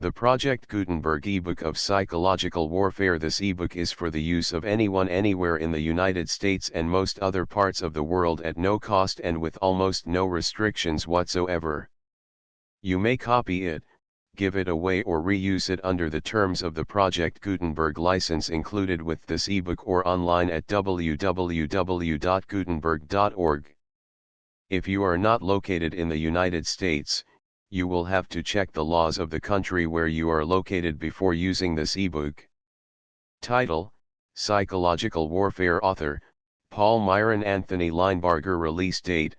The Project Gutenberg ebook of Psychological Warfare. This ebook is for the use of anyone anywhere in the United States and most other parts of the world at no cost and with almost no restrictions whatsoever. You may copy it, give it away or reuse it under the terms of the Project Gutenberg license included with this ebook or online at www.gutenberg.org. If you are not located in the United States, you will have to check the laws of the country where you are located before using this ebook. Title: Psychological Warfare. Author: Paul Myron. Anthony Linebarger. Release date: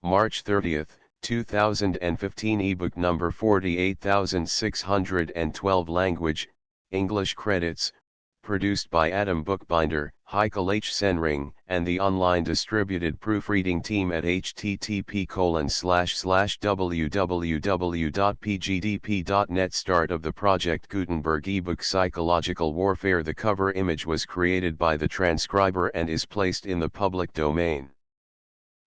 March 30, 2015. Ebook number 48612. Language: English. Credits: produced by Adam Bookbinder, Heikel H. Senring, and the online distributed proofreading team at http://www.pgdp.net. Start of the Project Gutenberg ebook Psychological Warfare. The cover image was created by the transcriber and is placed in the public domain.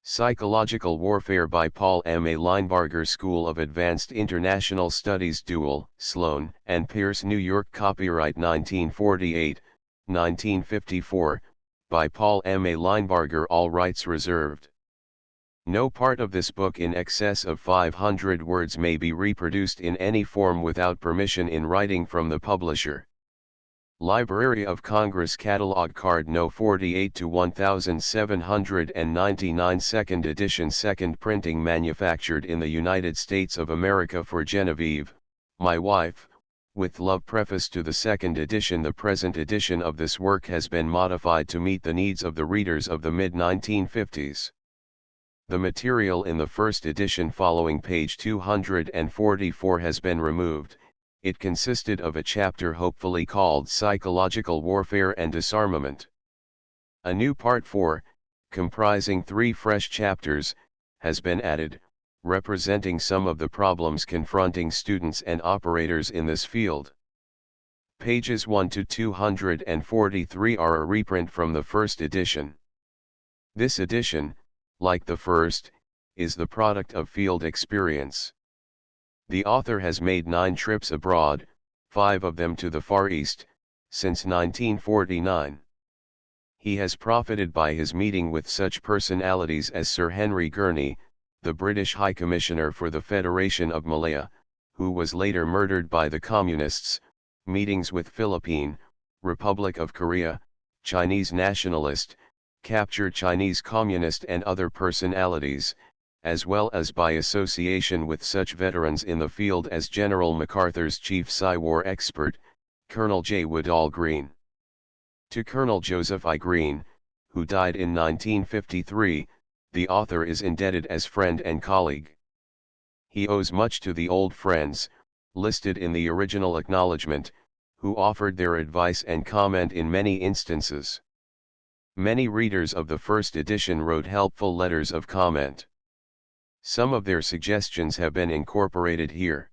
Psychological Warfare by Paul M. A. Linebarger, School of Advanced International Studies, Duell, Sloan and Pearce, New York. Copyright 1948, 1954, by Paul M. A. Linebarger. All rights reserved. No part of this book in excess of 500 words may be reproduced in any form without permission in writing from the publisher. Library of Congress Catalog Card No. 48 to 1799. Second edition. Second printing. Manufactured in the United States of America for Genevieve, my wife, with love. Preface to the second edition. The present edition of this work has been modified to meet the needs of the readers of the mid-1950s. The material in the first edition following page 244 has been removed. It consisted of a chapter hopefully called Psychological Warfare and Disarmament. A new Part 4, comprising 3 fresh chapters, has been added, representing some of the problems confronting students and operators in this field. Pages 1 to 243 are a reprint from the first edition. This edition, like the first, is the product of field experience. The author has made 9 trips abroad, 5 of them to the Far East, since 1949. He has profited by his meeting with such personalities as Sir Henry Gurney, the British High Commissioner for the Federation of Malaya, who was later murdered by the Communists, meetings with Philippine, Republic of Korea, Chinese nationalist, captured Chinese communist and other personalities, as well as by association with such veterans in the field as General MacArthur's chief Psy-War expert, Colonel J. Woodall Green. To Colonel Joseph I. Green, who died in 1953, the author is indebted as friend and colleague. He owes much to the old friends, listed in the original acknowledgement, who offered their advice and comment in many instances. Many readers of the first edition wrote helpful letters of comment. Some of their suggestions have been incorporated here.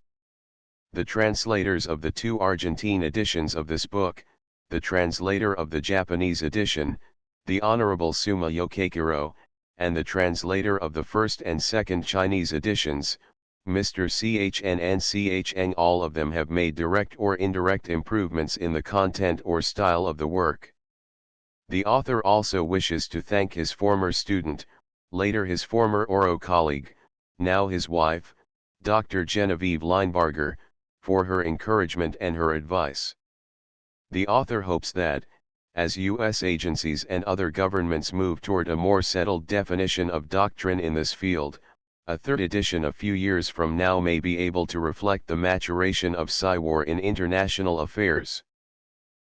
The translators of the 2 Argentine editions of this book, the translator of the Japanese edition, the Honorable Suma Yokekiro, and the translator of the first and second Chinese editions, Mr. Chn and Cheng, all of them have made direct or indirect improvements in the content or style of the work. The author also wishes to thank his former student, later his former Oro colleague, now his wife, Dr. Genevieve Linebarger, for her encouragement and her advice. The author hopes that, as U.S. agencies and other governments move toward a more settled definition of doctrine in this field, a third edition a few years from now may be able to reflect the maturation of Psy-War in international affairs.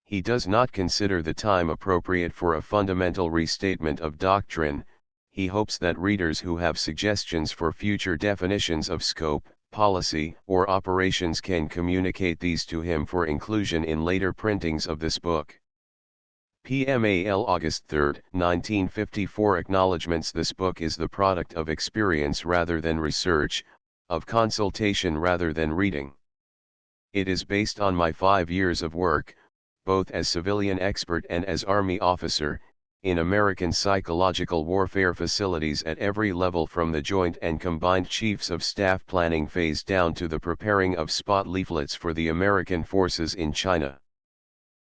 He does not consider the time appropriate for a fundamental restatement of doctrine. He hopes that readers who have suggestions for future definitions of scope, policy, or operations can communicate these to him for inclusion in later printings of this book. PMAL August 3, 1954. Acknowledgements. This book is the product of experience rather than research, of consultation rather than reading. It is based on my 5 years of work, both as civilian expert and as Army officer, in American psychological warfare facilities at every level, from the Joint and Combined Chiefs of Staff planning phase down to the preparing of spot leaflets for the American forces in China.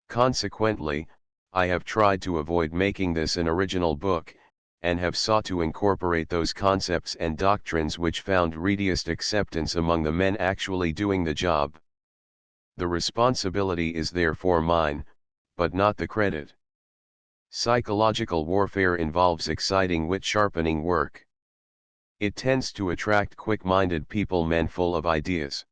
Consequently, I have tried to avoid making this an original book, and have sought to incorporate those concepts and doctrines which found readiest acceptance among the men actually doing the job. The responsibility is therefore mine, but not the credit. Psychological warfare involves exciting wit-sharpening work. It tends to attract quick-minded people, men full of ideas.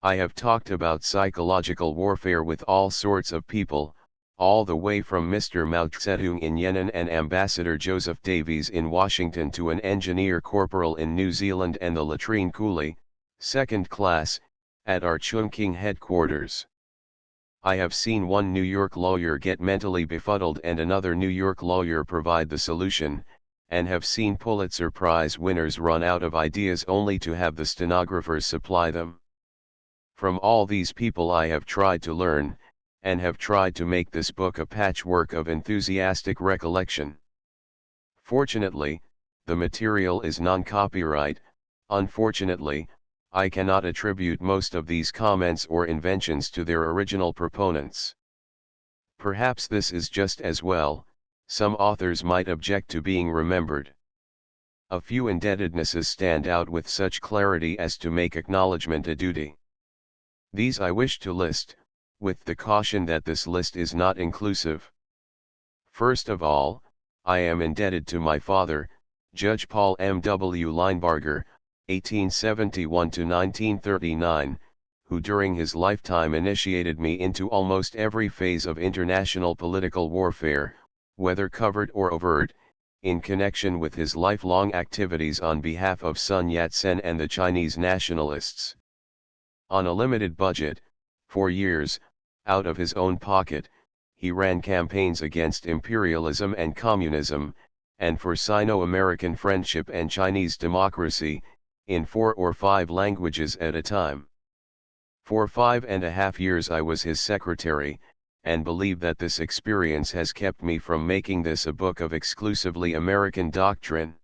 I have talked about psychological warfare with all sorts of people, all the way from Mr. Mao Zedong in Yemen and Ambassador Joseph Davies in Washington to an engineer corporal in New Zealand and the latrine coolie, second class, at our Chungking headquarters. I have seen one New York lawyer get mentally befuddled and another New York lawyer provide the solution, and have seen Pulitzer Prize winners run out of ideas only to have the stenographers supply them. From all these people I have tried to learn, and have tried to make this book a patchwork of enthusiastic recollection. Fortunately, the material is non-copyright. Unfortunately, I cannot attribute most of these comments or inventions to their original proponents. Perhaps this is just as well. Some authors might object to being remembered. A few indebtednesses stand out with such clarity as to make acknowledgement a duty. These I wish to list, with the caution that this list is not inclusive. First of all, I am indebted to my father, Judge Paul M. W. Linebarger, 1871 to 1939, who during his lifetime initiated me into almost every phase of international political warfare, whether covert or overt, in connection with his lifelong activities on behalf of Sun Yat-sen and the Chinese nationalists. On a limited budget, 4 years, out of his own pocket, he ran campaigns against imperialism and communism, and for Sino-American friendship and Chinese democracy, in 4 or 5 languages at a time. For 5.5 years I was his secretary, and believe that this experience has kept me from making this a book of exclusively American doctrine.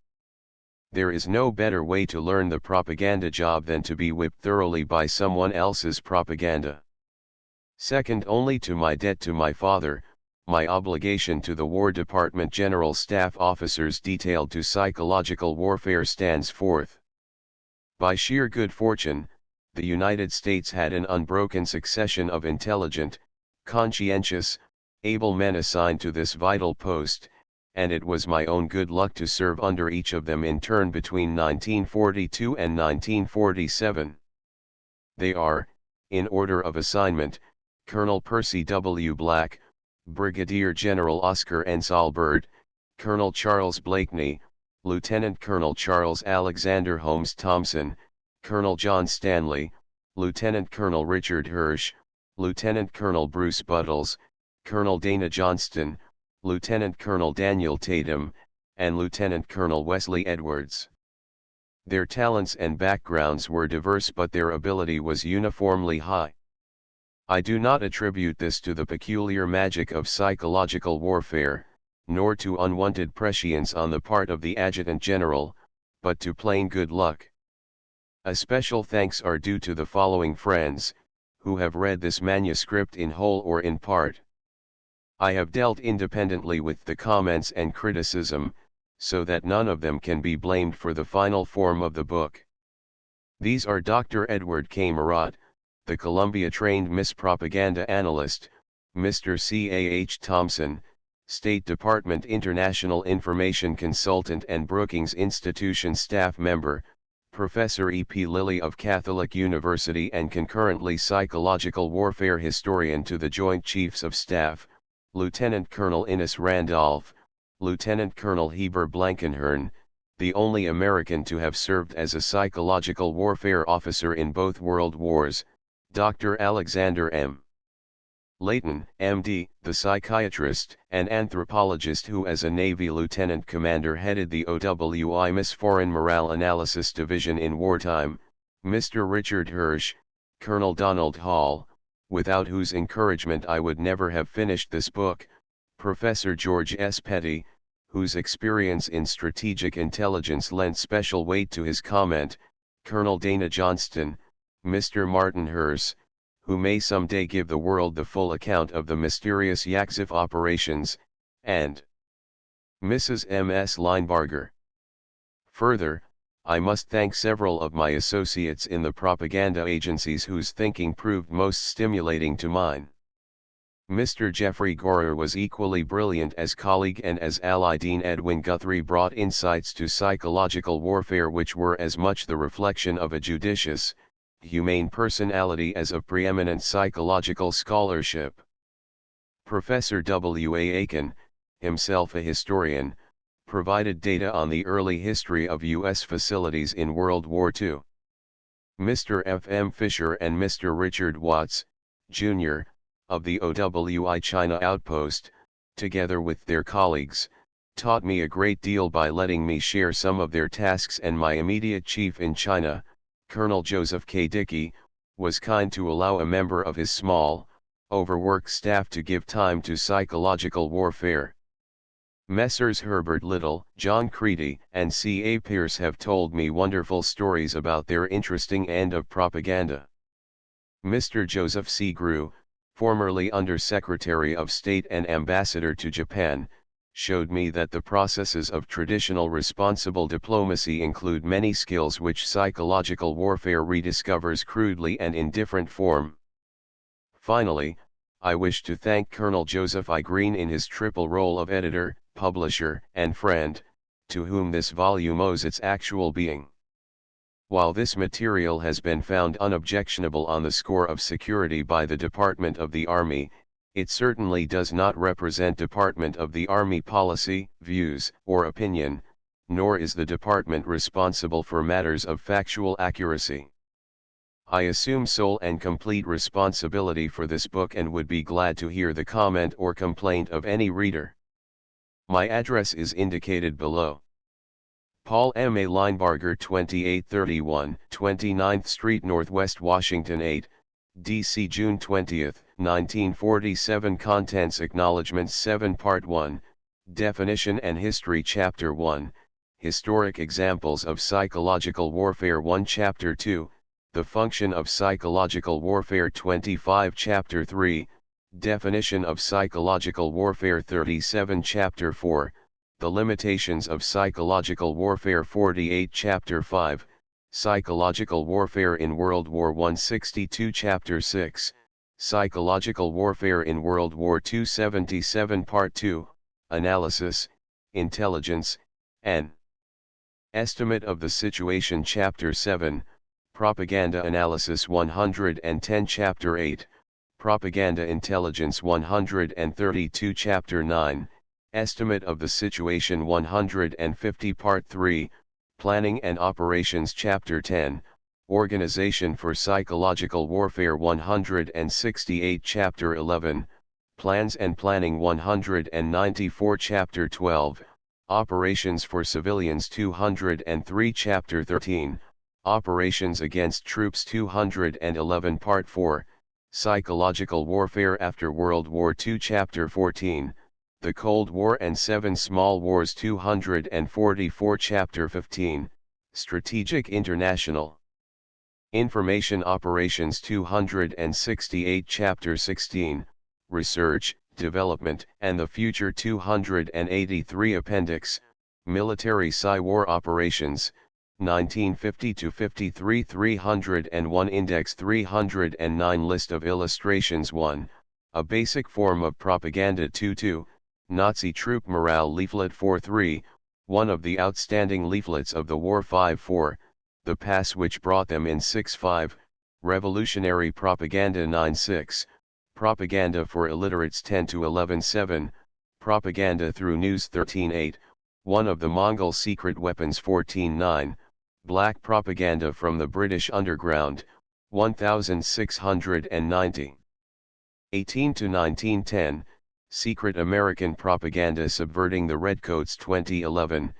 There is no better way to learn the propaganda job than to be whipped thoroughly by someone else's propaganda. Second only to my debt to my father, my obligation to the War Department General Staff officers detailed to psychological warfare stands forth. By sheer good fortune, the United States had an unbroken succession of intelligent, conscientious, able men assigned to this vital post, and it was my own good luck to serve under each of them in turn between 1942 and 1947. They are, in order of assignment, Colonel Percy W. Black, Brigadier General Oscar N. Salbert, Colonel Charles Blakeney, Lieutenant Colonel Charles Alexander Holmes Thompson, Colonel John Stanley, Lieutenant Colonel Richard Hirsch, Lieutenant Colonel Bruce Buttles, Colonel Dana Johnston, Lieutenant Colonel Daniel Tatum, and Lieutenant Colonel Wesley Edwards. Their talents and backgrounds were diverse, but their ability was uniformly high. I do not attribute this to the peculiar magic of psychological warfare, nor to unwanted prescience on the part of the adjutant general, but to plain good luck. Especial thanks are due to the following friends, who have read this manuscript in whole or in part. I have dealt independently with the comments and criticism, so that none of them can be blamed for the final form of the book. These are Dr. Edward K. Murat, the Columbia-trained Miss Propaganda Analyst, Mr. C.A.H. Thompson, State Department International Information Consultant and Brookings Institution staff member, Professor E.P. Lilly of Catholic University and concurrently Psychological Warfare Historian to the Joint Chiefs of Staff, Lieutenant Colonel Innes Randolph, Lieutenant Colonel Heber Blankenhorn, the only American to have served as a psychological warfare officer in both world wars, Dr. Alexander M. Layton, M.D., the psychiatrist and anthropologist who as a Navy lieutenant commander headed the OWIMIS Foreign Morale Analysis Division in wartime, Mr. Richard Hirsch, Colonel Donald Hall, without whose encouragement I would never have finished this book, Professor George S. Petty, whose experience in strategic intelligence lent special weight to his comment, Colonel Dana Johnston, Mr. Martin Hers, who may someday give the world the full account of the mysterious Yaxif operations, and Mrs. M.S. Linebarger. Further, I must thank several of my associates in the propaganda agencies whose thinking proved most stimulating to mine. Mr. Jeffrey Gorer was equally brilliant as colleague, and as ally Dean Edwin Guthrie brought insights to psychological warfare which were as much the reflection of a judicious, humane personality as of preeminent psychological scholarship. Professor W. A. Aiken, himself a historian, provided data on the early history of U.S. facilities in World War II. Mr. F. M. Fisher and Mr. Richard Watts, Jr., of the OWI China Outpost, together with their colleagues, taught me a great deal by letting me share some of their tasks, and my immediate chief in China, Colonel Joseph K. Dickey, was kind to allow a member of his small, overworked staff to give time to psychological warfare. Messrs. Herbert Little, John Creedy, and C. A. Pierce have told me wonderful stories about their interesting end of propaganda. Mr. Joseph C. Grew, formerly Under-Secretary of State and Ambassador to Japan, showed me that the processes of traditional responsible diplomacy include many skills which psychological warfare rediscovers crudely and in different form. Finally, I wish to thank Colonel Joseph I. Green in his triple role of editor, publisher, and friend, to whom this volume owes its actual being. While this material has been found unobjectionable on the score of security by the Department of the Army, it certainly does not represent Department of the Army policy, views, or opinion, nor is the department responsible for matters of factual accuracy. I assume sole and complete responsibility for this book and would be glad to hear the comment or complaint of any reader. My address is indicated below. Paul M. A. Linebarger, 2831 29th Street Northwest, Washington 8, D.C. June 20, 1947. Contents: Acknowledgements 7 Part 1, Definition and History Chapter 1, Historic Examples of Psychological Warfare 1 Chapter 2, The Function of Psychological Warfare 25 Chapter 3, Definition of Psychological Warfare 37 Chapter 4, The Limitations of Psychological Warfare 48 Chapter 5, Psychological Warfare in World War I 62 Chapter 6, Psychological Warfare in World War II 77 Part 2, Analysis, Intelligence, and Estimate of the Situation Chapter 7, Propaganda Analysis 110 Chapter 8, Propaganda Intelligence 132 Chapter 9, Estimate of the Situation 150 Part 3, Planning and Operations Chapter 10, Organization for Psychological Warfare 168 Chapter 11, Plans and Planning 194 Chapter 12, Operations for Civilians 203 Chapter 13, Operations Against Troops 211 Part 4, Psychological Warfare After World War II Chapter 14, The Cold War and Seven Small Wars 244 Chapter 15, Strategic International Information Operations 268 Chapter 16, Research, Development and the Future 283 Appendix, Military Psy-War Operations, 1950-53 301 Index 309 List of Illustrations 1, A Basic Form of Propaganda 2-2, Nazi Troop Morale Leaflet 4-3, one of the outstanding leaflets of the war 5-4, The Pass Which Brought Them in 6-5, Revolutionary Propaganda 9-6, Propaganda for Illiterates 10-11-7, Propaganda Through News 13-8, One of the Mongol Secret Weapons 14-9, Black Propaganda from the British Underground, 1690. 18-1910, Secret American Propaganda Subverting the Redcoats 2011,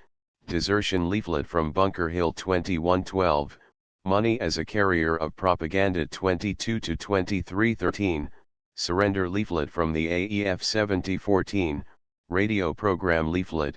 Desertion Leaflet from Bunker Hill 2112, Money as a Carrier of Propaganda 22-2313, Surrender Leaflet from the AEF 7014, Radio Program Leaflet,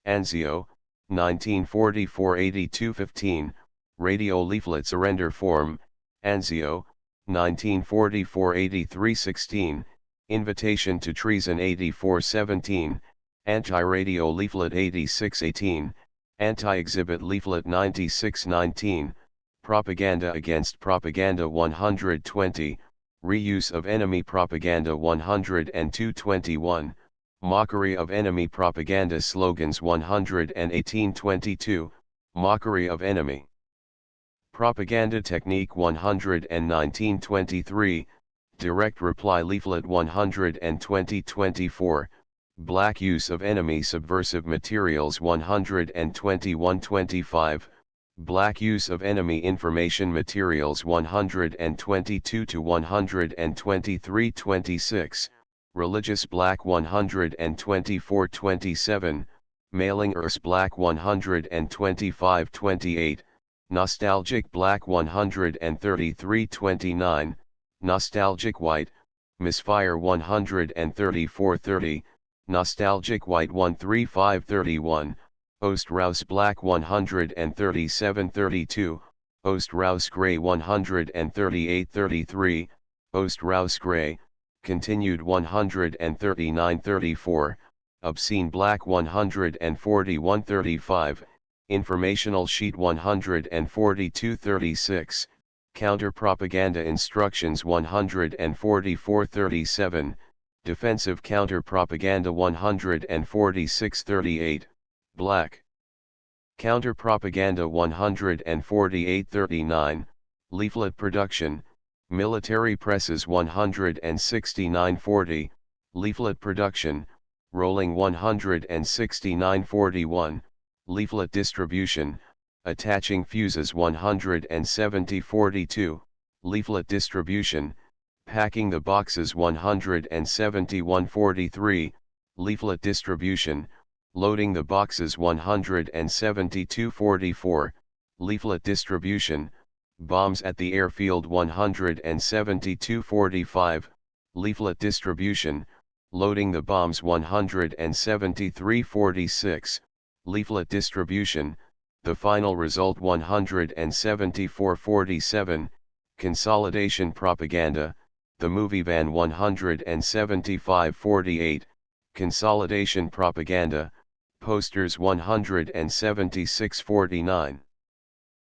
Anzio, 1944-8215, Radio Leaflet Surrender Form, Anzio, 1944-8316, Invitation to Treason 8417, Anti-Radio Leaflet 8618, Anti-Exhibit Leaflet 9619, Propaganda Against Propaganda 120, Reuse of Enemy Propaganda 102-21, Mockery of Enemy Propaganda Slogans 118-22, Mockery of Enemy Propaganda Technique 119-23, Direct Reply Leaflet 120-24, Black Use of Enemy Subversive Materials 121-25, Black Use of Enemy Information Materials 122-123-26, Religious Black 124-27, Mailing Ers Black 125-28, Nostalgic Black 133-29, Nostalgic White, Misfire 134-30, Nostalgic White 135-31, Ostraus Black 137-32, Ostraus Gray 138-33, Ostraus Gray, Continued 139-34, Obscene Black 141-35, Informational Sheet 142-36, Counter-Propaganda Instructions 144-37, Defensive Counter-Propaganda 146-38, Black Counter-Propaganda 148-39, Leaflet Production, Military Presses 169-40, Leaflet Production, Rolling 169-41, Leaflet Distribution, Attaching Fuses 170-42, Leaflet Distribution, Packing the Boxes 171-43, Leaflet Distribution, Loading the Boxes 172-44, Leaflet Distribution, Bombs at the Airfield 172-45, Leaflet Distribution, Loading the Bombs 173-46, Leaflet Distribution, The Final Result 174-47, Consolidation Propaganda, The Movie Van 175-48, Consolidation Propaganda, Posters 176-49.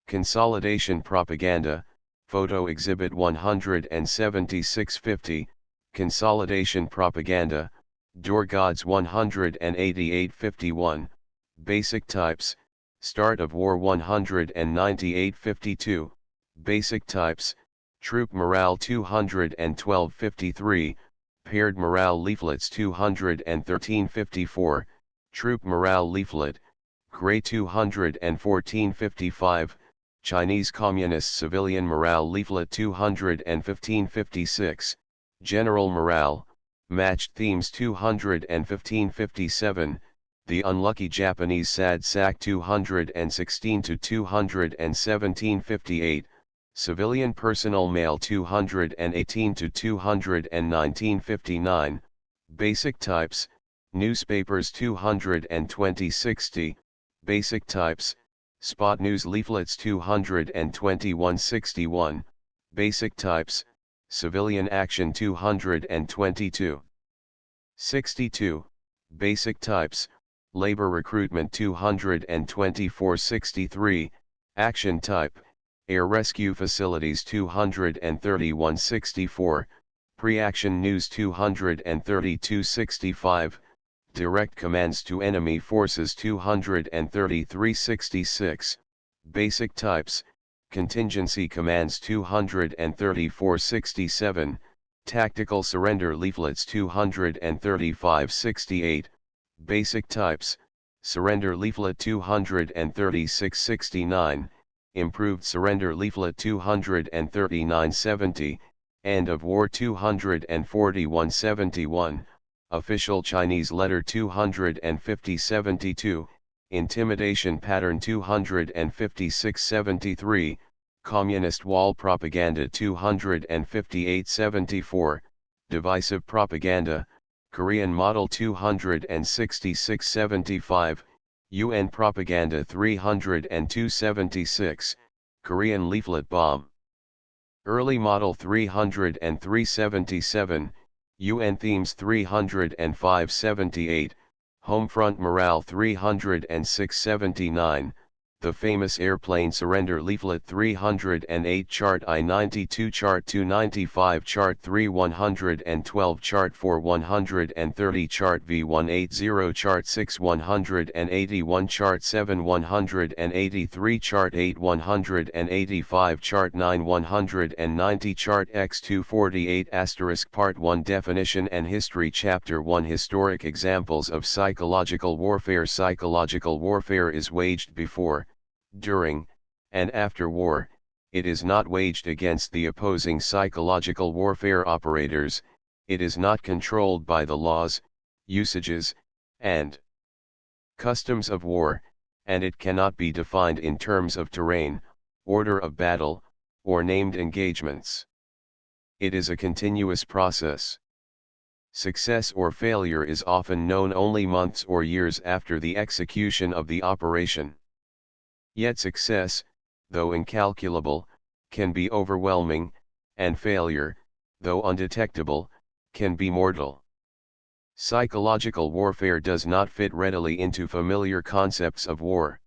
Consolidation Propaganda, Photo Exhibit 176-50, Consolidation Propaganda, Door Gods 188-51, Basic Types, Start of War 198-52, Basic Types, Troop Morale 212-53, Paired Morale Leaflets 213-54, Troop Morale Leaflet, Gray 214-55, Chinese Communist Civilian Morale Leaflet 215-56, General Morale, Matched Themes 215-57, The Unlucky Japanese Sad Sack 216-217-58, Civilian Personal Mail 218-219-59, Basic Types, Newspapers 220-60, Basic Types, Spot News Leaflets 221-61, Basic Types, Civilian Action 222. 62, Basic Types, Labor Recruitment 224-63, Action Type, Air Rescue Facilities 231-64, Pre-Action News 232-65, Direct Commands to Enemy Forces 233-66, Basic Types, Contingency Commands 234-67, Tactical Surrender Leaflets 235-68, Basic Types, Surrender Leaflet 236-69, Improved Surrender Leaflet 239-70, End of War 241-71, Official Chinese Letter 250-72, Intimidation Pattern 256-73, Communist Wall Propaganda 258-74, Divisive Propaganda, Korean Model 266-75, UN Propaganda 302-76, Korean Leaflet Bomb. Early Model 303-77, UN Themes 305-78, Homefront Morale 306-79, the famous Airplane Surrender Leaflet 308 Chart I-92 Chart 295 Chart 3112 Chart 4130 Chart V180 Chart 6181 Chart 7183 Chart 8185 Chart 9190 Chart X248 Part 1 Definition and History Chapter 1 Historic Examples of Psychological Warfare. Psychological warfare is waged before, during, and after war. It is not waged against the opposing psychological warfare operators. It is not controlled by the laws, usages, and customs of war, and it cannot be defined in terms of terrain, order of battle, or named engagements. It is a continuous process. Success or failure is often known only months or years after the execution of the operation. Yet success, though incalculable, can be overwhelming, and failure, though undetectable, can be mortal. Psychological warfare does not fit readily into familiar concepts of war.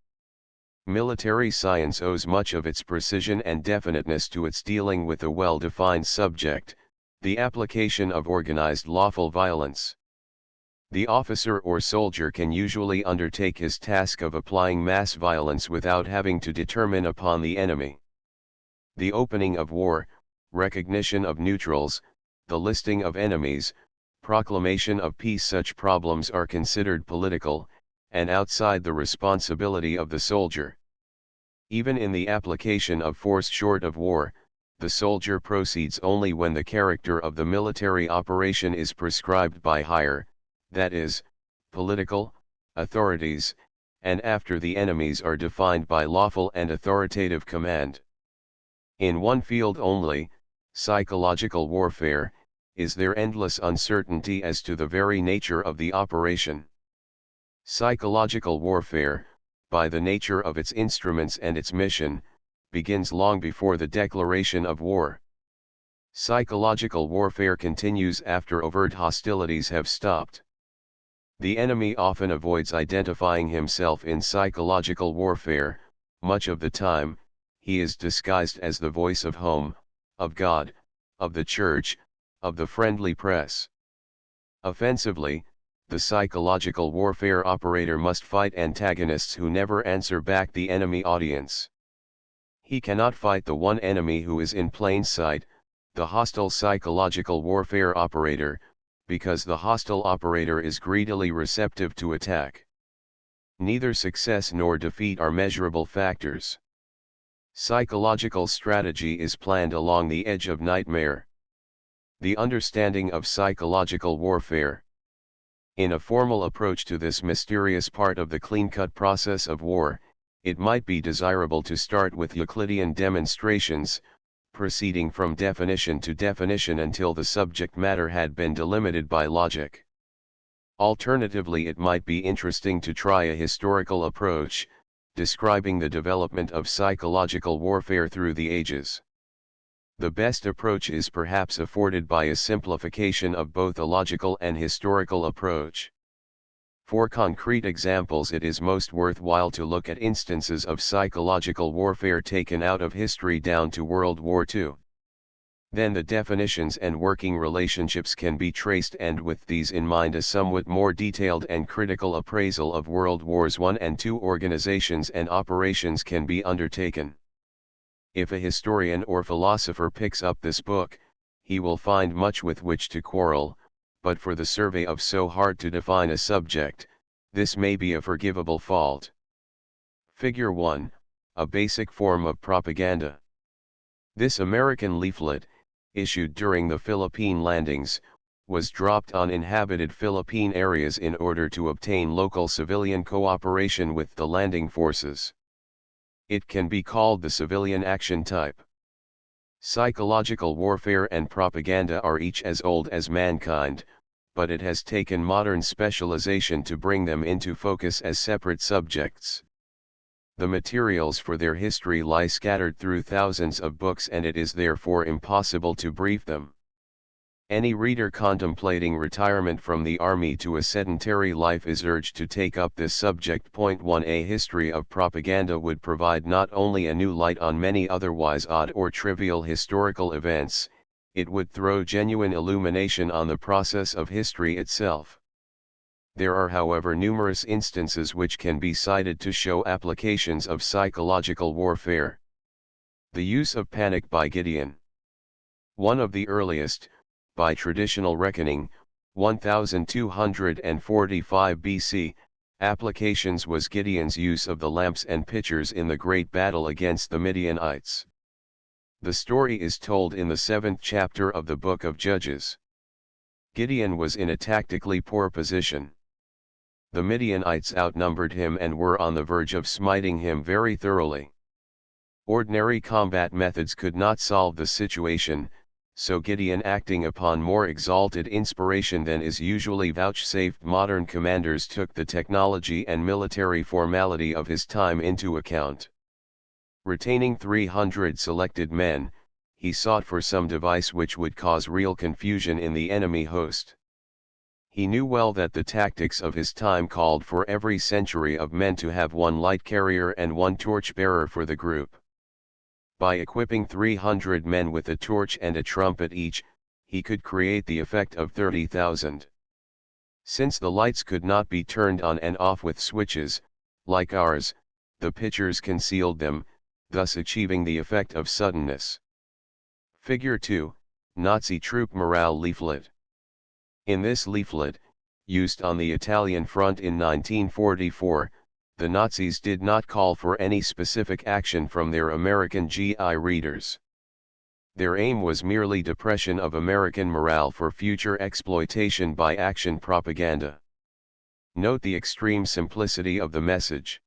Military science owes much of its precision and definiteness to its dealing with a well-defined subject, the application of organized lawful violence. The officer or soldier can usually undertake his task of applying mass violence without having to determine upon the enemy. The opening of war, recognition of neutrals, the listing of enemies, proclamation of peace, such problems are considered political, and outside the responsibility of the soldier. Even in the application of force short of war, the soldier proceeds only when the character of the military operation is prescribed by higher, that is, political, authorities, and after the enemies are defined by lawful and authoritative command. In one field only, psychological warfare, is there endless uncertainty as to the very nature of the operation. Psychological warfare, by the nature of its instruments and its mission, begins long before the declaration of war. Psychological warfare continues after overt hostilities have stopped. The enemy often avoids identifying himself in psychological warfare. Much of the time, he is disguised as the voice of home, of God, of the church, of the friendly press. Offensively, the psychological warfare operator must fight antagonists who never answer back the enemy audience. He cannot fight the one enemy who is in plain sight, the hostile psychological warfare operator, because the hostile operator is greedily receptive to attack. Neither success nor defeat are measurable factors. Psychological strategy is planned along the edge of nightmare. The understanding of psychological warfare. In a formal approach to this mysterious part of the clean-cut process of war, it might be desirable to start with Euclidean demonstrations, proceeding from definition to definition until the subject matter had been delimited by logic. Alternatively, it might be interesting to try a historical approach, describing the development of psychological warfare through the ages. The best approach is perhaps afforded by a simplification of both a logical and historical approach. For concrete examples, it is most worthwhile to look at instances of psychological warfare taken out of history down to World War II. Then the definitions and working relationships can be traced, and with these in mind a somewhat more detailed and critical appraisal of World Wars I and II organizations and operations can be undertaken. If a historian or philosopher picks up this book, he will find much with which to quarrel, but for the survey of so hard to define a subject, this may be a forgivable fault. Figure 1, a basic form of propaganda. This American leaflet, issued during the Philippine landings, was dropped on inhabited Philippine areas in order to obtain local civilian cooperation with the landing forces. It can be called the civilian action type. Psychological warfare and propaganda are each as old as mankind, but it has taken modern specialization to bring them into focus as separate subjects. The materials for their history lie scattered through thousands of books, and it is therefore impossible to brief them. Any reader contemplating retirement from the army to a sedentary life is urged to take up this subject. 1. A history of propaganda would provide not only a new light on many otherwise odd or trivial historical events, it would throw genuine illumination on the process of history itself. There are, however, numerous instances which can be cited to show applications of psychological warfare. The use of panic by Gideon. One of the earliest, by traditional reckoning, 1245 BC, applications was Gideon's use of the lamps and pitchers in the great battle against the Midianites. The story is told in the 7th chapter of the book of Judges. Gideon was in a tactically poor position. The Midianites outnumbered him and were on the verge of smiting him very thoroughly. Ordinary combat methods could not solve the situation, so Gideon, acting upon more exalted inspiration than is usually vouchsafed modern commanders, took the technology and military formality of his time into account. Retaining 300 selected men, he sought for some device which would cause real confusion in the enemy host. He knew well that the tactics of his time called for every century of men to have one light carrier and one torch bearer for the group. By equipping 300 men with a torch and a trumpet each, he could create the effect of 30,000. Since the lights could not be turned on and off with switches, like ours, the pitchers concealed them, thus achieving the effect of suddenness. Figure 2, Nazi Troop Morale Leaflet. In this leaflet, used on the Italian front in 1944, the Nazis did not call for any specific action from their American GI readers. Their aim was merely depression of American morale for future exploitation by action propaganda. Note the extreme simplicity of the message.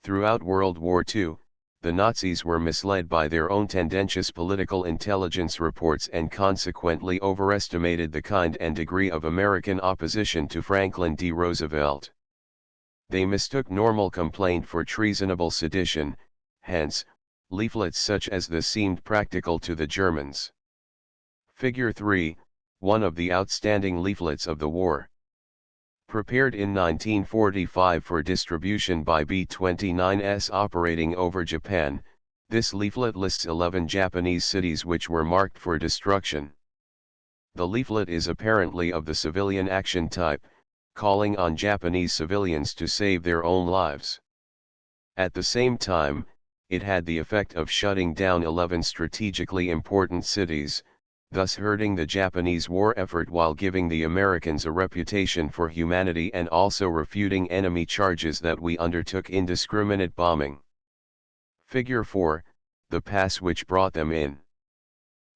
Throughout World War II, the Nazis were misled by their own tendentious political intelligence reports and consequently overestimated the kind and degree of American opposition to Franklin D. Roosevelt. They mistook normal complaint for treasonable sedition, hence, leaflets such as this seemed practical to the Germans. Figure 3, one of the outstanding leaflets of the war. Prepared in 1945 for distribution by B-29s operating over Japan, this leaflet lists 11 Japanese cities which were marked for destruction. The leaflet is apparently of the civilian action type, calling on Japanese civilians to save their own lives. At the same time, it had the effect of shutting down 11 strategically important cities, thus hurting the Japanese war effort while giving the Americans a reputation for humanity and also refuting enemy charges that we undertook indiscriminate bombing. Figure 4, the pass which brought them in.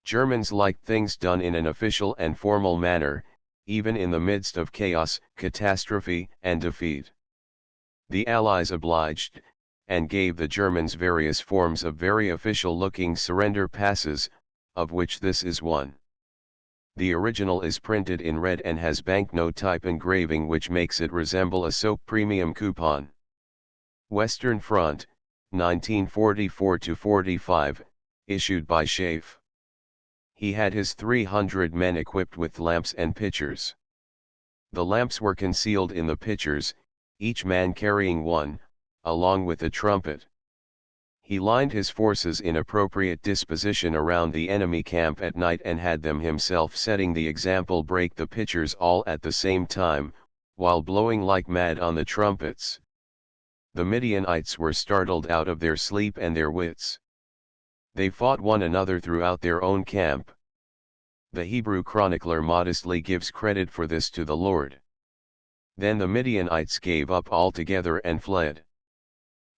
Germans liked things done in an official and formal manner, even in the midst of chaos, catastrophe, and defeat. The Allies obliged, and gave the Germans various forms of very official-looking surrender passes, of which this is one. The original is printed in red and has banknote type engraving which makes it resemble a soap premium coupon. Western Front, 1944-45, issued by Schaeff. He had his 300 men equipped with lamps and pitchers. The lamps were concealed in the pitchers, each man carrying one, along with a trumpet. He lined his forces in appropriate disposition around the enemy camp at night and had them himself, setting the example, break the pitchers all at the same time, while blowing like mad on the trumpets. The Midianites were startled out of their sleep and their wits. They fought one another throughout their own camp. The Hebrew chronicler modestly gives credit for this to the Lord. Then the Midianites gave up altogether and fled.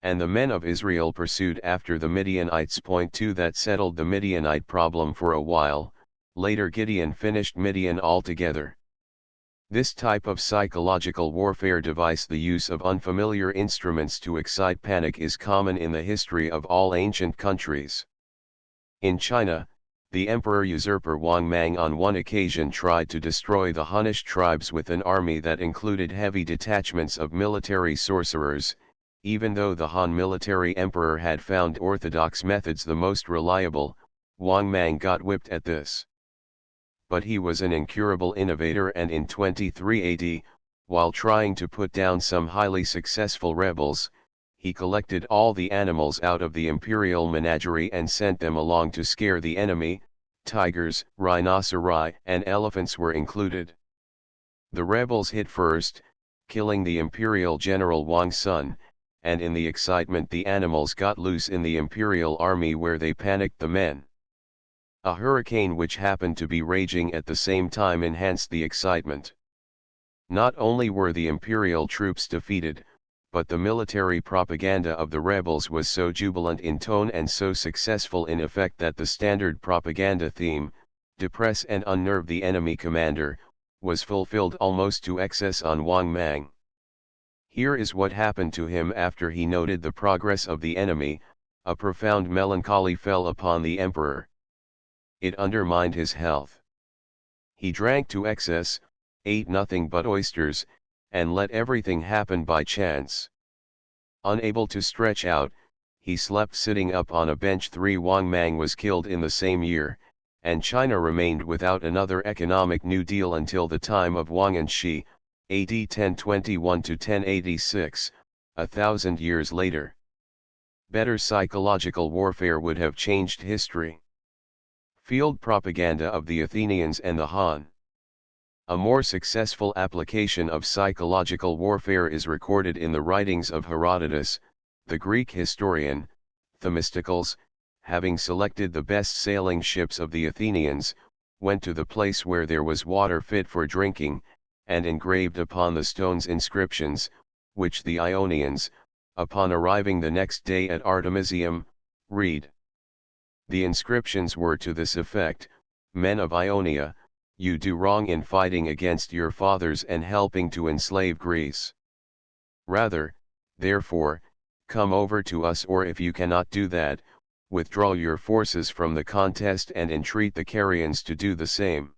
And the men of Israel pursued after the Midianites. 2 That settled the Midianite problem for a while. Later Gideon finished Midian altogether. This type of psychological warfare device, the use of unfamiliar instruments to excite panic, is common in the history of all ancient countries. In China, The emperor-usurper Wang Mang on one occasion tried to destroy the Hunnish tribes with an army that included heavy detachments of military sorcerers, even though the Han military emperor had found orthodox methods the most reliable. Wang Mang got whipped at this. But he was an incurable innovator, and in 23 AD, while trying to put down some highly successful rebels, he collected all the animals out of the imperial menagerie and sent them along to scare the enemy. Tigers, rhinoceri, and elephants were included. The rebels hit first, killing the imperial general Wang's son, and in the excitement the animals got loose in the imperial army, where they panicked the men. A hurricane which happened to be raging at the same time enhanced the excitement. Not only were the imperial troops defeated, but the military propaganda of the rebels was so jubilant in tone and so successful in effect that the standard propaganda theme, depress and unnerve the enemy commander, was fulfilled almost to excess on Wang Mang. Here is what happened to him after he noted the progress of the enemy. A profound melancholy fell upon the emperor. It undermined his health. He drank to excess, ate nothing but oysters, and let everything happen by chance. Unable to stretch out, he slept sitting up on a bench. Wang Mang was killed in the same year, and China remained without another economic New Deal until the time of Wang and Shi, AD 1021 to 1086, 1,000 years later. Better psychological warfare would have changed history. Field propaganda of the Athenians and the Han. A more successful application of psychological warfare is recorded in the writings of Herodotus, the Greek historian. Themistocles, having selected the best sailing ships of the Athenians, went to the place where there was water fit for drinking, and engraved upon the stones inscriptions, which the Ionians, upon arriving the next day at Artemisium, read. The inscriptions were to this effect: "Men of Ionia, you do wrong in fighting against your fathers and helping to enslave Greece. Rather, therefore, come over to us, or if you cannot do that, withdraw your forces from the contest and entreat the Carians to do the same.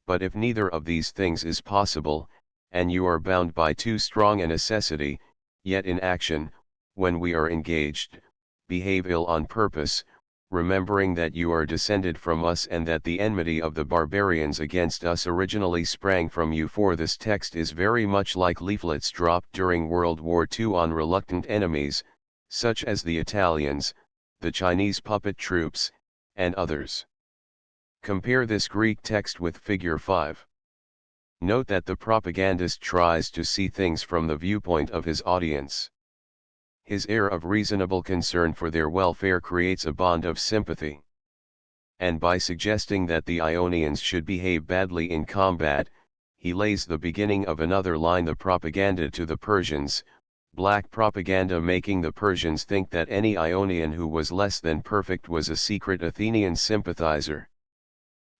But if neither of these things is possible, and you are bound by too strong a necessity, yet in action, when we are engaged, behave ill on purpose, remembering that you are descended from us and that the enmity of the barbarians against us originally sprang from you." For this text is very much like leaflets dropped during World War II on reluctant enemies, such as the Italians, the Chinese puppet troops, and others. Compare this Greek text with Figure 5. Note that the propagandist tries to see things from the viewpoint of his audience. His air of reasonable concern for their welfare creates a bond of sympathy. And by suggesting that the Ionians should behave badly in combat, he lays the beginning of another line: the propaganda to the Persians, black propaganda, making the Persians think that any Ionian who was less than perfect was a secret Athenian sympathizer.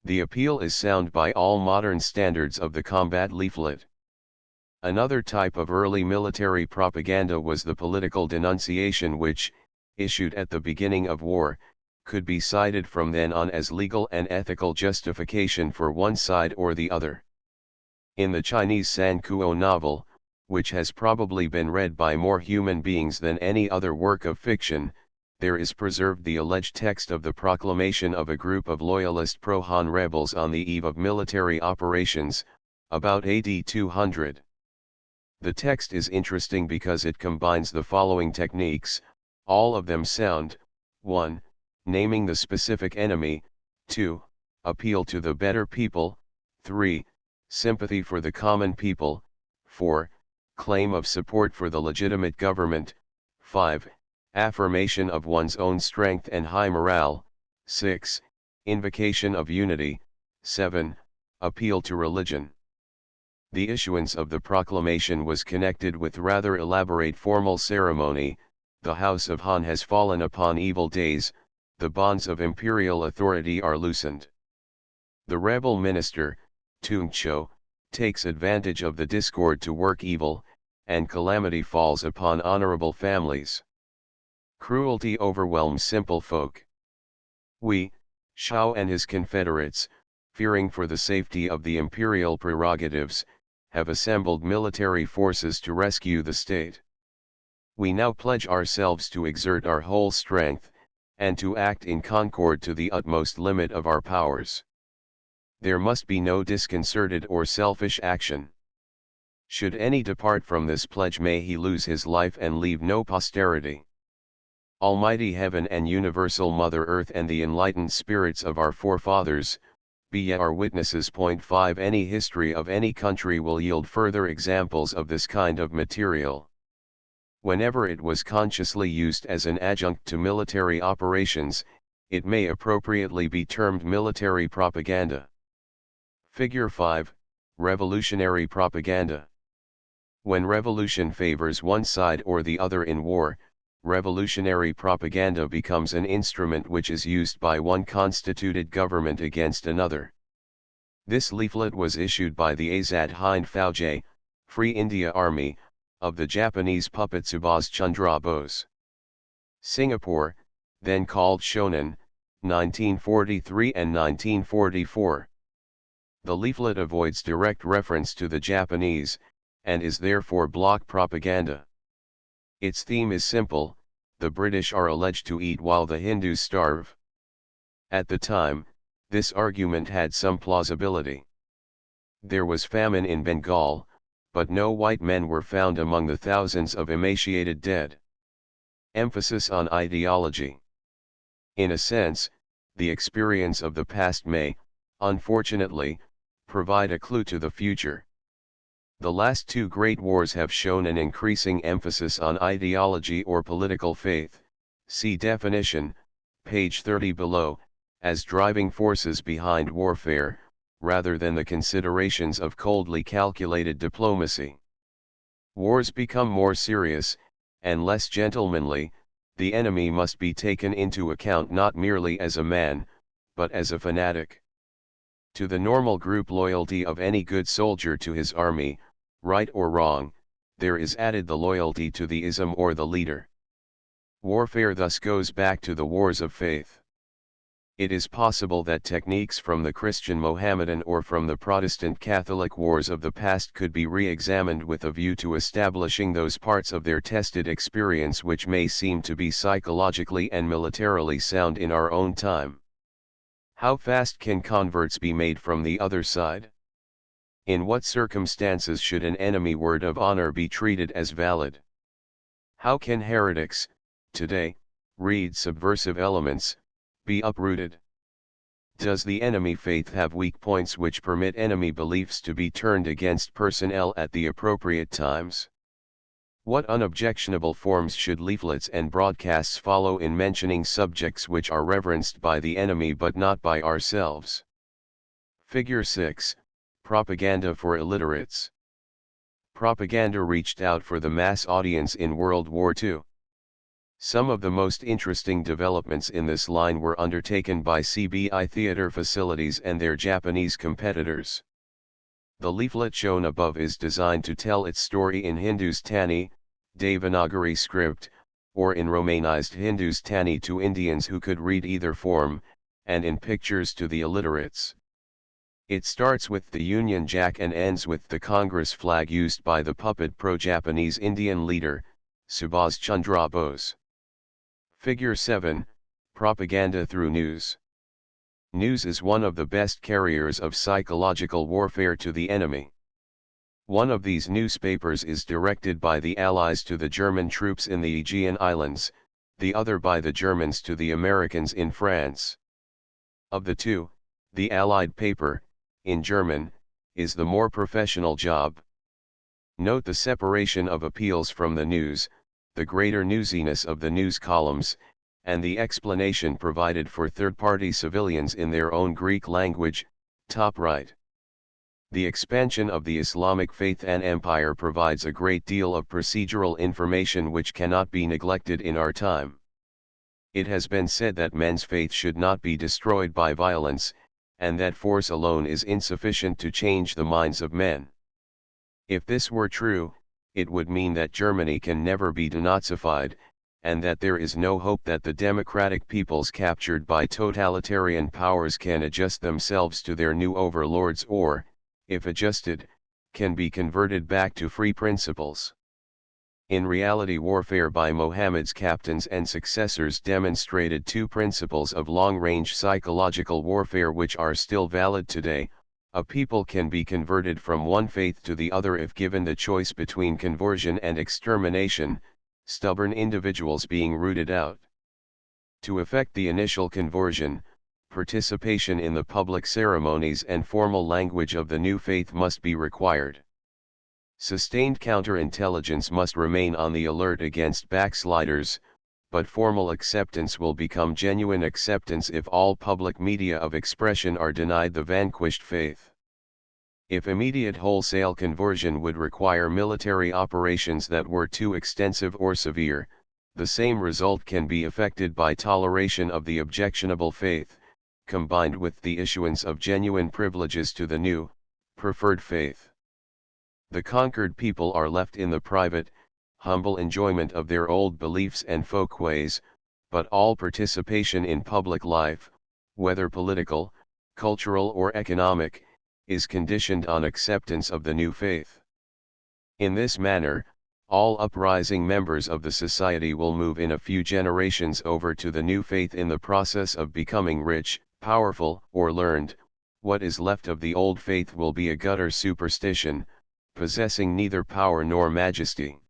The appeal is sound by all modern standards of the combat leaflet. Another type of early military propaganda was the political denunciation, which, issued at the beginning of war, could be cited from then on as legal and ethical justification for one side or the other. In the Chinese San Kuo novel, which has probably been read by more human beings than any other work of fiction, there is preserved the alleged text of the proclamation of a group of loyalist pro-Han rebels on the eve of military operations, about AD 200. The text is interesting because it combines the following techniques, all of them sound: 1. Naming the specific enemy, 2. Appeal to the better people, 3. Sympathy for the common people, 4. Claim of support for the legitimate government, 5. Affirmation of one's own strength and high morale, 6. Invocation of unity, 7. Appeal to religion. The issuance of the proclamation was connected with rather elaborate formal ceremony. The House of Han has fallen upon evil days, the bonds of imperial authority are loosened. The rebel minister, Tung Cho, takes advantage of the discord to work evil, and calamity falls upon honorable families. Cruelty overwhelms simple folk. We, Shao and his confederates, fearing for the safety of the imperial prerogatives, have assembled military forces to rescue the state. We now pledge ourselves to exert our whole strength, and to act in concord to the utmost limit of our powers. There must be no disconcerted or selfish action. Should any depart from this pledge, may he lose his life and leave no posterity. Almighty Heaven and Universal Mother Earth and the enlightened spirits of our forefathers, be ye our witnesses. 5 Any history of any country will yield further examples of this kind of material. Whenever it was consciously used as an adjunct to military operations, it may appropriately be termed military propaganda. Figure 5, Revolutionary propaganda. When revolution favors one side or the other in war, revolutionary propaganda becomes an instrument which is used by one constituted government against another. This leaflet was issued by the Azad Hind Fauj, Free India Army, of the Japanese puppet Subhas Chandra Bose. Singapore, then called Shonan, 1943 and 1944. The leaflet avoids direct reference to the Japanese, and is therefore bloc propaganda. Its theme is simple: the British are alleged to eat while the Hindus starve. At the time, this argument had some plausibility. There was famine in Bengal, but no white men were found among the thousands of emaciated dead. Emphasis on ideology. In a sense, the experience of the past may, unfortunately, provide a clue to the future. The last two great wars have shown an increasing emphasis on ideology or political faith, see definition, page 30 below, as driving forces behind warfare, rather than the considerations of coldly calculated diplomacy. Wars become more serious, and less gentlemanly. The enemy must be taken into account not merely as a man, but as a fanatic. To the normal group loyalty of any good soldier to his army, right or wrong, there is added the loyalty to the ism or the leader. Warfare thus goes back to the wars of faith. It is possible that techniques from the Christian Mohammedan or from the Protestant Catholic wars of the past could be re-examined with a view to establishing those parts of their tested experience which may seem to be psychologically and militarily sound in our own time. How fast can converts be made from the other side? In what circumstances should an enemy word of honor be treated as valid? How can heretics, today, read subversive elements, be uprooted? Does the enemy faith have weak points which permit enemy beliefs to be turned against personnel at the appropriate times? What unobjectionable forms should leaflets and broadcasts follow in mentioning subjects which are reverenced by the enemy but not by ourselves? Figure 6, Propaganda for illiterates. Propaganda reached out for the mass audience in World War II. Some of the most interesting developments in this line were undertaken by CBI theater facilities and their Japanese competitors. The leaflet shown above is designed to tell its story in Hindustani, Devanagari script, or in Romanized Hindustani to Indians who could read either form, and in pictures to the illiterates. It starts with the Union Jack and ends with the Congress flag used by the puppet pro-Japanese Indian leader, Subhas Chandra Bose. Figure 7, Propaganda through news. News is one of the best carriers of psychological warfare to the enemy. One of these newspapers is directed by the Allies to the German troops in the Aegean Islands, the other by the Germans to the Americans in France. Of the two, the Allied paper, in German, is the more professional job. Note the separation of appeals from the news, the greater newsiness of the news columns, and the explanation provided for third-party civilians in their own Greek language, top right. The expansion of the Islamic faith and empire provides a great deal of procedural information which cannot be neglected in our time. It has been said that men's faith should not be destroyed by violence, and that force alone is insufficient to change the minds of men. If this were true, it would mean that Germany can never be denazified, and that there is no hope that the democratic peoples captured by totalitarian powers can adjust themselves to their new overlords or, if adjusted, can be converted back to free principles. In reality, warfare by Mohammed's captains and successors demonstrated two principles of long-range psychological warfare which are still valid today. A people can be converted from one faith to the other if given the choice between conversion and extermination, stubborn individuals being rooted out. To effect the initial conversion, participation in the public ceremonies and formal language of the new faith must be required. Sustained counterintelligence must remain on the alert against backsliders, but formal acceptance will become genuine acceptance if all public media of expression are denied the vanquished faith. If immediate wholesale conversion would require military operations that were too extensive or severe, the same result can be effected by toleration of the objectionable faith, combined with the issuance of genuine privileges to the new, preferred faith. The conquered people are left in the private, humble enjoyment of their old beliefs and folkways, but all participation in public life, whether political, cultural or economic, is conditioned on acceptance of the new faith. In this manner, all uprising members of the society will move in a few generations over to the new faith in the process of becoming rich, powerful, or learned. What is left of the old faith will be a gutter superstition, possessing neither power nor majesty.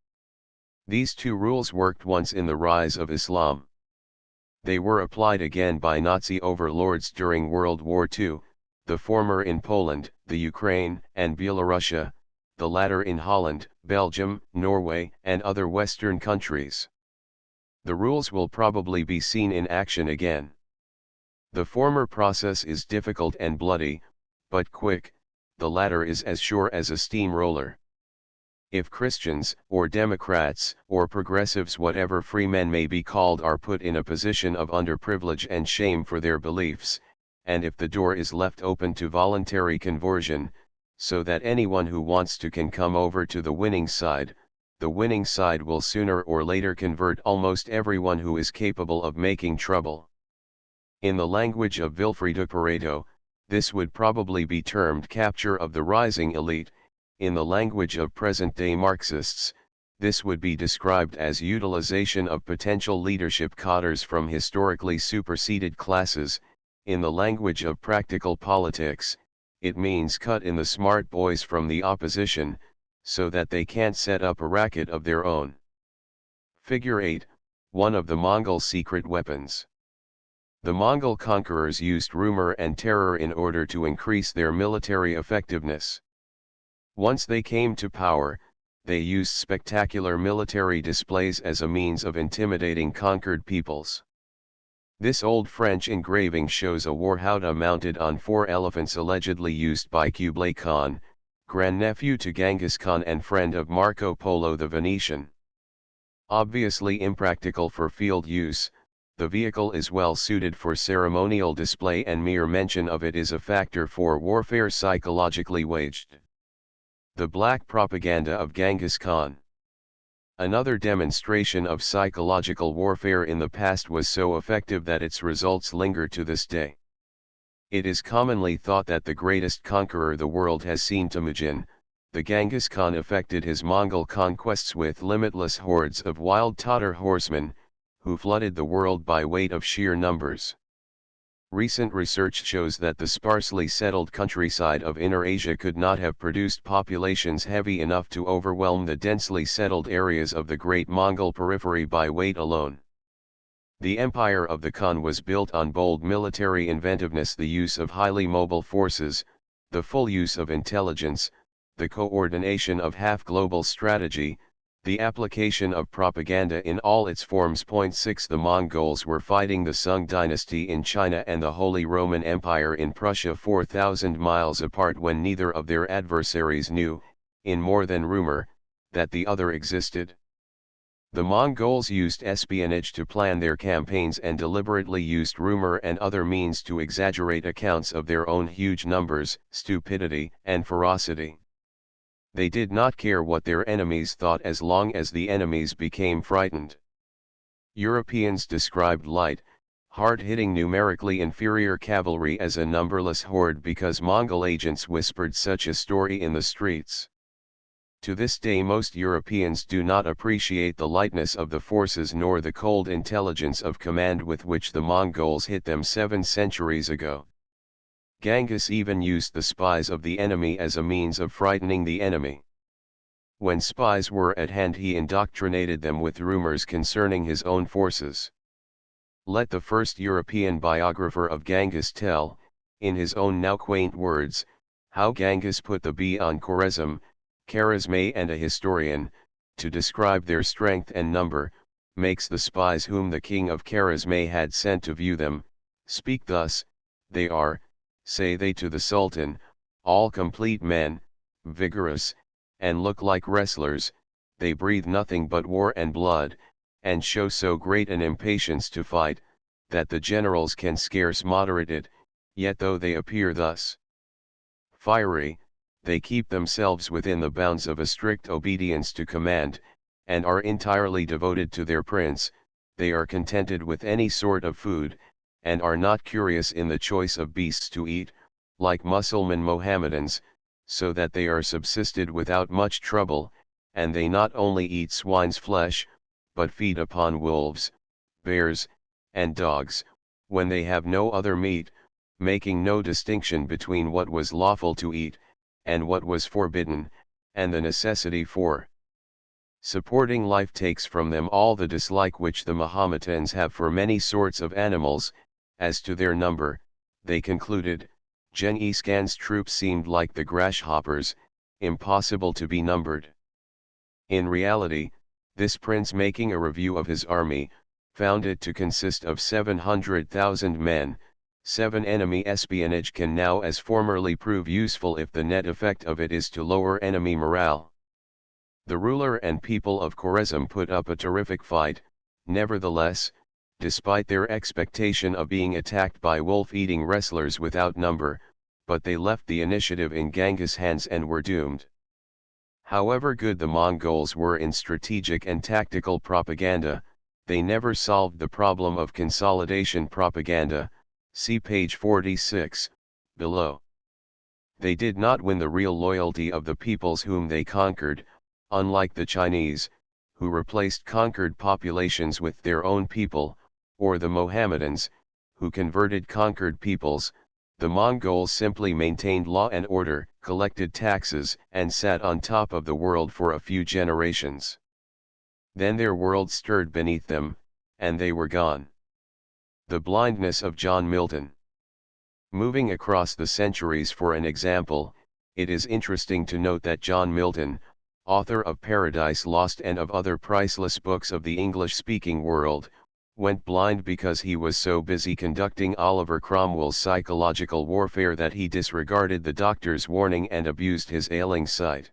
These two rules worked once in the rise of Islam. They were applied again by Nazi overlords during World War II, the former in Poland, the Ukraine, and Belarusia, the latter in Holland, Belgium, Norway, and other Western countries. The rules will probably be seen in action again. The former process is difficult and bloody, but quick. The latter is as sure as a steamroller. If Christians, or Democrats, or progressives, whatever free men may be called, are put in a position of underprivilege and shame for their beliefs, and if the door is left open to voluntary conversion, so that anyone who wants to can come over to the winning side, the winning side will sooner or later convert almost everyone who is capable of making trouble. In the language of Vilfredo Pareto, this would probably be termed capture of the rising elite. In the language of present-day Marxists, this would be described as utilization of potential leadership cadres from historically superseded classes. In the language of practical politics, it means cut in the smart boys from the opposition, so that they can't set up a racket of their own. Figure 8, one of the Mongol secret weapons. The Mongol conquerors used rumor and terror in order to increase their military effectiveness. Once they came to power, they used spectacular military displays as a means of intimidating conquered peoples. This old French engraving shows a war howdah mounted on 4 elephants allegedly used by Kublai Khan, grandnephew to Genghis Khan and friend of Marco Polo the Venetian. Obviously impractical for field use, the vehicle is well suited for ceremonial display, and mere mention of it is a factor for warfare psychologically waged. The black propaganda of Genghis Khan. Another demonstration of psychological warfare in the past was so effective that its results linger to this day. It is commonly thought that the greatest conqueror the world has seen, Temujin, the Genghis Khan, effected his Mongol conquests with limitless hordes of wild Tatar horsemen, who flooded the world by weight of sheer numbers. Recent research shows that the sparsely settled countryside of Inner Asia could not have produced populations heavy enough to overwhelm the densely settled areas of the Great Mongol Periphery by weight alone. The empire of the Khan was built on bold military inventiveness, the use of highly mobile forces, the full use of intelligence, the coordination of half-global strategy, the application of propaganda in all its forms. 6 The Mongols were fighting the Sung dynasty in China and the Holy Roman Empire in Prussia 4,000 miles apart when neither of their adversaries knew, in more than rumor, that the other existed. The Mongols used espionage to plan their campaigns and deliberately used rumor and other means to exaggerate accounts of their own huge numbers, stupidity, and ferocity. They did not care what their enemies thought as long as the enemies became frightened. Europeans described light, hard-hitting numerically inferior cavalry as a numberless horde because Mongol agents whispered such a story in the streets. To this day most Europeans do not appreciate the lightness of the forces nor the cold intelligence of command with which the Mongols hit them 7 centuries ago. Genghis even used the spies of the enemy as a means of frightening the enemy. When spies were at hand he indoctrinated them with rumors concerning his own forces. Let the first European biographer of Genghis tell, in his own now quaint words, how Genghis put the bee on Khwarezm, Kharazme, and a historian, to describe their strength and number, makes the spies whom the king of Kharazme had sent to view them, speak thus: "They are, say they to the Sultan, all complete men, vigorous, and look like wrestlers, they breathe nothing but war and blood, and show so great an impatience to fight, that the generals can scarce moderate it, yet though they appear thus fiery, they keep themselves within the bounds of a strict obedience to command, and are entirely devoted to their prince. They are contented with any sort of food, and are not curious in the choice of beasts to eat, like Mussulman Mohammedans, so that they are subsisted without much trouble, and they not only eat swine's flesh, but feed upon wolves, bears, and dogs, when they have no other meat, making no distinction between what was lawful to eat, and what was forbidden, and the necessity for supporting life takes from them all the dislike which the Mahometans have for many sorts of animals. As to their number, they concluded, Genghis Khan's troops seemed like the grasshoppers, impossible to be numbered. In reality, this prince, making a review of his army, found it to consist of 700,000 men. 7 Enemy espionage can now as formerly prove useful if the net effect of it is to lower enemy morale. The ruler and people of Khwarezm put up a terrific fight, nevertheless, despite their expectation of being attacked by wolf-eating wrestlers without number, but they left the initiative in Genghis' hands and were doomed. However good the Mongols were in strategic and tactical propaganda, they never solved the problem of consolidation propaganda. See page 46, below. They did not win the real loyalty of the peoples whom they conquered, unlike the Chinese, who replaced conquered populations with their own people, or the Mohammedans, who converted conquered peoples. The Mongols simply maintained law and order, collected taxes, and sat on top of the world for a few generations. Then their world stirred beneath them, and they were gone. The blindness of John Milton. Moving across the centuries for an example, it is interesting to note that John Milton, author of Paradise Lost and of other priceless books of the English-speaking world, went blind because he was so busy conducting Oliver Cromwell's psychological warfare that he disregarded the doctor's warning and abused his ailing sight.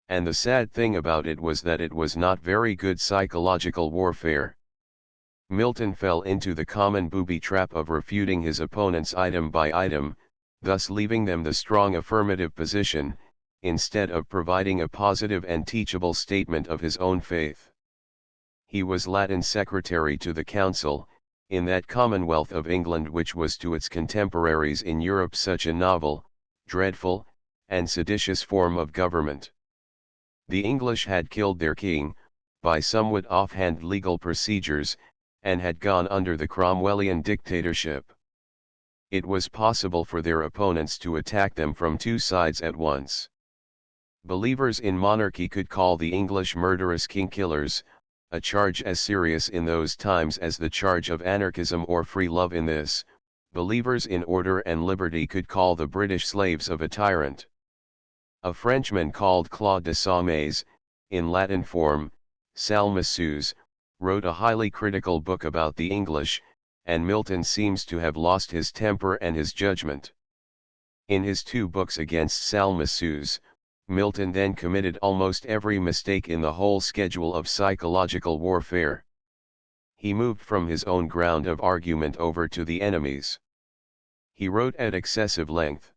And the sad thing about it was that it was not very good psychological warfare. Milton fell into the common booby trap of refuting his opponents item by item, thus leaving them the strong affirmative position, instead of providing a positive and teachable statement of his own faith. He was Latin secretary to the council, in that Commonwealth of England which was to its contemporaries in Europe such a novel, dreadful, and seditious form of government. The English had killed their king, by somewhat offhand legal procedures, and had gone under the Cromwellian dictatorship. It was possible for their opponents to attack them from 2 sides at once. Believers in monarchy could call the English murderous king-killers, a charge as serious in those times as the charge of anarchism or free love in this. Believers in order and liberty could call the British slaves of a tyrant. A Frenchman called Claude de Saumaise, in Latin form, Salmasius, wrote a highly critical book about the English, and Milton seems to have lost his temper and his judgment. In his 2 books against Salmasius, Milton then committed almost every mistake in the whole schedule of psychological warfare. He moved from his own ground of argument over to the enemy's. He wrote at excessive length.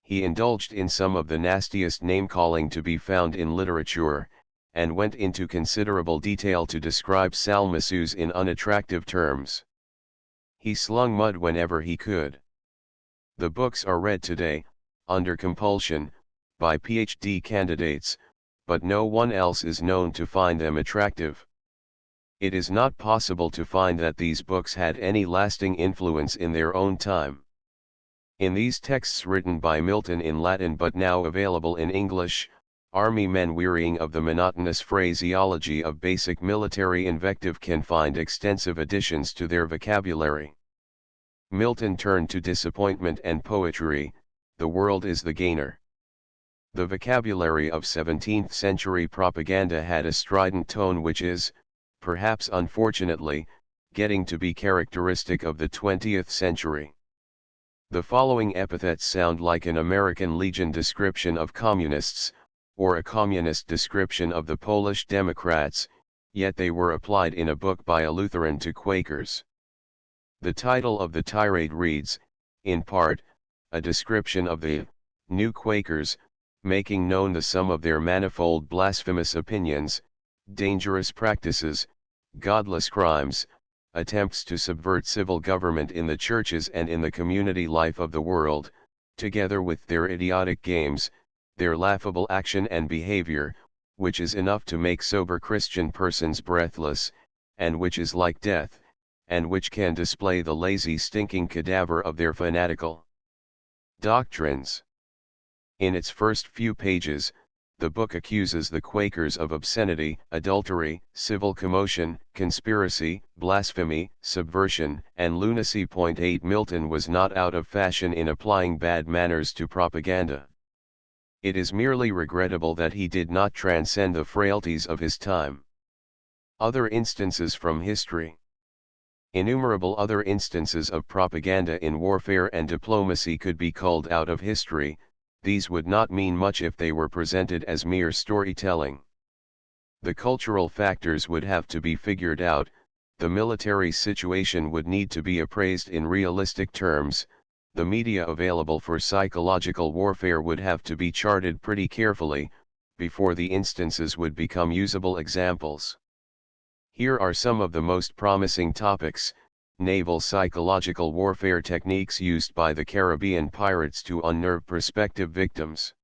He indulged in some of the nastiest name-calling to be found in literature, and went into considerable detail to describe Salmasues in unattractive terms. He slung mud whenever he could. The books are read today, under compulsion, by PhD candidates, but no one else is known to find them attractive. It is not possible to find that these books had any lasting influence in their own time. In these texts written by Milton in Latin but now available in English, army men wearying of the monotonous phraseology of basic military invective can find extensive additions to their vocabulary. Milton turned to disappointment and poetry, the world is the gainer. The vocabulary of 17th century propaganda had a strident tone which is, perhaps unfortunately, getting to be characteristic of the 20th century. The following epithets sound like an American Legion description of communists, or a communist description of the Polish Democrats, yet they were applied in a book by a Lutheran to Quakers. The title of the tirade reads, in part, a description of the New Quakers, making known the sum of their manifold blasphemous opinions, dangerous practices, godless crimes, attempts to subvert civil government in the churches and in the community life of the world, together with their idiotic games, their laughable action and behavior, which is enough to make sober Christian persons breathless, and which is like death, and which can display the lazy stinking cadaver of their fanatical doctrines. In its first few pages, the book accuses the Quakers of obscenity, adultery, civil commotion, conspiracy, blasphemy, subversion, and lunacy. 8 Milton was not out of fashion in applying bad manners to propaganda. It is merely regrettable that he did not transcend the frailties of his time. Other instances from history. Innumerable other instances of propaganda in warfare and diplomacy could be culled out of history. These would not mean much if they were presented as mere storytelling. The cultural factors would have to be figured out, the military situation would need to be appraised in realistic terms, the media available for psychological warfare would have to be charted pretty carefully, before the instances would become usable examples. Here are some of the most promising topics: naval psychological warfare techniques used by the Caribbean pirates to unnerve prospective victims.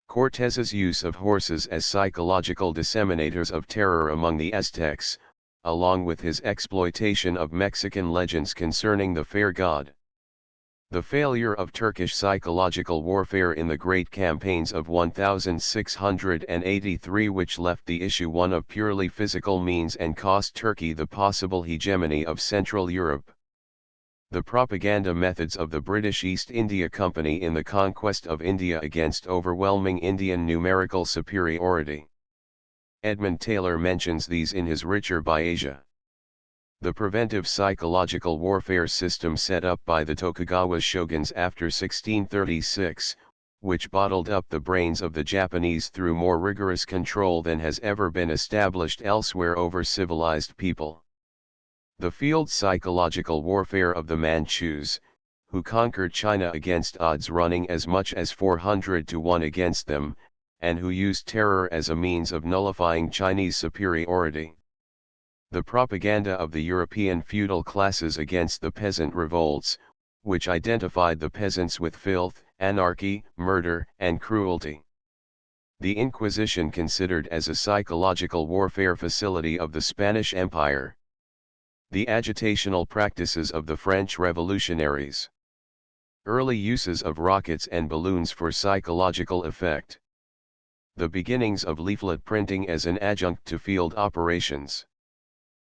Cortez's use of horses as psychological disseminators of terror among the Aztecs, along with his exploitation of Mexican legends concerning the fair god. The failure of Turkish psychological warfare in the great campaigns of 1683, which left the issue one of purely physical means and cost Turkey the possible hegemony of Central Europe. The propaganda methods of the British East India Company in the conquest of India against overwhelming Indian numerical superiority. Edmund Taylor mentions these in his Richer by Asia. The preventive psychological warfare system set up by the Tokugawa shoguns after 1636, which bottled up the brains of the Japanese through more rigorous control than has ever been established elsewhere over civilized people. The field psychological warfare of the Manchus, who conquered China against odds running as much as 400 to 1 against them, and who used terror as a means of nullifying Chinese superiority. The propaganda of the European feudal classes against the peasant revolts, which identified the peasants with filth, anarchy, murder, and cruelty. The Inquisition considered as a psychological warfare facility of the Spanish Empire. The agitational practices of the French revolutionaries. Early uses of rockets and balloons for psychological effect. The beginnings of leaflet printing as an adjunct to field operations.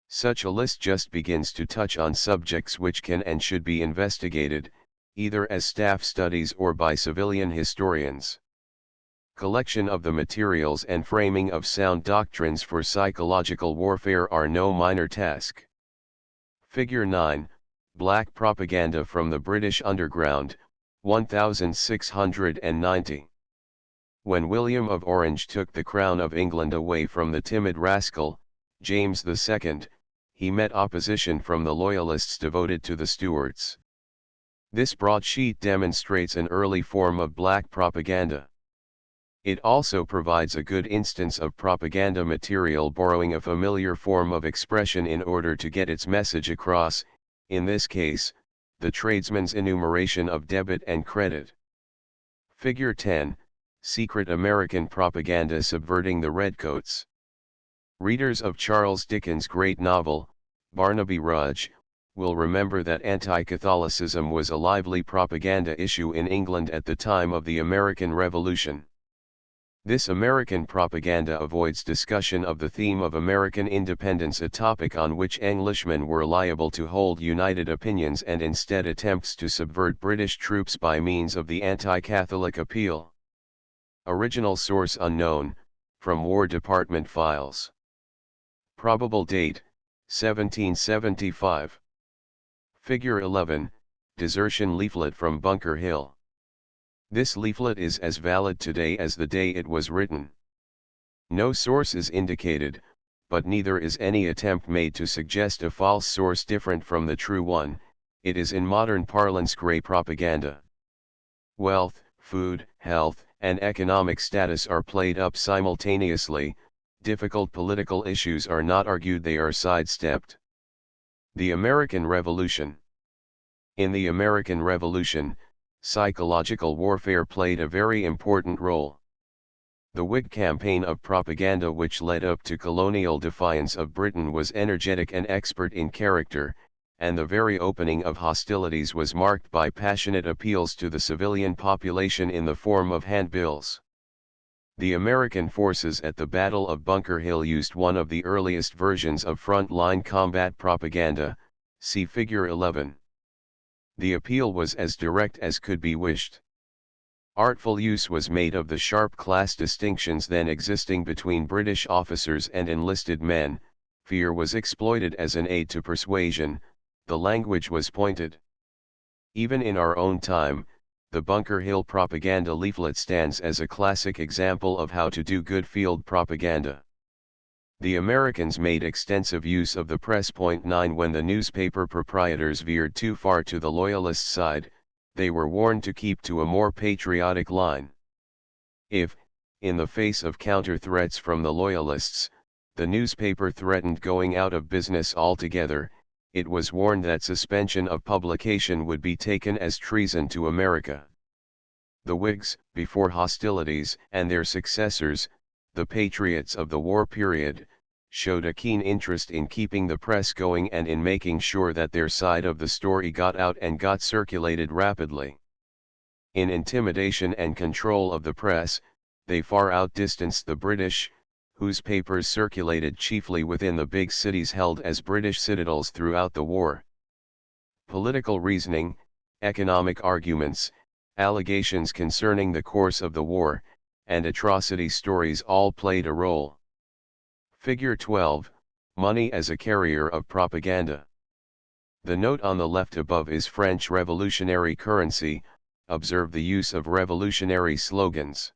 Such a list just begins to touch on subjects which can and should be investigated, either as staff studies or by civilian historians. Collection of the materials and framing of sound doctrines for psychological warfare are no minor task. Figure 9, Black Propaganda from the British Underground, 1690. When William of Orange took the crown of England away from the timid rascal, James II, he met opposition from the loyalists devoted to the Stuarts. This broadsheet demonstrates an early form of black propaganda. It also provides a good instance of propaganda material borrowing a familiar form of expression in order to get its message across, in this case, the tradesman's enumeration of debit and credit. Figure 10, Secret American Propaganda Subverting the Redcoats. Readers of Charles Dickens' great novel, Barnaby Rudge, will remember that anti-Catholicism was a lively propaganda issue in England at the time of the American Revolution. This American propaganda avoids discussion of the theme of American independence, a topic on which Englishmen were liable to hold united opinions, and instead attempts to subvert British troops by means of the anti-Catholic appeal. Original source unknown, from War Department files. Probable date, 1775. Figure 11, Desertion leaflet from Bunker Hill. This leaflet is as valid today as the day it was written. No source is indicated, but neither is any attempt made to suggest a false source different from the true one. It is in modern parlance grey propaganda. Wealth, food, health, and economic status are played up simultaneously. Difficult political issues are not argued, they are sidestepped. The American Revolution. In the American Revolution, psychological warfare played a very important role. The Whig campaign of propaganda which led up to colonial defiance of Britain was energetic and expert in character, and the very opening of hostilities was marked by passionate appeals to the civilian population in the form of handbills. The American forces at the Battle of Bunker Hill used one of the earliest versions of front-line combat propaganda, see Figure 11. The appeal was as direct as could be wished. Artful use was made of the sharp class distinctions then existing between British officers and enlisted men. Fear was exploited as an aid to persuasion. The language was pointed. Even in our own time, the Bunker Hill propaganda leaflet stands as a classic example of how to do good field propaganda. The Americans made extensive use of the press. 9 When the newspaper proprietors veered too far to the Loyalist side, they were warned to keep to a more patriotic line. If, in the face of counter-threats from the Loyalists, the newspaper threatened going out of business altogether, it was warned that suspension of publication would be taken as treason to America. The Whigs, before hostilities, and their successors, the patriots of the war period, showed a keen interest in keeping the press going and in making sure that their side of the story got out and got circulated rapidly. In intimidation and control of the press, they far outdistanced the British, whose papers circulated chiefly within the big cities held as British citadels throughout the war. Political reasoning, economic arguments, allegations concerning the course of the war, and atrocity stories all played a role. Figure 12, Money as a carrier of propaganda. The note on the left above is French revolutionary currency. Observe the use of revolutionary slogans.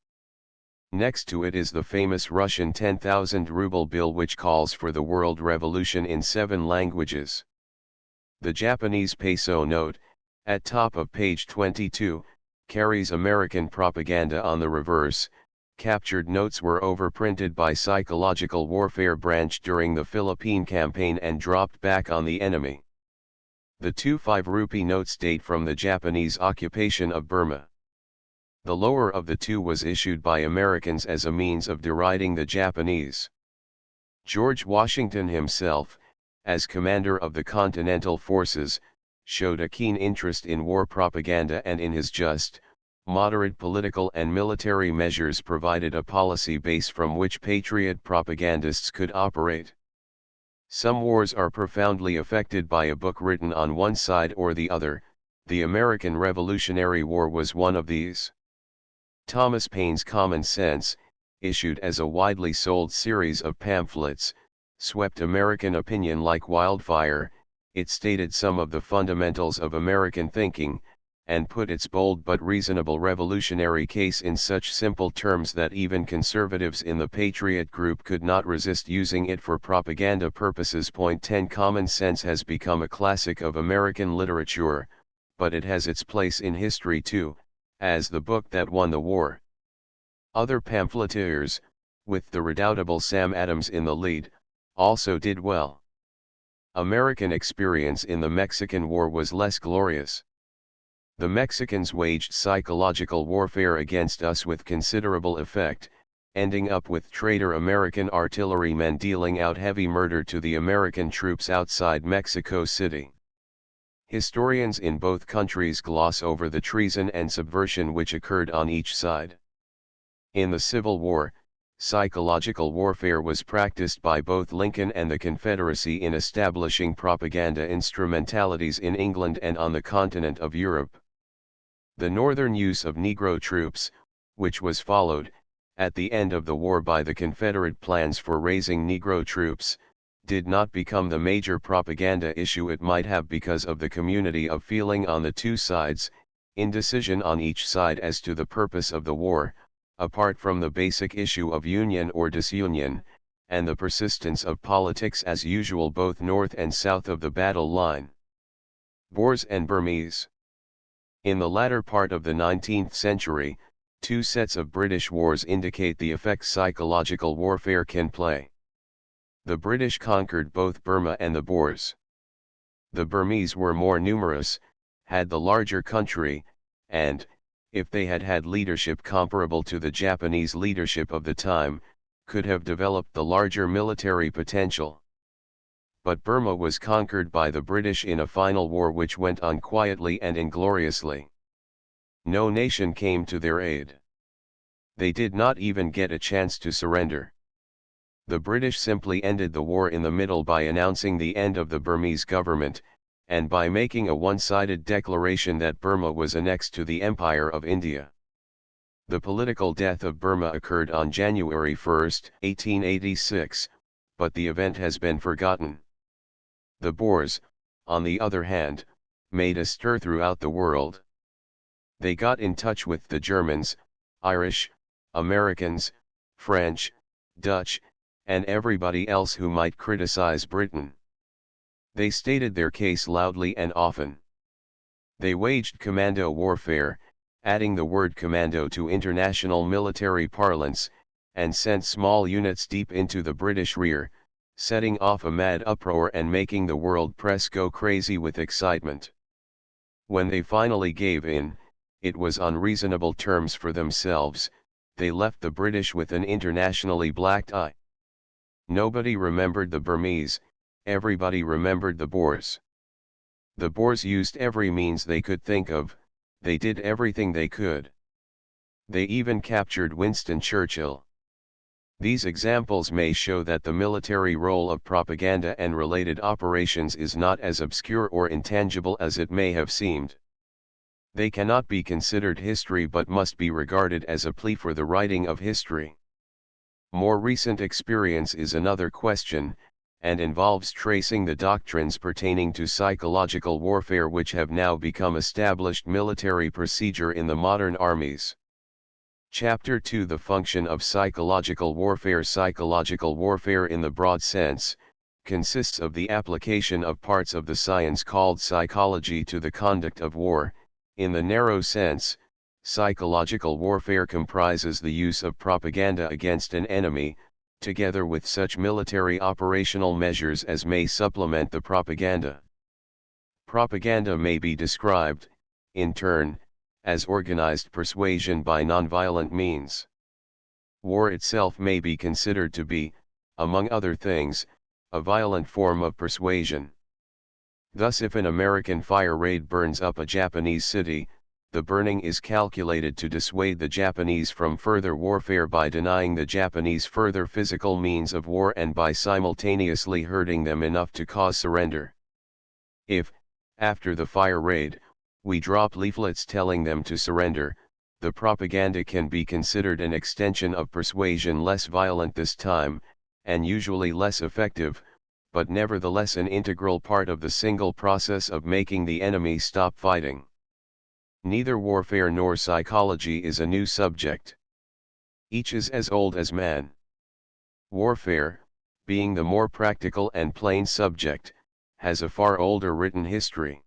Next to it is the famous Russian 10,000 ruble bill which calls for the world revolution in 7 languages. The Japanese peso note, at top of page 22, carries American propaganda on the reverse. Captured notes were overprinted by Psychological Warfare Branch during the Philippine campaign and dropped back on the enemy. The 2 5-rupee notes date from the Japanese occupation of Burma. The lower of the two was issued by Americans as a means of deriding the Japanese. George Washington himself, as commander of the Continental Forces, showed a keen interest in war propaganda, and in his just, moderate political and military measures provided a policy base from which patriot propagandists could operate. Some wars are profoundly affected by a book written on one side or the other. The American Revolutionary War was one of these. Thomas Paine's Common Sense, issued as a widely sold series of pamphlets, swept American opinion like wildfire. It stated some of the fundamentals of American thinking, and put its bold but reasonable revolutionary case in such simple terms that even conservatives in the Patriot group could not resist using it for propaganda purposes. 10 Common Sense has become a classic of American literature, but it has its place in history too, as the book that won the war. Other pamphleteers, with the redoubtable Sam Adams in the lead, also did well. American experience in the Mexican War was less glorious. The Mexicans waged psychological warfare against us with considerable effect, ending up with traitor American artillerymen dealing out heavy murder to the American troops outside Mexico City. Historians in both countries gloss over the treason and subversion which occurred on each side. In the Civil War, psychological warfare was practiced by both Lincoln and the Confederacy in establishing propaganda instrumentalities in England and on the continent of Europe. The northern use of Negro troops, which was followed, at the end of the war by the Confederate plans for raising Negro troops, did not become the major propaganda issue it might have because of the community of feeling on the two sides, indecision on each side as to the purpose of the war, apart from the basic issue of union or disunion, and the persistence of politics as usual both north and south of the battle line. Boers and Burmese. In the latter part of the 19th century, two sets of British wars indicate the effect psychological warfare can play. The British conquered both Burma and the Boers. The Burmese were more numerous, had the larger country, and, if they had had leadership comparable to the Japanese leadership of the time, could have developed the larger military potential. But Burma was conquered by the British in a final war which went on quietly and ingloriously. No nation came to their aid. They did not even get a chance to surrender. The British simply ended the war in the middle by announcing the end of the Burmese government, and by making a one-sided declaration that Burma was annexed to the Empire of India. The political death of Burma occurred on January 1, 1886, but the event has been forgotten. The Boers, on the other hand, made a stir throughout the world. They got in touch with the Germans, Irish, Americans, French, Dutch, and everybody else who might criticize Britain. They stated their case loudly and often. They waged commando warfare, adding the word commando to international military parlance, and sent small units deep into the British rear, setting off a mad uproar and making the world press go crazy with excitement. When they finally gave in, it was on reasonable terms for themselves. They left the British with an internationally blacked eye. Nobody remembered the Burmese, everybody remembered the Boers. The Boers used every means they could think of, they did everything they could. They even captured Winston Churchill. These examples may show that the military role of propaganda and related operations is not as obscure or intangible as it may have seemed. They cannot be considered history but must be regarded as a plea for the writing of history. More recent experience is another question, and involves tracing the doctrines pertaining to psychological warfare which have now become established military procedure in the modern armies. Chapter 2: The function of psychological warfare. Psychological warfare in the broad sense, consists of the application of parts of the science called psychology to the conduct of war. In the narrow sense, psychological warfare comprises the use of propaganda against an enemy, together with such military operational measures as may supplement the propaganda. Propaganda may be described, in turn, as organized persuasion by nonviolent means. War itself may be considered to be, among other things, a violent form of persuasion. Thus, if an American fire raid burns up a Japanese city, the burning is calculated to dissuade the Japanese from further warfare by denying the Japanese further physical means of war and by simultaneously hurting them enough to cause surrender. If, after the fire raid, we drop leaflets telling them to surrender, the propaganda can be considered an extension of persuasion, less violent this time, and usually less effective, but nevertheless an integral part of the single process of making the enemy stop fighting. Neither warfare nor psychology is a new subject. Each is as old as man. Warfare, being the more practical and plain subject, has a far older written history.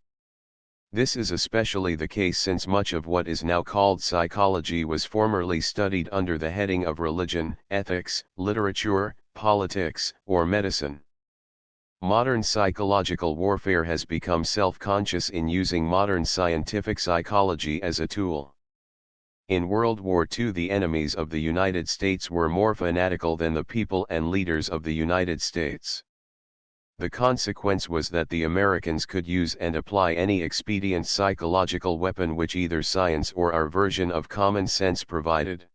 This is especially the case since much of what is now called psychology was formerly studied under the heading of religion, ethics, literature, politics, or medicine. Modern psychological warfare has become self-conscious in using modern scientific psychology as a tool. In World War II, the enemies of the United States were more fanatical than the people and leaders of the United States. The consequence was that the Americans could use and apply any expedient psychological weapon which either science or our version of common sense provided.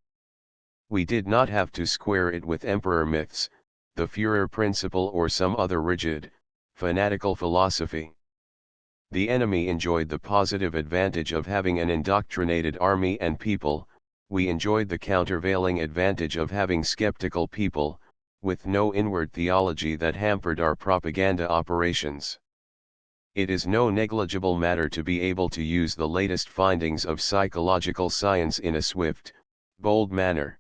We did not have to square it with emperor myths, the Führer principle or some other rigid, fanatical philosophy. The enemy enjoyed the positive advantage of having an indoctrinated army and people, we enjoyed the countervailing advantage of having skeptical people, with no inward theology that hampered our propaganda operations. It is no negligible matter to be able to use the latest findings of psychological science in a swift, bold manner.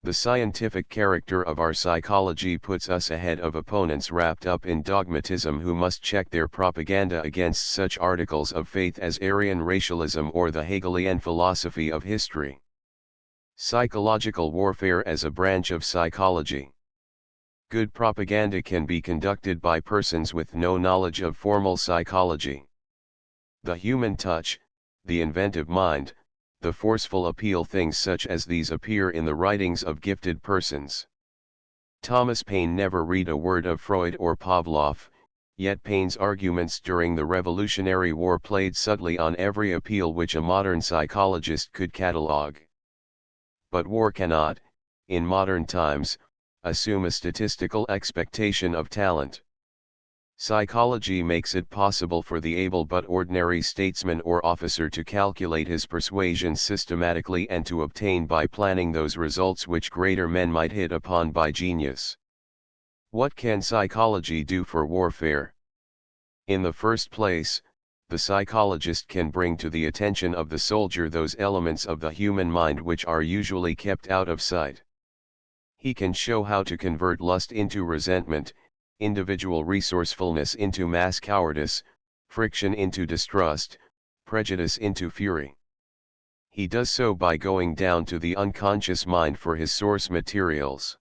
The scientific character of our psychology puts us ahead of opponents wrapped up in dogmatism who must check their propaganda against such articles of faith as Aryan racialism or the Hegelian philosophy of history. Psychological warfare as a branch of psychology. Good propaganda can be conducted by persons with no knowledge of formal psychology. The human touch, the inventive mind, the forceful appeal, things such as these appear in the writings of gifted persons. Thomas Paine never read a word of Freud or Pavlov, yet Paine's arguments during the Revolutionary War played subtly on every appeal which a modern psychologist could catalogue. But war cannot, in modern times, assume a statistical expectation of talent. Psychology makes it possible for the able but ordinary statesman or officer to calculate his persuasion systematically and to obtain by planning those results which greater men might hit upon by genius. What can psychology do for warfare? In the first place, the psychologist can bring to the attention of the soldier those elements of the human mind which are usually kept out of sight. He can show how to convert lust into resentment, individual resourcefulness into mass cowardice, friction into distrust, prejudice into fury. He does so by going down to the unconscious mind for his source materials.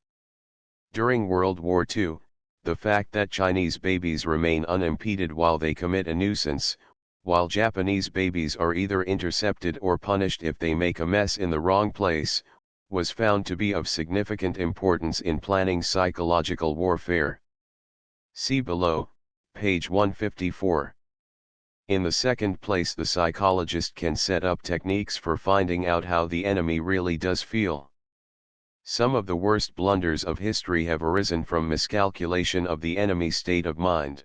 During World War II, the fact that Chinese babies remain unimpeded while they commit a nuisance, while Japanese babies are either intercepted or punished if they make a mess in the wrong place, was found to be of significant importance in planning psychological warfare. See below, page 154. In the second place, the psychologist can set up techniques for finding out how the enemy really does feel. Some of the worst blunders of history have arisen from miscalculation of the enemy's state of mind.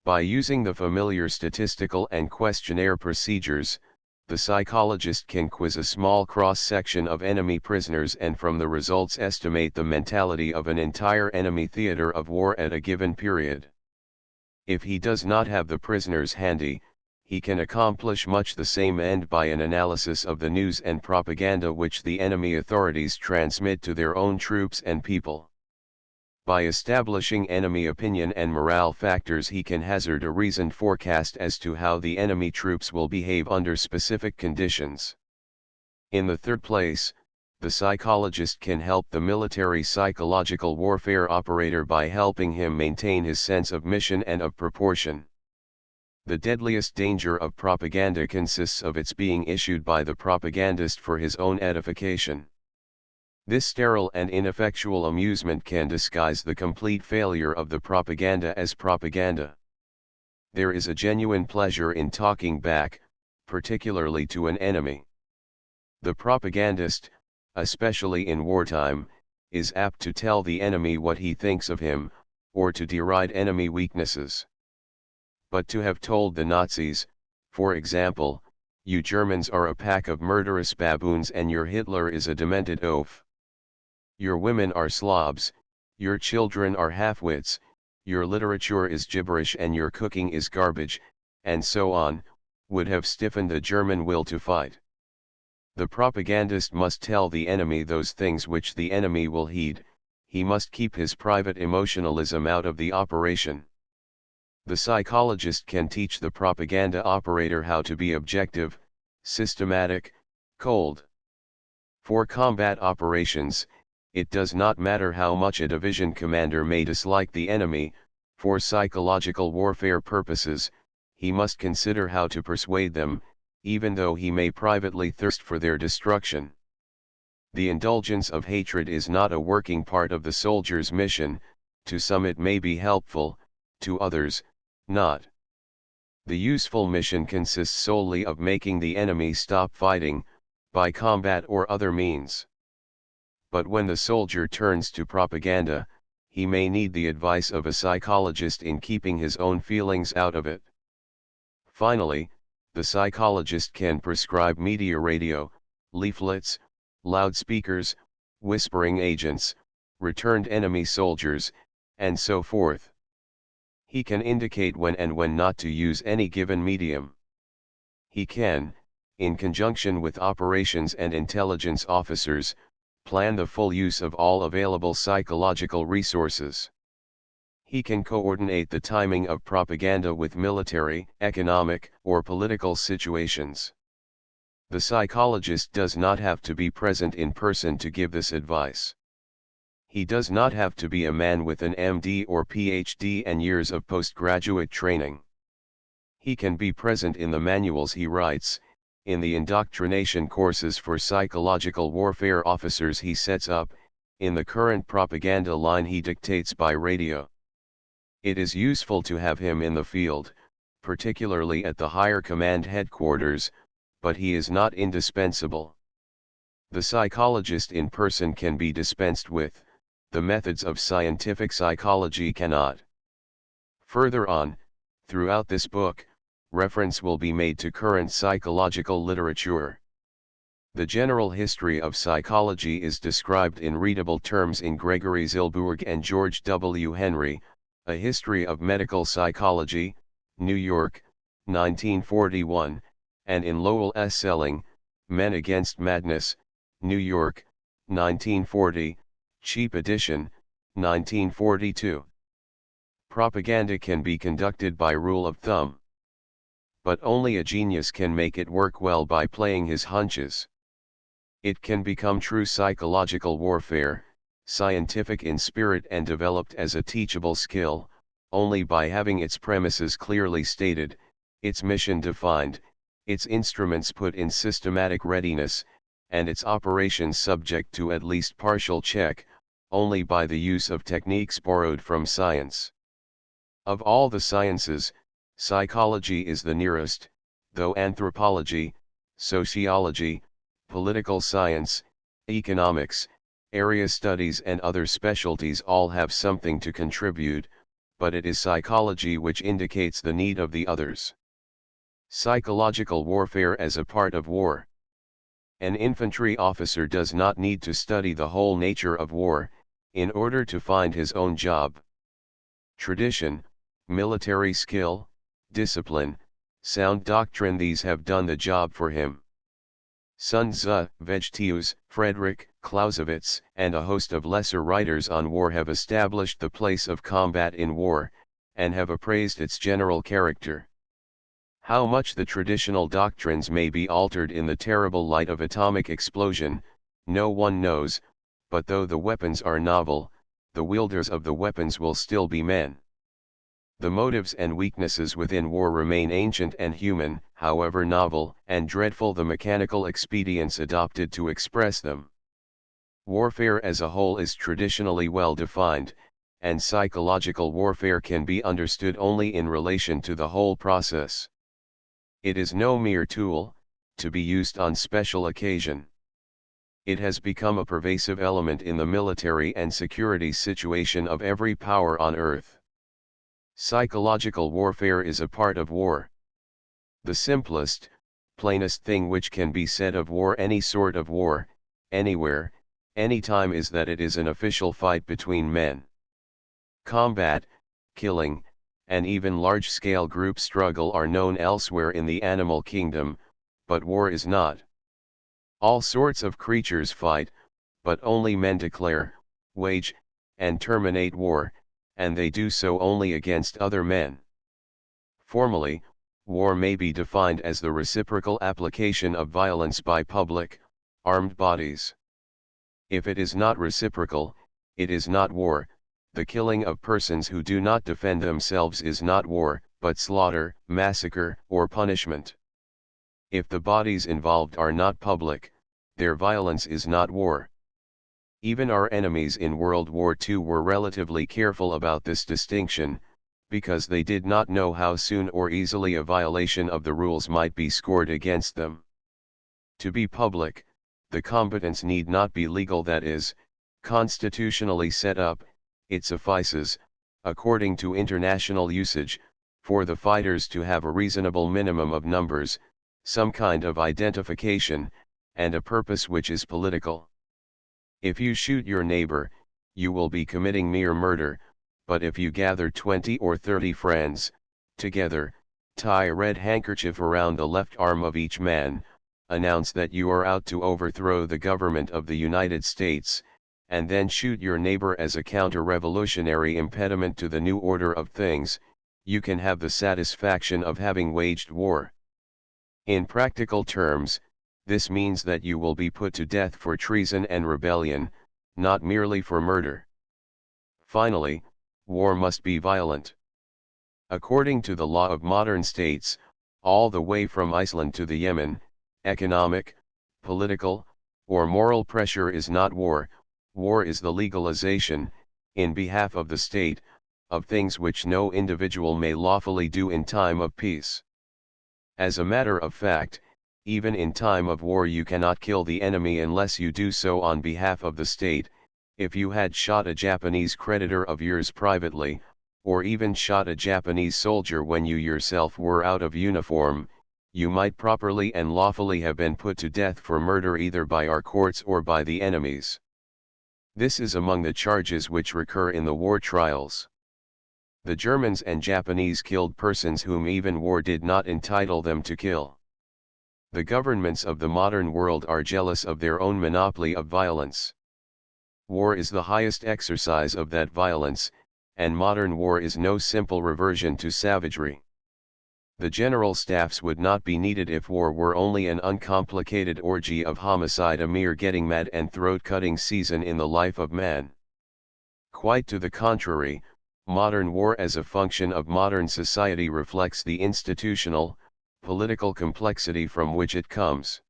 By using the familiar statistical and questionnaire procedures, the psychologist can quiz a small cross-section of enemy prisoners and from the results estimate the mentality of an entire enemy theater of war at a given period. If he does not have the prisoners handy, he can accomplish much the same end by an analysis of the news and propaganda which the enemy authorities transmit to their own troops and people. By establishing enemy opinion and morale factors, he can hazard a reasoned forecast as to how the enemy troops will behave under specific conditions. In the third place, the psychologist can help the military psychological warfare operator by helping him maintain his sense of mission and of proportion. The deadliest danger of propaganda consists of its being issued by the propagandist for his own edification. This sterile and ineffectual amusement can disguise the complete failure of the propaganda as propaganda. There is a genuine pleasure in talking back, particularly to an enemy. The propagandist, especially in wartime, is apt to tell the enemy what he thinks of him, or to deride enemy weaknesses. But to have told the Nazis, for example, "You Germans are a pack of murderous baboons and your Hitler is a demented oaf. Your women are slobs, your children are half-wits, your literature is gibberish and your cooking is garbage," and so on, would have stiffened the German will to fight. The propagandist must tell the enemy those things which the enemy will heed, he must keep his private emotionalism out of the operation. The psychologist can teach the propaganda operator how to be objective, systematic, cold. For combat operations, it does not matter how much a division commander may dislike the enemy. For psychological warfare purposes, he must consider how to persuade them, even though he may privately thirst for their destruction. The indulgence of hatred is not a working part of the soldier's mission. To some it may be helpful, to others, not. The useful mission consists solely of making the enemy stop fighting, by combat or other means. But when the soldier turns to propaganda, he may need the advice of a psychologist in keeping his own feelings out of it. Finally, the psychologist can prescribe media radio, leaflets, loudspeakers, whispering agents, returned enemy soldiers, and so forth. He can indicate when and when not to use any given medium. He can, in conjunction with operations and intelligence officers, plan the full use of all available psychological resources. He can coordinate the timing of propaganda with military, economic, or political situations. The psychologist does not have to be present in person to give this advice. He does not have to be a man with an MD or PhD and years of postgraduate training. He can be present in the manuals he writes, in the indoctrination courses for psychological warfare officers he sets up, in the current propaganda line he dictates by radio. It is useful to have him in the field, particularly at the higher command headquarters, but he is not indispensable. The psychologist in person can be dispensed with, the methods of scientific psychology cannot. Further on, throughout this book, reference will be made to current psychological literature. The general history of psychology is described in readable terms in Gregory Zilberg and George W. Henry, A History of Medical Psychology, New York, 1941, and in Lowell S. Selling, Men Against Madness, New York, 1940, cheap edition, 1942. Propaganda can be conducted by rule of thumb. But only a genius can make it work well by playing his hunches. It can become true psychological warfare, scientific in spirit and developed as a teachable skill, only by having its premises clearly stated, its mission defined, its instruments put in systematic readiness, and its operations subject to at least partial check, only by the use of techniques borrowed from science. Of all the sciences, psychology is the nearest, though anthropology, sociology, political science, economics, area studies and other specialties all have something to contribute, but it is psychology which indicates the need of the others. Psychological warfare as a part of war. An infantry officer does not need to study the whole nature of war, in order to find his own job. Tradition, military skill, discipline, sound doctrine, these have done the job for him. Sun Tzu, Vegetius, Frederick, Clausewitz, and a host of lesser writers on war have established the place of combat in war, and have appraised its general character. How much the traditional doctrines may be altered in the terrible light of atomic explosion, no one knows, but though the weapons are novel, the wielders of the weapons will still be men. The motives and weaknesses within war remain ancient and human, however novel and dreadful the mechanical expedients adopted to express them. Warfare as a whole is traditionally well defined, and psychological warfare can be understood only in relation to the whole process. It is no mere tool, to be used on special occasion. It has become a pervasive element in the military and security situation of every power on earth. Psychological warfare is a part of war. The simplest, plainest thing which can be said of war, any sort of war, anywhere, anytime, is that it is an official fight between men. Combat, killing, and even large-scale group struggle are known elsewhere in the animal kingdom, but war is not. All sorts of creatures fight, but only men declare, wage, and terminate war, and they do so only against other men. Formally, war may be defined as the reciprocal application of violence by public, armed bodies. If it is not reciprocal, it is not war. The killing of persons who do not defend themselves is not war, but slaughter, massacre, or punishment. If the bodies involved are not public, their violence is not war. Even our enemies in World War II were relatively careful about this distinction, because they did not know how soon or easily a violation of the rules might be scored against them. To be public, the combatants need not be legal, that is, constitutionally set up. It suffices, according to international usage, for the fighters to have a reasonable minimum of numbers, some kind of identification, and a purpose which is political. If you shoot your neighbor, you will be committing mere murder, but if you gather 20 or 30 friends, together, tie a red handkerchief around the left arm of each man, announce that you are out to overthrow the government of the United States, and then shoot your neighbor as a counter-revolutionary impediment to the new order of things, you can have the satisfaction of having waged war. In practical terms, this means that you will be put to death for treason and rebellion, not merely for murder. Finally, war must be violent. According to the law of modern states, all the way from Iceland to the Yemen, economic, political, or moral pressure is not war. War is the legalization, in behalf of the state, of things which no individual may lawfully do in time of peace. As a matter of fact, even in time of war you cannot kill the enemy unless you do so on behalf of the state. If you had shot a Japanese creditor of yours privately, or even shot a Japanese soldier when you yourself were out of uniform, you might properly and lawfully have been put to death for murder either by our courts or by the enemies. This is among the charges which recur in the war trials. The Germans and Japanese killed persons whom even war did not entitle them to kill. The governments of the modern world are jealous of their own monopoly of violence. War is the highest exercise of that violence, and modern war is no simple reversion to savagery. The general staffs would not be needed if war were only an uncomplicated orgy of homicide, a mere getting mad and throat-cutting season in the life of man. Quite to the contrary, modern war as a function of modern society reflects the institutional, political complexity from which it comes.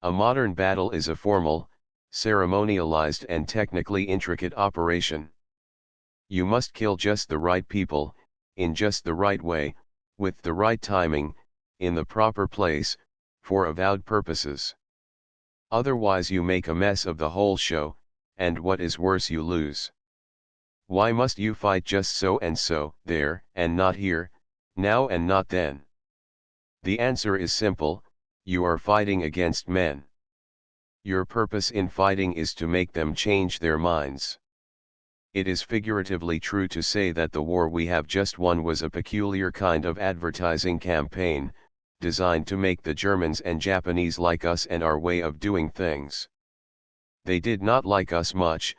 A modern battle is a formal, ceremonialized and technically intricate operation. You must kill just the right people, in just the right way, with the right timing, in the proper place, for avowed purposes. Otherwise you make a mess of the whole show, and what is worse, you lose. Why must you fight just so and so, there and not here, now and not then? The answer is simple: you are fighting against men. Your purpose in fighting is to make them change their minds. It is figuratively true to say that the war we have just won was a peculiar kind of advertising campaign, designed to make the Germans and Japanese like us and our way of doing things. They did not like us much,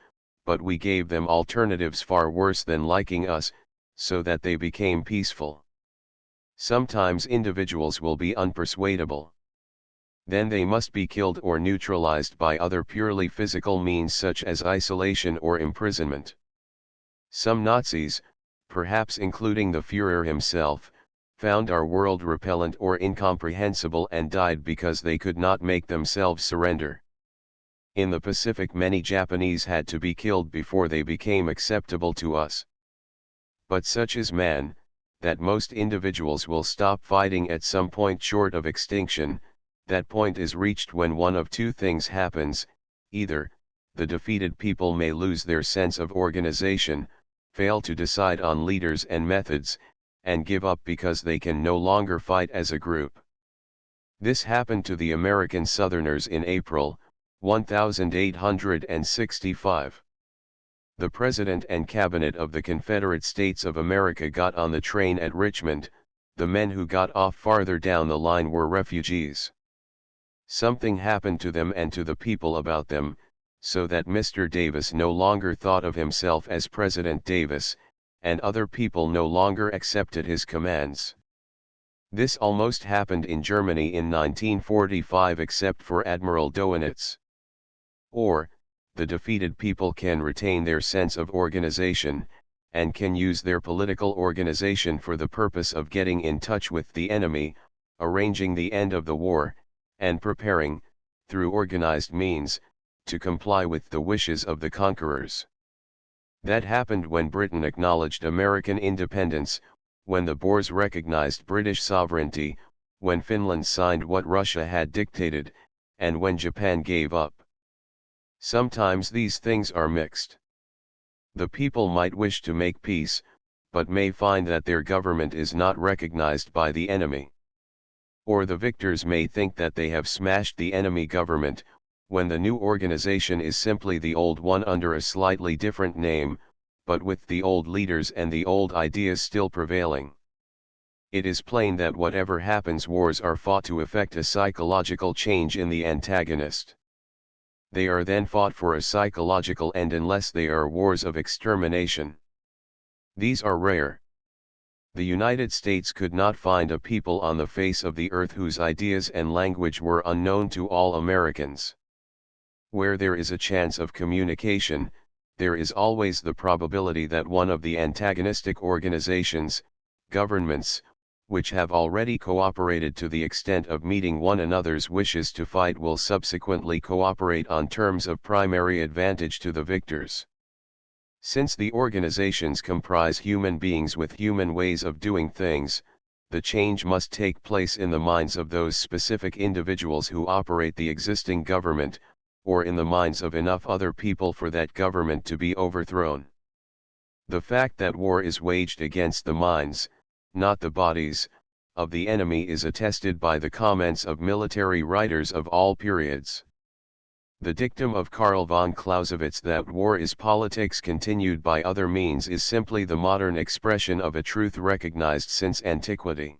but we gave them alternatives far worse than liking us, so that they became peaceful. Sometimes individuals will be unpersuadable. Then they must be killed or neutralized by other purely physical means such as isolation or imprisonment. Some Nazis, perhaps including the Führer himself, found our world repellent or incomprehensible and died because they could not make themselves surrender. In the Pacific, many Japanese had to be killed before they became acceptable to us. But such is man, that most individuals will stop fighting at some point short of extinction. That point is reached when one of two things happens: either, the defeated people may lose their sense of organization, fail to decide on leaders and methods, and give up because they can no longer fight as a group. This happened to the American Southerners in April 1865. The President and Cabinet of the Confederate States of America got on the train at Richmond. The men who got off farther down the line were refugees. Something happened to them and to the people about them, so that Mr. Davis no longer thought of himself as President Davis, and other people no longer accepted his commands. This almost happened in Germany in 1945 except for Admiral Dönitz. Or, the defeated people can retain their sense of organization, and can use their political organization for the purpose of getting in touch with the enemy, arranging the end of the war, and preparing, through organized means, to comply with the wishes of the conquerors. That happened when Britain acknowledged American independence, when the Boers recognized British sovereignty, when Finland signed what Russia had dictated, and when Japan gave up. Sometimes these things are mixed. The people might wish to make peace, but may find that their government is not recognized by the enemy. Or the victors may think that they have smashed the enemy government, when the new organization is simply the old one under a slightly different name, but with the old leaders and the old ideas still prevailing. It is plain that whatever happens, wars are fought to effect a psychological change in the antagonist. They are then fought for a psychological end unless they are wars of extermination. These are rare. The United States could not find a people on the face of the earth whose ideas and language were unknown to all Americans. Where there is a chance of communication, there is always the probability that one of the antagonistic organizations, governments, which have already cooperated to the extent of meeting one another's wishes to fight will subsequently cooperate on terms of primary advantage to the victors. Since the organizations comprise human beings with human ways of doing things, the change must take place in the minds of those specific individuals who operate the existing government, or in the minds of enough other people for that government to be overthrown. The fact that war is waged against the minds, not the bodies, of the enemy is attested by the comments of military writers of all periods. The dictum of Karl von Clausewitz that war is politics continued by other means is simply the modern expression of a truth recognized since antiquity.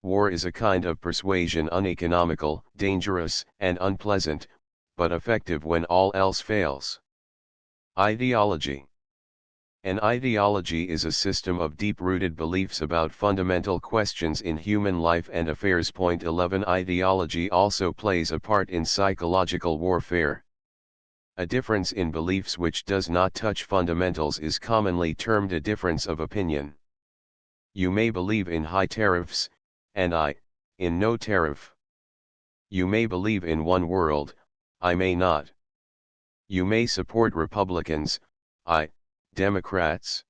War is a kind of persuasion uneconomical, dangerous, and unpleasant, but effective when all else fails. Ideology. An ideology is a system of deep-rooted beliefs about fundamental questions in human life and affairs. 11 Ideology also plays a part in psychological warfare. A difference in beliefs which does not touch fundamentals is commonly termed a difference of opinion. You may believe in high tariffs, and I, in no tariff. You may believe in one world, I may not. You may support Republicans, I, Democrats.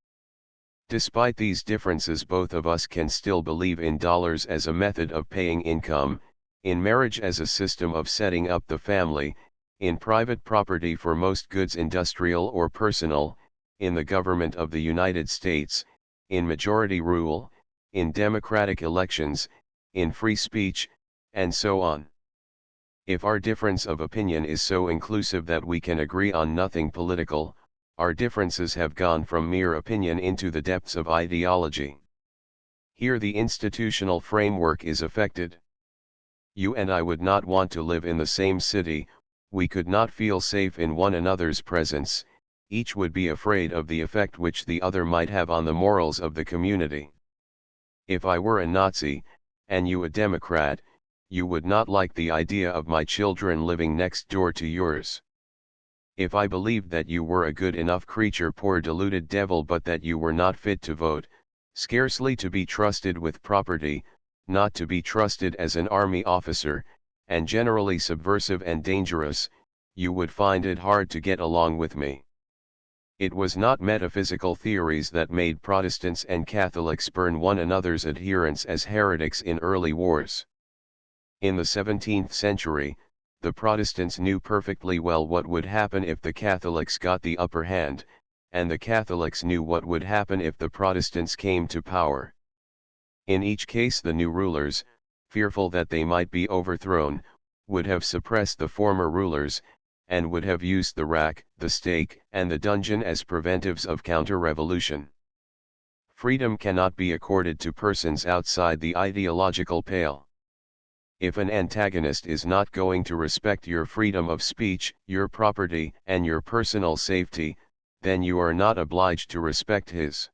Despite these differences, both of us can still believe in dollars as a method of paying income, in marriage as a system of setting up the family, in private property for most goods, industrial or personal, in the government of the United States, in majority rule, in democratic elections, in free speech, and so on. If our difference of opinion is so inclusive that we can agree on nothing political, our differences have gone from mere opinion into the depths of ideology. Here the institutional framework is affected. You and I would not want to live in the same city, we could not feel safe in one another's presence, each would be afraid of the effect which the other might have on the morals of the community. If I were a Nazi, and you a Democrat, you would not like the idea of my children living next door to yours. If I believed that you were a good enough creature, poor deluded devil, but that you were not fit to vote, scarcely to be trusted with property, not to be trusted as an army officer, and generally subversive and dangerous, you would find it hard to get along with me. It was not metaphysical theories that made Protestants and Catholics burn one another's adherents as heretics in early wars. In the 17th century, the Protestants knew perfectly well what would happen if the Catholics got the upper hand, and the Catholics knew what would happen if the Protestants came to power. In each case the new rulers, fearful that they might be overthrown, would have suppressed the former rulers, and would have used the rack, the stake, and the dungeon as preventives of counter-revolution. Freedom cannot be accorded to persons outside the ideological pale. If an antagonist is not going to respect your freedom of speech, your property, and your personal safety, then you are not obliged to respect his.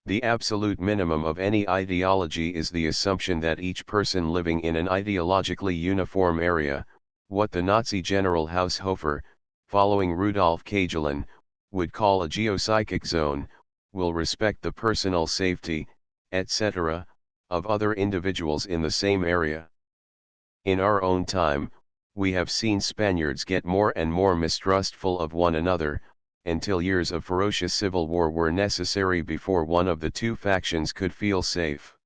The absolute minimum of any ideology is the assumption that each person living in an ideologically uniform area, what the Nazi general Haushofer, following Rudolf Kagelin, would call a geopsychic zone, will respect the personal safety, etc., of other individuals in the same area. In our own time, we have seen Spaniards get more and more mistrustful of one another, until years of ferocious civil war were necessary before one of the two factions could feel safe.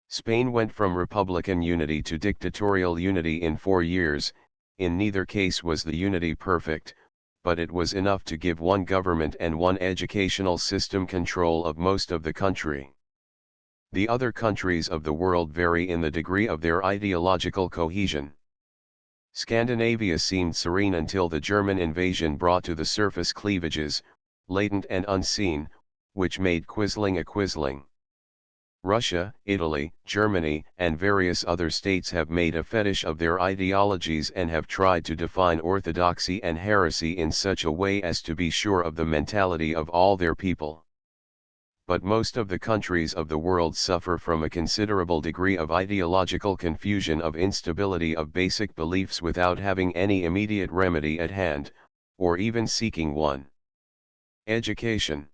Spain went from republican unity to dictatorial unity in 4 years. In neither case was the unity perfect, but it was enough to give one government and one educational system control of most of the country. The other countries of the world vary in the degree of their ideological cohesion. Scandinavia seemed serene until the German invasion brought to the surface cleavages, latent and unseen, which made quisling a quisling. Russia, Italy, Germany, and various other states have made a fetish of their ideologies and have tried to define orthodoxy and heresy in such a way as to be sure of the mentality of all their people. But most of the countries of the world suffer from a considerable degree of ideological confusion, of instability of basic beliefs without having any immediate remedy at hand, or even seeking one. Education.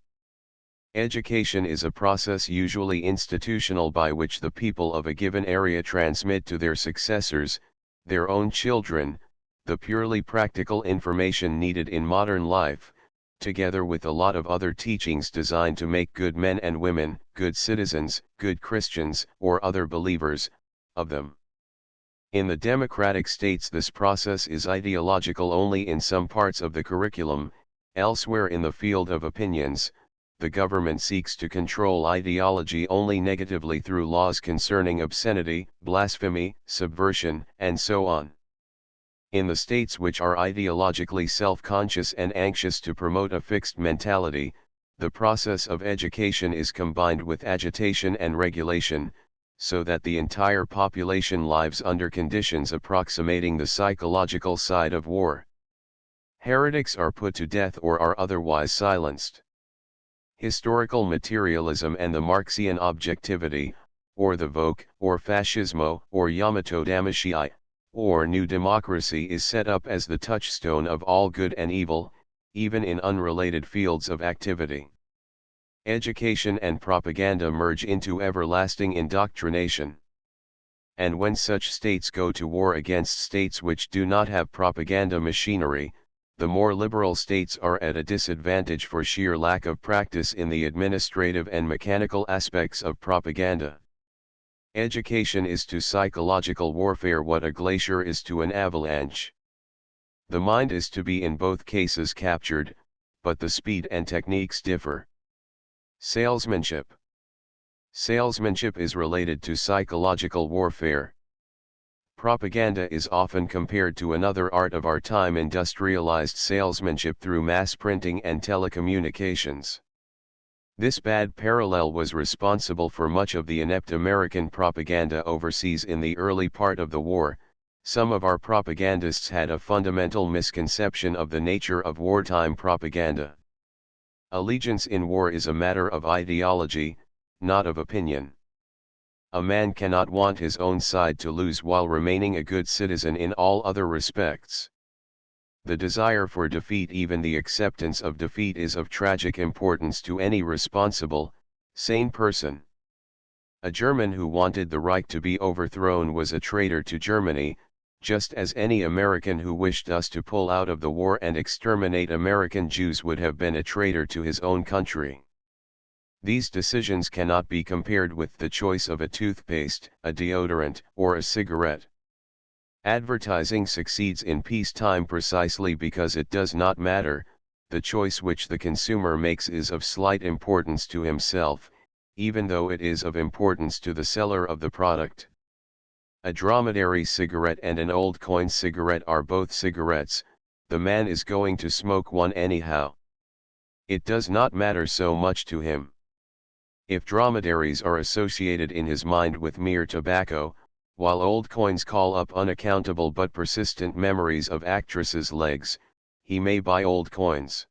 Education is a process usually institutional by which the people of a given area transmit to their successors, their own children, the purely practical information needed in modern life, together with a lot of other teachings designed to make good men and women, good citizens, good Christians, or other believers, of them. In the democratic states this process is ideological only in some parts of the curriculum. Elsewhere in the field of opinions, the government seeks to control ideology only negatively through laws concerning obscenity, blasphemy, subversion, and so on. In the states which are ideologically self-conscious and anxious to promote a fixed mentality, the process of education is combined with agitation and regulation, so that the entire population lives under conditions approximating the psychological side of war. Heretics are put to death or are otherwise silenced. Historical materialism and the Marxian objectivity, or the Vogue, or Fascismo, or Yamato Damashii, or New Democracy is set up as the touchstone of all good and evil, even in unrelated fields of activity. Education and propaganda merge into everlasting indoctrination. And when such states go to war against states which do not have propaganda machinery, the more liberal states are at a disadvantage for sheer lack of practice in the administrative and mechanical aspects of propaganda. Education is to psychological warfare what a glacier is to an avalanche. The mind is to be in both cases captured, but the speed and techniques differ. Salesmanship. Salesmanship is related to psychological warfare. Propaganda is often compared to another art of our time, industrialized salesmanship through mass printing and telecommunications. This bad parallel was responsible for much of the inept American propaganda overseas in the early part of the war. Some of our propagandists had a fundamental misconception of the nature of wartime propaganda. Allegiance in war is a matter of ideology, not of opinion. A man cannot want his own side to lose while remaining a good citizen in all other respects. The desire for defeat, even the acceptance of defeat, is of tragic importance to any responsible, sane person. A German who wanted the Reich to be overthrown was a traitor to Germany, just as any American who wished us to pull out of the war and exterminate American Jews would have been a traitor to his own country. These decisions cannot be compared with the choice of a toothpaste, a deodorant, or a cigarette. Advertising succeeds in peacetime precisely because it does not matter. The choice which the consumer makes is of slight importance to himself, even though it is of importance to the seller of the product. A dromedary cigarette and an old coin cigarette are both cigarettes. The man is going to smoke one anyhow. It does not matter so much to him. If dromedaries are associated in his mind with mere tobacco, while old coins call up unaccountable but persistent memories of actresses' legs, he may buy old coins.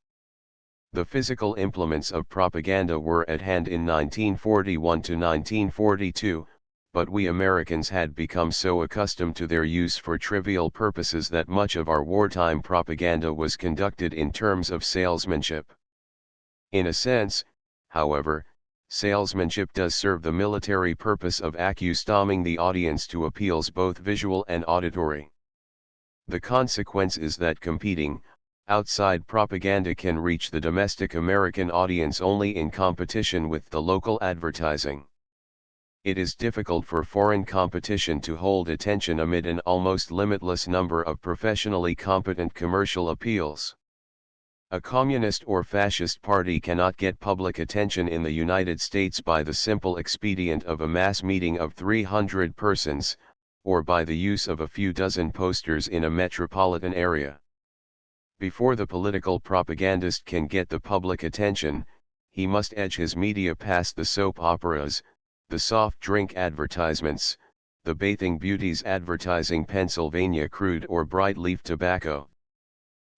The physical implements of propaganda were at hand in 1941 to 1942, but we Americans had become so accustomed to their use for trivial purposes that much of our wartime propaganda was conducted in terms of salesmanship. In a sense, however, salesmanship does serve the military purpose of accustoming the audience to appeals both visual and auditory. The consequence is that competing, outside propaganda can reach the domestic American audience only in competition with the local advertising. It is difficult for foreign competition to hold attention amid an almost limitless number of professionally competent commercial appeals. A communist or fascist party cannot get public attention in the United States by the simple expedient of a mass meeting of 300 persons, or by the use of a few dozen posters in a metropolitan area. Before the political propagandist can get the public attention, he must edge his media past the soap operas, the soft drink advertisements, the bathing beauties advertising Pennsylvania crude or bright leaf tobacco.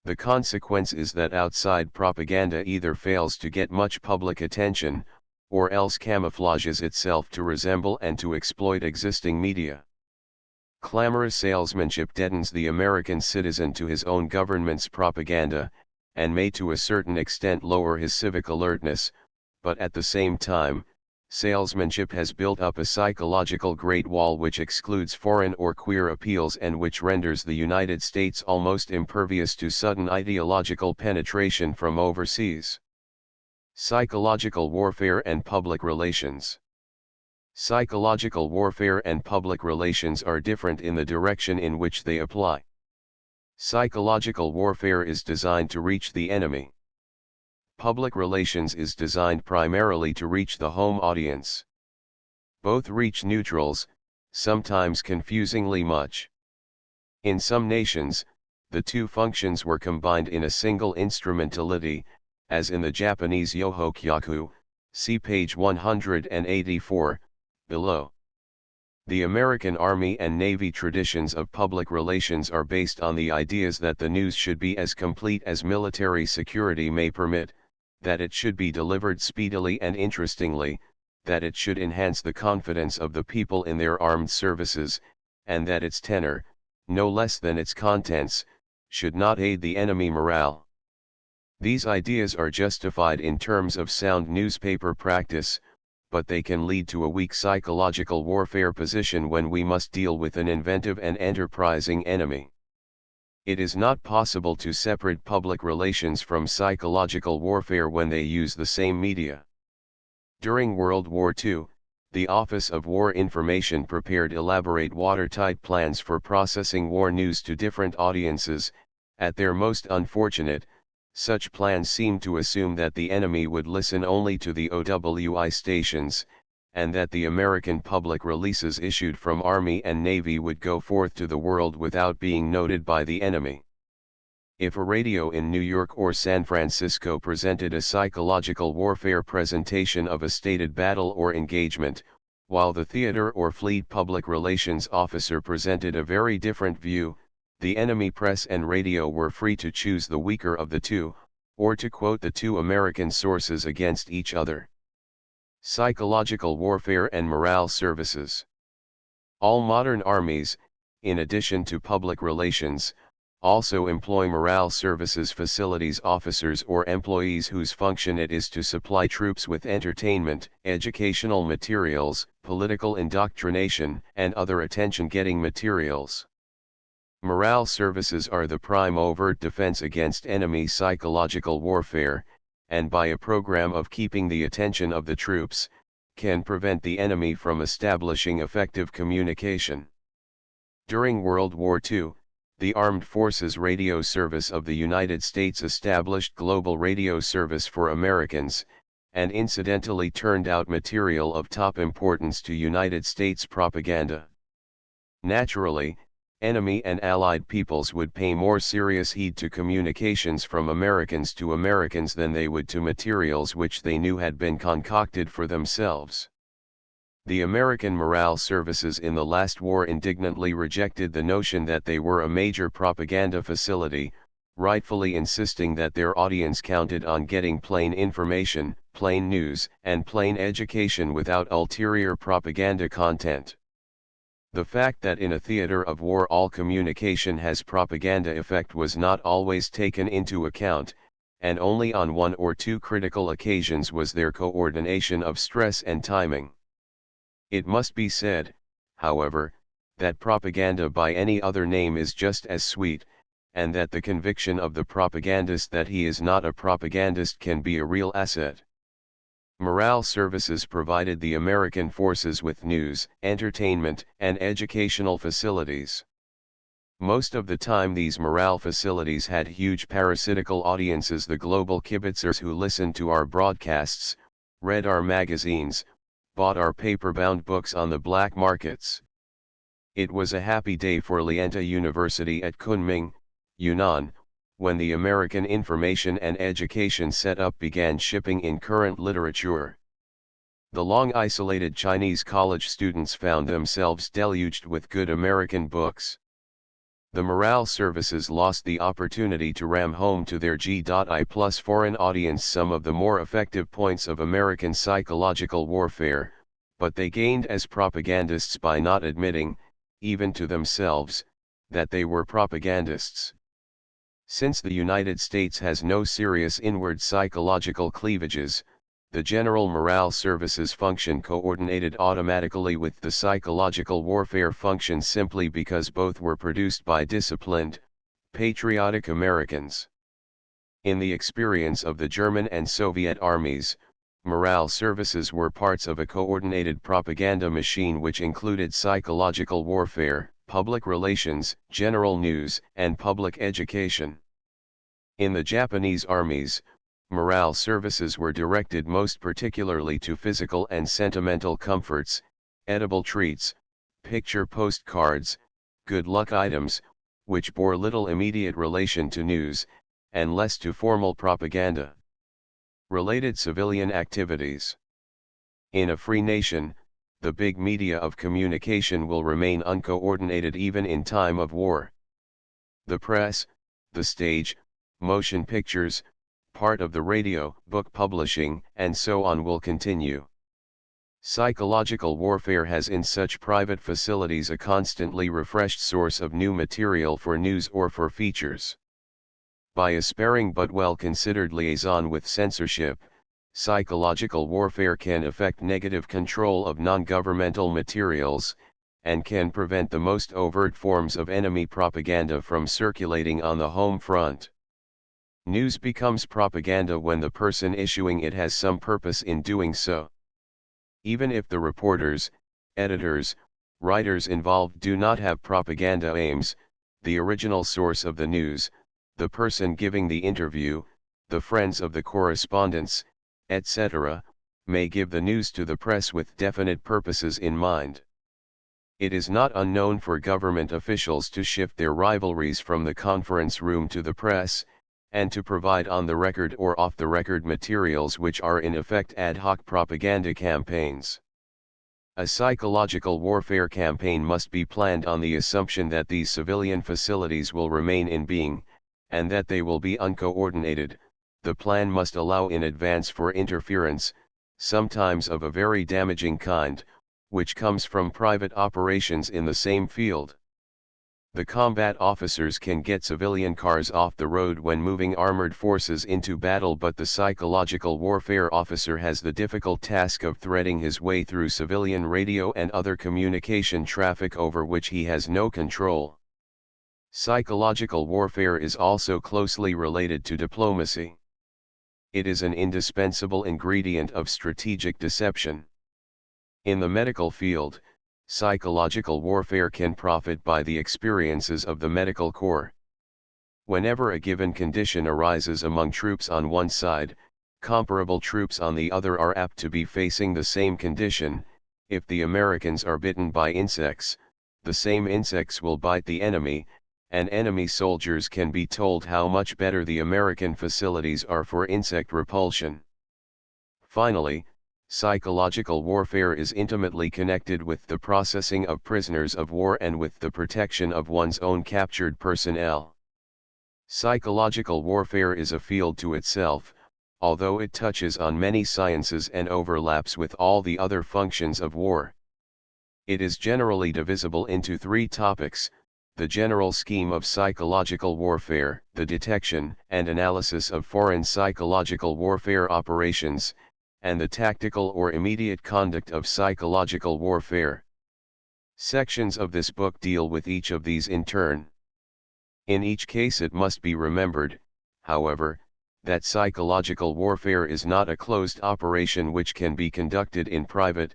The consequence is that outside propaganda either fails to get much public attention, or else camouflages itself to resemble and to exploit existing media. Clamorous salesmanship deadens the American citizen to his own government's propaganda, and may to a certain extent lower his civic alertness, but at the same time, salesmanship has built up a psychological great wall which excludes foreign or queer appeals and which renders the United States almost impervious to sudden ideological penetration from overseas. Psychological warfare and public relations. Psychological warfare and public relations are different in the direction in which they apply. Psychological warfare is designed to reach the enemy. Public relations is designed primarily to reach the home audience. Both reach neutrals, sometimes confusingly much. In some nations, the two functions were combined in a single instrumentality, as in the Japanese Yohokyaku, see page 184, below. The American Army and Navy traditions of public relations are based on the ideas that the news should be as complete as military security may permit, that it should be delivered speedily and interestingly, that it should enhance the confidence of the people in their armed services, and that its tenor, no less than its contents, should not aid the enemy morale. These ideas are justified in terms of sound newspaper practice, but they can lead to a weak psychological warfare position when we must deal with an inventive and enterprising enemy. It is not possible to separate public relations from psychological warfare when they use the same media. During World War II, the Office of War Information prepared elaborate watertight plans for processing war news to different audiences. At their most unfortunate, such plans seemed to assume that the enemy would listen only to the OWI stations, and that the American public releases issued from Army and Navy would go forth to the world without being noted by the enemy. If a radio in New York or San Francisco presented a psychological warfare presentation of a stated battle or engagement, while the theater or fleet public relations officer presented a very different view, the enemy press and radio were free to choose the weaker of the two, or to quote the two American sources against each other. Psychological warfare and morale services. All modern armies, in addition to public relations, also employ morale services facilities officers or employees whose function it is to supply troops with entertainment, educational materials, political indoctrination, and other attention-getting materials. Morale services are the prime overt defense against enemy psychological warfare, and by a program of keeping the attention of the troops, can prevent the enemy from establishing effective communication. During World War II, the Armed Forces Radio Service of the United States established global radio service for Americans, and incidentally turned out material of top importance to United States propaganda. Naturally, enemy and allied peoples would pay more serious heed to communications from Americans to Americans than they would to materials which they knew had been concocted for themselves. The American morale services in the last war indignantly rejected the notion that they were a major propaganda facility, rightfully insisting that their audience counted on getting plain information, plain news, and plain education without ulterior propaganda content. The fact that in a theater of war all communication has propaganda effect was not always taken into account, and only on one or two critical occasions was there coordination of stress and timing. It must be said, however, that propaganda by any other name is just as sweet, and that the conviction of the propagandist that he is not a propagandist can be a real asset. Morale services provided the American forces with news, entertainment, and educational facilities. Most of the time these morale facilities had huge parasitical audiences, the global kibitzers who listened to our broadcasts, read our magazines, bought our paper-bound books on the black markets. It was a happy day for Lienta University at Kunming, Yunnan, when the American Information and Education Setup began shipping in current literature. The long-isolated Chinese college students found themselves deluged with good American books. The morale services lost the opportunity to ram home to their G.I. plus foreign audience some of the more effective points of American psychological warfare, but they gained as propagandists by not admitting, even to themselves, that they were propagandists. Since the United States has no serious inward psychological cleavages, the general morale services function coordinated automatically with the psychological warfare function simply because both were produced by disciplined, patriotic Americans. In the experience of the German and Soviet armies, morale services were parts of a coordinated propaganda machine which included psychological warfare, public relations, general news, and public education. In the Japanese armies, morale services were directed most particularly to physical and sentimental comforts, edible treats, picture postcards, good luck items, which bore little immediate relation to news, and less to formal propaganda. Related civilian activities. In a free nation, the big media of communication will remain uncoordinated even in time of war. The press, the stage, motion pictures, part of the radio, book publishing, and so on will continue. Psychological warfare has in such private facilities a constantly refreshed source of new material for news or for features. By a sparing but well-considered liaison with censorship, psychological warfare can effect negative control of non-governmental materials, and can prevent the most overt forms of enemy propaganda from circulating on the home front. News becomes propaganda when the person issuing it has some purpose in doing so. Even if the reporters, editors, writers involved do not have propaganda aims, the original source of the news, the person giving the interview, the friends of the correspondents, etc., may give the news to the press with definite purposes in mind. It is not unknown for government officials to shift their rivalries from the conference room to the press, and to provide on-the-record or off-the-record materials which are in effect ad hoc propaganda campaigns. A psychological warfare campaign must be planned on the assumption that these civilian facilities will remain in being, and that they will be uncoordinated. The plan must allow in advance for interference, sometimes of a very damaging kind, which comes from private operations in the same field. The combat officers can get civilian cars off the road when moving armored forces into battle, but the psychological warfare officer has the difficult task of threading his way through civilian radio and other communication traffic over which he has no control. Psychological warfare is also closely related to diplomacy. It is an indispensable ingredient of strategic deception. In the medical field, psychological warfare can profit by the experiences of the medical corps. Whenever a given condition arises among troops on one side, comparable troops on the other are apt to be facing the same condition. If the Americans are bitten by insects, the same insects will bite the enemy, and enemy soldiers can be told how much better the American facilities are for insect repulsion. Finally, psychological warfare is intimately connected with the processing of prisoners of war and with the protection of one's own captured personnel. Psychological warfare is a field to itself, although it touches on many sciences and overlaps with all the other functions of war. It is generally divisible into three topics: the general scheme of psychological warfare, the detection and analysis of foreign psychological warfare operations, and the tactical or immediate conduct of psychological warfare. Sections of this book deal with each of these in turn. In each case it must be remembered, however, that psychological warfare is not a closed operation which can be conducted in private,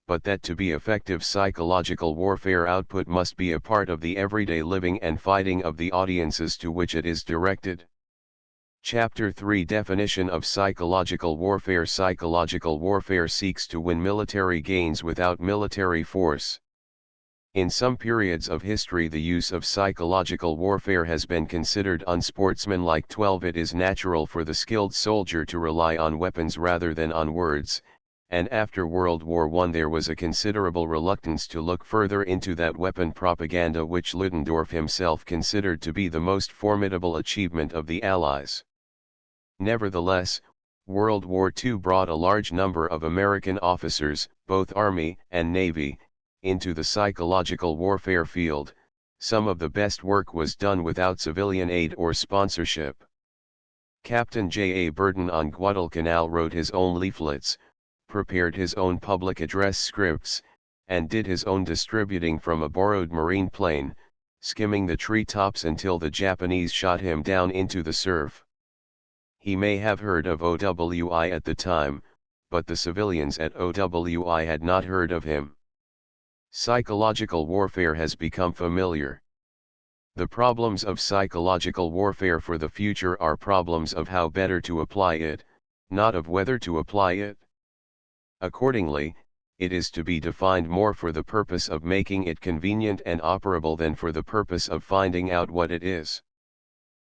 but that to be effective psychological warfare output must be a part of the everyday living and fighting of the audiences to which it is directed. Chapter 3 Definition of Psychological Warfare. Psychological warfare seeks to win military gains without military force. In some periods of history the use of psychological warfare has been considered unsportsmanlike. 12 It is natural for the skilled soldier to rely on weapons rather than on words, and after World War I there was a considerable reluctance to look further into that weapon propaganda which Ludendorff himself considered to be the most formidable achievement of the Allies. Nevertheless, World War II brought a large number of American officers, both Army and Navy, into the psychological warfare field. Some of the best work was done without civilian aid or sponsorship. Captain J. A. Burton on Guadalcanal wrote his own leaflets, prepared his own public address scripts, and did his own distributing from a borrowed marine plane, skimming the treetops until the Japanese shot him down into the surf. He may have heard of OWI at the time, but the civilians at OWI had not heard of him. Psychological warfare has become familiar. The problems of psychological warfare for the future are problems of how better to apply it, not of whether to apply it. Accordingly, it is to be defined more for the purpose of making it convenient and operable than for the purpose of finding out what it is.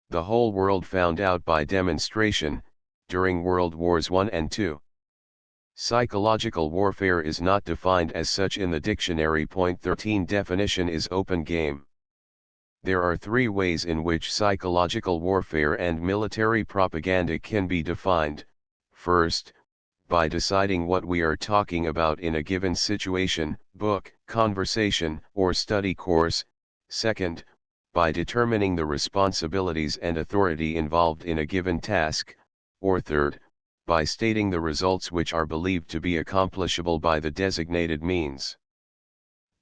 The whole world found out by demonstration, during World Wars I and II. Psychological warfare is not defined as such in the dictionary. Point 13 Definition is open game. There are three ways in which psychological warfare and military propaganda can be defined. First, by deciding what we are talking about in a given situation, book, conversation, or study course. Second, by determining the responsibilities and authority involved in a given task, or third, by stating the results which are believed to be accomplishable by the designated means.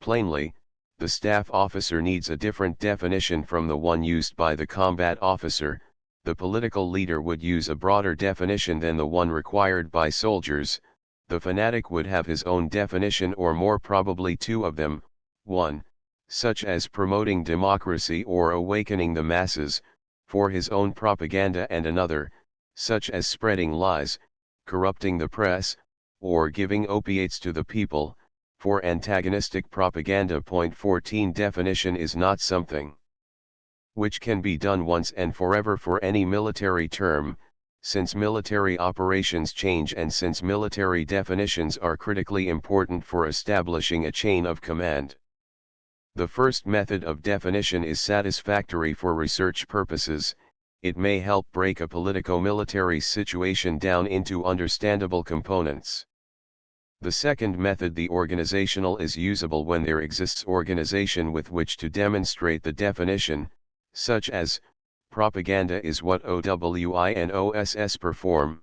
Plainly, the staff officer needs a different definition from the one used by the combat officer. The political leader would use a broader definition than the one required by soldiers. The fanatic would have his own definition, or more probably two of them: one, such as promoting democracy or awakening the masses, for his own propaganda, and another, such as spreading lies, corrupting the press, or giving opiates to the people, for antagonistic propaganda. Point 14 Definition is not something which can be done once and forever for any military term, since military operations change and since military definitions are critically important for establishing a chain of command. The first method of definition is satisfactory for research purposes. It may help break a politico-military situation down into understandable components. The second method, the organizational, is usable when there exists organization with which to demonstrate the definition, such as, propaganda is what OWI and OSS perform.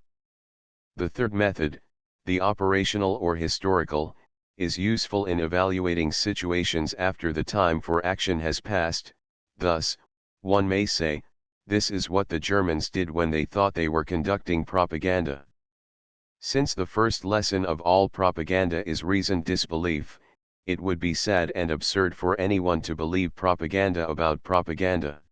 The third method, the operational or historical, is useful in evaluating situations after the time for action has passed. Thus, one may say, this is what the Germans did when they thought they were conducting propaganda. Since the first lesson of all propaganda is reasoned disbelief, it would be sad and absurd for anyone to believe propaganda about propaganda.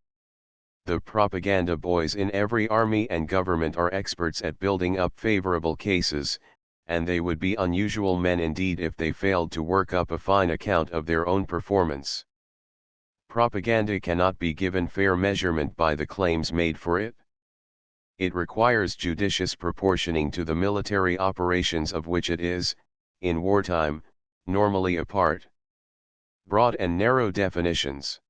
The propaganda boys in every army and government are experts at building up favorable cases, and they would be unusual men indeed if they failed to work up a fine account of their own performance. Propaganda cannot be given fair measurement by the claims made for it. It requires judicious proportioning to the military operations of which it is, in wartime, normally a part. Broad and narrow definitions.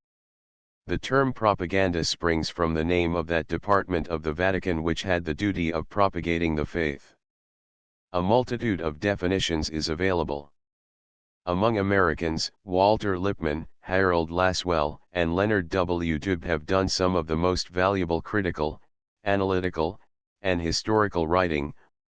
The term propaganda springs from the name of that department of the Vatican which had the duty of propagating the faith. A multitude of definitions is available. Among Americans, Walter Lippmann, Harold Lasswell, and Leonard W. Dubé have done some of the most valuable critical, analytical, and historical writing,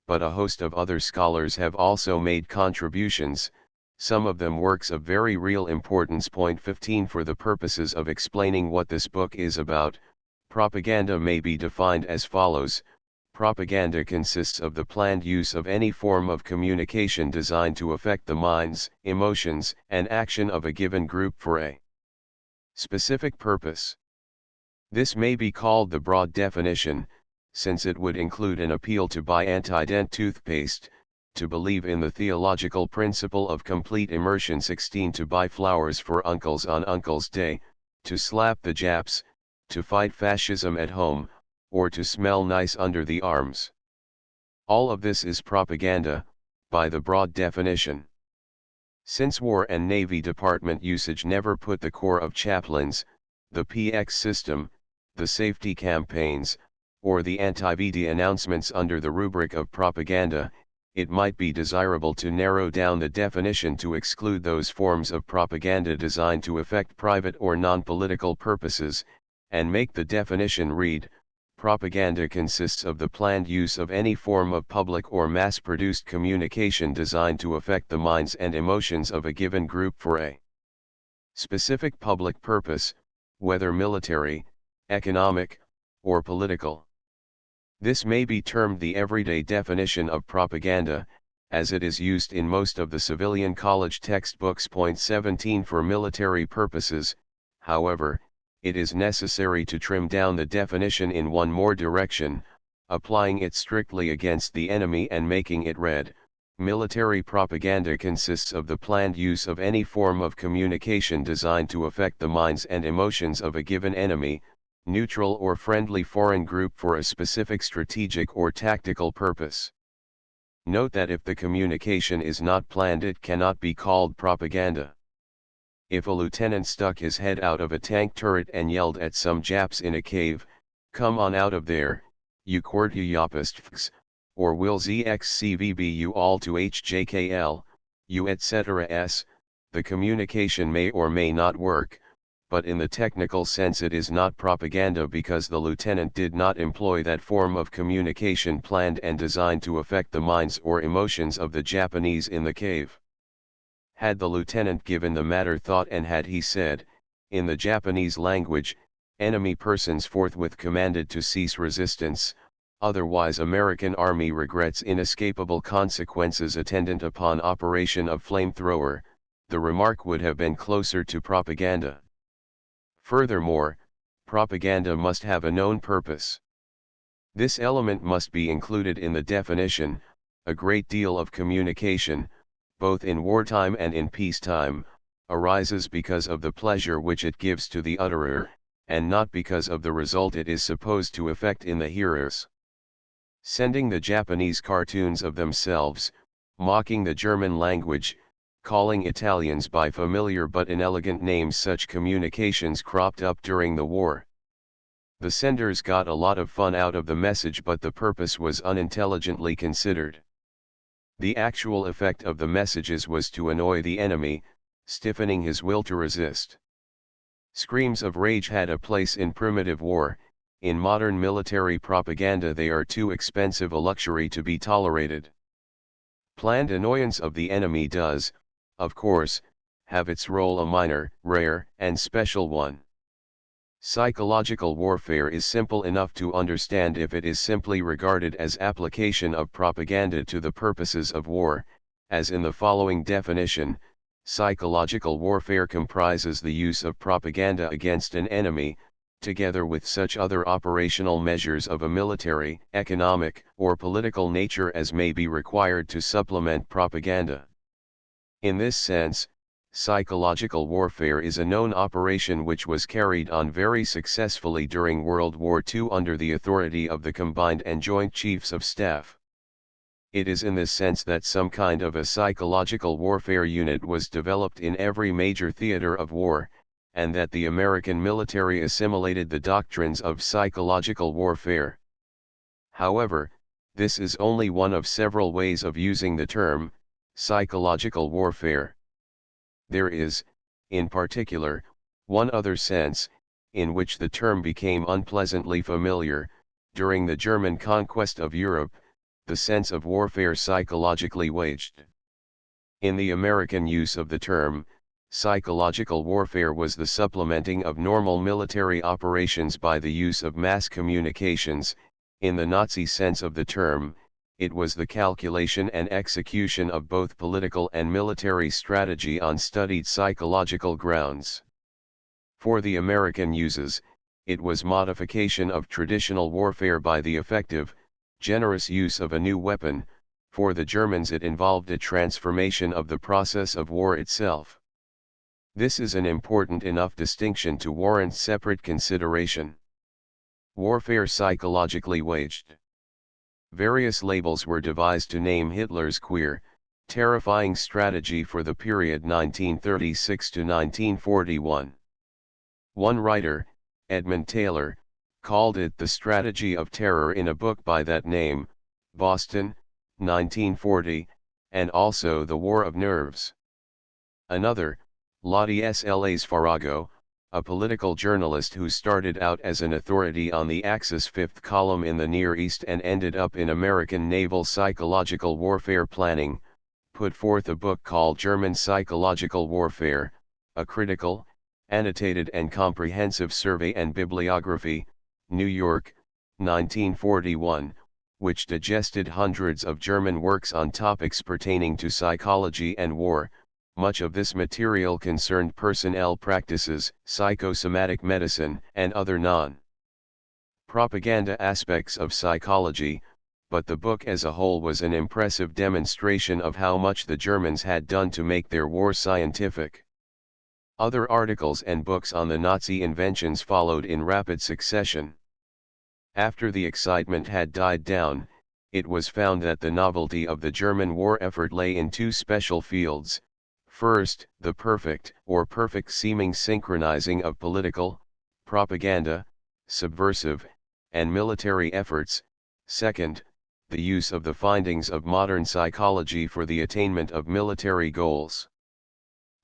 but a host of other scholars have also made contributions, some of them works of very real importance. Point 15. For the purposes of explaining what this book is about, propaganda may be defined as follows. Propaganda consists of the planned use of any form of communication designed to affect the minds, emotions, and action of a given group for a specific purpose. This may be called the broad definition, since it would include an appeal to buy anti-dent toothpaste, to believe in the theological principle of complete immersion. 16. To buy flowers for uncles on Uncle's Day, to slap the Japs, to fight fascism at home, or to smell nice under the arms. All of this is propaganda, by the broad definition. Since War and Navy Department usage never put the Corps of Chaplains, the PX system, the safety campaigns, or the anti-VD announcements under the rubric of propaganda, it might be desirable to narrow down the definition to exclude those forms of propaganda designed to affect private or non-political purposes, and make the definition read: propaganda consists of the planned use of any form of public or mass-produced communication designed to affect the minds and emotions of a given group for a specific public purpose, whether military, economic, or political. This may be termed the everyday definition of propaganda, as it is used in most of the civilian college textbooks. Point 17. For military purposes, however, it is necessary to trim down the definition in one more direction, applying it strictly against the enemy and making it read: military propaganda consists of the planned use of any form of communication designed to affect the minds and emotions of a given enemy, neutral or friendly foreign group for a specific strategic or tactical purpose. Note that if the communication is not planned, it cannot be called propaganda. If a lieutenant stuck his head out of a tank turret and yelled at some Japs in a cave, "Come on out of there, you Kortyapistfs," or "Will ZXCVB you all to HJKL, you etc. s, the communication may or may not work, but in the technical sense it is not propaganda because the lieutenant did not employ that form of communication planned and designed to affect the minds or emotions of the Japanese in the cave. Had the lieutenant given the matter thought and had he said, in the Japanese language, enemy persons forthwith commanded to cease resistance, otherwise American Army regrets inescapable consequences attendant upon operation of flamethrower, the remark would have been closer to propaganda. Furthermore, propaganda must have a known purpose. This element must be included in the definition. A great deal of communication, both in wartime and in peacetime, arises because of the pleasure which it gives to the utterer, and not because of the result it is supposed to effect in the hearers. Sending the Japanese cartoons of themselves, mocking the German language, calling Italians by familiar but inelegant names, such communications cropped up during the war. The senders got a lot of fun out of the message, but the purpose was unintelligently considered. The actual effect of the messages was to annoy the enemy, stiffening his will to resist. Screams of rage had a place in primitive war. In modern military propaganda they are too expensive a luxury to be tolerated. Planned annoyance of the enemy does, of course, have its role, a minor, rare, and special one. Psychological warfare is simple enough to understand if it is simply regarded as application of propaganda to the purposes of war, as in the following definition: psychological warfare comprises the use of propaganda against an enemy, together with such other operational measures of a military, economic, or political nature as may be required to supplement propaganda. In this sense, psychological warfare is a known operation which was carried on very successfully during World War II under the authority of the Combined and Joint Chiefs of Staff. It is in this sense that some kind of a psychological warfare unit was developed in every major theater of war, and that the American military assimilated the doctrines of psychological warfare. However, this is only one of several ways of using the term, psychological warfare. There is, in particular, one other sense, in which the term became unpleasantly familiar, during the German conquest of Europe, the sense of warfare psychologically waged. In the American use of the term, psychological warfare was the supplementing of normal military operations by the use of mass communications. In the Nazi sense of the term, it was the calculation and execution of both political and military strategy on studied psychological grounds. For the American uses, it was modification of traditional warfare by the effective, generous use of a new weapon. For the Germans it involved a transformation of the process of war itself. This is an important enough distinction to warrant separate consideration. Warfare psychologically waged. Various labels were devised to name Hitler's queer, terrifying strategy for the period 1936 to 1941. One writer, Edmund Taylor, called it the strategy of terror in a book by that name, Boston, 1940, and also the War of Nerves. Another, Lottie Sla's Farago, a political journalist who started out as an authority on the Axis fifth column in the Near East and ended up in American naval psychological warfare planning, put forth a book called German Psychological Warfare, a critical, annotated and comprehensive survey and bibliography, New York, 1941, which digested hundreds of German works on topics pertaining to psychology and war. Much of this material concerned personnel practices, psychosomatic medicine, and other non-propaganda aspects of psychology, but the book as a whole was an impressive demonstration of how much the Germans had done to make their war scientific. Other articles and books on the Nazi inventions followed in rapid succession. After the excitement had died down, it was found that the novelty of the German war effort lay in two special fields. First, the perfect seeming synchronizing of political, propaganda, subversive, and military efforts. Second, the use of the findings of modern psychology for the attainment of military goals.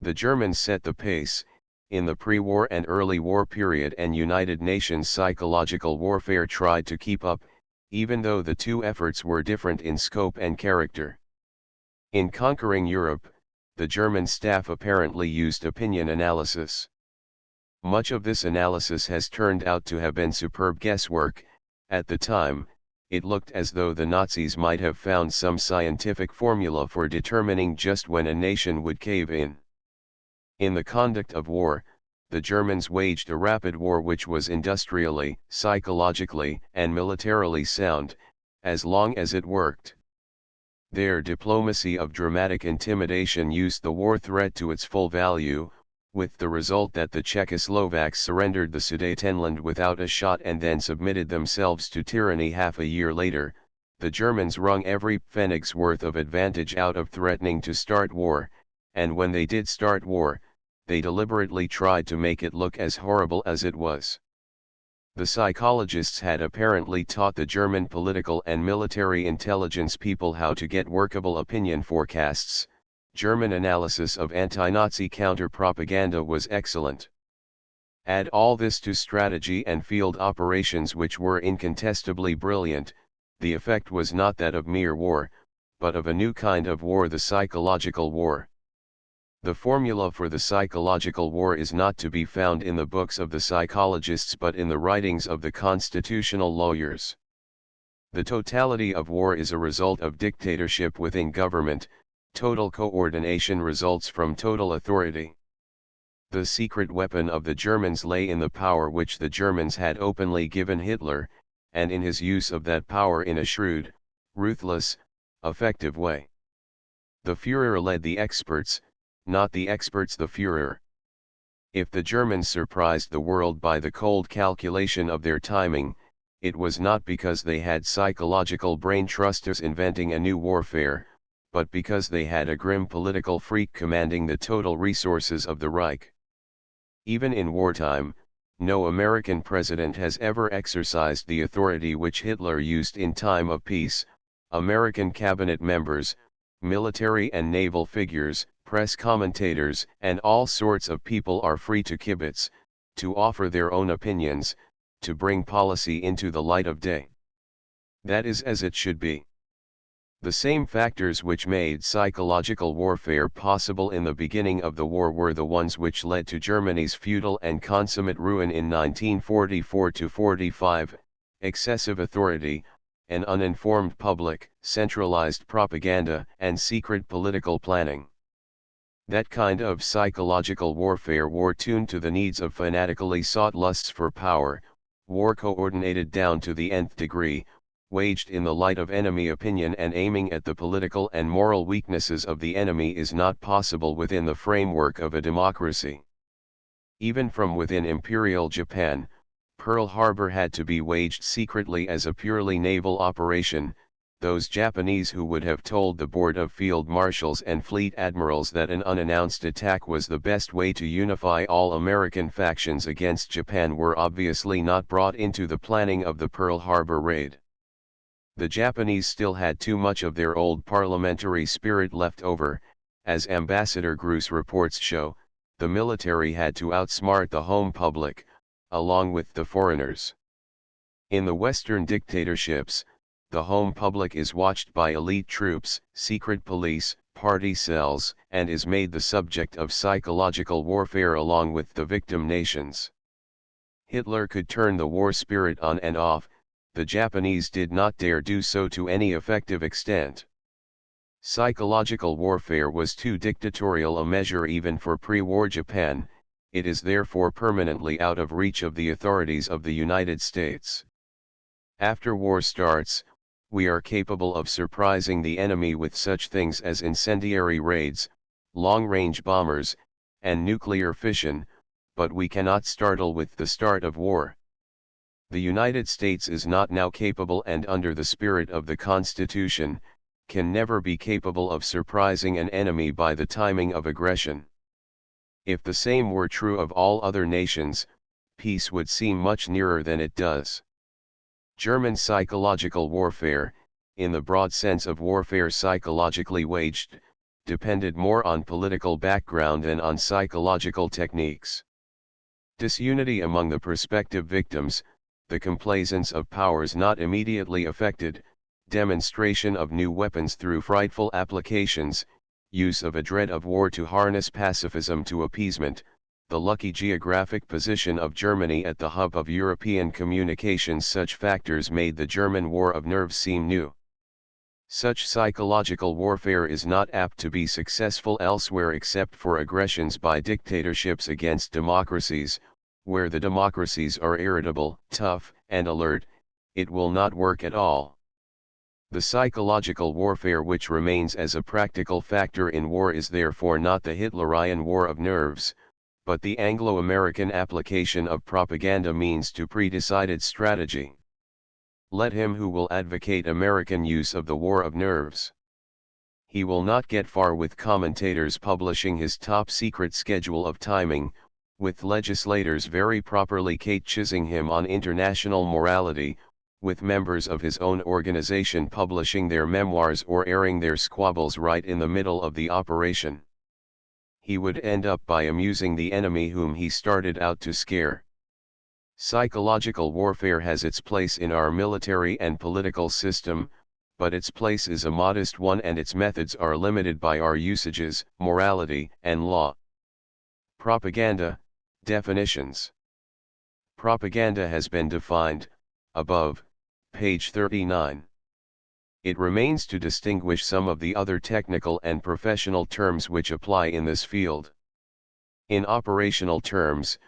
The Germans set the pace, in the pre-war and early war period, and United Nations psychological warfare tried to keep up, even though the two efforts were different in scope and character. In conquering Europe, the German staff apparently used opinion analysis. Much of this analysis has turned out to have been superb guesswork. At the time, it looked as though the Nazis might have found some scientific formula for determining just when a nation would cave in. In the conduct of war, the Germans waged a rapid war which was industrially, psychologically, and militarily sound, as long as it worked. Their diplomacy of dramatic intimidation used the war threat to its full value, with the result that the Czechoslovaks surrendered the Sudetenland without a shot and then submitted themselves to tyranny. Half a year later, the Germans wrung every pfennig's worth of advantage out of threatening to start war, and when they did start war, they deliberately tried to make it look as horrible as it was. The psychologists had apparently taught the German political and military intelligence people how to get workable opinion forecasts. German analysis of anti-Nazi counter-propaganda was excellent. Add all this to strategy and field operations which were incontestably brilliant, the effect was not that of mere war, but of a new kind of war, the psychological war. The formula for the psychological war is not to be found in the books of the psychologists but in the writings of the constitutional lawyers. The totality of war is a result of dictatorship within government, total coordination results from total authority. The secret weapon of the Germans lay in the power which the Germans had openly given Hitler, and in his use of that power in a shrewd, ruthless, effective way. The Führer led the experts, not the experts the Führer. If the Germans surprised the world by the cold calculation of their timing, it was not because they had psychological brain trusters inventing a new warfare, but because they had a grim political freak commanding the total resources of the Reich. Even in wartime, no American president has ever exercised the authority which Hitler used in time of peace. American cabinet members, military and naval figures, press commentators, and all sorts of people are free to kibitz, to offer their own opinions, to bring policy into the light of day. That is as it should be. The same factors which made psychological warfare possible in the beginning of the war were the ones which led to Germany's futile and consummate ruin in 1944–45, excessive authority, an uninformed public, centralized propaganda, and secret political planning. That kind of psychological warfare, war tuned to the needs of fanatically sought lusts for power, war coordinated down to the nth degree, waged in the light of enemy opinion and aiming at the political and moral weaknesses of the enemy, is not possible within the framework of a democracy. Even from within Imperial Japan, Pearl Harbor had to be waged secretly as a purely naval operation. Those Japanese who would have told the Board of Field Marshals and Fleet Admirals that an unannounced attack was the best way to unify all American factions against Japan were obviously not brought into the planning of the Pearl Harbor raid. The Japanese still had too much of their old parliamentary spirit left over. As Ambassador Gruss reports show, the military had to outsmart the home public, along with the foreigners. In the Western dictatorships, the home public is watched by elite troops, secret police, party cells, and is made the subject of psychological warfare along with the victim nations. Hitler could turn the war spirit on and off. The Japanese did not dare do so to any effective extent. Psychological warfare was too dictatorial a measure even for pre-war Japan. It is therefore permanently out of reach of the authorities of the United States. After war starts, we are capable of surprising the enemy with such things as incendiary raids, long-range bombers, and nuclear fission, but we cannot startle with the start of war. The United States is not now capable, and under the spirit of the Constitution, can never be capable of surprising an enemy by the timing of aggression. If the same were true of all other nations, peace would seem much nearer than it does. German psychological warfare, in the broad sense of warfare psychologically waged, depended more on political background than on psychological techniques. Disunity among the prospective victims, the complaisance of powers not immediately affected, demonstration of new weapons through frightful applications, use of a dread of war to harness pacifism to appeasement, the lucky geographic position of Germany at the hub of European communications, such factors made the German war of nerves seem new. Such psychological warfare is not apt to be successful elsewhere except for aggressions by dictatorships against democracies. Where the democracies are irritable, tough, and alert, it will not work at all. The psychological warfare which remains as a practical factor in war is therefore not the Hitlerian war of nerves, but the Anglo-American application of propaganda means to pre-decided strategy. Let him who will advocate American use of the war of nerves. He will not get far with commentators publishing his top-secret schedule of timing, with legislators very properly catechizing him on international morality, with members of his own organization publishing their memoirs or airing their squabbles right in the middle of the operation. He would end up by amusing the enemy whom he started out to scare. Psychological warfare has its place in our military and political system, but its place is a modest one and its methods are limited by our usages, morality, and law. Propaganda. Definitions. Propaganda has been defined, above, page 39. It remains to distinguish some of the other technical and professional terms which apply in this field. In operational terms,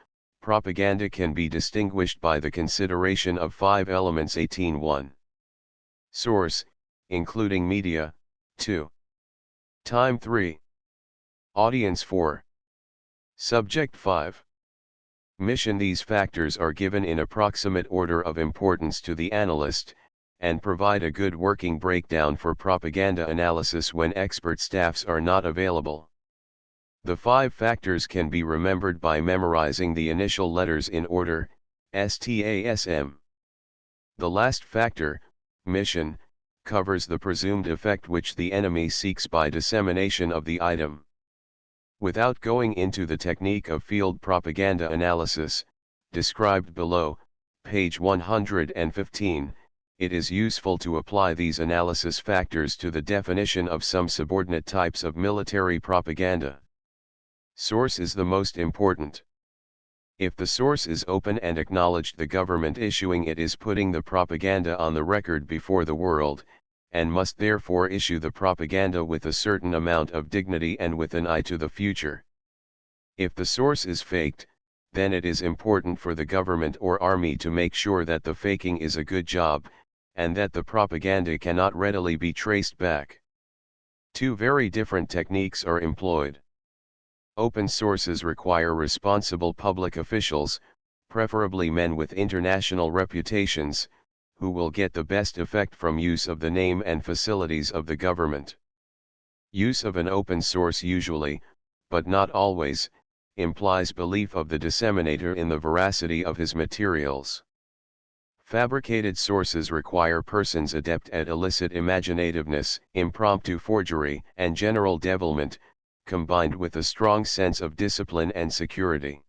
propaganda can be distinguished by the consideration of 5 elements. 18.1. Source, including media, 2. Time 3. Audience 4. Subject 5. Mission. These factors are given in approximate order of importance to the analyst, and provide a good working breakdown for propaganda analysis when expert staffs are not available. The 5 factors can be remembered by memorizing the initial letters in order, STASM. The last factor, mission, covers the presumed effect which the enemy seeks by dissemination of the item. Without going into the technique of field propaganda analysis, described below, page 115, it is useful to apply these analysis factors to the definition of some subordinate types of military propaganda. Source is the most important. If the source is open and acknowledged, the government issuing it is putting the propaganda on the record before the world, and must therefore issue the propaganda with a certain amount of dignity and with an eye to the future. If the source is faked, then it is important for the government or army to make sure that the faking is a good job, and that the propaganda cannot readily be traced back. 2 very different techniques are employed. Open sources require responsible public officials, preferably men with international reputations, who will get the best effect from use of the name and facilities of the government. Use of an open source usually, but not always, implies belief of the disseminator in the veracity of his materials. Fabricated sources require persons adept at illicit imaginativeness, impromptu forgery, and general devilment, combined with a strong sense of discipline and security.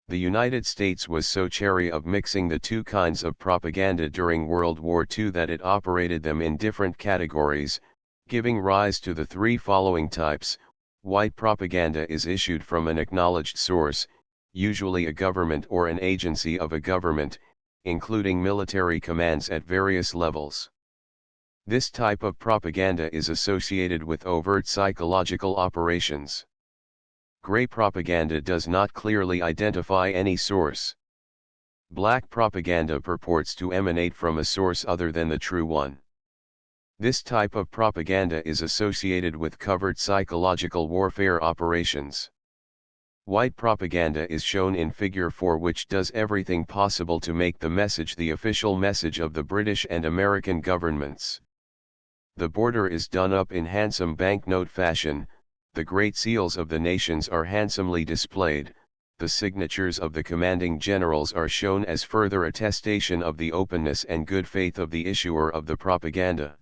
The United States was so chary of mixing the 2 kinds of propaganda during World War II that it operated them in different categories, giving rise to the 3 following types. White propaganda is issued from an acknowledged source, usually a government or an agency of a government, including military commands at various levels. This type of propaganda is associated with overt psychological operations. Gray propaganda does not clearly identify any source. Black propaganda purports to emanate from a source other than the true one. This type of propaganda is associated with covert psychological warfare operations. White propaganda is shown in Figure 4, which does everything possible to make the message the official message of the British and American governments. The border is done up in handsome banknote fashion, the great seals of the nations are handsomely displayed, the signatures of the commanding generals are shown as further attestation of the openness and good faith of the issuer of the propaganda.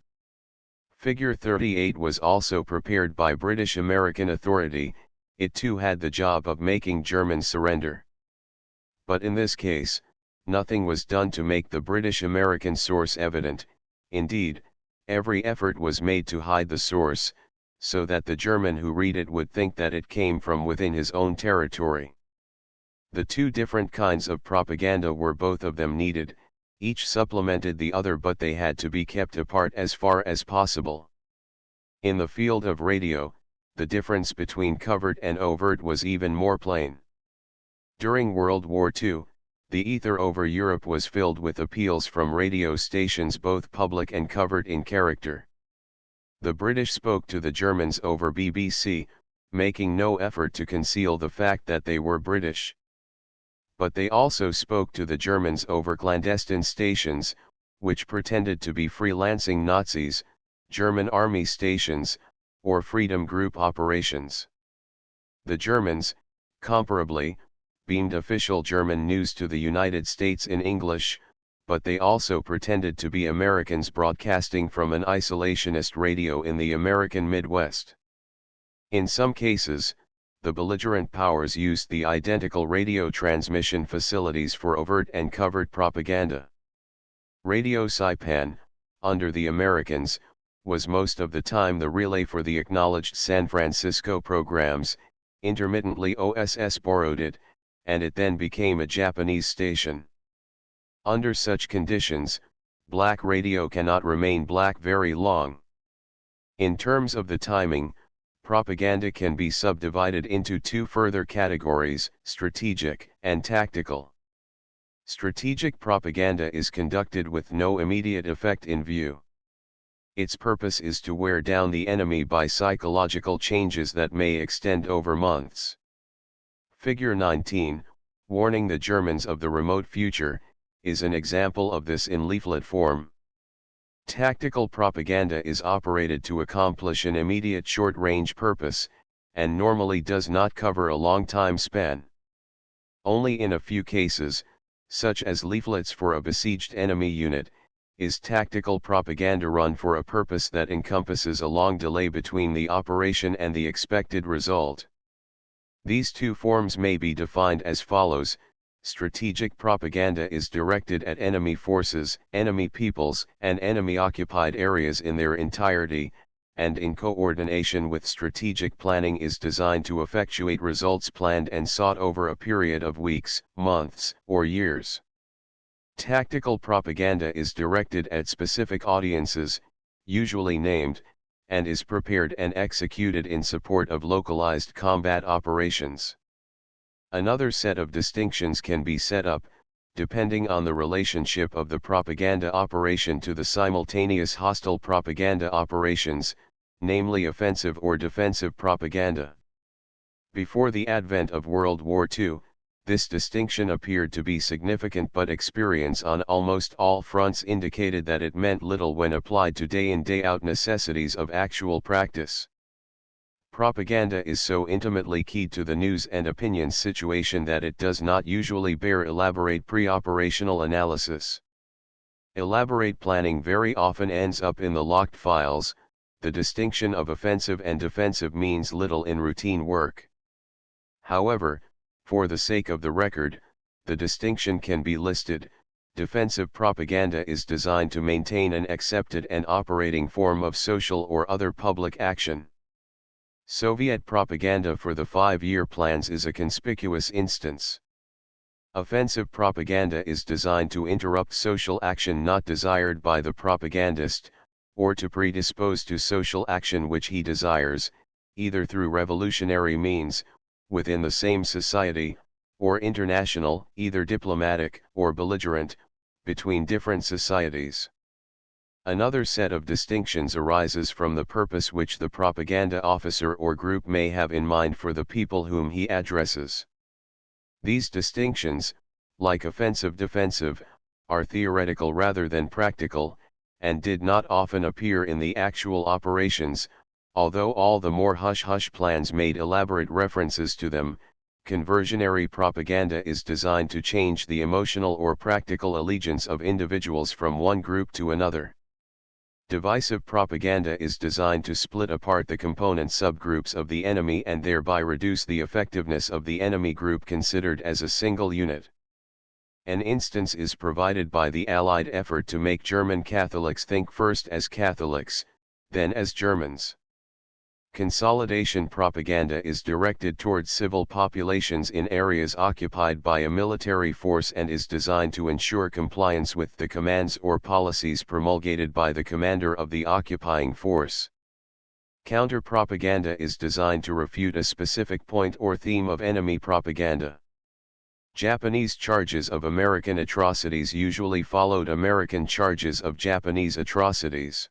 Figure 38 was also prepared by British American authority. It too had the job of making Germans surrender. But in this case, nothing was done to make the British American source evident. Indeed, every effort was made to hide the source, so that the German who read it would think that it came from within his own territory. The 2 different kinds of propaganda were both of them needed, each supplemented the other, but they had to be kept apart as far as possible. In the field of radio, the difference between covert and overt was even more plain. During World War II, the ether over Europe was filled with appeals from radio stations, both public and covert in character. The British spoke to the Germans over BBC, making no effort to conceal the fact that they were British. But they also spoke to the Germans over clandestine stations, which pretended to be freelancing Nazis, German army stations, or Freedom Group operations. The Germans, comparably, beamed official German news to the United States in English, but they also pretended to be Americans broadcasting from an isolationist radio in the American Midwest. In some cases, the belligerent powers used the identical radio transmission facilities for overt and covert propaganda. Radio Saipan, under the Americans, was most of the time the relay for the acknowledged San Francisco programs. Intermittently OSS borrowed it, and it then became a Japanese station. Under such conditions, black radio cannot remain black very long. In terms of the timing, propaganda can be subdivided into 2 further categories, strategic and tactical. Strategic propaganda is conducted with no immediate effect in view. Its purpose is to wear down the enemy by psychological changes that may extend over months. Figure 19, warning the Germans of the remote future, is an example of this in leaflet form. Tactical propaganda is operated to accomplish an immediate short-range purpose, and normally does not cover a long time span. Only in a few cases, such as leaflets for a besieged enemy unit, is tactical propaganda run for a purpose that encompasses a long delay between the operation and the expected result. These two forms may be defined as follows: strategic propaganda is directed at enemy forces, enemy peoples, and enemy-occupied areas in their entirety, and in coordination with strategic planning is designed to effectuate results planned and sought over a period of weeks, months, or years. Tactical propaganda is directed at specific audiences, usually named, and is prepared and executed in support of localized combat operations. Another set of distinctions can be set up, depending on the relationship of the propaganda operation to the simultaneous hostile propaganda operations, namely offensive or defensive propaganda. Before the advent of World War II, this distinction appeared to be significant, but experience on almost all fronts indicated that it meant little when applied to day-in day-out necessities of actual practice. Propaganda is so intimately keyed to the news and opinion situation that it does not usually bear elaborate pre-operational analysis. Elaborate planning very often ends up in the locked files. The distinction of offensive and defensive means little in routine work. However, for the sake of the record, the distinction can be listed. Defensive propaganda is designed to maintain an accepted and operating form of social or other public action. Soviet propaganda for the 5-year plans is a conspicuous instance. Offensive propaganda is designed to interrupt social action not desired by the propagandist, or to predispose to social action which he desires, either through revolutionary means, within the same society, or international, either diplomatic or belligerent, between different societies. Another set of distinctions arises from the purpose which the propaganda officer or group may have in mind for the people whom he addresses. These distinctions, like offensive-defensive, are theoretical rather than practical, and did not often appear in the actual operations, although all the more hush-hush plans made elaborate references to them. Conversionary propaganda is designed to change the emotional or practical allegiance of individuals from one group to another. Divisive propaganda is designed to split apart the component subgroups of the enemy and thereby reduce the effectiveness of the enemy group considered as a single unit. An instance is provided by the Allied effort to make German Catholics think first as Catholics, then as Germans. Consolidation propaganda is directed towards civil populations in areas occupied by a military force and is designed to ensure compliance with the commands or policies promulgated by the commander of the occupying force. Counter-propaganda is designed to refute a specific point or theme of enemy propaganda. Japanese charges of American atrocities usually followed American charges of Japanese atrocities.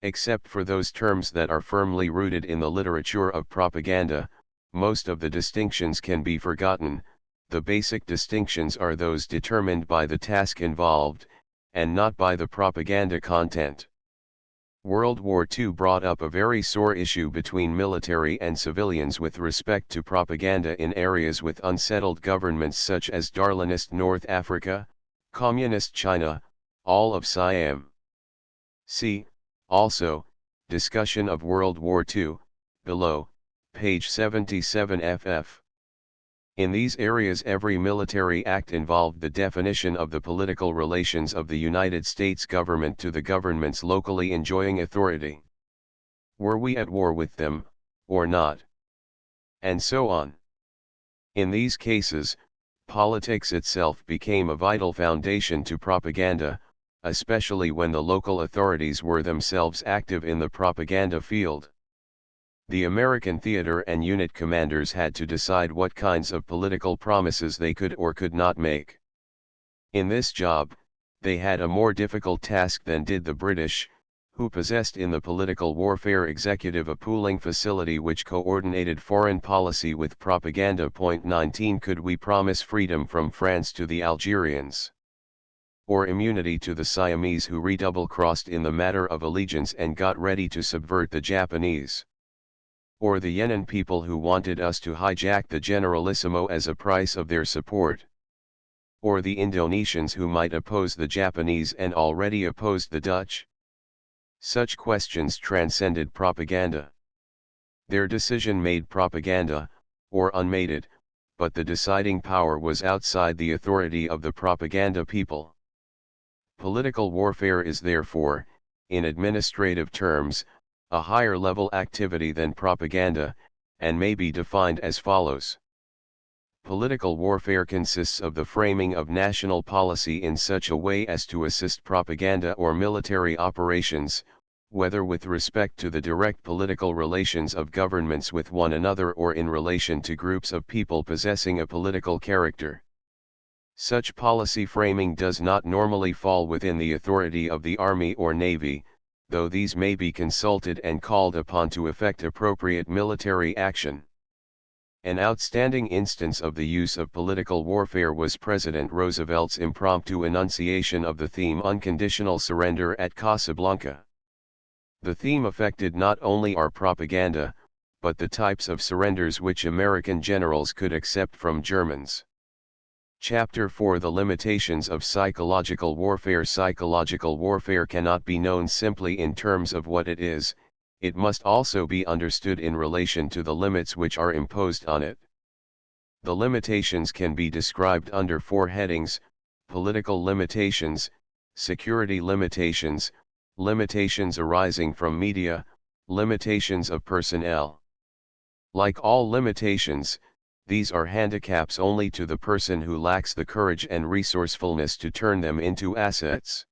Except for those terms that are firmly rooted in the literature of propaganda, most of the distinctions can be forgotten. The basic distinctions are those determined by the task involved, and not by the propaganda content. World War II brought up a very sore issue between military and civilians with respect to propaganda in areas with unsettled governments such as Darwinist North Africa, Communist China, all of Siam. See, also, discussion of World War II, below, page 77 ff. In these areas every military act involved the definition of the political relations of the United States government to the governments locally enjoying authority. Were we at war with them, or not? And so on. In these cases, politics itself became a vital foundation to propaganda, especially when the local authorities were themselves active in the propaganda field. The American theater and unit commanders had to decide what kinds of political promises they could or could not make. In this job, they had a more difficult task than did the British, who possessed in the political warfare executive a pooling facility which coordinated foreign policy with propaganda. 19 Could we promise freedom from France to the Algerians? Or immunity to the Siamese who redouble-crossed in the matter of allegiance and got ready to subvert the Japanese? Or the Yenin people who wanted us to hijack the Generalissimo as a price of their support. Or the Indonesians who might oppose the Japanese and already opposed the Dutch. Such questions transcended propaganda. Their decision made propaganda, or unmade it, but the deciding power was outside the authority of the propaganda people. Political warfare is therefore, in administrative terms, a higher level activity than propaganda, and may be defined as follows. Political warfare consists of the framing of national policy in such a way as to assist propaganda or military operations, whether with respect to the direct political relations of governments with one another or in relation to groups of people possessing a political character. Such policy framing does not normally fall within the authority of the Army or Navy, though these may be consulted and called upon to effect appropriate military action. An outstanding instance of the use of political warfare was President Roosevelt's impromptu enunciation of the theme unconditional surrender at Casablanca. The theme affected not only our propaganda, but the types of surrenders which American generals could accept from Germans. Chapter 4 The Limitations of Psychological Warfare. Psychological warfare cannot be known simply in terms of what it is, it must also be understood in relation to the limits which are imposed on it. The limitations can be described under four headings: political limitations, security limitations, limitations arising from media, limitations of personnel. Like all limitations, these are handicaps only to the person who lacks the courage and resourcefulness to turn them into assets.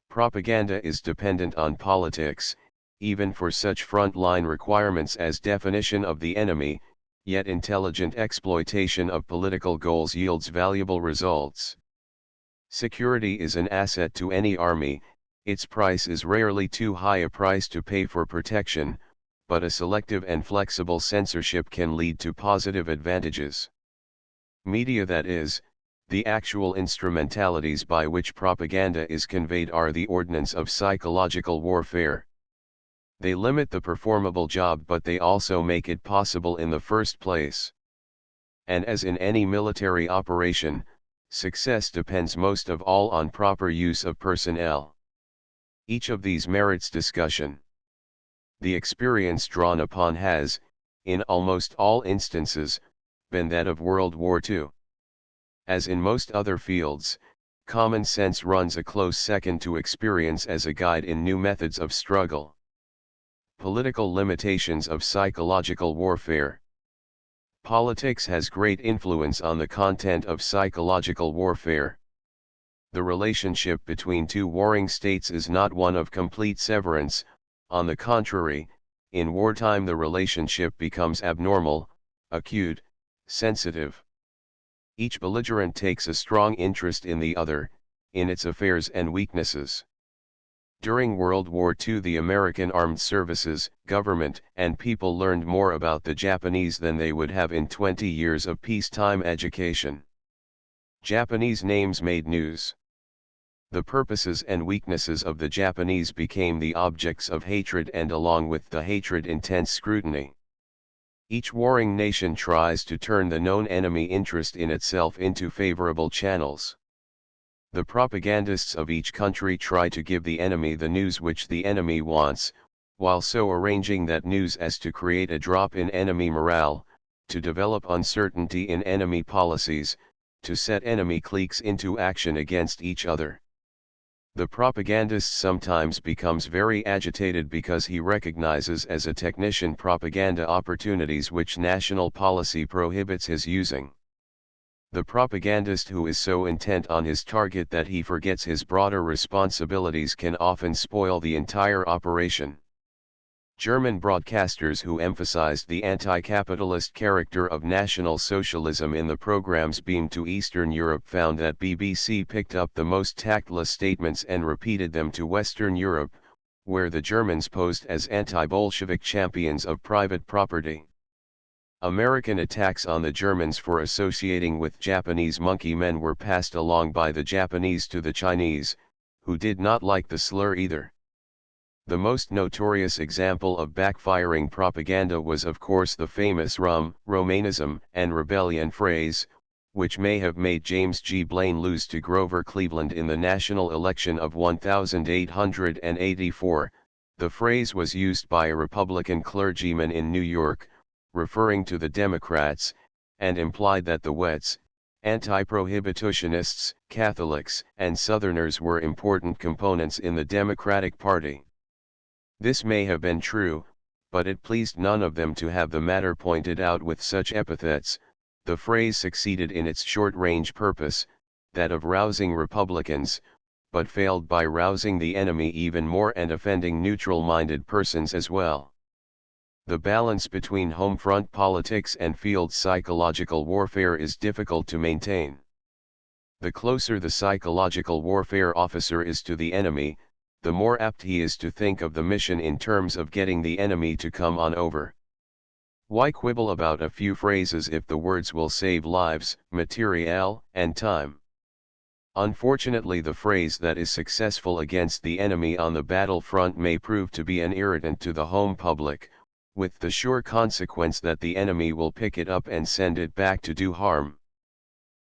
Propaganda is dependent on politics, even for such front-line requirements as definition of the enemy, yet intelligent exploitation of political goals yields valuable results. Security is an asset to any army, its price is rarely too high a price to pay for protection, but a selective and flexible censorship can lead to positive advantages. Media, that is, the actual instrumentalities by which propaganda is conveyed, are the ordnance of psychological warfare. They limit the performable job, but they also make it possible in the first place. And as in any military operation, success depends most of all on proper use of personnel. Each of these merits discussion. The experience drawn upon has, in almost all instances, been that of World War II. As in most other fields, common sense runs a close second to experience as a guide in new methods of struggle. Political limitations of psychological warfare. Politics has great influence on the content of psychological warfare. The relationship between two warring states is not one of complete severance. On the contrary, in wartime the relationship becomes abnormal, acute, sensitive. Each belligerent takes a strong interest in the other, in its affairs and weaknesses. During World War II, the American armed services, government, and people learned more about the Japanese than they would have in 20 years of peacetime education. Japanese names made news. The purposes and weaknesses of the Japanese became the objects of hatred, and along with the hatred, intense scrutiny. Each warring nation tries to turn the known enemy interest in itself into favorable channels. The propagandists of each country try to give the enemy the news which the enemy wants, while so arranging that news as to create a drop in enemy morale, to develop uncertainty in enemy policies, to set enemy cliques into action against each other. The propagandist sometimes becomes very agitated because he recognizes as a technician propaganda opportunities which national policy prohibits his using. The propagandist who is so intent on his target that he forgets his broader responsibilities can often spoil the entire operation. German broadcasters who emphasized the anti-capitalist character of National Socialism in the programs beamed to Eastern Europe found that BBC picked up the most tactless statements and repeated them to Western Europe, where the Germans posed as anti-Bolshevik champions of private property. American attacks on the Germans for associating with Japanese monkey men were passed along by the Japanese to the Chinese, who did not like the slur either. The most notorious example of backfiring propaganda was of course the famous Romanism and rebellion phrase, which may have made James G. Blaine lose to Grover Cleveland in the national election of 1884. The phrase was used by a Republican clergyman in New York, referring to the Democrats, and implied that the Wets, anti-prohibitionists, Catholics, and Southerners were important components in the Democratic Party. This may have been true, but it pleased none of them to have the matter pointed out with such epithets. The phrase succeeded in its short-range purpose, that of rousing Republicans, but failed by rousing the enemy even more and offending neutral-minded persons as well. The balance between home front politics and field psychological warfare is difficult to maintain. The closer the psychological warfare officer is to the enemy, the more apt he is to think of the mission in terms of getting the enemy to come on over. Why quibble about a few phrases if the words will save lives, material, and time? Unfortunately, the phrase that is successful against the enemy on the battlefront may prove to be an irritant to the home public, with the sure consequence that the enemy will pick it up and send it back to do harm.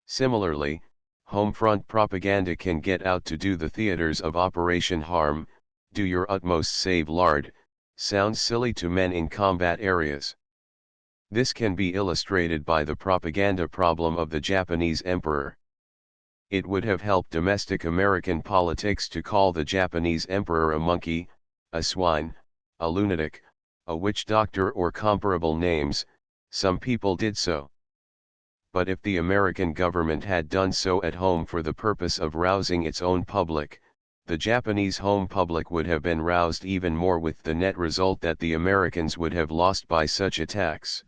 Similarly, home front propaganda can get out to do the theaters of Operation Harm, do your utmost save lard, sounds silly to men in combat areas. This can be illustrated by the propaganda problem of the Japanese emperor. It would have helped domestic American politics to call the Japanese emperor a monkey, a swine, a lunatic, a witch doctor or comparable names. Some people did so. But if the American government had done so at home for the purpose of rousing its own public, the Japanese home public would have been roused even more, with the net result that the Americans would have lost by such attacks.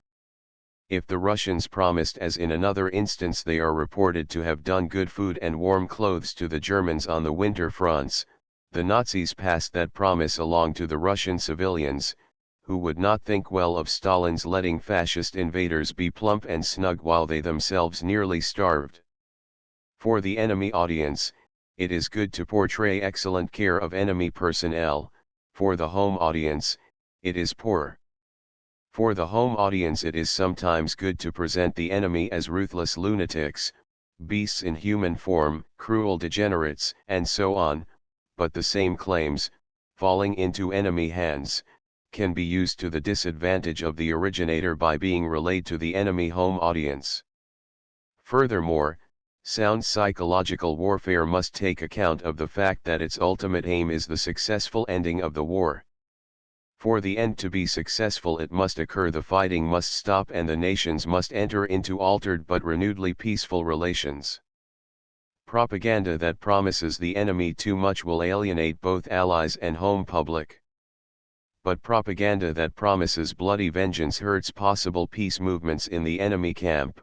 If the Russians promised, as in another instance they are reported to have done, good food and warm clothes to the Germans on the winter fronts, the Nazis passed that promise along to the Russian civilians, who would not think well of Stalin's letting fascist invaders be plump and snug while they themselves nearly starved. For the enemy audience, it is good to portray excellent care of enemy personnel; for the home audience, it is poor. For the home audience, it is sometimes good to present the enemy as ruthless lunatics, beasts in human form, cruel degenerates, and so on, but the same claims, falling into enemy hands, can be used to the disadvantage of the originator by being relayed to the enemy home audience. Furthermore, sound psychological warfare must take account of the fact that its ultimate aim is the successful ending of the war. For the end to be successful, it must occur, the fighting must stop, and the nations must enter into altered but renewedly peaceful relations. Propaganda that promises the enemy too much will alienate both allies and home public. But propaganda that promises bloody vengeance hurts possible peace movements in the enemy camp.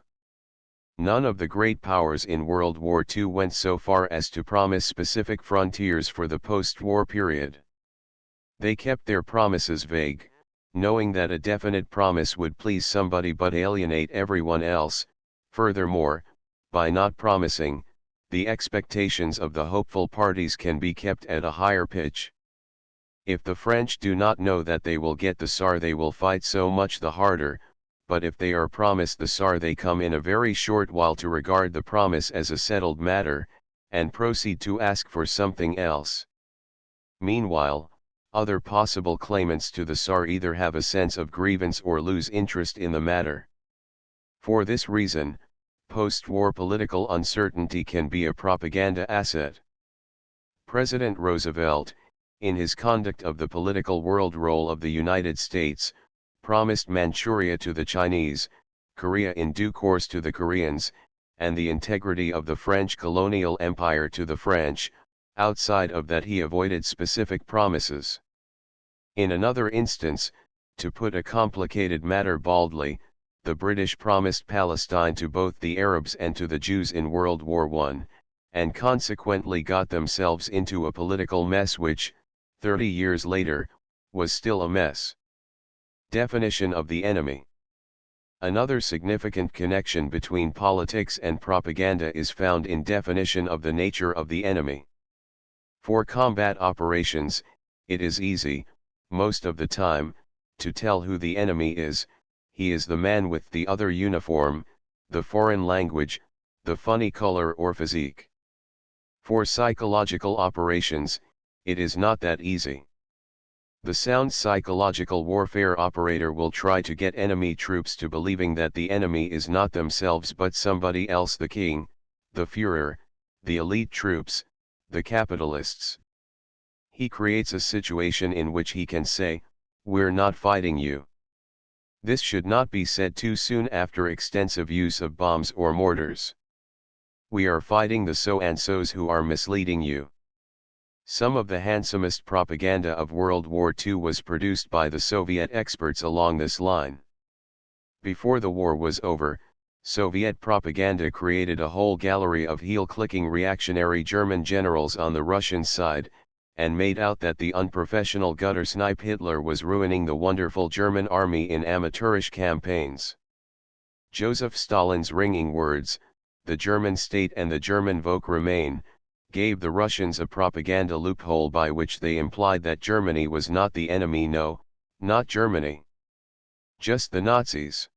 None of the great powers in World War II went so far as to promise specific frontiers for the post-war period. They kept their promises vague, knowing that a definite promise would please somebody but alienate everyone else. Furthermore, by not promising, the expectations of the hopeful parties can be kept at a higher pitch. If the French do not know that they will get the Tsar, they will fight so much the harder, but if they are promised the Tsar, they come in a very short while to regard the promise as a settled matter, and proceed to ask for something else. Meanwhile, other possible claimants to the Tsar either have a sense of grievance or lose interest in the matter. For this reason, post-war political uncertainty can be a propaganda asset. President Roosevelt, in his conduct of the political world role of the United States, promised Manchuria to the Chinese, Korea in due course to the Koreans, and the integrity of the French colonial empire to the French. Outside of that, he avoided specific promises. In another instance, to put a complicated matter baldly, the British promised Palestine to both the Arabs and to the Jews in World War I, and consequently got themselves into a political mess which, 30 years later, was still a mess. Definition of the enemy. Another significant connection between politics and propaganda is found in definition of the nature of the enemy. For combat operations, It is easy, most of the time, to tell who the enemy is. He is the man with the other uniform, the foreign language, the funny color or physique. For psychological operations, it is not that easy. The sound psychological warfare operator will try to get enemy troops to believing that the enemy is not themselves but somebody else: the king, the Führer, the elite troops, the capitalists. He creates a situation in which he can say, "We're not fighting you." This should not be said too soon after extensive use of bombs or mortars. "We are fighting the so-and-sos who are misleading you." Some of the handsomest propaganda of World War II was produced by the Soviet experts along this line. Before the war was over, Soviet propaganda created a whole gallery of heel-clicking reactionary German generals on the Russian side, and made out that the unprofessional gutter snipe Hitler was ruining the wonderful German army in amateurish campaigns. Joseph Stalin's ringing words, "The German state and the German Volk remain," gave the Russians a propaganda loophole by which they implied that Germany was not the enemy. No, not Germany. Just the Nazis.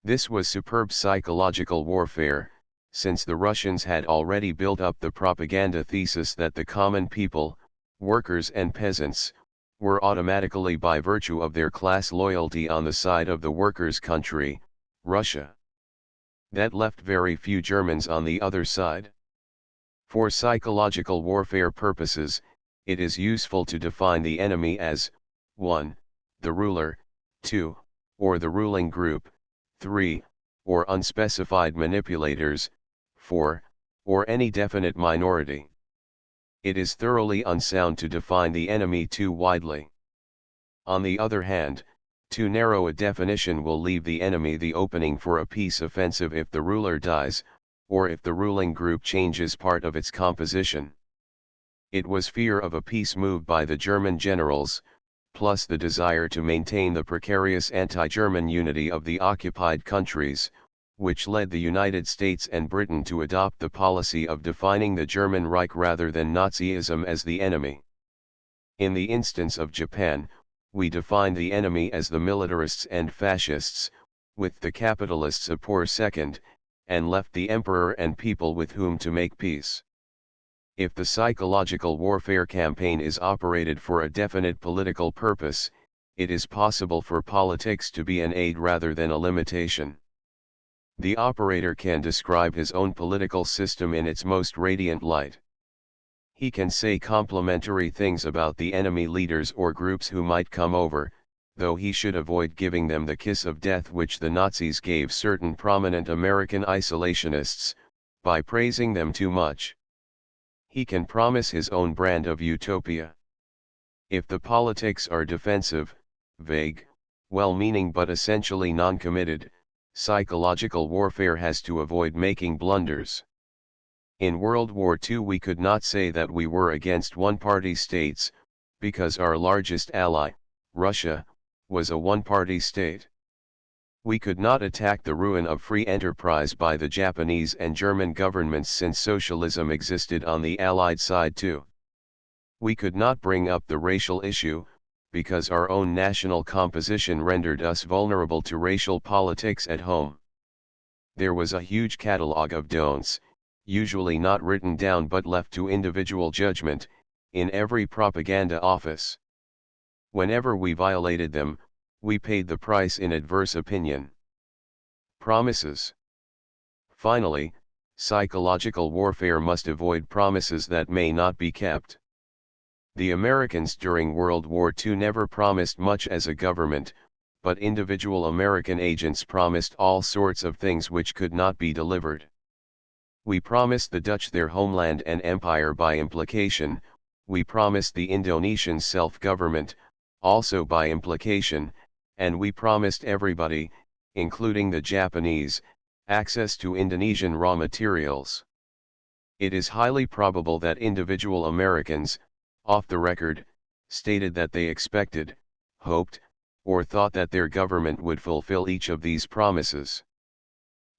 This was superb psychological warfare, since the Russians had already built up the propaganda thesis that the common people, workers and peasants, were automatically by virtue of their class loyalty on the side of the workers' country, Russia. That left very few Germans on the other side. For psychological warfare purposes, it is useful to define the enemy as 1. The ruler, 2. Or the ruling group, 3. Or unspecified manipulators, 4. Or any definite minority. It is thoroughly unsound to define the enemy too widely. On the other hand, too narrow a definition will leave the enemy the opening for a peace offensive if the ruler dies, or if the ruling group changes part of its composition. It was fear of a peace move by the German generals, plus the desire to maintain the precarious anti-German unity of the occupied countries, which led the United States and Britain to adopt the policy of defining the German Reich rather than Nazism as the enemy. In the instance of Japan, we defined the enemy as the militarists and fascists, with the capitalists a poor second, and left the emperor and people with whom to make peace. If the psychological warfare campaign is operated for a definite political purpose, it is possible for politics to be an aid rather than a limitation. The operator can describe his own political system in its most radiant light. He can say complimentary things about the enemy leaders or groups who might come over, though he should avoid giving them the kiss of death which the Nazis gave certain prominent American isolationists, by praising them too much. He can promise his own brand of utopia. If the politics are defensive, vague, well-meaning but essentially non-committed, psychological warfare has to avoid making blunders. In World War II we could not say that we were against one-party states, because our largest ally, Russia, was a one-party state. We could not attack the ruin of free enterprise by the Japanese and German governments since socialism existed on the Allied side too. We could not bring up the racial issue, because our own national composition rendered us vulnerable to racial politics at home. There was a huge catalogue of don'ts, usually not written down but left to individual judgment, in every propaganda office. Whenever we violated them, we paid the price in adverse opinion. Promises. Finally, psychological warfare must avoid promises that may not be kept. The Americans during World War II never promised much as a government, but individual American agents promised all sorts of things which could not be delivered. We promised the Dutch their homeland and empire by implication, we promised the Indonesians self-government, also by implication, and we promised everybody, including the Japanese, access to Indonesian raw materials. It is highly probable that individual Americans, off the record, stated that they expected, hoped, or thought that their government would fulfill each of these promises.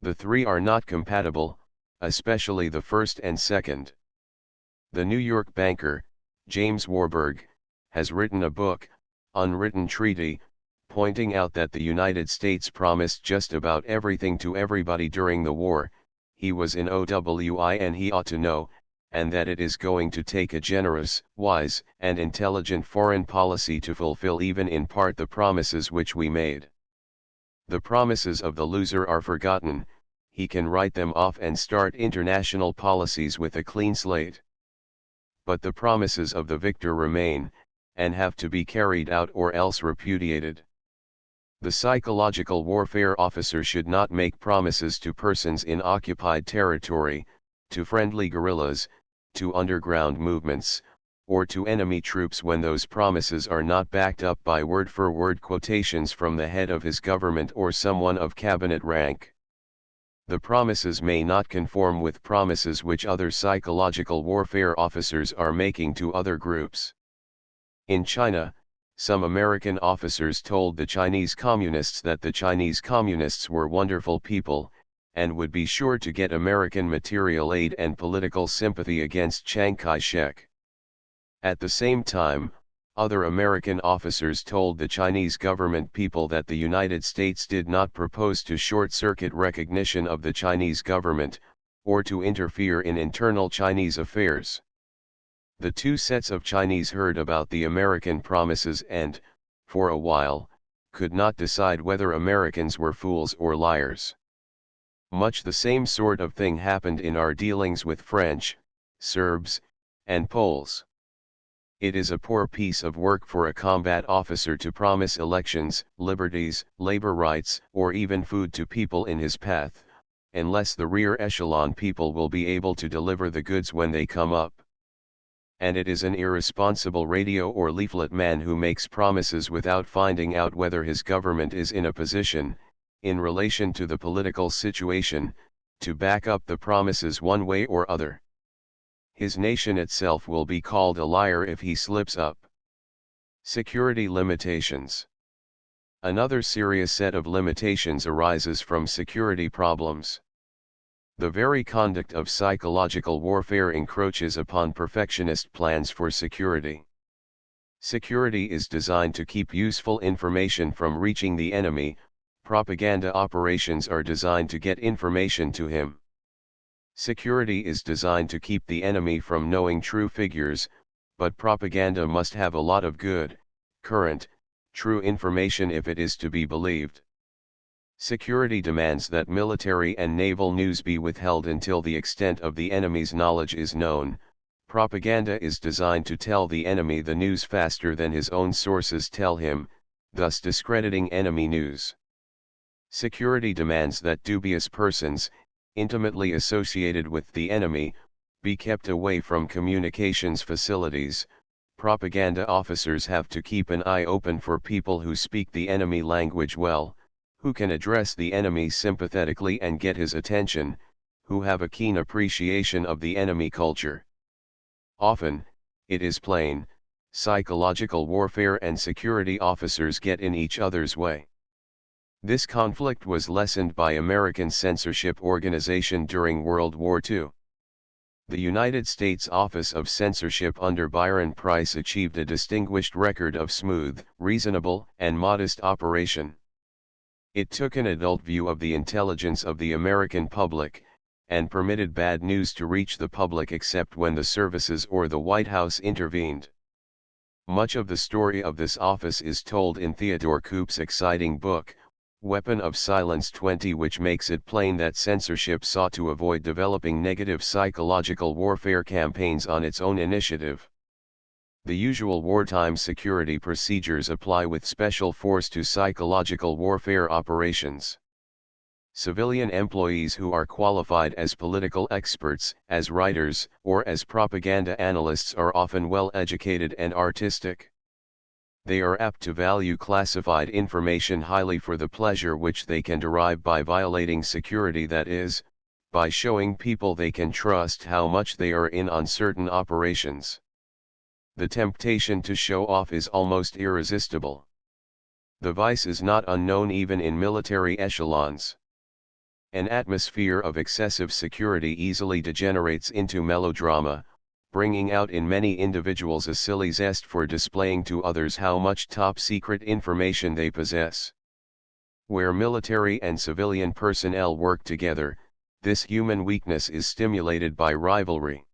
The three are not compatible, especially the first and second. The New York banker, James Warburg, has written a book, Unwritten Treaty, pointing out that the United States promised just about everything to everybody during the war. He was in OWI and he ought to know, and that it is going to take a generous, wise, and intelligent foreign policy to fulfill even in part the promises which we made. The promises of the loser are forgotten, he can write them off and start international policies with a clean slate. But the promises of the victor remain, and have to be carried out or else repudiated. The psychological warfare officer should not make promises to persons in occupied territory, to friendly guerrillas, to underground movements, or to enemy troops when those promises are not backed up by word-for-word quotations from the head of his government or someone of cabinet rank. The promises may not conform with promises which other psychological warfare officers are making to other groups. In China, some American officers told the Chinese Communists that the Chinese Communists were wonderful people, and would be sure to get American material aid and political sympathy against Chiang Kai-shek. At the same time, other American officers told the Chinese government people that the United States did not propose to short-circuit recognition of the Chinese government, or to interfere in internal Chinese affairs. The two sets of Chinese heard about the American promises and, for a while, could not decide whether Americans were fools or liars. Much the same sort of thing happened in our dealings with French, Serbs, and Poles. It is a poor piece of work for a combat officer to promise elections, liberties, labor rights, or even food to people in his path, unless the rear echelon people will be able to deliver the goods when they come up. And it is an irresponsible radio or leaflet man who makes promises without finding out whether his government is in a position, in relation to the political situation, to back up the promises one way or other. His nation itself will be called a liar if he slips up. Security limitations. Another serious set of limitations arises from security problems. The very conduct of psychological warfare encroaches upon perfectionist plans for security. Security is designed to keep useful information from reaching the enemy, propaganda operations are designed to get information to him. Security is designed to keep the enemy from knowing true figures, but propaganda must have a lot of good, current, true information if it is to be believed. Security demands that military and naval news be withheld until the extent of the enemy's knowledge is known. Propaganda is designed to tell the enemy the news faster than his own sources tell him, thus discrediting enemy news. Security demands that dubious persons, intimately associated with the enemy, be kept away from communications facilities. Propaganda officers have to keep an eye open for people who speak the enemy language well, who can address the enemy sympathetically and get his attention, who have a keen appreciation of the enemy culture. Often, it is plain, psychological warfare and security officers get in each other's way. This conflict was lessened by American censorship organization during World War II. The United States Office of Censorship under Byron Price achieved a distinguished record of smooth, reasonable, and modest operation. It took an adult view of the intelligence of the American public, and permitted bad news to reach the public except when the services or the White House intervened. Much of the story of this office is told in Theodore Koop's exciting book, Weapon of Silence 20, which makes it plain that censorship sought to avoid developing negative psychological warfare campaigns on its own initiative. The usual wartime security procedures apply with special force to psychological warfare operations. Civilian employees who are qualified as political experts, as writers, or as propaganda analysts are often well educated and artistic. They are apt to value classified information highly for the pleasure which they can derive by violating security, that is, by showing people they can trust how much they are in on certain operations. The temptation to show off is almost irresistible. The vice is not unknown even in military echelons. An atmosphere of excessive security easily degenerates into melodrama, bringing out in many individuals a silly zest for displaying to others how much top-secret information they possess. Where military and civilian personnel work together, this human weakness is stimulated by rivalry.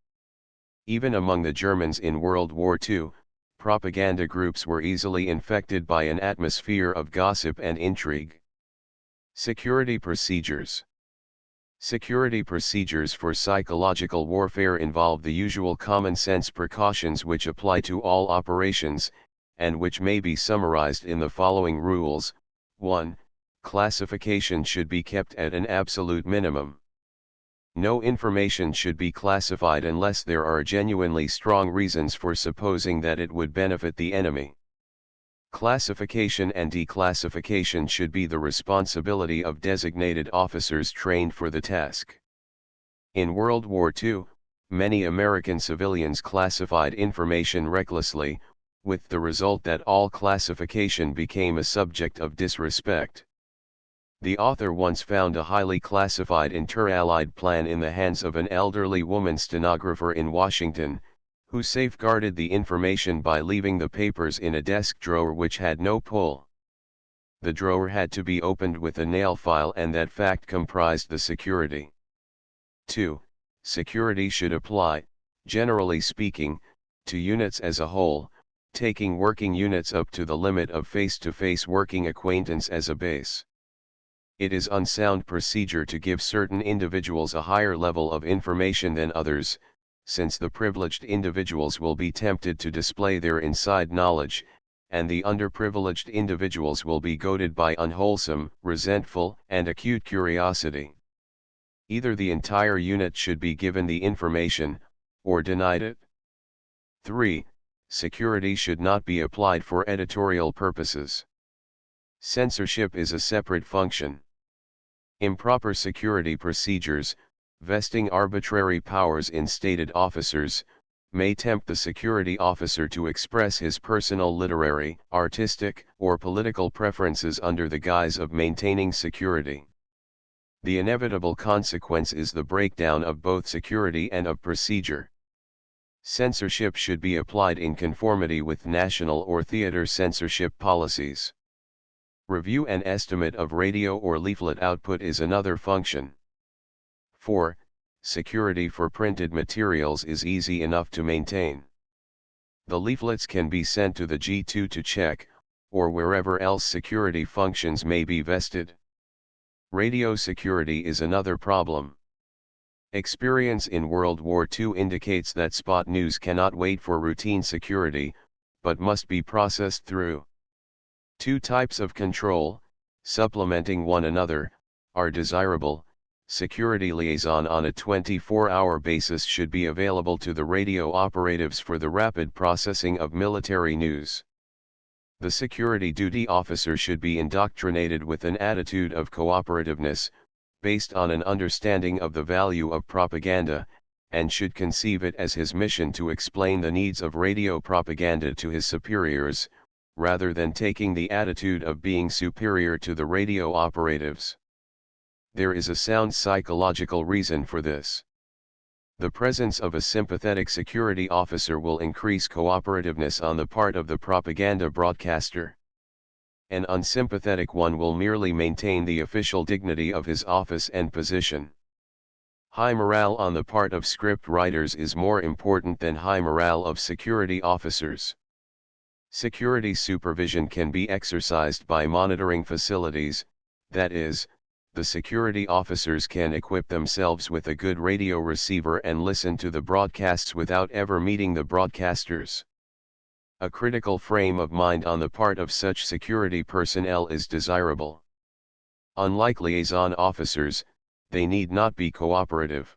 Even among the Germans in World War II, propaganda groups were easily infected by an atmosphere of gossip and intrigue. Security procedures. Security procedures for psychological warfare involve the usual common-sense precautions which apply to all operations, and which may be summarized in the following rules. 1. Classification should be kept at an absolute minimum. No information should be classified unless there are genuinely strong reasons for supposing that it would benefit the enemy. Classification and declassification should be the responsibility of designated officers trained for the task. In World War II, many American civilians classified information recklessly, with the result that all classification became a subject of disrespect. The author once found a highly classified inter-Allied plan in the hands of an elderly woman stenographer in Washington, who safeguarded the information by leaving the papers in a desk drawer which had no pull. The drawer had to be opened with a nail file, and that fact comprised the security. 2. Security should apply, generally speaking, to units as a whole, taking working units up to the limit of face-to-face working acquaintance as a base. It is unsound procedure to give certain individuals a higher level of information than others, since the privileged individuals will be tempted to display their inside knowledge, and the underprivileged individuals will be goaded by unwholesome, resentful, and acute curiosity. Either the entire unit should be given the information, or denied it. 3. Security should not be applied for editorial purposes. Censorship is a separate function. Improper security procedures, vesting arbitrary powers in stated officers, may tempt the security officer to express his personal literary, artistic, or political preferences under the guise of maintaining security. The inevitable consequence is the breakdown of both security and of procedure. Censorship should be applied in conformity with national or theater censorship policies. Review and estimate of radio or leaflet output is another function. 4. Security for printed materials is easy enough to maintain. The leaflets can be sent to the G2 to check, or wherever else security functions may be vested. Radio security is another problem. Experience in World War II indicates that spot news cannot wait for routine security, but must be processed through. Two types of control, supplementing one another, are desirable. Security liaison on a 24-hour basis should be available to the radio operatives for the rapid processing of military news. The security duty officer should be indoctrinated with an attitude of cooperativeness, based on an understanding of the value of propaganda, and should conceive it as his mission to explain the needs of radio propaganda to his superiors, rather than taking the attitude of being superior to the radio operatives. There is a sound psychological reason for this. The presence of a sympathetic security officer will increase cooperativeness on the part of the propaganda broadcaster. An unsympathetic one will merely maintain the official dignity of his office and position. High morale on the part of script writers is more important than high morale of security officers. Security supervision can be exercised by monitoring facilities, that is, the security officers can equip themselves with a good radio receiver and listen to the broadcasts without ever meeting the broadcasters. A critical frame of mind on the part of such security personnel is desirable. Unlike liaison officers, they need not be cooperative.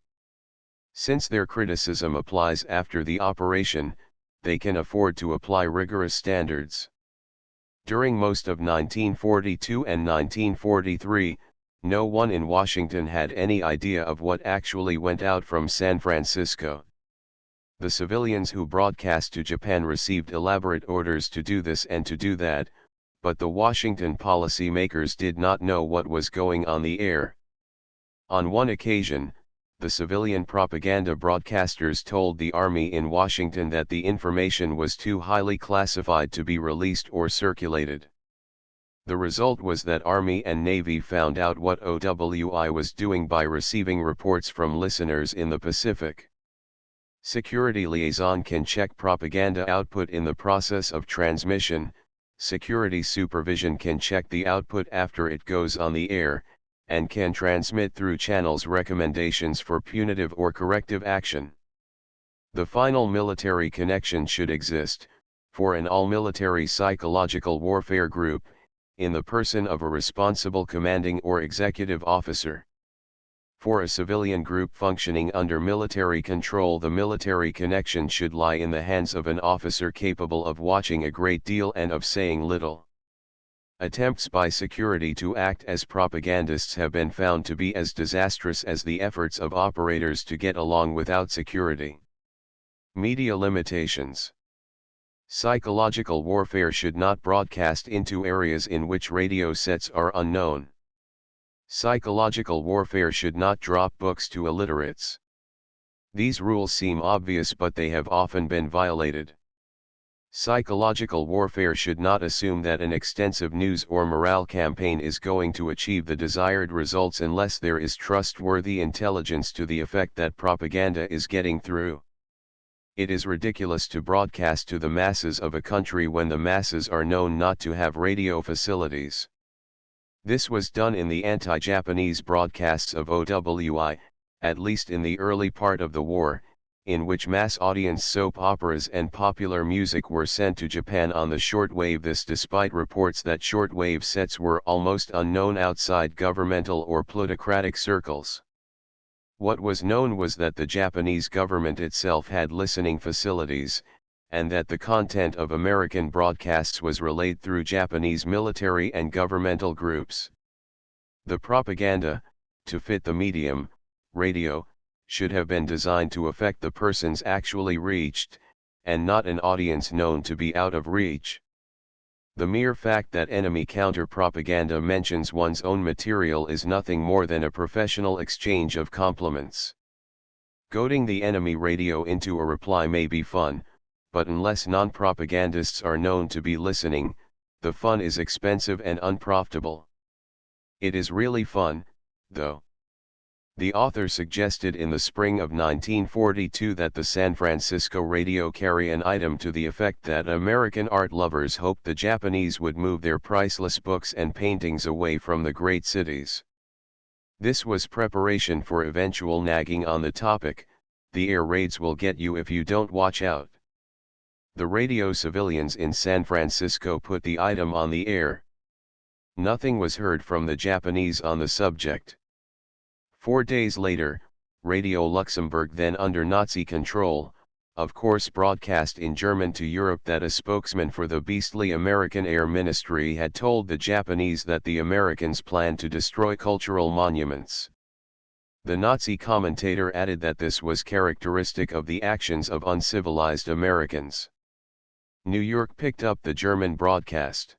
Since their criticism applies after the operation, they can afford to apply rigorous standards. During most of 1942 and 1943, no one in Washington had any idea of what actually went out from San Francisco. The civilians who broadcast to Japan received elaborate orders to do this and to do that, but the Washington policy makers did not know what was going on the air. On one occasion, the civilian propaganda broadcasters told the Army in Washington that the information was too highly classified to be released or circulated. The result was that Army and Navy found out what OWI was doing by receiving reports from listeners in the Pacific. Security liaison can check propaganda output in the process of transmission. Security supervision can check the output after it goes on the air, and can transmit through channels recommendations for punitive or corrective action. The final military connection should exist, for an all-military psychological warfare group, in the person of a responsible commanding or executive officer. For a civilian group functioning under military control, the military connection should lie in the hands of an officer capable of watching a great deal and of saying little. Attempts by security to act as propagandists have been found to be as disastrous as the efforts of operators to get along without security. Media limitations. Psychological warfare should not broadcast into areas in which radio sets are unknown. Psychological warfare should not drop books to illiterates. These rules seem obvious, but they have often been violated. Psychological warfare should not assume that an extensive news or morale campaign is going to achieve the desired results unless there is trustworthy intelligence to the effect that propaganda is getting through. It is ridiculous to broadcast to the masses of a country when the masses are known not to have radio facilities. This was done in the anti-Japanese broadcasts of OWI, at least in the early part of the war, in which mass audience soap operas and popular music were sent to Japan on the shortwave. This despite reports that shortwave sets were almost unknown outside governmental or plutocratic circles. What was known was that the Japanese government itself had listening facilities, and that the content of American broadcasts was relayed through Japanese military and governmental groups. The propaganda, to fit the medium, radio, should have been designed to affect the persons actually reached, and not an audience known to be out of reach. The mere fact that enemy counter-propaganda mentions one's own material is nothing more than a professional exchange of compliments. Goading the enemy radio into a reply may be fun, but unless non-propagandists are known to be listening, the fun is expensive and unprofitable. It is really fun, though. The author suggested in the spring of 1942 that the San Francisco radio carry an item to the effect that American art lovers hoped the Japanese would move their priceless books and paintings away from the great cities. This was preparation for eventual nagging on the topic, "The air raids will get you if you don't watch out." The radio civilians in San Francisco put the item on the air. Nothing was heard from the Japanese on the subject. 4 days later, Radio Luxembourg, then under Nazi control, of course broadcast in German to Europe that a spokesman for the beastly American Air Ministry had told the Japanese that the Americans planned to destroy cultural monuments. The Nazi commentator added that this was characteristic of the actions of uncivilized Americans. New York picked up the German broadcast.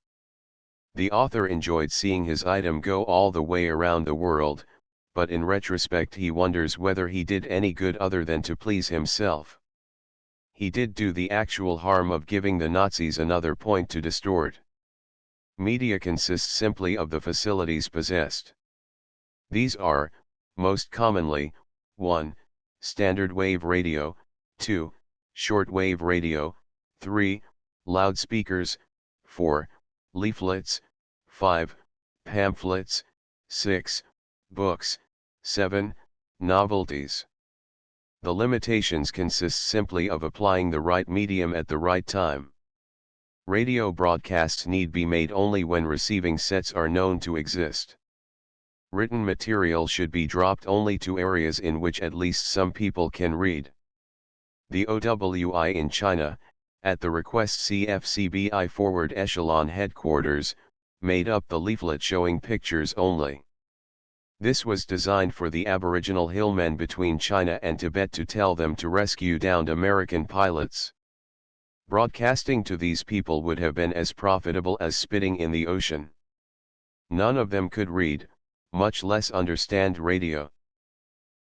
The author enjoyed seeing his item go all the way around the world, but in retrospect he wonders whether he did any good other than to please himself. He did do the actual harm of giving the Nazis another point to distort. Media consists simply of the facilities possessed. These are, most commonly, 1. Standard wave radio, 2. Shortwave radio, 3. Loudspeakers, 4. Leaflets, 5. Pamphlets, 6. Books, 7. Novelties. The limitations consist simply of applying the right medium at the right time. Radio broadcasts need be made only when receiving sets are known to exist. Written material should be dropped only to areas in which at least some people can read. The OWI in China, at the request CFCBI Forward Echelon Headquarters, made up the leaflet showing pictures only. This was designed for the Aboriginal hillmen between China and Tibet to tell them to rescue downed American pilots. Broadcasting to these people would have been as profitable as spitting in the ocean. None of them could read, much less understand radio.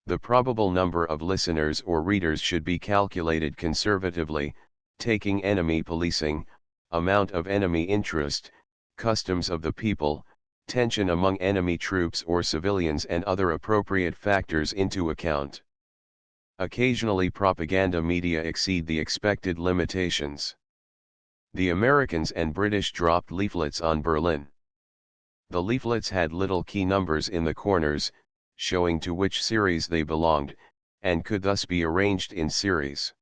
The probable number of listeners or readers should be calculated conservatively, taking enemy policing, amount of enemy interest, customs of the people, tension among enemy troops or civilians and other appropriate factors into account. Occasionally propaganda media exceed the expected limitations. The Americans and British dropped leaflets on Berlin. The leaflets had little key numbers in the corners, showing to which series they belonged, and could thus be arranged in series.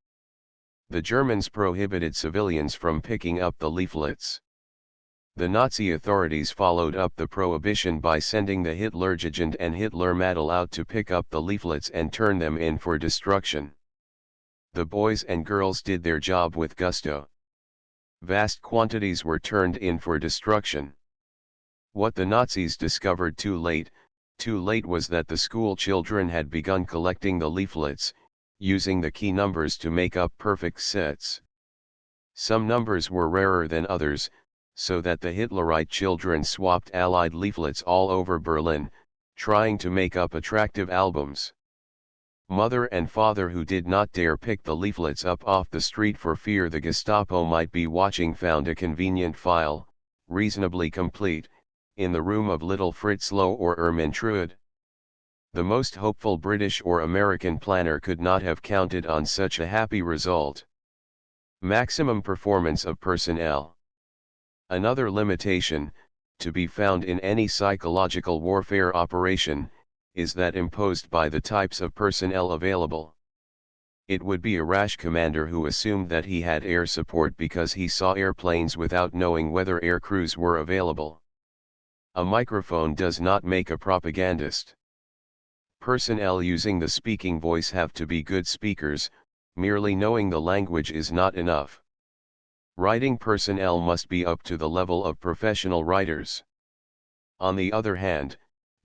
The Germans prohibited civilians from picking up the leaflets. The Nazi authorities followed up the prohibition by sending the Hitlerjugend and Hitlermadel out to pick up the leaflets and turn them in for destruction. The boys and girls did their job with gusto. Vast quantities were turned in for destruction. What the Nazis discovered too late was that the school children had begun collecting the leaflets, using the key numbers to make up perfect sets. Some numbers were rarer than others, so that the Hitlerite children swapped Allied leaflets all over Berlin, trying to make up attractive albums. Mother and father who did not dare pick the leaflets up off the street for fear the Gestapo might be watching found a convenient file, reasonably complete, in the room of little Fritzloh or Ermintrude. The most hopeful British or American planner could not have counted on such a happy result. Maximum performance of personnel. Another limitation, to be found in any psychological warfare operation, is that imposed by the types of personnel available. It would be a rash commander who assumed that he had air support because he saw airplanes without knowing whether air crews were available. A microphone does not make a propagandist. Personnel using the speaking voice have to be good speakers, merely knowing the language is not enough. Writing personnel must be up to the level of professional writers. On the other hand,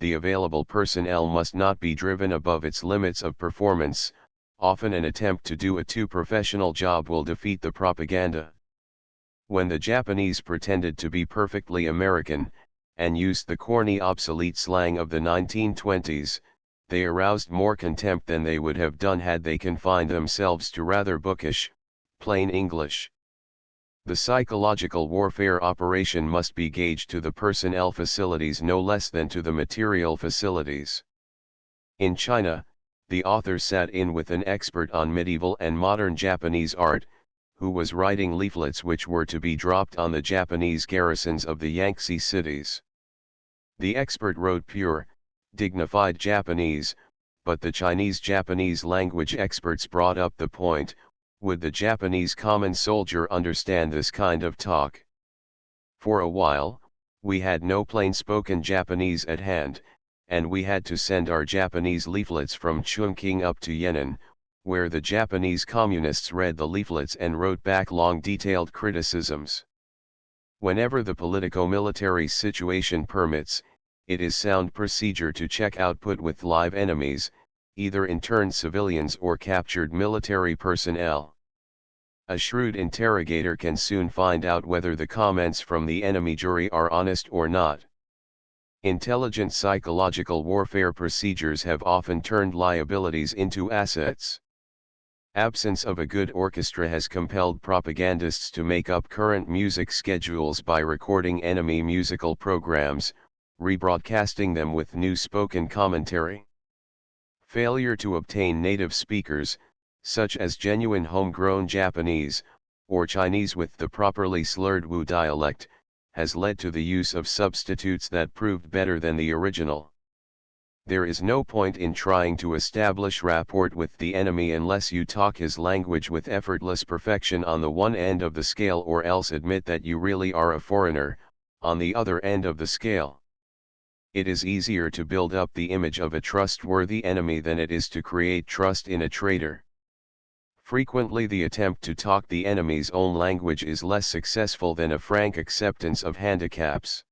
the available personnel must not be driven above its limits of performance. Often an attempt to do a too professional job will defeat the propaganda. When the Japanese pretended to be perfectly American, and used the corny obsolete slang of the 1920s, they aroused more contempt than they would have done had they confined themselves to rather bookish, plain English. The psychological warfare operation must be gauged to the personnel facilities no less than to the material facilities. In China, the author sat in with an expert on medieval and modern Japanese art, who was writing leaflets which were to be dropped on the Japanese garrisons of the Yangtze cities. The expert wrote pure, dignified Japanese, but the Chinese-Japanese language experts brought up the point: would the Japanese common soldier understand this kind of talk? For a while, we had no plain-spoken Japanese at hand, and we had to send our Japanese leaflets from Chungking up to Yan'an, where the Japanese communists read the leaflets and wrote back long detailed criticisms. Whenever the politico-military situation permits, it is sound procedure to check output with live enemies, either interned civilians or captured military personnel. A shrewd interrogator can soon find out whether the comments from the enemy jury are honest or not. Intelligent psychological warfare procedures have often turned liabilities into assets. Absence of a good orchestra has compelled propagandists to make up current music schedules by recording enemy musical programs, rebroadcasting them with new spoken commentary. Failure to obtain native speakers, such as genuine homegrown Japanese, or Chinese with the properly slurred Wu dialect, has led to the use of substitutes that proved better than the original. There is no point in trying to establish rapport with the enemy unless you talk his language with effortless perfection on the one end of the scale, or else admit that you really are a foreigner, on the other end of the scale. It is easier to build up the image of a trustworthy enemy than it is to create trust in a traitor. Frequently the attempt to talk the enemy's own language is less successful than a frank acceptance of handicaps.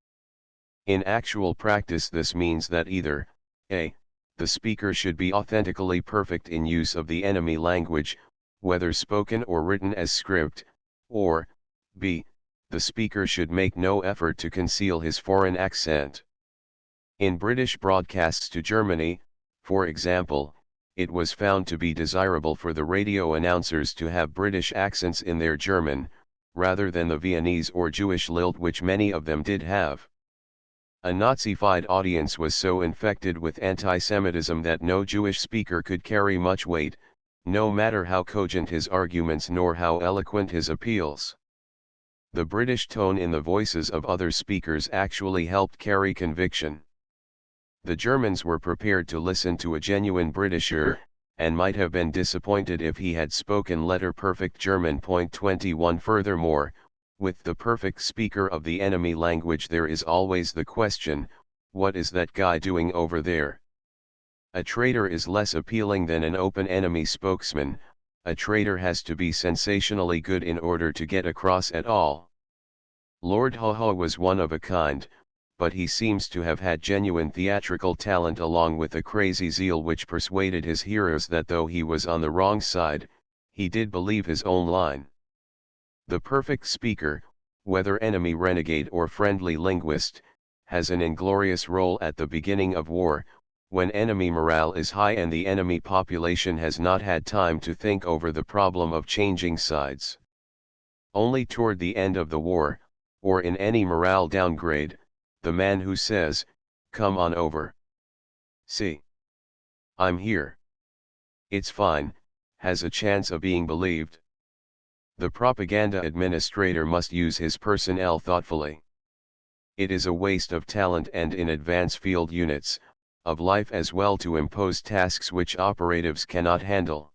In actual practice this means that either a. the speaker should be authentically perfect in use of the enemy language, whether spoken or written as script, or b. the speaker should make no effort to conceal his foreign accent. In British broadcasts to Germany, for example, it was found to be desirable for the radio announcers to have British accents in their German, rather than the Viennese or Jewish lilt which many of them did have. A Nazified audience was so infected with anti-Semitism that no Jewish speaker could carry much weight, no matter how cogent his arguments nor how eloquent his appeals. The British tone in the voices of other speakers actually helped carry conviction. The Germans were prepared to listen to a genuine Britisher, and might have been disappointed if he had spoken letter-perfect German. 21 Furthermore, with the perfect speaker of the enemy language there is always the question, what is that guy doing over there? A traitor is less appealing than an open enemy spokesman. A traitor has to be sensationally good in order to get across at all. Lord Haw was one of a kind, but he seems to have had genuine theatrical talent along with a crazy zeal which persuaded his hearers that though he was on the wrong side, he did believe his own line. The perfect speaker, whether enemy renegade or friendly linguist, has an inglorious role at the beginning of war, when enemy morale is high and the enemy population has not had time to think over the problem of changing sides. Only toward the end of the war, or in any morale downgrade, the man who says, "Come on over. See. I'm here. It's fine," has a chance of being believed. The propaganda administrator must use his personnel thoughtfully. It is a waste of talent and in advance field units, of life as well to impose tasks which operatives cannot handle.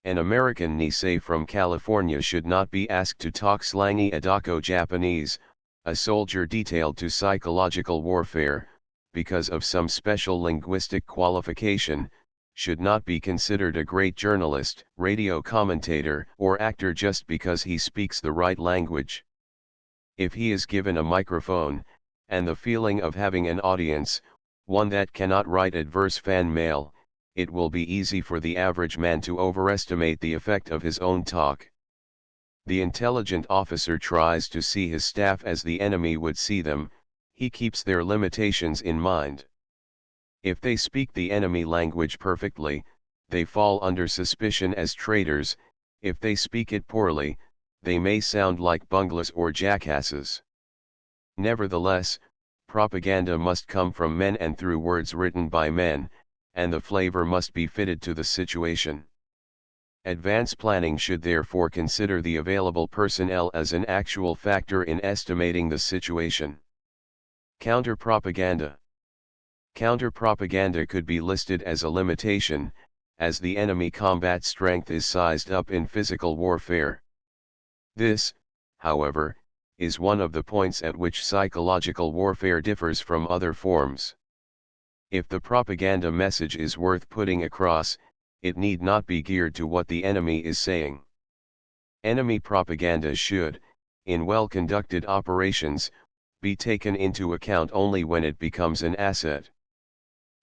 An American Nisei from California should not be asked to talk slangy Adako Japanese, a soldier detailed to psychological warfare, because of some special linguistic qualification, should not be considered a great journalist, radio commentator, or actor just because he speaks the right language. If he is given a microphone, and the feeling of having an audience, one that cannot write adverse fan mail, it will be easy for the average man to overestimate the effect of his own talk. The intelligent officer tries to see his staff as the enemy would see them, he keeps their limitations in mind. If they speak the enemy language perfectly, they fall under suspicion as traitors. If they speak it poorly, they may sound like bunglers or jackasses. Nevertheless, propaganda must come from men and through words written by men, and the flavor must be fitted to the situation. Advance planning should therefore consider the available personnel as an actual factor in estimating the situation. Counter-propaganda. Counter-propaganda could be listed as a limitation, as the enemy combat strength is sized up in physical warfare. This, however, is one of the points at which psychological warfare differs from other forms. If the propaganda message is worth putting across, it need not be geared to what the enemy is saying. Enemy propaganda should, in well-conducted operations, be taken into account only when it becomes an asset.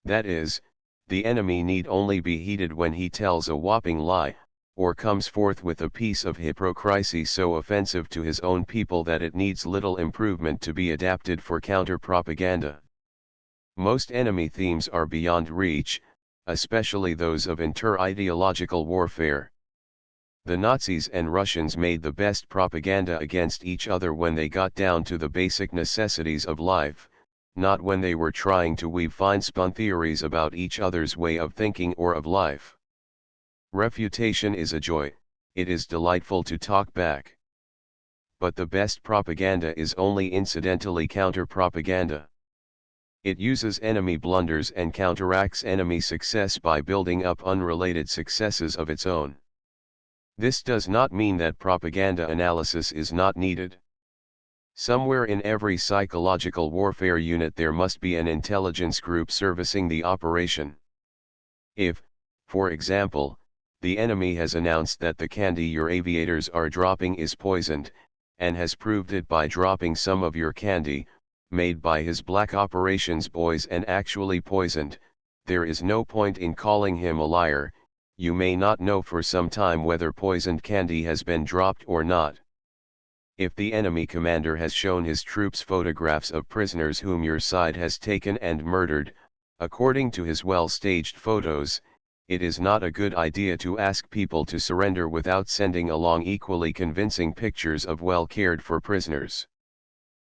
That is, the enemy need only be heeded when he tells a whopping lie, or comes forth with a piece of hypocrisy so offensive to his own people that it needs little improvement to be adapted for counter-propaganda. Most enemy themes are beyond reach, especially those of inter-ideological warfare. The Nazis and Russians made the best propaganda against each other when they got down to the basic necessities of life, not when they were trying to weave fine-spun theories about each other's way of thinking or of life. Refutation is a joy, it is delightful to talk back. But the best propaganda is only incidentally counter-propaganda. It uses enemy blunders and counteracts enemy success by building up unrelated successes of its own. This does not mean that propaganda analysis is not needed. Somewhere in every psychological warfare unit there must be an intelligence group servicing the operation. If, for example, the enemy has announced that the candy your aviators are dropping is poisoned, and has proved it by dropping some of your candy, made by his black operations boys and actually poisoned, there is no point in calling him a liar. You may not know for some time whether poisoned candy has been dropped or not. If the enemy commander has shown his troops photographs of prisoners whom your side has taken and murdered, according to his well-staged photos, it is not a good idea to ask people to surrender without sending along equally convincing pictures of well-cared-for prisoners.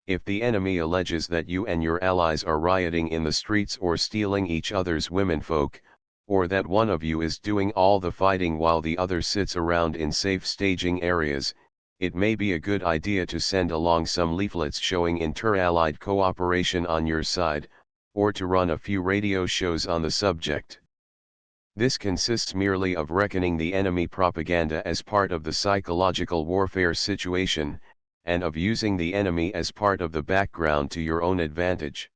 If the enemy alleges that you and your allies are rioting in the streets or stealing each other's womenfolk, or that one of you is doing all the fighting while the other sits around in safe staging areas, it may be a good idea to send along some leaflets showing inter-allied cooperation on your side, or to run a few radio shows on the subject. This consists merely of reckoning the enemy propaganda as part of the psychological warfare situation, and of using the enemy as part of the background to your own advantage.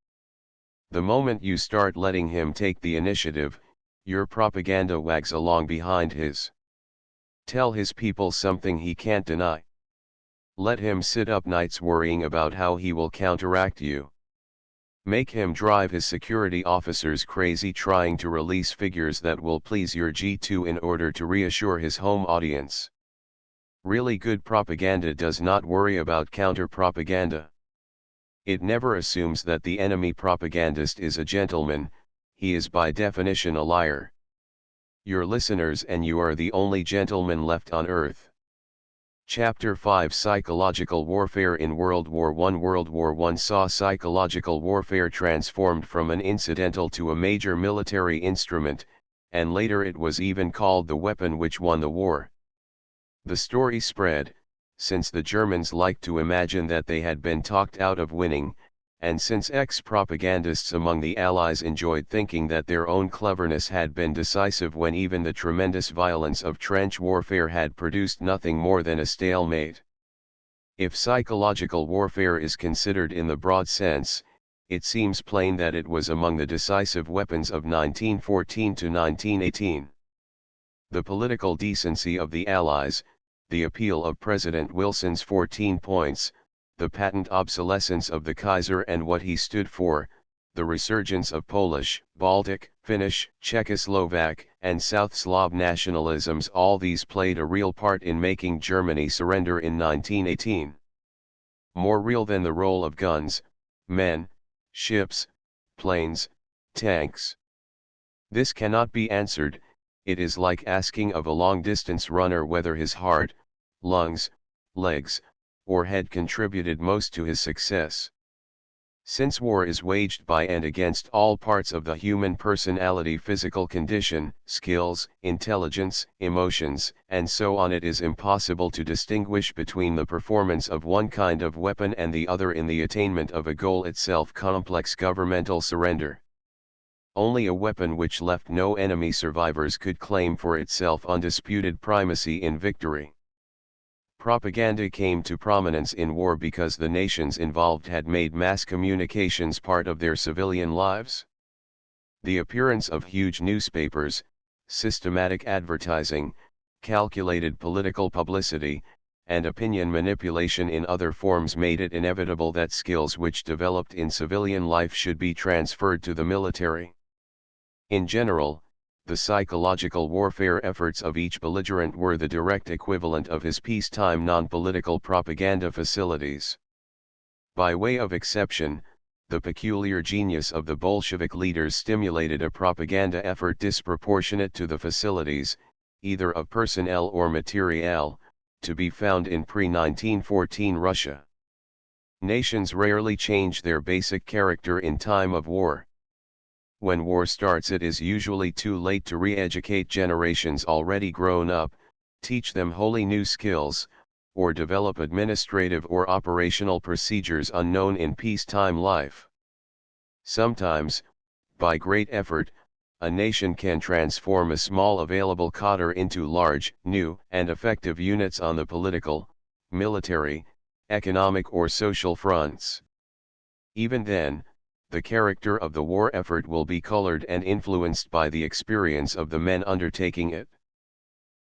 The moment you start letting him take the initiative, your propaganda wags along behind his. Tell his people something he can't deny. Let him sit up nights worrying about how he will counteract you. Make him drive his security officers crazy trying to release figures that will please your G2 in order to reassure his home audience. Really good propaganda does not worry about counter-propaganda. It never assumes that the enemy propagandist is a gentleman, he is by definition a liar. Your listeners and you are the only gentlemen left on earth. Chapter 5 Psychological Warfare in World War I. World War I saw psychological warfare transformed from an incidental to a major military instrument, and later it was even called the weapon which won the war. The story spread, since the Germans liked to imagine that they had been talked out of winning, and since ex-propagandists among the Allies enjoyed thinking that their own cleverness had been decisive when even the tremendous violence of trench warfare had produced nothing more than a stalemate. If psychological warfare is considered in the broad sense, it seems plain that it was among the decisive weapons of 1914 to 1918. The political decency of the Allies, the appeal of President Wilson's 14 points, the patent obsolescence of the Kaiser and what he stood for, the resurgence of Polish, Baltic, Finnish, Czechoslovak, and South Slav nationalisms, all these played a real part in making Germany surrender in 1918. More real than the role of guns, men, ships, planes, tanks. This cannot be answered. It is like asking of a long-distance runner whether his heart, lungs, legs, or head contributed most to his success. Since war is waged by and against all parts of the human personality, physical condition, skills, intelligence, emotions, and so on, it is impossible to distinguish between the performance of one kind of weapon and the other in the attainment of a goal itself complex governmental surrender. Only a weapon which left no enemy survivors could claim for itself undisputed primacy in victory. Propaganda came to prominence in war because the nations involved had made mass communications part of their civilian lives. The appearance of huge newspapers, systematic advertising, calculated political publicity, and opinion manipulation in other forms made it inevitable that skills which developed in civilian life should be transferred to the military. In general, the psychological warfare efforts of each belligerent were the direct equivalent of his peacetime non-political propaganda facilities. By way of exception, the peculiar genius of the Bolshevik leaders stimulated a propaganda effort disproportionate to the facilities, either of personnel or materiel, to be found in pre-1914 Russia. Nations rarely change their basic character in time of war. When war starts, it is usually too late to re-educate generations already grown up, teach them wholly new skills, or develop administrative or operational procedures unknown in peacetime life. Sometimes, by great effort, a nation can transform a small available cadre into large, new, and effective units on the political, military, economic or social fronts. Even then, the character of the war effort will be colored and influenced by the experience of the men undertaking it.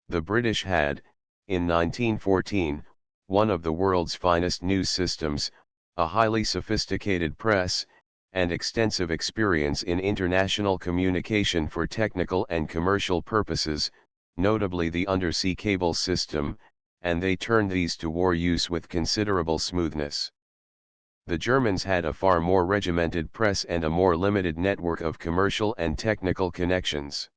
The British had, in 1914, one of the world's finest news systems, a highly sophisticated press, and extensive experience in international communication for technical and commercial purposes, notably the undersea cable system, and they turned these to war use with considerable smoothness. The Germans had a far more regimented press and a more limited network of commercial and technical connections.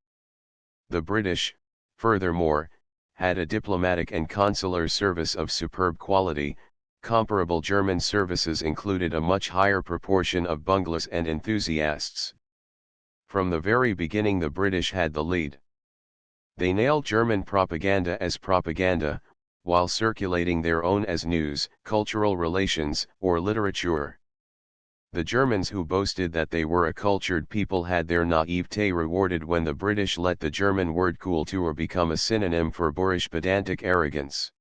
The British, furthermore, had a diplomatic and consular service of superb quality. Comparable German services included a much higher proportion of bunglers and enthusiasts. From the very beginning the British had the lead. They nailed German propaganda as propaganda, while circulating their own as news, cultural relations, or literature. The Germans who boasted that they were a cultured people had their naivete rewarded when the British let the German word Kultur become a synonym for boorish pedantic arrogance.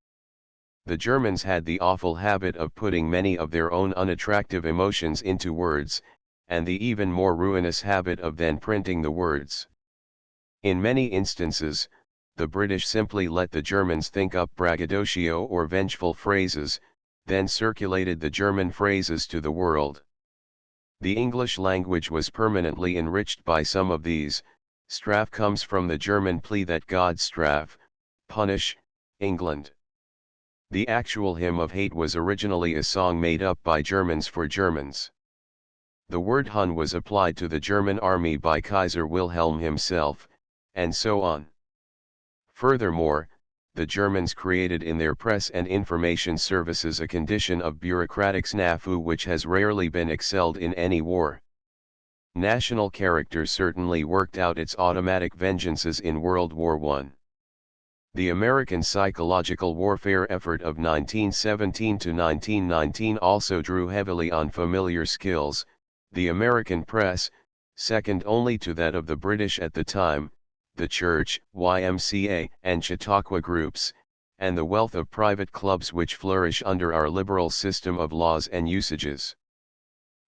The Germans had the awful habit of putting many of their own unattractive emotions into words, and the even more ruinous habit of then printing the words. In many instances, the British simply let the Germans think up braggadocio or vengeful phrases, then circulated the German phrases to the world. The English language was permanently enriched by some of these. Strafe comes from the German plea that God strafe, punish, England. The actual hymn of hate was originally a song made up by Germans for Germans. The word Hun was applied to the German army by Kaiser Wilhelm himself, and so on. Furthermore, the Germans created in their press and information services a condition of bureaucratic snafu which has rarely been excelled in any war. National character certainly worked out its automatic vengeances in World War I. The American psychological warfare effort of 1917 to 1919 also drew heavily on familiar skills. The American press, second only to that of the British at the time, the church, YMCA, and Chautauqua groups, and the wealth of private clubs which flourish under our liberal system of laws and usages.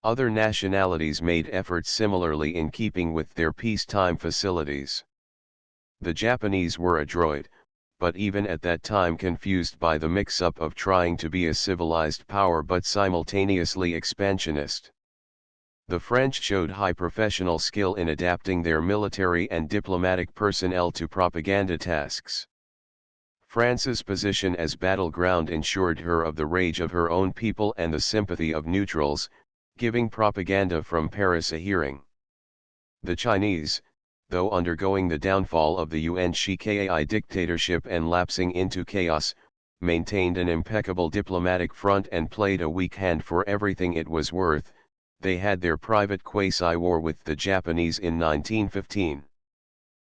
Other nationalities made efforts similarly in keeping with their peacetime facilities. The Japanese were adroit, but even at that time confused by the mix-up of trying to be a civilized power but simultaneously expansionist. The French showed high professional skill in adapting their military and diplomatic personnel to propaganda tasks. France's position as battleground ensured her of the rage of her own people and the sympathy of neutrals, giving propaganda from Paris a hearing. The Chinese, though undergoing the downfall of the Yuan Shikai dictatorship and lapsing into chaos, maintained an impeccable diplomatic front and played a weak hand for everything it was worth. They had their private quasi-war with the Japanese in 1915.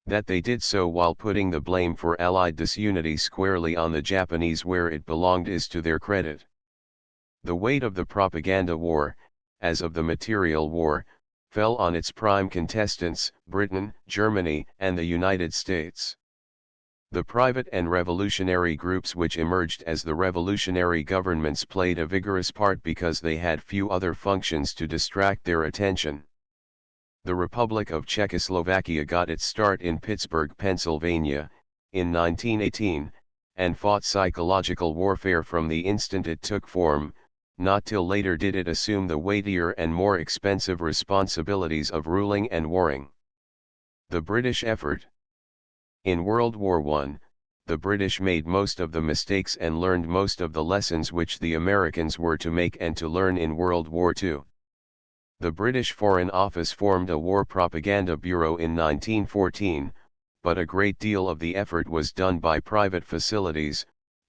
That they did so while putting the blame for Allied disunity squarely on the Japanese where it belonged is to their credit. The weight of the propaganda war, as of the material war, fell on its prime contestants, Britain, Germany, and the United States. The private and revolutionary groups which emerged as the revolutionary governments played a vigorous part because they had few other functions to distract their attention. The Republic of Czechoslovakia got its start in Pittsburgh, Pennsylvania, in 1918, and fought psychological warfare from the instant it took form. Not till later did it assume the weightier and more expensive responsibilities of ruling and warring. The British effort. In World War I, the British made most of the mistakes and learned most of the lessons which the Americans were to make and to learn in World War II. The British Foreign Office formed a War Propaganda Bureau in 1914, but a great deal of the effort was done by private facilities,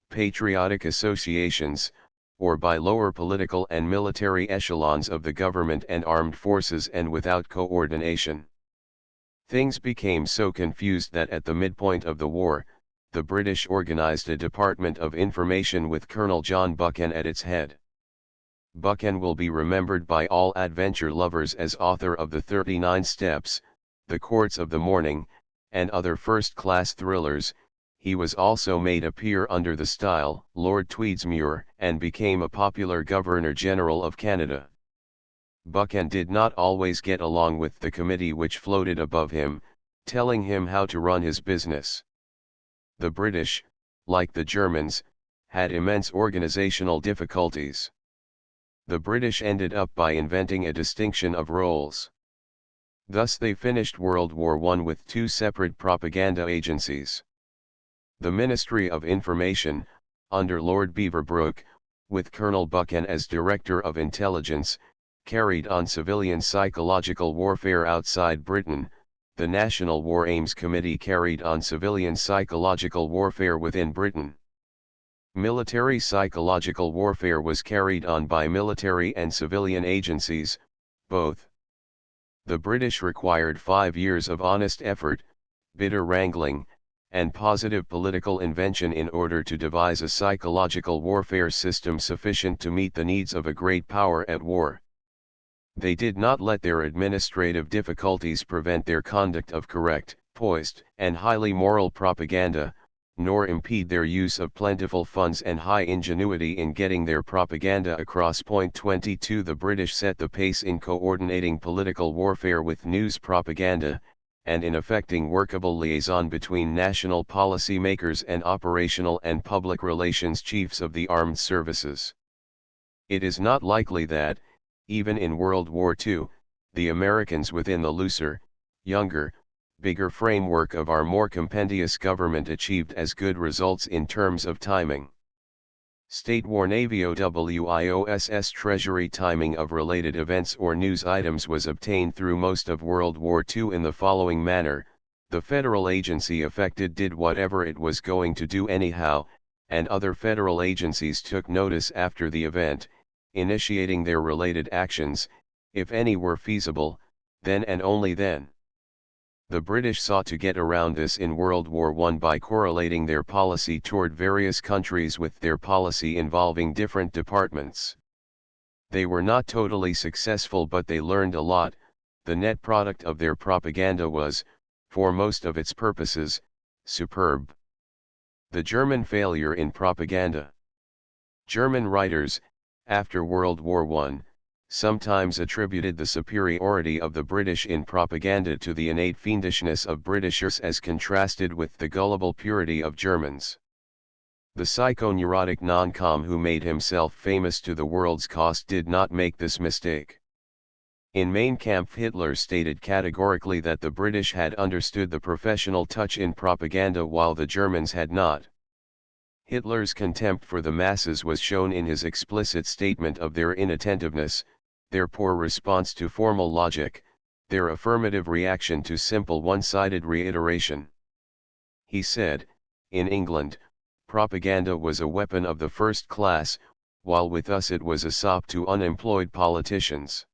patriotic associations, or by lower political and military echelons of the government and armed forces and without coordination. Things became so confused that at the midpoint of the war, the British organized a Department of Information with Colonel John Buchan at its head. Buchan will be remembered by all adventure lovers as author of the 39 Steps, The Courts of the Morning, and other first-class thrillers. He was also made a peer under the style Lord Tweedsmuir and became a popular Governor-General of Canada. Buchan did not always get along with the committee which floated above him, telling him how to run his business. The British, like the Germans, had immense organizational difficulties. The British ended up by inventing a distinction of roles. Thus they finished World War I with two separate propaganda agencies. The Ministry of Information, under Lord Beaverbrook, with Colonel Buchan as Director of Intelligence, carried on civilian psychological warfare outside Britain, the National War Aims Committee carried on civilian psychological warfare within Britain. Military psychological warfare was carried on by military and civilian agencies, both. The British required 5 years of honest effort, bitter wrangling, and positive political invention in order to devise a psychological warfare system sufficient to meet the needs of a great power at war. They did not let their administrative difficulties prevent their conduct of correct, poised, and highly moral propaganda, nor impede their use of plentiful funds and high ingenuity in getting their propaganda across. Point 22. The British set the pace in coordinating political warfare with news propaganda, and in effecting workable liaison between national policy makers and operational and public relations chiefs of the armed services. It is not likely that, even in World War II, the Americans within the looser, younger, bigger framework of our more compendious government achieved as good results in terms of timing. State War Navy OWIOSS Treasury timing of related events or news items was obtained through most of World War II in the following manner: the federal agency affected did whatever it was going to do anyhow, and other federal agencies took notice after the event, initiating their related actions, if any were feasible, then and only then. The British sought to get around this in World War I by correlating their policy toward various countries with their policy involving different departments. They were not totally successful, but they learned a lot. The net product of their propaganda was, for most of its purposes, superb. The German failure in propaganda. German writers, after World War I, sometimes attributed the superiority of the British in propaganda to the innate fiendishness of Britishers as contrasted with the gullible purity of Germans. The psychoneurotic non-com who made himself famous to the world's cost did not make this mistake. In Mein Kampf, Hitler stated categorically that the British had understood the professional touch in propaganda while the Germans had not. Hitler's contempt for the masses was shown in his explicit statement of their inattentiveness, their poor response to formal logic, their affirmative reaction to simple one-sided reiteration. He said, in England, propaganda was a weapon of the first class, while with us it was a sop to unemployed politicians.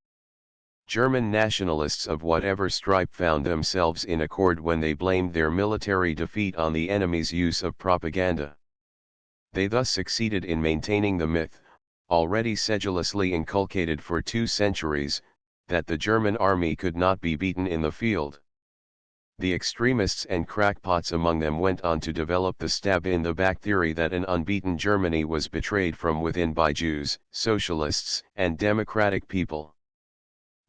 German nationalists of whatever stripe found themselves in accord when they blamed their military defeat on the enemy's use of propaganda. They thus succeeded in maintaining the myth, already sedulously inculcated for 2 centuries, that the German army could not be beaten in the field. The extremists and crackpots among them went on to develop the stab-in-the-back theory that an unbeaten Germany was betrayed from within by Jews, socialists, and democratic people.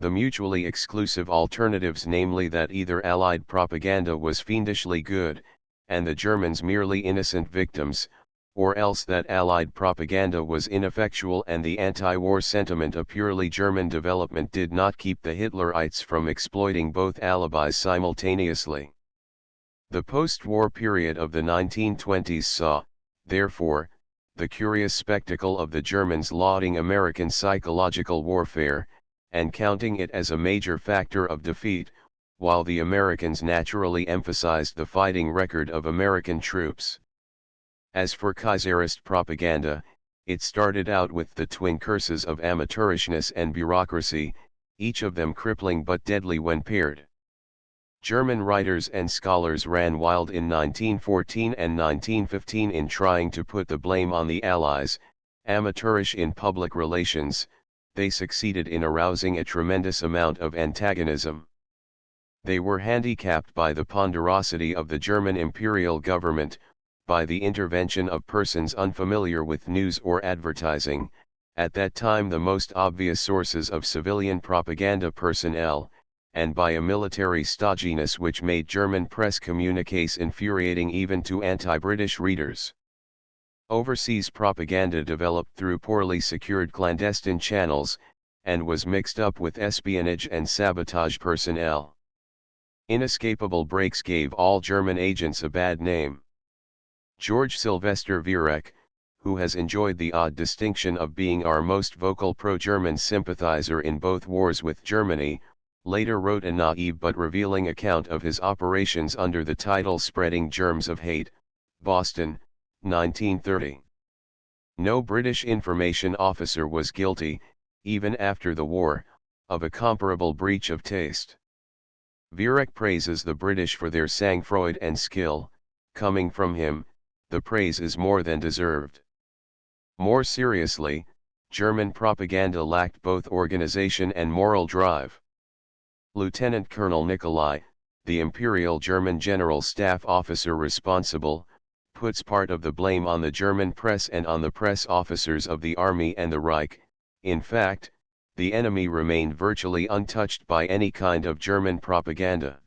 The mutually exclusive alternatives, namely that either Allied propaganda was fiendishly good, and the Germans merely innocent victims, or else that Allied propaganda was ineffectual and the anti-war sentiment a purely German development, did not keep the Hitlerites from exploiting both alibis simultaneously. The post-war period of the 1920s saw, therefore, the curious spectacle of the Germans lauding American psychological warfare, and counting it as a major factor of defeat, while the Americans naturally emphasized the fighting record of American troops. As for Kaiserist propaganda, it started out with the twin curses of amateurishness and bureaucracy, each of them crippling but deadly when paired. German writers and scholars ran wild in 1914 and 1915 in trying to put the blame on the Allies. Amateurish in public relations, they succeeded in arousing a tremendous amount of antagonism. They were handicapped by the ponderosity of the German imperial government, by the intervention of persons unfamiliar with news or advertising, at that time the most obvious sources of civilian propaganda personnel, and by a military stodginess which made German press communiques infuriating even to anti-British readers. Overseas propaganda developed through poorly secured clandestine channels, and was mixed up with espionage and sabotage personnel. Inescapable breaks gave all German agents a bad name. George Sylvester Viereck, who has enjoyed the odd distinction of being our most vocal pro-German sympathizer in both wars with Germany, later wrote a naive but revealing account of his operations under the title Spreading Germs of Hate, Boston, 1930. No British information officer was guilty, even after the war, of a comparable breach of taste. Viereck praises the British for their sang-froid and skill. Coming from him, the praise is more than deserved. More seriously, German propaganda lacked both organization and moral drive. Lieutenant Colonel Nicolai, the Imperial German General Staff officer responsible, puts part of the blame on the German press and on the press officers of the army and the Reich. In fact, the enemy remained virtually untouched by any kind of German propaganda.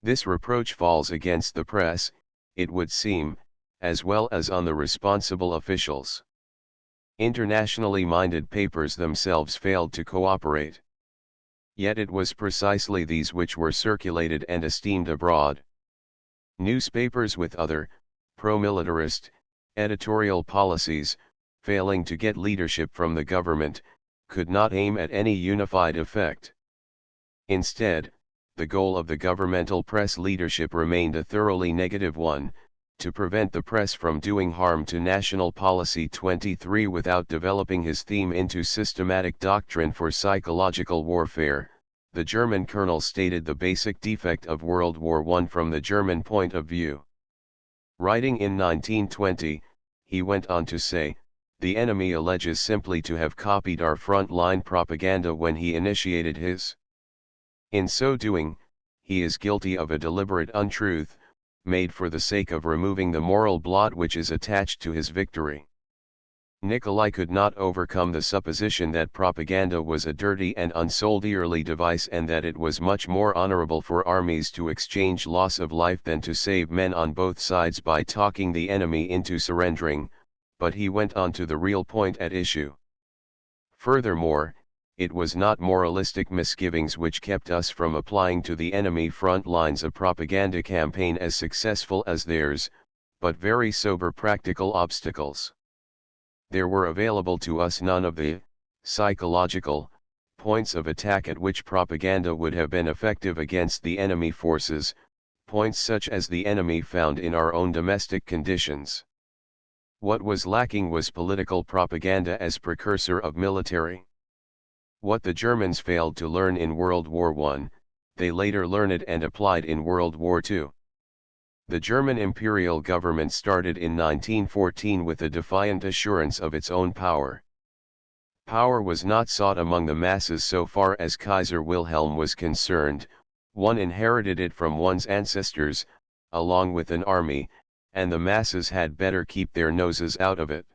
This reproach falls against the press, it would seem, as well as on the responsible officials. Internationally minded papers themselves failed to cooperate. Yet it was precisely these which were circulated and esteemed abroad. Newspapers with other, pro-militarist, editorial policies, failing to get leadership from the government, could not aim at any unified effect. Instead, the goal of the governmental press leadership remained a thoroughly negative one, to prevent the press from doing harm to national policy. 23 Without developing his theme into systematic doctrine for psychological warfare, the German colonel stated the basic defect of World War I from the German point of view. Writing in 1920, he went on to say, "The enemy alleges simply to have copied our front-line propaganda when he initiated his. In so doing, he is guilty of a deliberate untruth, made for the sake of removing the moral blot which is attached to his victory." Nicolai could not overcome the supposition that propaganda was a dirty and unsoldierly device and that it was much more honorable for armies to exchange loss of life than to save men on both sides by talking the enemy into surrendering, but he went on to the real point at issue. Furthermore, it was not moralistic misgivings which kept us from applying to the enemy front lines a propaganda campaign as successful as theirs, but very sober practical obstacles. There were available to us none of the psychological points of attack at which propaganda would have been effective against the enemy forces, points such as the enemy found in our own domestic conditions. What was lacking was political propaganda as precursor of military. What the Germans failed to learn in World War I, they later learned and applied in World War II. The German imperial government started in 1914 with a defiant assurance of its own power. Power was not sought among the masses so far as Kaiser Wilhelm was concerned. One inherited it from one's ancestors, along with an army, and the masses had better keep their noses out of it.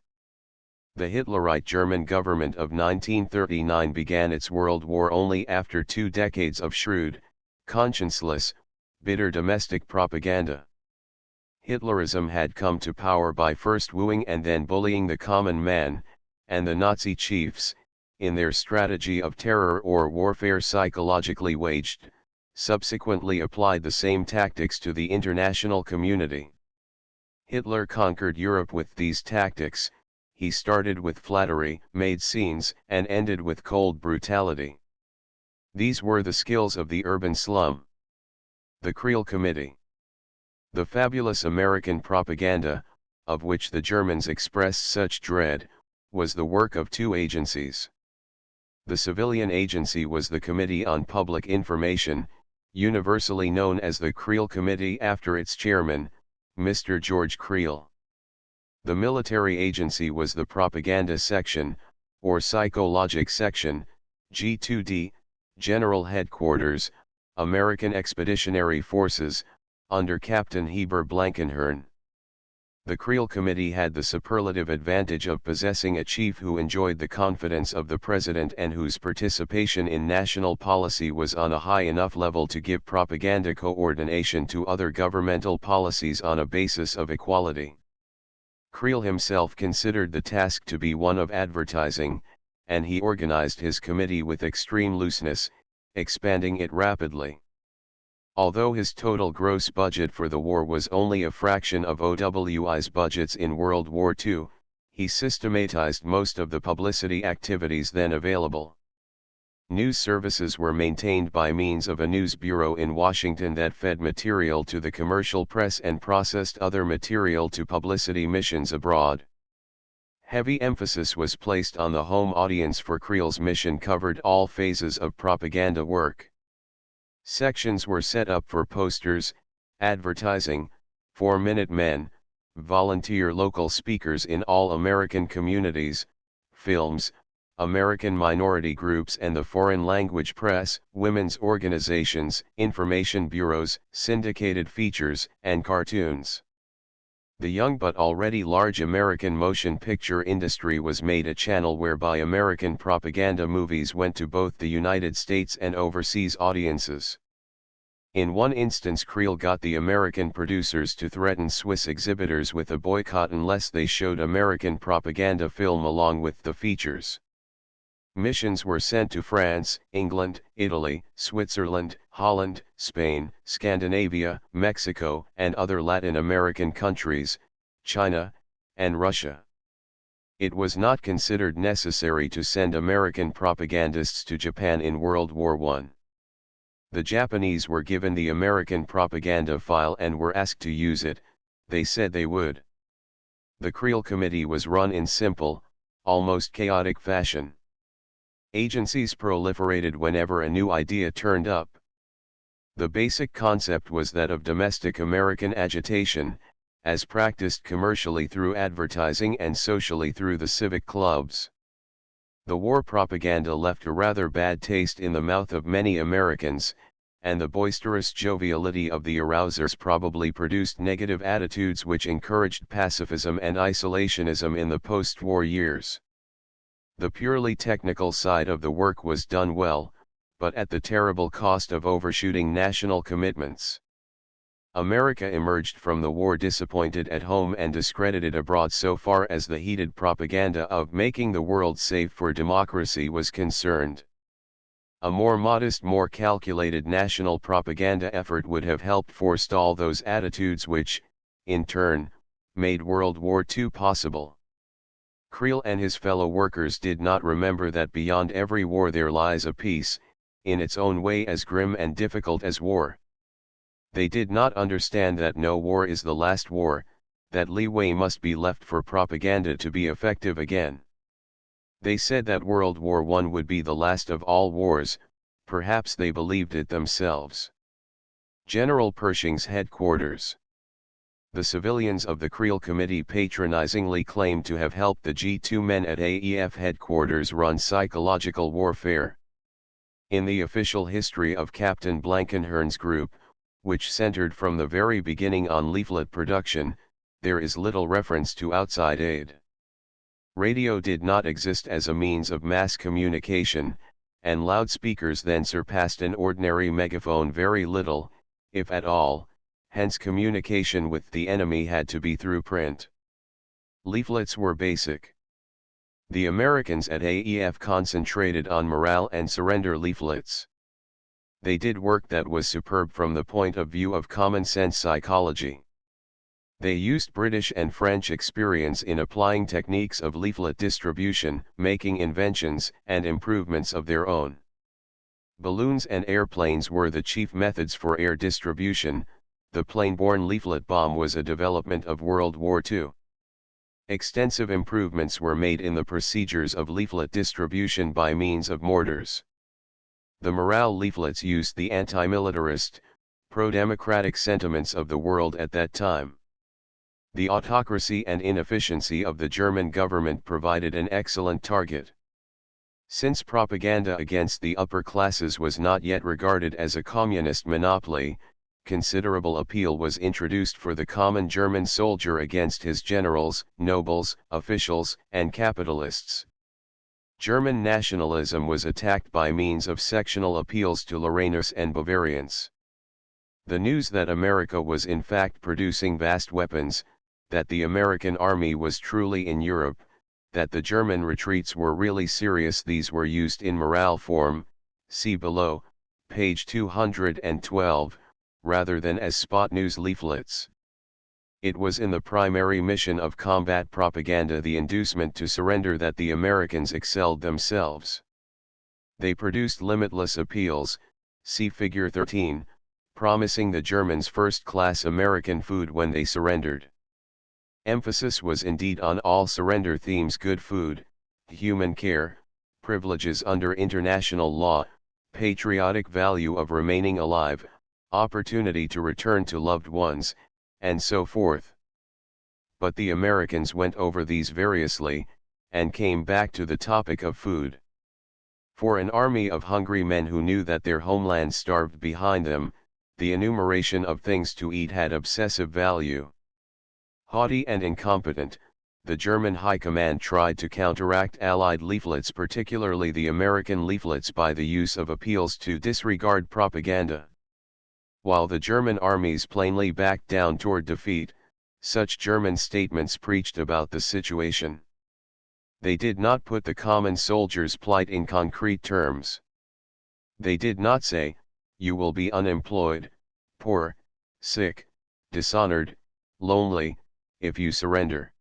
The Hitlerite German government of 1939 began its world war only after 2 decades of shrewd, conscienceless, bitter domestic propaganda. Hitlerism had come to power by first wooing and then bullying the common man, and the Nazi chiefs, in their strategy of terror or warfare psychologically waged, subsequently applied the same tactics to the international community. Hitler conquered Europe with these tactics. He started with flattery, made scenes, and ended with cold brutality. These were the skills of the urban slum. The Creel Committee. The fabulous American propaganda, of which the Germans expressed such dread, was the work of 2 agencies. The civilian agency was the Committee on Public Information, universally known as the Creel Committee after its chairman, Mr. George Creel. The military agency was the Propaganda Section, or Psychologic Section, G2D, General Headquarters, American Expeditionary Forces, under Captain Heber Blankenhorn. The Creel Committee had the superlative advantage of possessing a chief who enjoyed the confidence of the President and whose participation in national policy was on a high enough level to give propaganda coordination to other governmental policies on a basis of equality. Creel himself considered the task to be one of advertising, and he organized his committee with extreme looseness, expanding it rapidly. Although his total gross budget for the war was only a fraction of OWI's budgets in World War II, he systematized most of the publicity activities then available. News services were maintained by means of a news bureau in Washington that fed material to the commercial press and processed other material to publicity missions abroad. Heavy emphasis was placed on the home audience, for Creel's mission covered all phases of propaganda work. Sections were set up for posters, advertising, 4-minute men, volunteer local speakers in all American communities, films, American minority groups and the foreign language press, women's organizations, information bureaus, syndicated features, and cartoons. The young but already large American motion picture industry was made a channel whereby American propaganda movies went to both the United States and overseas audiences. In one instance, Creel got the American producers to threaten Swiss exhibitors with a boycott unless they showed American propaganda film along with the features. Missions were sent to France, England, Italy, Switzerland, Holland, Spain, Scandinavia, Mexico, and other Latin American countries, China, and Russia. It was not considered necessary to send American propagandists to Japan in World War I. The Japanese were given the American propaganda file and were asked to use it. They said they would. The Creel Committee was run in simple, almost chaotic fashion. Agencies proliferated whenever a new idea turned up. The basic concept was that of domestic American agitation, as practiced commercially through advertising and socially through the civic clubs. The war propaganda left a rather bad taste in the mouth of many Americans, and the boisterous joviality of the arousers probably produced negative attitudes which encouraged pacifism and isolationism in the post-war years. The purely technical side of the work was done well, but at the terrible cost of overshooting national commitments. America emerged from the war disappointed at home and discredited abroad so far as the heated propaganda of making the world safe for democracy was concerned. A more modest, more calculated national propaganda effort would have helped forestall those attitudes which, in turn, made World War II possible. Creel and his fellow workers did not remember that beyond every war there lies a peace, in its own way as grim and difficult as war. They did not understand that no war is the last war, that leeway must be left for propaganda to be effective again. They said that World War I would be the last of all wars, perhaps they believed it themselves. General Pershing's headquarters. The civilians of the Creel Committee patronizingly claimed to have helped the G2 men at AEF headquarters run psychological warfare. In the official history of Captain Blankenhorn's group, which centered from the very beginning on leaflet production, there is little reference to outside aid. Radio did not exist as a means of mass communication, and loudspeakers then surpassed an ordinary megaphone very little, if at all. Hence communication with the enemy had to be through print. Leaflets were basic. The Americans at AEF concentrated on morale and surrender leaflets. They did work that was superb from the point of view of common sense psychology. They used British and French experience in applying techniques of leaflet distribution, making inventions and improvements of their own. Balloons and airplanes were the chief methods for air distribution. The plane-borne leaflet bomb was a development of World War II. Extensive improvements were made in the procedures of leaflet distribution by means of mortars. The morale leaflets used the anti-militarist, pro-democratic sentiments of the world at that time. The autocracy and inefficiency of the German government provided an excellent target. Since propaganda against the upper classes was not yet regarded as a communist monopoly, considerable appeal was introduced for the common German soldier against his generals, nobles, officials, and capitalists. German nationalism was attacked by means of sectional appeals to Lorrainers and Bavarians. The news that America was in fact producing vast weapons, that the American army was truly in Europe, that the German retreats were really serious, these were used in morale form, see below, page 212, rather than as spot news leaflets. It was in the primary mission of combat propaganda, the inducement to surrender, that the Americans excelled themselves. They produced limitless appeals, see figure 13, promising the Germans first-class American food when they surrendered. Emphasis was indeed on all surrender themes: good food, human care, privileges under international law, patriotic value of remaining alive, opportunity to return to loved ones, and so forth. But the Americans went over these variously, and came back to the topic of food. For an army of hungry men who knew that their homeland starved behind them, the enumeration of things to eat had obsessive value. Haughty and incompetent, the German High Command tried to counteract Allied leaflets, particularly the American leaflets, by the use of appeals to disregard propaganda. While the German armies plainly backed down toward defeat, such German statements preached about the situation. They did not put the common soldier's plight in concrete terms. They did not say, "You will be unemployed, poor, sick, dishonored, lonely, if you surrender.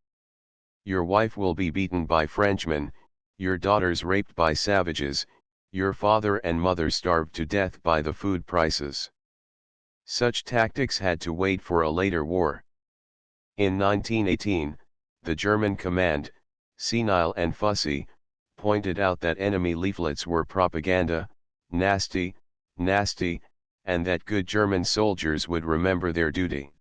Your wife will be beaten by Frenchmen, your daughters raped by savages, your father and mother starved to death by the food prices." Such tactics had to wait for a later war. In 1918, the German command, senile and fussy, pointed out that enemy leaflets were propaganda, nasty, nasty, and that good German soldiers would remember their duty.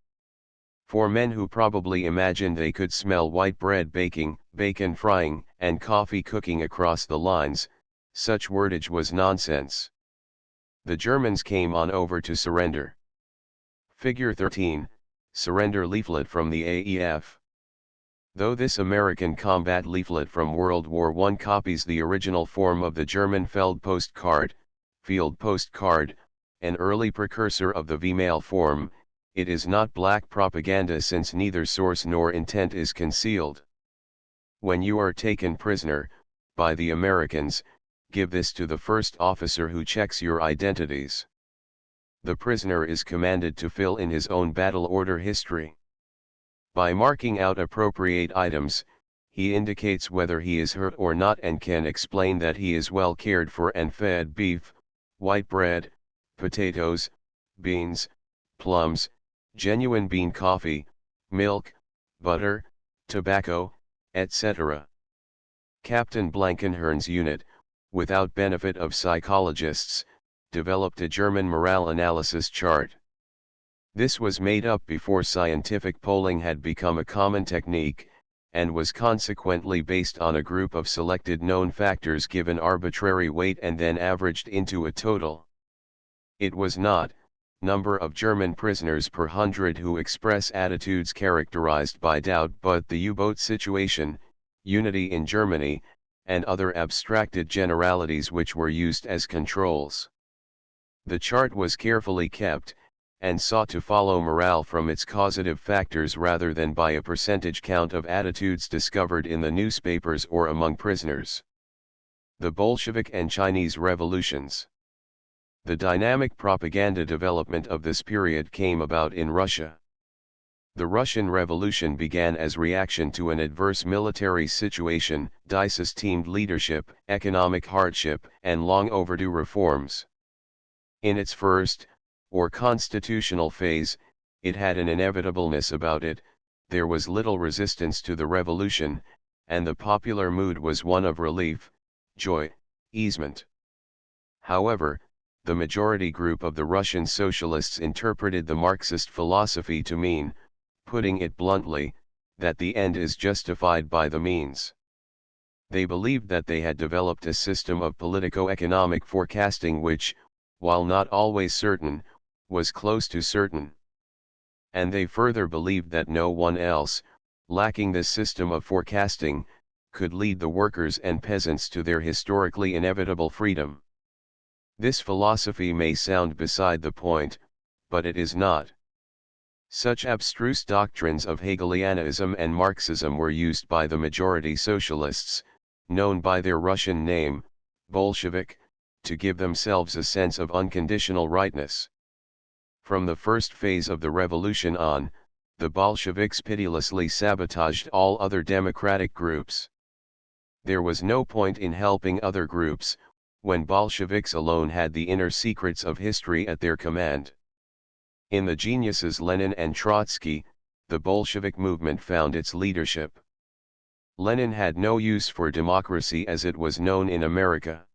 For men who probably imagined they could smell white bread baking, bacon frying, and coffee cooking across the lines, such wordage was nonsense. The Germans came on over to surrender. Figure 13, surrender leaflet from the AEF. Though this American combat leaflet from World War I copies the original form of the German Feldpostcard, field postcard, an early precursor of the V-mail form, it is not black propaganda, since neither source nor intent is concealed. When you are taken prisoner by the Americans, give this to the first officer who checks your identities. The prisoner is commanded to fill in his own battle order history. By marking out appropriate items, he indicates whether he is hurt or not, and can explain that he is well cared for and fed beef, white bread, potatoes, beans, plums, genuine bean coffee, milk, butter, tobacco, etc. Captain Blankenhorn's unit, without benefit of psychologists, developed a German morale analysis chart. This was made up before scientific polling had become a common technique, and was consequently based on a group of selected known factors given arbitrary weight and then averaged into a total. It was not number of German prisoners per 100 who express attitudes characterized by doubt, but the U-boat situation, unity in Germany, and other abstracted generalities which were used as controls. The chart was carefully kept, and sought to follow morale from its causative factors rather than by a percentage count of attitudes discovered in the newspapers or among prisoners. The Bolshevik and Chinese revolutions. The dynamic propaganda development of this period came about in Russia. The Russian Revolution began as reaction to an adverse military situation, dissys-teamed leadership, economic hardship, and long overdue reforms. In its first, or constitutional phase, it had an inevitableness about it. There was little resistance to the revolution, and the popular mood was one of relief, joy, easement. However, the majority group of the Russian socialists interpreted the Marxist philosophy to mean, putting it bluntly, that the end is justified by the means. They believed that they had developed a system of politico-economic forecasting which, while not always certain, was close to certain. And they further believed that no one else, lacking this system of forecasting, could lead the workers and peasants to their historically inevitable freedom. This philosophy may sound beside the point, but it is not. Such abstruse doctrines of Hegelianism and Marxism were used by the majority socialists, known by their Russian name, Bolshevik, to give themselves a sense of unconditional rightness. From the first phase of the revolution on, the Bolsheviks pitilessly sabotaged all other democratic groups. There was no point in helping other groups, when Bolsheviks alone had the inner secrets of history at their command. In the geniuses Lenin and Trotsky, the Bolshevik movement found its leadership. Lenin had no use for democracy as it was known in America.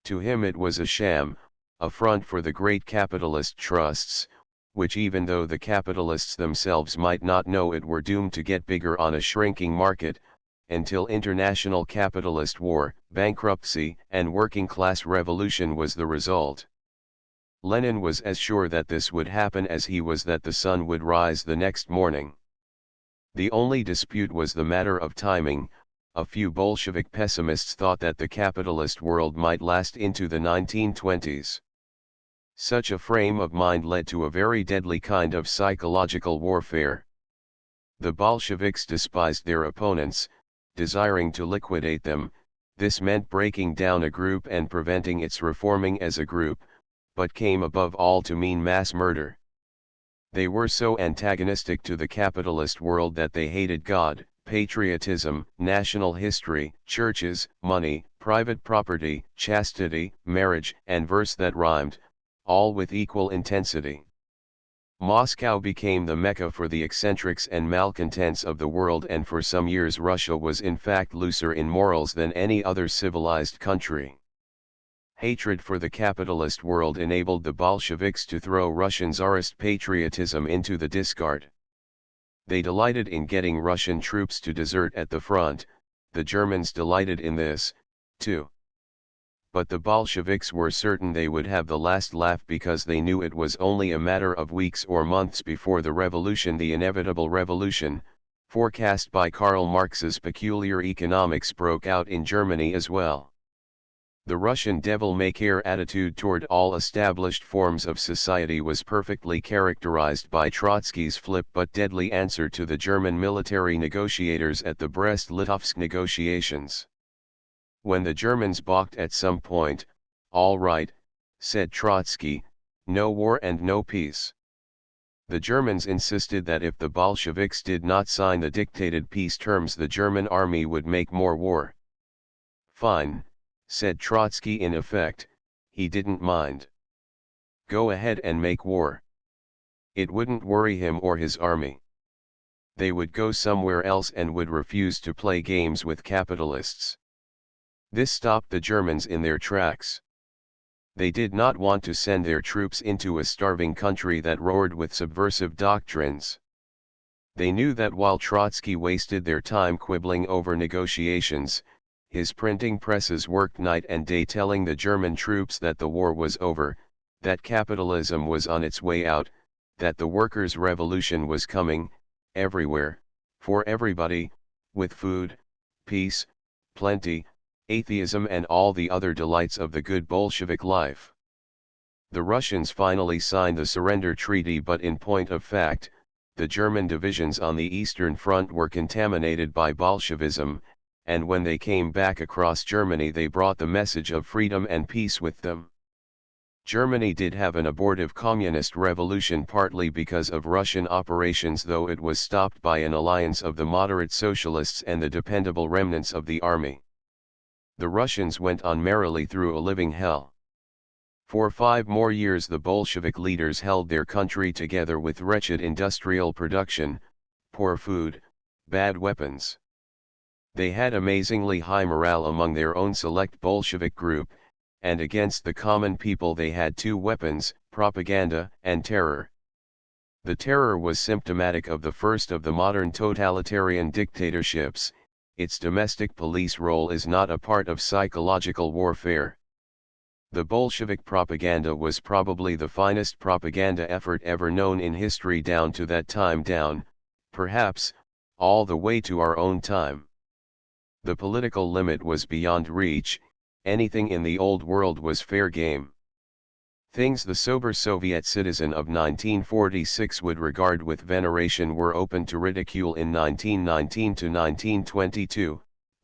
To him it was a sham, a front for the great capitalist trusts, which even though the capitalists themselves might not know it were doomed to get bigger on a shrinking market, until international capitalist war, bankruptcy, and working-class revolution was the result. Lenin was as sure that this would happen as he was that the sun would rise the next morning. The only dispute was the matter of timing. A few Bolshevik pessimists thought that the capitalist world might last into the 1920s. Such a frame of mind led to a very deadly kind of psychological warfare. The Bolsheviks despised their opponents, desiring to liquidate them. This meant breaking down a group and preventing its reforming as a group, but came above all to mean mass murder. They were so antagonistic to the capitalist world that they hated God, patriotism, national history, churches, money, private property, chastity, marriage, and verse that rhymed, all with equal intensity. Moscow became the Mecca for the eccentrics and malcontents of the world, and for some years Russia was in fact looser in morals than any other civilized country. Hatred for the capitalist world enabled the Bolsheviks to throw Russian Tsarist patriotism into the discard. They delighted in getting Russian troops to desert at the front. The Germans delighted in this, too. But the Bolsheviks were certain they would have the last laugh because they knew it was only a matter of weeks or months before the revolution, the inevitable revolution, forecast by Karl Marx's peculiar economics, broke out in Germany as well. The Russian devil-may-care attitude toward all established forms of society was perfectly characterized by Trotsky's flip but deadly answer to the German military negotiators at the Brest-Litovsk negotiations. When the Germans balked at some point, "All right," said Trotsky, "no war and no peace." The Germans insisted that if the Bolsheviks did not sign the dictated peace terms, the German army would make more war. "Fine," said Trotsky. In effect, he didn't mind. Go ahead and make war. It wouldn't worry him or his army. They would go somewhere else and would refuse to play games with capitalists. This stopped the Germans in their tracks. They did not want to send their troops into a starving country that roared with subversive doctrines. They knew that while Trotsky wasted their time quibbling over negotiations, his printing presses worked night and day telling the German troops that the war was over, that capitalism was on its way out, that the workers' revolution was coming, everywhere, for everybody, with food, peace, plenty, atheism and all the other delights of the good Bolshevik life. The Russians finally signed the surrender treaty, but in point of fact, the German divisions on the Eastern Front were contaminated by Bolshevism, and when they came back across Germany they brought the message of freedom and peace with them. Germany did have an abortive communist revolution, partly because of Russian operations, though it was stopped by an alliance of the moderate socialists and the dependable remnants of the army. The Russians went on merrily through a living hell. For 5 more years the Bolshevik leaders held their country together with wretched industrial production, poor food, bad weapons. They had amazingly high morale among their own select Bolshevik group, and against the common people they had 2 weapons, propaganda and terror. The terror was symptomatic of the first of the modern totalitarian dictatorships. Its domestic police role is not a part of psychological warfare. The Bolshevik propaganda was probably the finest propaganda effort ever known in history down to that time, down, perhaps, all the way to our own time. The political limit was beyond reach. Anything in the old world was fair game. Things the sober Soviet citizen of 1946 would regard with veneration were open to ridicule in 1919 to 1922,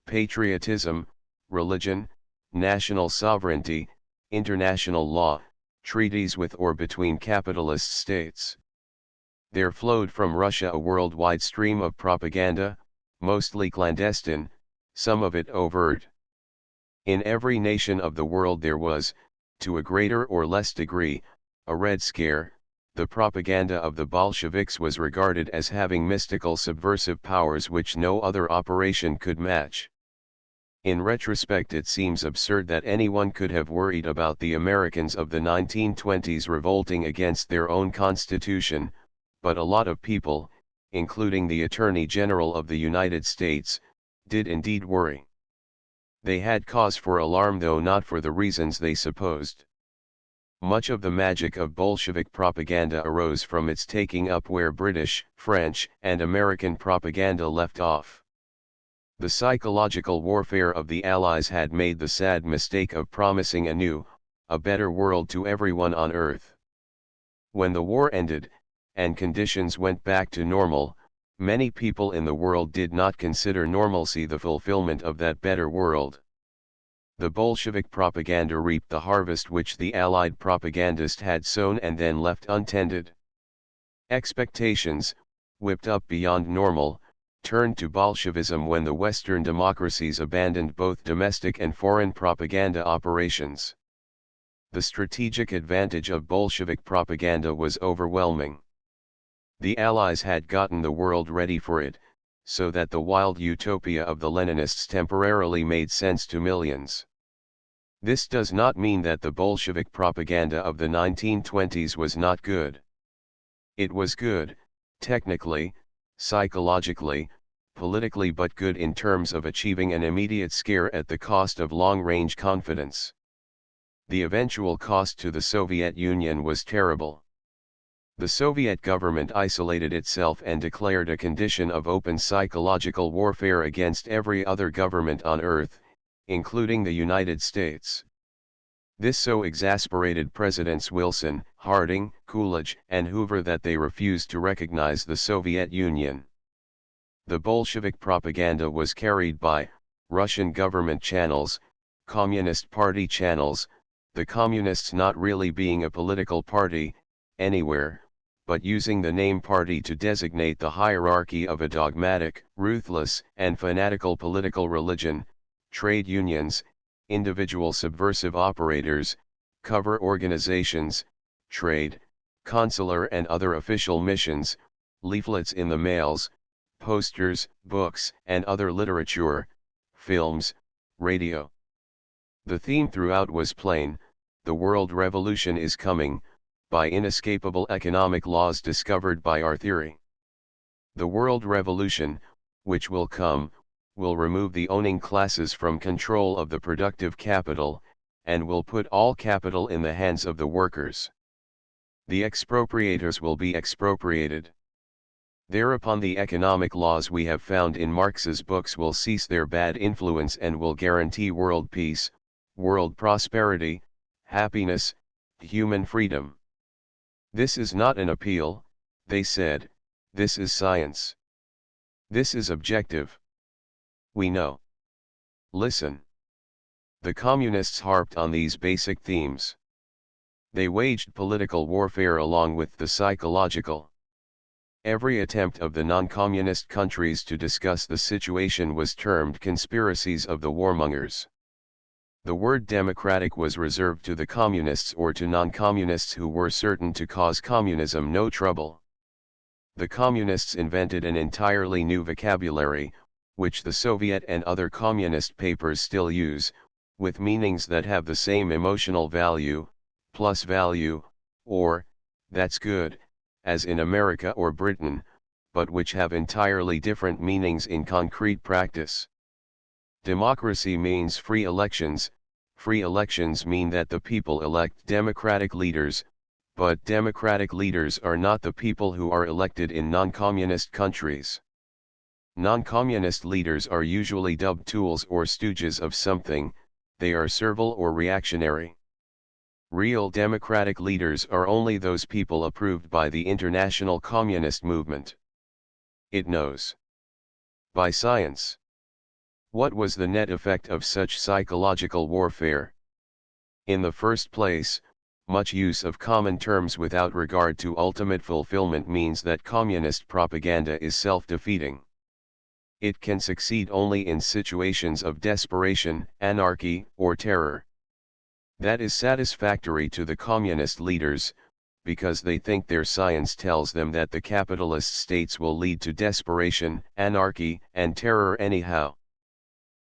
patriotism, religion, national sovereignty, international law, treaties with or between capitalist states. There flowed from Russia a worldwide stream of propaganda, mostly clandestine, some of it overt. In every nation of the world there was, to a greater or less degree, a Red Scare. The propaganda of the Bolsheviks was regarded as having mystical subversive powers which no other operation could match. In retrospect, it seems absurd that anyone could have worried about the Americans of the 1920s revolting against their own constitution, but a lot of people, including the Attorney General of the United States, did indeed worry. They had cause for alarm, though not for the reasons they supposed. Much of the magic of Bolshevik propaganda arose from its taking up where British, French, and American propaganda left off. The psychological warfare of the Allies had made the sad mistake of promising a better world to everyone on Earth. When the war ended, and conditions went back to normal, many people in the world did not consider normalcy the fulfillment of that better world. The Bolshevik propaganda reaped the harvest which the Allied propagandist had sown and then left untended. Expectations, whipped up beyond normal, turned to Bolshevism when the Western democracies abandoned both domestic and foreign propaganda operations. The strategic advantage of Bolshevik propaganda was overwhelming. The Allies had gotten the world ready for it, so that the wild utopia of the Leninists temporarily made sense to millions. This does not mean that the Bolshevik propaganda of the 1920s was not good. It was good, technically, psychologically, politically, but good in terms of achieving an immediate scare at the cost of long-range confidence. The eventual cost to the Soviet Union was terrible. The Soviet government isolated itself and declared a condition of open psychological warfare against every other government on Earth, including the United States. This so exasperated Presidents Wilson, Harding, Coolidge, and Hoover that they refused to recognize the Soviet Union. The Bolshevik propaganda was carried by Russian government channels, Communist Party channels, the Communists not really being a political party, anywhere, but using the name party to designate the hierarchy of a dogmatic, ruthless, and fanatical political religion, trade unions, individual subversive operators, cover organizations, trade, consular and other official missions, leaflets in the mails, posters, books, and other literature, films, radio. The theme throughout was plain: the world revolution is coming, by inescapable economic laws discovered by our theory. The world revolution, which will come, will remove the owning classes from control of the productive capital, and will put all capital in the hands of the workers. The expropriators will be expropriated. Thereupon the economic laws we have found in Marx's books will cease their bad influence and will guarantee world peace, world prosperity, happiness, human freedom. This is not an appeal, they said, this is science. This is objective. We know. Listen. The communists harped on these basic themes. They waged political warfare along with the psychological. Every attempt of the non-communist countries to discuss the situation was termed conspiracies of the warmongers. The word democratic was reserved to the communists or to non-communists who were certain to cause communism no trouble. The communists invented an entirely new vocabulary, which the Soviet and other communist papers still use, with meanings that have the same emotional value, plus value, or, that's good, as in America or Britain, but which have entirely different meanings in concrete practice. Democracy means free elections. Free elections mean that the people elect democratic leaders, but democratic leaders are not the people who are elected in non-communist countries. Non-communist leaders are usually dubbed tools or stooges of something, they are servile or reactionary. Real democratic leaders are only those people approved by the international communist movement. It knows. By science. What was the net effect of such psychological warfare? In the first place, much use of common terms without regard to ultimate fulfillment means that communist propaganda is self-defeating. It can succeed only in situations of desperation, anarchy, or terror. That is satisfactory to the communist leaders, because they think their science tells them that the capitalist states will lead to desperation, anarchy, and terror anyhow.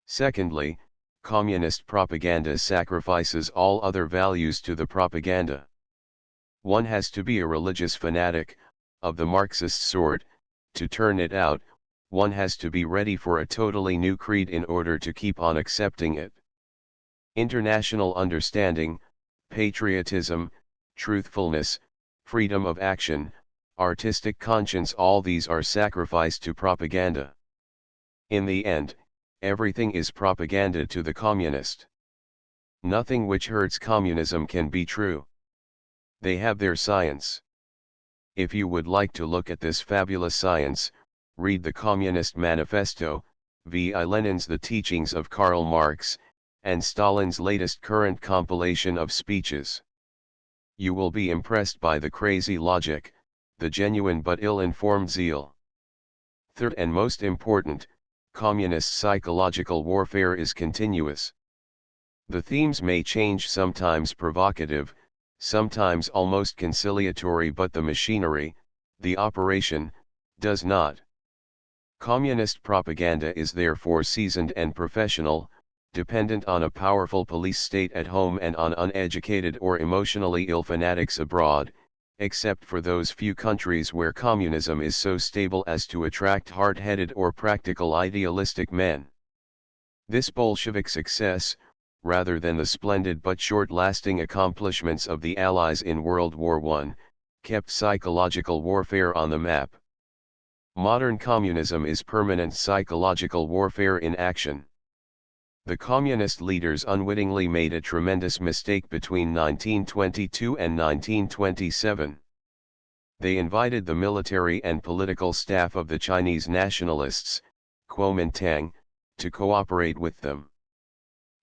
Secondly, communist propaganda sacrifices all other values to the propaganda. One has to be a religious fanatic, of the Marxist sort, to turn it out. One has to be ready for a totally new creed in order to keep on accepting it. International understanding, patriotism, truthfulness, freedom of action, artistic conscience, all these are sacrificed to propaganda. In the end, everything is propaganda to the communist. Nothing which hurts communism can be true. They have their science. If you would like to look at this fabulous science, read the Communist Manifesto, v.i. Lenin's The Teachings of Karl Marx, and Stalin's latest current compilation of speeches. You will be impressed by the crazy logic, the genuine but ill-informed zeal. Third and most important, communist psychological warfare is continuous. The themes may change, sometimes provocative, sometimes almost conciliatory, but the machinery, the operation, does not. Communist propaganda is therefore seasoned and professional, dependent on a powerful police state at home and on uneducated or emotionally ill fanatics abroad, except for those few countries where communism is so stable as to attract hard-headed or practical idealistic men. This Bolshevik success, rather than the splendid but short-lasting accomplishments of the Allies in World War I, kept psychological warfare on the map. Modern communism is permanent psychological warfare in action. The communist leaders unwittingly made a tremendous mistake between 1922 and 1927. They invited the military and political staff of the Chinese nationalists, Kuomintang, to cooperate with them.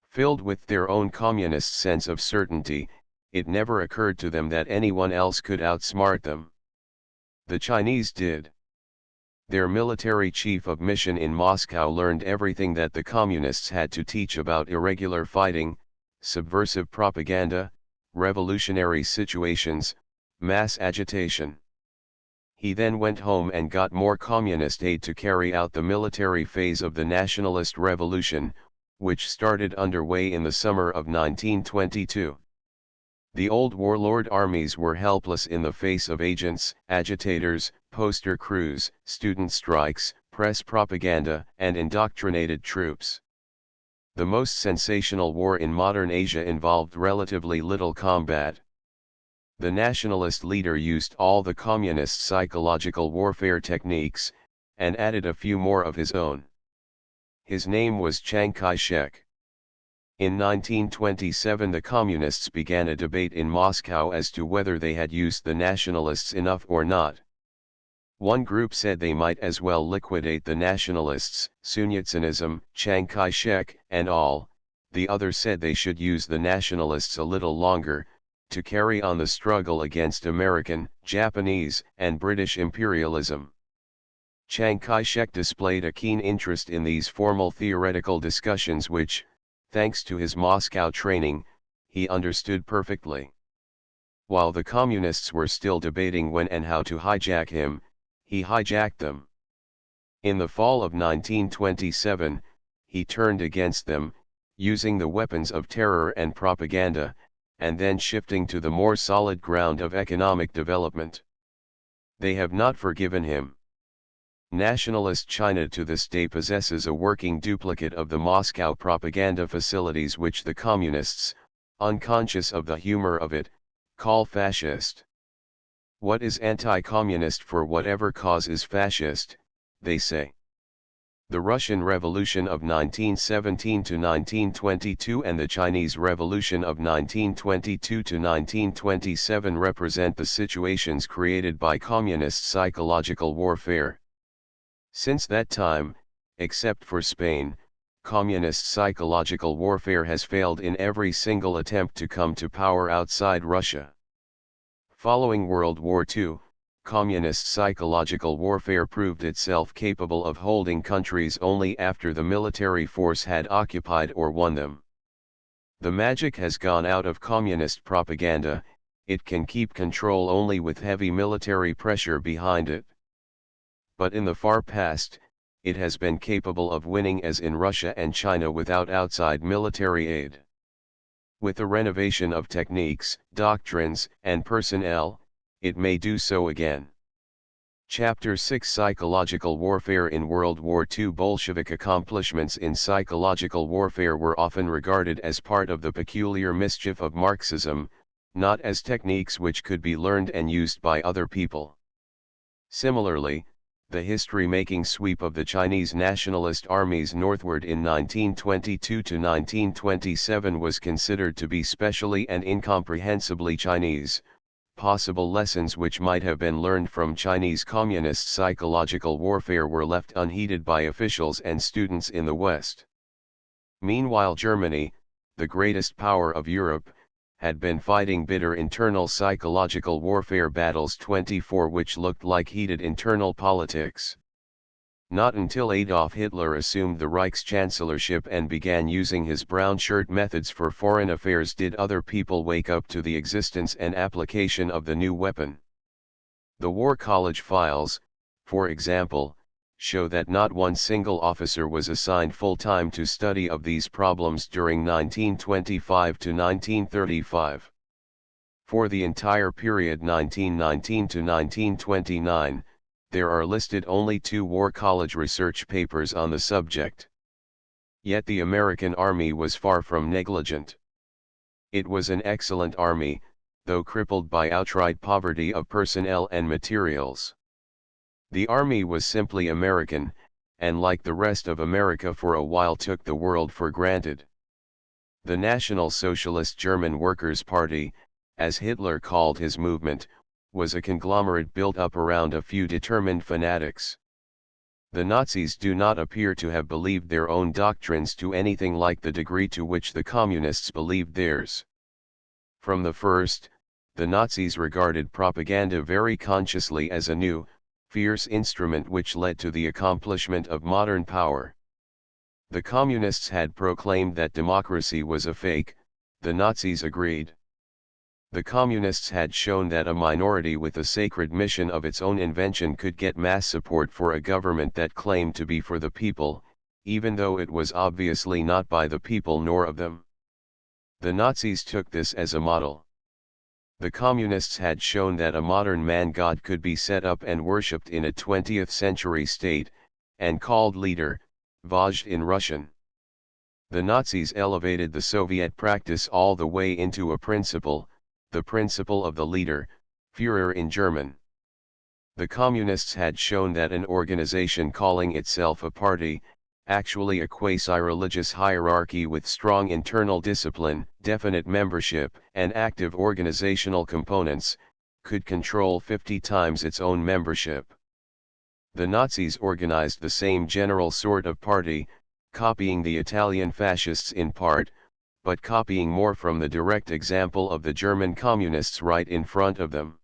Filled with their own communist sense of certainty, it never occurred to them that anyone else could outsmart them. The Chinese did. Their military chief of mission in Moscow learned everything that the communists had to teach about irregular fighting, subversive propaganda, revolutionary situations, mass agitation. He then went home and got more communist aid to carry out the military phase of the nationalist revolution, which started underway in the summer of 1922. The old warlord armies were helpless in the face of agents, agitators, poster crews, student strikes, press propaganda, and indoctrinated troops. The most sensational war in modern Asia involved relatively little combat. The nationalist leader used all the communist psychological warfare techniques, and added a few more of his own. His name was Chiang Kai-shek. In 1927 the communists began a debate in Moscow as to whether they had used the nationalists enough or not. One group said they might as well liquidate the nationalists, Sun Yat-senism, Chiang Kai-shek, and all. The other said they should use the nationalists a little longer, to carry on the struggle against American, Japanese, and British imperialism. Chiang Kai-shek displayed a keen interest in these formal theoretical discussions which, thanks to his Moscow training, he understood perfectly. While the communists were still debating when and how to hijack him, he hijacked them. In the fall of 1927, he turned against them, using the weapons of terror and propaganda, and then shifting to the more solid ground of economic development. They have not forgiven him. Nationalist China to this day possesses a working duplicate of the Moscow propaganda facilities which the communists, unconscious of the humor of it, call fascist. What is anti-communist for whatever cause is fascist, they say. The Russian Revolution of 1917 to 1922 and the Chinese Revolution of 1922 to 1927 represent the situations created by communist psychological warfare. Since that time, except for Spain, communist psychological warfare has failed in every single attempt to come to power outside Russia. Following World War II, communist psychological warfare proved itself capable of holding countries only after the military force had occupied or won them. The magic has gone out of communist propaganda, it can keep control only with heavy military pressure behind it. But in the far past, it has been capable of winning as in Russia and China without outside military aid. With the renovation of techniques, doctrines, and personnel, it may do so again. Chapter 6 Psychological Warfare in World War II Bolshevik accomplishments in psychological warfare were often regarded as part of the peculiar mischief of Marxism, not as techniques which could be learned and used by other people. Similarly, the history-making sweep of the Chinese nationalist armies northward in 1922 to 1927 was considered to be specially and incomprehensibly Chinese. Possible lessons which might have been learned from Chinese communist psychological warfare were left unheeded by officials and students in the West. Meanwhile, Germany, the greatest power of Europe, had been fighting bitter internal psychological warfare battles 24 which looked like heated internal politics. Not until Adolf Hitler assumed the Reichschancellorship and began using his brown shirt methods for foreign affairs did other people wake up to the existence and application of the new weapon. The War College files, for example, show that not one single officer was assigned full-time to study of these problems during 1925 to 1935. For the entire period 1919 to 1929, there are listed only 2 War College research papers on the subject. Yet the American Army was far from negligent. It was an excellent army, though crippled by outright poverty of personnel and materials. The Army was simply American, and like the rest of America for a while took the world for granted. The National Socialist German Workers' Party, as Hitler called his movement, was a conglomerate built up around a few determined fanatics. The Nazis do not appear to have believed their own doctrines to anything like the degree to which the Communists believed theirs. From the first, the Nazis regarded propaganda very consciously as a new, fierce instrument which led to the accomplishment of modern power. The Communists had proclaimed that democracy was a fake, the Nazis agreed. The Communists had shown that a minority with a sacred mission of its own invention could get mass support for a government that claimed to be for the people, even though it was obviously not by the people nor of them. The Nazis took this as a model. The Communists had shown that a modern man-god could be set up and worshipped in a 20th century state, and called leader, Vozhd in Russian. The Nazis elevated the Soviet practice all the way into a principle, the principle of the leader, Führer in German. The Communists had shown that an organization calling itself a party, actually a quasi-religious hierarchy with strong internal discipline, definite membership, and active organizational components, could control 50 times its own membership. The Nazis organized the same general sort of party, copying the Italian fascists in part, but copying more from the direct example of the German Communists right in front of them.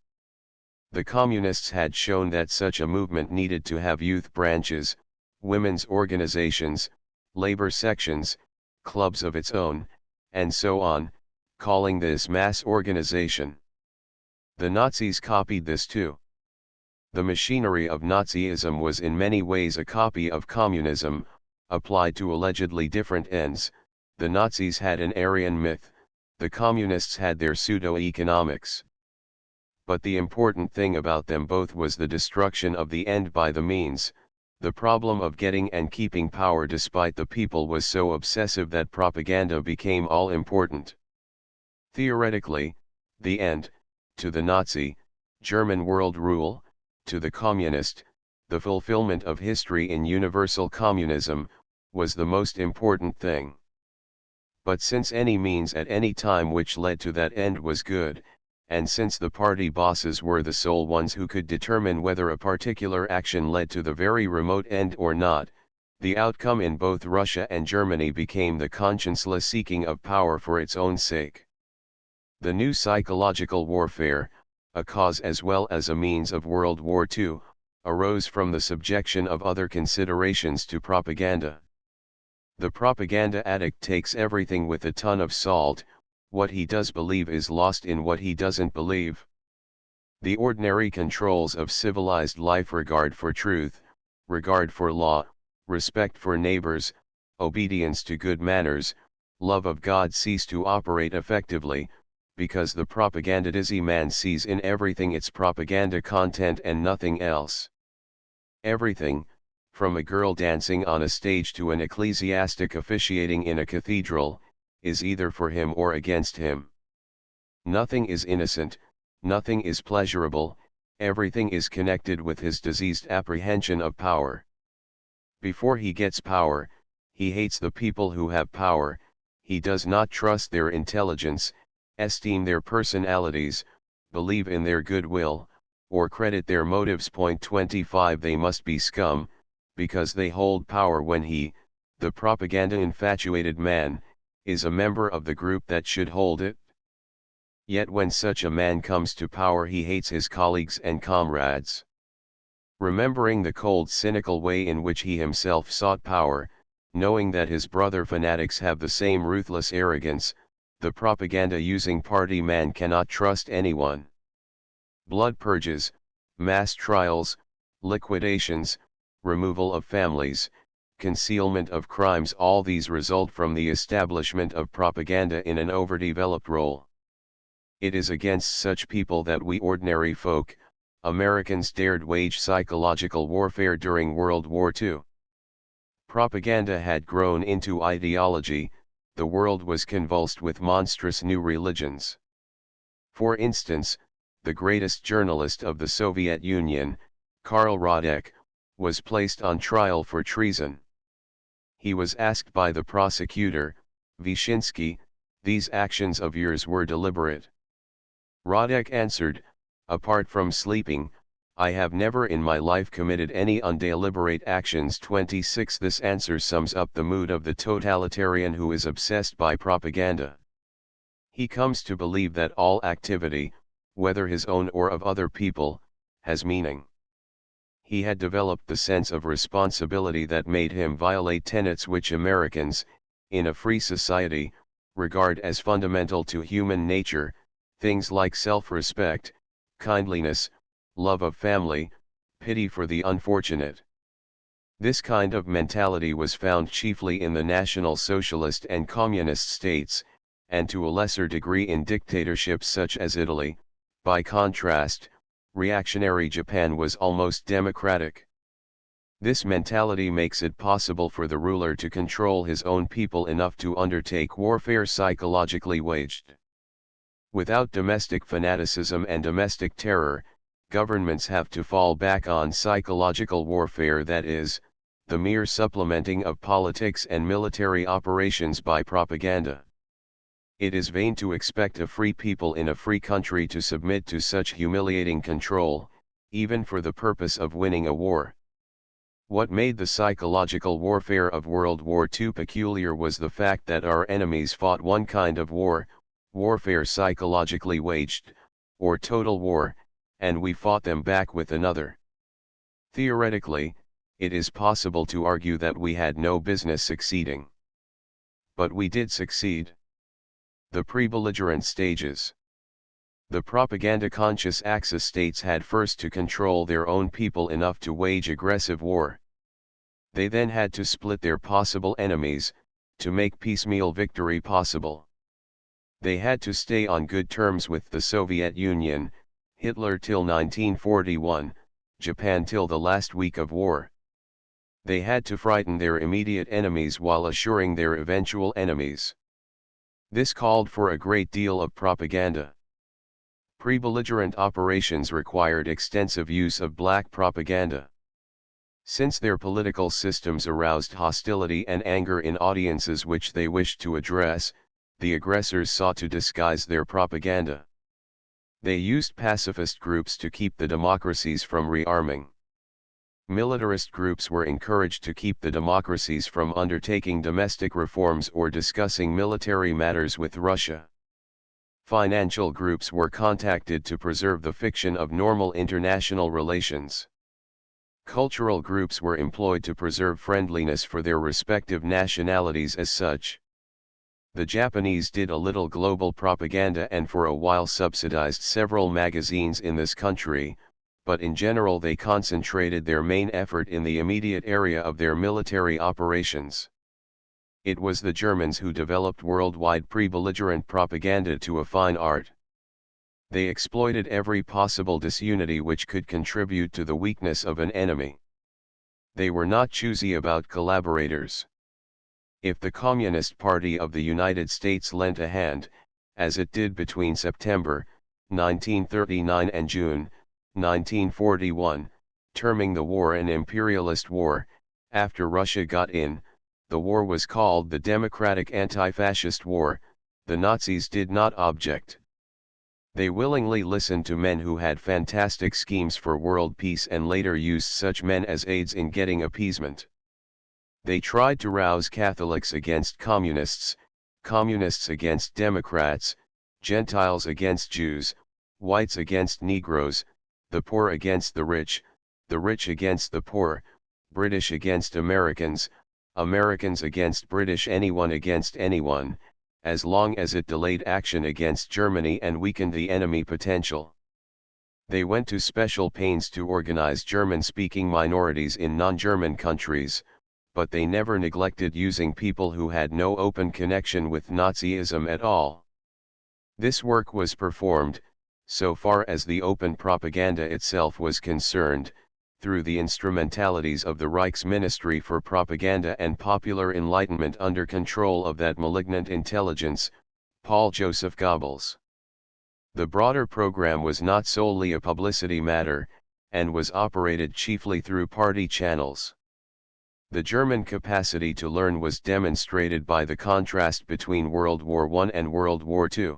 The Communists had shown that such a movement needed to have youth branches, women's organizations, labor sections, clubs of its own, and so on, calling this mass organization. The Nazis copied this too. The machinery of Nazism was in many ways a copy of communism, applied to allegedly different ends. The Nazis had an Aryan myth, the Communists had their pseudo-economics. But the important thing about them both was the destruction of the end by the means. The problem of getting and keeping power despite the people was so obsessive that propaganda became all important. Theoretically, the end, to the Nazi, German world rule, to the communist, the fulfillment of history in universal communism, was the most important thing. But since any means at any time which led to that end was good, and since the party bosses were the sole ones who could determine whether a particular action led to the very remote end or not, the outcome in both Russia and Germany became the conscienceless seeking of power for its own sake. The new psychological warfare, a cause as well as a means of World War II, arose from the subjection of other considerations to propaganda. The propaganda addict takes everything with a ton of salt. What he does believe is lost in what he doesn't believe. The ordinary controls of civilized life, regard for truth, regard for law, respect for neighbors, obedience to good manners, love of God, cease to operate effectively, because the propaganda-dizzy man sees in everything its propaganda content and nothing else. Everything, from a girl dancing on a stage to an ecclesiastic officiating in a cathedral, is either for him or against him. Nothing is innocent, nothing is pleasurable, everything is connected with his diseased apprehension of power. Before he gets power, he hates the people who have power, he does not trust their intelligence, esteem their personalities, believe in their goodwill, or credit their motives. 25 They must be scum, because they hold power when he, the propaganda-infatuated man, is a member of the group that should hold it. Yet when such a man comes to power, he hates his colleagues and comrades. Remembering the cold, cynical way in which he himself sought power, knowing that his brother fanatics have the same ruthless arrogance, the propaganda-using party man cannot trust anyone. Blood purges, mass trials, liquidations, removal of families, concealment of crimes, all these result from the establishment of propaganda in an overdeveloped role. It is against such people that we ordinary folk, Americans, dared wage psychological warfare during World War II. Propaganda had grown into ideology, the world was convulsed with monstrous new religions. For instance, the greatest journalist of the Soviet Union, Karl Radek, was placed on trial for treason. He was asked by the prosecutor, Vyshinsky, "These actions of yours were deliberate?" Radek answered, "Apart from sleeping, I have never in my life committed any undeliberate actions." 26 This answer sums up the mood of the totalitarian who is obsessed by propaganda. He comes to believe that all activity, whether his own or of other people, has meaning. He had developed the sense of responsibility that made him violate tenets which Americans, in a free society, regard as fundamental to human nature, things like self-respect, kindliness, love of family, pity for the unfortunate. This kind of mentality was found chiefly in the National Socialist and Communist states, and to a lesser degree in dictatorships such as Italy. By contrast, reactionary Japan was almost democratic. This mentality makes it possible for the ruler to control his own people enough to undertake warfare psychologically waged. Without domestic fanaticism and domestic terror, governments have to fall back on psychological warfare, that is, the mere supplementing of politics and military operations by propaganda. It is vain to expect a free people in a free country to submit to such humiliating control, even for the purpose of winning a war. What made the psychological warfare of World War II peculiar was the fact that our enemies fought one kind of war, warfare psychologically waged, or total war, and we fought them back with another. Theoretically, it is possible to argue that we had no business succeeding. But we did succeed. The pre-belligerent stages. The propaganda-conscious Axis states had first to control their own people enough to wage aggressive war. They then had to split their possible enemies, to make piecemeal victory possible. They had to stay on good terms with the Soviet Union, Hitler till 1941, Japan till the last week of war. They had to frighten their immediate enemies while assuring their eventual enemies. This called for a great deal of propaganda. Pre-belligerent operations required extensive use of black propaganda. Since their political systems aroused hostility and anger in audiences which they wished to address, the aggressors sought to disguise their propaganda. They used pacifist groups to keep the democracies from rearming. Militarist groups were encouraged to keep the democracies from undertaking domestic reforms or discussing military matters with Russia. Financial groups were contacted to preserve the fiction of normal international relations. Cultural groups were employed to preserve friendliness for their respective nationalities as such. The Japanese did a little global propaganda and for a while subsidized several magazines in this country, but in general they concentrated their main effort in the immediate area of their military operations. It was the Germans who developed worldwide pre-belligerent propaganda to a fine art. They exploited every possible disunity which could contribute to the weakness of an enemy. They were not choosy about collaborators. If the Communist Party of the United States lent a hand, as it did between September 1939 and June 1941, terming the war an imperialist war, after Russia got in, the war was called the Democratic Anti-Fascist War. The Nazis did not object. They willingly listened to men who had fantastic schemes for world peace and later used such men as aids in getting appeasement. They tried to rouse Catholics against communists, communists against Democrats, Gentiles against Jews, whites against Negroes, the poor against the rich against the poor, British against Americans, Americans against British, anyone against anyone, as long as it delayed action against Germany and weakened the enemy potential. They went to special pains to organize German-speaking minorities in non-German countries, but they never neglected using people who had no open connection with Nazism at all. This work was performed, so far as the open propaganda itself was concerned, through the instrumentalities of the Reich's Ministry for Propaganda and Popular Enlightenment under control of that malignant intelligence, Paul Joseph Goebbels. The broader program was not solely a publicity matter, and was operated chiefly through party channels. The German capacity to learn was demonstrated by the contrast between World War I and World War II.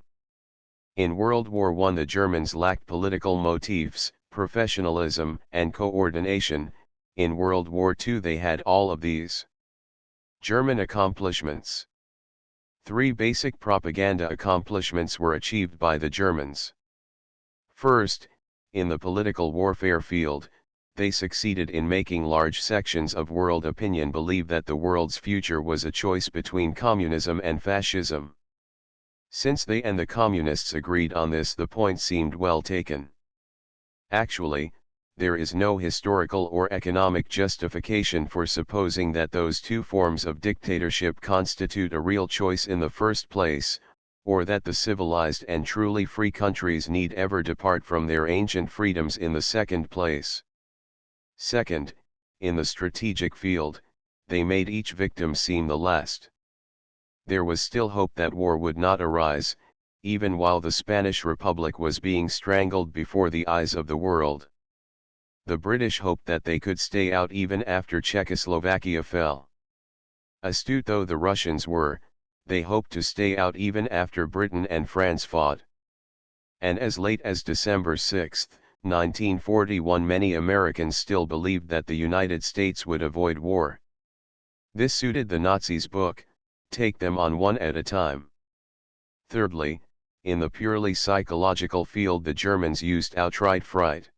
In World War I the Germans lacked political motifs, professionalism, and coordination. In World War II they had all of these. German accomplishments. 3 basic propaganda accomplishments were achieved by the Germans. First, in the political warfare field, they succeeded in making large sections of world opinion believe that the world's future was a choice between communism and fascism. Since they and the communists agreed on this, the point seemed well taken. Actually, there is no historical or economic justification for supposing that those two forms of dictatorship constitute a real choice in the first place, or that the civilized and truly free countries need ever depart from their ancient freedoms in the second place. Second, in the strategic field, they made each victim seem the last. There was still hope that war would not arise, even while the Spanish Republic was being strangled before the eyes of the world. The British hoped that they could stay out even after Czechoslovakia fell. Astute though the Russians were, they hoped to stay out even after Britain and France fought. And as late as December 6, 1941, many Americans still believed that the United States would avoid war. This suited the Nazis' book, "Take them on one at a time." Thirdly, in the purely psychological field the Germans used outright fright.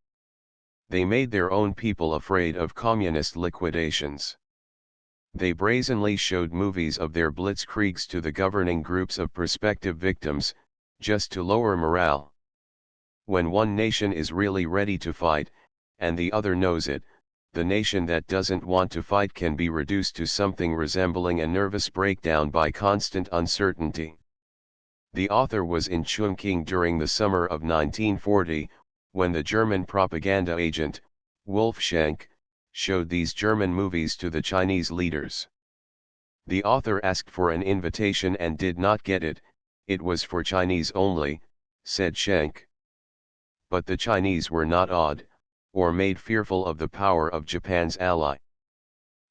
They made their own people afraid of communist liquidations. They brazenly showed movies of their blitzkriegs to the governing groups of prospective victims, just to lower morale. When one nation is really ready to fight, and the other knows it, the nation that doesn't want to fight can be reduced to something resembling a nervous breakdown by constant uncertainty. The author was in Chongqing during the summer of 1940, when the German propaganda agent, Wolfshank, showed these German movies to the Chinese leaders. The author asked for an invitation and did not get it. "It was for Chinese only," said Schenk. But the Chinese were not awed, or made fearful of the power of Japan's ally.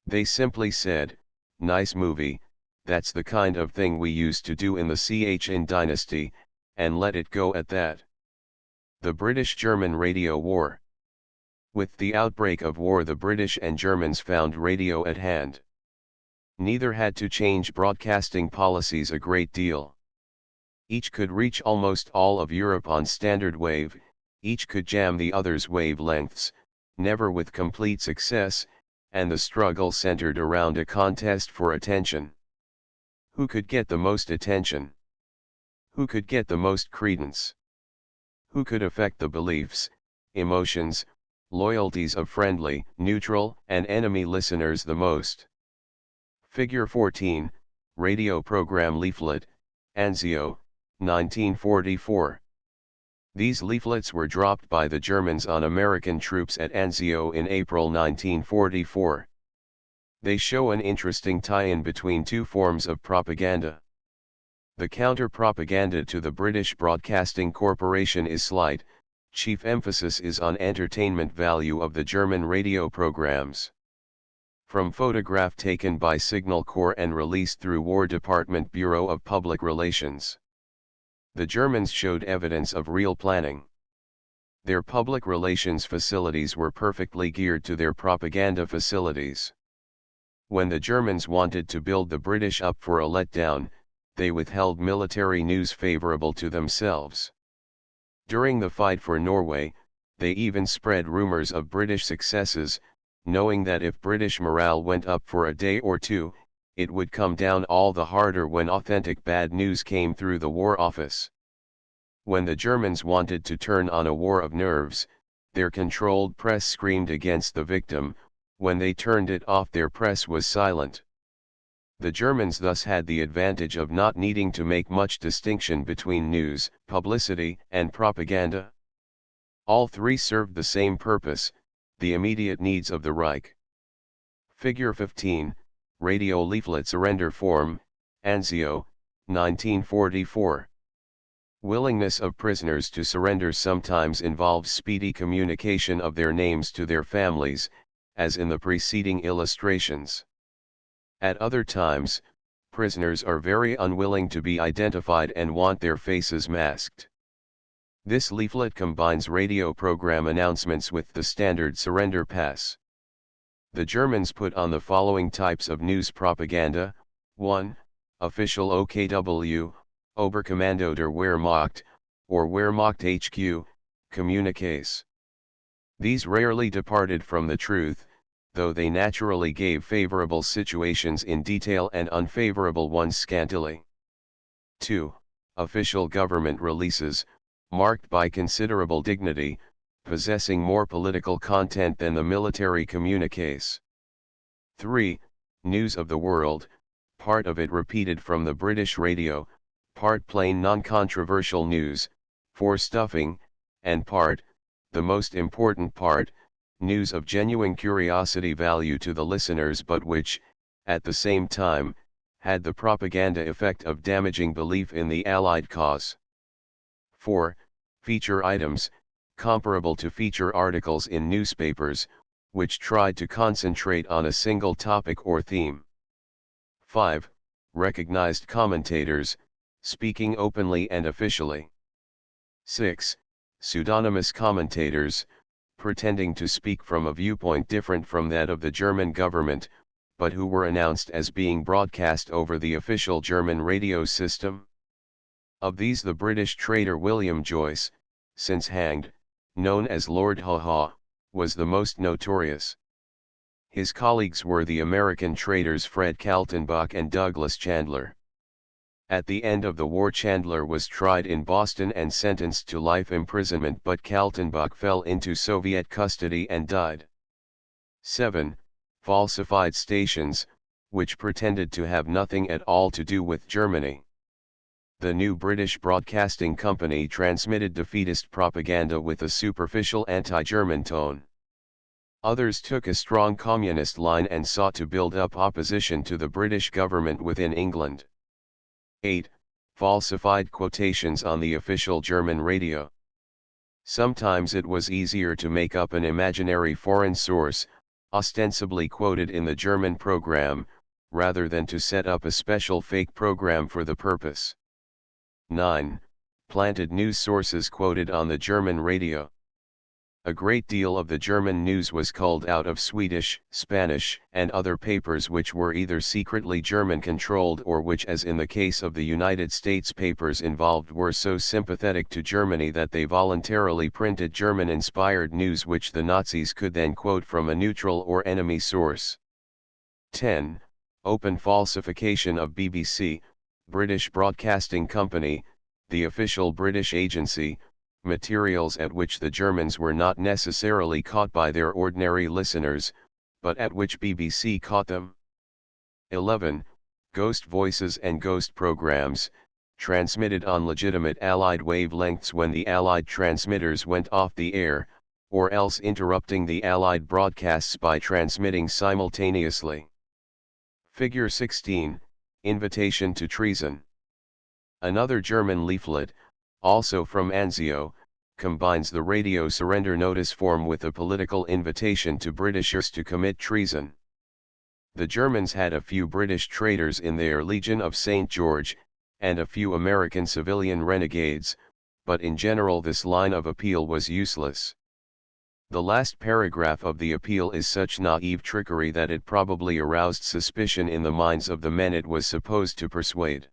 They simply said, "Nice movie, that's the kind of thing we used to do in the Qin dynasty," and let it go at that. The British-German Radio War. With the outbreak of war the British and Germans found radio at hand. Neither had to change broadcasting policies a great deal. Each could reach almost all of Europe on standard wave, each could jam the other's wavelengths, never with complete success, and the struggle centered around a contest for attention. Who could get the most attention? Who could get the most credence? Who could affect the beliefs, emotions, loyalties of friendly, neutral, and enemy listeners the most? Figure 14, Radio Program Leaflet, Anzio, 1944. These leaflets were dropped by the Germans on American troops at Anzio in April 1944. They show an interesting tie-in between two forms of propaganda. The counter-propaganda to the British Broadcasting Corporation is slight, chief emphasis is on entertainment value of the German radio programs. From photograph taken by Signal Corps and released through War Department Bureau of Public Relations. The Germans showed evidence of real planning. Their public relations facilities were perfectly geared to their propaganda facilities. When the Germans wanted to build the British up for a letdown, they withheld military news favorable to themselves. During the fight for Norway, they even spread rumors of British successes, knowing that if British morale went up for a day or two, it would come down all the harder when authentic bad news came through the War Office. When the Germans wanted to turn on a war of nerves, their controlled press screamed against the victim, when they turned it off their press was silent. The Germans thus had the advantage of not needing to make much distinction between news, publicity, and propaganda. All three served the same purpose, the immediate needs of the Reich. Figure 15, Radio Leaflet Surrender Form, Anzio, 1944. Willingness of prisoners to surrender sometimes involves speedy communication of their names to their families, as in the preceding illustrations. At other times, prisoners are very unwilling to be identified and want their faces masked. This leaflet combines radio program announcements with the standard surrender pass. The Germans put on the following types of news propaganda: 1. Official OKW, Oberkommando der Wehrmacht, or Wehrmacht HQ, communiques. These rarely departed from the truth, though they naturally gave favorable situations in detail and unfavorable ones scantily. 2. Official government releases, marked by considerable dignity, possessing more political content than the military communiques. 3. News of the world, part of it repeated from the British radio, part plain non-controversial news, for stuffing, and part, the most important part, news of genuine curiosity value to the listeners but which, at the same time, had the propaganda effect of damaging belief in the Allied cause. 4. Feature items, comparable to feature articles in newspapers, which tried to concentrate on a single topic or theme. 5. Recognized commentators, speaking openly and officially. 6. Pseudonymous commentators, pretending to speak from a viewpoint different from that of the German government, but who were announced as being broadcast over the official German radio system. Of these the British trader William Joyce, since hanged, known as Lord Haw-Haw, was the most notorious. His colleagues were the American traders Fred Kaltenbach and Douglas Chandler. At the end of the war, Chandler was tried in Boston and sentenced to life imprisonment, but Kaltenbach fell into Soviet custody and died. 7. Falsified stations, which pretended to have nothing at all to do with Germany. The new British Broadcasting Company transmitted defeatist propaganda with a superficial anti-German tone. Others took a strong communist line and sought to build up opposition to the British government within England. 8. Falsified quotations on the official German radio. Sometimes it was easier to make up an imaginary foreign source, ostensibly quoted in the German program, rather than to set up a special fake program for the purpose. 9. Planted news sources quoted on the German radio. A great deal of the German news was culled out of Swedish, Spanish, and other papers which were either secretly German-controlled or which, as in the case of the United States papers involved, were so sympathetic to Germany that they voluntarily printed German-inspired news which the Nazis could then quote from a neutral or enemy source. 10. Open falsification of BBC, British Broadcasting Company, the official British agency, materials at which the Germans were not necessarily caught by their ordinary listeners, but at which BBC caught them. 11. Ghost voices and ghost programs, transmitted on legitimate Allied wavelengths when the Allied transmitters went off the air, or else interrupting the Allied broadcasts by transmitting simultaneously. Figure 16, Invitation to Treason. Another German leaflet, also from Anzio, combines the radio surrender notice form with a political invitation to Britishers to commit treason. The Germans had a few British traitors in their Legion of St. George, and a few American civilian renegades, but in general this line of appeal was useless. The last paragraph of the appeal is such naive trickery that it probably aroused suspicion in the minds of the men it was supposed to persuade.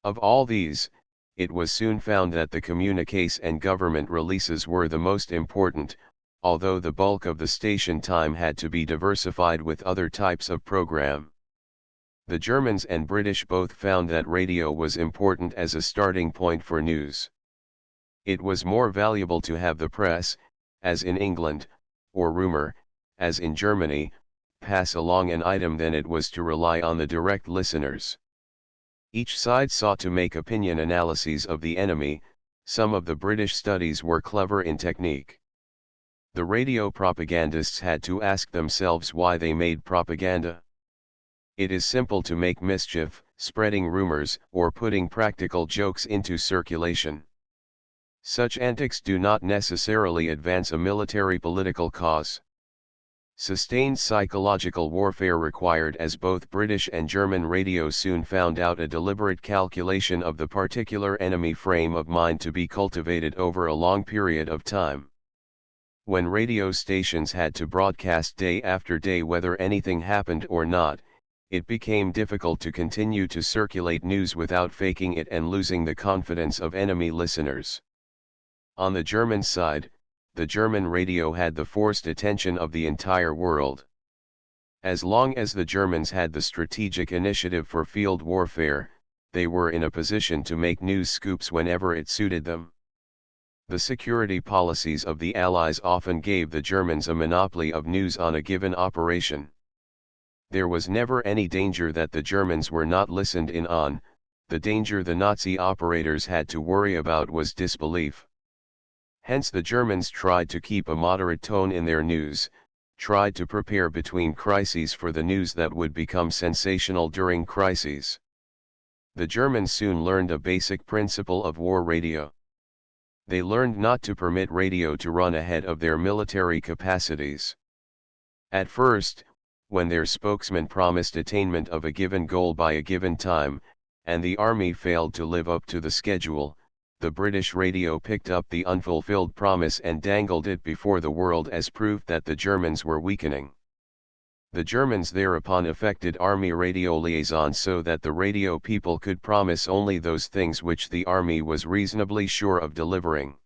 Of all these, it was soon found that the communiques and government releases were the most important, although the bulk of the station time had to be diversified with other types of program. The Germans and British both found that radio was important as a starting point for news. It was more valuable to have the press, as in England, or rumor, as in Germany, pass along an item than it was to rely on the direct listeners. Each side sought to make opinion analyses of the enemy. Some of the British studies were clever in technique. The radio propagandists had to ask themselves why they made propaganda. It is simple to make mischief, spreading rumors, or putting practical jokes into circulation. Such antics do not necessarily advance a military political cause. Sustained psychological warfare required, as both British and German radio soon found out, a deliberate calculation of the particular enemy frame of mind to be cultivated over a long period of time. When radio stations had to broadcast day after day whether anything happened or not, it became difficult to continue to circulate news without faking it and losing the confidence of enemy listeners. On the German side, the German radio had the forced attention of the entire world. As long as the Germans had the strategic initiative for field warfare, they were in a position to make news scoops whenever it suited them. The security policies of the Allies often gave the Germans a monopoly of news on a given operation. There was never any danger that the Germans were not listened in on. The danger the Nazi operators had to worry about was disbelief. Hence the Germans tried to keep a moderate tone in their news, tried to prepare between crises for the news that would become sensational during crises. The Germans soon learned a basic principle of war radio. They learned not to permit radio to run ahead of their military capacities. At first, when their spokesman promised attainment of a given goal by a given time, and the army failed to live up to the schedule, the British radio picked up the unfulfilled promise and dangled it before the world as proof that the Germans were weakening. The Germans thereupon effected army radio liaisons so that the radio people could promise only those things which the army was reasonably sure of delivering.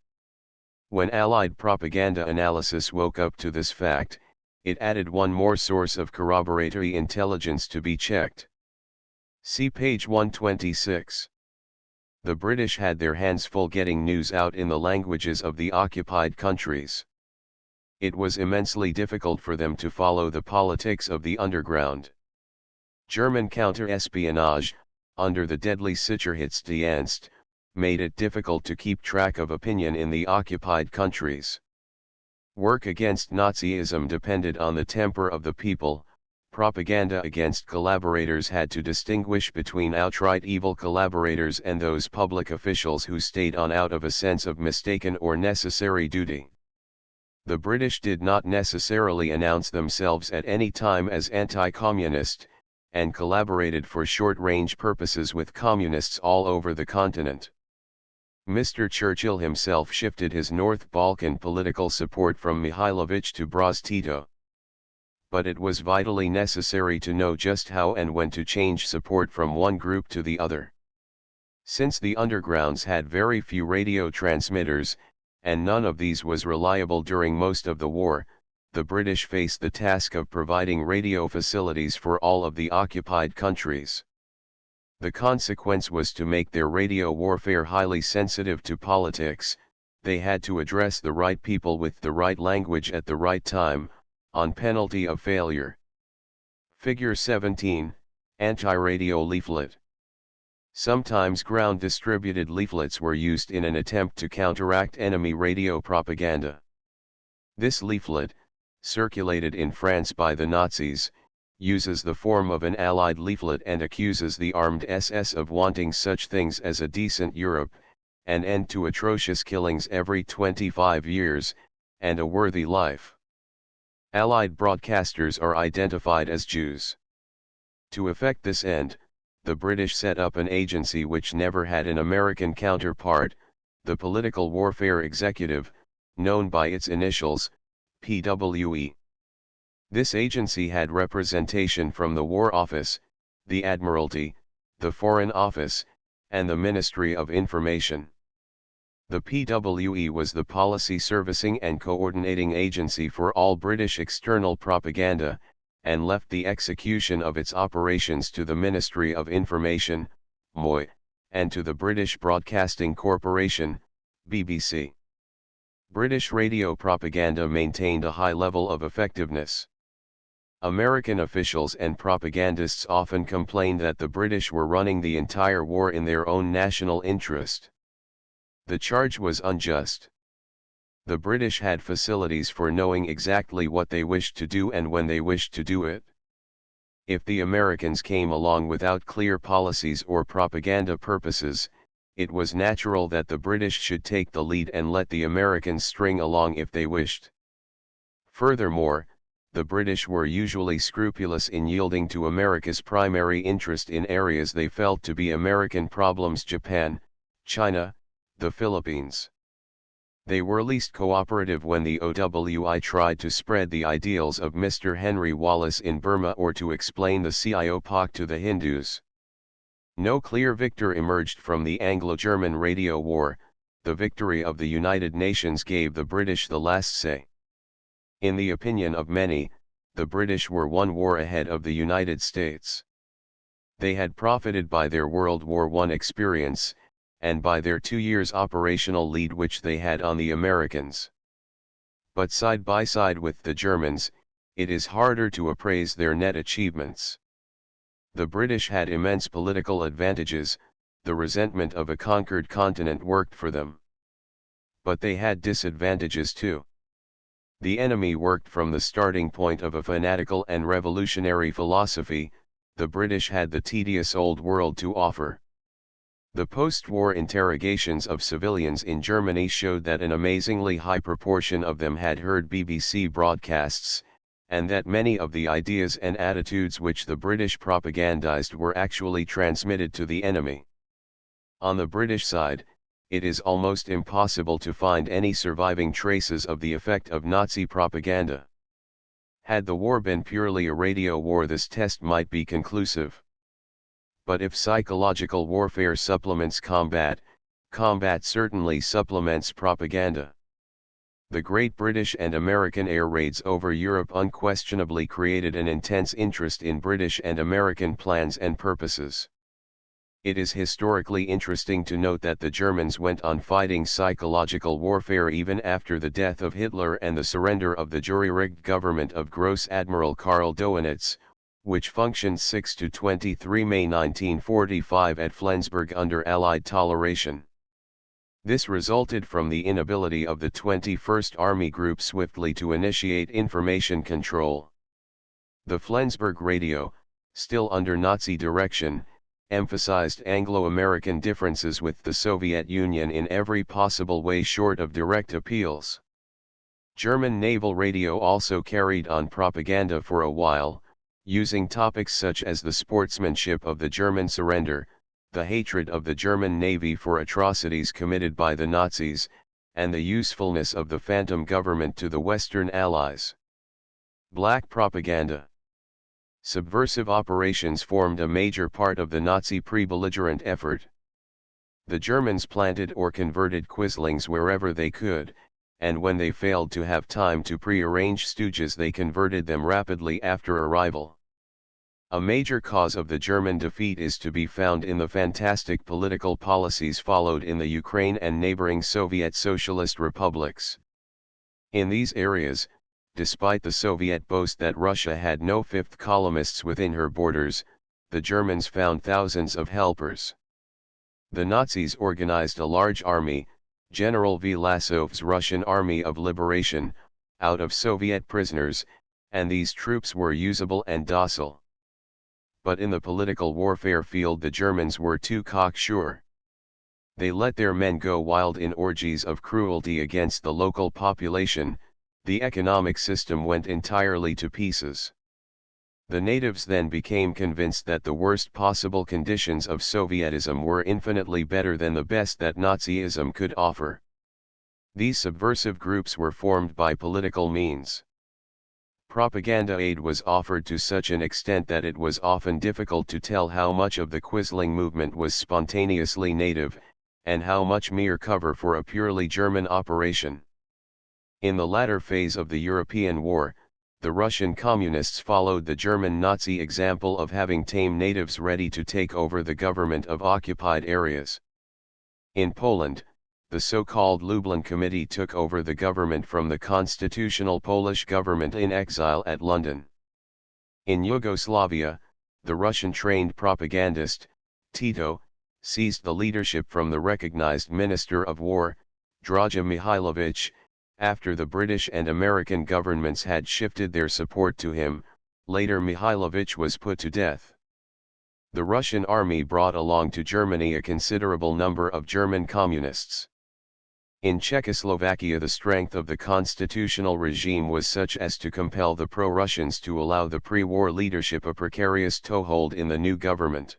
When Allied propaganda analysis woke up to this fact, it added one more source of corroboratory intelligence to be checked. See page 126. The British had their hands full getting news out in the languages of the occupied countries. It was immensely difficult for them to follow the politics of the underground. German counter-espionage, under the deadly Sicherheitsdienst, made it difficult to keep track of opinion in the occupied countries. Work against Nazism depended on the temper of the people. Propaganda against collaborators had to distinguish between outright evil collaborators and those public officials who stayed on out of a sense of mistaken or necessary duty. The British did not necessarily announce themselves at any time as anti-communist, and collaborated for short-range purposes with communists all over the continent. Mr. Churchill himself shifted his North Balkan political support from Mihailovich to Broz Tito. But it was vitally necessary to know just how and when to change support from one group to the other. Since the undergrounds had very few radio transmitters, and none of these was reliable during most of the war, the British faced the task of providing radio facilities for all of the occupied countries. The consequence was to make their radio warfare highly sensitive to politics. They had to address the right people with the right language at the right time, on penalty of failure. Figure 17, Anti-Radio Leaflet. Sometimes ground-distributed leaflets were used in an attempt to counteract enemy radio propaganda. This leaflet, circulated in France by the Nazis, uses the form of an Allied leaflet and accuses the armed SS of wanting such things as a decent Europe, an end to atrocious killings every 25 years, and a worthy life. Allied broadcasters are identified as Jews. To effect this end, the British set up an agency which never had an American counterpart, the Political Warfare Executive, known by its initials, PWE. This agency had representation from the War Office, the Admiralty, the Foreign Office, and the Ministry of Information. The PWE was the policy servicing and coordinating agency for all British external propaganda, and left the execution of its operations to the Ministry of Information, MOI, and to the British Broadcasting Corporation, BBC. British radio propaganda maintained a high level of effectiveness. American officials and propagandists often complained that the British were running the entire war in their own national interest. The charge was unjust. The British had facilities for knowing exactly what they wished to do and when they wished to do it. If the Americans came along without clear policies or propaganda purposes, it was natural that the British should take the lead and let the Americans string along if they wished. Furthermore, the British were usually scrupulous in yielding to America's primary interest in areas they felt to be American problems: Japan, China, the Philippines. They were least cooperative when the OWI tried to spread the ideals of Mr. Henry Wallace in Burma or to explain the CIOPOC to the Hindus. No clear victor emerged from the Anglo-German radio war. The victory of the United Nations gave the British the last say. In the opinion of many, the British were one war ahead of the United States. They had profited by their World War I experience, and by their 2 years operational lead which they had on the Americans. But side by side with the Germans, it is harder to appraise their net achievements. The British had immense political advantages. The resentment of a conquered continent worked for them. But they had disadvantages too. The enemy worked from the starting point of a fanatical and revolutionary philosophy. The British had the tedious old world to offer. The post-war interrogations of civilians in Germany showed that an amazingly high proportion of them had heard BBC broadcasts, and that many of the ideas and attitudes which the British propagandized were actually transmitted to the enemy. On the British side, it is almost impossible to find any surviving traces of the effect of Nazi propaganda. Had the war been purely a radio war, this test might be conclusive. But if psychological warfare supplements combat, combat certainly supplements propaganda. The great British and American air raids over Europe unquestionably created an intense interest in British and American plans and purposes. It is historically interesting to note that the Germans went on fighting psychological warfare even after the death of Hitler and the surrender of the jury-rigged government of Gross Admiral Karl Dönitz, which functioned 6 to 23 May 1945 at Flensburg under Allied toleration. This resulted from the inability of the 21st Army Group swiftly to initiate information control. The Flensburg radio, still under Nazi direction, emphasized Anglo-American differences with the Soviet Union in every possible way short of direct appeals. German naval radio also carried on propaganda for a while, using topics such as the sportsmanship of the German surrender, the hatred of the German Navy for atrocities committed by the Nazis, and the usefulness of the phantom government to the Western Allies. Black propaganda. Subversive operations formed a major part of the Nazi pre-belligerent effort. The Germans planted or converted quislings wherever they could, and when they failed to have time to pre-arrange stooges, they converted them rapidly after arrival. A major cause of the German defeat is to be found in the fantastic political policies followed in the Ukraine and neighboring Soviet Socialist republics. In these areas, despite the Soviet boast that Russia had no fifth columnists within her borders, the Germans found thousands of helpers. The Nazis organized a large army, General Vlasov's Russian Army of Liberation, out of Soviet prisoners, and these troops were usable and docile. But in the political warfare field the Germans were too cocksure. They let their men go wild in orgies of cruelty against the local population. The economic system went entirely to pieces. The natives then became convinced that the worst possible conditions of Sovietism were infinitely better than the best that Nazism could offer. These subversive groups were formed by political means. Propaganda aid was offered to such an extent that it was often difficult to tell how much of the Quisling movement was spontaneously native, and how much mere cover for a purely German operation. In the latter phase of the European War, the Russian Communists followed the German Nazi example of having tame natives ready to take over the government of occupied areas. In Poland, the so-called Lublin Committee took over the government from the constitutional Polish government in exile at London. In Yugoslavia, the Russian-trained propagandist, Tito, seized the leadership from the recognized Minister of War, Draja Mihailovich. After the British and American governments had shifted their support to him, later Mihailovich was put to death. The Russian army brought along to Germany a considerable number of German communists. In Czechoslovakia the strength of the constitutional regime was such as to compel the pro-Russians to allow the pre-war leadership a precarious toehold in the new government.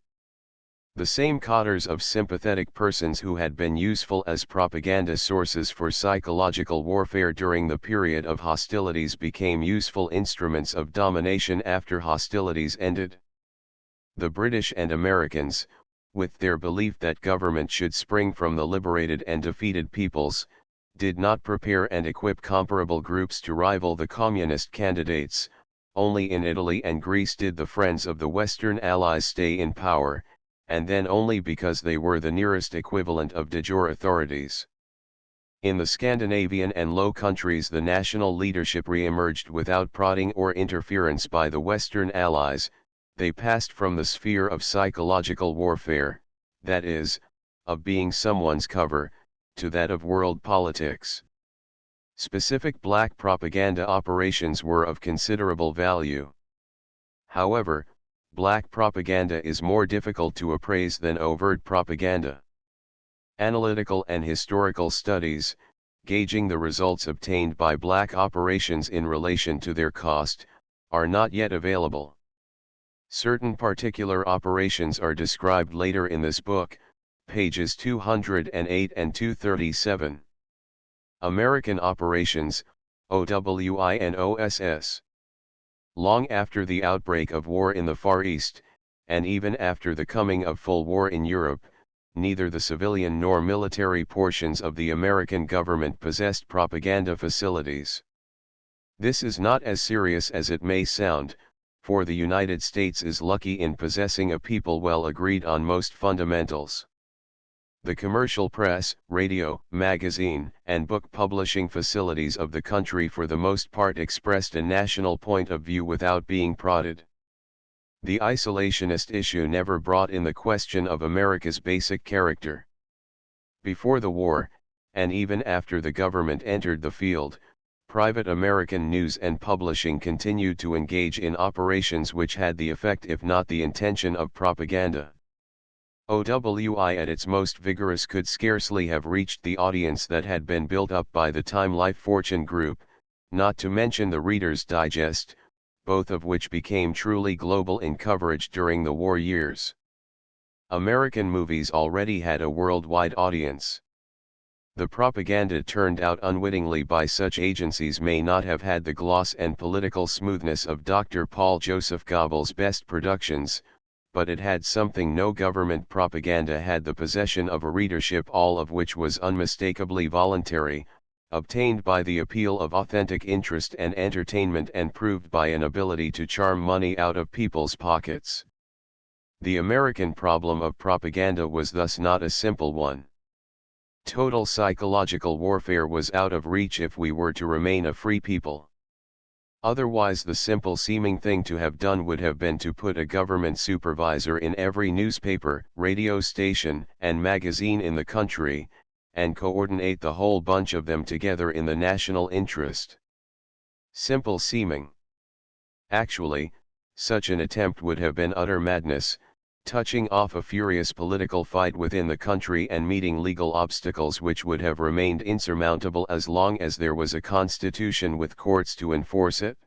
The same cadres of sympathetic persons who had been useful as propaganda sources for psychological warfare during the period of hostilities became useful instruments of domination after hostilities ended. The British and Americans, with their belief that government should spring from the liberated and defeated peoples, did not prepare and equip comparable groups to rival the communist candidates. Only in Italy and Greece did the friends of the Western Allies stay in power, and then only because they were the nearest equivalent of de jure authorities. In the Scandinavian and Low Countries the national leadership re-emerged without prodding or interference by the Western Allies. They passed from the sphere of psychological warfare, that is, of being someone's cover, to that of world politics. Specific black propaganda operations were of considerable value. However, black propaganda is more difficult to appraise than overt propaganda. Analytical and historical studies, gauging the results obtained by black operations in relation to their cost, are not yet available. Certain particular operations are described later in this book, pages 208 and 237. American operations, OWINOSS. Long after the outbreak of war in the Far East, and even after the coming of full war in Europe, neither the civilian nor military portions of the American government possessed propaganda facilities. This is not as serious as it may sound, for the United States is lucky in possessing a people well agreed on most fundamentals. The commercial press, radio, magazine, and book publishing facilities of the country for the most part expressed a national point of view without being prodded. The isolationist issue never brought in the question of America's basic character. Before the war, and even after the government entered the field, private American news and publishing continued to engage in operations which had the effect if not the intention of propaganda. OWI at its most vigorous could scarcely have reached the audience that had been built up by the Time Life Fortune Group, not to mention the Reader's Digest, both of which became truly global in coverage during the war years. American movies already had a worldwide audience. The propaganda turned out unwittingly by such agencies may not have had the gloss and political smoothness of Dr. Paul Joseph Goebbels' best productions, but it had something no government propaganda had: the possession of a readership, all of which was unmistakably voluntary, obtained by the appeal of authentic interest and entertainment, and proved by an ability to charm money out of people's pockets. The American problem of propaganda was thus not a simple one. Total psychological warfare was out of reach if we were to remain a free people. Otherwise, the simple seeming thing to have done would have been to put a government supervisor in every newspaper, radio station, and magazine in the country, and coordinate the whole bunch of them together in the national interest. Simple seeming. Actually, such an attempt would have been utter madness, touching off a furious political fight within the country and meeting legal obstacles which would have remained insurmountable as long as there was a constitution with courts to enforce it.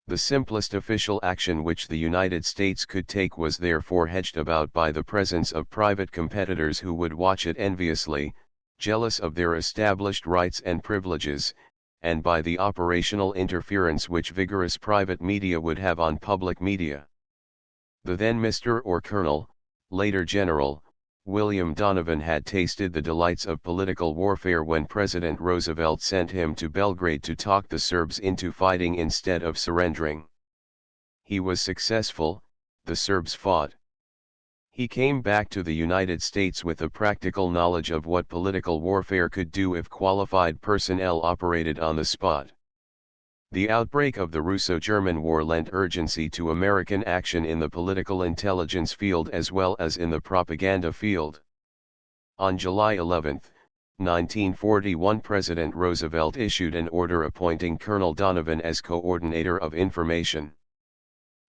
The simplest official action which the United States could take was therefore hedged about by the presence of private competitors who would watch it enviously, jealous of their established rights and privileges, and by the operational interference which vigorous private media would have on public media. The then Mr. or Colonel, later General, William Donovan had tasted the delights of political warfare when President Roosevelt sent him to Belgrade to talk the Serbs into fighting instead of surrendering. He was successful, the Serbs fought. He came back to the United States with a practical knowledge of what political warfare could do if qualified personnel operated on the spot. The outbreak of the Russo-German War lent urgency to American action in the political intelligence field as well as in the propaganda field. On July 11, 1941, President Roosevelt issued an order appointing Colonel Donovan as Coordinator of Information.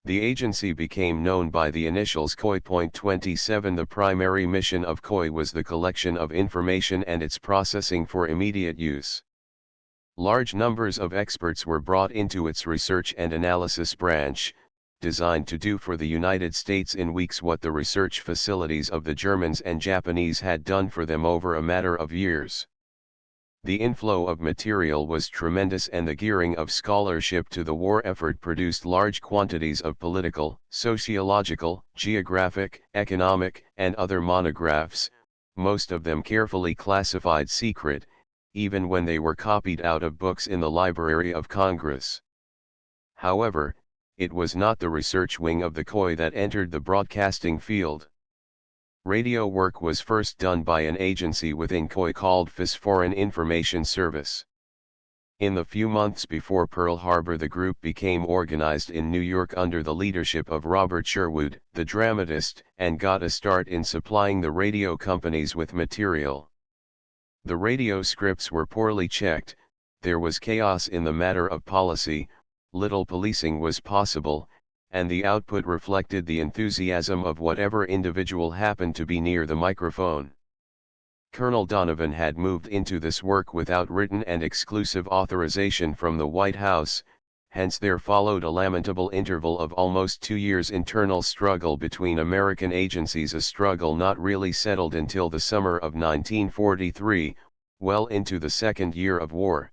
The agency became known by the initials COI.27. The primary mission of COI was the collection of information and its processing for immediate use. Large numbers of experts were brought into its research and analysis branch, designed to do for the United States in weeks what the research facilities of the Germans and Japanese had done for them over a matter of years. The inflow of material was tremendous, and the gearing of scholarship to the war effort produced large quantities of political, sociological, geographic, economic, and other monographs, most of them carefully classified secret, even when they were copied out of books in the Library of Congress. However, it was not the research wing of the COI that entered the broadcasting field. Radio work was first done by an agency within COI called FIS, Foreign Information Service. In the few months before Pearl Harbor, the group became organized in New York under the leadership of Robert Sherwood, the dramatist, and got a start in supplying the radio companies with material. The radio scripts were poorly checked, there was chaos in the matter of policy, little policing was possible, and the output reflected the enthusiasm of whatever individual happened to be near the microphone. Colonel Donovan had moved into this work without written and exclusive authorization from the White House, hence there followed a lamentable interval of almost 2 years' internal struggle between American agencies, a struggle not really settled until the summer of 1943, well into the second year of war.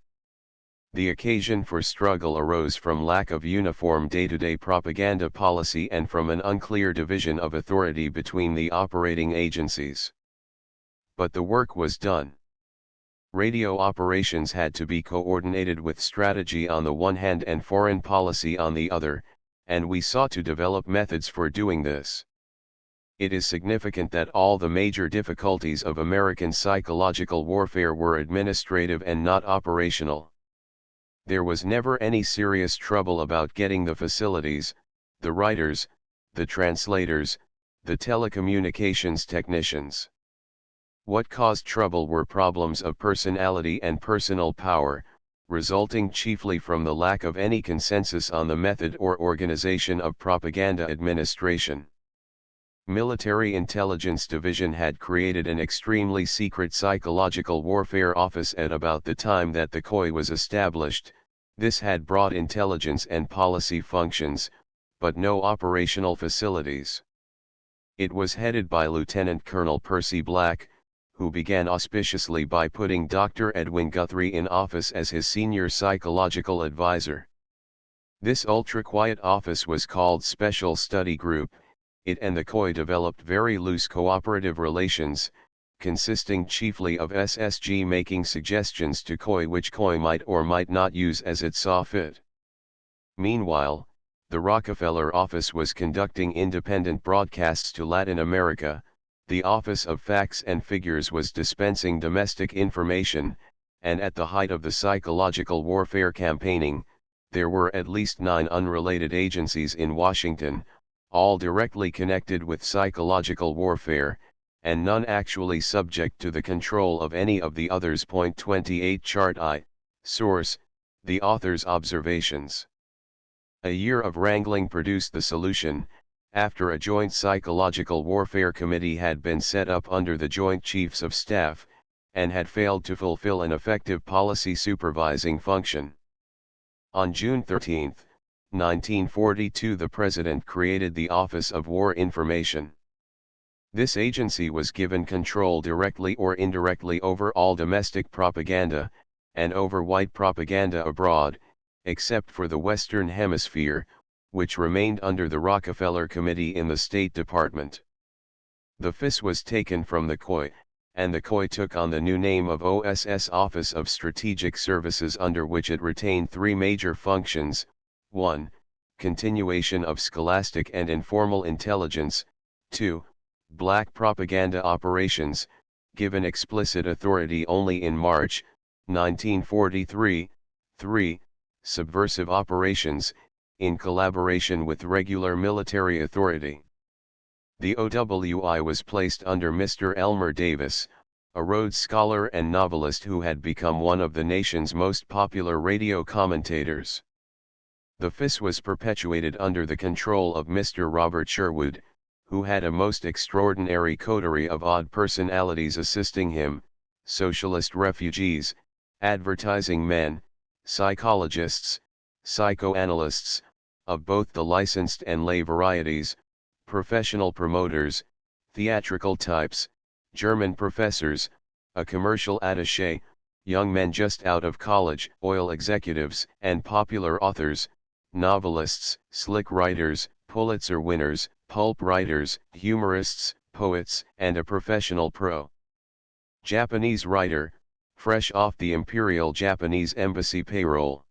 The occasion for struggle arose from lack of uniform day-to-day propaganda policy and from an unclear division of authority between the operating agencies. But the work was done. Radio operations had to be coordinated with strategy on the one hand and foreign policy on the other, and we sought to develop methods for doing this. It is significant that all the major difficulties of American psychological warfare were administrative and not operational. There was never any serious trouble about getting the facilities, the writers, the translators, the telecommunications technicians. What caused trouble were problems of personality and personal power, resulting chiefly from the lack of any consensus on the method or organization of propaganda administration. Military Intelligence Division had created an extremely secret psychological warfare office at about the time that the COI was established. This had brought intelligence and policy functions, but no operational facilities. It was headed by Lieutenant Colonel Percy Black, who began auspiciously by putting Dr. Edwin Guthrie in office as his senior psychological advisor. This ultra-quiet office was called Special Study Group. It and the COI developed very loose cooperative relations, consisting chiefly of SSG making suggestions to COI which COI might or might not use as it saw fit. Meanwhile, the Rockefeller office was conducting independent broadcasts to Latin America, the Office of Facts and Figures was dispensing domestic information, and at the height of the psychological warfare campaigning, there were at least 9 unrelated agencies in Washington, all directly connected with psychological warfare, and none actually subject to the control of any of the others. Point 28 Chart I. Source: the author's observations. A year of wrangling produced the solution, after a joint psychological warfare committee had been set up under the Joint Chiefs of Staff, and had failed to fulfill an effective policy supervising function. On June 13, 1942, the President created the Office of War Information. This agency was given control directly or indirectly over all domestic propaganda, and over white propaganda abroad, except for the Western Hemisphere, which remained under the Rockefeller Committee in the State Department. The FIS was taken from the COI, and the COI took on the new name of OSS Office of Strategic Services, under which it retained 3 major functions: 1. Continuation of scholastic and informal intelligence; 2. Black propaganda operations, given explicit authority only in March, 1943; 3. Subversive operations, in collaboration with regular military authority. The OWI was placed under Mr. Elmer Davis, a Rhodes Scholar and novelist who had become one of the nation's most popular radio commentators. The FIS was perpetuated under the control of Mr. Robert Sherwood, who had a most extraordinary coterie of odd personalities assisting him: socialist refugees, advertising men, psychologists, psychoanalysts, of both the licensed and lay varieties, professional promoters, theatrical types, German professors, a commercial attaché, young men just out of college, oil executives and popular authors, novelists, slick writers, Pulitzer winners, pulp writers, humorists, poets, and a professional Japanese writer, fresh off the Imperial Japanese Embassy payroll.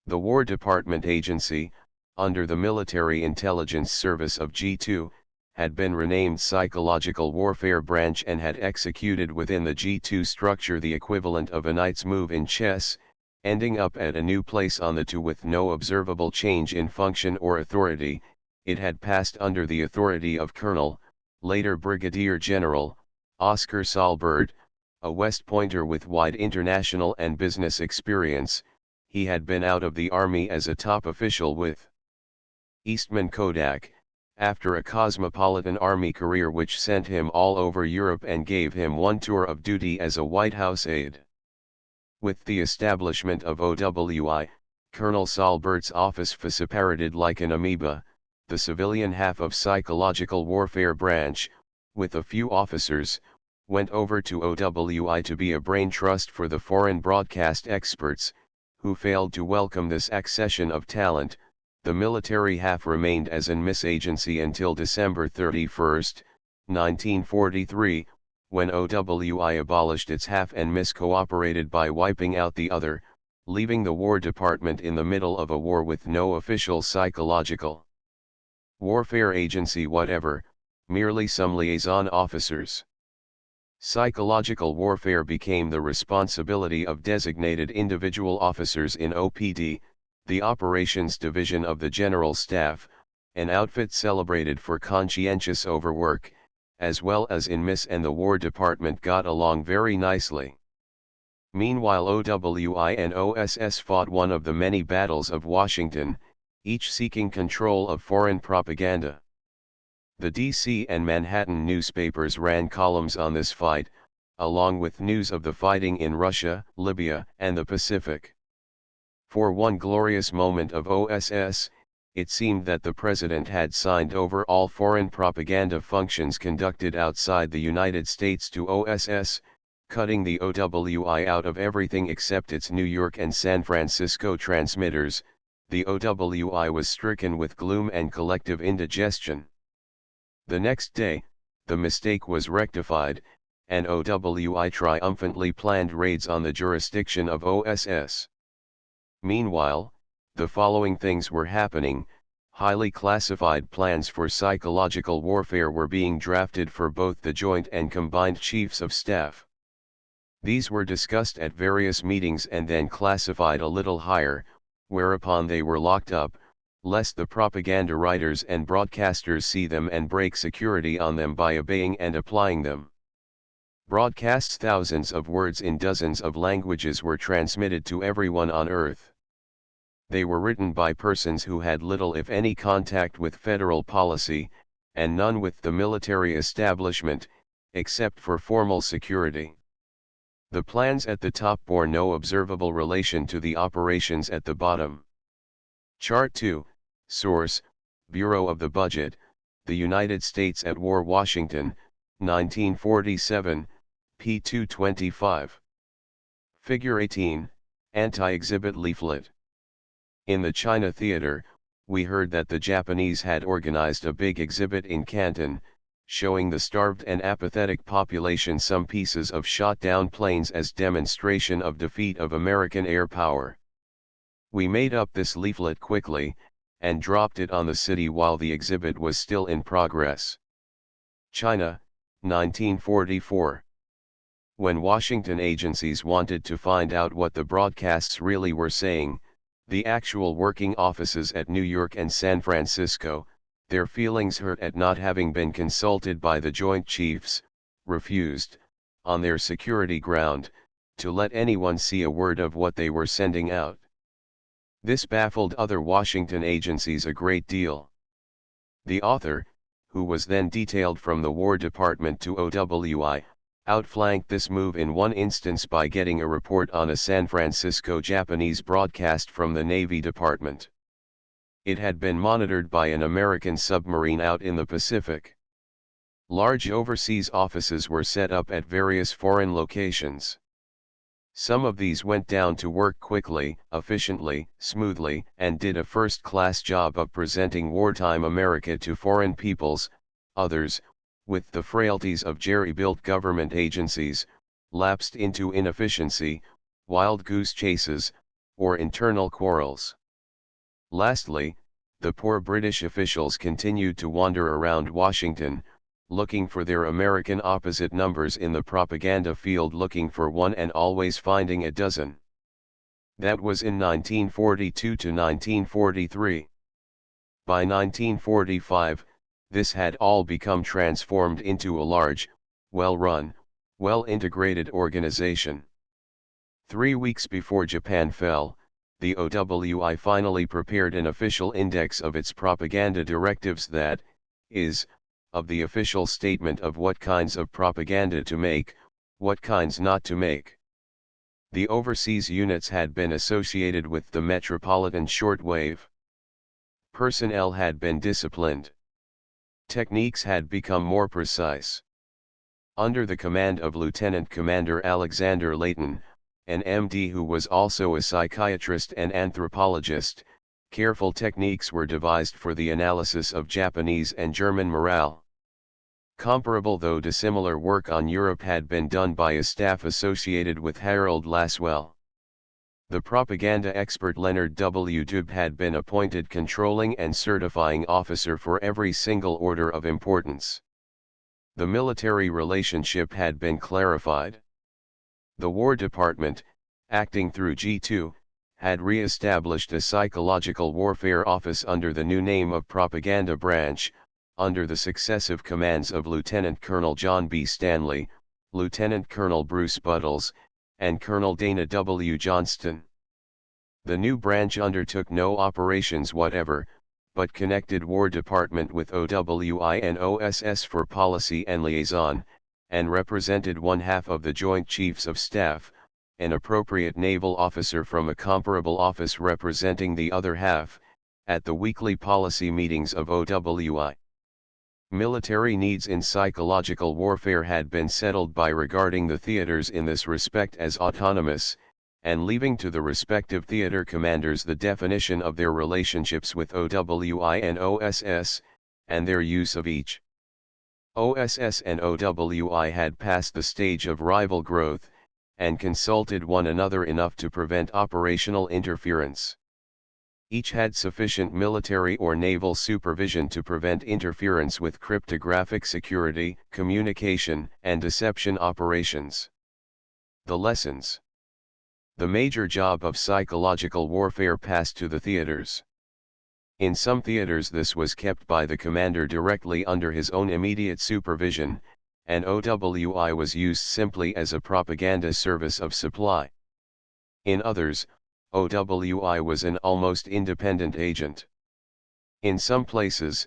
The War Department Agency, under the Military Intelligence Service of G2, had been renamed Psychological Warfare Branch and had executed within the G2 structure the equivalent of a knight's move in chess, ending up at a new place on the 2 with no observable change in function or authority. It had passed under the authority of Colonel, later Brigadier General, Oscar Salbert, a West Pointer with wide international and business experience. He had been out of the Army as a top official with Eastman Kodak, after a cosmopolitan Army career which sent him all over Europe and gave him 1 tour of duty as a White House aide. With the establishment of OWI, Colonel Salbert's office separated like an amoeba. The civilian half of Psychological Warfare Branch, with a few officers, went over to OWI to be a brain trust for the foreign broadcast experts, who failed to welcome this accession of talent. The military half remained as an misagency until December 31, 1943, when OWI abolished its half and mis-cooperated by wiping out the other, leaving the War Department in the middle of a war with no official psychological warfare agency whatever, merely some liaison officers. Psychological warfare became the responsibility of designated individual officers in OPD, the Operations Division of the General Staff, an outfit celebrated for conscientious overwork, as well as in MIS, and the War Department got along very nicely. Meanwhile, OWI and OSS fought one of the many battles of Washington, each seeking control of foreign propaganda. The DC and Manhattan newspapers ran columns on this fight, along with news of the fighting in Russia, Libya, and the Pacific. For one glorious moment of OSS, it seemed that the president had signed over all foreign propaganda functions conducted outside the United States to OSS, cutting the OWI out of everything except its New York and San Francisco transmitters. The OWI was stricken with gloom and collective indigestion. The next day, the mistake was rectified, and OWI triumphantly planned raids on the jurisdiction of OSS. Meanwhile, the following things were happening: highly classified plans for psychological warfare were being drafted for both the Joint and Combined Chiefs of Staff. These were discussed at various meetings and then classified a little higher, whereupon they were locked up, lest the propaganda writers and broadcasters see them and break security on them by obeying and applying them. Broadcasts thousands of words in dozens of languages were transmitted to everyone on Earth. They were written by persons who had little if any contact with federal policy, and none with the military establishment, except for formal security. The plans at the top bore no observable relation to the operations at the bottom. Chart 2, Source, Bureau of the Budget, The United States at War, Washington, 1947, p. 225. Figure 18, Anti-Exhibit Leaflet. In the China Theater, we heard that the Japanese had organized a big exhibit in Canton, showing the starved and apathetic population some pieces of shot-down planes as demonstration of defeat of American air power. We made up this leaflet quickly, and dropped it on the city while the exhibit was still in progress. China, 1944. When Washington agencies wanted to find out what the broadcasts really were saying, the actual working offices at New York and San Francisco, their feelings hurt at not having been consulted by the Joint Chiefs, refused, on their security ground, to let anyone see a word of what they were sending out. This baffled other Washington agencies a great deal. The author, who was then detailed from the War Department to OWI, outflanked this move in one instance by getting a report on a San Francisco Japanese broadcast from the Navy Department. It had been monitored by an American submarine out in the Pacific. Large overseas offices were set up at various foreign locations. Some of these went down to work quickly, efficiently, smoothly, and did a first-class job of presenting wartime America to foreign peoples. Others, with the frailties of jerry-built government agencies, lapsed into inefficiency, wild goose chases, or internal quarrels. Lastly, the poor British officials continued to wander around Washington, looking for their American opposite numbers in the propaganda field, looking for one and always finding a dozen. That was in 1942 to 1943. By 1945, this had all become transformed into a large, well-run, well-integrated organization. 3 weeks before Japan fell, the OWI finally prepared an official index of its propaganda directives, that is, of the official statement of what kinds of propaganda to make, what kinds not to make. The overseas units had been associated with the metropolitan shortwave. Personnel had been disciplined. Techniques had become more precise. Under the command of Lieutenant Commander Alexander Layton, an MD who was also a psychiatrist and anthropologist, careful techniques were devised for the analysis of Japanese and German morale. Comparable though dissimilar work on Europe had been done by a staff associated with Harold Lasswell. The propaganda expert Leonard W. Dubh had been appointed controlling and certifying officer for every single order of importance. The military relationship had been clarified. The War Department, acting through G2, had re-established a psychological warfare office under the new name of Propaganda Branch, under the successive commands of Lieutenant Colonel John B. Stanley, Lieutenant Colonel Bruce Buttles, and Colonel Dana W. Johnston. The new branch undertook no operations whatever, but connected War Department with OWI and OSS for policy and liaison, and represented one half of the Joint Chiefs of Staff, an appropriate naval officer from a comparable office representing the other half, at the weekly policy meetings of OWI. Military needs in psychological warfare had been settled by regarding the theaters in this respect as autonomous, and leaving to the respective theater commanders the definition of their relationships with OWI and OSS, and their use of each. OSS and OWI had passed the stage of rival growth, and consulted one another enough to prevent operational interference. Each had sufficient military or naval supervision to prevent interference with cryptographic security, communication, and deception operations. The lessons. The major job of psychological warfare passed to the theaters. In some theaters this was kept by the commander directly under his own immediate supervision, and OWI was used simply as a propaganda service of supply. In others, OWI was an almost independent agent. In some places,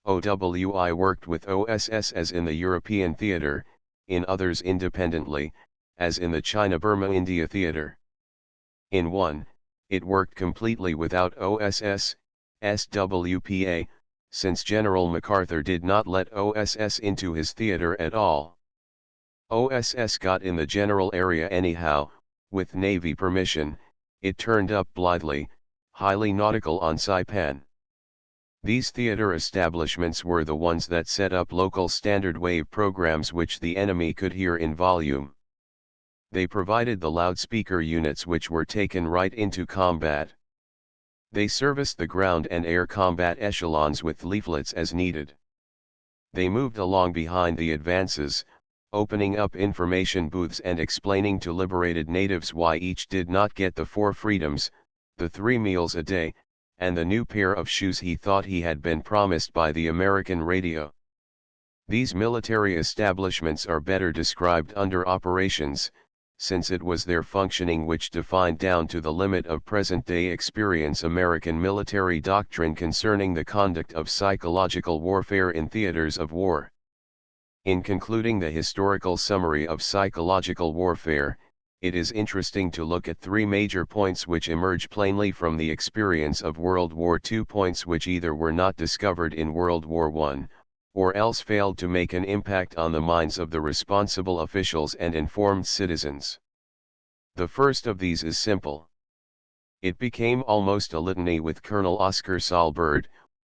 OWI worked with OSS as in the European theater, in others independently, as in the China-Burma-India theater. In one, it worked completely without OSS, SWPA, since General MacArthur did not let OSS into his theater at all. OSS got in the general area anyhow, with Navy permission. It turned up blithely, highly nautical on Saipan. These theater establishments were the ones that set up local standard wave programs which the enemy could hear in volume. They provided the loudspeaker units which were taken right into combat. They serviced the ground and air combat echelons with leaflets as needed. They moved along behind the advances, opening up information booths and explaining to liberated natives why each did not get the 4 freedoms, the 3 meals a day, and the new pair of shoes he thought he had been promised by the American radio. These military establishments are better described under operations, since it was their functioning which defined down to the limit of present-day experience American military doctrine concerning the conduct of psychological warfare in theaters of war. In concluding the historical summary of psychological warfare, it is interesting to look at 3 major points which emerge plainly from the experience of World War II, points which either were not discovered in World War I, or else failed to make an impact on the minds of the responsible officials and informed citizens. The first of these is simple. It became almost a litany with Colonel Oscar Salbert,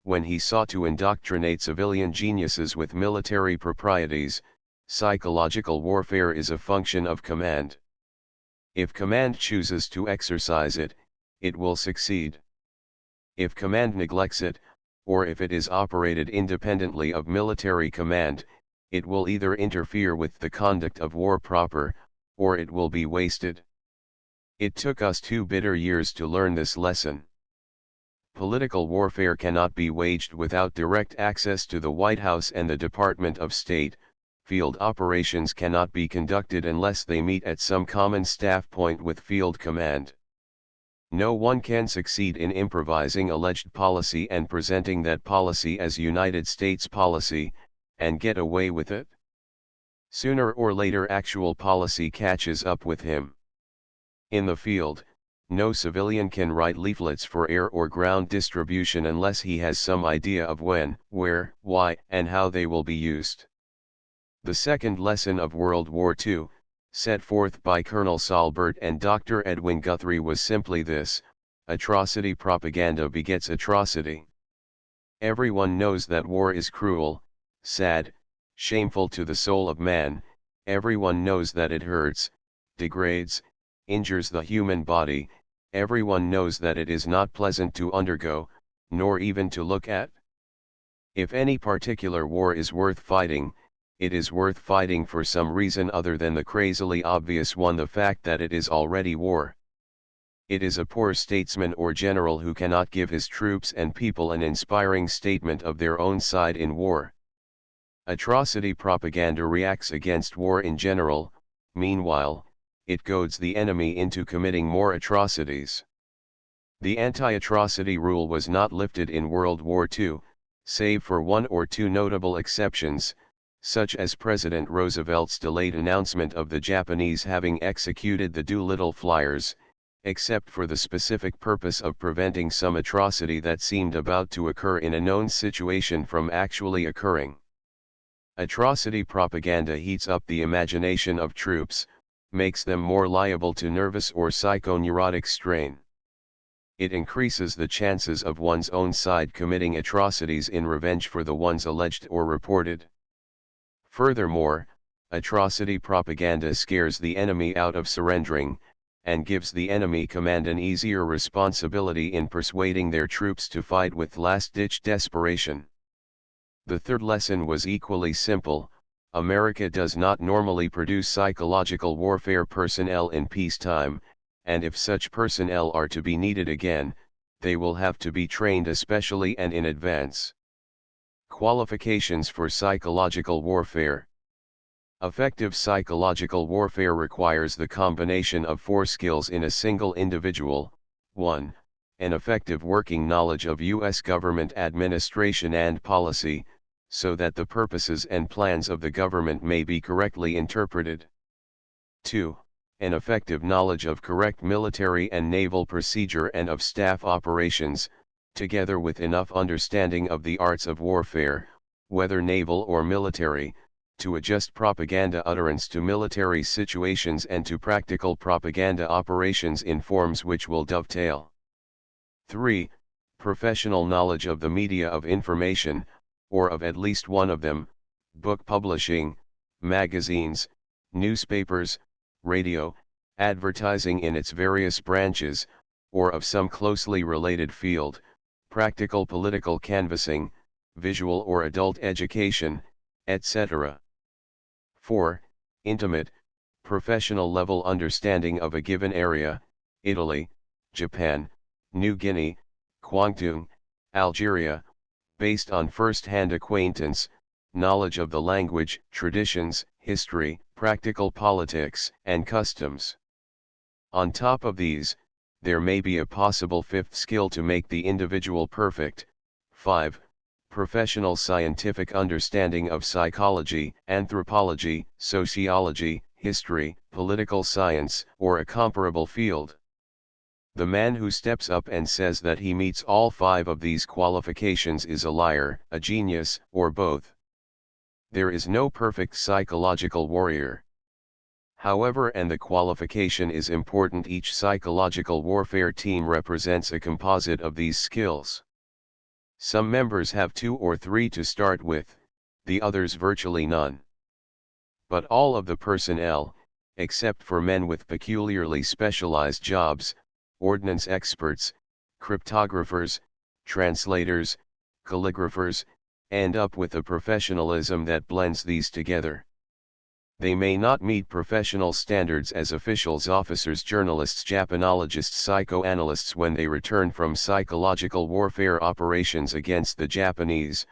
when he sought to indoctrinate civilian geniuses with military proprieties. Psychological warfare is a function of command. If command chooses to exercise it, it will succeed. If command neglects it, or if it is operated independently of military command, it will either interfere with the conduct of war proper, or it will be wasted. It took us 2 bitter years to learn this lesson. Political warfare cannot be waged without direct access to the White House and the Department of State. Field operations cannot be conducted unless they meet at some common staff point with field command. No one can succeed in improvising alleged policy and presenting that policy as United States policy, and get away with it. Sooner or later actual policy catches up with him. In the field, no civilian can write leaflets for air or ground distribution unless he has some idea of when, where, why, and how they will be used. The second lesson of World War II, set forth by Colonel Salbert and Dr. Edwin Guthrie, was simply this: atrocity propaganda begets atrocity. Everyone knows that war is cruel, sad, shameful to the soul of man. Everyone knows that it hurts, degrades, injures the human body. Everyone knows that it is not pleasant to undergo, nor even to look at. If any particular war is worth fighting, it is worth fighting for some reason other than the crazily obvious one, the fact that it is already war. It is a poor statesman or general who cannot give his troops and people an inspiring statement of their own side in war. Atrocity propaganda reacts against war in general. Meanwhile, it goads the enemy into committing more atrocities. The anti-atrocity rule was not lifted in World War II, save for 1 or 2 notable exceptions, such as President Roosevelt's delayed announcement of the Japanese having executed the Doolittle flyers, except for the specific purpose of preventing some atrocity that seemed about to occur in a known situation from actually occurring. Atrocity propaganda heats up the imagination of troops, makes them more liable to nervous or psychoneurotic strain. It increases the chances of one's own side committing atrocities in revenge for the ones alleged or reported. Furthermore, atrocity propaganda scares the enemy out of surrendering, and gives the enemy command an easier responsibility in persuading their troops to fight with last-ditch desperation. The third lesson was equally simple: America does not normally produce psychological warfare personnel in peacetime, and if such personnel are to be needed again, they will have to be trained especially and in advance. Qualifications for psychological warfare. Effective psychological warfare requires the combination of 4 skills in a single individual. 1. An effective working knowledge of U.S. government administration and policy, so that the purposes and plans of the government may be correctly interpreted. 2. An effective knowledge of correct military and naval procedure and of staff operations, together with enough understanding of the arts of warfare, whether naval or military, to adjust propaganda utterance to military situations and to practical propaganda operations in forms which will dovetail. 3. Professional knowledge of the media of information, or of at least one of them: book publishing, magazines, newspapers, radio, advertising in its various branches, or of some closely related field, practical political canvassing, visual or adult education, etc. 4. Intimate, professional level understanding of a given area: Italy, Japan, New Guinea, Kwangtung, Algeria, based on first-hand acquaintance, knowledge of the language, traditions, history, practical politics, and customs. On top of these, there may be a possible 5th skill to make the individual perfect. 5. Professional scientific understanding of psychology, anthropology, sociology, history, political science, or a comparable field. The man who steps up and says that he meets all 5 of these qualifications is a liar, a genius, or both. There is no perfect psychological warrior. However, and the qualification is important, each psychological warfare team represents a composite of these skills. Some members have 2 or 3 to start with, the others virtually none. But all of the personnel, except for men with peculiarly specialized jobs, ordnance experts, cryptographers, translators, calligraphers, end up with a professionalism that blends these together. They may not meet professional standards as officials, officers, journalists, Japanologists, psychoanalysts when they return from psychological warfare operations against the Japanese,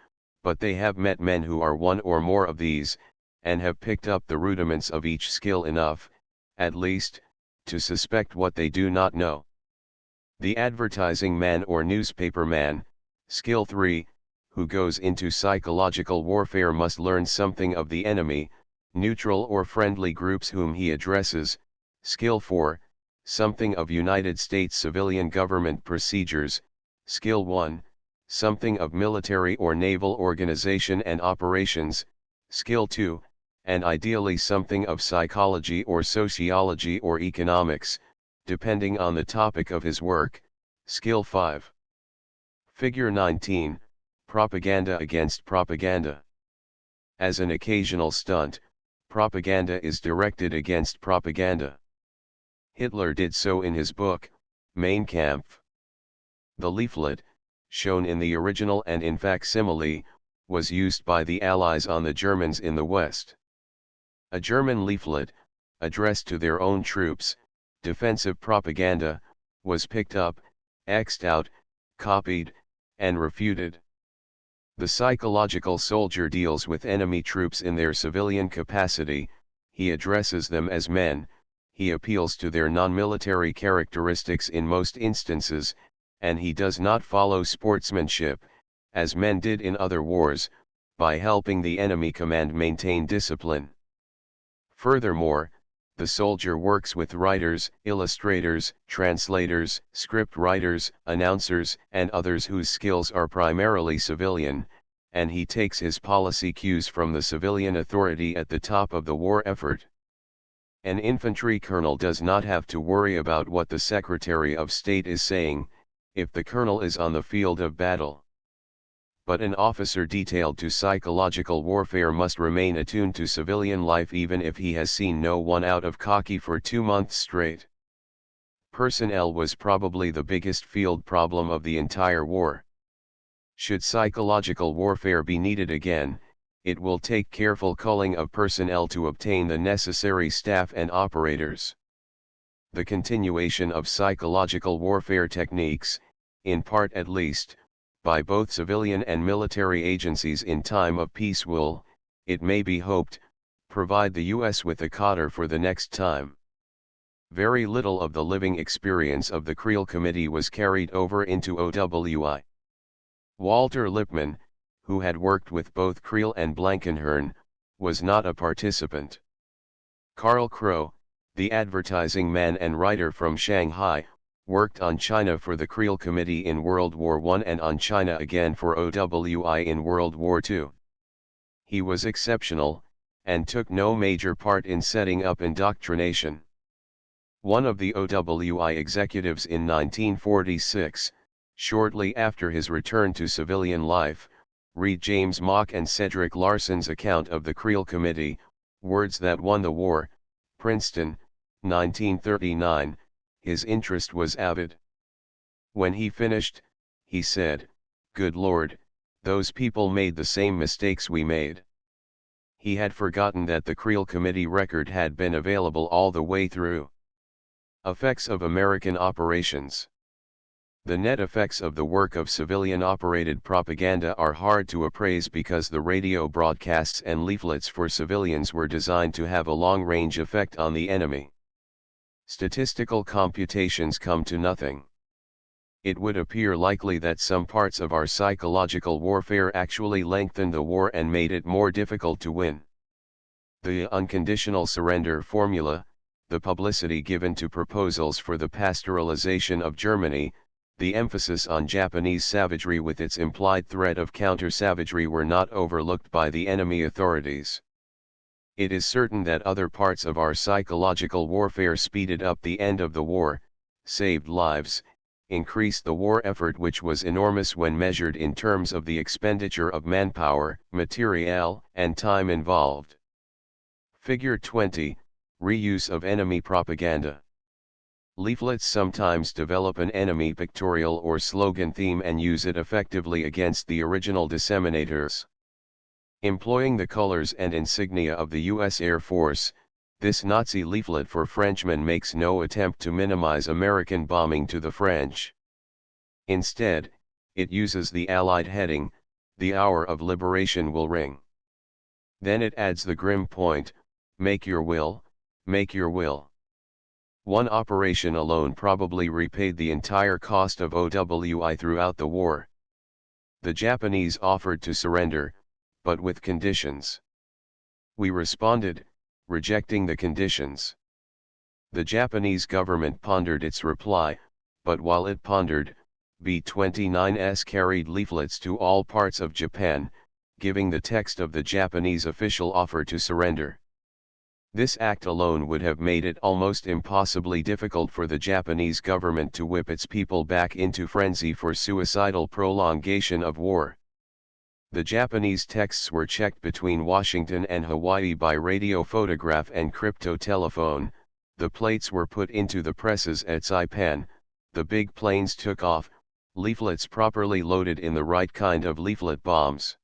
but they have met men who are one or more of these, and have picked up the rudiments of each skill enough, at least, to suspect what they do not know. The advertising man or newspaper man, skill 3, who goes into psychological warfare must learn something of the enemy, neutral or friendly groups whom he addresses. Skill 4, something of United States civilian government procedures. Skill 1, something of military or naval organization and operations. Skill 2, and ideally something of psychology or sociology or economics, depending on the topic of his work. Skill 5. Figure 19, propaganda against propaganda. As an occasional stunt, propaganda is directed against propaganda. Hitler did so in his book, Mein Kampf. The leaflet, shown in the original and in facsimile, was used by the Allies on the Germans in the West. A German leaflet, addressed to their own troops, defensive propaganda, was picked up, X'd out, copied, and refuted. The psychological soldier deals with enemy troops in their civilian capacity, he addresses them as men, he appeals to their non-military characteristics in most instances, and he does not follow sportsmanship, as men did in other wars, by helping the enemy command maintain discipline. Furthermore, the soldier works with writers, illustrators, translators, script writers, announcers, and others whose skills are primarily civilian, and he takes his policy cues from the civilian authority at the top of the war effort. An infantry colonel does not have to worry about what the Secretary of State is saying, if the colonel is on the field of battle. But an officer detailed to psychological warfare must remain attuned to civilian life even if he has seen no one out of khaki for 2 months straight. Personnel was probably the biggest field problem of the entire war. Should psychological warfare be needed again, it will take careful culling of personnel to obtain the necessary staff and operators. The continuation of psychological warfare techniques, in part at least, by both civilian and military agencies in time of peace will, it may be hoped, provide the U.S. with a cotter for the next time. Very little of the living experience of the Creel Committee was carried over into OWI. Walter Lippmann, who had worked with both Creel and Blankenhorn, was not a participant. Carl Crow, the advertising man and writer from Shanghai, worked on China for the Creel Committee in World War I and on China again for OWI in World War II. He was exceptional, and took no major part in setting up indoctrination. One of the OWI executives in 1946, shortly after his return to civilian life, read James Mock and Cedric Larson's account of the Creel Committee, Words That Won the War, Princeton, 1939. His interest was avid. When he finished, he said, "Good Lord, those people made the same mistakes we made." He had forgotten that the Creel Committee record had been available all the way through. Effects of American operations. The net effects of the work of civilian-operated propaganda are hard to appraise because the radio broadcasts and leaflets for civilians were designed to have a long-range effect on the enemy. Statistical computations come to nothing. It would appear likely that some parts of our psychological warfare actually lengthened the war and made it more difficult to win. The unconditional surrender formula, the publicity given to proposals for the pastoralization of Germany, the emphasis on Japanese savagery with its implied threat of counter-savagery were not overlooked by the enemy authorities. It is certain that other parts of our psychological warfare speeded up the end of the war, saved lives, increased the war effort, which was enormous when measured in terms of the expenditure of manpower, material, and time involved. Figure 20, Reuse of enemy propaganda. Leaflets sometimes develop an enemy pictorial or slogan theme and use it effectively against the original disseminators. Employing the colors and insignia of the U.S. Air Force, this Nazi leaflet for Frenchmen makes no attempt to minimize American bombing to the French. Instead, it uses the Allied heading, "The hour of liberation will ring." Then it adds the grim point, "Make your will, make your will." One operation alone probably repaid the entire cost of OWI throughout the war. The Japanese offered to surrender, but with conditions. We responded, rejecting the conditions. The Japanese government pondered its reply, but while it pondered, B-29s carried leaflets to all parts of Japan, giving the text of the Japanese official offer to surrender. This act alone would have made it almost impossibly difficult for the Japanese government to whip its people back into frenzy for suicidal prolongation of war. The Japanese texts were checked between Washington and Hawaii by radio photograph and crypto-telephone, the plates were put into the presses at Saipan, the big planes took off, leaflets properly loaded in the right kind of leaflet bombs.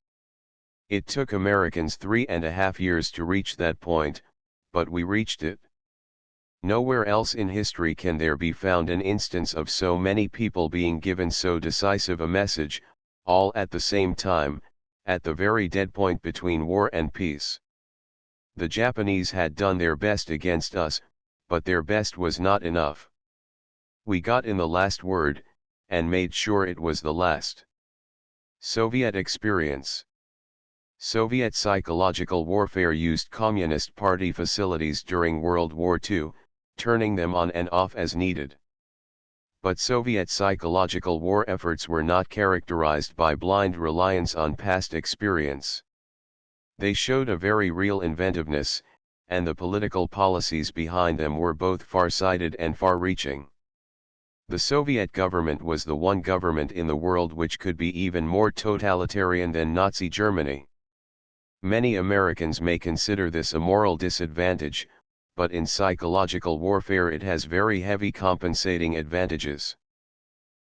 It took Americans 3.5 years to reach that point, but we reached it. Nowhere else in history can there be found an instance of so many people being given so decisive a message, all at the same time, at the very dead point between war and peace. The Japanese had done their best against us, but their best was not enough. We got in the last word, and made sure it was the last. Soviet experience. Soviet psychological warfare used Communist Party facilities during World War II, turning them on and off as needed. But Soviet psychological war efforts were not characterized by blind reliance on past experience. They showed a very real inventiveness, and the political policies behind them were both far-sighted and far-reaching. The Soviet government was the one government in the world which could be even more totalitarian than Nazi Germany. Many Americans may consider this a moral disadvantage, but in psychological warfare it has very heavy compensating advantages.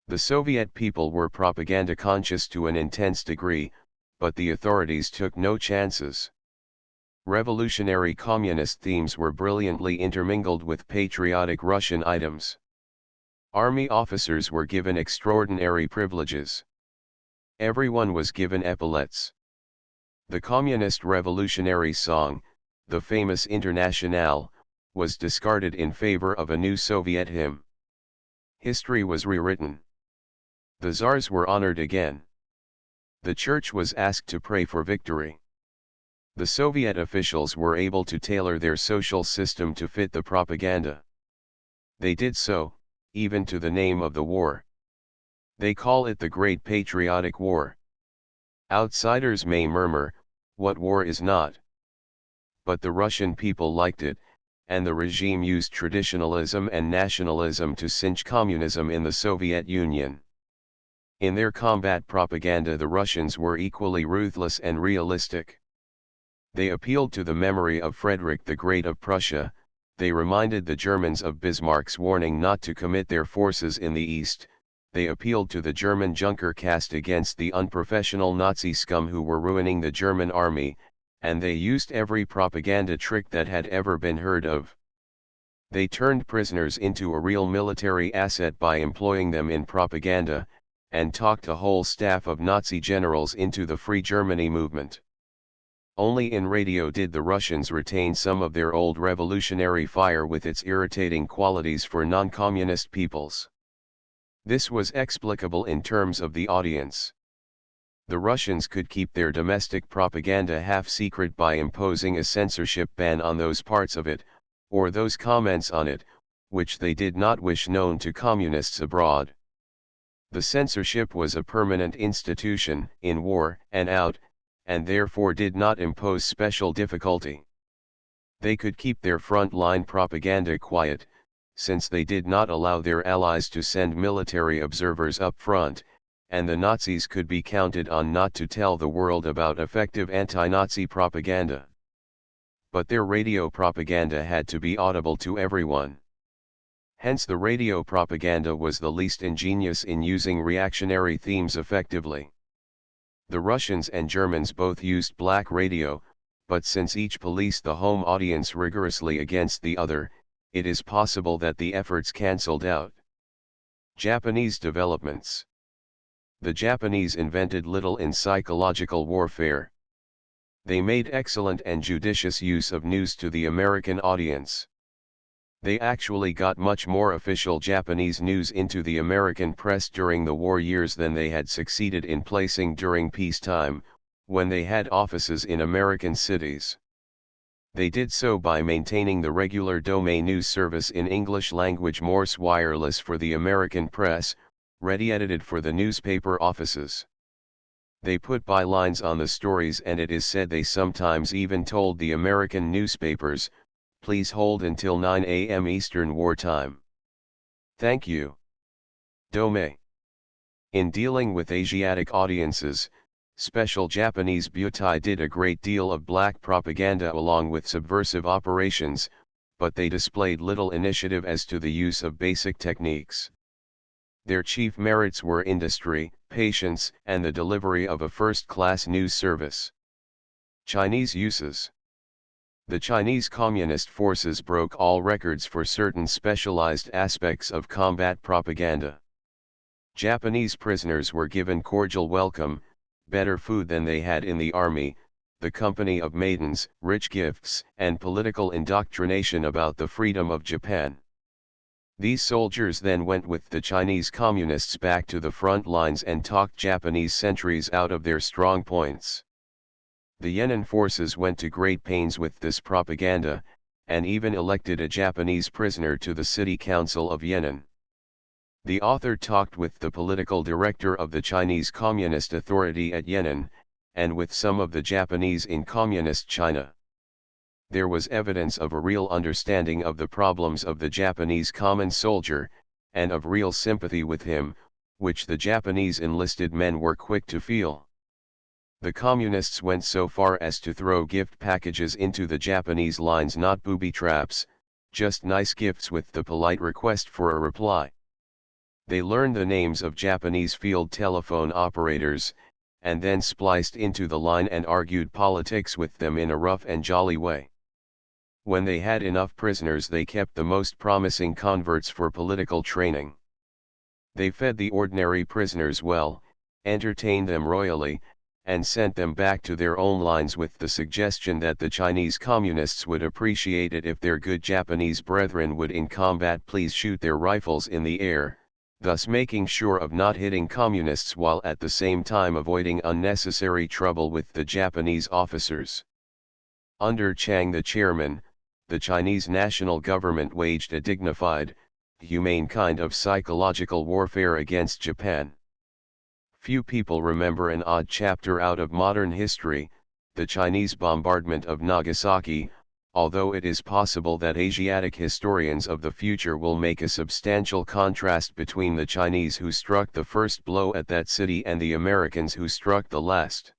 The Soviet people were propaganda conscious to an intense degree, but the authorities took no chances. Revolutionary communist themes were brilliantly intermingled with patriotic Russian items. Army officers were given extraordinary privileges. Everyone was given epaulets. The communist revolutionary song, the famous Internationale, was discarded in favor of a new Soviet hymn. History was rewritten. The Tsars were honored again. The Church was asked to pray for victory. The Soviet officials were able to tailor their social system to fit the propaganda. They did so, even to the name of the war. They call it the Great Patriotic War. Outsiders may murmur, what war is not? But the Russian people liked it, and the regime used traditionalism and nationalism to cinch communism in the Soviet Union. In their combat propaganda the Russians were equally ruthless and realistic. They appealed to the memory of Frederick the Great of Prussia, they reminded the Germans of Bismarck's warning not to commit their forces in the East, they appealed to the German Junker caste against the unprofessional Nazi scum who were ruining the German army, and they used every propaganda trick that had ever been heard of. They turned prisoners into a real military asset by employing them in propaganda, and talked a whole staff of Nazi generals into the Free Germany movement. Only in radio did the Russians retain some of their old revolutionary fire with its irritating qualities for non-communist peoples. This was explicable in terms of the audience. The Russians could keep their domestic propaganda half-secret by imposing a censorship ban on those parts of it, or those comments on it, which they did not wish known to communists abroad. The censorship was a permanent institution, in war and out, and therefore did not impose special difficulty. They could keep their front-line propaganda quiet, since they did not allow their allies to send military observers up front, and the Nazis could be counted on not to tell the world about effective anti-Nazi propaganda. But their radio propaganda had to be audible to everyone. Hence the radio propaganda was the least ingenious in using reactionary themes effectively. The Russians and Germans both used black radio, but since each policed the home audience rigorously against the other, it is possible that the efforts cancelled out. Japanese developments. The Japanese invented little in psychological warfare. They made excellent and judicious use of news to the American audience. They actually got much more official Japanese news into the American press during the war years than they had succeeded in placing during peacetime, when they had offices in American cities. They did so by maintaining the regular Dome news service in English language Morse wireless for the American press, ready edited for the newspaper offices. They put bylines on the stories and it is said they sometimes even told the American newspapers, please hold until 9 a.m. Eastern Wartime. Thank you. Dome. In dealing with Asiatic audiences, Special Japanese Butai did a great deal of black propaganda along with subversive operations, but they displayed little initiative as to the use of basic techniques. Their chief merits were industry, patience, and the delivery of a first-class news service. Chinese uses. The Chinese Communist forces broke all records for certain specialized aspects of combat propaganda. Japanese prisoners were given cordial welcome, better food than they had in the army, the company of maidens, rich gifts, and political indoctrination about the freedom of Japan. These soldiers then went with the Chinese Communists back to the front lines and talked Japanese sentries out of their strong points. The Yan'an forces went to great pains with this propaganda, and even elected a Japanese prisoner to the city council of Yan'an. The author talked with the political director of the Chinese Communist Authority at Yan'an, and with some of the Japanese in Communist China. There was evidence of a real understanding of the problems of the Japanese common soldier, and of real sympathy with him, which the Japanese enlisted men were quick to feel. The Communists went so far as to throw gift packages into the Japanese lines, not booby traps, just nice gifts with the polite request for a reply. They learned the names of Japanese field telephone operators, and then spliced into the line and argued politics with them in a rough and jolly way. When they had enough prisoners, they kept the most promising converts for political training. They fed the ordinary prisoners well, entertained them royally, and sent them back to their own lines with the suggestion that the Chinese Communists would appreciate it if their good Japanese brethren would in combat please shoot their rifles in the air, thus making sure of not hitting Communists while at the same time avoiding unnecessary trouble with the Japanese officers. Under Chiang the chairman, the Chinese national government waged a dignified, humane kind of psychological warfare against Japan. Few people remember an odd chapter out of modern history, the Chinese bombardment of Nagasaki, although it is possible that Asiatic historians of the future will make a substantial contrast between the Chinese who struck the first blow at that city and the Americans who struck the last.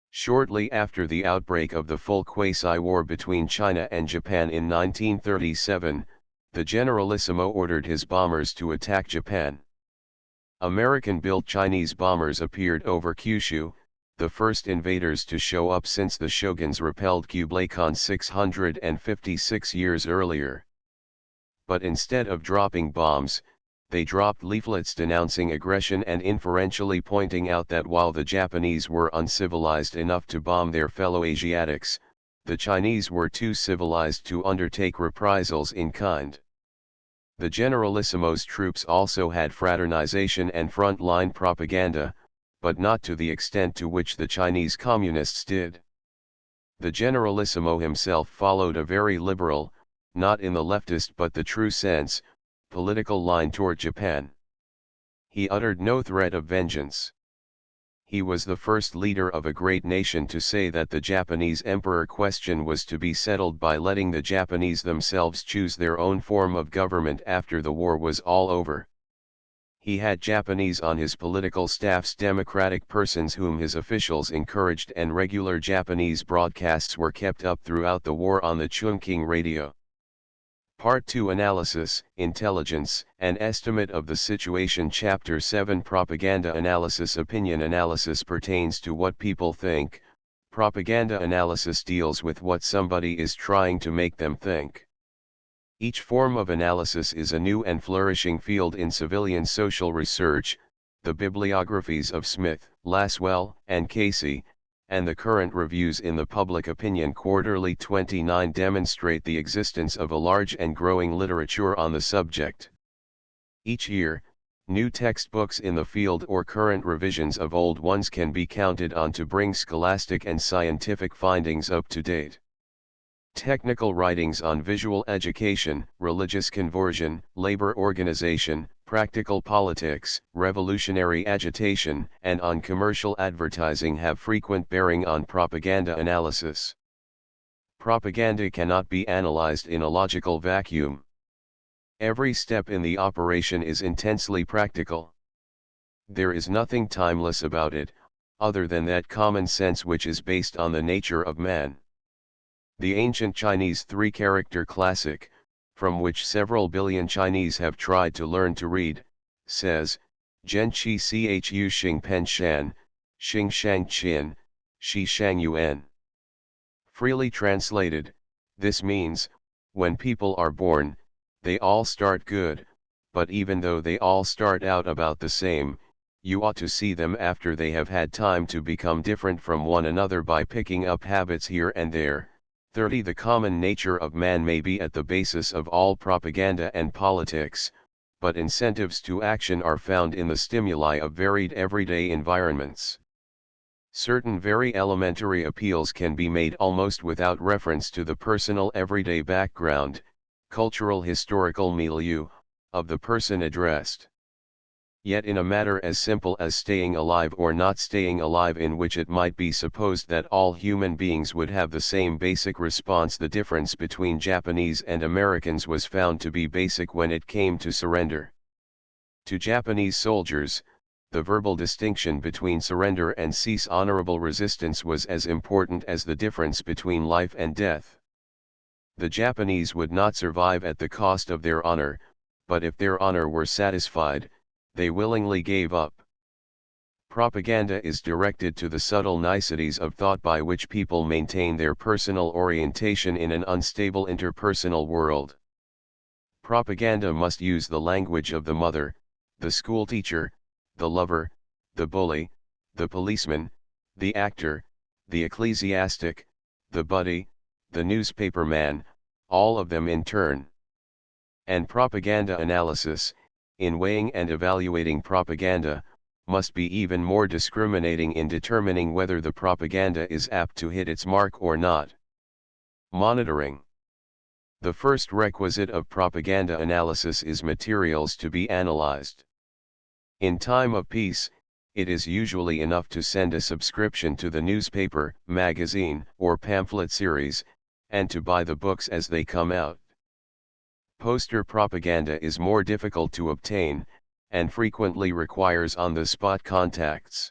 Shortly after the outbreak of the full quasi-war between China and Japan in 1937, the Generalissimo ordered his bombers to attack Japan. American-built Chinese bombers appeared over Kyushu, the first invaders to show up since the shoguns repelled Kublai Khan 656 years earlier. But instead of dropping bombs, they dropped leaflets denouncing aggression and inferentially pointing out that while the Japanese were uncivilized enough to bomb their fellow Asiatics, the Chinese were too civilized to undertake reprisals in kind. The Generalissimo's troops also had fraternization and front-line propaganda, but not to the extent to which the Chinese Communists did. The Generalissimo himself followed a very liberal, not in the leftist but the true sense, political line toward Japan. He uttered no threat of vengeance. He was the first leader of a great nation to say that the Japanese emperor question was to be settled by letting the Japanese themselves choose their own form of government after the war was all over. He had Japanese on his political staffs, democratic persons whom his officials encouraged, and regular Japanese broadcasts were kept up throughout the war on the Chungking radio. Part 2 Analysis, Intelligence, and Estimate of the Situation. Chapter 7 Propaganda Analysis. Opinion analysis pertains to what people think, propaganda analysis deals with what somebody is trying to make them think. Each form of analysis is a new and flourishing field in civilian social research. The bibliographies of Smith, Laswell, and Casey, and the current reviews in the Public Opinion Quarterly 29 demonstrate the existence of a large and growing literature on the subject. Each year, new textbooks in the field or current revisions of old ones can be counted on to bring scholastic and scientific findings up to date. Technical writings on visual education, religious conversion, labor organization, practical politics, revolutionary agitation, and on commercial advertising have frequent bearing on propaganda analysis. Propaganda cannot be analyzed in a logical vacuum. Every step in the operation is intensely practical. There is nothing timeless about it, other than that common sense which is based on the nature of man. The ancient Chinese three-character classic, from which several billion Chinese have tried to learn to read, says, Zhen Qi Chu Xing Pen Shan, Xing Shang Qin, Shi Shang Yuan. Freely translated, this means, when people are born, they all start good, but even though they all start out about the same, you ought to see them after they have had time to become different from one another by picking up habits here and there. 30. The common nature of man may be at the basis of all propaganda and politics, but incentives to action are found in the stimuli of varied everyday environments. Certain very elementary appeals can be made almost without reference to the personal everyday background, cultural historical milieu, of the person addressed. Yet in a matter as simple as staying alive or not staying alive, in which it might be supposed that all human beings would have the same basic response, the difference between Japanese and Americans was found to be basic when it came to surrender. To Japanese soldiers, the verbal distinction between surrender and cease honorable resistance was as important as the difference between life and death. The Japanese would not survive at the cost of their honor, but if their honor were satisfied, they willingly gave up. Propaganda is directed to the subtle niceties of thought by which people maintain their personal orientation in an unstable interpersonal world. Propaganda must use the language of the mother, the schoolteacher, the lover, the bully, the policeman, the actor, the ecclesiastic, the buddy, the newspaperman, all of them in turn. And propaganda analysis, in weighing and evaluating propaganda, must be even more discriminating in determining whether the propaganda is apt to hit its mark or not. Monitoring. The first requisite of propaganda analysis is materials to be analyzed. In time of peace, it is usually enough to send a subscription to the newspaper, magazine, or pamphlet series, and to buy the books as they come out. Poster propaganda is more difficult to obtain, and frequently requires on-the-spot contacts.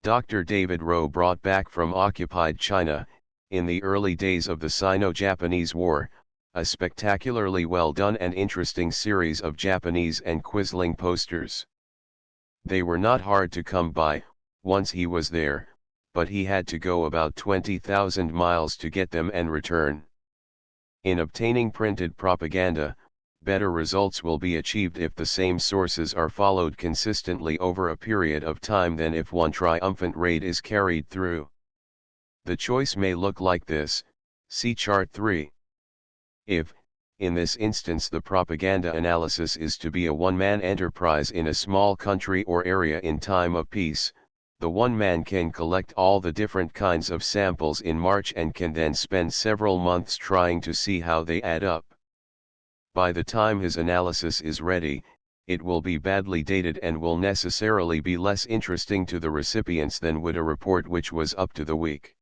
Dr. David Rowe brought back from occupied China, in the early days of the Sino-Japanese War, a spectacularly well-done and interesting series of Japanese and Quisling posters. They were not hard to come by, once he was there, but he had to go about 20,000 miles to get them and return. In obtaining printed propaganda, better results will be achieved if the same sources are followed consistently over a period of time than if one triumphant raid is carried through. The choice may look like this, see Chart 3. If, in this instance, the propaganda analysis is to be a one-man enterprise in a small country or area in time of peace, the one man can collect all the different kinds of samples in March and can then spend several months trying to see how they add up. By the time his analysis is ready, it will be badly dated and will necessarily be less interesting to the recipients than would a report which was up to the week.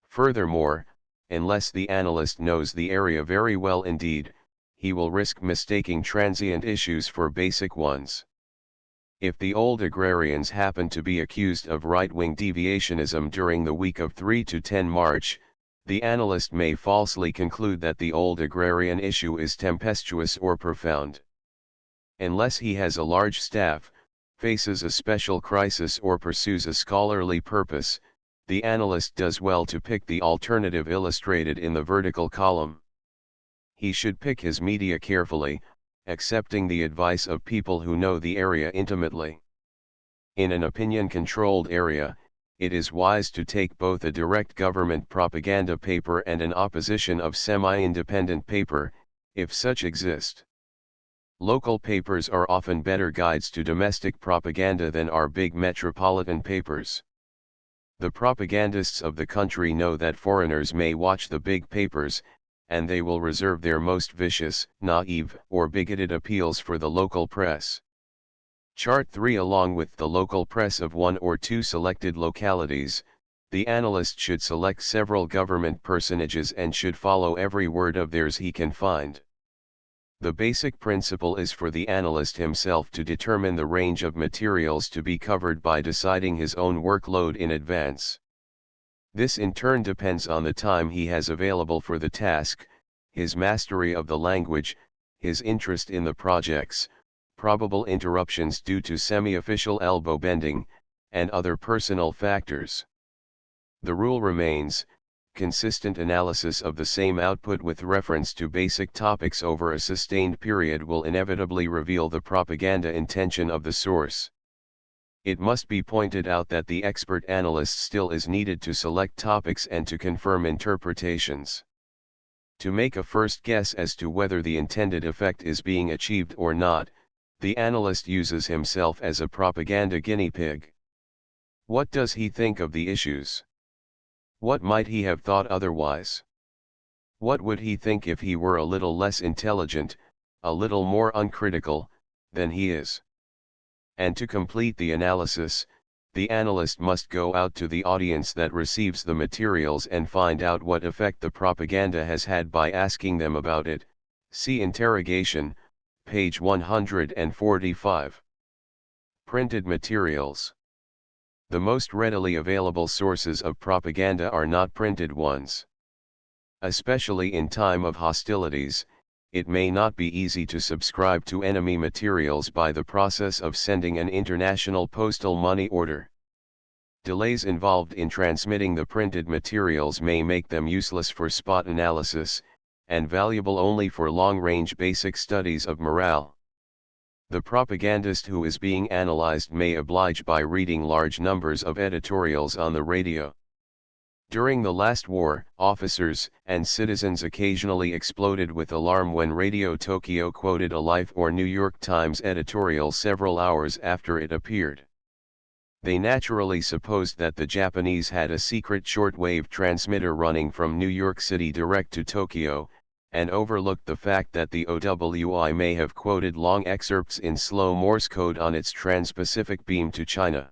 Furthermore, unless the analyst knows the area very well indeed, he will risk mistaking transient issues for basic ones. If the old agrarians happen to be accused of right-wing deviationism during the week of 3 to 10 March, the analyst may falsely conclude that the old agrarian issue is tempestuous or profound. Unless he has a large staff, faces a special crisis or pursues a scholarly purpose, the analyst does well to pick the alternative illustrated in the vertical column. He should pick his media carefully, accepting the advice of people who know the area intimately. In an opinion-controlled area, it is wise to take both a direct government propaganda paper and an opposition of semi-independent paper, if such exist. Local papers are often better guides to domestic propaganda than are big metropolitan papers. The propagandists of the country know that foreigners may watch the big papers, and they will reserve their most vicious, naive, or bigoted appeals for the local press. Chart 3. Along with the local press of one or two selected localities, the analyst should select several government personages and should follow every word of theirs he can find. The basic principle is for the analyst himself to determine the range of materials to be covered by deciding his own workload in advance. This in turn depends on the time he has available for the task, his mastery of the language, his interest in the projects, probable interruptions due to semi-official elbow bending, and other personal factors. The rule remains: consistent analysis of the same output with reference to basic topics over a sustained period will inevitably reveal the propaganda intention of the source. It must be pointed out that the expert analyst still is needed to select topics and to confirm interpretations. To make a first guess as to whether the intended effect is being achieved or not, the analyst uses himself as a propaganda guinea pig. What does he think of the issues? What might he have thought otherwise? What would he think if he were a little less intelligent, a little more uncritical, than he is? And to complete the analysis, the analyst must go out to the audience that receives the materials and find out what effect the propaganda has had by asking them about it. See interrogation, page 145. Printed materials. The most readily available sources of propaganda are not printed ones. Especially in time of hostilities, it may not be easy to subscribe to enemy materials by the process of sending an international postal money order. Delays involved in transmitting the printed materials may make them useless for spot analysis, and valuable only for long-range basic studies of morale. The propagandist who is being analyzed may oblige by reading large numbers of editorials on the radio. During the last war, officers and citizens occasionally exploded with alarm when Radio Tokyo quoted a Life or New York Times editorial several hours after it appeared. They naturally supposed that the Japanese had a secret shortwave transmitter running from New York City direct to Tokyo, and overlooked the fact that the OWI may have quoted long excerpts in slow Morse code on its trans-Pacific beam to China.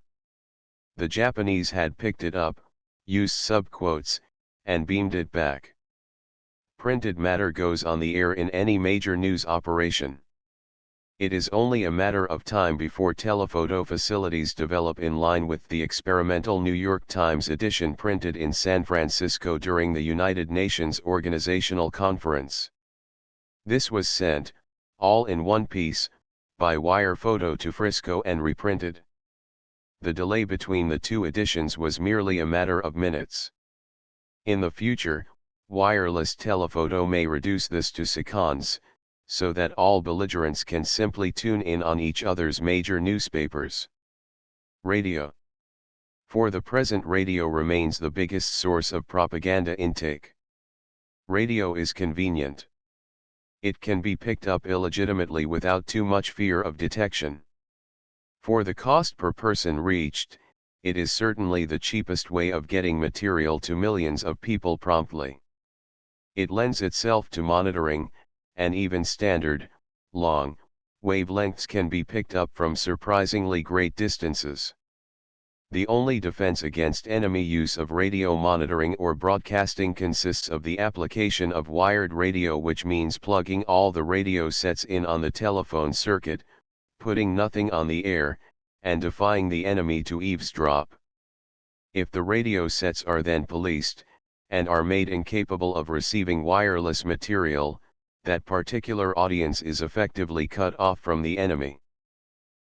The Japanese had picked it up, used subquotes, and beamed it back. Printed matter goes on the air in any major news operation. It is only a matter of time before telephoto facilities develop in line with the experimental New York Times edition printed in San Francisco during the United Nations Organizational Conference. This was sent, all in one piece, by wire photo to Frisco and reprinted. The delay between the two editions was merely a matter of minutes. In the future, wireless telephoto may reduce this to seconds, so that all belligerents can simply tune in on each other's major newspapers. Radio. For the present, radio remains the biggest source of propaganda intake. Radio is convenient. It can be picked up illegitimately without too much fear of detection. For the cost per person reached, it is certainly the cheapest way of getting material to millions of people promptly. It lends itself to monitoring, and even standard, long, wavelengths can be picked up from surprisingly great distances. The only defense against enemy use of radio monitoring or broadcasting consists of the application of wired radio, which means plugging all the radio sets in on the telephone circuit, putting nothing on the air, and defying the enemy to eavesdrop. If the radio sets are then policed, and are made incapable of receiving wireless material, that particular audience is effectively cut off from the enemy.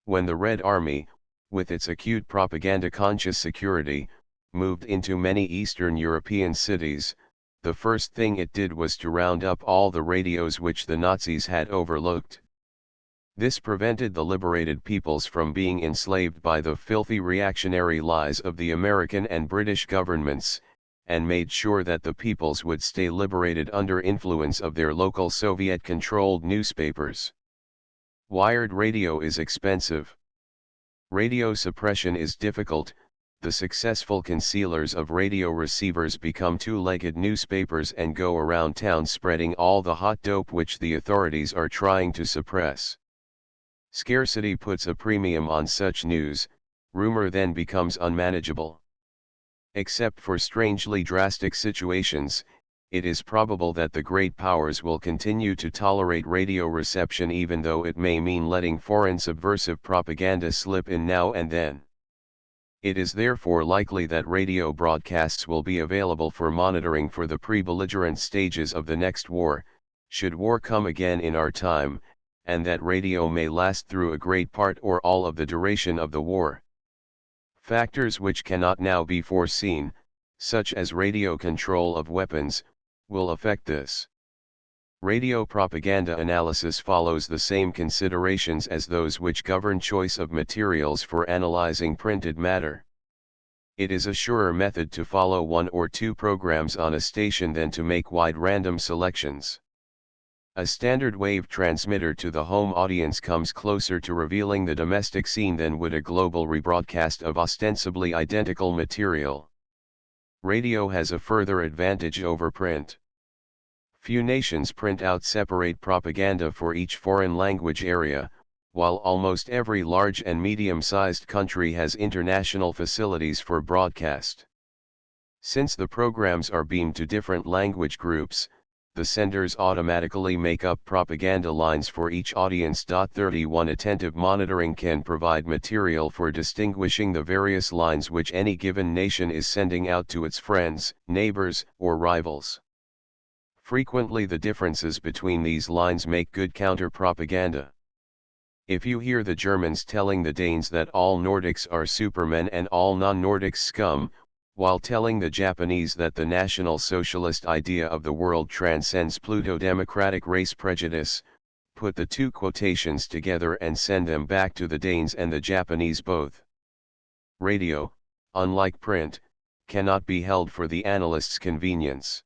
When the Red Army, with its acute propaganda-conscious security, moved into many Eastern European cities, the first thing it did was to round up all the radios which the Nazis had overlooked. This prevented the liberated peoples from being enslaved by the filthy reactionary lies of the American and British governments, and made sure that the peoples would stay liberated under influence of their local Soviet-controlled newspapers. Wired radio is expensive. Radio suppression is difficult. The successful concealers of radio receivers become two-legged newspapers and go around town spreading all the hot dope which the authorities are trying to suppress. Scarcity puts a premium on such news. Rumor then becomes unmanageable. Except for strangely drastic situations, it is probable that the great powers will continue to tolerate radio reception, even though it may mean letting foreign subversive propaganda slip in now and then. It is therefore likely that radio broadcasts will be available for monitoring for the pre-belligerent stages of the next war, should war come again in our time, and that radio may last through a great part or all of the duration of the war. Factors which cannot now be foreseen, such as radio control of weapons, will affect this. Radio propaganda analysis follows the same considerations as those which govern choice of materials for analyzing printed matter. It is a surer method to follow one or two programs on a station than to make wide random selections. A standard wave transmitter to the home audience comes closer to revealing the domestic scene than would a global rebroadcast of ostensibly identical material. Radio has a further advantage over print. Few nations print out separate propaganda for each foreign language area, while almost every large and medium-sized country has international facilities for broadcast. Since the programs are beamed to different language groups, the senders automatically make up propaganda lines for each audience. 31 Attentive monitoring can provide material for distinguishing the various lines which any given nation is sending out to its friends, neighbors, or rivals. Frequently the differences between these lines make good counter-propaganda. If you hear the Germans telling the Danes that all Nordics are supermen and all non-Nordics scum, while telling the Japanese that the National Socialist idea of the world transcends Pluto-democratic race prejudice, put the two quotations together and send them back to the Danes and the Japanese both. Radio, unlike print, cannot be held for the analyst's convenience.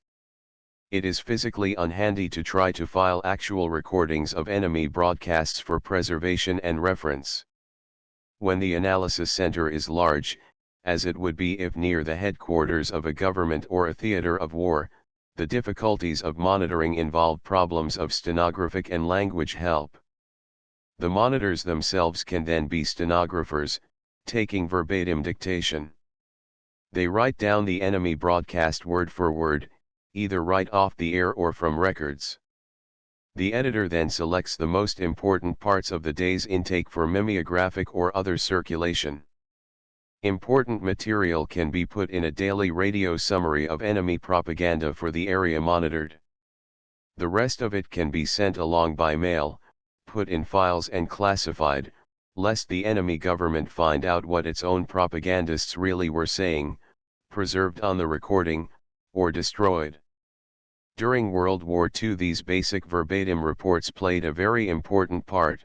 It is physically unhandy to try to file actual recordings of enemy broadcasts for preservation and reference. When the analysis center is large, as it would be if near the headquarters of a government or a theater of war, the difficulties of monitoring involve problems of stenographic and language help. The monitors themselves can then be stenographers, taking verbatim dictation. They write down the enemy broadcast word for word, either right off the air or from records. The editor then selects the most important parts of the day's intake for mimeographic or other circulation. Important material can be put in a daily radio summary of enemy propaganda for the area monitored. The rest of it can be sent along by mail, put in files and classified, lest the enemy government find out what its own propagandists really were saying, preserved on the recording, or destroyed. During World War II these basic verbatim reports played a very important part.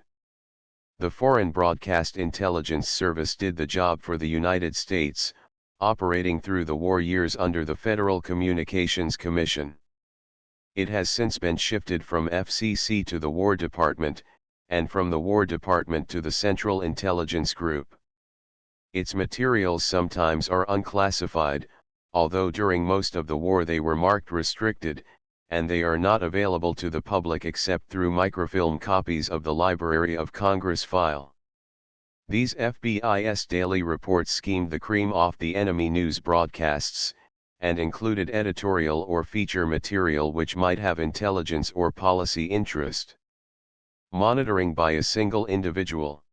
The Foreign Broadcast Intelligence Service did the job for the United States, operating through the war years under the Federal Communications Commission. It has since been shifted from FCC to the War Department, and from the War Department to the Central Intelligence Group. Its materials sometimes are unclassified, although during most of the war they were marked restricted, and they are not available to the public except through microfilm copies of the Library of Congress file. These FBI's daily reports schemed the cream off the enemy news broadcasts, and included editorial or feature material which might have intelligence or policy interest. Monitoring by a single individual.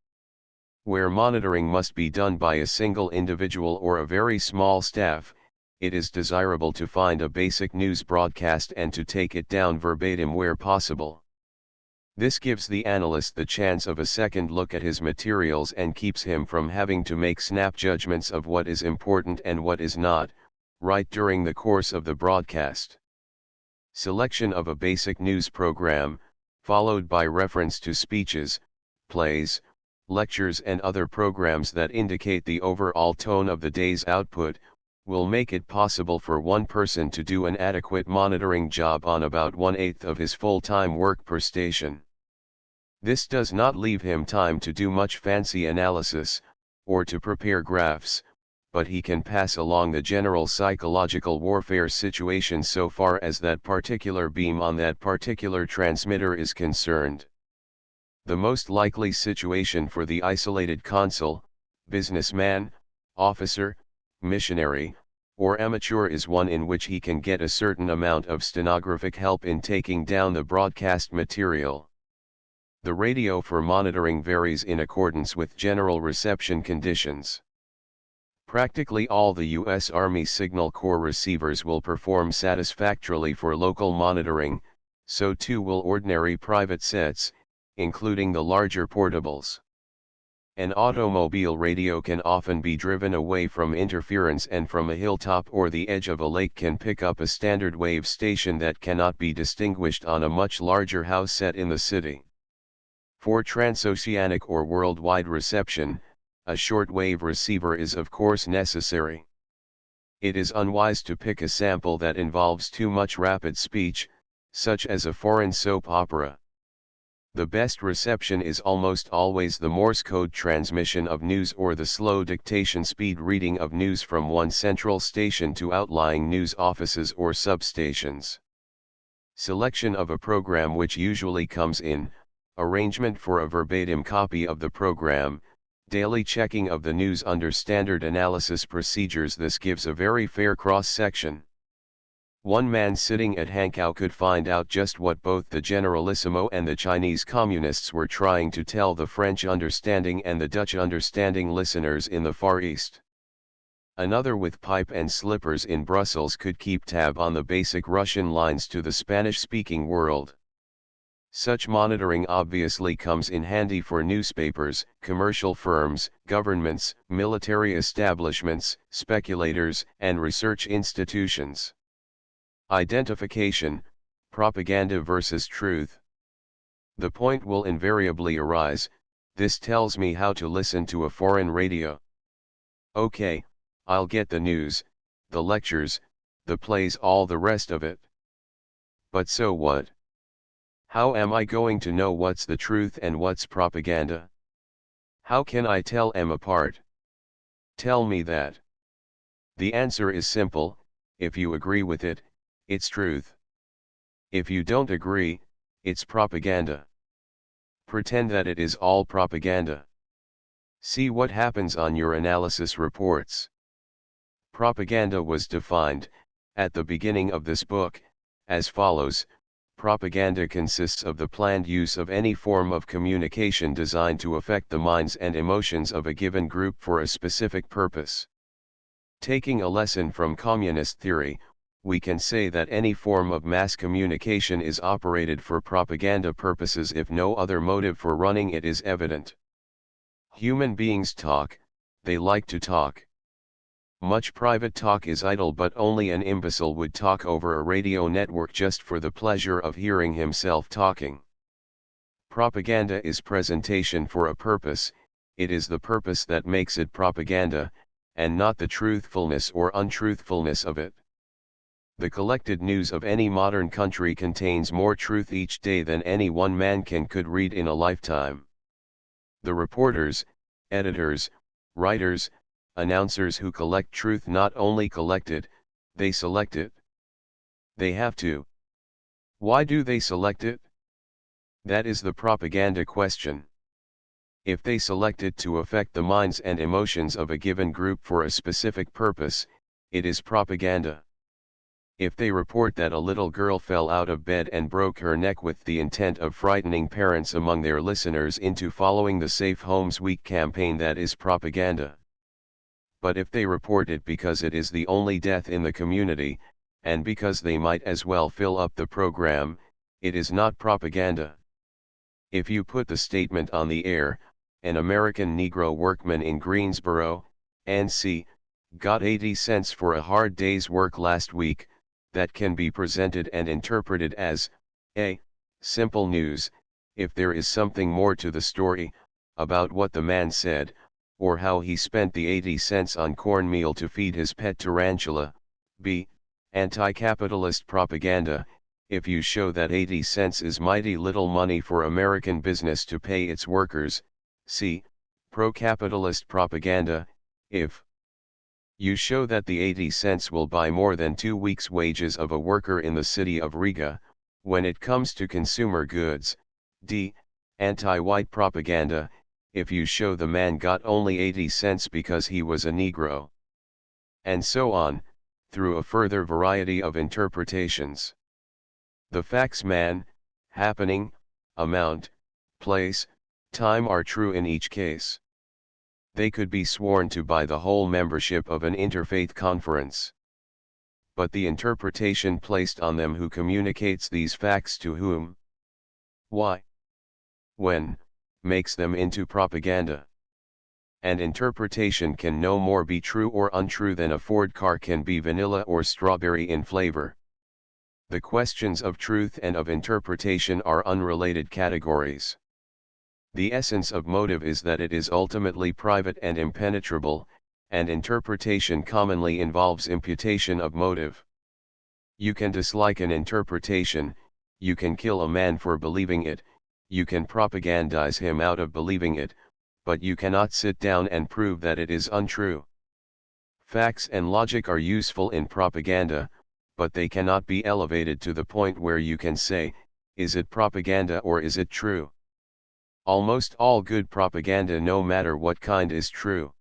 Where monitoring must be done by a single individual or a very small staff, it is desirable to find a basic news broadcast and to take it down verbatim where possible. This gives the analyst the chance of a second look at his materials and keeps him from having to make snap judgments of what is important and what is not, right during the course of the broadcast. Selection of a basic news program, followed by reference to speeches, plays, lectures and other programs that indicate the overall tone of the day's output, will make it possible for one person to do an adequate monitoring job on about 1/8 of his full-time work per station. This does not leave him time to do much fancy analysis, or to prepare graphs, but he can pass along the general psychological warfare situation so far as that particular beam on that particular transmitter is concerned. The most likely situation for the isolated consul, businessman, officer, missionary, or amateur is one in which he can get a certain amount of stenographic help in taking down the broadcast material. The radio for monitoring varies in accordance with general reception conditions. Practically all the U.S. Army Signal Corps receivers will perform satisfactorily for local monitoring, so too will ordinary private sets, including the larger portables. An automobile radio can often be driven away from interference, and from a hilltop or the edge of a lake can pick up a standard wave station that cannot be distinguished on a much larger house set in the city. For transoceanic or worldwide reception, a shortwave receiver is of course necessary. It is unwise to pick a sample that involves too much rapid speech, such as a foreign soap opera. The best reception is almost always the Morse code transmission of news or the slow dictation speed reading of news from one central station to outlying news offices or substations. Selection of a program which usually comes in, arrangement for a verbatim copy of the program, daily checking of the news under standard analysis procedures. This gives a very fair cross-section. One man sitting at Hankow could find out just what both the Generalissimo and the Chinese Communists were trying to tell the French understanding and the Dutch understanding listeners in the Far East. Another with pipe and slippers in Brussels could keep tab on the basic Russian lines to the Spanish-speaking world. Such monitoring obviously comes in handy for newspapers, commercial firms, governments, military establishments, speculators, and research institutions. Identification, propaganda versus truth. The point will invariably arise, this tells me how to listen to a foreign radio. Okay, I'll get the news, the lectures, the plays, all the rest of it. But so what? How am I going to know what's the truth and what's propaganda? How can I tell them apart? Tell me that. The answer is simple: if you agree with it, it's truth. If you don't agree, it's propaganda. Pretend that it is all propaganda. See what happens on your analysis reports. Propaganda was defined, at the beginning of this book, as follows: propaganda consists of the planned use of any form of communication designed to affect the minds and emotions of a given group for a specific purpose. Taking a lesson from communist theory, we can say that any form of mass communication is operated for propaganda purposes if no other motive for running it is evident. Human beings talk, they like to talk. Much private talk is idle, but only an imbecile would talk over a radio network just for the pleasure of hearing himself talking. Propaganda is presentation for a purpose, it is the purpose that makes it propaganda, and not the truthfulness or untruthfulness of it. The collected news of any modern country contains more truth each day than any one man could read in a lifetime. The reporters, editors, writers, announcers who collect truth not only collect it, they select it. They have to. Why do they select it? That is the propaganda question. If they select it to affect the minds and emotions of a given group for a specific purpose, it is propaganda. If they report that a little girl fell out of bed and broke her neck with the intent of frightening parents among their listeners into following the Safe Homes Week campaign, that is propaganda. But if they report it because it is the only death in the community, and because they might as well fill up the program, it is not propaganda. If you put the statement on the air, an American Negro workman in Greensboro, NC, got 80 cents for a hard day's work last week, that can be presented and interpreted as a simple news, if there is something more to the story, about what the man said, or how he spent the 80 cents on cornmeal to feed his pet tarantula. B. Anti-capitalist propaganda, if you show that 80 cents is mighty little money for American business to pay its workers. C. Pro-capitalist propaganda, if you show that the 80 cents will buy more than 2 weeks' wages of a worker in the city of Riga, when it comes to consumer goods. D. Anti-white propaganda, if you show the man got only 80 cents because he was a Negro. And so on, through a further variety of interpretations. The facts, man, happening, amount, place, time are true in each case. They could be sworn to by the whole membership of an interfaith conference. But the interpretation placed on them who communicates these facts to whom, why, when, makes them into propaganda. And interpretation can no more be true or untrue than a Ford car can be vanilla or strawberry in flavor. The questions of truth and of interpretation are unrelated categories. The essence of motive is that it is ultimately private and impenetrable, and interpretation commonly involves imputation of motive. You can dislike an interpretation, you can kill a man for believing it, you can propagandize him out of believing it, but you cannot sit down and prove that it is untrue. Facts and logic are useful in propaganda, but they cannot be elevated to the point where you can say, is it propaganda or is it true? Almost all good propaganda, no matter what kind, is true.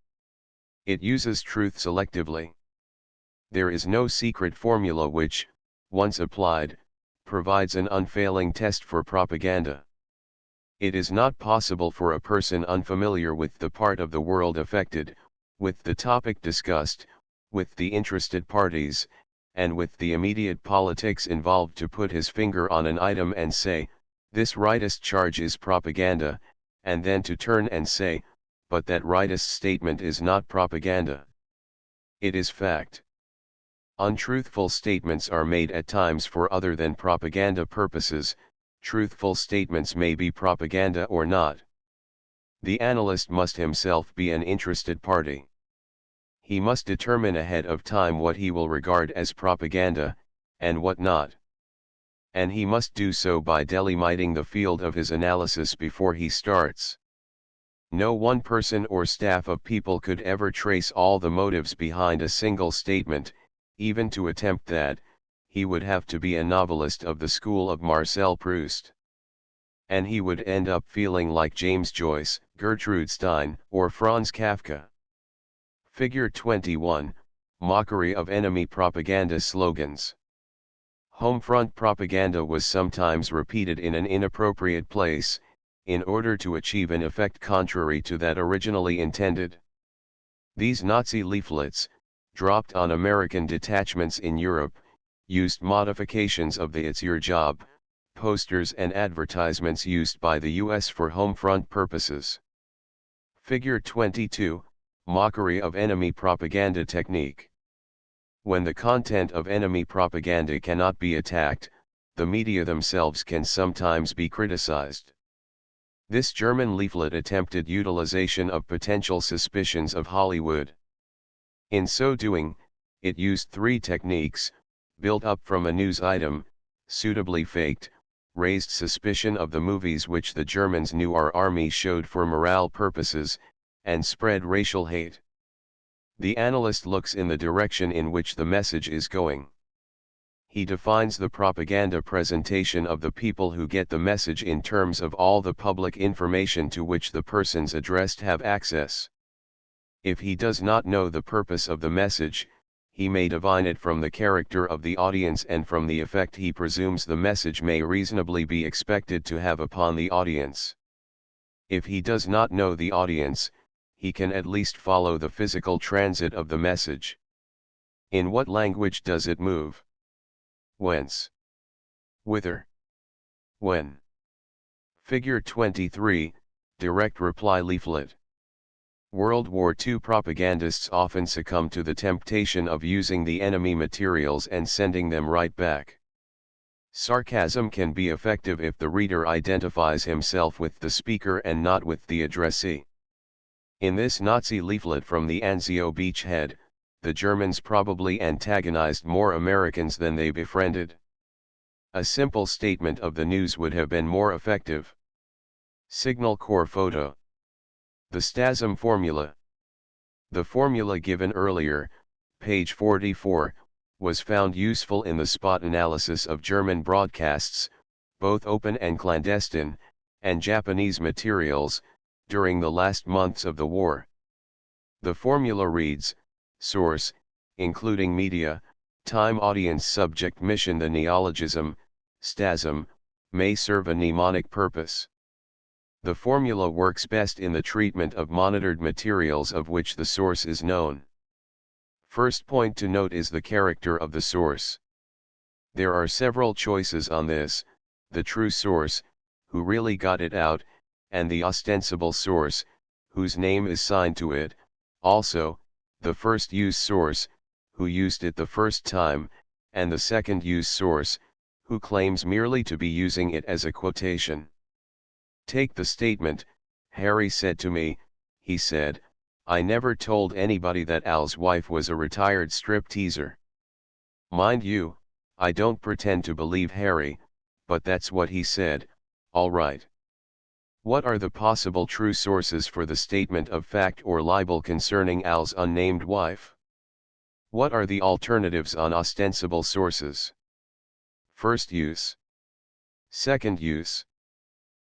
It uses truth selectively. There is no secret formula which, once applied, provides an unfailing test for propaganda. It is not possible for a person unfamiliar with the part of the world affected, with the topic discussed, with the interested parties, and with the immediate politics involved to put his finger on an item and say, this rightist charge is propaganda, and then to turn and say, but that rightist statement is not propaganda. It is fact. Untruthful statements are made at times for other than propaganda purposes. Truthful statements may be propaganda or not. The analyst must himself be an interested party. He must determine ahead of time what he will regard as propaganda, and what not. And he must do so by delimiting the field of his analysis before he starts. No one person or staff of people could ever trace all the motives behind a single statement. Even to attempt that, he would have to be a novelist of the school of Marcel Proust. And he would end up feeling like James Joyce, Gertrude Stein, or Franz Kafka. Figure 21, Mockery of enemy propaganda slogans. Homefront propaganda was sometimes repeated in an inappropriate place, in order to achieve an effect contrary to that originally intended. These Nazi leaflets, dropped on American detachments in Europe, used modifications of the "It's Your Job" posters and advertisements used by the U.S. for home front purposes. Figure 22, Mockery of enemy propaganda technique. When the content of enemy propaganda cannot be attacked, the media themselves can sometimes be criticized. This German leaflet attempted utilization of potential suspicions of Hollywood. In so doing, it used three techniques: built up from a news item, suitably faked, raised suspicion of the movies which the Germans knew our army showed for morale purposes, and spread racial hate. The analyst looks in the direction in which the message is going. He defines the propaganda presentation of the people who get the message in terms of all the public information to which the persons addressed have access. If he does not know the purpose of the message, he may divine it from the character of the audience and from the effect he presumes the message may reasonably be expected to have upon the audience. If he does not know the audience, he can at least follow the physical transit of the message. In what language does it move? Whence? Whither? When? Figure 23, Direct Reply Leaflet. World War II propagandists often succumb to the temptation of using the enemy materials and sending them right back. Sarcasm can be effective if the reader identifies himself with the speaker and not with the addressee. In this Nazi leaflet from the Anzio beachhead, the Germans probably antagonized more Americans than they befriended. A simple statement of the news would have been more effective. Signal Corps photo. The STASM formula. The formula given earlier, page 44, was found useful in the spot analysis of German broadcasts, both open and clandestine, and Japanese materials, during the last months of the war. The formula reads: source, including media, time, audience, subject, mission. The neologism, STASM, may serve a mnemonic purpose. The formula works best in the treatment of monitored materials of which the source is known. First point to note is the character of the source. There are several choices on this: the true source, who really got it out, and the ostensible source, whose name is signed to it, also, the first use source, who used it the first time, and the second use source, who claims merely to be using it as a quotation. Take the statement, "Harry said to me," he said, "I never told anybody that Al's wife was a retired strip teaser." Mind you, I don't pretend to believe Harry, but that's what he said, all right. What are the possible true sources for the statement of fact or libel concerning Al's unnamed wife? What are the alternatives on ostensible sources? First use. Second use.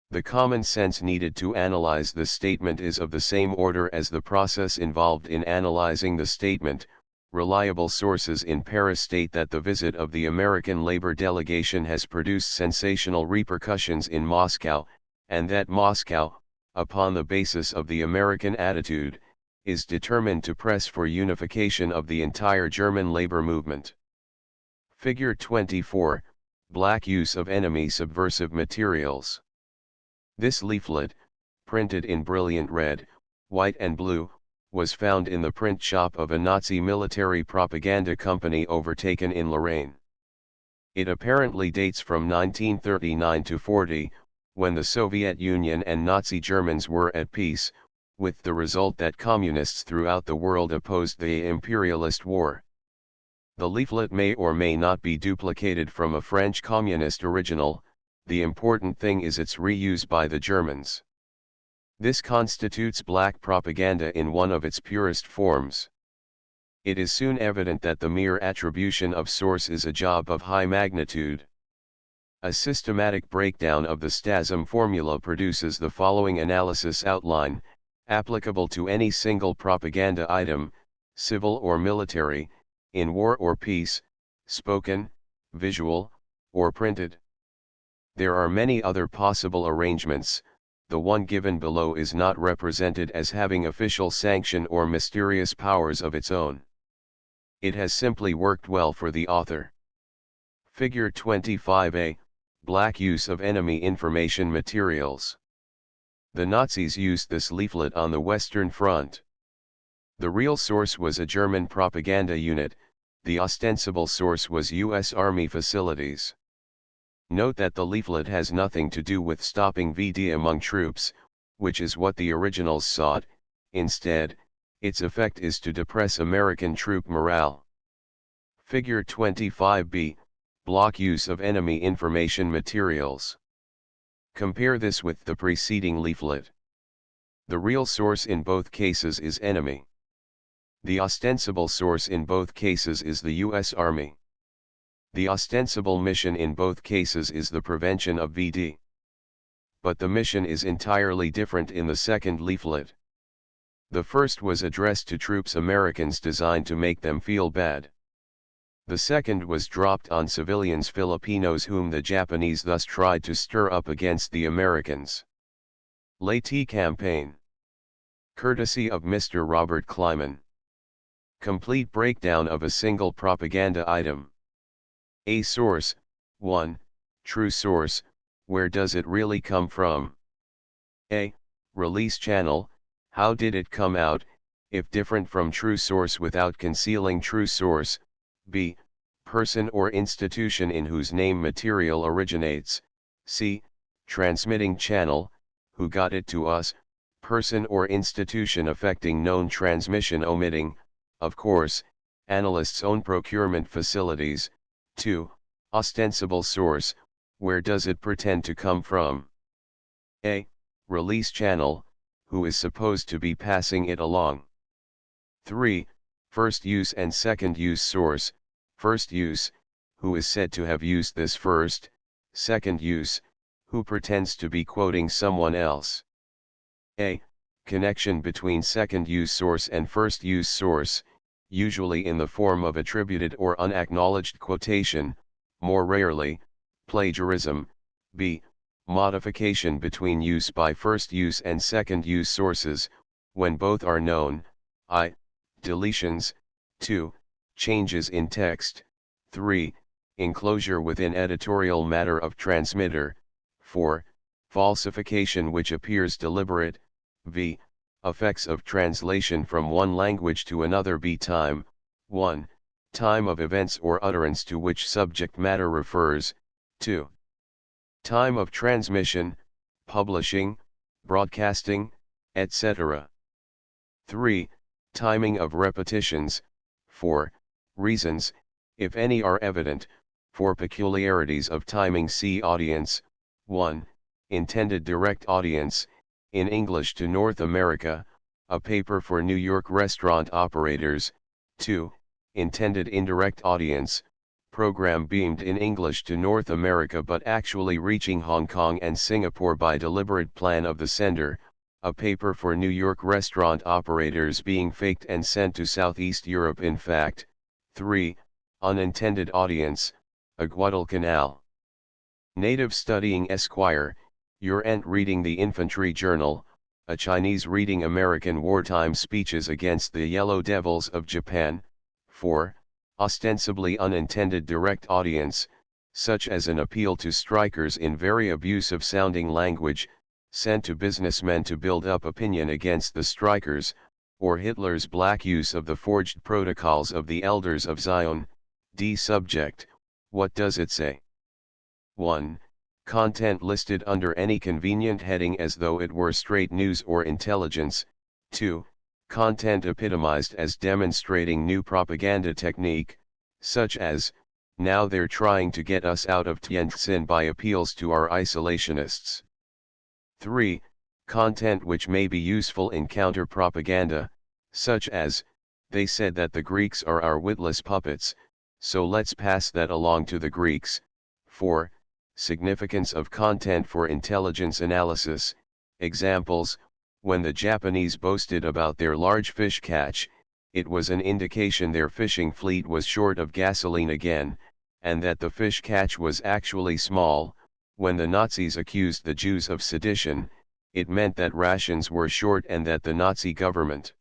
The common sense needed to analyze the statement is of the same order as the process involved in analyzing the statement. Reliable sources in Paris state that the visit of the American labor delegation has produced sensational repercussions in Moscow, and that Moscow, upon the basis of the American attitude, is determined to press for unification of the entire German labor movement. Figure 24, Black use of enemy subversive materials. This leaflet, printed in brilliant red, white and blue, was found in the print shop of a Nazi military propaganda company overtaken in Lorraine. It apparently dates from 1939 to 40, when the Soviet Union and Nazi Germans were at peace, with the result that communists throughout the world opposed the imperialist war. The leaflet may or may not be duplicated from a French communist original, the important thing is its reuse by the Germans. This constitutes black propaganda in one of its purest forms. It is soon evident that the mere attribution of source is a job of high magnitude. A systematic breakdown of the STASM formula produces the following analysis outline, applicable to any single propaganda item, civil or military, in war or peace, spoken, visual, or printed. There are many other possible arrangements. The one given below is not represented as having official sanction or mysterious powers of its own. It has simply worked well for the author. Figure 25a, Black use of enemy information materials. The Nazis used this leaflet on the Western Front. The real source was a German propaganda unit, the ostensible source was U.S. Army facilities. Note that the leaflet has nothing to do with stopping VD among troops, which is what the originals sought. Instead, its effect is to depress American troop morale. Figure 25b, Block use of enemy information materials. Compare this with the preceding leaflet. The real source in both cases is enemy. The ostensible source in both cases is the U.S. Army. The ostensible mission in both cases is the prevention of VD. But the mission is entirely different in the second leaflet. The first was addressed to troops Americans designed to make them feel bad. The second was dropped on civilians Filipinos whom the Japanese thus tried to stir up against the Americans. Leyte Campaign. Courtesy of Mr. Robert Kleiman. Complete breakdown of a single propaganda item. A source, 1, true source, where does it really come from? A, release channel, how did it come out, if different from true source without concealing true source? B, person or institution in whose name material originates. C, transmitting channel, who got it to us, person or institution affecting known transmission omitting, of course, analyst's own procurement facilities. 2. Ostensible source, where does it pretend to come from? A, release channel, who is supposed to be passing it along. 3. First use and second use source, first use, who is said to have used this first, second use, who pretends to be quoting someone else. A, connection between second use source and first use source, usually in the form of attributed or unacknowledged quotation, more rarely, plagiarism. B, modification between use by first use and second use sources, when both are known. I, deletions. 2, changes in text. 3, enclosure within editorial matter of transmitter. 4, falsification which appears deliberate. V, effects of translation from one language to another. B, time. 1, time of events or utterance to which subject matter refers. 2, time of transmission, publishing, broadcasting, etc. 3, timing of repetitions. 4, reasons, if any are evident, For peculiarities of timing, see audience. 1. Intended direct audience, in English to North America, a paper for New York restaurant operators. 2. Intended indirect audience, program beamed in English to North America but actually reaching Hong Kong and Singapore by deliberate plan of the sender, a paper for New York restaurant operators being faked and sent to Southeast Europe in fact. 3. Unintended audience, a Guadalcanal native studying Esquire, your aunt reading the Infantry Journal, a Chinese reading American wartime speeches against the Yellow Devils of Japan. 4. Ostensibly unintended direct audience, such as an appeal to strikers in very abusive sounding language, sent to businessmen to build up opinion against the strikers, or Hitler's black use of the forged protocols of the Elders of Zion. D. Subject, what does it say? 1. Content listed under any convenient heading as though it were straight news or intelligence. 2. Content epitomized as demonstrating new propaganda technique, such as, now they're trying to get us out of Tientsin by appeals to our isolationists. 3. Content which may be useful in counter-propaganda, such as, they said that the Greeks are our witless puppets, so let's pass that along to the Greeks. 4. Significance of content for intelligence analysis. Examples, when the Japanese boasted about their large fish catch, it was an indication their fishing fleet was short of gasoline again, and that the fish catch was actually small. When the Nazis accused the Jews of sedition, it meant that rations were short and that the Nazi government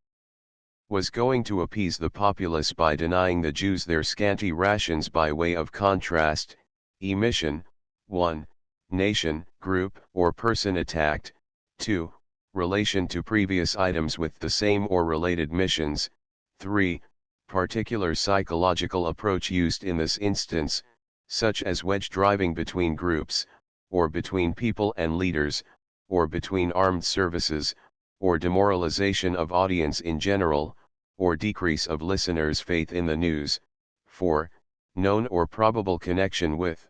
was going to appease the populace by denying the Jews their scanty rations. By way of contrast, emission. 1. Nation, group, or person attacked. 2. Relation to previous items with the same or related missions. 3. Particular psychological approach used in this instance, such as wedge driving between groups, or between people and leaders, or between armed services, or demoralization of audience in general, or decrease of listeners' faith in the news. 4. Known or probable connection with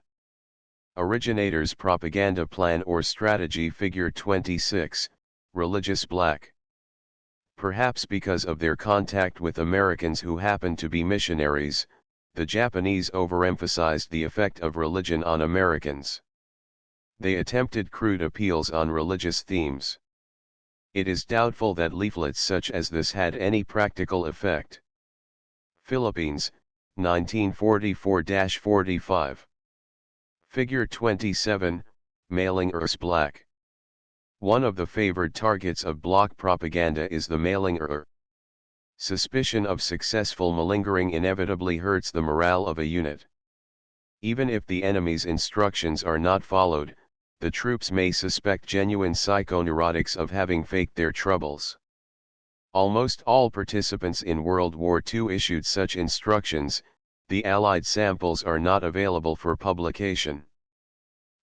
originator's propaganda plan or strategy. Figure 26, religious black. Perhaps because of their contact with Americans who happen to be missionaries, the Japanese overemphasized the effect of religion on Americans. They attempted crude appeals on religious themes. It is doubtful that leaflets such as this had any practical effect. Philippines, 1944-45. Figure 27, mailing-ers black. One of the favored targets of bloc propaganda is the mailing-er. Suspicion of successful malingering inevitably hurts the morale of a unit. Even if the enemy's instructions are not followed, the troops may suspect genuine psychoneurotics of having faked their troubles. Almost all participants in World War II issued such instructions. The Allied samples are not available for publication.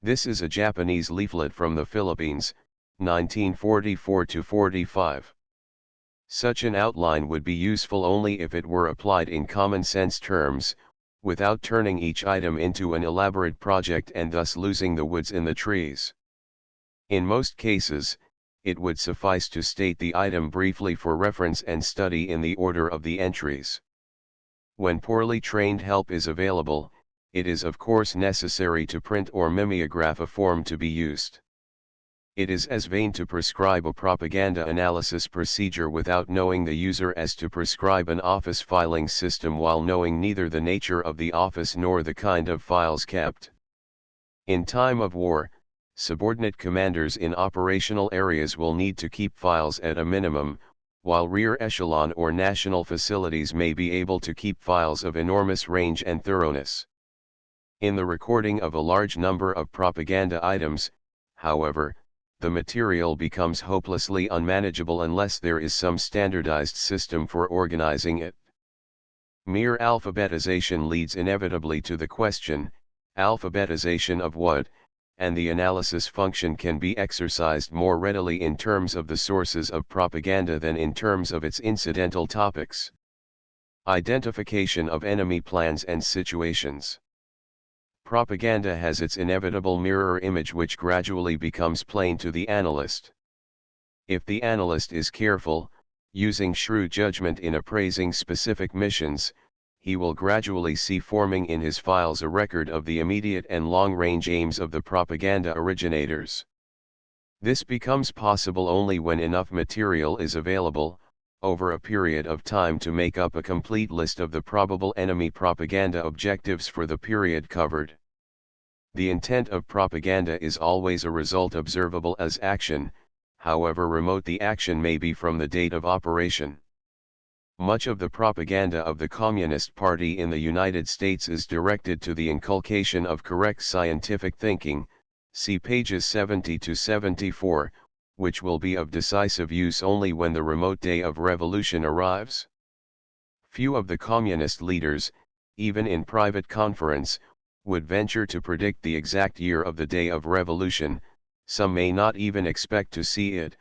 This is a Japanese leaflet from the Philippines, 1944-45. Such an outline would be useful only if it were applied in common sense terms, without turning each item into an elaborate project and thus losing the woods in the trees. In most cases, it would suffice to state the item briefly for reference and study in the order of the entries. When poorly trained help is available, it is of course necessary to print or mimeograph a form to be used. It is as vain to prescribe a propaganda analysis procedure without knowing the user as to prescribe an office filing system while knowing neither the nature of the office nor the kind of files kept. In time of war, subordinate commanders in operational areas will need to keep files at a minimum, while rear echelon or national facilities may be able to keep files of enormous range and thoroughness. In the recording of a large number of propaganda items, however, the material becomes hopelessly unmanageable unless there is some standardized system for organizing it. Mere alphabetization leads inevitably to the question, alphabetization of what? And the analysis function can be exercised more readily in terms of the sources of propaganda than in terms of its incidental topics. Identification of enemy plans and situations. Propaganda has its inevitable mirror image which gradually becomes plain to the analyst. If the analyst is careful, using shrewd judgment in appraising specific missions, he will gradually see forming in his files a record of the immediate and long-range aims of the propaganda originators. This becomes possible only when enough material is available, over a period of time, to make up a complete list of the probable enemy propaganda objectives for the period covered. The intent of propaganda is always a result observable as action, however remote the action may be from the date of operation. Much of the propaganda of the Communist Party in the United States is directed to the inculcation of correct scientific thinking, see pages 70 to 74, which will be of decisive use only when the remote day of revolution arrives. Few of the communist leaders, even in private conference, would venture to predict the exact year of the day of revolution. Some may not even expect to see it,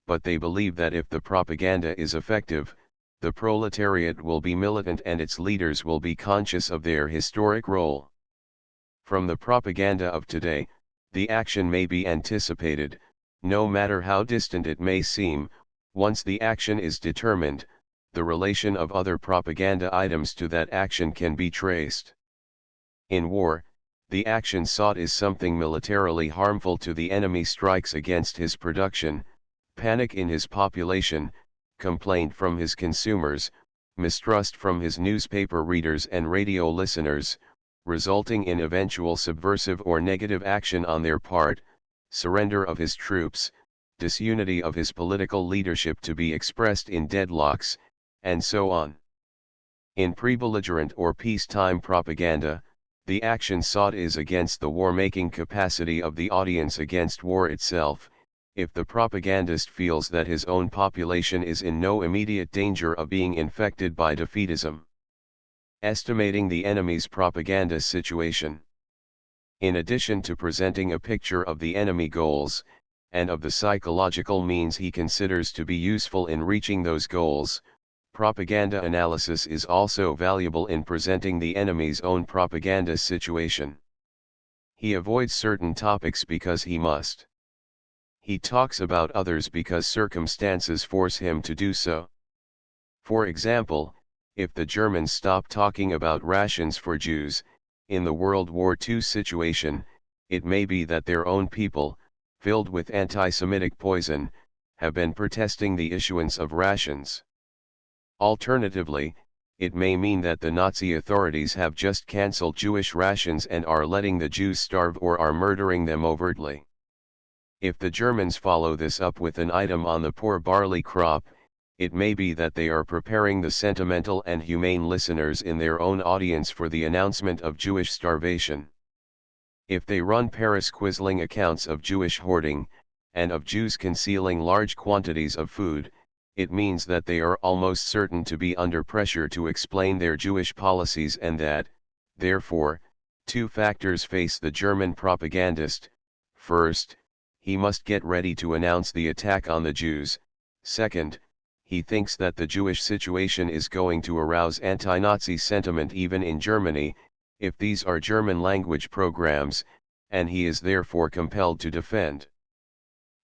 but they believe that if the propaganda is effective, the proletariat will be militant and its leaders will be conscious of their historic role. From the propaganda of today, the action may be anticipated, no matter how distant it may seem. Once the action is determined, the relation of other propaganda items to that action can be traced. In war, the action sought is something militarily harmful to the enemy: strikes against his production, panic in his population, complaint from his consumers, mistrust from his newspaper readers and radio listeners, resulting in eventual subversive or negative action on their part, surrender of his troops, disunity of his political leadership to be expressed in deadlocks, and so on. In pre-belligerent or peacetime propaganda, the action sought is against the war-making capacity of the audience against war itself. If the propagandist feels that his own population is in no immediate danger of being infected by defeatism. Estimating the enemy's propaganda situation. In addition to presenting a picture of the enemy goals, and of the psychological means he considers to be useful in reaching those goals, propaganda analysis is also valuable in presenting the enemy's own propaganda situation. He avoids certain topics because he must. He talks about others because circumstances force him to do so. For example, if the Germans stop talking about rations for Jews, in the World War II situation, it may be that their own people, filled with anti-Semitic poison, have been protesting the issuance of rations. Alternatively, it may mean that the Nazi authorities have just cancelled Jewish rations and are letting the Jews starve or are murdering them overtly. If the Germans follow this up with an item on the poor barley crop, it may be that they are preparing the sentimental and humane listeners in their own audience for the announcement of Jewish starvation. If they run Paris-quizzling accounts of Jewish hoarding, and of Jews concealing large quantities of food, it means that they are almost certain to be under pressure to explain their Jewish policies, and that, therefore, two factors face the German propagandist. First, he must get ready to announce the attack on the Jews. Second, he thinks that the Jewish situation is going to arouse anti-Nazi sentiment even in Germany, if these are German-language programs, and he is therefore compelled to defend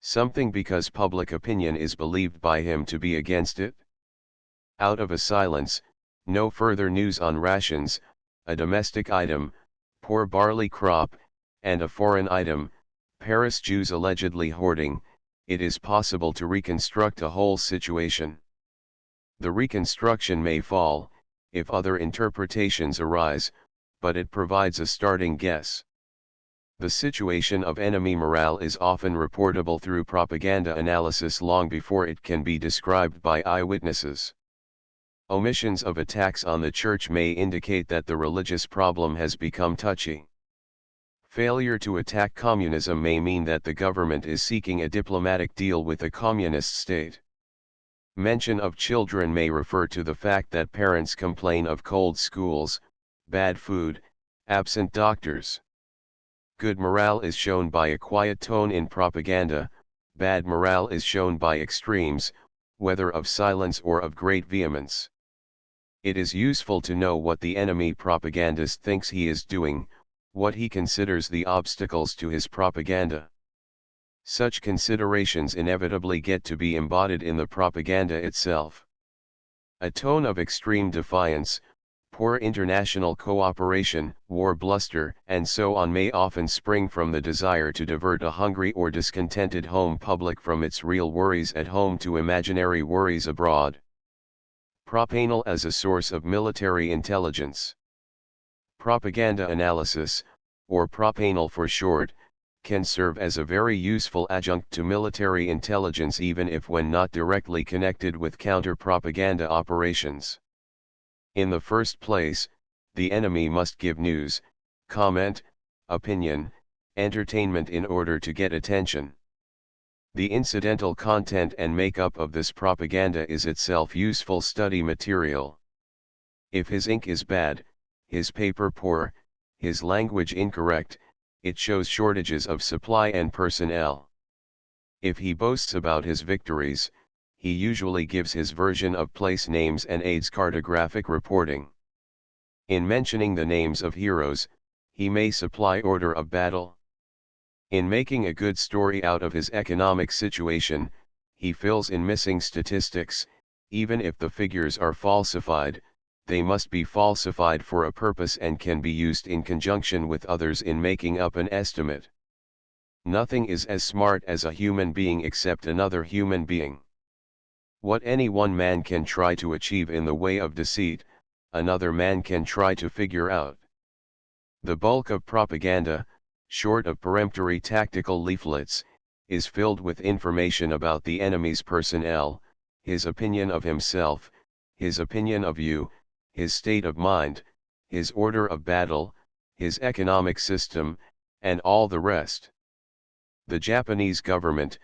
something because public opinion is believed by him to be against it. Out of a silence, no further news on rations, a domestic item, poor barley crop, and a foreign item, Paris Jews allegedly hoarding, it is possible to reconstruct a whole situation. The reconstruction may fall, if other interpretations arise, but it provides a starting guess. The situation of enemy morale is often reportable through propaganda analysis long before it can be described by eyewitnesses. Omissions of attacks on the church may indicate that the religious problem has become touchy. Failure to attack communism may mean that the government is seeking a diplomatic deal with a communist state. Mention of children may refer to the fact that parents complain of cold schools, bad food, absent doctors. Good morale is shown by a quiet tone in propaganda, bad morale is shown by extremes, whether of silence or of great vehemence. It is useful to know what the enemy propagandist thinks he is doing, what he considers the obstacles to his propaganda. Such considerations inevitably get to be embodied in the propaganda itself. A tone of extreme defiance, poor international cooperation, war bluster, and so on may often spring from the desire to divert a hungry or discontented home public from its real worries at home to imaginary worries abroad. Propanal as a source of military intelligence. Propaganda analysis, or propanal for short, can serve as a very useful adjunct to military intelligence even if when not directly connected with counter-propaganda operations. In the first place, the enemy must give news, comment, opinion, entertainment in order to get attention. The incidental content and makeup of this propaganda is itself useful study material. If his ink is bad, his paper poor, his language incorrect, it shows shortages of supply and personnel. If he boasts about his victories, he usually gives his version of place names and aids cartographic reporting. In mentioning the names of heroes, he may supply order of battle. In making a good story out of his economic situation, he fills in missing statistics. Even if the figures are falsified, they must be falsified for a purpose and can be used in conjunction with others in making up an estimate. Nothing is as smart as a human being except another human being. What any one man can try to achieve in the way of deceit, another man can try to figure out. The bulk of propaganda, short of peremptory tactical leaflets, is filled with information about the enemy's personnel, his opinion of himself, his opinion of you, his state of mind, his order of battle, his economic system, and all the rest. The Japanese government,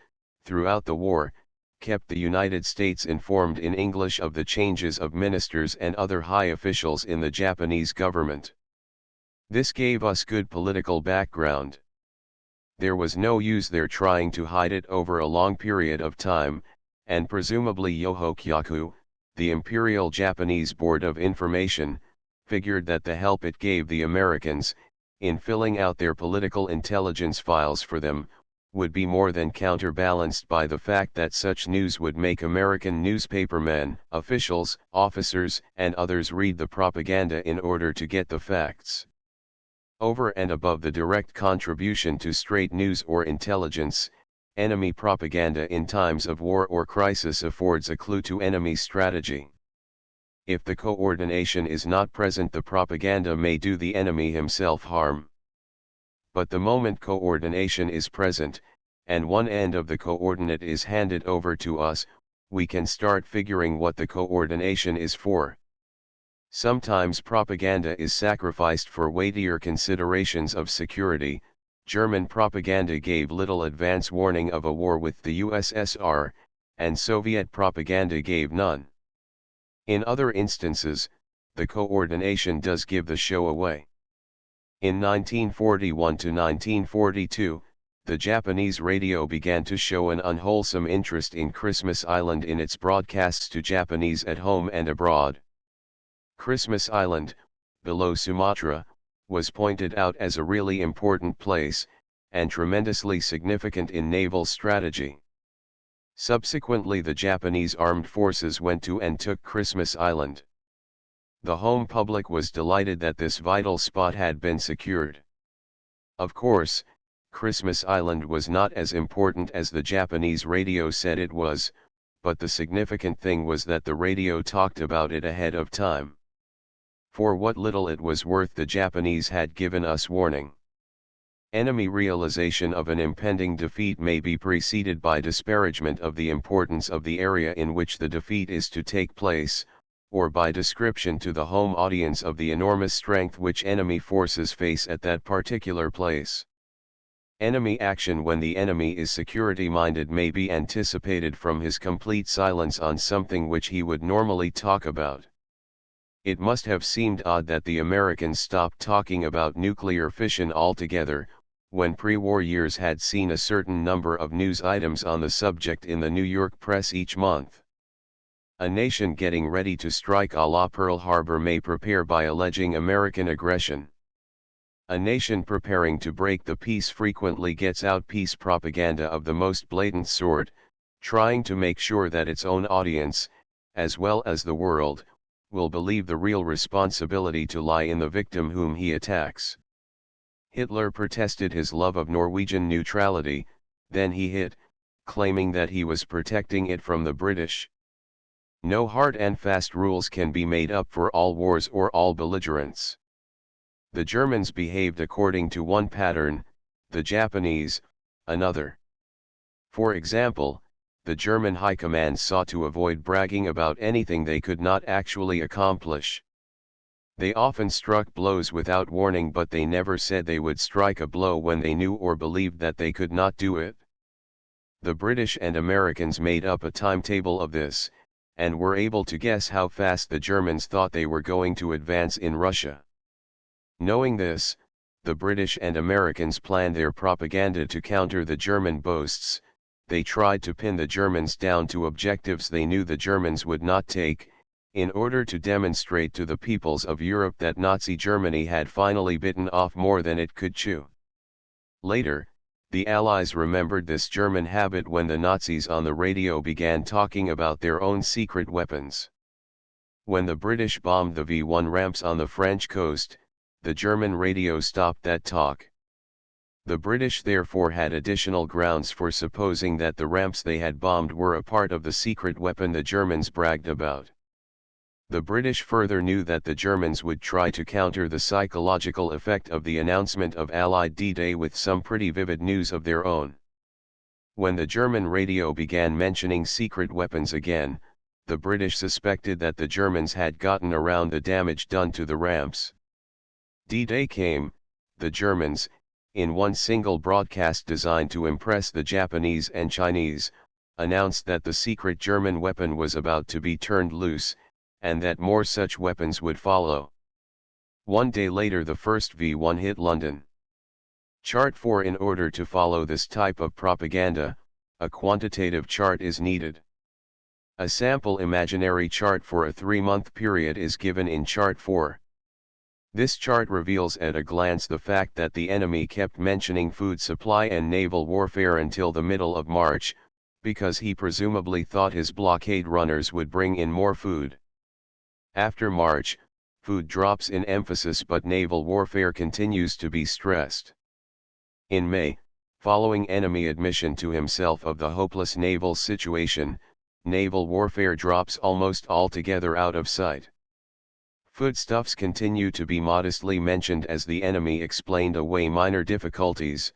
throughout the war, kept the United States informed in English of the changes of ministers and other high officials in the Japanese government. This gave us good political background. There was no use there trying to hide it over a long period of time, and presumably Yohokyaku, the Imperial Japanese Board of Information, figured that the help it gave the Americans, in filling out their political intelligence files for them, would be more than counterbalanced by the fact that such news would make American newspapermen, officials, officers, and others read the propaganda in order to get the facts. Over and above the direct contribution to straight news or intelligence, enemy propaganda in times of war or crisis affords a clue to enemy strategy. If the coordination is not present, the propaganda may do the enemy himself harm. But the moment coordination is present, and one end of the coordinate is handed over to us, we can start figuring what the coordination is for. Sometimes propaganda is sacrificed for weightier considerations of security. German propaganda gave little advance warning of a war with the USSR, and Soviet propaganda gave none. In other instances, the coordination does give the show away. In 1941 to 1942, the Japanese radio began to show an unwholesome interest in Christmas Island in its broadcasts to Japanese at home and abroad. Christmas Island, below Sumatra, was pointed out as a really important place, and tremendously significant in naval strategy. Subsequently, the Japanese armed forces went to and took Christmas Island. The home public was delighted that this vital spot had been secured. Of course, Christmas Island was not as important as the Japanese radio said it was, but the significant thing was that the radio talked about it ahead of time. For what little it was worth, the Japanese had given us warning. Enemy realization of an impending defeat may be preceded by disparagement of the importance of the area in which the defeat is to take place, or by description to the home audience of the enormous strength which enemy forces face at that particular place. Enemy action when the enemy is security-minded may be anticipated from his complete silence on something which he would normally talk about. It must have seemed odd that the Americans stopped talking about nuclear fission altogether, when pre-war years had seen a certain number of news items on the subject in the New York press each month. A nation getting ready to strike a la Pearl Harbor may prepare by alleging American aggression. A nation preparing to break the peace frequently gets out peace propaganda of the most blatant sort, trying to make sure that its own audience, as well as the world, will believe the real responsibility to lie in the victim whom he attacks. Hitler protested his love of Norwegian neutrality, then he hit, claiming that he was protecting it from the British. No hard and fast rules can be made up for all wars or all belligerents. The Germans behaved according to one pattern, the Japanese, another. For example, the German High Command sought to avoid bragging about anything they could not actually accomplish. They often struck blows without warning, but they never said they would strike a blow when they knew or believed that they could not do it. The British and Americans made up a timetable of this, and were able to guess how fast the Germans thought they were going to advance in Russia. Knowing this, the British and Americans planned their propaganda to counter the German boasts. They tried to pin the Germans down to objectives they knew the Germans would not take, in order to demonstrate to the peoples of Europe that Nazi Germany had finally bitten off more than it could chew. Later, the Allies remembered this German habit when the Nazis on the radio began talking about their own secret weapons. When the British bombed the V-1 ramps on the French coast, the German radio stopped that talk. The British therefore had additional grounds for supposing that the ramps they had bombed were a part of the secret weapon the Germans bragged about. The British further knew that the Germans would try to counter the psychological effect of the announcement of Allied D-Day with some pretty vivid news of their own. When the German radio began mentioning secret weapons again, the British suspected that the Germans had gotten around the damage done to the ramps. D-Day came, the Germans, in one single broadcast designed to impress the Japanese and Chinese, announced that the secret German weapon was about to be turned loose, and that more such weapons would follow. One day later the first V-1 hit London. Chart 4. In order to follow this type of propaganda, a quantitative chart is needed. A sample imaginary chart for a 3-month period is given in Chart 4. This chart reveals at a glance the fact that the enemy kept mentioning food supply and naval warfare until the middle of March, because he presumably thought his blockade runners would bring in more food. After March, food drops in emphasis but naval warfare continues to be stressed. In May, following enemy admission to himself of the hopeless naval situation, naval warfare drops almost altogether out of sight. Foodstuffs continue to be modestly mentioned as the enemy explained away minor difficulties,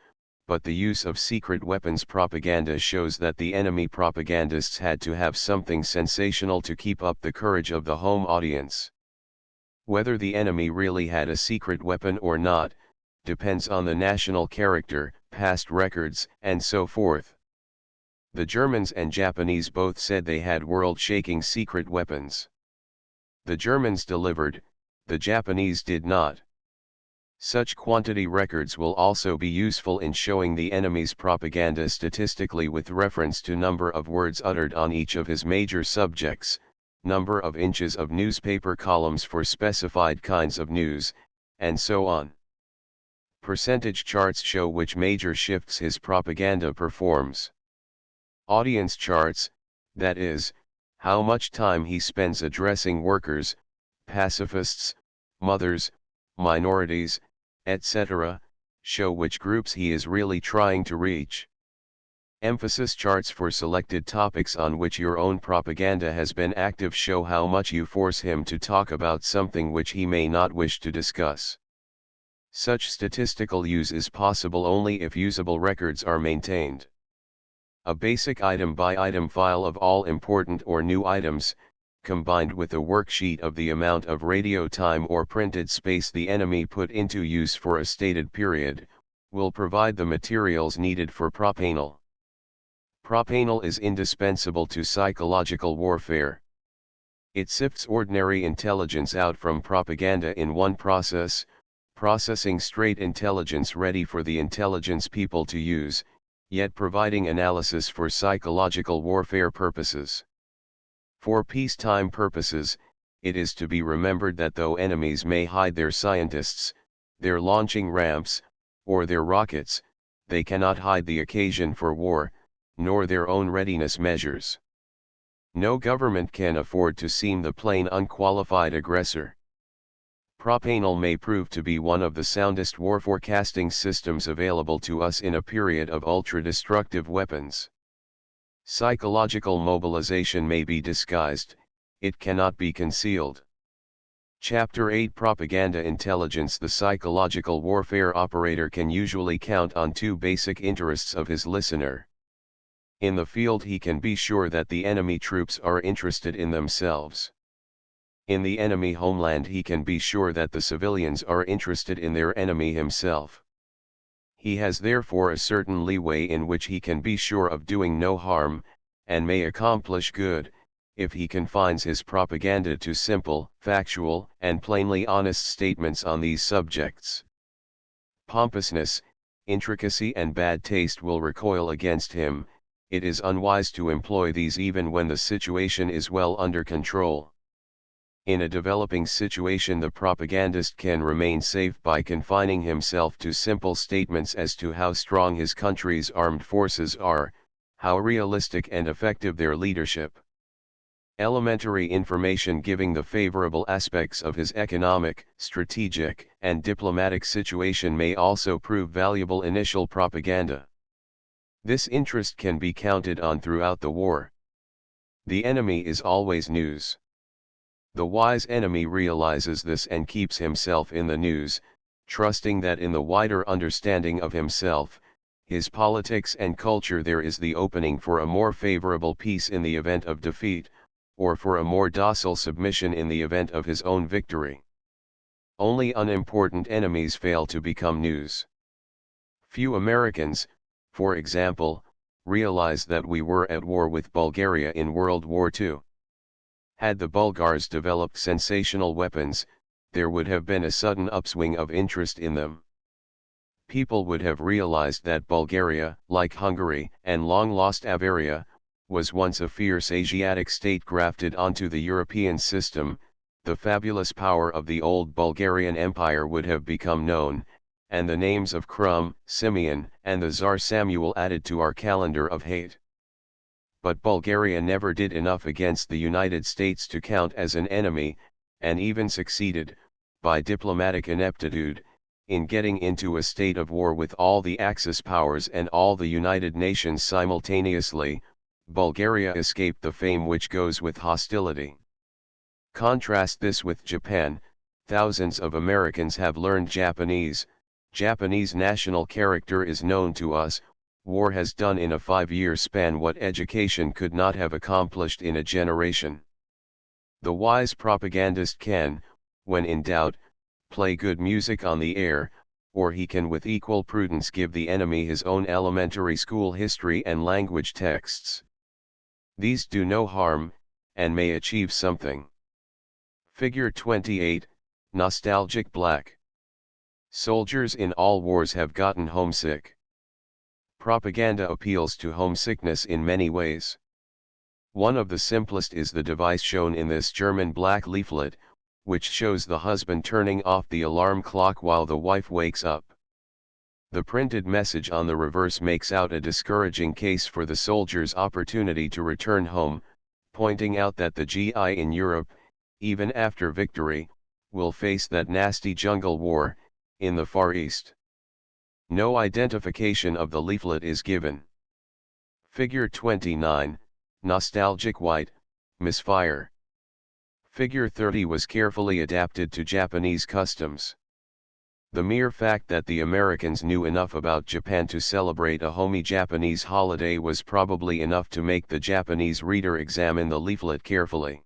but the use of secret weapons propaganda shows that the enemy propagandists had to have something sensational to keep up the courage of the home audience. Whether the enemy really had a secret weapon or not, depends on the national character, past records, and so forth. The Germans and Japanese both said they had world-shaking secret weapons. The Germans delivered, the Japanese did not. Such quantity records will also be useful in showing the enemy's propaganda statistically with reference to number of words uttered on each of his major subjects, number of inches of newspaper columns for specified kinds of news, and so on. Percentage charts show which major shifts his propaganda performs. Audience charts, that is, how much time he spends addressing workers, pacifists, mothers, minorities, etc., show which groups he is really trying to reach. Emphasis charts for selected topics on which your own propaganda has been active show how much you force him to talk about something which he may not wish to discuss. Such statistical use is possible only if usable records are maintained. A basic item-by-item file of all important or new items, combined with a worksheet of the amount of radio time or printed space the enemy put into use for a stated period, will provide the materials needed for propanal. Propanal is indispensable to psychological warfare. It sifts ordinary intelligence out from propaganda in one process, processing straight intelligence ready for the intelligence people to use, yet providing analysis for psychological warfare purposes. For peacetime purposes, it is to be remembered that though enemies may hide their scientists, their launching ramps, or their rockets, they cannot hide the occasion for war, nor their own readiness measures. No government can afford to seem the plain unqualified aggressor. Propanol may prove to be one of the soundest war forecasting systems available to us in a period of ultra-destructive weapons. Psychological mobilization may be disguised, it cannot be concealed. Chapter 8 Propaganda Intelligence. The psychological warfare operator can usually count on two basic interests of his listener. In the field he can be sure that the enemy troops are interested in themselves. In the enemy homeland he can be sure that the civilians are interested in their enemy himself. He has therefore a certain leeway in which he can be sure of doing no harm, and may accomplish good, if he confines his propaganda to simple, factual, and plainly honest statements on these subjects. Pompousness, intricacy and bad taste will recoil against him. It is unwise to employ these even when the situation is well under control. In a developing situation the propagandist can remain safe by confining himself to simple statements as to how strong his country's armed forces are, how realistic and effective their leadership. Elementary information giving the favorable aspects of his economic, strategic, and diplomatic situation may also prove valuable initial propaganda. This interest can be counted on throughout the war. The enemy is always news. The wise enemy realizes this and keeps himself in the news, trusting that in the wider understanding of himself, his politics and culture there is the opening for a more favorable peace in the event of defeat, or for a more docile submission in the event of his own victory. Only unimportant enemies fail to become news. Few Americans, for example, realize that we were at war with Bulgaria in World War II. Had the Bulgars developed sensational weapons, there would have been a sudden upswing of interest in them. People would have realized that Bulgaria, like Hungary and long-lost Avaria, was once a fierce Asiatic state grafted onto the European system. The fabulous power of the old Bulgarian Empire would have become known, and the names of Krum, Simeon, and the Tsar Samuel added to our calendar of hate. But Bulgaria never did enough against the United States to count as an enemy, and even succeeded, by diplomatic ineptitude, in getting into a state of war with all the Axis powers and all the United Nations simultaneously. Bulgaria escaped the fame which goes with hostility. Contrast this with Japan. Thousands of Americans have learned Japanese. Japanese national character is known to us. War has done in a 5-year span what education could not have accomplished in a generation. The wise propagandist can, when in doubt, play good music on the air, or he can with equal prudence give the enemy his own elementary school history and language texts. These do no harm, and may achieve something. Figure 28, Nostalgic Black. Soldiers in all wars have gotten homesick. Propaganda appeals to homesickness in many ways. One of the simplest is the device shown in this German black leaflet, which shows the husband turning off the alarm clock while the wife wakes up. The printed message on the reverse makes out a discouraging case for the soldier's opportunity to return home, pointing out that the GI in Europe, even after victory, will face that nasty jungle war, in the Far East. No identification of the leaflet is given. Figure 29, Nostalgic White, Misfire. Figure 30 was carefully adapted to Japanese customs. The mere fact that the Americans knew enough about Japan to celebrate a homey Japanese holiday was probably enough to make the Japanese reader examine the leaflet carefully.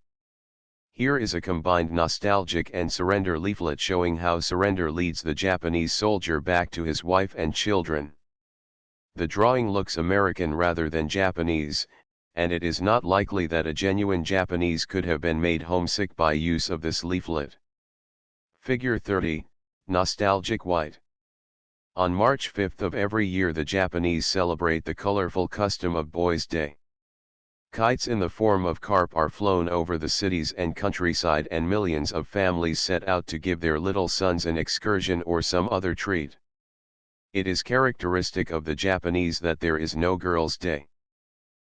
Here is a combined nostalgic and surrender leaflet showing how surrender leads the Japanese soldier back to his wife and children. The drawing looks American rather than Japanese, and it is not likely that a genuine Japanese could have been made homesick by use of this leaflet. Figure 30, Nostalgic White. On March 5 of every year the Japanese celebrate the colorful custom of Boys' Day. Kites in the form of carp are flown over the cities and countryside, and millions of families set out to give their little sons an excursion or some other treat. It is characteristic of the Japanese that there is no Girls' Day.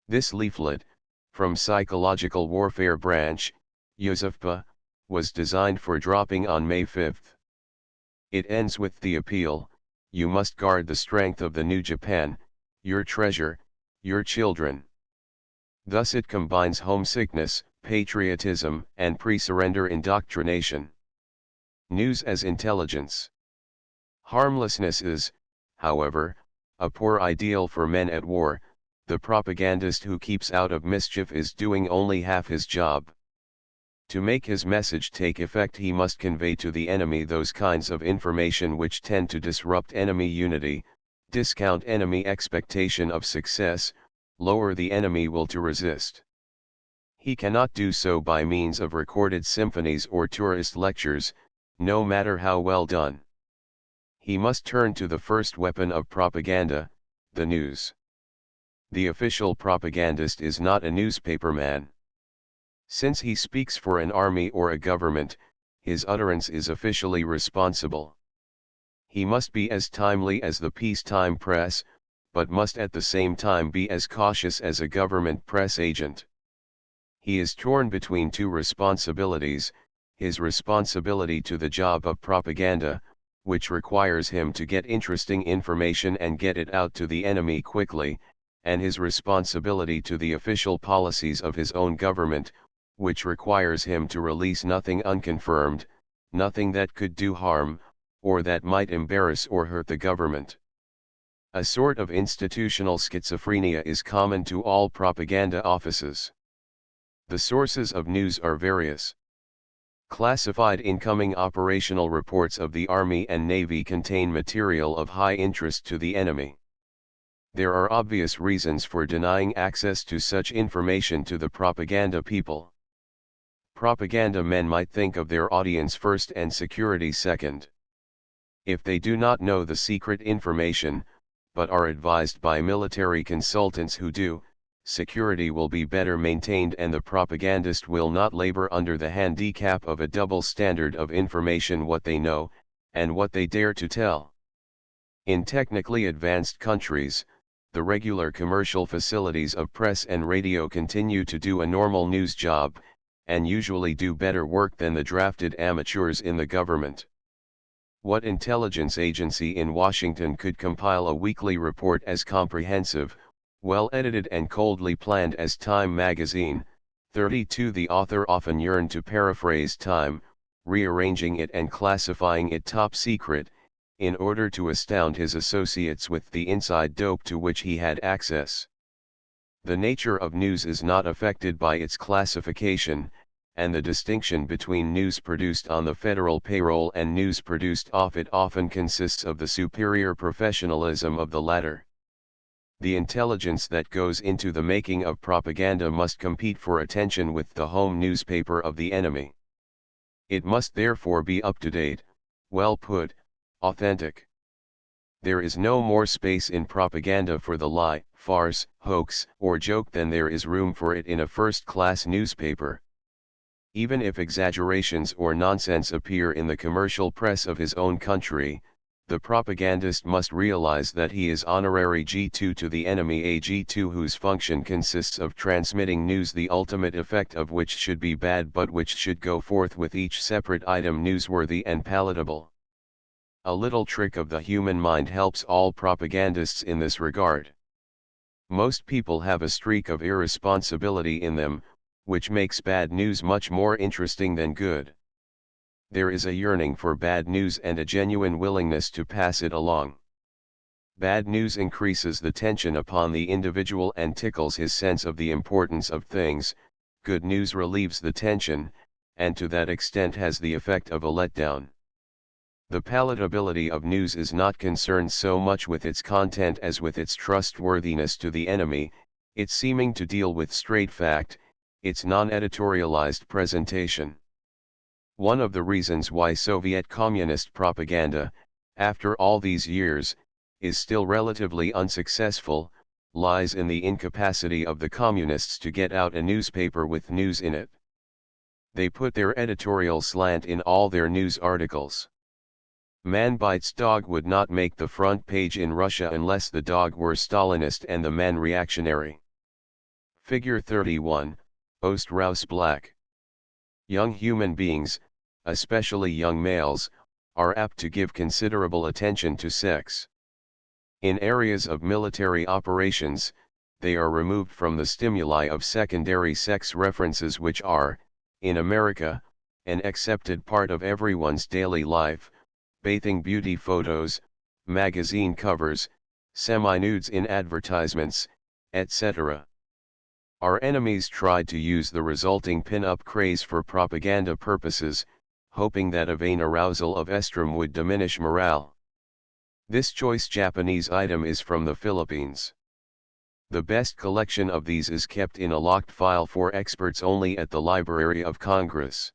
This leaflet, from Psychological Warfare Branch, Yosefpa, was designed for dropping on May 5. It ends with the appeal: you must guard the strength of the new Japan, your treasure, your children. Thus it combines homesickness, patriotism, and pre-surrender indoctrination. News as intelligence. Harmlessness is, however, a poor ideal for men at war. The propagandist who keeps out of mischief is doing only half his job. To make his message take effect, he must convey to the enemy those kinds of information which tend to disrupt enemy unity, discount enemy expectation of success, lower the enemy will to resist. He cannot do so by means of recorded symphonies or tourist lectures, no matter how well done. He must turn to the first weapon of propaganda, the news. The official propagandist is not a newspaperman. Since he speaks for an army or a government, his utterance is officially responsible. He must be as timely as the peacetime press, but must at the same time be as cautious as a government press agent. He is torn between two responsibilities: his responsibility to the job of propaganda, which requires him to get interesting information and get it out to the enemy quickly, and his responsibility to the official policies of his own government, which requires him to release nothing unconfirmed, nothing that could do harm, or that might embarrass or hurt the government. A sort of institutional schizophrenia is common to all propaganda offices. The sources of news are various. Classified incoming operational reports of the Army and Navy contain material of high interest to the enemy. There are obvious reasons for denying access to such information to the propaganda people. Propaganda men might think of their audience first and security second. If they do not know the secret information, but are advised by military consultants who do, security will be better maintained and the propagandist will not labor under the handicap of a double standard of information: what they know, and what they dare to tell. In technically advanced countries, the regular commercial facilities of press and radio continue to do a normal news job, and usually do better work than the drafted amateurs in the government. What intelligence agency in Washington could compile a weekly report as comprehensive, well edited and coldly planned as Time magazine? 32 The author often yearned to paraphrase Time, rearranging it and classifying it top secret, in order to astound his associates with the inside dope to which he had access. The nature of news is not affected by its classification, and the distinction between news produced on the federal payroll and news produced off it often consists of the superior professionalism of the latter. The intelligence that goes into the making of propaganda must compete for attention with the home newspaper of the enemy. It must therefore be up-to-date, well put, authentic. There is no more space in propaganda for the lie, farce, hoax, or joke than there is room for it in a first-class newspaper. Even if exaggerations or nonsense appear in the commercial press of his own country, the propagandist must realize that he is honorary G2 to the enemy, a G2 whose function consists of transmitting news, the ultimate effect of which should be bad but which should go forth with each separate item newsworthy and palatable. A little trick of the human mind helps all propagandists in this regard. Most people have a streak of irresponsibility in them, which makes bad news much more interesting than good. There is a yearning for bad news and a genuine willingness to pass it along. Bad news increases the tension upon the individual and tickles his sense of the importance of things. Good news relieves the tension, and to that extent has the effect of a letdown. The palatability of news is not concerned so much with its content as with its trustworthiness to the enemy, its seeming to deal with straight fact, its non-editorialized presentation. One of the reasons why Soviet communist propaganda, after all these years, is still relatively unsuccessful, lies in the incapacity of the communists to get out a newspaper with news in it. They put their editorial slant in all their news articles. Man bites dog would not make the front page in Russia unless the dog were Stalinist and the man reactionary. Figure 31, Ost-Raus Black. Young human beings, especially young males, are apt to give considerable attention to sex. In areas of military operations, they are removed from the stimuli of secondary sex references which are, in America, an accepted part of everyone's daily life: bathing beauty photos, magazine covers, semi-nudes in advertisements, etc. Our enemies tried to use the resulting pin-up craze for propaganda purposes, hoping that a vain arousal of estrum would diminish morale. This choice Japanese item is from the Philippines. The best collection of these is kept in a locked file for experts only at the Library of Congress.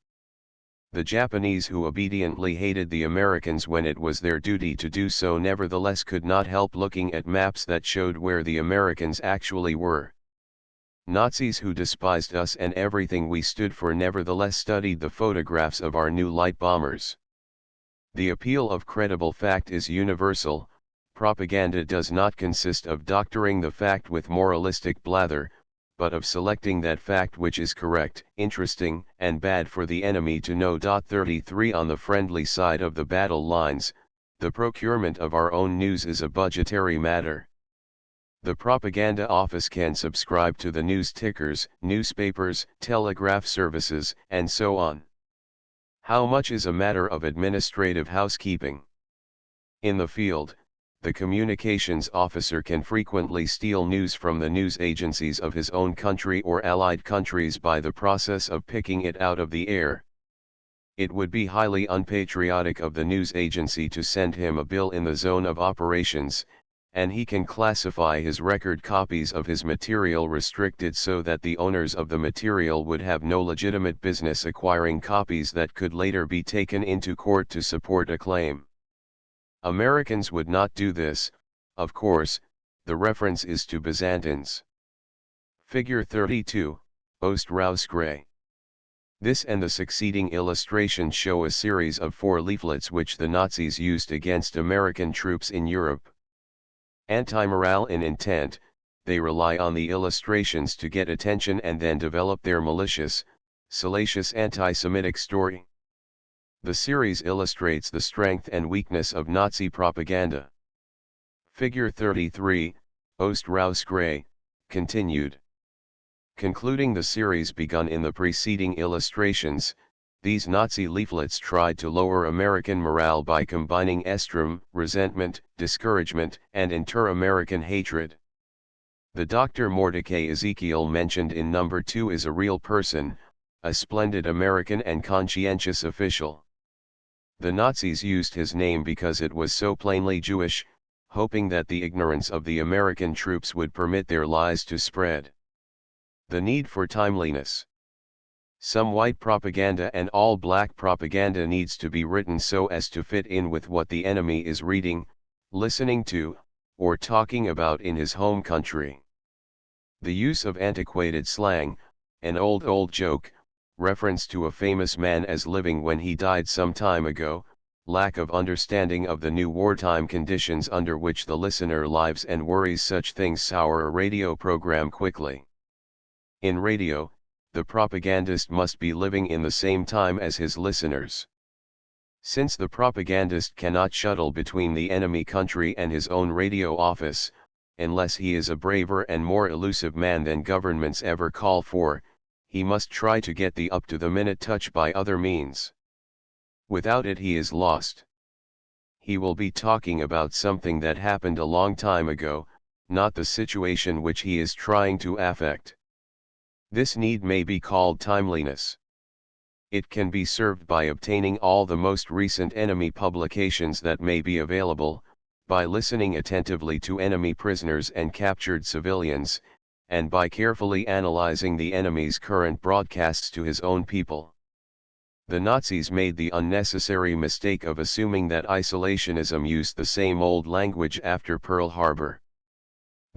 The Japanese, who obediently hated the Americans when it was their duty to do so, nevertheless could not help looking at maps that showed where the Americans actually were. Nazis, who despised us and everything we stood for, nevertheless studied the photographs of our new light bombers. The appeal of credible fact is universal. Propaganda does not consist of doctoring the fact with moralistic blather, but of selecting that fact which is correct, interesting, and bad for the enemy to know. 33 On the friendly side of the battle lines, the procurement of our own news is a budgetary matter. The propaganda office can subscribe to the news tickers, newspapers, telegraph services, and so on. How much is a matter of administrative housekeeping? In the field, the communications officer can frequently steal news from the news agencies of his own country or allied countries by the process of picking it out of the air. It would be highly unpatriotic of the news agency to send him a bill in the zone of operations, and he can classify his record copies of his material restricted so that the owners of the material would have no legitimate business acquiring copies that could later be taken into court to support a claim. Americans would not do this, of course. The reference is to Byzantines. Figure 32, Ost-Raus Gray. This and the succeeding illustration show a series of 4 leaflets which the Nazis used against American troops in Europe. Anti-morale in intent, they rely on the illustrations to get attention and then develop their malicious, salacious anti-Semitic story. The series illustrates the strength and weakness of Nazi propaganda. Figure 33, Ost-Raus Gray, continued. Concluding the series begun in the preceding illustrations, these Nazi leaflets tried to lower American morale by combining estrum, resentment, discouragement, and inter-American hatred. The Dr. Mordecai Ezekiel mentioned in number 2 is a real person, a splendid American and conscientious official. The Nazis used his name because it was so plainly Jewish, hoping that the ignorance of the American troops would permit their lies to spread. The need for timeliness. Some white propaganda and all black propaganda needs to be written so as to fit in with what the enemy is reading, listening to, or talking about in his home country. The use of antiquated slang, an old joke, reference to a famous man as living when he died some time ago, lack of understanding of the new wartime conditions under which the listener lives and worries, such things sour a radio program quickly. In radio, the propagandist must be living in the same time as his listeners. Since the propagandist cannot shuttle between the enemy country and his own radio office, unless he is a braver and more elusive man than governments ever call for, he must try to get the up-to-the-minute touch by other means. Without it he is lost. He will be talking about something that happened a long time ago, not the situation which he is trying to affect. This need may be called timeliness. It can be served by obtaining all the most recent enemy publications that may be available, by listening attentively to enemy prisoners and captured civilians, and by carefully analyzing the enemy's current broadcasts to his own people. The Nazis made the unnecessary mistake of assuming that isolationism used the same old language after Pearl Harbor.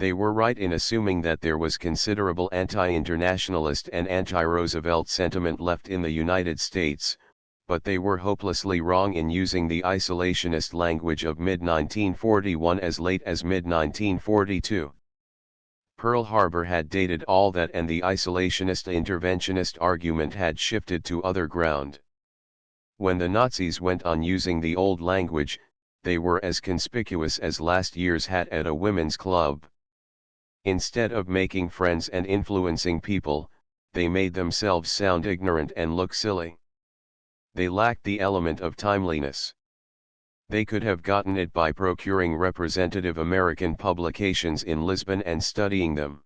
They were right in assuming that there was considerable anti-internationalist and anti-Roosevelt sentiment left in the United States, but they were hopelessly wrong in using the isolationist language of mid-1941 as late as mid-1942. Pearl Harbor had dated all that, and the isolationist interventionist argument had shifted to other ground. When the Nazis went on using the old language, they were as conspicuous as last year's hat at a women's club. Instead of making friends and influencing people, they made themselves sound ignorant and look silly. They lacked the element of timeliness. They could have gotten it by procuring representative American publications in Lisbon and studying them.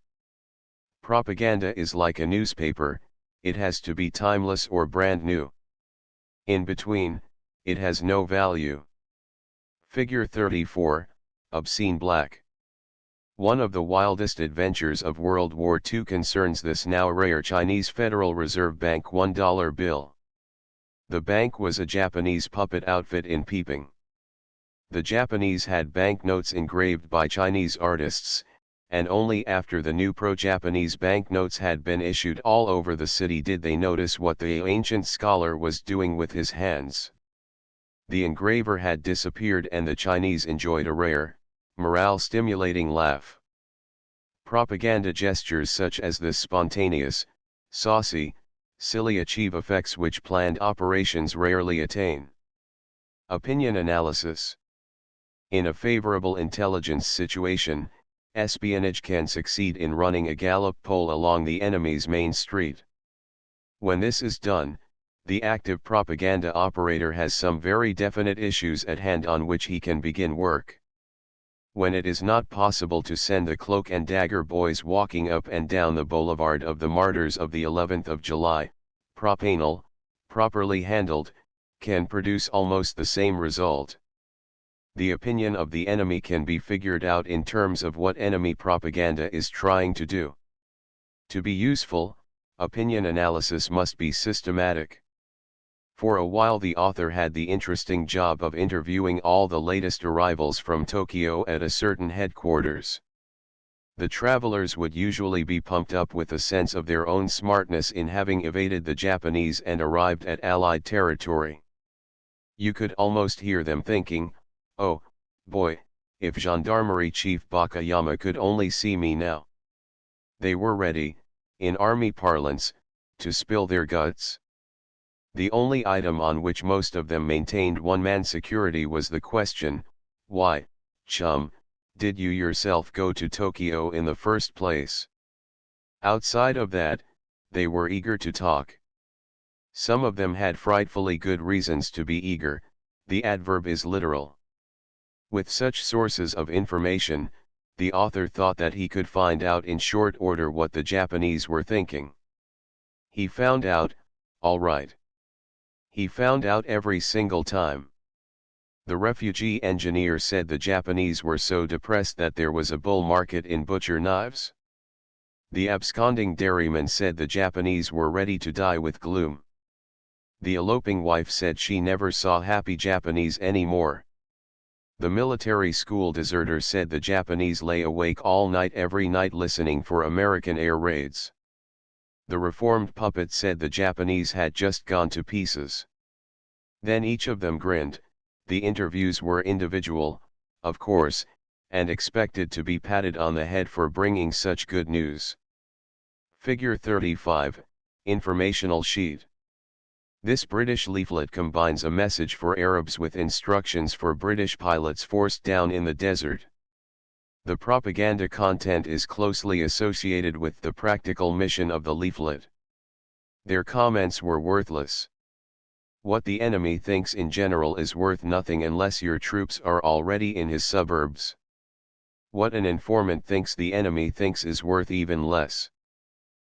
Propaganda is like a newspaper, it has to be timeless or brand new. In between, it has no value. Figure 34, Obscene Black. One of the wildest adventures of World War II concerns this now rare Chinese Federal Reserve Bank $1 bill. The bank was a Japanese puppet outfit in peeping. The Japanese had banknotes engraved by Chinese artists, and only after the new pro-Japanese banknotes had been issued all over the city did they notice what the ancient scholar was doing with his hands. The engraver had disappeared and the Chinese enjoyed a rare, morale-stimulating laugh. Propaganda gestures such as this spontaneous, saucy, silly achieve effects which planned operations rarely attain. Opinion analysis. In a favorable intelligence situation, espionage can succeed in running a Gallup poll along the enemy's main street. When this is done, the active propaganda operator has some very definite issues at hand on which he can begin work. When it is not possible to send the cloak and dagger boys walking up and down the boulevard of the martyrs of the 11th of July, propanal, properly handled, can produce almost the same result. The opinion of the enemy can be figured out in terms of what enemy propaganda is trying to do. To be useful, opinion analysis must be systematic. For a while the author had the interesting job of interviewing all the latest arrivals from Tokyo at a certain headquarters. The travelers would usually be pumped up with a sense of their own smartness in having evaded the Japanese and arrived at Allied territory. You could almost hear them thinking, "Oh, boy, if Gendarmerie Chief Bakayama could only see me now." They were ready, in army parlance, to spill their guts. The only item on which most of them maintained one-man security was the question, "Why, chum, did you yourself go to Tokyo in the first place?" Outside of that, they were eager to talk. Some of them had frightfully good reasons to be eager, the adverb is literal. With such sources of information, the author thought that he could find out in short order what the Japanese were thinking. He found out, all right. He found out every single time. The refugee engineer said the Japanese were so depressed that there was a bull market in butcher knives. The absconding dairyman said the Japanese were ready to die with gloom. The eloping wife said she never saw happy Japanese anymore. The military school deserter said the Japanese lay awake all night every night listening for American air raids. The reformed puppet said the Japanese had just gone to pieces. Then each of them grinned. The interviews were individual, of course, and expected to be patted on the head for bringing such good news. Figure 35, Informational Sheet. This British leaflet combines a message for Arabs with instructions for British pilots forced down in the desert. The propaganda content is closely associated with the practical mission of the leaflet. Their comments were worthless. What the enemy thinks in general is worth nothing unless your troops are already in his suburbs. What an informant thinks the enemy thinks is worth even less.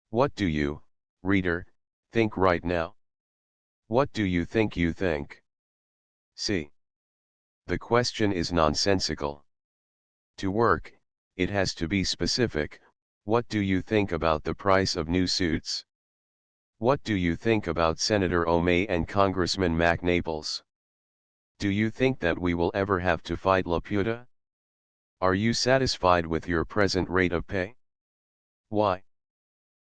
What do you, reader, think right now? What do you think you think? See. The question is nonsensical. To work, it has to be specific. What do you think about the price of new suits? What do you think about Senator O'May and Congressman McNaples? Do you think that we will ever have to fight Laputa? Are you satisfied with your present rate of pay? Why?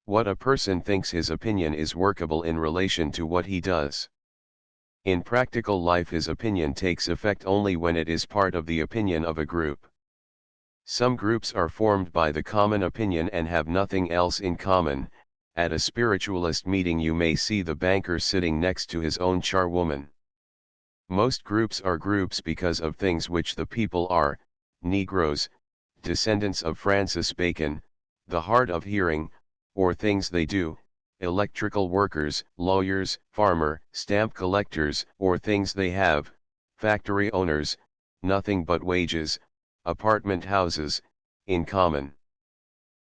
What a person thinks his opinion is workable in relation to what he does. In practical life, his opinion takes effect only when it is part of the opinion of a group. Some groups are formed by the common opinion and have nothing else in common. At a spiritualist meeting you may see the banker sitting next to his own charwoman. Most groups are groups because of things which the people are: Negroes, descendants of Francis Bacon, the hard of hearing, or things they do, electrical workers, lawyers, farmer, stamp collectors, or things they have, factory owners, nothing but wages, apartment houses, in common.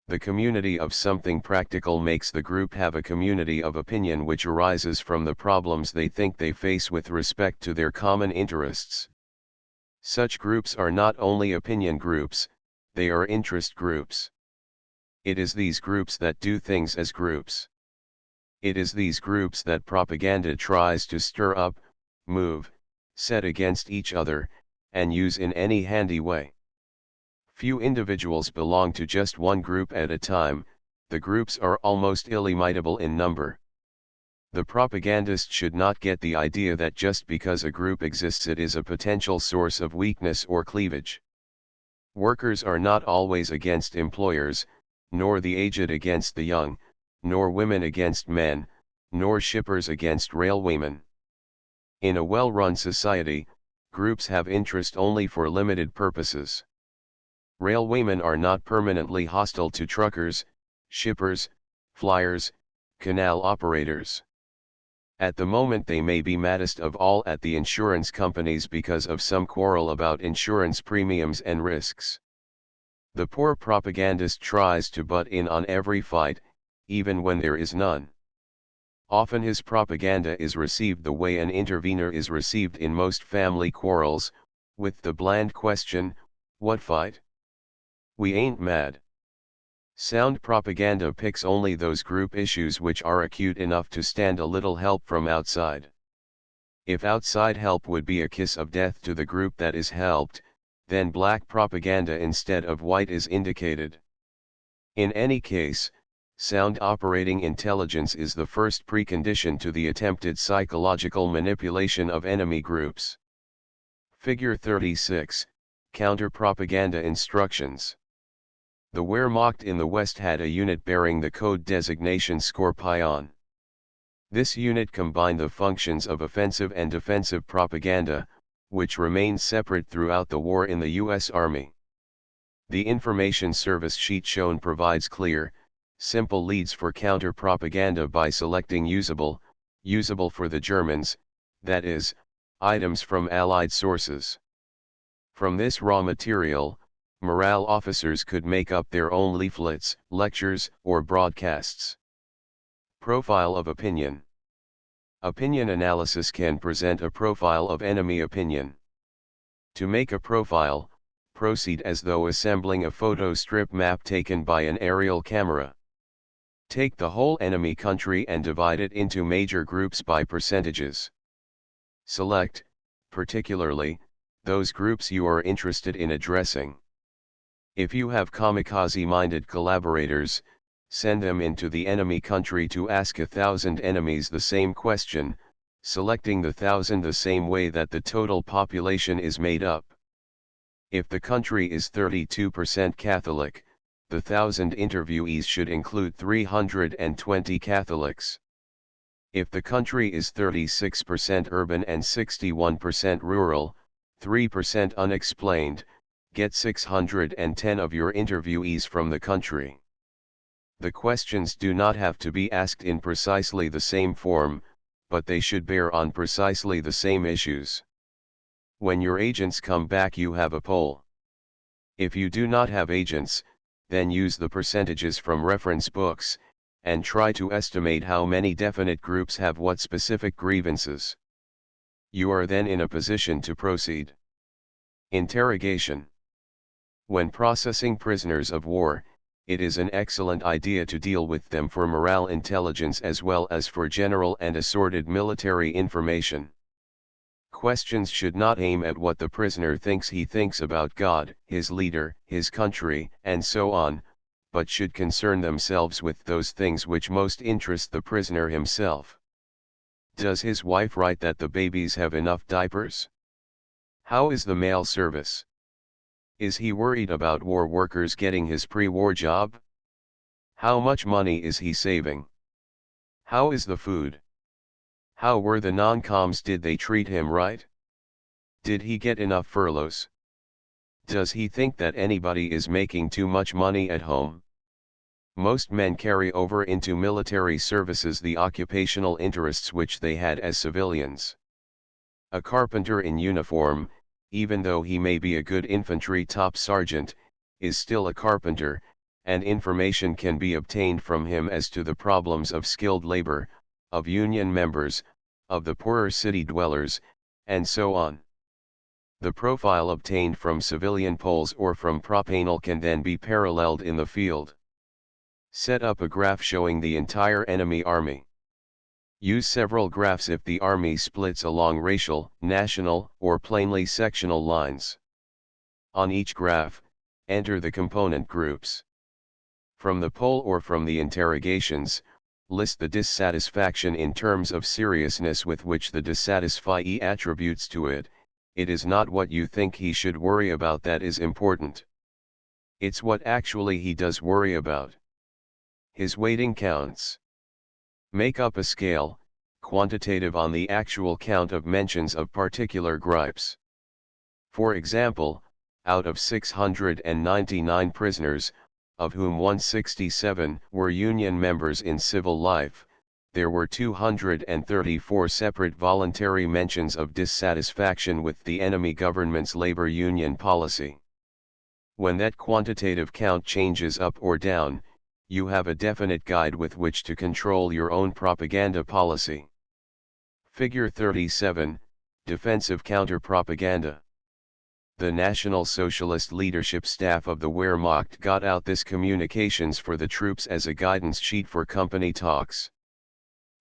The community of something practical makes the group have a community of opinion which arises from the problems they think they face with respect to their common interests. Such groups are not only opinion groups, they are interest groups. It is these groups that do things as groups. It is these groups that propaganda tries to stir up, move, set against each other, and use in any handy way. Few individuals belong to just one group at a time. The groups are almost illimitable in number. The propagandist should not get the idea that just because a group exists it is a potential source of weakness or cleavage. Workers are not always against employers, nor the aged against the young, nor women against men, nor shippers against railwaymen. In a well-run society, groups have interest only for limited purposes. Railwaymen are not permanently hostile to truckers, shippers, flyers, canal operators. At the moment they may be maddest of all at the insurance companies because of some quarrel about insurance premiums and risks. The poor propagandist tries to butt in on every fight, even when there is none. Often his propaganda is received the way an intervener is received in most family quarrels, with the bland question, "What fight? We ain't mad." Sound propaganda picks only those group issues which are acute enough to stand a little help from outside. If outside help would be a kiss of death to the group that is helped, then black propaganda instead of white is indicated. In any case, sound operating intelligence is the first precondition to the attempted psychological manipulation of enemy groups. Figure 36, Counter-Propaganda Instructions. The Wehrmacht in the West had a unit bearing the code designation Skorpion. This unit combined the functions of offensive and defensive propaganda, which remained separate throughout the war in the U.S. Army. The information service sheet shown provides clear, simple leads for counter-propaganda by selecting usable for the Germans, that is, items from Allied sources. From this raw material, morale officers could make up their own leaflets, lectures, or broadcasts. Profile of opinion. Opinion analysis can present a profile of enemy opinion. To make a profile, proceed as though assembling a photo strip map taken by an aerial camera. Take the whole enemy country and divide it into major groups by percentages. Select, particularly, those groups you are interested in addressing. If you have kamikaze-minded collaborators, send them into the enemy country to ask 1,000 enemies the same question, selecting the 1,000 the same way that the total population is made up. If the country is 32% Catholic, the 1,000 interviewees should include 320 Catholics. If the country is 36% urban and 61% rural, 3% unexplained, get 610 of your interviewees from the country. The questions do not have to be asked in precisely the same form, but they should bear on precisely the same issues. When your agents come back you have a poll. If you do not have agents, then use the percentages from reference books, and try to estimate how many definite groups have what specific grievances. You are then in a position to proceed. Interrogation. When processing prisoners of war, it is an excellent idea to deal with them for morale intelligence as well as for general and assorted military information. questions should not aim at what the prisoner thinks he thinks about God, his leader, his country, and so on, but should concern themselves with those things which most interest the prisoner himself. Does his wife write that the babies have enough diapers? How is the mail service? Is he worried about war workers getting his pre-war job? How much money is he saving? How is the food? How were the non-coms? Did they treat him right? Did he get enough furloughs? Does he think that anybody is making too much money at home? Most men carry over into military services the occupational interests which they had as civilians. A carpenter in uniform, even though he may be a good infantry top sergeant, is still a carpenter, and information can be obtained from him as to the problems of skilled labor, of union members, of the poorer city dwellers, and so on. The profile obtained from civilian polls or from propanel can then be paralleled in the field. Set up a graph showing the entire enemy army. Use several graphs if the army splits along racial, national, or plainly sectional lines. On each graph, enter the component groups. From the poll or from the interrogations, list the dissatisfaction in terms of seriousness with which the dissatisfiee attributes to it. It is not what you think he should worry about that is important. It's what actually he does worry about. His weighting counts. Make up a scale, quantitative on the actual count of mentions of particular gripes. For example, out of 699 prisoners, of whom 167 were Union members in civil life, there were 234 separate voluntary mentions of dissatisfaction with the enemy government's labor union policy. When that quantitative count changes up or down, you have a definite guide with which to control your own propaganda policy. Figure 37, Defensive Counter-Propaganda. The National Socialist leadership staff of the Wehrmacht got out this communications for the troops as a guidance sheet for company talks.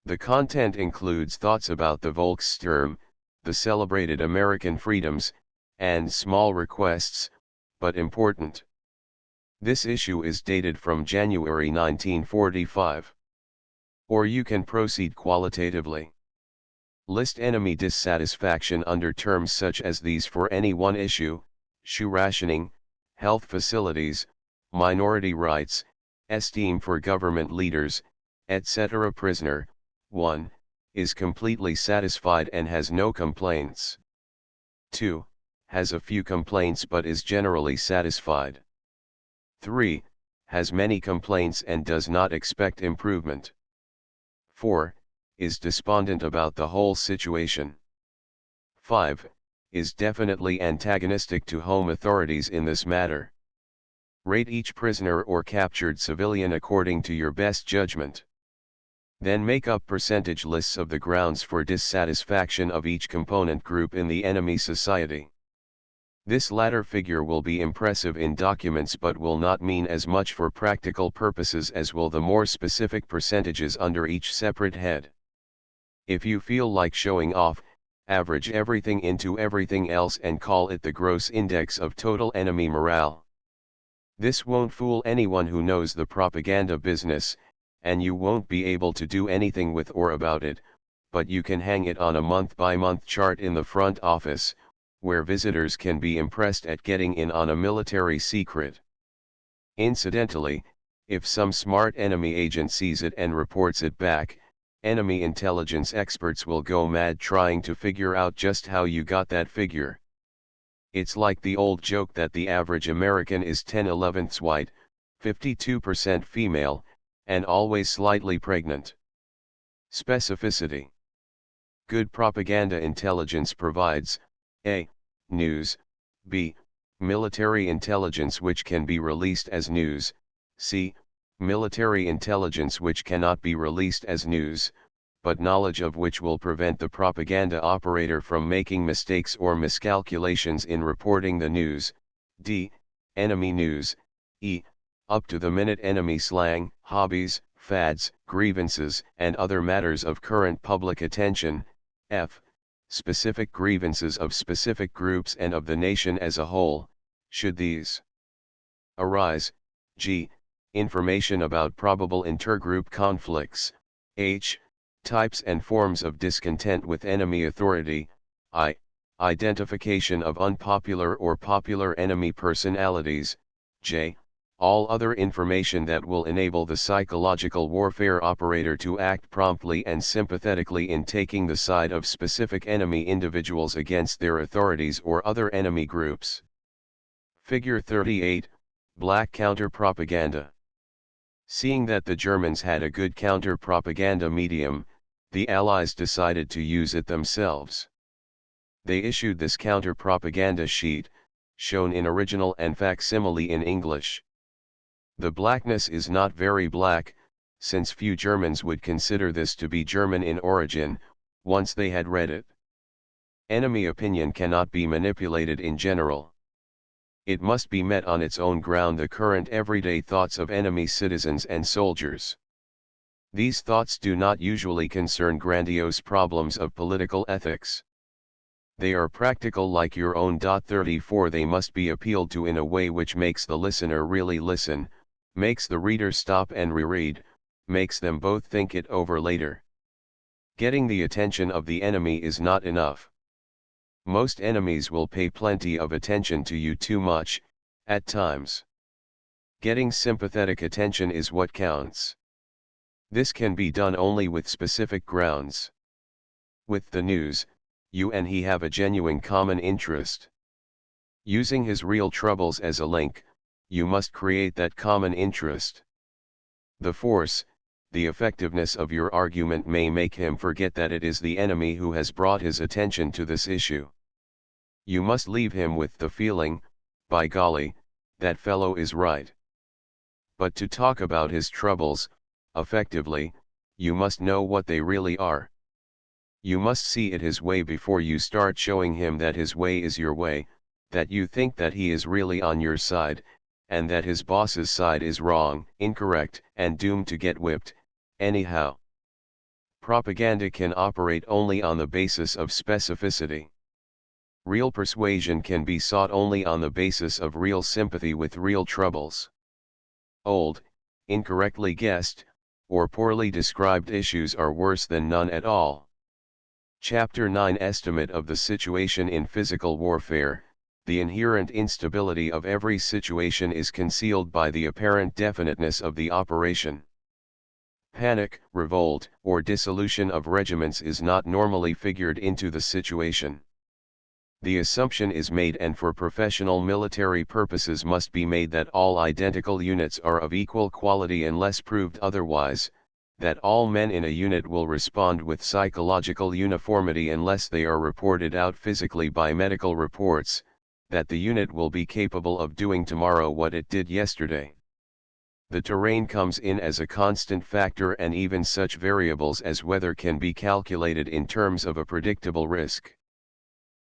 The content includes thoughts about the Volkssturm, the celebrated American freedoms, and small requests, but important. This issue is dated from January 1945. Or you can proceed qualitatively. List enemy dissatisfaction under terms such as these for any one issue: shoe rationing, health facilities, minority rights, esteem for government leaders, etc. Prisoner 1 is completely satisfied and has no complaints. 2 has a few complaints but is generally satisfied. 3 has many complaints and does not expect improvement. 4 is despondent about the whole situation. 5 is definitely antagonistic to home authorities in this matter. Rate each prisoner or captured civilian according to your best judgment. Then make up percentage lists of the grounds for dissatisfaction of each component group in the enemy society. This latter figure will be impressive in documents but will not mean as much for practical purposes as will the more specific percentages under each separate head. If you feel like showing off, average everything into everything else and call it the gross index of total enemy morale. This won't fool anyone who knows the propaganda business, and you won't be able to do anything with or about it, but you can hang it on a month-by-month chart in the front office, where visitors can be impressed at getting in on a military secret. Incidentally, if some smart enemy agent sees it and reports it back, enemy intelligence experts will go mad trying to figure out just how you got that figure. It's like the old joke that the average American is 10/11ths white, 52% female, and always slightly pregnant. Specificity. Good propaganda intelligence provides a. news, b. military intelligence which can be released as news, c. military intelligence which cannot be released as news, but knowledge of which will prevent the propaganda operator from making mistakes or miscalculations in reporting the news, d. enemy news, e. up-to-the-minute enemy slang, hobbies, fads, grievances, and other matters of current public attention, f. specific grievances of specific groups and of the nation as a whole, should these arise, g. Information about probable intergroup conflicts, h. Types and forms of discontent with enemy authority, I. Identification of unpopular or popular enemy personalities, j. All other information that will enable the psychological warfare operator to act promptly and sympathetically in taking the side of specific enemy individuals against their authorities or other enemy groups. Figure 38, Black Counter-Propaganda. Seeing that the Germans had a good counter-propaganda medium, the Allies decided to use it themselves. They issued this counter-propaganda sheet, shown in original and facsimile in English. The blackness is not very black, since few Germans would consider this to be German in origin, once they had read it. Enemy opinion cannot be manipulated in general. It must be met on its own ground, the current everyday thoughts of enemy citizens and soldiers. These thoughts do not usually concern grandiose problems of political ethics. They are practical like your own. 34 They must be appealed to in a way which makes the listener really listen, makes the reader stop and reread, makes them both think it over later. Getting the attention of the enemy is not enough. Most enemies will pay plenty of attention to you, too much, at times. Getting sympathetic attention is what counts. This can be done only with specific grounds. With the news, you and he have a genuine common interest. Using his real troubles as a link, you must create that common interest. The force, the effectiveness of your argument may make him forget that it is the enemy who has brought his attention to this issue. You must leave him with the feeling, by golly, that fellow is right. But to talk about his troubles, effectively, you must know what they really are. You must see it his way before you start showing him that his way is your way, that you think that he is really on your side, and that his boss's side is wrong, incorrect, and doomed to get whipped, anyhow. Propaganda can operate only on the basis of specificity. Real persuasion can be sought only on the basis of real sympathy with real troubles. Old, incorrectly guessed, or poorly described issues are worse than none at all. Chapter 9 Estimate of the situation in physical warfare. The inherent instability of every situation is concealed by the apparent definiteness of the operation. Panic, revolt, or dissolution of regiments is not normally figured into the situation. The assumption is made, and for professional military purposes must be made, that all identical units are of equal quality unless proved otherwise, that all men in a unit will respond with psychological uniformity unless they are reported out physically by medical reports, that the unit will be capable of doing tomorrow what it did yesterday. The terrain comes in as a constant factor, and even such variables as weather can be calculated in terms of a predictable risk.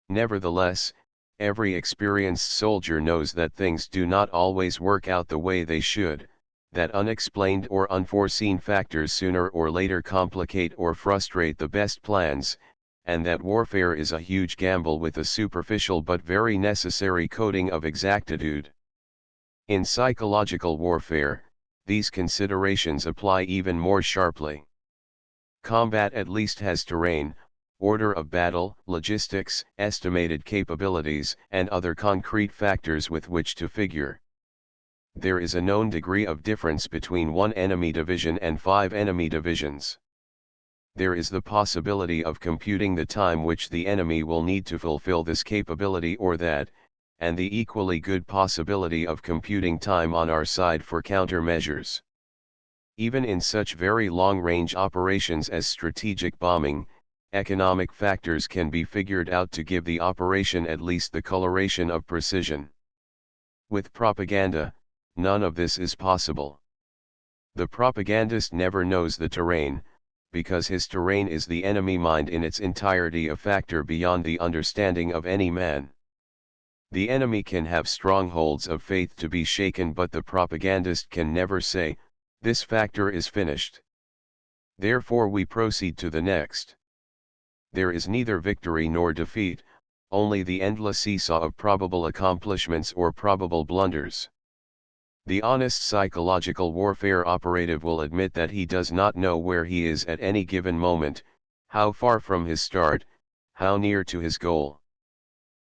Nevertheless, every experienced soldier knows that things do not always work out the way they should, that unexplained or unforeseen factors sooner or later complicate or frustrate the best plans, and that warfare is a huge gamble with a superficial but very necessary coating of exactitude. In psychological warfare, these considerations apply even more sharply. Combat at least has terrain, order of battle, logistics, estimated capabilities, and other concrete factors with which to figure. There is a known degree of difference between one enemy division and 5 enemy divisions. There is the possibility of computing the time which the enemy will need to fulfill this capability or that, and the equally good possibility of computing time on our side for countermeasures. Even in such very long-range operations as strategic bombing, economic factors can be figured out to give the operation at least the coloration of precision. With propaganda, none of this is possible. The propagandist never knows the terrain, because his terrain is the enemy mind in its entirety, a factor beyond the understanding of any man. The enemy can have strongholds of faith to be shaken, but the propagandist can never say, "This factor is finished. Therefore we proceed to the next." There is neither victory nor defeat, only the endless seesaw of probable accomplishments or probable blunders. The honest psychological warfare operative will admit that he does not know where he is at any given moment, how far from his start, how near to his goal.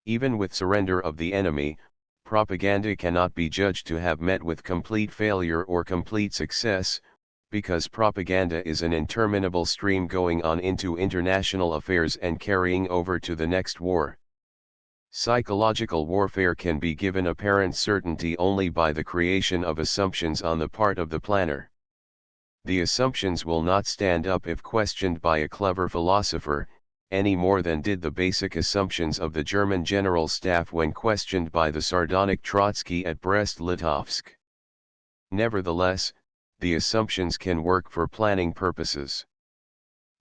Even with surrender of the enemy, propaganda cannot be judged to have met with complete failure or complete success, because propaganda is an interminable stream going on into international affairs and carrying over to the next war. Psychological warfare can be given apparent certainty only by the creation of assumptions on the part of the planner. The assumptions will not stand up if questioned by a clever philosopher, any more than did the basic assumptions of the German General Staff when questioned by the sardonic Trotsky at Brest-Litovsk. Nevertheless, the assumptions can work for planning purposes.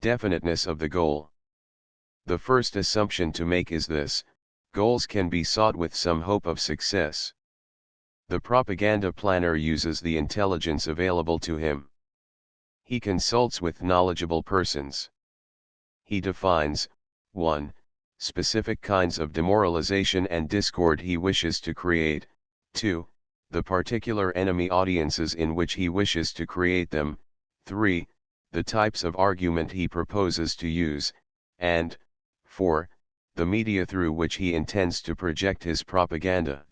Definiteness of the goal. The first assumption to make is this: goals can be sought with some hope of success. The propaganda planner uses the intelligence available to him. He consults with knowledgeable persons. He defines, 1. Specific kinds of demoralization and discord he wishes to create, 2. The particular enemy audiences in which he wishes to create them, 3. The types of argument he proposes to use, and 4. The media through which he intends to project his propaganda.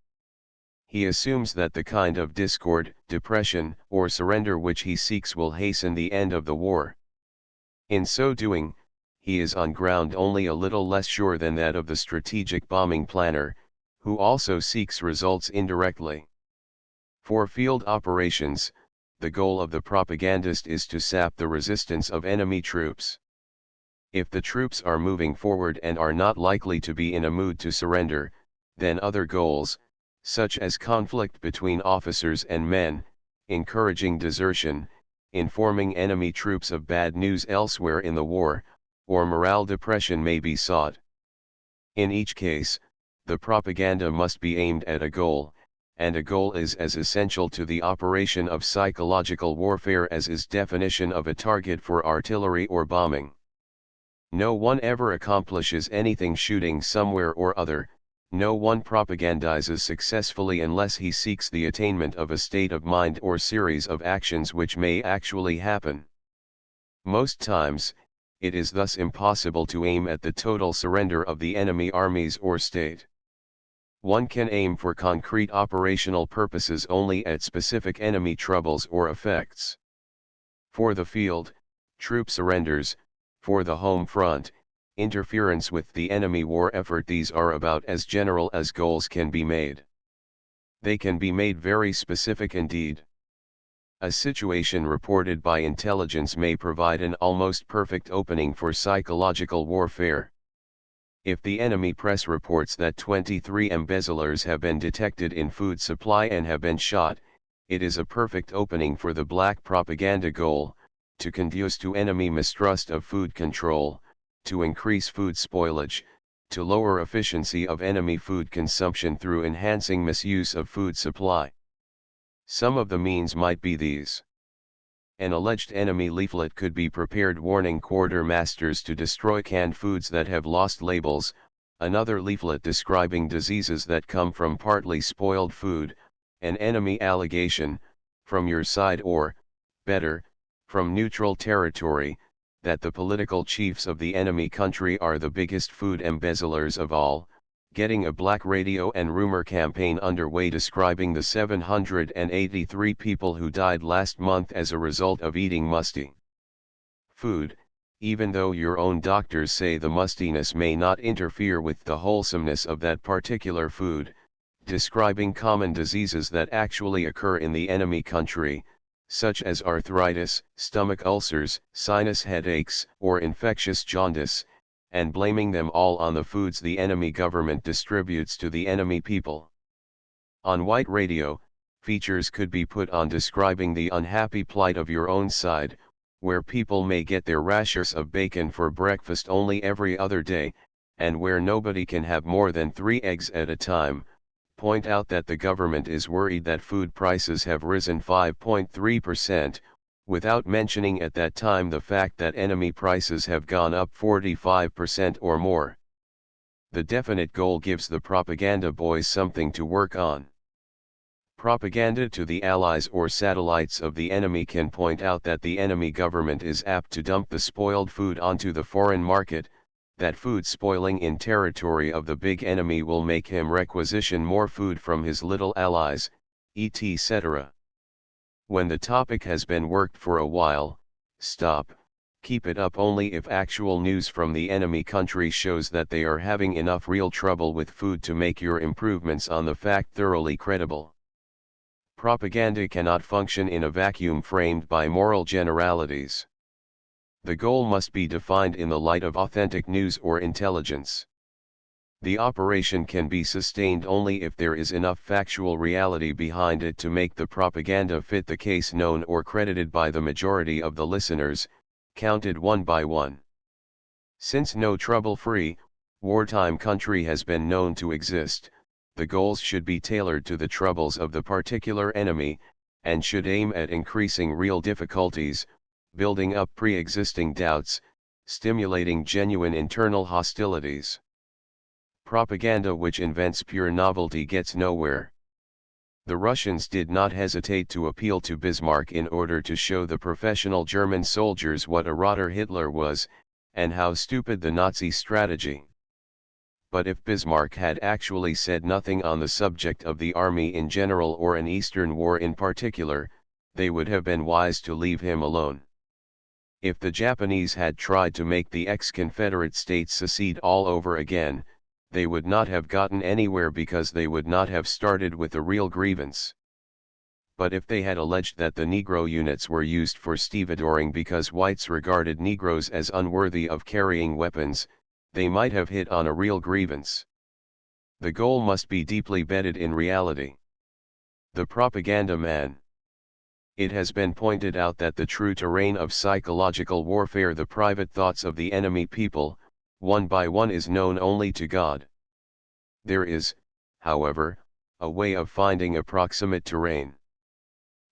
He assumes that the kind of discord, depression, or surrender which he seeks will hasten the end of the war. In so doing, he is on ground only a little less sure than that of the strategic bombing planner, who also seeks results indirectly. For field operations, the goal of the propagandist is to sap the resistance of enemy troops. If the troops are moving forward and are not likely to be in a mood to surrender, then other goals, such as conflict between officers and men, encouraging desertion, informing enemy troops of bad news elsewhere in the war, or morale depression may be sought. In each case, the propaganda must be aimed at a goal, and a goal is as essential to the operation of psychological warfare as is definition of a target for artillery or bombing. No one ever accomplishes anything shooting somewhere or other, no one propagandizes successfully unless he seeks the attainment of a state of mind or series of actions which may actually happen. Most times, it is thus impossible to aim at the total surrender of the enemy armies or state. One can aim for concrete operational purposes only at specific enemy troubles or effects. For the field, troop surrenders; for the home front, interference with the enemy war effort, these are about as general as goals can be made. They can be made very specific indeed. A situation reported by intelligence may provide an almost perfect opening for psychological warfare. If the enemy press reports that 23 embezzlers have been detected in food supply and have been shot, it is a perfect opening for the black propaganda goal, to conduce to enemy mistrust of food control, to increase food spoilage, to lower efficiency of enemy food consumption through enhancing misuse of food supply. Some of the means might be these. An alleged enemy leaflet could be prepared warning quartermasters to destroy canned foods that have lost labels, another leaflet describing diseases that come from partly spoiled food, an enemy allegation, from your side or, better, from neutral territory, that the political chiefs of the enemy country are the biggest food embezzlers of all, getting a black radio and rumor campaign underway describing the 783 people who died last month as a result of eating musty food, even though your own doctors say the mustiness may not interfere with the wholesomeness of that particular food, describing common diseases that actually occur in the enemy country, such as arthritis, stomach ulcers, sinus headaches, or infectious jaundice, and blaming them all on the foods the enemy government distributes to the enemy people. On white radio, features could be put on describing the unhappy plight of your own side, where people may get their rashers of bacon for breakfast only every other day, and where nobody can have more than 3 eggs at a time. Point out that the government is worried that food prices have risen 5.3%, without mentioning at that time the fact that enemy prices have gone up 45% or more. The definite goal gives the propaganda boys something to work on. Propaganda to the allies or satellites of the enemy can point out that the enemy government is apt to dump the spoiled food onto the foreign market, that food spoiling in territory of the big enemy will make him requisition more food from his little allies, etc. When the topic has been worked for a while, stop, keep it up only if actual news from the enemy country shows that they are having enough real trouble with food to make your improvements on the fact thoroughly credible. Propaganda cannot function in a vacuum framed by moral generalities. The goal must be defined in the light of authentic news or intelligence. The operation can be sustained only if there is enough factual reality behind it to make the propaganda fit the case known or credited by the majority of the listeners, counted one by one. Since no trouble-free, wartime country has been known to exist, the goals should be tailored to the troubles of the particular enemy, and should aim at increasing real difficulties, building up pre-existing doubts, stimulating genuine internal hostilities. Propaganda which invents pure novelty gets nowhere. The Russians did not hesitate to appeal to Bismarck in order to show the professional German soldiers what a rotter Hitler was, and how stupid the Nazi strategy. But if Bismarck had actually said nothing on the subject of the army in general or an Eastern war in particular, they would have been wise to leave him alone. If the Japanese had tried to make the ex-Confederate states secede all over again, they would not have gotten anywhere because they would not have started with a real grievance. But if they had alleged that the Negro units were used for stevedoring because whites regarded Negroes as unworthy of carrying weapons, they might have hit on a real grievance. The goal must be deeply bedded in reality. The propaganda man. It has been pointed out that the true terrain of psychological warfare, the private thoughts of the enemy people, one by one is known only to God. There is, however, a way of finding approximate terrain.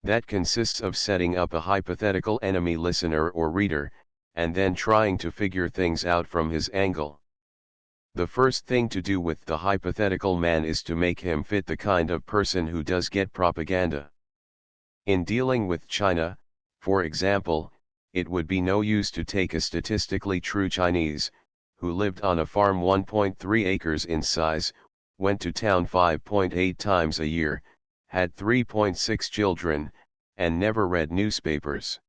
That consists of setting up a hypothetical enemy listener or reader, and then trying to figure things out from his angle. The first thing to do with the hypothetical man is to make him fit the kind of person who does get propaganda. In dealing with China, for example, it would be no use to take a statistically true Chinese, who lived on a farm 1.3 acres in size, went to town 5.8 times a year, had 3.6 children, and never read newspapers.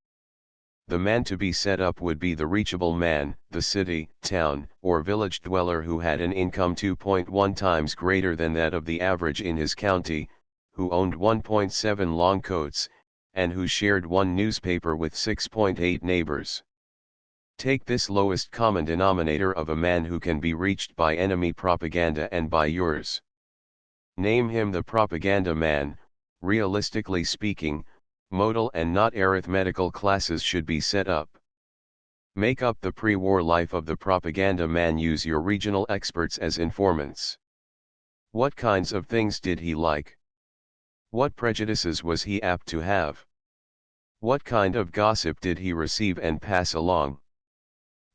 The man to be set up would be the reachable man, the city, town, or village dweller who had an income 2.1 times greater than that of the average in his county, who owned 1.7 long coats, and who shared one newspaper with 6.8 neighbors. Take this lowest common denominator of a man who can be reached by enemy propaganda and by yours. Name him the propaganda man. Realistically speaking, modal and not arithmetical classes should be set up. Make up the pre-war life of the propaganda man. Use your regional experts as informants. What kinds of things did he like? What prejudices was he apt to have? What kind of gossip did he receive and pass along?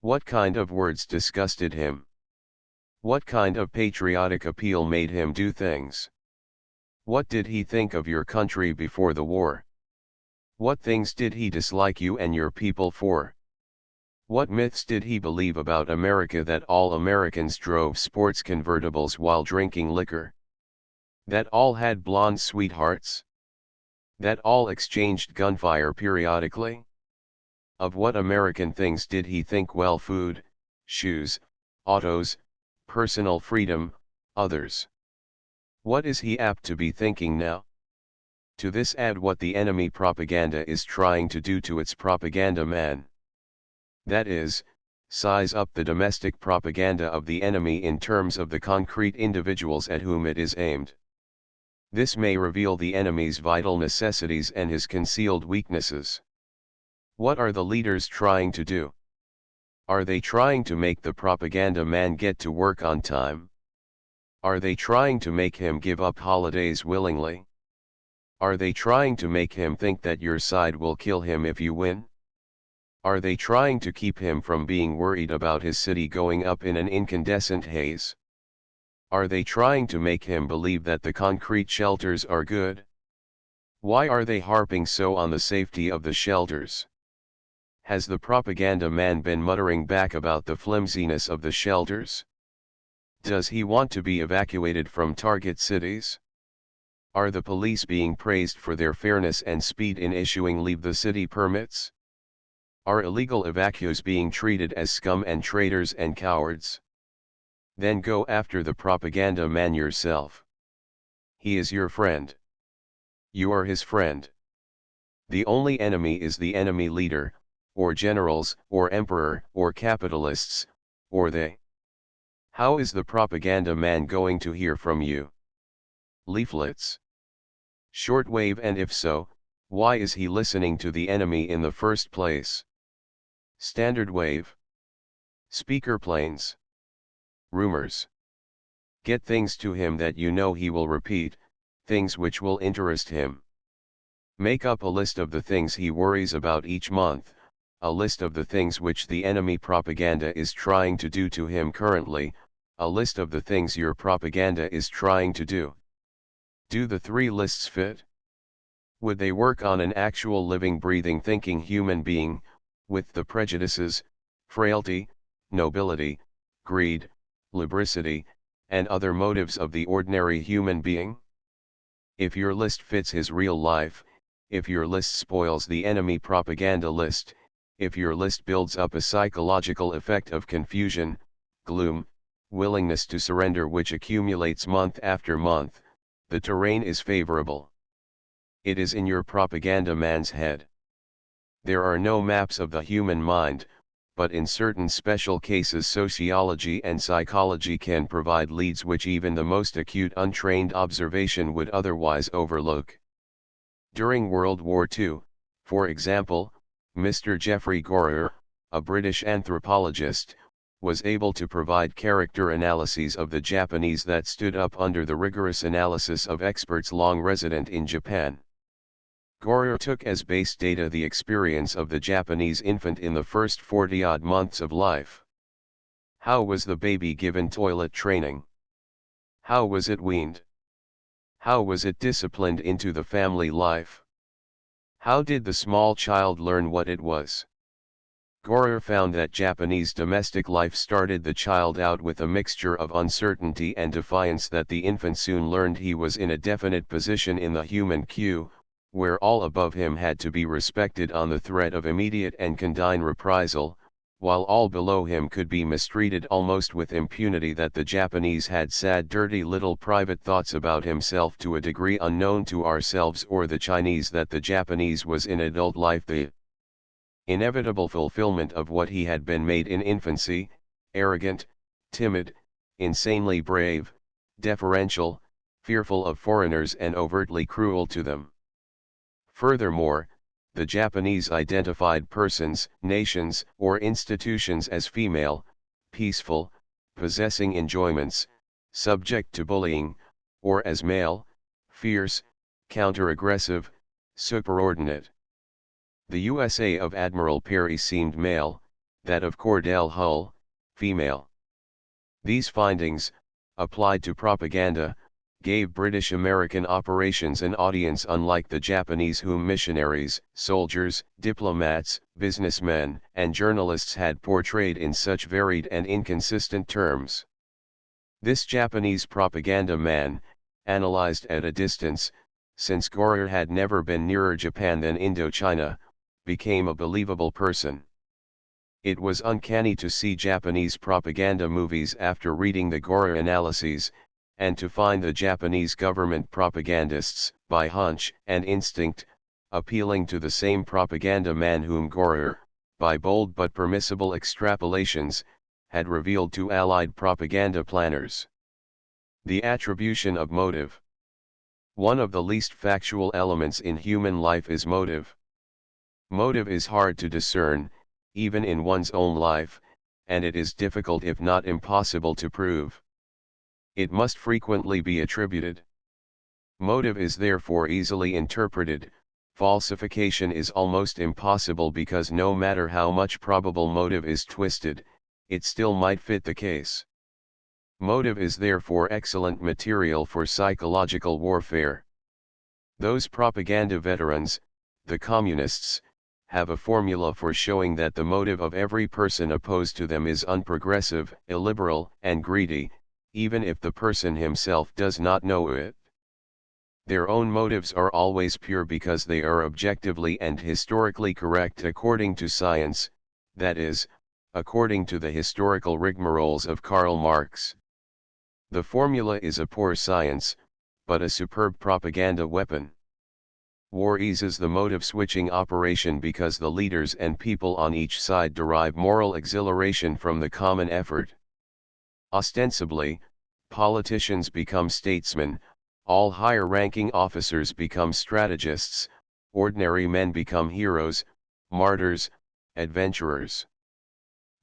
What kind of words disgusted him? What kind of patriotic appeal made him do things? What did he think of your country before the war? What things did he dislike you and your people for? What myths did he believe about America, that all Americans drove sports convertibles while drinking liquor? That all had blonde sweethearts? That all exchanged gunfire periodically? Of what American things did he think? Well, food, shoes, autos, personal freedom, others. What is he apt to be thinking now? To this add what the enemy propaganda is trying to do to its propaganda man. That is, size up the domestic propaganda of the enemy in terms of the concrete individuals at whom it is aimed. This may reveal the enemy's vital necessities and his concealed weaknesses. What are the leaders trying to do? Are they trying to make the propaganda man get to work on time? Are they trying to make him give up holidays willingly? Are they trying to make him think that your side will kill him if you win? Are they trying to keep him from being worried about his city going up in an incandescent haze? Are they trying to make him believe that the concrete shelters are good? Why are they harping so on the safety of the shelters? Has the propaganda man been muttering back about the flimsiness of the shelters? Does he want to be evacuated from target cities? Are the police being praised for their fairness and speed in issuing leave the city permits? Are illegal evacuees being treated as scum and traitors and cowards? Then go after the propaganda man yourself. He is your friend. You are his friend. The only enemy is the enemy leader, or generals, or emperor, or capitalists, or they. How is the propaganda man going to hear from you? Leaflets? Shortwave, and if so, why is he listening to the enemy in the first place? Standard wave? Speaker planes? Rumors? Get things to him that you know he will repeat, things which will interest him. Make up a list of the things he worries about each month, a list of the things which the enemy propaganda is trying to do to him currently, a list of the things your propaganda is trying to do. Do the three lists fit? Would they work on an actual living, breathing, thinking human being, with the prejudices, frailty, nobility, greed, lubricity, and other motives of the ordinary human being? If your list fits his real life, if your list spoils the enemy propaganda list, if your list builds up a psychological effect of confusion, gloom, willingness to surrender which accumulates month after month, the terrain is favorable. It is in your propaganda man's head. There are no maps of the human mind, but in certain special cases sociology and psychology can provide leads which even the most acute untrained observation would otherwise overlook. During World War II, for example, Mr. Geoffrey Gorer, a British anthropologist, was able to provide character analyses of the Japanese that stood up under the rigorous analysis of experts long resident in Japan. Gorer took as base data the experience of the Japanese infant in the first 40-odd months of life. How was the baby given toilet training? How was it weaned? How was it disciplined into the family life? How did the small child learn what it was? Gorer found that Japanese domestic life started the child out with a mixture of uncertainty and defiance, that the infant soon learned he was in a definite position in the human queue, where all above him had to be respected on the threat of immediate and condign reprisal, while all below him could be mistreated almost with impunity, that the Japanese had sad, dirty little private thoughts about himself to a degree unknown to ourselves or the Chinese, that the Japanese was in adult life the inevitable fulfillment of what he had been made in infancy, arrogant, timid, insanely brave, deferential, fearful of foreigners and overtly cruel to them. Furthermore, the Japanese identified persons, nations, or institutions as female, peaceful, possessing enjoyments, subject to bullying, or as male, fierce, counter-aggressive, superordinate. The USA of Admiral Perry seemed male, that of Cordell Hull, female. These findings, applied to propaganda, gave British-American operations an audience unlike the Japanese, whom missionaries, soldiers, diplomats, businessmen, and journalists had portrayed in such varied and inconsistent terms. This Japanese propaganda man, analyzed at a distance, since Gorer had never been nearer Japan than Indochina, became a believable person. It was uncanny to see Japanese propaganda movies after reading the Gorer analyses, and to find the Japanese government propagandists, by hunch and instinct, appealing to the same propaganda man whom Gorer, by bold but permissible extrapolations, had revealed to Allied propaganda planners. The attribution of motive. One of the least factual elements in human life is motive. Motive is hard to discern, even in one's own life, and it is difficult if not impossible to prove. It must frequently be attributed. Motive is therefore easily interpreted. Falsification is almost impossible because no matter how much probable motive is twisted, it still might fit the case. Motive is therefore excellent material for psychological warfare. Those propaganda veterans, the communists, have a formula for showing that the motive of every person opposed to them is unprogressive, illiberal, and greedy, even if the person himself does not know it. Their own motives are always pure because they are objectively and historically correct according to science, that is, according to the historical rigmaroles of Karl Marx. The formula is a poor science, but a superb propaganda weapon. War eases the motive-switching operation because the leaders and people on each side derive moral exhilaration from the common effort. Ostensibly, politicians become statesmen, all higher-ranking officers become strategists, ordinary men become heroes, martyrs, adventurers.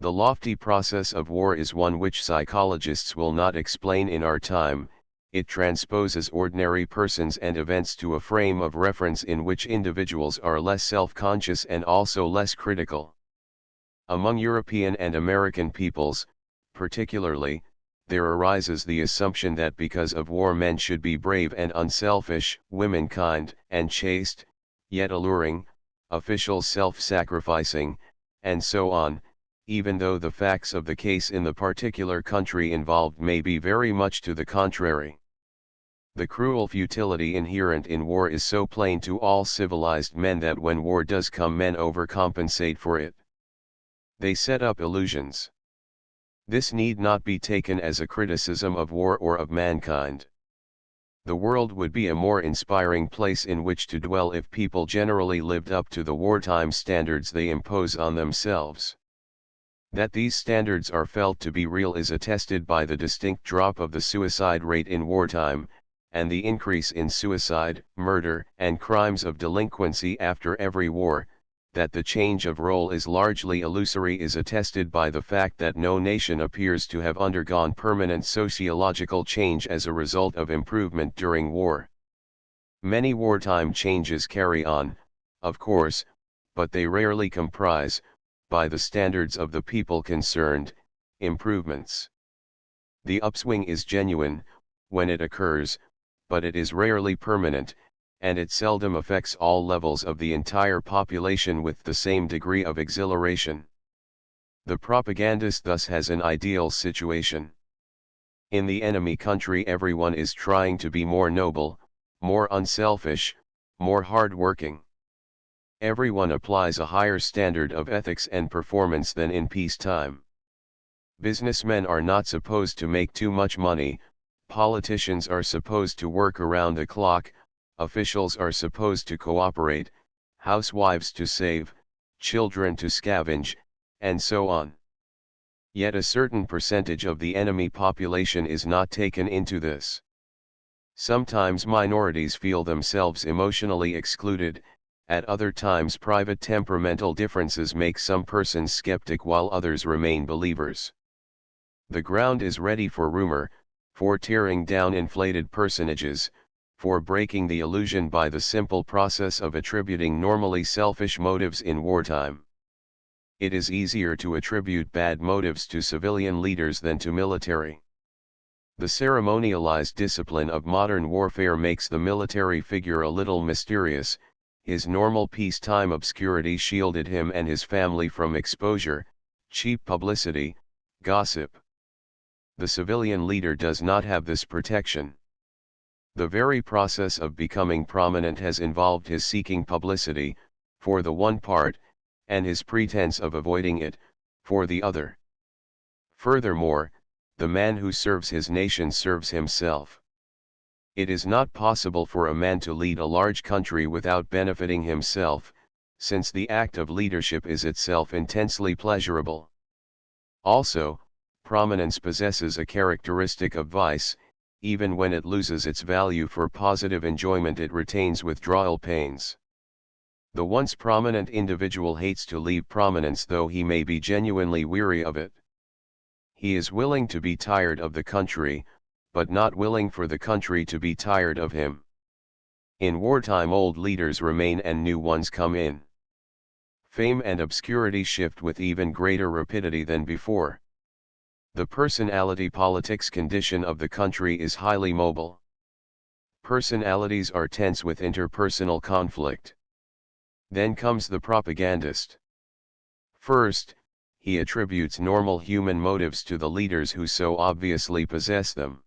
The lofty process of war is one which psychologists will not explain in our time. It transposes ordinary persons and events to a frame of reference in which individuals are less self-conscious and also less critical. Among European and American peoples, particularly, there arises the assumption that because of war men should be brave and unselfish, women kind and chaste, yet alluring, officials self-sacrificing, and so on, even though the facts of the case in the particular country involved may be very much to the contrary. The cruel futility inherent in war is so plain to all civilized men that when war does come men overcompensate for it. They set up illusions. This need not be taken as a criticism of war or of mankind. The world would be a more inspiring place in which to dwell if people generally lived up to the wartime standards they impose on themselves. That these standards are felt to be real is attested by the distinct drop of the suicide rate in wartime, and the increase in suicide, murder, and crimes of delinquency after every war. That the change of role is largely illusory is attested by the fact that no nation appears to have undergone permanent sociological change as a result of improvement during war. Many wartime changes carry on, of course, but they rarely comprise, by the standards of the people concerned, improvements. The upswing is genuine, when it occurs, but it is rarely permanent, and it seldom affects all levels of the entire population with the same degree of exhilaration. The propagandist thus has an ideal situation. In the enemy country everyone is trying to be more noble, more unselfish, more hard-working. Everyone applies a higher standard of ethics and performance than in peacetime. Businessmen are not supposed to make too much money, politicians are supposed to work around the clock, officials are supposed to cooperate, housewives to save, children to scavenge, and so on. Yet a certain percentage of the enemy population is not taken into this. Sometimes minorities feel themselves emotionally excluded, at other times private temperamental differences make some persons skeptic while others remain believers. The ground is ready for rumor, for tearing down inflated personages, for breaking the illusion by the simple process of attributing normally selfish motives in wartime. It is easier to attribute bad motives to civilian leaders than to military. The ceremonialized discipline of modern warfare makes the military figure a little mysterious. His normal peacetime obscurity shielded him and his family from exposure, cheap publicity, gossip. The civilian leader does not have this protection. The very process of becoming prominent has involved his seeking publicity, for the one part, and his pretense of avoiding it, for the other. Furthermore, the man who serves his nation serves himself. It is not possible for a man to lead a large country without benefiting himself, since the act of leadership is itself intensely pleasurable. Also, prominence possesses a characteristic of vice. Even when it loses its value for positive enjoyment it retains withdrawal pains. The once prominent individual hates to leave prominence though he may be genuinely weary of it. He is willing to be tired of the country, but not willing for the country to be tired of him. In wartime old leaders remain and new ones come in. Fame and obscurity shift with even greater rapidity than before. The personality politics condition of the country is highly mobile. Personalities are tense with interpersonal conflict. Then comes the propagandist. First, he attributes normal human motives to the leaders who so obviously possess them.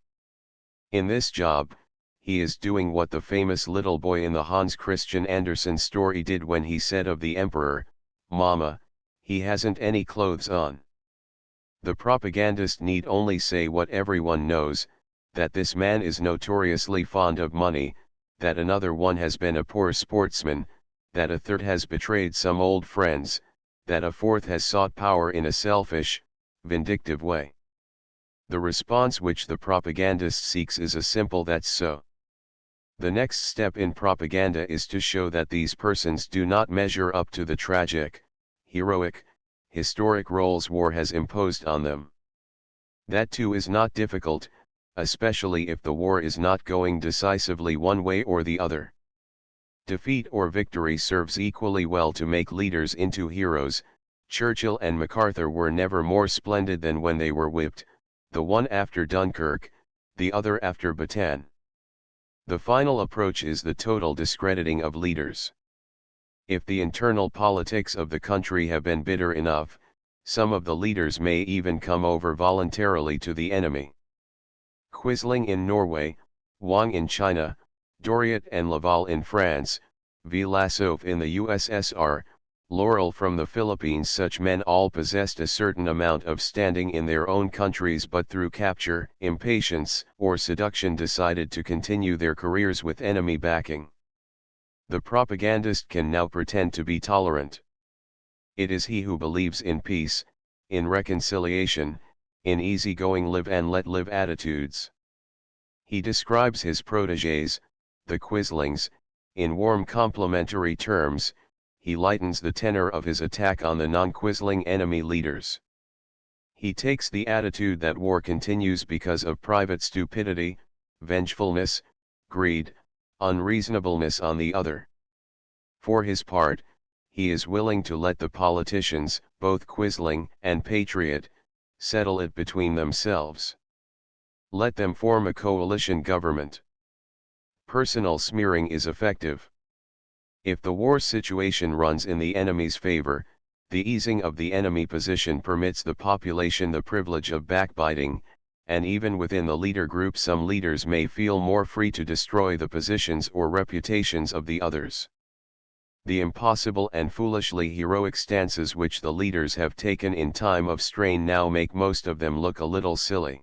In this job, he is doing what the famous little boy in the Hans Christian Andersen story did when he said of the emperor, "Mama, he hasn't any clothes on." The propagandist need only say what everyone knows, that this man is notoriously fond of money, that another one has been a poor sportsman, that a third has betrayed some old friends, that a fourth has sought power in a selfish, vindictive way. The response which the propagandist seeks is a simple "that's so." The next step in propaganda is to show that these persons do not measure up to the tragic, heroic, historic roles war has imposed on them. That too is not difficult, especially if the war is not going decisively one way or the other. Defeat or victory serves equally well to make leaders into heroes. Churchill and MacArthur were never more splendid than when they were whipped, the one after Dunkirk, the other after Bataan. The final approach is the total discrediting of leaders. If the internal politics of the country have been bitter enough, some of the leaders may even come over voluntarily to the enemy. Quisling in Norway, Wang in China, Doriot and Laval in France, Vlasov in the USSR, Laurel from the Philippines. Such men all possessed a certain amount of standing in their own countries, but through capture, impatience, or seduction decided to continue their careers with enemy backing. The propagandist can now pretend to be tolerant. It is he who believes in peace, in reconciliation, in easygoing live and let live attitudes. He describes his protégés, the Quislings, in warm complimentary terms. He lightens the tenor of his attack on the non-Quisling enemy leaders. He takes the attitude that war continues because of private stupidity, vengefulness, greed, unreasonableness on the other. For his part, he is willing to let the politicians, both Quisling and Patriot, settle it between themselves. Let them form a coalition government. Personal smearing is effective. If the war situation runs in the enemy's favor, the easing of the enemy position permits the population the privilege of backbiting, and even within the leader group some leaders may feel more free to destroy the positions or reputations of the others. The impossible and foolishly heroic stances which the leaders have taken in time of strain now make most of them look a little silly.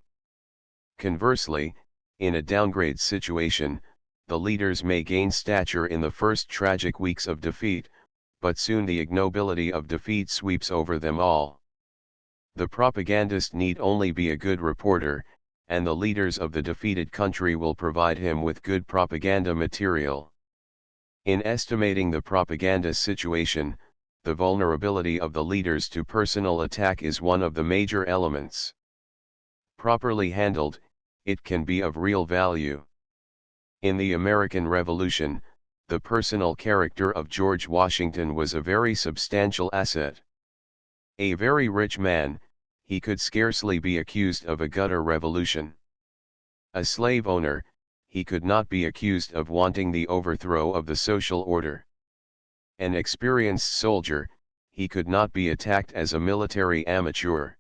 Conversely, in a downgrade situation, the leaders may gain stature in the first tragic weeks of defeat, but soon the ignobility of defeat sweeps over them all. The propagandist need only be a good reporter, and the leaders of the defeated country will provide him with good propaganda material. In estimating the propaganda situation, the vulnerability of the leaders to personal attack is one of the major elements. Properly handled, it can be of real value. In the American Revolution, the personal character of George Washington was a very substantial asset. A very rich man, he could scarcely be accused of a gutter revolution. A slave owner, he could not be accused of wanting the overthrow of the social order. An experienced soldier, he could not be attacked as a military amateur.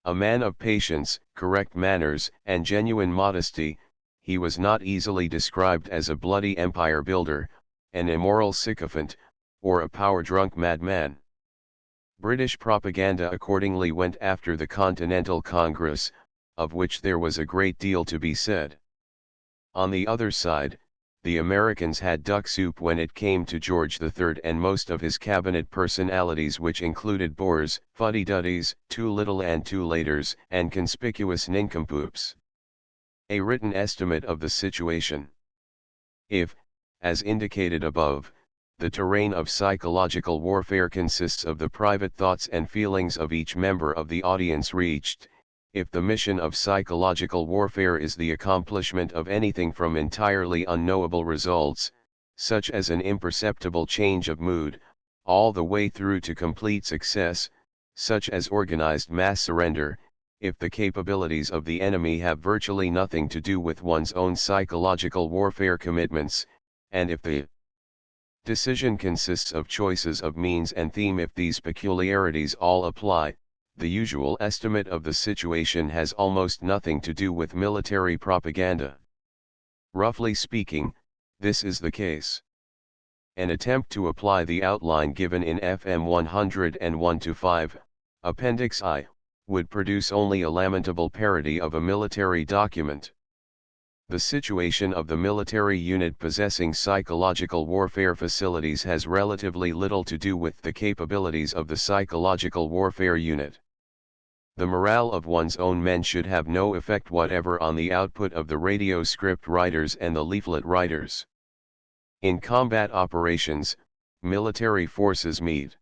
A man of patience, correct manners, and genuine modesty, he was not easily described as a bloody empire builder, an immoral sycophant, or a power-drunk madman. British propaganda accordingly went after the Continental Congress, of which there was a great deal to be said. On the other side, the Americans had duck soup when it came to George III and most of his cabinet personalities, which included bores, fuddy-duddies, too little and too laters, and conspicuous nincompoops. A written estimate of the situation. If, as indicated above, the terrain of psychological warfare consists of the private thoughts and feelings of each member of the audience reached, if the mission of psychological warfare is the accomplishment of anything from entirely unknowable results, such as an imperceptible change of mood, all the way through to complete success, such as organized mass surrender, if the capabilities of the enemy have virtually nothing to do with one's own psychological warfare commitments, and if the decision consists of choices of means and theme, if these peculiarities all apply, the usual estimate of the situation has almost nothing to do with military propaganda. Roughly speaking, this is the case. An attempt to apply the outline given in FM 101-5, Appendix I, would produce only a lamentable parody of a military document. The situation of the military unit possessing psychological warfare facilities has relatively little to do with the capabilities of the psychological warfare unit. The morale of one's own men should have no effect whatever on the output of the radio script writers and the leaflet writers. In combat operations, military forces meet.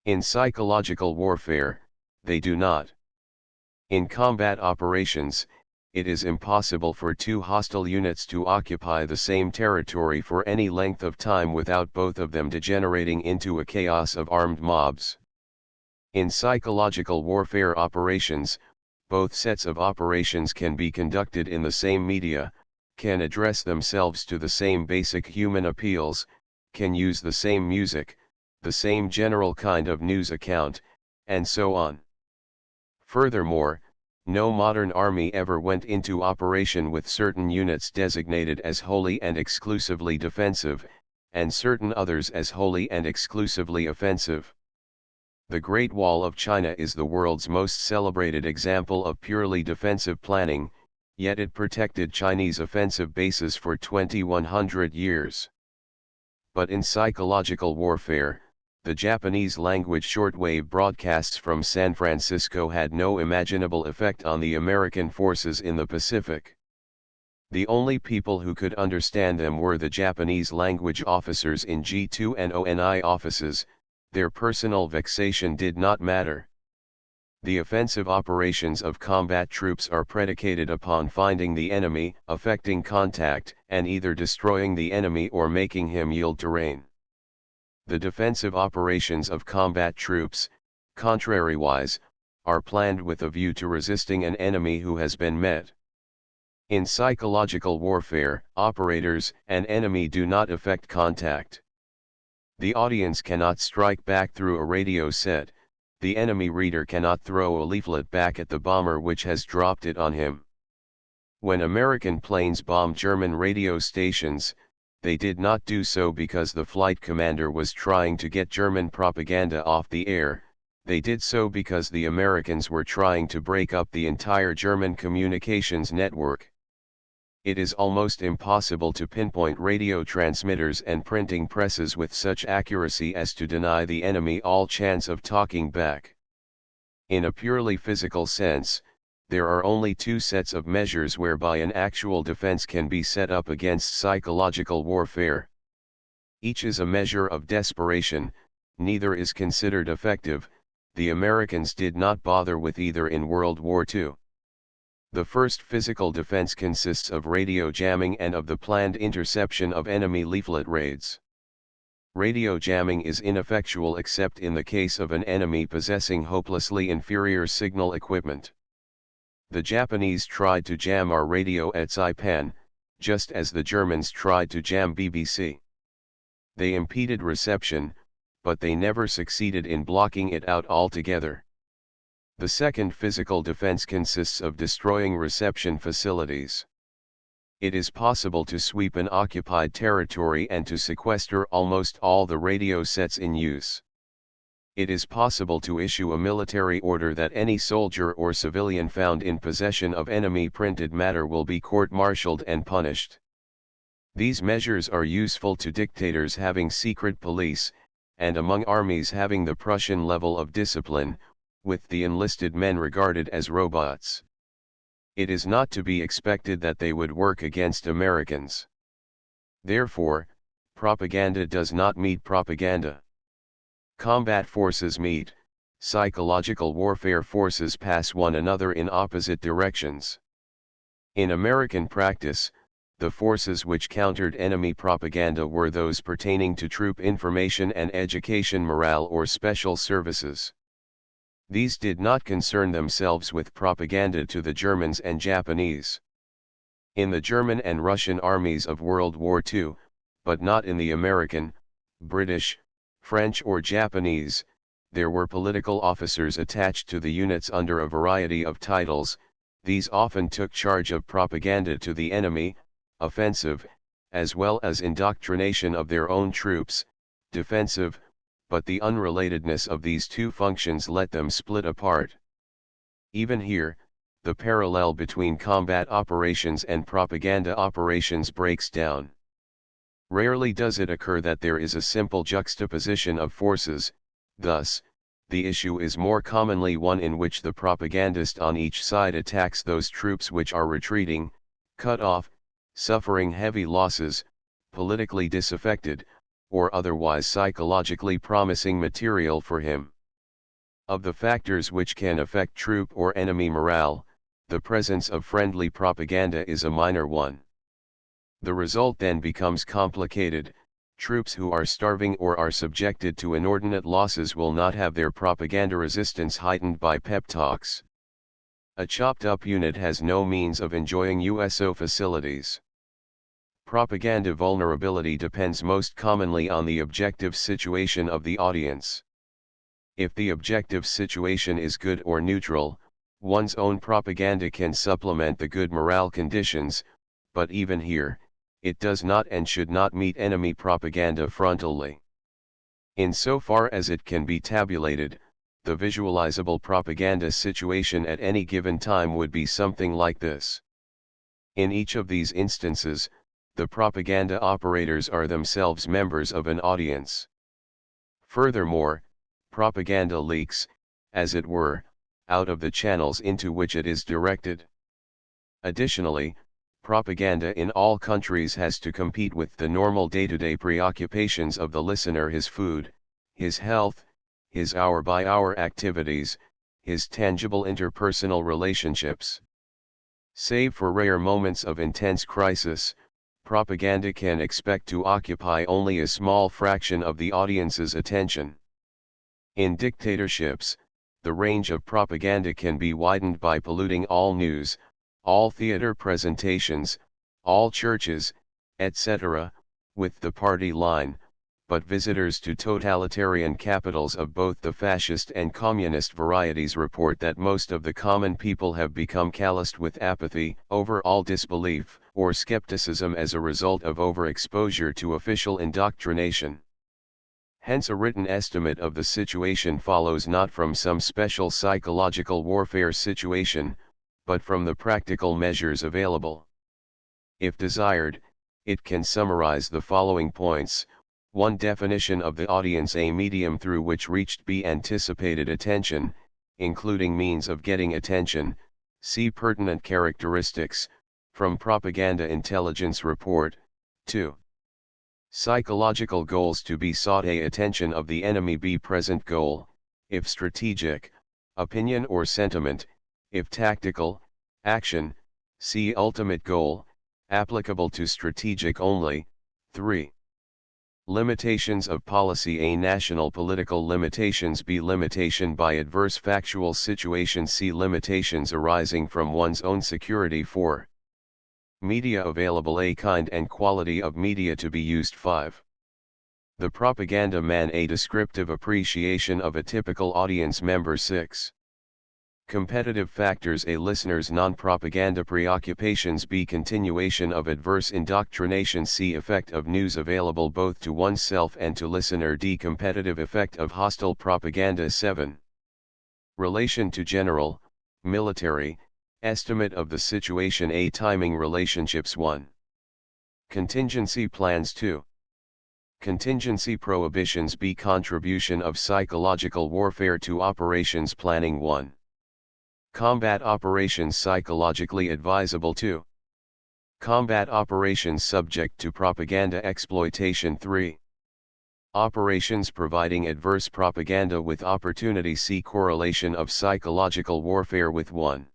In psychological warfare, they do not. In combat operations, it is impossible for two hostile units to occupy the same territory for any length of time without both of them degenerating into a chaos of armed mobs. In psychological warfare operations, both sets of operations can be conducted in the same media, can address themselves to the same basic human appeals, can use the same music, the same general kind of news account, and so on. Furthermore, no modern army ever went into operation with certain units designated as wholly and exclusively defensive, and certain others as wholly and exclusively offensive. The Great Wall of China is the world's most celebrated example of purely defensive planning, yet it protected Chinese offensive bases for 2,100 years. But in psychological warfare, the Japanese language shortwave broadcasts from San Francisco had no imaginable effect on the American forces in the Pacific. The only people who could understand them were the Japanese language officers in G2 and ONI offices. Their personal vexation did not matter. The offensive operations of combat troops are predicated upon finding the enemy, effecting contact, and either destroying the enemy or making him yield terrain. The defensive operations of combat troops, contrariwise, are planned with a view to resisting an enemy who has been met. In psychological warfare, operators and enemy do not effect contact. The audience cannot strike back through a radio set, the enemy reader cannot throw a leaflet back at the bomber which has dropped it on him. When American planes bombed German radio stations, they did not do so because the flight commander was trying to get German propaganda off the air, they did so because the Americans were trying to break up the entire German communications network. It is almost impossible to pinpoint radio transmitters and printing presses with such accuracy as to deny the enemy all chance of talking back. In a purely physical sense, there are only two sets of measures whereby an actual defense can be set up against psychological warfare. Each is a measure of desperation, neither is considered effective. The Americans did not bother with either in World War II. The first physical defense consists of radio jamming and of the planned interception of enemy leaflet raids. Radio jamming is ineffectual except in the case of an enemy possessing hopelessly inferior signal equipment. The Japanese tried to jam our radio at Saipan, just as the Germans tried to jam BBC. They impeded reception, but they never succeeded in blocking it out altogether. The second physical defense consists of destroying reception facilities. It is possible to sweep an occupied territory and to sequester almost all the radio sets in use. It is possible to issue a military order that any soldier or civilian found in possession of enemy printed matter will be court-martialed and punished. These measures are useful to dictators having secret police, and among armies having the Prussian level of discipline, with the enlisted men regarded as robots. It is not to be expected that they would work against Americans. Therefore, propaganda does not meet propaganda. Combat forces meet, Psychological warfare forces pass one another in opposite directions. In American practice, the forces which countered enemy propaganda were those pertaining to troop information and education, morale, or special services. These did not concern themselves with propaganda to the Germans and Japanese. In the German and Russian armies of World War II, but not in the American, British, French or Japanese, there were political officers attached to the units under a variety of titles. These often took charge of propaganda to the enemy, offensive, as well as indoctrination of their own troops, defensive, but the unrelatedness of these two functions let them split apart. Even here, the parallel between combat operations and propaganda operations breaks down. Rarely does it occur that there is a simple juxtaposition of forces, thus, the issue is more commonly one in which the propagandist on each side attacks those troops which are retreating, cut off, suffering heavy losses, politically disaffected, or otherwise psychologically promising material for him. Of the factors which can affect troop or enemy morale, the presence of friendly propaganda is a minor one. The result then becomes complicated. Troops who are starving or are subjected to inordinate losses will not have their propaganda resistance heightened by pep talks. A chopped-up unit has no means of enjoying USO facilities. Propaganda vulnerability depends most commonly on the objective situation of the audience. If the objective situation is good or neutral, one's own propaganda can supplement the good morale conditions, but even here, it does not and should not meet enemy propaganda frontally. Insofar as it can be tabulated, the visualizable propaganda situation at any given time would be something like this. In each of these instances, the propaganda operators are themselves members of an audience. Furthermore, propaganda leaks, as it were, out of the channels into which it is directed. Additionally, propaganda in all countries has to compete with the normal day-to-day preoccupations of the listener: his food, his health, his hour-by-hour activities, his tangible interpersonal relationships. Save for rare moments of intense crisis, propaganda can expect to occupy only a small fraction of the audience's attention. In dictatorships, the range of propaganda can be widened by polluting all news, all theater presentations, all churches, etc., with the party line, but visitors to totalitarian capitals of both the fascist and communist varieties report that most of the common people have become calloused with apathy, overall disbelief, or skepticism as a result of overexposure to official indoctrination. Hence a written estimate of the situation follows not from some special psychological warfare situation, but from the practical measures available. If desired, it can summarize the following points. 1. Definition of the audience: a medium through which reached be anticipated attention, including means of getting attention. See pertinent characteristics, from Propaganda Intelligence Report. 2. Psychological goals to be sought: a. Attention of the enemy. B. Present goal, if strategic, opinion or sentiment, if tactical, action. C. Ultimate goal, applicable to strategic only. 3. Limitations of policy: a. National political limitations. B. Limitation by adverse factual situation. C. Limitations arising from one's own security. 4. Media available: a. Kind and quality of media to be used. 5. The propaganda man: a descriptive appreciation of a typical audience member. 6. Competitive factors: a. Listener's non-propaganda preoccupations. B. Continuation of adverse indoctrination. C. Effect of news available both to oneself and to listener. D. Competitive effect of hostile propaganda. 7. Relation to general, military, estimate of the situation. A. Timing relationships. 1. Contingency plans. 2. Contingency prohibitions. B. Contribution of psychological warfare to operations planning. 1. Combat operations psychologically advisable. 2. Combat operations subject to propaganda exploitation. 3. Operations providing adverse propaganda with opportunity. See correlation of psychological warfare with 1.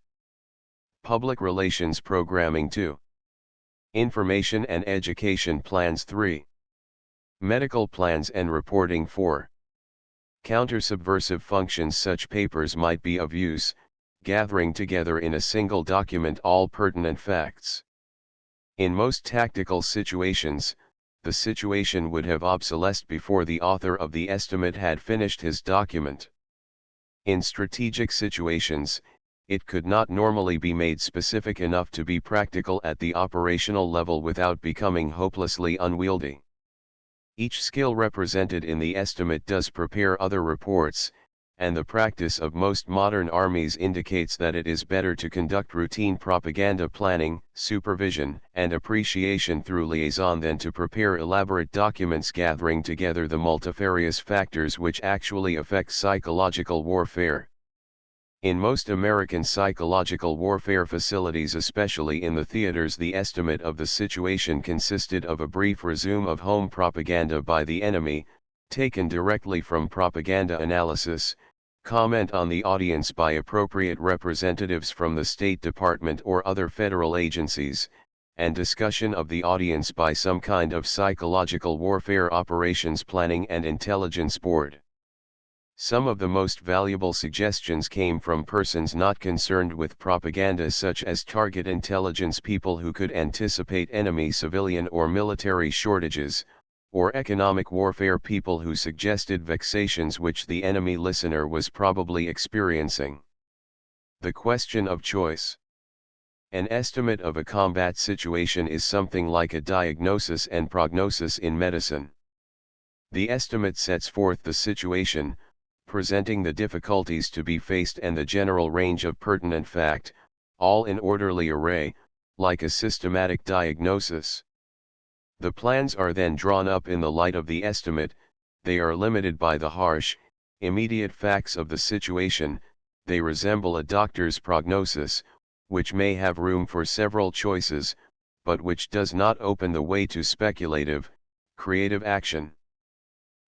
Public relations programming 2. Information and education plans 3. Medical plans and reporting 4. Counter-subversive functions. Such papers might be of use, gathering together in a single document all pertinent facts. In most tactical situations, the situation would have obsolesced before the author of the estimate had finished his document. In strategic situations, it could not normally be made specific enough to be practical at the operational level without becoming hopelessly unwieldy. Each skill represented in the estimate does prepare other reports, and the practice of most modern armies indicates that it is better to conduct routine propaganda planning, supervision, and appreciation through liaison than to prepare elaborate documents gathering together the multifarious factors which actually affect psychological warfare. In most American psychological warfare facilities, especially in the theaters, the estimate of the situation consisted of a brief resume of home propaganda by the enemy, taken directly from propaganda analysis, comment on the audience by appropriate representatives from the State Department or other federal agencies, and discussion of the audience by some kind of psychological warfare operations planning and intelligence board. Some of the most valuable suggestions came from persons not concerned with propaganda, such as target intelligence people who could anticipate enemy civilian or military shortages, or economic warfare people who suggested vexations which the enemy listener was probably experiencing. The question of choice. An estimate of a combat situation is something like a diagnosis and prognosis in medicine. The estimate sets forth the situation, presenting the difficulties to be faced and the general range of pertinent fact, all in orderly array, like a systematic diagnosis. The plans are then drawn up in the light of the estimate. They are limited by the harsh, immediate facts of the situation. They resemble a doctor's prognosis, which may have room for several choices, but which does not open the way to speculative, creative action.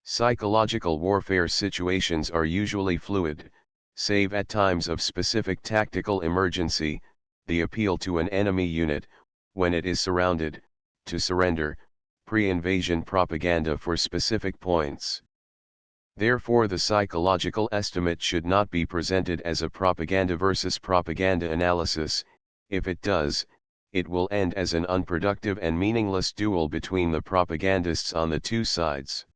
Psychological warfare situations are usually fluid, save at times of specific tactical emergency, the appeal to an enemy unit, when it is surrounded, to surrender, pre-invasion propaganda for specific points. Therefore, the psychological estimate should not be presented as a propaganda versus propaganda analysis. If it does, it will end as an unproductive and meaningless duel between the propagandists on the two sides.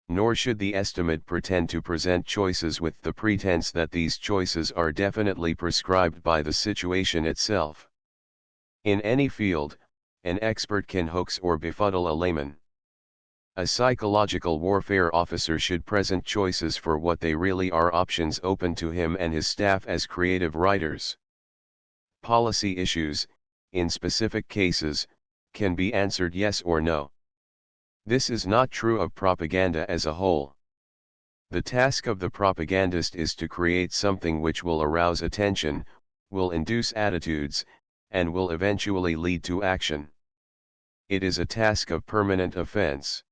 Nor should the estimate pretend to present choices with the pretense that these choices are definitely prescribed by the situation itself. In any field, an expert can hoax or befuddle a layman. A psychological warfare officer should present choices for what they really are, options open to him and his staff as creative writers. Policy issues, in specific cases, can be answered yes or no. This is not true of propaganda as a whole. The task of the propagandist is to create something which will arouse attention, will induce attitudes, and will eventually lead to action. It is a task of permanent offense.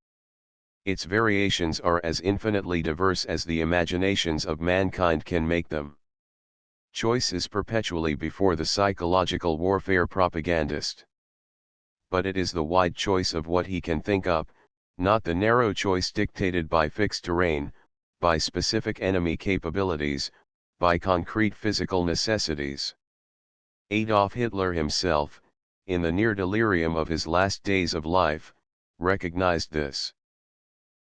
Its variations are as infinitely diverse as the imaginations of mankind can make them. Choice is perpetually before the psychological warfare propagandist. But it is the wide choice of what he can think up, not the narrow choice dictated by fixed terrain, by specific enemy capabilities, by concrete physical necessities. Adolf Hitler himself, in the near delirium of his last days of life, recognized this.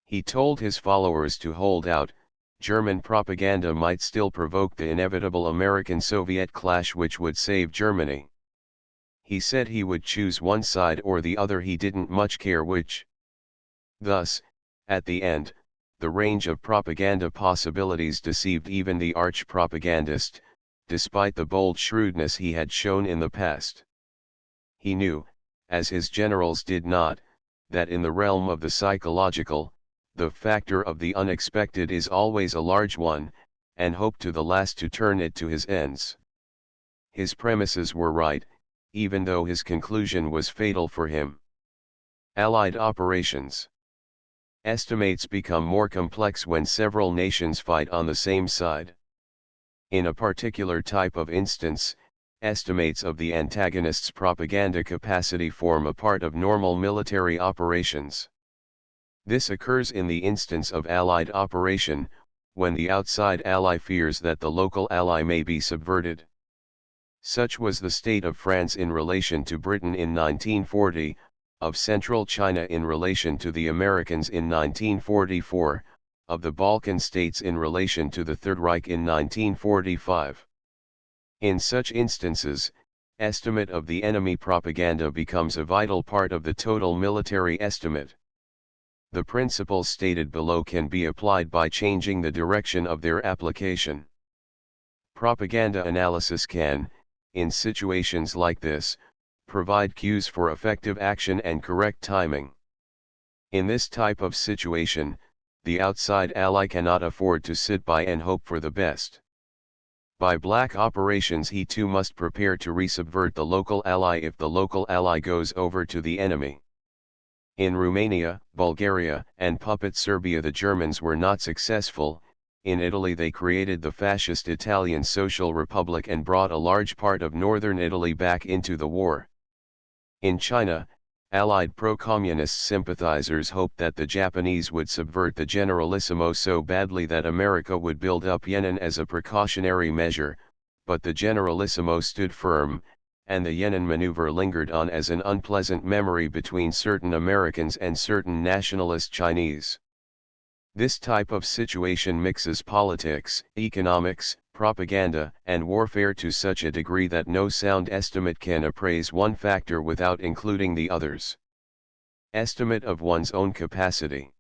He told his followers to hold out. German propaganda might still provoke the inevitable American-Soviet clash which would save Germany. He said he would choose one side or the other, he didn't much care which. Thus, at the end, the range of propaganda possibilities deceived even the arch-propagandist, despite the bold shrewdness he had shown in the past. He knew, as his generals did not, that in the realm of the psychological, the factor of the unexpected is always a large one, and hoped to the last to turn it to his ends. His premises were right, even though his conclusion was fatal for him. Allied operations. Estimates become more complex when several nations fight on the same side. In a particular type of instance, estimates of the antagonist's propaganda capacity form a part of normal military operations. This occurs in the instance of Allied operation, when the outside ally fears that the local ally may be subverted. Such was the state of France in relation to Britain in 1940, of Central China in relation to the Americans in 1944, of the Balkan states in relation to the Third Reich in 1945. In such instances, estimate of the enemy propaganda becomes a vital part of the total military estimate. The principles stated below can be applied by changing the direction of their application. Propaganda analysis can, in situations like this, provide cues for effective action and correct timing. In this type of situation, the outside ally cannot afford to sit by and hope for the best. By black operations he too must prepare to resubvert the local ally if the local ally goes over to the enemy. In Romania, Bulgaria, and puppet Serbia the Germans were not successful. In Italy they created the fascist Italian Social Republic and brought a large part of northern Italy back into the war. In China, Allied pro-communist sympathizers hoped that the Japanese would subvert the Generalissimo so badly that America would build up Yan'an as a precautionary measure, but the Generalissimo stood firm, and the Yan'an maneuver lingered on as an unpleasant memory between certain Americans and certain nationalist Chinese. This type of situation mixes politics, economics, propaganda, and warfare to such a degree that no sound estimate can appraise one factor without including the others. Estimate of one's own capacity.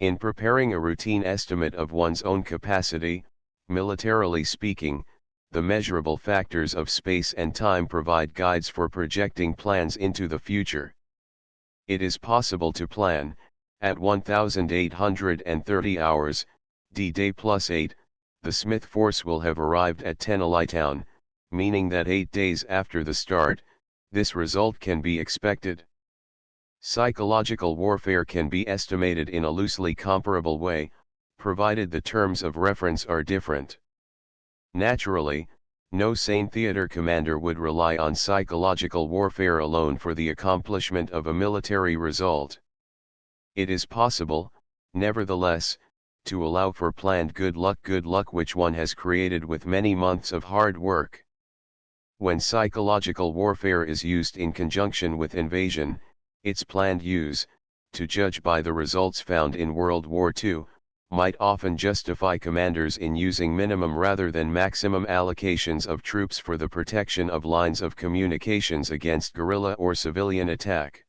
In preparing a routine estimate of one's own capacity, militarily speaking, the measurable factors of space and time provide guides for projecting plans into the future. It is possible to plan, at 1830 hours, D-Day plus 8, the Smith force will have arrived at Tenalitown, meaning that 8 days after the start, this result can be expected. Psychological warfare can be estimated in a loosely comparable way, provided the terms of reference are different. Naturally, no sane theater commander would rely on psychological warfare alone for the accomplishment of a military result. It is possible, nevertheless, to allow for planned good luck which one has created with many months of hard work. When psychological warfare is used in conjunction with invasion, its planned use, to judge by the results found in World War II, might often justify commanders in using minimum rather than maximum allocations of troops for the protection of lines of communications against guerrilla or civilian attack.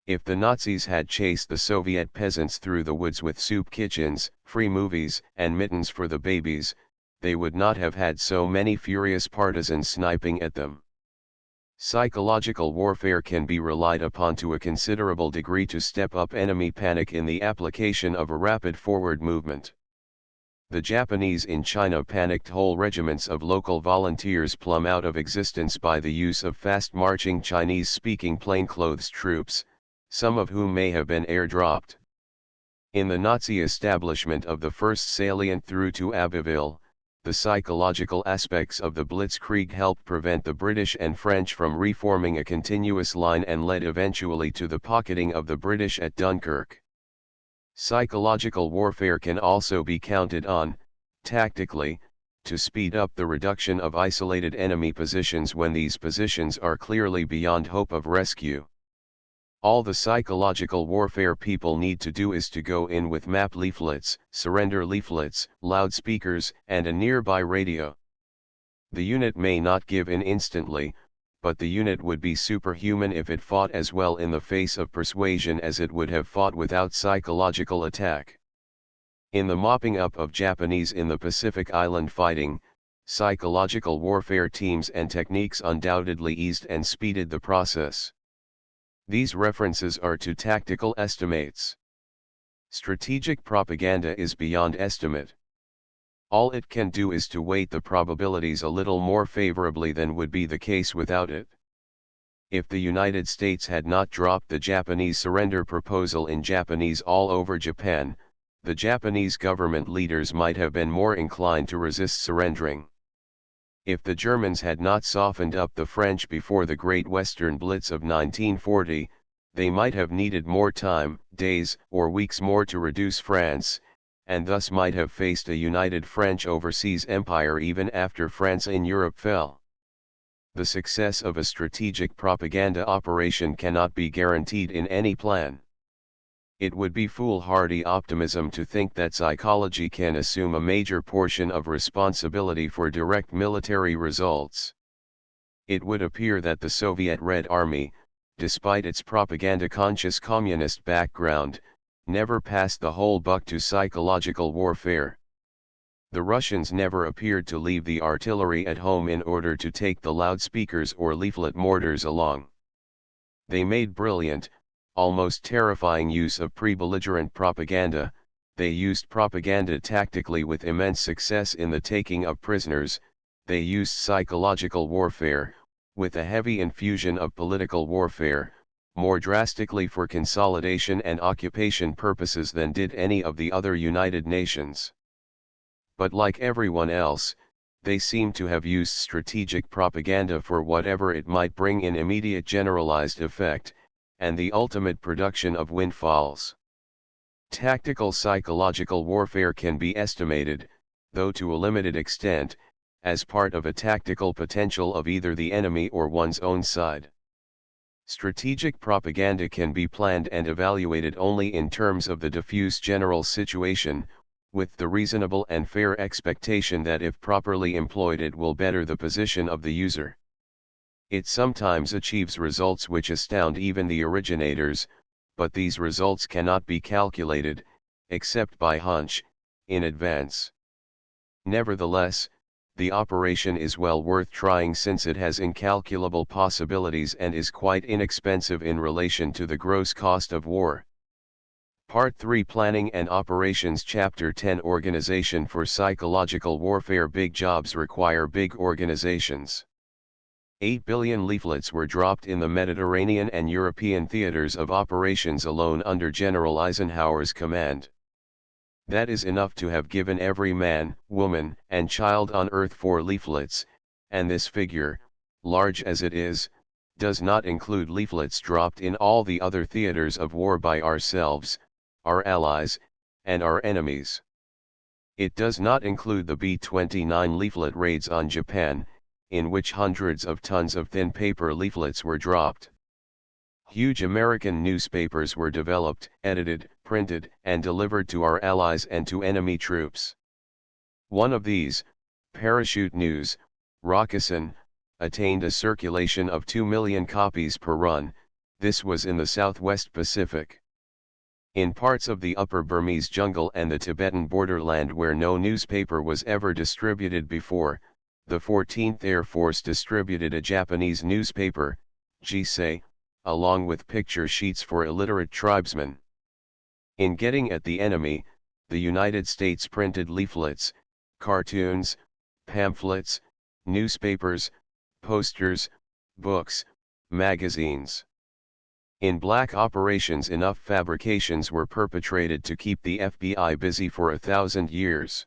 If the Nazis had chased the Soviet peasants through the woods with soup kitchens, free movies, and mittens for the babies, they would not have had so many furious partisans sniping at them. Psychological warfare can be relied upon to a considerable degree to step up enemy panic in the application of a rapid forward movement. The Japanese in China panicked whole regiments of local volunteers plumb out of existence by the use of fast-marching Chinese-speaking plainclothes troops, some of whom may have been airdropped. In the Nazi establishment of the first salient through to Abbeville, the psychological aspects of the Blitzkrieg helped prevent the British and French from reforming a continuous line and led eventually to the pocketing of the British at Dunkirk. Psychological warfare can also be counted on, tactically, to speed up the reduction of isolated enemy positions when these positions are clearly beyond hope of rescue. All the psychological warfare people need to do is to go in with map leaflets, surrender leaflets, loudspeakers, and a nearby radio. The unit may not give in instantly, but the unit would be superhuman if it fought as well in the face of persuasion as it would have fought without psychological attack. In the mopping up of Japanese in the Pacific Island fighting, psychological warfare teams and techniques undoubtedly eased and speeded the process. These references are to tactical estimates. Strategic propaganda is beyond estimate. All it can do is to weight the probabilities a little more favorably than would be the case without it. If the United States had not dropped the Japanese surrender proposal in Japanese all over Japan, the Japanese government leaders might have been more inclined to resist surrendering. If the Germans had not softened up the French before the Great Western Blitz of 1940, they might have needed more time, days or weeks more to reduce France, and thus might have faced a united French overseas empire even after France in Europe fell. The success of a strategic propaganda operation cannot be guaranteed in any plan. It would be foolhardy optimism to think that psychology can assume a major portion of responsibility for direct military results. It would appear that the Soviet Red Army, despite its propaganda-conscious communist background, never passed the whole buck to psychological warfare. The Russians never appeared to leave the artillery at home in order to take the loudspeakers or leaflet mortars along. They made brilliant, almost terrifying use of pre-belligerent propaganda. They used propaganda tactically with immense success in the taking of prisoners. They used psychological warfare, with a heavy infusion of political warfare, more drastically for consolidation and occupation purposes than did any of the other United Nations. But like everyone else, they seem to have used strategic propaganda for whatever it might bring in immediate generalized effect, and the ultimate production of windfalls. Tactical psychological warfare can be estimated, though to a limited extent, as part of a tactical potential of either the enemy or one's own side. Strategic propaganda can be planned and evaluated only in terms of the diffuse general situation, with the reasonable and fair expectation that if properly employed it will better the position of the user. It sometimes achieves results which astound even the originators, but these results cannot be calculated, except by hunch, in advance. Nevertheless, the operation is well worth trying since it has incalculable possibilities and is quite inexpensive in relation to the gross cost of war. Part 3 Planning and Operations Chapter 10 Organization for Psychological Warfare. Big jobs require big organizations. 8 billion leaflets were dropped in the Mediterranean and European theaters of operations alone under General Eisenhower's command. That is enough to have given every man, woman, and child on earth 4 leaflets, and this figure, large as it is, does not include leaflets dropped in all the other theaters of war by ourselves, our allies, and our enemies. It does not include the B-29 leaflet raids on Japan, in which hundreds of tons of thin paper leaflets were dropped. Huge American newspapers were developed, edited, printed, and delivered to our allies and to enemy troops. One of these, Parachute News, Rakuten, attained a circulation of 2 million copies per run. This was in the Southwest Pacific. In parts of the Upper Burmese jungle and the Tibetan borderland where no newspaper was ever distributed before, the 14th Air Force distributed a Japanese newspaper, Jisei, along with picture sheets for illiterate tribesmen. In getting at the enemy, the United States printed leaflets, cartoons, pamphlets, newspapers, posters, books, magazines. In black operations enough fabrications were perpetrated to keep the FBI busy for 1,000 years.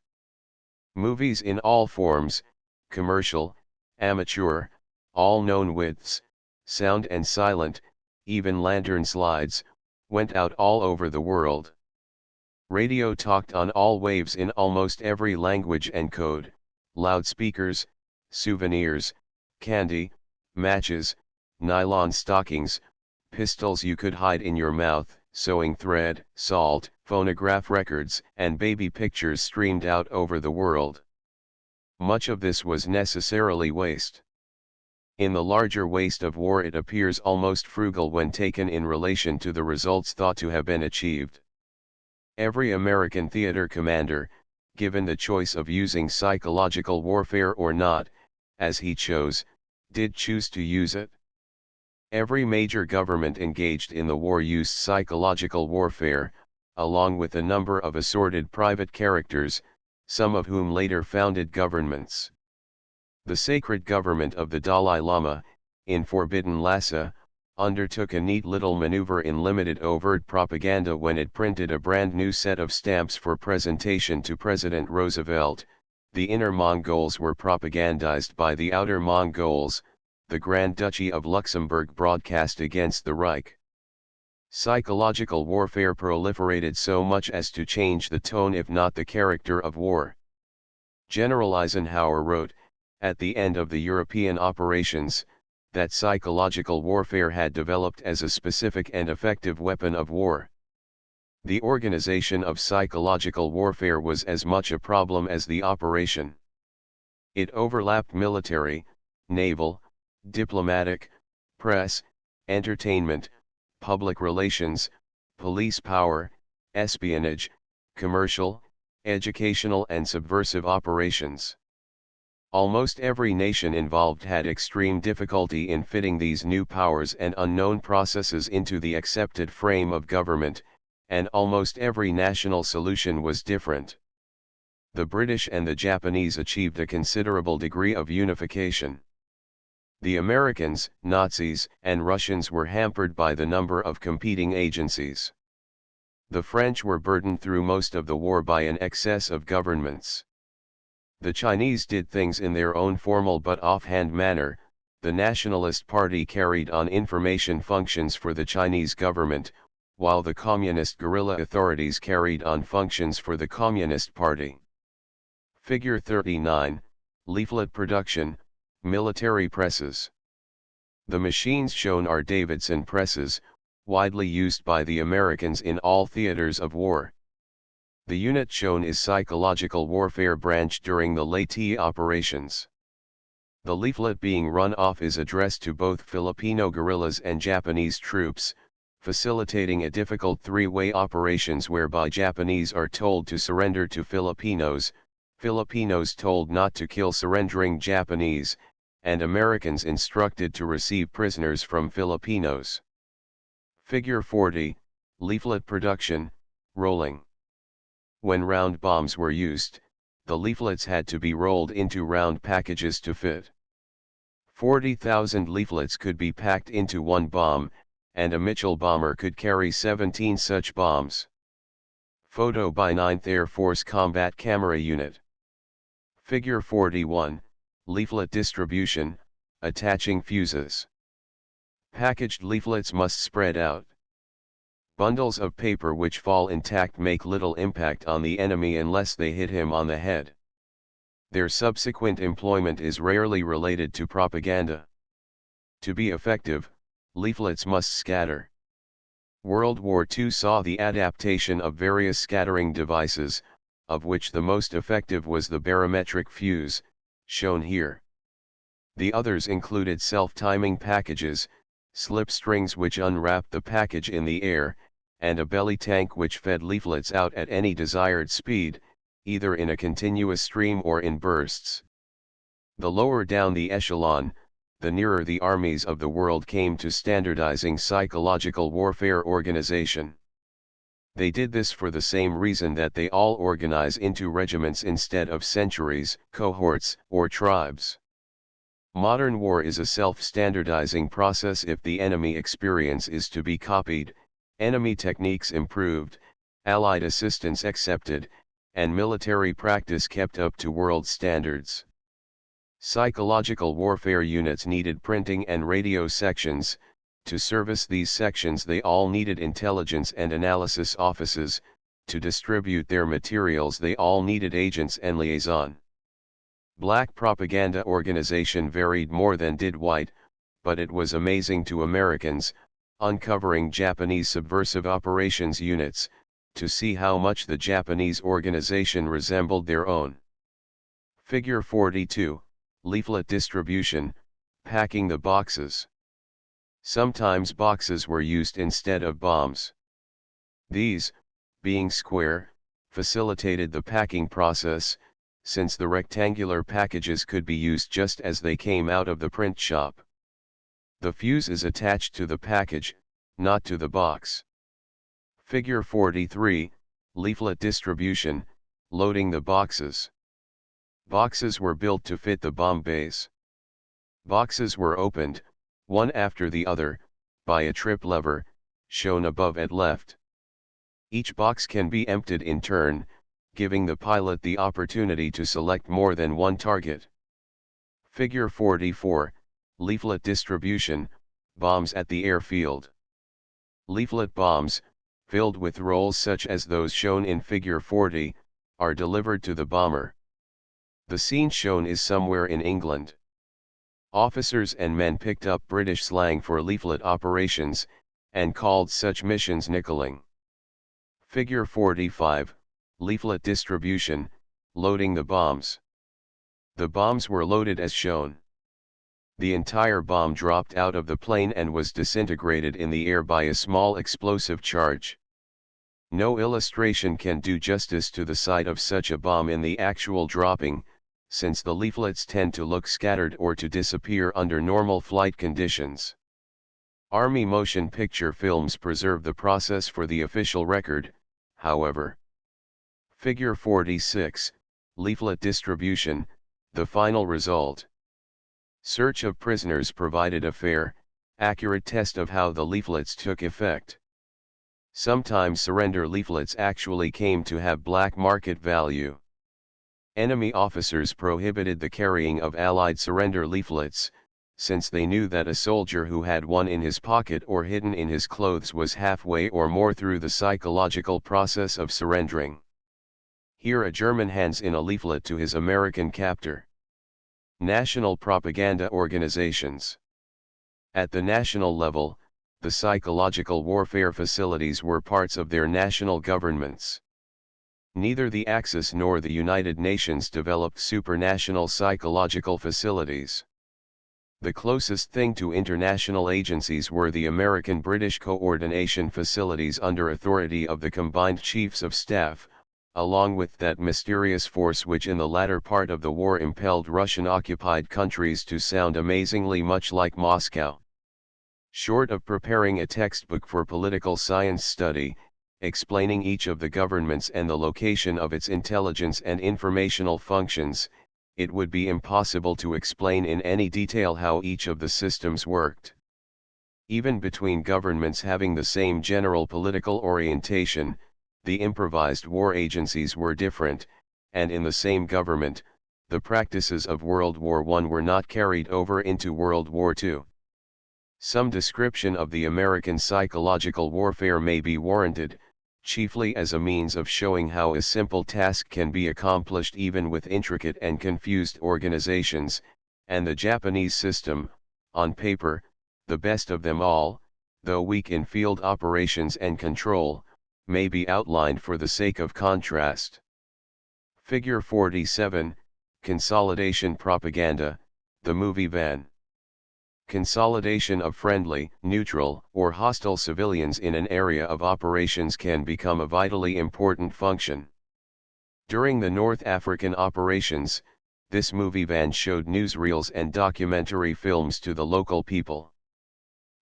Movies in all forms, commercial, amateur, all known widths, sound and silent, even lantern slides, went out all over the world. Radio talked on all waves in almost every language and code, loudspeakers, souvenirs, candy, matches, nylon stockings, pistols you could hide in your mouth, sewing thread, salt, phonograph records, and baby pictures streamed out over the world. Much of this was necessarily waste. In the larger waste of war it appears almost frugal when taken in relation to the results thought to have been achieved. Every American theater commander, given the choice of using psychological warfare or not, as he chose, did choose to use it. Every major government engaged in the war used psychological warfare, along with a number of assorted private characters, some of whom later founded governments. The sacred government of the Dalai Lama, in Forbidden Lhasa, undertook a neat little maneuver in limited overt propaganda when it printed a brand new set of stamps for presentation to President Roosevelt. The Inner Mongols were propagandized by the Outer Mongols, the Grand Duchy of Luxembourg broadcast against the Reich. Psychological warfare proliferated so much as to change the tone if not the character of war. General Eisenhower wrote, at the end of the European operations, that psychological warfare had developed as a specific and effective weapon of war. The organization of psychological warfare was as much a problem as the operation. It overlapped military, naval, diplomatic, press, entertainment, public relations, police power, espionage, commercial, educational and subversive operations. Almost every nation involved had extreme difficulty in fitting these new powers and unknown processes into the accepted frame of government, and almost every national solution was different. The British and the Japanese achieved a considerable degree of unification. The Americans, Nazis, and Russians were hampered by the number of competing agencies. The French were burdened through most of the war by an excess of governments. The Chinese did things in their own formal but offhand manner. The Nationalist Party carried on information functions for the Chinese government, while the Communist guerrilla authorities carried on functions for the Communist Party. Figure 39, Leaflet Production, Military Presses. The machines shown are Davidson presses, widely used by the Americans in all theaters of war. The unit shown is Psychological Warfare Branch during the Leyte operations. The leaflet being run off is addressed to both Filipino guerrillas and Japanese troops, facilitating a difficult three-way operations whereby Japanese are told to surrender to Filipinos, Filipinos told not to kill surrendering Japanese, and Americans instructed to receive prisoners from Filipinos. Figure 40, Leaflet Production, Rolling. When round bombs were used, the leaflets had to be rolled into round packages to fit. 40,000 leaflets could be packed into one bomb, and a Mitchell bomber could carry 17 such bombs. Photo by 9th Air Force Combat Camera Unit. Figure 41, Leaflet Distribution, Attaching Fuses. Packaged leaflets must spread out. Bundles of paper which fall intact make little impact on the enemy unless they hit him on the head. Their subsequent employment is rarely related to propaganda. To be effective, leaflets must scatter. World War II saw the adaptation of various scattering devices, of which the most effective was the barometric fuse, shown here. The others included self-timing packages, slip strings which unwrapped the package in the air, and a belly tank which fed leaflets out at any desired speed, either in a continuous stream or in bursts. The lower down the echelon, the nearer the armies of the world came to standardizing psychological warfare organization. They did this for the same reason that they all organize into regiments instead of centuries, cohorts, or tribes. Modern war is a self-standardizing process if the enemy experience is to be copied, enemy techniques improved, Allied assistance accepted, and military practice kept up to world standards. Psychological warfare units needed printing and radio sections. To service these sections they all needed intelligence and analysis offices. To distribute their materials they all needed agents and liaison. Black propaganda organization varied more than did white, but it was amazing to Americans, uncovering Japanese subversive operations units, to see how much the Japanese organization resembled their own. Figure 42, Leaflet Distribution, Packing the Boxes. Sometimes boxes were used instead of bombs. These, being square, facilitated the packing process, since the rectangular packages could be used just as they came out of the print shop. The fuse is attached to the package, not to the box. Figure 43, Leaflet Distribution, Loading the Boxes. Boxes were built to fit the bomb base. Boxes were opened, one after the other, by a trip lever, shown above at left. Each box can be emptied in turn, giving the pilot the opportunity to select more than one target. Figure 44, Leaflet Distribution, Bombs at the Airfield. Leaflet bombs, filled with rolls such as those shown in Figure 40, are delivered to the bomber. The scene shown is somewhere in England. Officers and men picked up British slang for leaflet operations, and called such missions nickelling. Figure 45, Leaflet Distribution, Loading the Bombs. The bombs were loaded as shown. The entire bomb dropped out of the plane and was disintegrated in the air by a small explosive charge. No illustration can do justice to the sight of such a bomb in the actual dropping, since the leaflets tend to look scattered or to disappear under normal flight conditions. Army motion picture films preserve the process for the official record, however. Figure 46, Leaflet Distribution, the final result. Search of prisoners provided a fair, accurate test of how the leaflets took effect. Sometimes surrender leaflets actually came to have black market value. Enemy officers prohibited the carrying of Allied surrender leaflets, since they knew that a soldier who had one in his pocket or hidden in his clothes was halfway or more through the psychological process of surrendering. Here a German hands in a leaflet to his American captor. National propaganda organizations. At the national level, the psychological warfare facilities were parts of their national governments. Neither the Axis nor the United Nations developed supranational psychological facilities. The closest thing to international agencies were the American-British coordination facilities under authority of the Combined Chiefs of Staff, along with that mysterious force which in the latter part of the war impelled Russian-occupied countries to sound amazingly much like Moscow. Short of preparing a textbook for political science study, explaining each of the governments and the location of its intelligence and informational functions, it would be impossible to explain in any detail how each of the systems worked. Even between governments having the same general political orientation, the improvised war agencies were different, and in the same government, the practices of World War I were not carried over into World War II. Some description of the American psychological warfare may be warranted, chiefly as a means of showing how a simple task can be accomplished even with intricate and confused organizations, and the Japanese system, on paper, the best of them all, though weak in field operations and control, may be outlined for the sake of contrast. Figure 47, Consolidation Propaganda, the movie van. Consolidation of friendly, neutral, or hostile civilians in an area of operations can become a vitally important function. During the North African operations, this movie van showed newsreels and documentary films to the local people.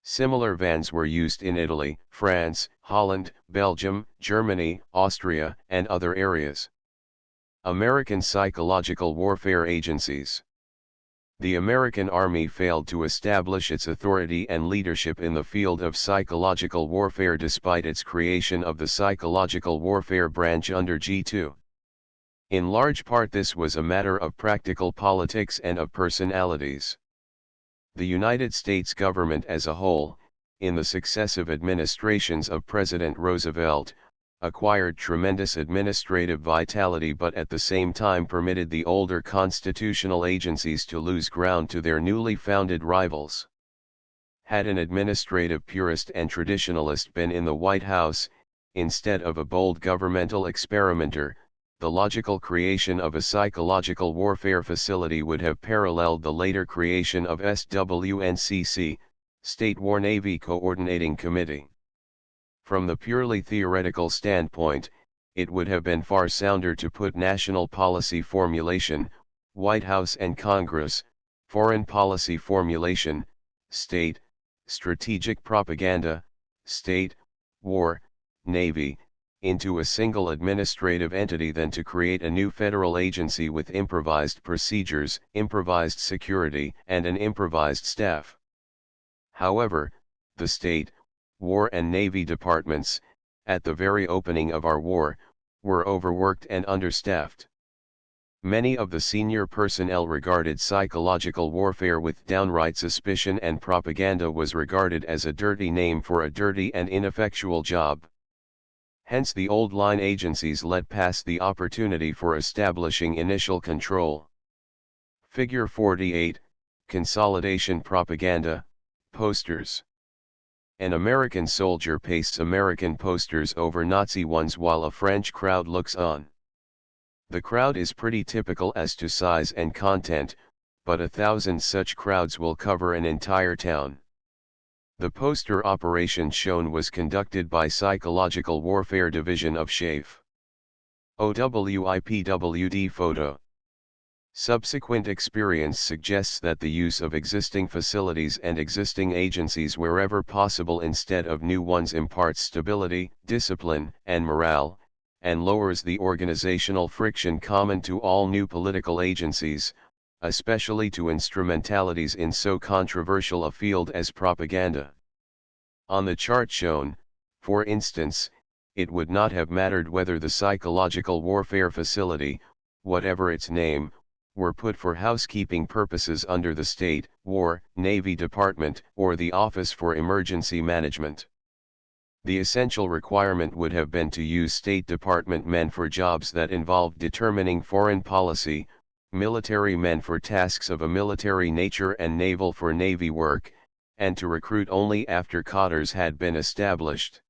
Similar vans were used in Italy, France, Holland, Belgium, Germany, Austria, and other areas. American psychological warfare agencies. The American Army failed to establish its authority and leadership in the field of psychological warfare despite its creation of the Psychological Warfare Branch under G2. In large part this was a matter of practical politics and of personalities. The United States government as a whole, in the successive administrations of President Roosevelt, acquired tremendous administrative vitality but at the same time permitted the older constitutional agencies to lose ground to their newly founded rivals. Had an administrative purist and traditionalist been in the White House, instead of a bold governmental experimenter, the logical creation of a psychological warfare facility would have paralleled the later creation of SWNCC, State War Navy Coordinating Committee. From the purely theoretical standpoint, it would have been far sounder to put national policy formulation, White House and Congress, foreign policy formulation, state, strategic propaganda, state, war, navy, into a single administrative entity than to create a new federal agency with improvised procedures, improvised security, and an improvised staff. However, the State, War and Navy departments, at the very opening of our war, were overworked and understaffed. Many of the senior personnel regarded psychological warfare with downright suspicion, and propaganda was regarded as a dirty name for a dirty and ineffectual job. Hence the old line agencies let pass the opportunity for establishing initial control. Figure 48, Consolidation Propaganda, Posters. An American soldier pastes American posters over Nazi ones while a French crowd looks on. The crowd is pretty typical as to size and content, but 1,000 such crowds will cover an entire town. The poster operation shown was conducted by Psychological Warfare Division of SHAEF. OWIPWD photo. Subsequent experience suggests that the use of existing facilities and existing agencies wherever possible instead of new ones imparts stability, discipline, and morale, and lowers the organizational friction common to all new political agencies, especially to instrumentalities in so controversial a field as propaganda. On the chart shown, for instance, it would not have mattered whether the psychological warfare facility, whatever its name, were put for housekeeping purposes under the State, War, Navy Department, or the Office for Emergency Management. The essential requirement would have been to use State Department men for jobs that involved determining foreign policy, military men for tasks of a military nature, and naval for Navy work, and to recruit only after cadres had been established.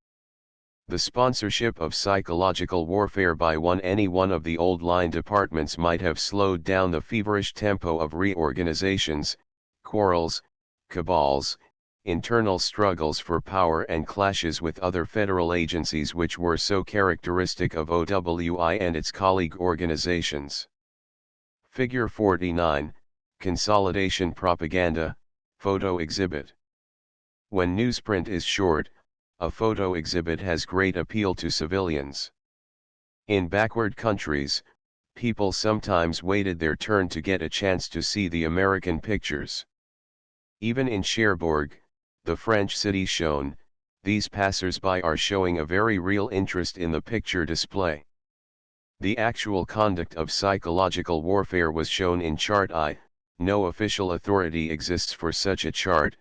The sponsorship of psychological warfare by any one of the old line departments might have slowed down the feverish tempo of reorganizations, quarrels, cabals, internal struggles for power, and clashes with other federal agencies which were so characteristic of OWI and its colleague organizations. Figure 49, Consolidation Propaganda, Photo Exhibit. When newsprint is short, a photo exhibit has great appeal to civilians. In backward countries, people sometimes waited their turn to get a chance to see the American pictures. Even in Cherbourg, the French city shown, these passers-by are showing a very real interest in the picture display. The actual conduct of psychological warfare was shown in Chart I. No official authority exists for such a chart,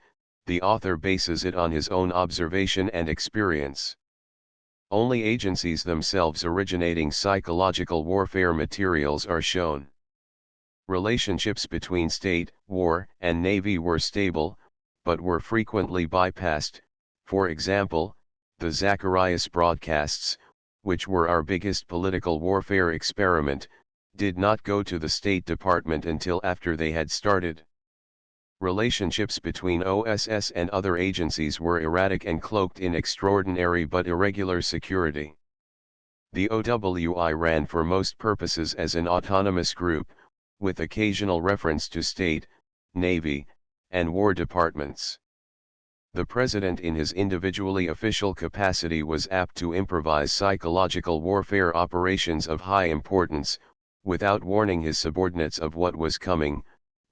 the author bases it on his own observation and experience. Only agencies themselves originating psychological warfare materials are shown. Relationships between State, War, and Navy were stable, but were frequently bypassed. For example, the Zacharias broadcasts, which were our biggest political warfare experiment, did not go to the State Department until after they had started. Relationships between OSS and other agencies were erratic and cloaked in extraordinary but irregular security. The OWI ran for most purposes as an autonomous group, with occasional reference to State, Navy, and War departments. The President in his individually official capacity was apt to improvise psychological warfare operations of high importance, without warning his subordinates of what was coming.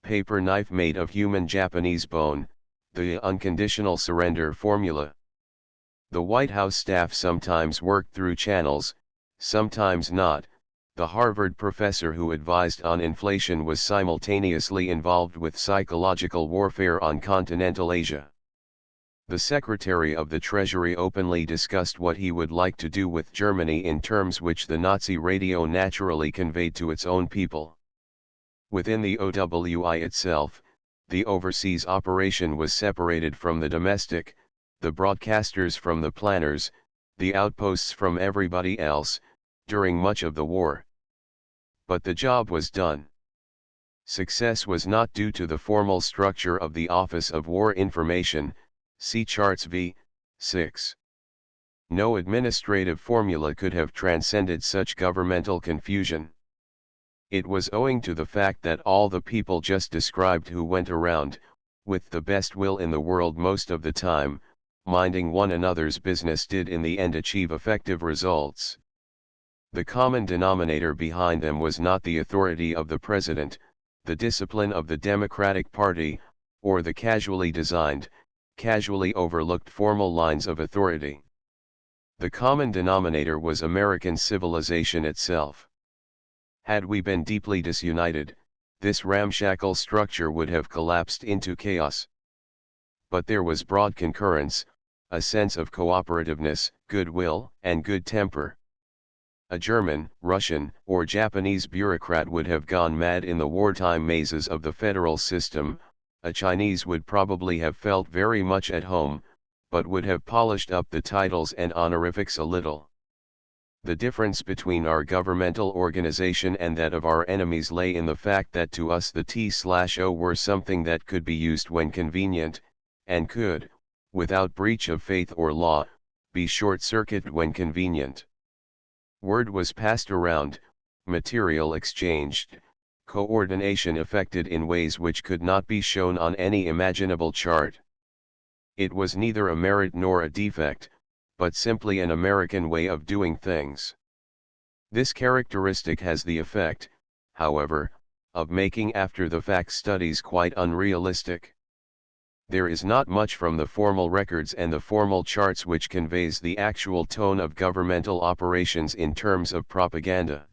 Paper knife made of human Japanese bone, the unconditional surrender formula. The White House staff sometimes worked through channels, sometimes not. The Harvard professor who advised on inflation was simultaneously involved with psychological warfare on continental Asia. The Secretary of the Treasury openly discussed what he would like to do with Germany in terms which the Nazi radio naturally conveyed to its own people. Within the OWI itself, the overseas operation was separated from the domestic, the broadcasters from the planners, the outposts from everybody else, during much of the war. But the job was done. Success was not due to the formal structure of the Office of War Information, see charts V6. No administrative formula could have transcended such governmental confusion. It was owing to the fact that all the people just described who went around, with the best will in the world most of the time, minding one another's business, did in the end achieve effective results. The common denominator behind them was not the authority of the president, the discipline of the Democratic Party, or the casually designed, casually overlooked formal lines of authority. The common denominator was American civilization itself. Had we been deeply disunited, this ramshackle structure would have collapsed into chaos. But there was broad concurrence, a sense of cooperativeness, goodwill, and good temper. A German, Russian, or Japanese bureaucrat would have gone mad in the wartime mazes of the federal system. A Chinese would probably have felt very much at home, but would have polished up the titles and honorifics a little. The difference between our governmental organization and that of our enemies lay in the fact that to us the T/O were something that could be used when convenient, and could, without breach of faith or law, be short-circuited when convenient. Word was passed around, material exchanged, coordination effected in ways which could not be shown on any imaginable chart. It was neither a merit nor a defect, but simply an American way of doing things. This characteristic has the effect, however, of making after-the-fact studies quite unrealistic. There is not much from the formal records and the formal charts which conveys the actual tone of governmental operations in terms of propaganda.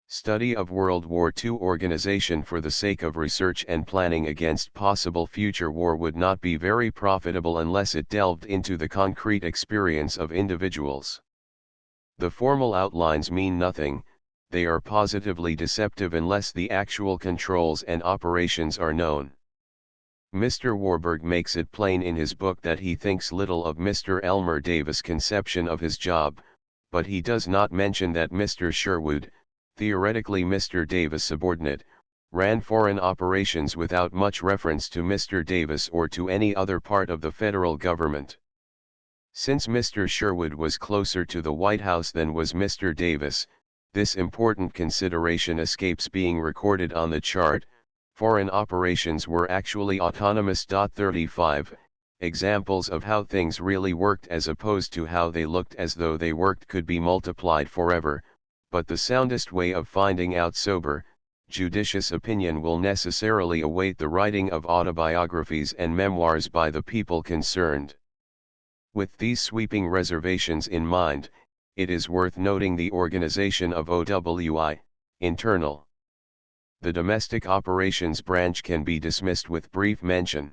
Study of World War II organization for the sake of research and planning against possible future war would not be very profitable unless it delved into the concrete experience of individuals. The formal outlines mean nothing, they are positively deceptive unless the actual controls and operations are known. Mr. Warburg makes it plain in his book that he thinks little of Mr. Elmer Davis' conception of his job, but he does not mention that Mr. Sherwood, theoretically Mr. Davis' subordinate, ran foreign operations without much reference to Mr. Davis or to any other part of the federal government. Since Mr. Sherwood was closer to the White House than was Mr. Davis, this important consideration escapes being recorded on the chart. Foreign operations were actually autonomous. 35 Examples of how things really worked as opposed to how they looked as though they worked could be multiplied forever, but the soundest way of finding out sober, judicious opinion will necessarily await the writing of autobiographies and memoirs by the people concerned. With these sweeping reservations in mind, it is worth noting the organization of OWI, internal. The domestic operations branch can be dismissed with brief mention.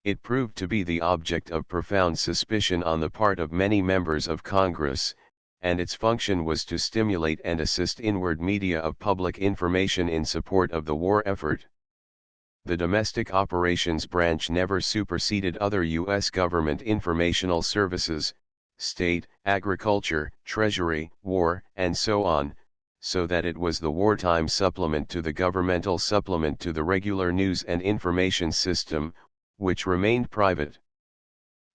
It proved to be the object of profound suspicion on the part of many members of Congress, and its function was to stimulate and assist inward media of public information in support of the war effort. The domestic operations branch never superseded other U.S. government informational services, state, agriculture, treasury, war, and so on, so that it was the wartime supplement to the governmental supplement to the regular news and information system, which remained private.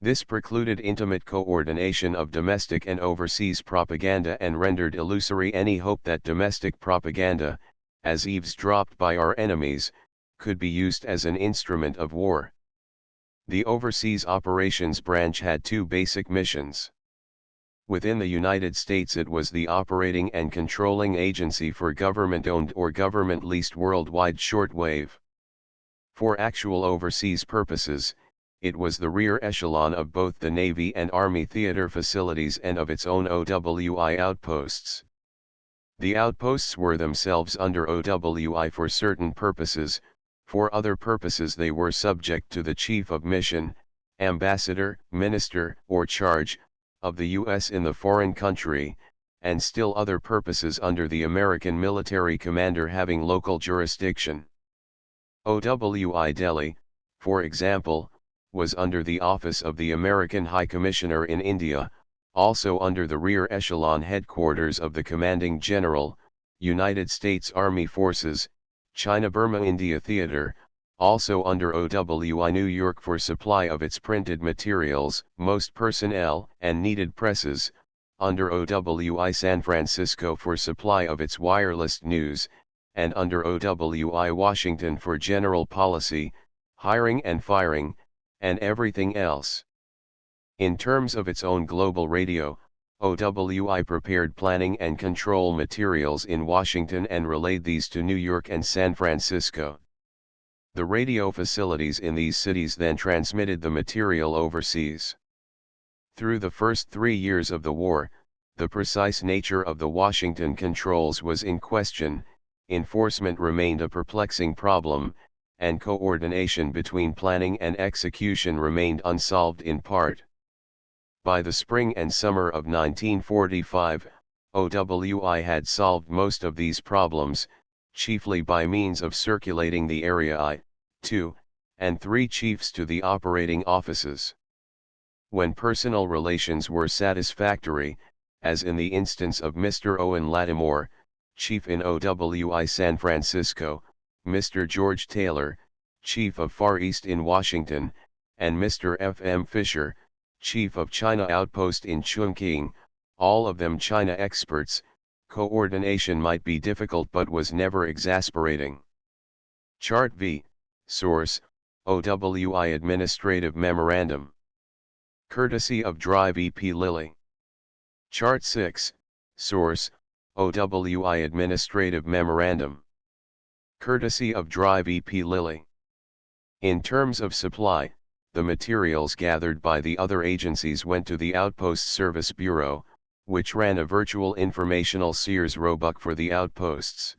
This precluded intimate coordination of domestic and overseas propaganda and rendered illusory any hope that domestic propaganda, as eavesdropped by our enemies, could be used as an instrument of war. The Overseas Operations Branch had two basic missions. Within the United States it was the operating and controlling agency for government-owned or government-leased worldwide shortwave. For actual overseas purposes, it was the rear echelon of both the Navy and Army theater facilities and of its own OWI outposts. The outposts were themselves under OWI for certain purposes, for other purposes they were subject to the Chief of Mission, Ambassador, Minister, or Charge, of the U.S. in the foreign country, and still other purposes under the American military commander having local jurisdiction. OWI Delhi, for example, was under the office of the American High Commissioner in India, also under the rear echelon headquarters of the Commanding General, United States Army Forces, China-Burma-India Theater, also under OWI New York for supply of its printed materials, most personnel, and needed presses, under OWI San Francisco for supply of its wireless news, and under OWI Washington for general policy, hiring and firing, and everything else. In terms of its own global radio, OWI prepared planning and control materials in Washington and relayed these to New York and San Francisco. The radio facilities in these cities then transmitted the material overseas. Through the first 3 years of the war, the precise nature of the Washington controls was in question, enforcement remained a perplexing problem, and coordination between planning and execution remained unsolved in part. By the spring and summer of 1945, OWI had solved most of these problems, chiefly by means of circulating the Area I, II, and III chiefs to the operating offices. When personal relations were satisfactory, as in the instance of Mr. Owen Lattimore, chief in OWI San Francisco, Mr. George Taylor, chief of Far East in Washington, and Mr. F. M. Fisher, chief of China Outpost in Chongqing, all of them China experts, coordination might be difficult but was never exasperating. Chart V, Source, OWI Administrative Memorandum. Courtesy of Drive EP Lilly. Chart 6, Source, OWI Administrative Memorandum. Courtesy of Drive EP Lilly. In terms of supply, the materials gathered by the other agencies went to the Outpost Service Bureau, which ran a virtual informational Sears Roebuck for the outposts.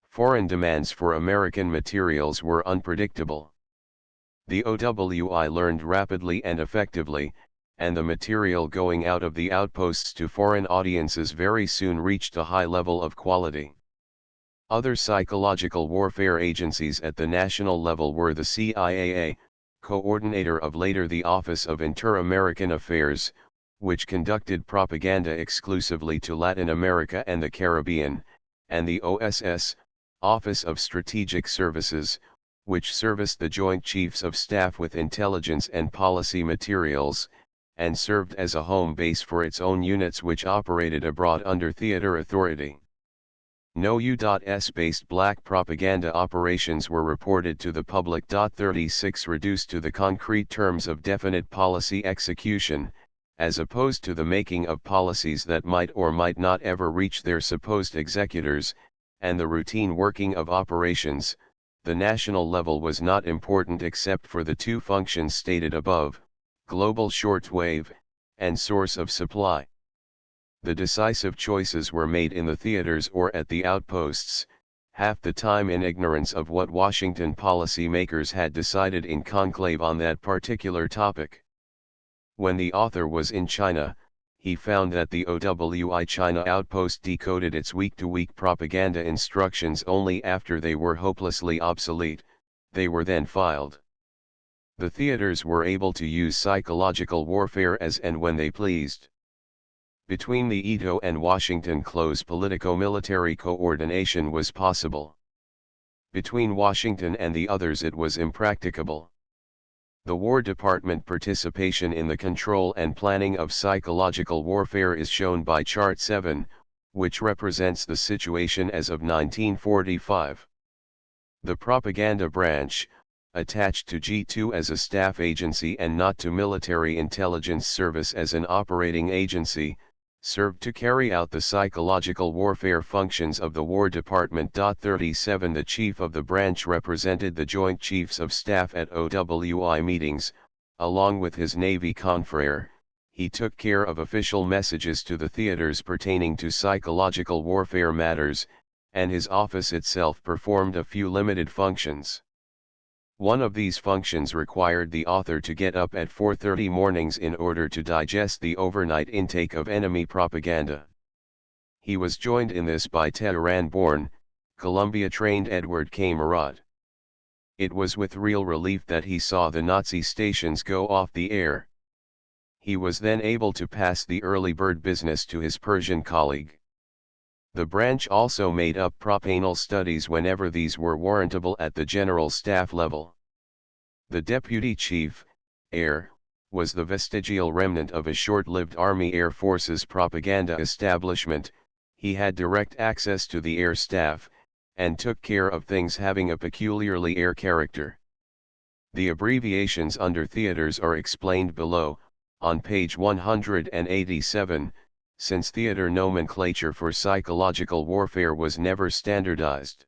Foreign demands for American materials were unpredictable. The OWI learned rapidly and effectively, and the material going out of the outposts to foreign audiences very soon reached a high level of quality. Other psychological warfare agencies at the national level were the CIA, coordinator of later the Office of Inter-American Affairs, which conducted propaganda exclusively to Latin America and the Caribbean, and the OSS, Office of Strategic Services, which serviced the Joint Chiefs of Staff with intelligence and policy materials, and served as a home base for its own units which operated abroad under theater authority. No U.S.-based black propaganda operations were reported to the public. 36 Reduced to the concrete terms of definite policy execution, as opposed to the making of policies that might or might not ever reach their supposed executors, and the routine working of operations, the national level was not important except for the two functions stated above, global shortwave, and source of supply. The decisive choices were made in the theaters or at the outposts, half the time in ignorance of what Washington policy makers had decided in conclave on that particular topic. When the author was in China, he found that the OWI China outpost decoded its week-to-week propaganda instructions only after they were hopelessly obsolete. They were then filed. The theaters were able to use psychological warfare as and when they pleased. Between the Ito and Washington close politico-military coordination was possible. Between Washington and the others it was impracticable. The War Department participation in the control and planning of psychological warfare is shown by Chart 7, which represents the situation as of 1945. The propaganda branch, attached to G2 as a staff agency and not to Military Intelligence Service as an operating agency, served to carry out the psychological warfare functions of the War Department. 37 The chief of the branch represented the Joint Chiefs of Staff at OWI meetings, along with his Navy confrere. He took care of official messages to the theaters pertaining to psychological warfare matters, and his office itself performed a few limited functions. One of these functions required the author to get up at 4:30 mornings in order to digest the overnight intake of enemy propaganda. He was joined in this by Tehran-born, Columbia-trained Edward K. Murat. It was with real relief that he saw the Nazi stations go off the air. He was then able to pass the early bird business to his Persian colleague. The branch also made up propanal studies whenever these were warrantable at the general staff level. The deputy chief, Air, was the vestigial remnant of a short-lived Army Air Forces propaganda establishment. He had direct access to the air staff, and took care of things having a peculiarly air character. The abbreviations under theaters are explained below, on page 187, since theater nomenclature for psychological warfare was never standardized.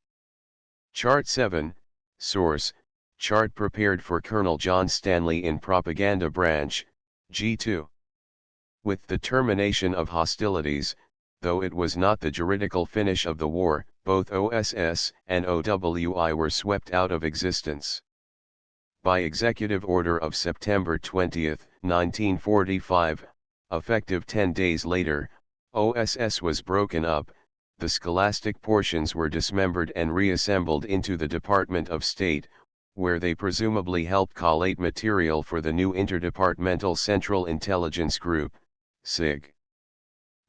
Chart 7, Source: chart prepared for Colonel John Stanley in Propaganda Branch, G2. With the termination of hostilities, though it was not the juridical finish of the war, both OSS and OWI were swept out of existence. By executive order of September 20, 1945, effective 10 days later, OSS was broken up, the scholastic portions were dismembered and reassembled into the Department of State, where they presumably helped collate material for the new Interdepartmental Central Intelligence Group, SIG.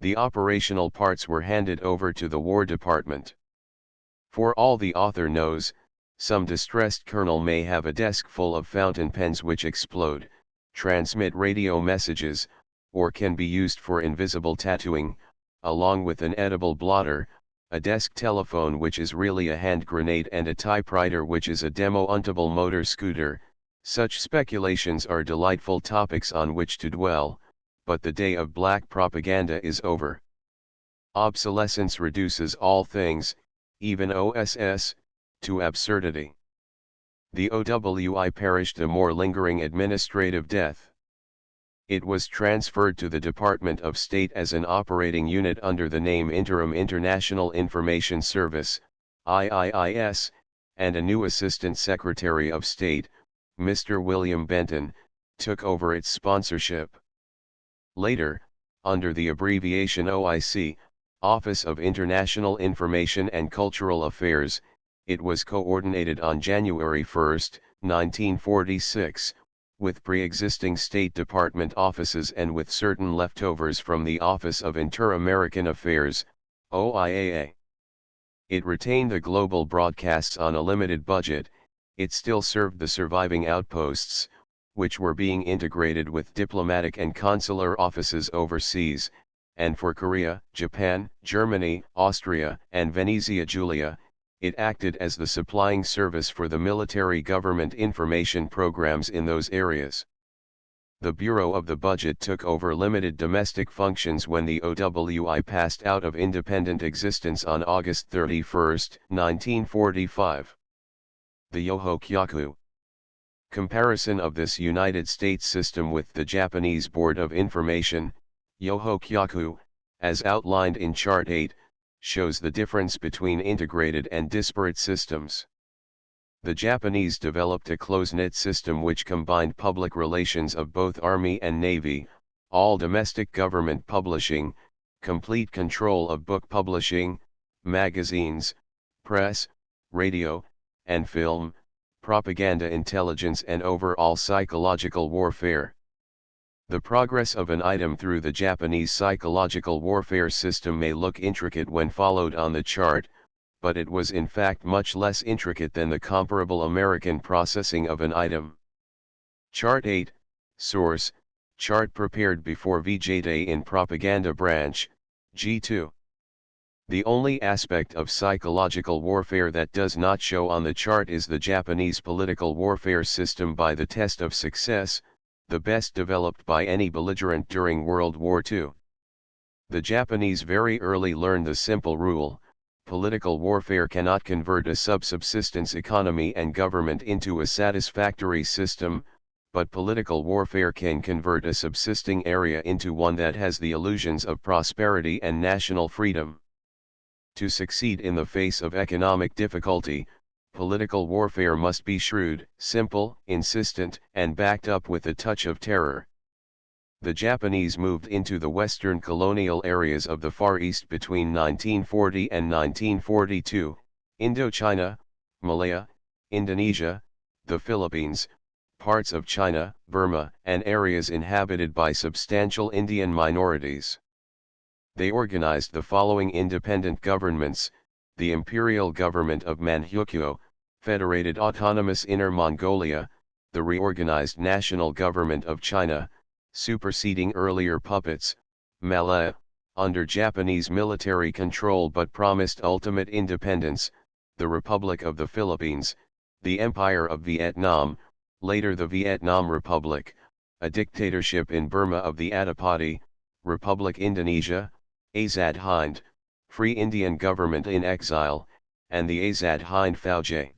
The operational parts were handed over to the War Department. For all the author knows, some distressed colonel may have a desk full of fountain pens which explode, transmit radio messages, or can be used for invisible tattooing, along with an edible blotter, a desk telephone which is really a hand grenade, and a typewriter which is a demo-untable motor scooter. Such speculations are delightful topics on which to dwell, but the day of black propaganda is over. Obsolescence reduces all things, even OSS, to absurdity. The OWI perished a more lingering administrative death. It was transferred to the Department of State as an operating unit under the name Interim International Information Service, IIIS, and a new Assistant Secretary of State, Mr. William Benton, took over its sponsorship. Later, under the abbreviation OIC, Office of International Information and Cultural Affairs, it was coordinated on January 1, 1946, with pre-existing State Department offices and with certain leftovers from the Office of Inter-American Affairs, OIAA. It retained the global broadcasts on a limited budget. It still served the surviving outposts, which were being integrated with diplomatic and consular offices overseas, and for Korea, Japan, Germany, Austria, and Venezia Giulia, it acted as the supplying service for the military government information programs in those areas. The Bureau of the Budget took over limited domestic functions when the OWI passed out of independent existence on August 31, 1945. The Yohokyaku. Comparison of this United States system with the Japanese Board of Information, Yohokyaku, as outlined in Chart 8, shows the difference between integrated and disparate systems. The Japanese developed a close-knit system which combined public relations of both Army and Navy, all domestic government publishing, complete control of book publishing, magazines, press, radio, and film, propaganda intelligence, and overall psychological warfare. The progress of an item through the Japanese psychological warfare system may look intricate when followed on the chart, but it was in fact much less intricate than the comparable American processing of an item. Chart 8, Source, chart prepared before VJ Day in Propaganda Branch, G2. The only aspect of psychological warfare that does not show on the chart is the Japanese political warfare system by the test of success, the best developed by any belligerent during World War II. The Japanese very early learned the simple rule: political warfare cannot convert a subsistence economy and government into a satisfactory system, but political warfare can convert a subsisting area into one that has the illusions of prosperity and national freedom. To succeed in the face of economic difficulty, political warfare must be shrewd, simple, insistent, and backed up with a touch of terror. The Japanese moved into the western colonial areas of the Far East between 1940 and 1942, Indochina, Malaya, Indonesia, the Philippines, parts of China, Burma, and areas inhabited by substantial Indian minorities. They organized the following independent governments: the Imperial Government of Manchukuo, Federated Autonomous Inner Mongolia, the reorganized National Government of China, superseding earlier puppets, Malaya, under Japanese military control but promised ultimate independence, the Republic of the Philippines, the Empire of Vietnam, later the Vietnam Republic, a dictatorship in Burma of the Adipati, Republic Indonesia, Azad Hind, Free Indian Government in Exile, and the Azad Hind Fauj.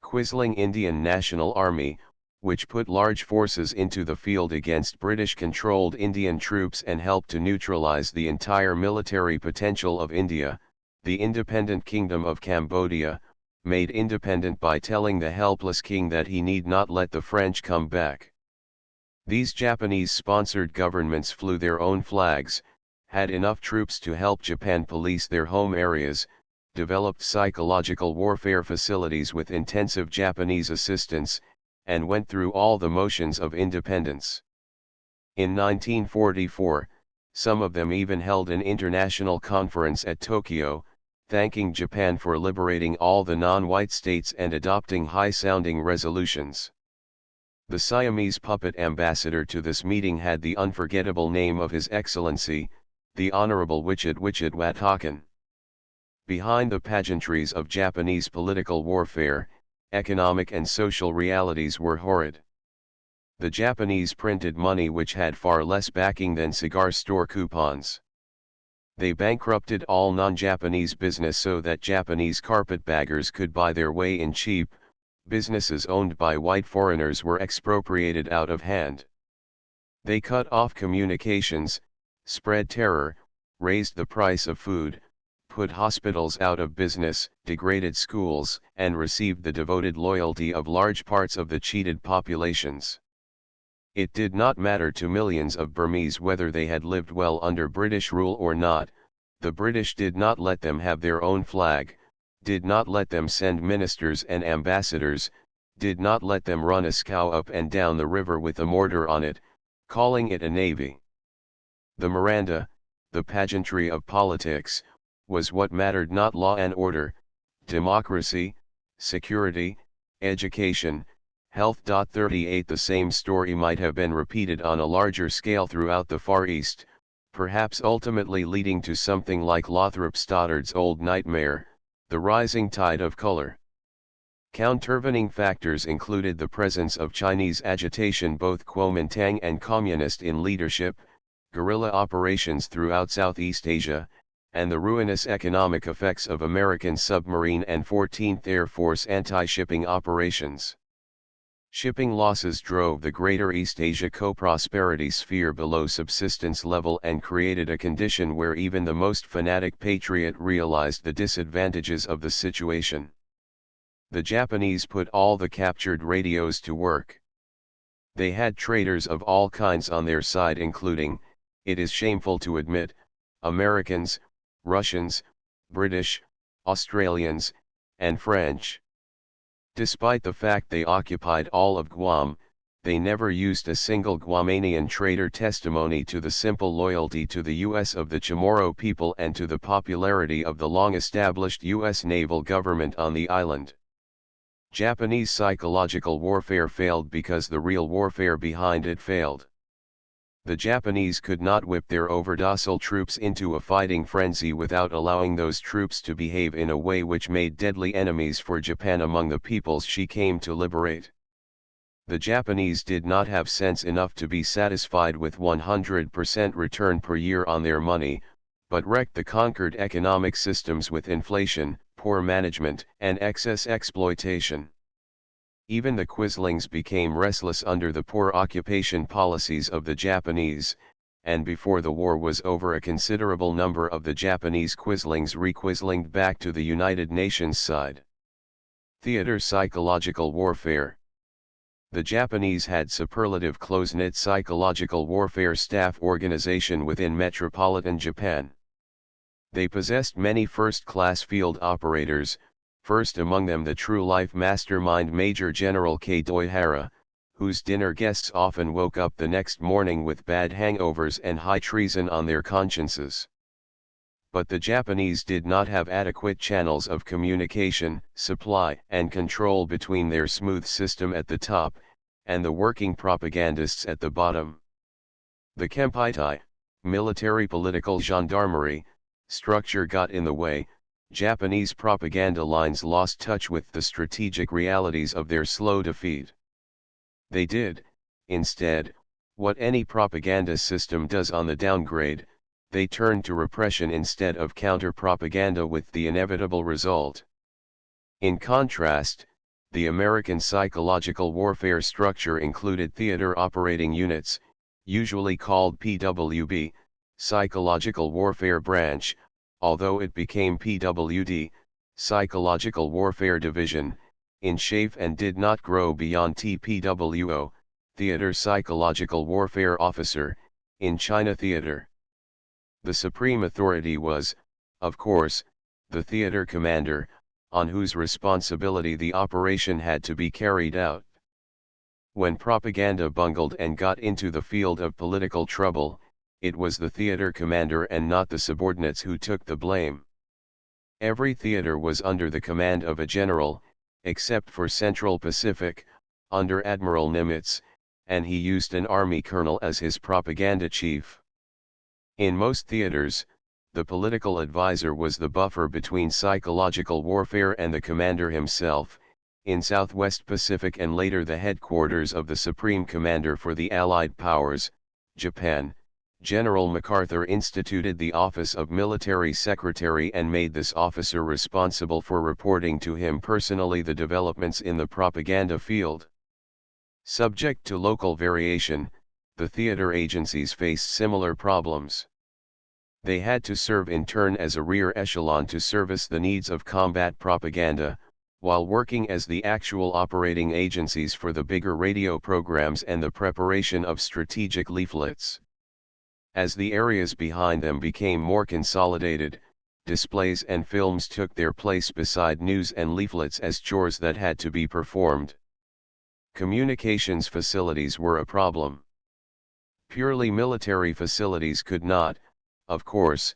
quisling Indian National Army, which put large forces into the field against British-controlled Indian troops and helped to neutralize the entire military potential of India, the independent Kingdom of Cambodia, made independent by telling the helpless king that he need not let the French come back. These Japanese-sponsored governments flew their own flags, had enough troops to help Japan police their home areas, developed psychological warfare facilities with intensive Japanese assistance, and went through all the motions of independence. In 1944, some of them even held an international conference at Tokyo, thanking Japan for liberating all the non-white states and adopting high-sounding resolutions. The Siamese puppet ambassador to this meeting had the unforgettable name of His Excellency, the Honorable Wichet Wataken. Behind the pageantries of Japanese political warfare, economic and social realities were horrid. The Japanese printed money which had far less backing than cigar store coupons. They bankrupted all non-Japanese business so that Japanese carpetbaggers could buy their way in cheap. Businesses owned by white foreigners were expropriated out of hand. They cut off communications, spread terror, raised the price of food, put hospitals out of business, degraded schools, and received the devoted loyalty of large parts of the cheated populations. It did not matter to millions of Burmese whether they had lived well under British rule or not. The British did not let them have their own flag, did not let them send ministers and ambassadors, did not let them run a scow up and down the river with a mortar on it, calling it a navy. The Miranda, the pageantry of politics, was what mattered, not law and order, democracy, security, education, health. 38 The same story might have been repeated on a larger scale throughout the Far East, perhaps ultimately leading to something like Lothrop Stoddard's Old Nightmare, the rising tide of color. Countervailing factors included the presence of Chinese agitation, both Kuomintang and communist in leadership, guerrilla operations throughout Southeast Asia, and the ruinous economic effects of American submarine and 14th Air Force anti-shipping operations. Shipping losses drove the Greater East Asia co-prosperity sphere below subsistence level and created a condition where even the most fanatic patriot realized the disadvantages of the situation. The Japanese put all the captured radios to work. They had traitors of all kinds on their side, including, it is shameful to admit, Americans, Russians, British, Australians, and French. Despite the fact they occupied all of Guam, they never used a single Guamanian traitor testimony to the simple loyalty to the U.S. of the Chamorro people and to the popularity of the long-established U.S. naval government on the island. Japanese psychological warfare failed because the real warfare behind it failed. The Japanese could not whip their overdocile troops into a fighting frenzy without allowing those troops to behave in a way which made deadly enemies for Japan among the peoples she came to liberate. The Japanese did not have sense enough to be satisfied with 100% return per year on their money, but wrecked the conquered economic systems with inflation, poor management, and excess exploitation. Even the quislings became restless under the poor occupation policies of the Japanese, and before the war was over a considerable number of the Japanese quislings requislinged back to the United Nations side. Theater psychological warfare. The Japanese had superlative close-knit psychological warfare staff organization within metropolitan Japan. They possessed many first-class field operators, first among them the true-life mastermind Major General Doihara, whose dinner guests often woke up the next morning with bad hangovers and high treason on their consciences. But the Japanese did not have adequate channels of communication, supply, and control between their smooth system at the top, and the working propagandists at the bottom. The Kempeitai, military political gendarmerie, structure got in the way. Japanese propaganda lines lost touch with the strategic realities of their slow defeat. They did, instead, what any propaganda system does on the downgrade, they turned to repression instead of counter-propaganda, with the inevitable result. In contrast, The American psychological warfare structure included theater operating units, usually called PWB, Psychological Warfare Branch, although it became PWD, Psychological Warfare Division, in shape and did not grow beyond TPWO, Theater Psychological Warfare Officer, in China Theater. The supreme authority was, of course, the theater commander, on whose responsibility the operation had to be carried out. When propaganda bungled and got into the field of political trouble, it was the theater commander and not the subordinates who took the blame. Every theater was under the command of a general, except for Central Pacific, under Admiral Nimitz, and he used an army colonel as his propaganda chief. In most theaters, the political advisor was the buffer between psychological warfare and the commander himself. In Southwest Pacific and later the headquarters of the Supreme Commander for the Allied Powers, Japan, General MacArthur instituted the office of Military Secretary and made this officer responsible for reporting to him personally the developments in the propaganda field. Subject to local variation, the theater agencies faced similar problems. They had to serve in turn as a rear echelon to service the needs of combat propaganda, while working as the actual operating agencies for the bigger radio programs and the preparation of strategic leaflets. As the areas behind them became more consolidated, displays and films took their place beside news and leaflets as chores that had to be performed. Communications facilities were a problem. Purely military facilities could not, of course,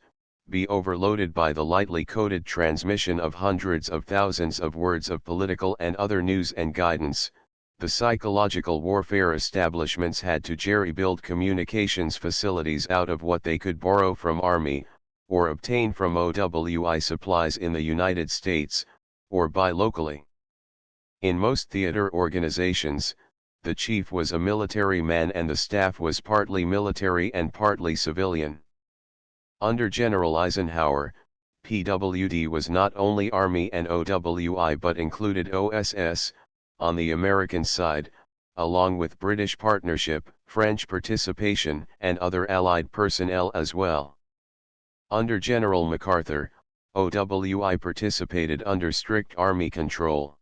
be overloaded by the lightly coded transmission of hundreds of thousands of words of political and other news and guidance. The psychological warfare establishments had to jerry-build communications facilities out of what they could borrow from Army, or obtain from OWI supplies in the United States, or buy locally. In most theater organizations, the chief was a military man and the staff was partly military and partly civilian. Under General Eisenhower, PWD was not only Army and OWI but included OSS, on the American side, along with British partnership, French participation and other Allied personnel as well. Under General MacArthur, OWI participated under strict Army control.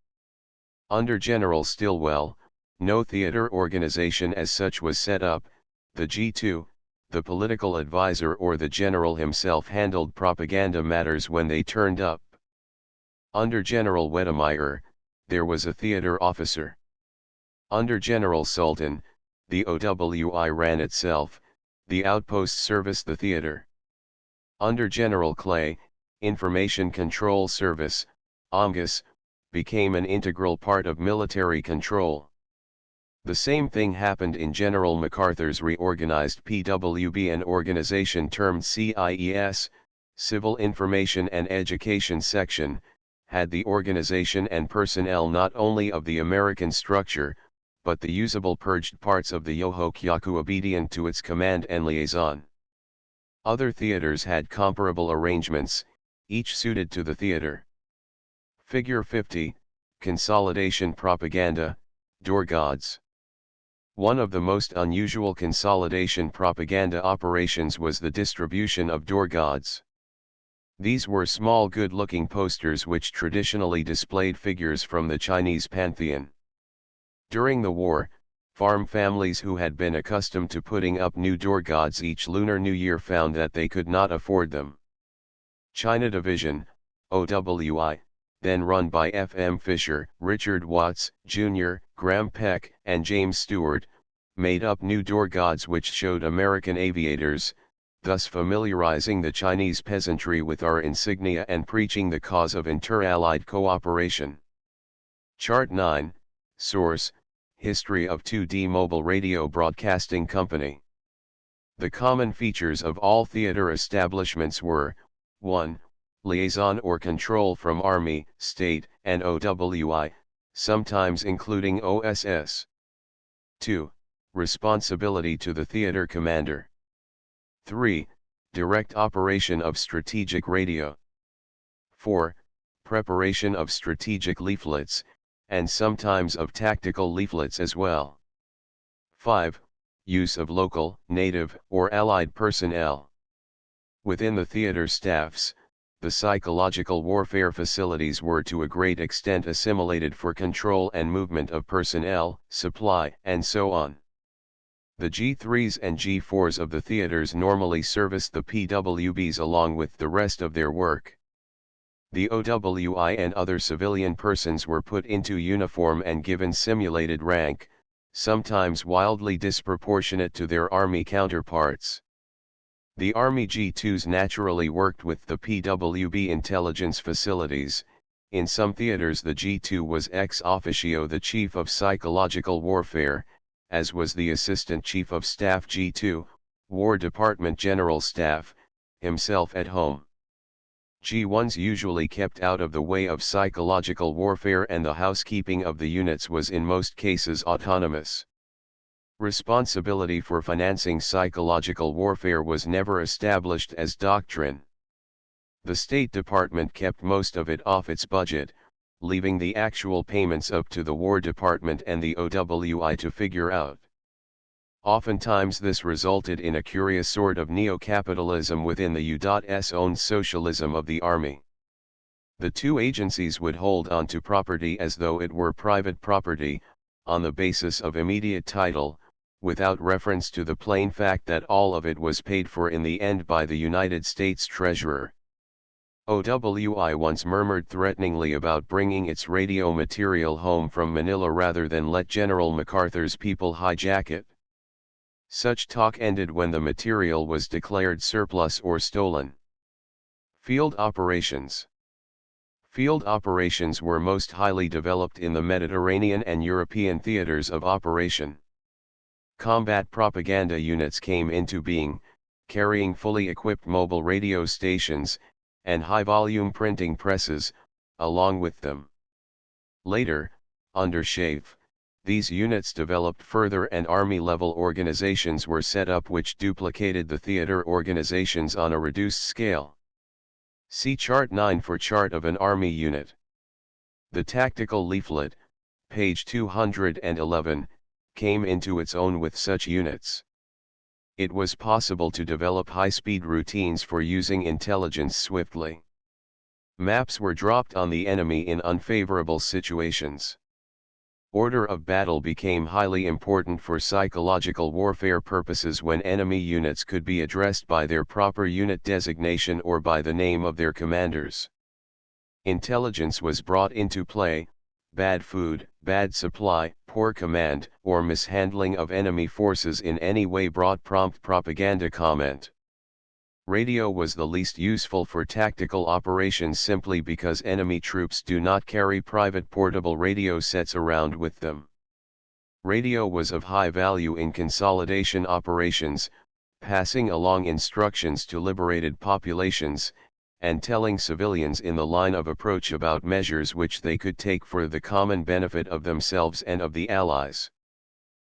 Under General Stilwell, no theater organization as such was set up. The G2, the political advisor or the general himself handled propaganda matters when they turned up. Under General Wedemeyer, there was a theater officer. Under General Sultan, the OWI ran itself, the outposts serviced the theater. Under General Clay, Information Control Service, OMGS, became an integral part of military control. The same thing happened in General MacArthur's reorganized PWB, an organization termed CIES, Civil Information and Education Section, had the organization and personnel not only of the American structure, but the usable purged parts of the Yohokyaku obedient to its command and liaison. Other theaters had comparable arrangements, each suited to the theater. Figure 50, Consolidation Propaganda, Door Gods. One of the most unusual consolidation propaganda operations was the distribution of door gods. These were small good-looking posters which traditionally displayed figures from the Chinese pantheon. During the war, farm families who had been accustomed to putting up new door gods each Lunar New Year found that they could not afford them. China Division, OWI, then run by F.M. Fisher, Richard Watts, Jr., Graham Peck, and James Stewart, made up new door gods which showed American aviators, thus familiarizing the Chinese peasantry with our insignia and preaching the cause of inter-allied cooperation. Chart 9, Source, History of 2D Mobile Radio Broadcasting Company. The common features of all theater establishments were, 1. Liaison or control from Army, State, and OWI, sometimes including OSS. 2. Responsibility to the theater commander. 3. Direct operation of strategic radio. 4. Preparation of strategic leaflets, and sometimes of tactical leaflets as well. 5. Use of local, native, or allied personnel. Within the theater staffs, the psychological warfare facilities were to a great extent assimilated for control and movement of personnel, supply, and so on. The G3s and G4s of the theaters normally serviced the PWBs along with the rest of their work. The OWI and other civilian persons were put into uniform and given simulated rank, sometimes wildly disproportionate to their Army counterparts. The Army G2s naturally worked with the PWB intelligence facilities. In some theaters the G2 was ex officio the Chief of Psychological Warfare, as was the Assistant Chief of Staff G2, War Department General Staff, himself at home. G1s usually kept out of the way of psychological warfare and the housekeeping of the units was in most cases autonomous. Responsibility for financing psychological warfare was never established as doctrine. The State Department kept most of it off its budget, leaving the actual payments up to the War Department and the OWI to figure out. Oftentimes this resulted in a curious sort of neo-capitalism within the U.S. own socialism of the Army. The two agencies would hold on to property as though it were private property, on the basis of immediate title, without reference to the plain fact that all of it was paid for in the end by the United States Treasurer. OWI once murmured threateningly about bringing its radio material home from Manila rather than let General MacArthur's people hijack it. Such talk ended when the material was declared surplus or stolen. Field operations. Field operations were most highly developed in the Mediterranean and European theaters of operation. Combat propaganda units came into being, carrying fully equipped mobile radio stations, and high-volume printing presses, along with them. Later, under Schaeff, these units developed further and Army-level organizations were set up which duplicated the theater organizations on a reduced scale. See Chart 9 for chart of an Army unit. The tactical leaflet, page 211, came into its own with such units. It was possible to develop high-speed routines for using intelligence swiftly. Maps were dropped on the enemy in unfavorable situations. Order of battle became highly important for psychological warfare purposes when enemy units could be addressed by their proper unit designation or by the name of their commanders. Intelligence was brought into play. Bad food, bad supply, poor command, or mishandling of enemy forces in any way brought prompt propaganda comment. Radio was the least useful for tactical operations simply because enemy troops do not carry private portable radio sets around with them. Radio was of high value in consolidation operations, passing along instructions to liberated populations, and telling civilians in the line of approach about measures which they could take for the common benefit of themselves and of the Allies.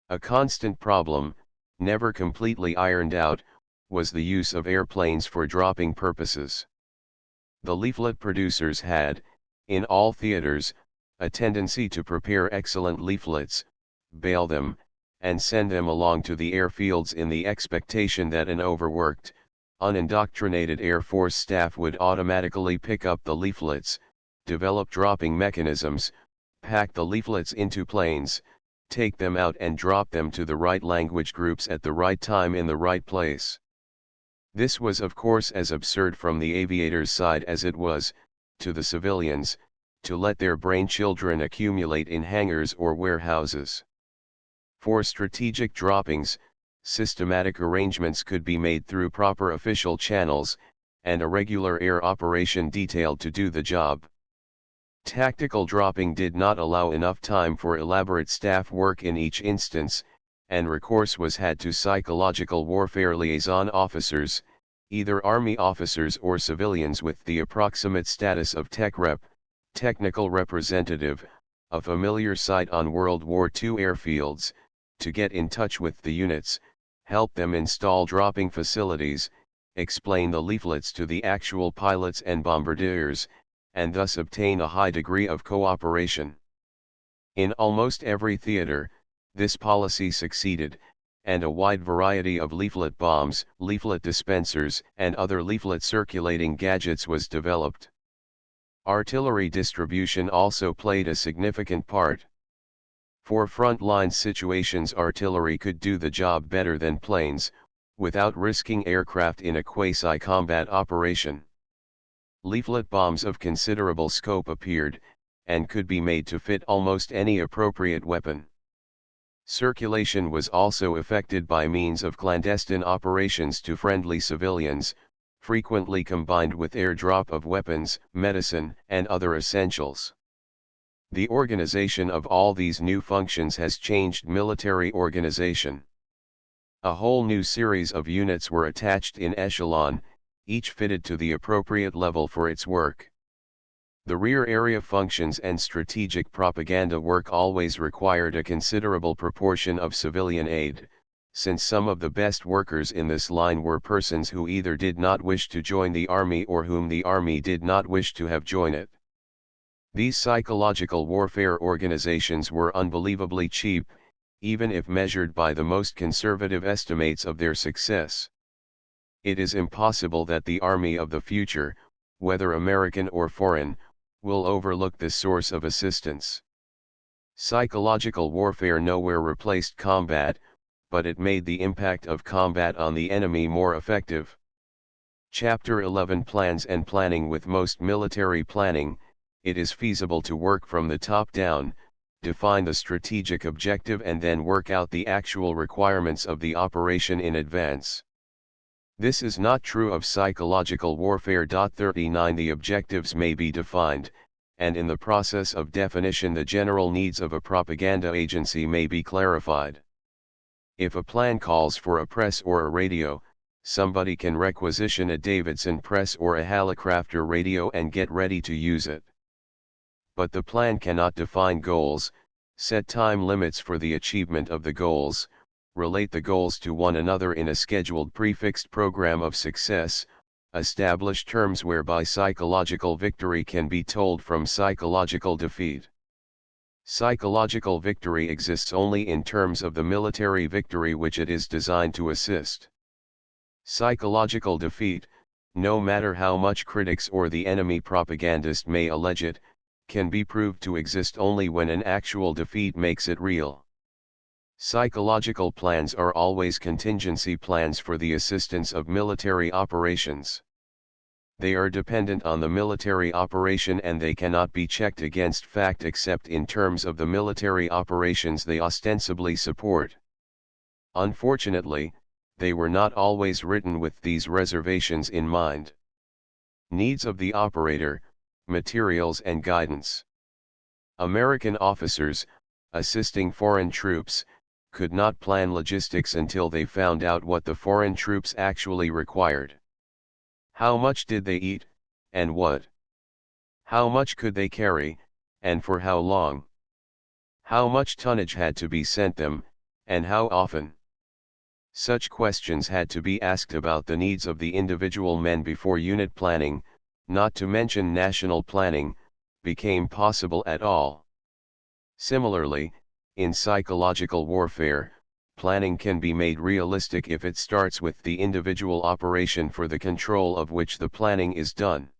A constant problem, never completely ironed out, was the use of airplanes for dropping purposes. The leaflet producers had, in all theaters, a tendency to prepare excellent leaflets, bail them, and send them along to the airfields in the expectation that an overworked, unindoctrinated Air Force staff would automatically pick up the leaflets, develop dropping mechanisms, pack the leaflets into planes, take them out and drop them to the right language groups at the right time in the right place. This was of course as absurd from the aviators' side as it was, to the civilians, to let their brain children accumulate in hangars or warehouses. For strategic droppings, systematic arrangements could be made through proper official channels, and a regular air operation detailed to do the job. Tactical dropping did not allow enough time for elaborate staff work in each instance, and recourse was had to psychological warfare liaison officers, either Army officers or civilians with the approximate status of tech rep, technical representative, a familiar sight on World War II airfields, to get in touch with the units, help them install dropping facilities, explain the leaflets to the actual pilots and bombardiers, and thus obtain a high degree of cooperation. In almost every theater, this policy succeeded, and a wide variety of leaflet bombs, leaflet dispensers, and other leaflet circulating gadgets was developed. Artillery distribution also played a significant part. For front-line situations, artillery could do the job better than planes, without risking aircraft in a quasi-combat operation. Leaflet bombs of considerable scope appeared, and could be made to fit almost any appropriate weapon. Circulation was also effected by means of clandestine operations to friendly civilians, frequently combined with airdrop of weapons, medicine, and other essentials. The organization of all these new functions has changed military organization. A whole new series of units were attached in echelon, each fitted to the appropriate level for its work. The rear area functions and strategic propaganda work always required a considerable proportion of civilian aid, since some of the best workers in this line were persons who either did not wish to join the army or whom the army did not wish to have join it. These psychological warfare organizations were unbelievably cheap, even if measured by the most conservative estimates of their success. It is impossible that the army of the future, whether American or foreign, will overlook this source of assistance. Psychological warfare nowhere replaced combat, but it made the impact of combat on the enemy more effective. Chapter 11 Plans and Planning. With most military planning, it is feasible to work from the top down, define the strategic objective and then work out the actual requirements of the operation in advance. This is not true of psychological warfare. 39 The objectives may be defined, and in the process of definition the general needs of a propaganda agency may be clarified. If a plan calls for a press or a radio, somebody can requisition a Davidson press or a Hallicrafter radio and get ready to use it. But the plan cannot define goals, set time limits for the achievement of the goals, relate the goals to one another in a scheduled prefixed program of success, establish terms whereby psychological victory can be told from psychological defeat. Psychological victory exists only in terms of the military victory which it is designed to assist. Psychological defeat, no matter how much critics or the enemy propagandist may allege it, can be proved to exist only when an actual defeat makes it real. Psychological plans are always contingency plans for the assistance of military operations. They are dependent on the military operation and they cannot be checked against fact except in terms of the military operations they ostensibly support. Unfortunately, they were not always written with these reservations in mind. Needs of the operator, materials and guidance. American officers, assisting foreign troops, could not plan logistics until they found out what the foreign troops actually required. How much did they eat, and what? How much could they carry, and for how long? How much tonnage had to be sent them, and how often? Such questions had to be asked about the needs of the individual men before unit planning, not to mention national planning, became possible at all. Similarly, in psychological warfare, planning can be made realistic if it starts with the individual operation for the control of which the planning is done.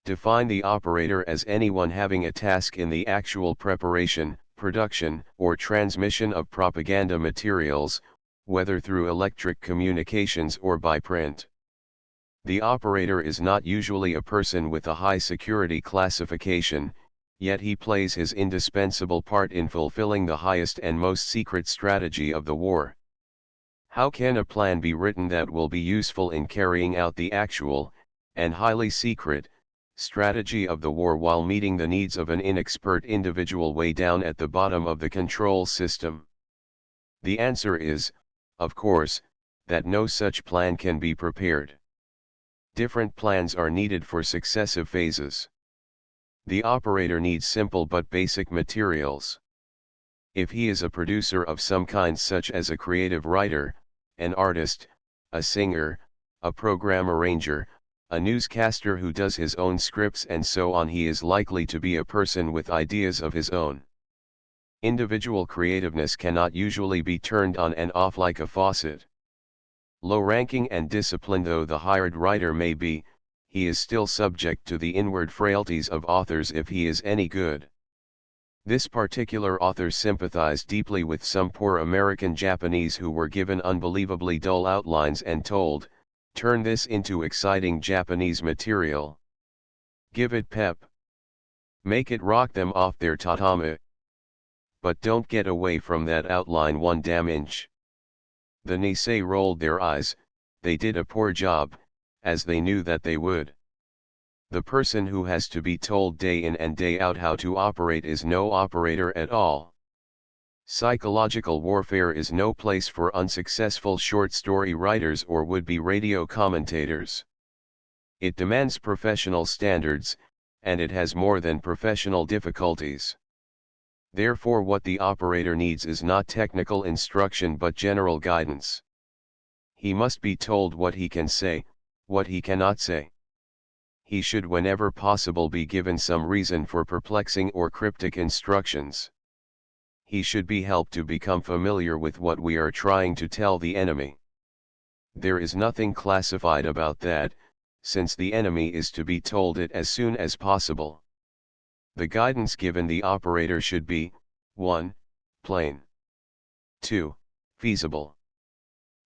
Define the operator as anyone having a task in the actual preparation, production, or transmission of propaganda materials, whether through electric communications or by print. The operator is not usually a person with a high security classification, yet he plays his indispensable part in fulfilling the highest and most secret strategy of the war. How can a plan be written that will be useful in carrying out the actual, and highly secret, strategy of the war while meeting the needs of an inexpert individual way down at the bottom of the control system? The answer is, of course, that no such plan can be prepared. Different plans are needed for successive phases. The operator needs simple but basic materials. If he is a producer of some kind such as a creative writer, an artist, a singer, a program arranger, a newscaster who does his own scripts and so on, he is likely to be a person with ideas of his own. Individual creativeness cannot usually be turned on and off like a faucet. Low-ranking and disciplined though the hired writer may be, he is still subject to the inward frailties of authors if he is any good. This particular author sympathized deeply with some poor American Japanese who were given unbelievably dull outlines and told, "Turn this into exciting Japanese material. Give it pep. Make it rock them off their tatami. But don't get away from that outline one damn inch." The Nisei rolled their eyes. They did a poor job, as they knew that they would. The person who has to be told day in and day out how to operate is no operator at all. Psychological warfare is no place for unsuccessful short story writers or would-be radio commentators. It demands professional standards, and it has more than professional difficulties. Therefore, what the operator needs is not technical instruction but general guidance. He must be told what he can say, what he cannot say. He should whenever possible be given some reason for perplexing or cryptic instructions. He should be helped to become familiar with what we are trying to tell the enemy. There is nothing classified about that, since the enemy is to be told it as soon as possible. The guidance given the operator should be, 1. Plain. 2. Feasible.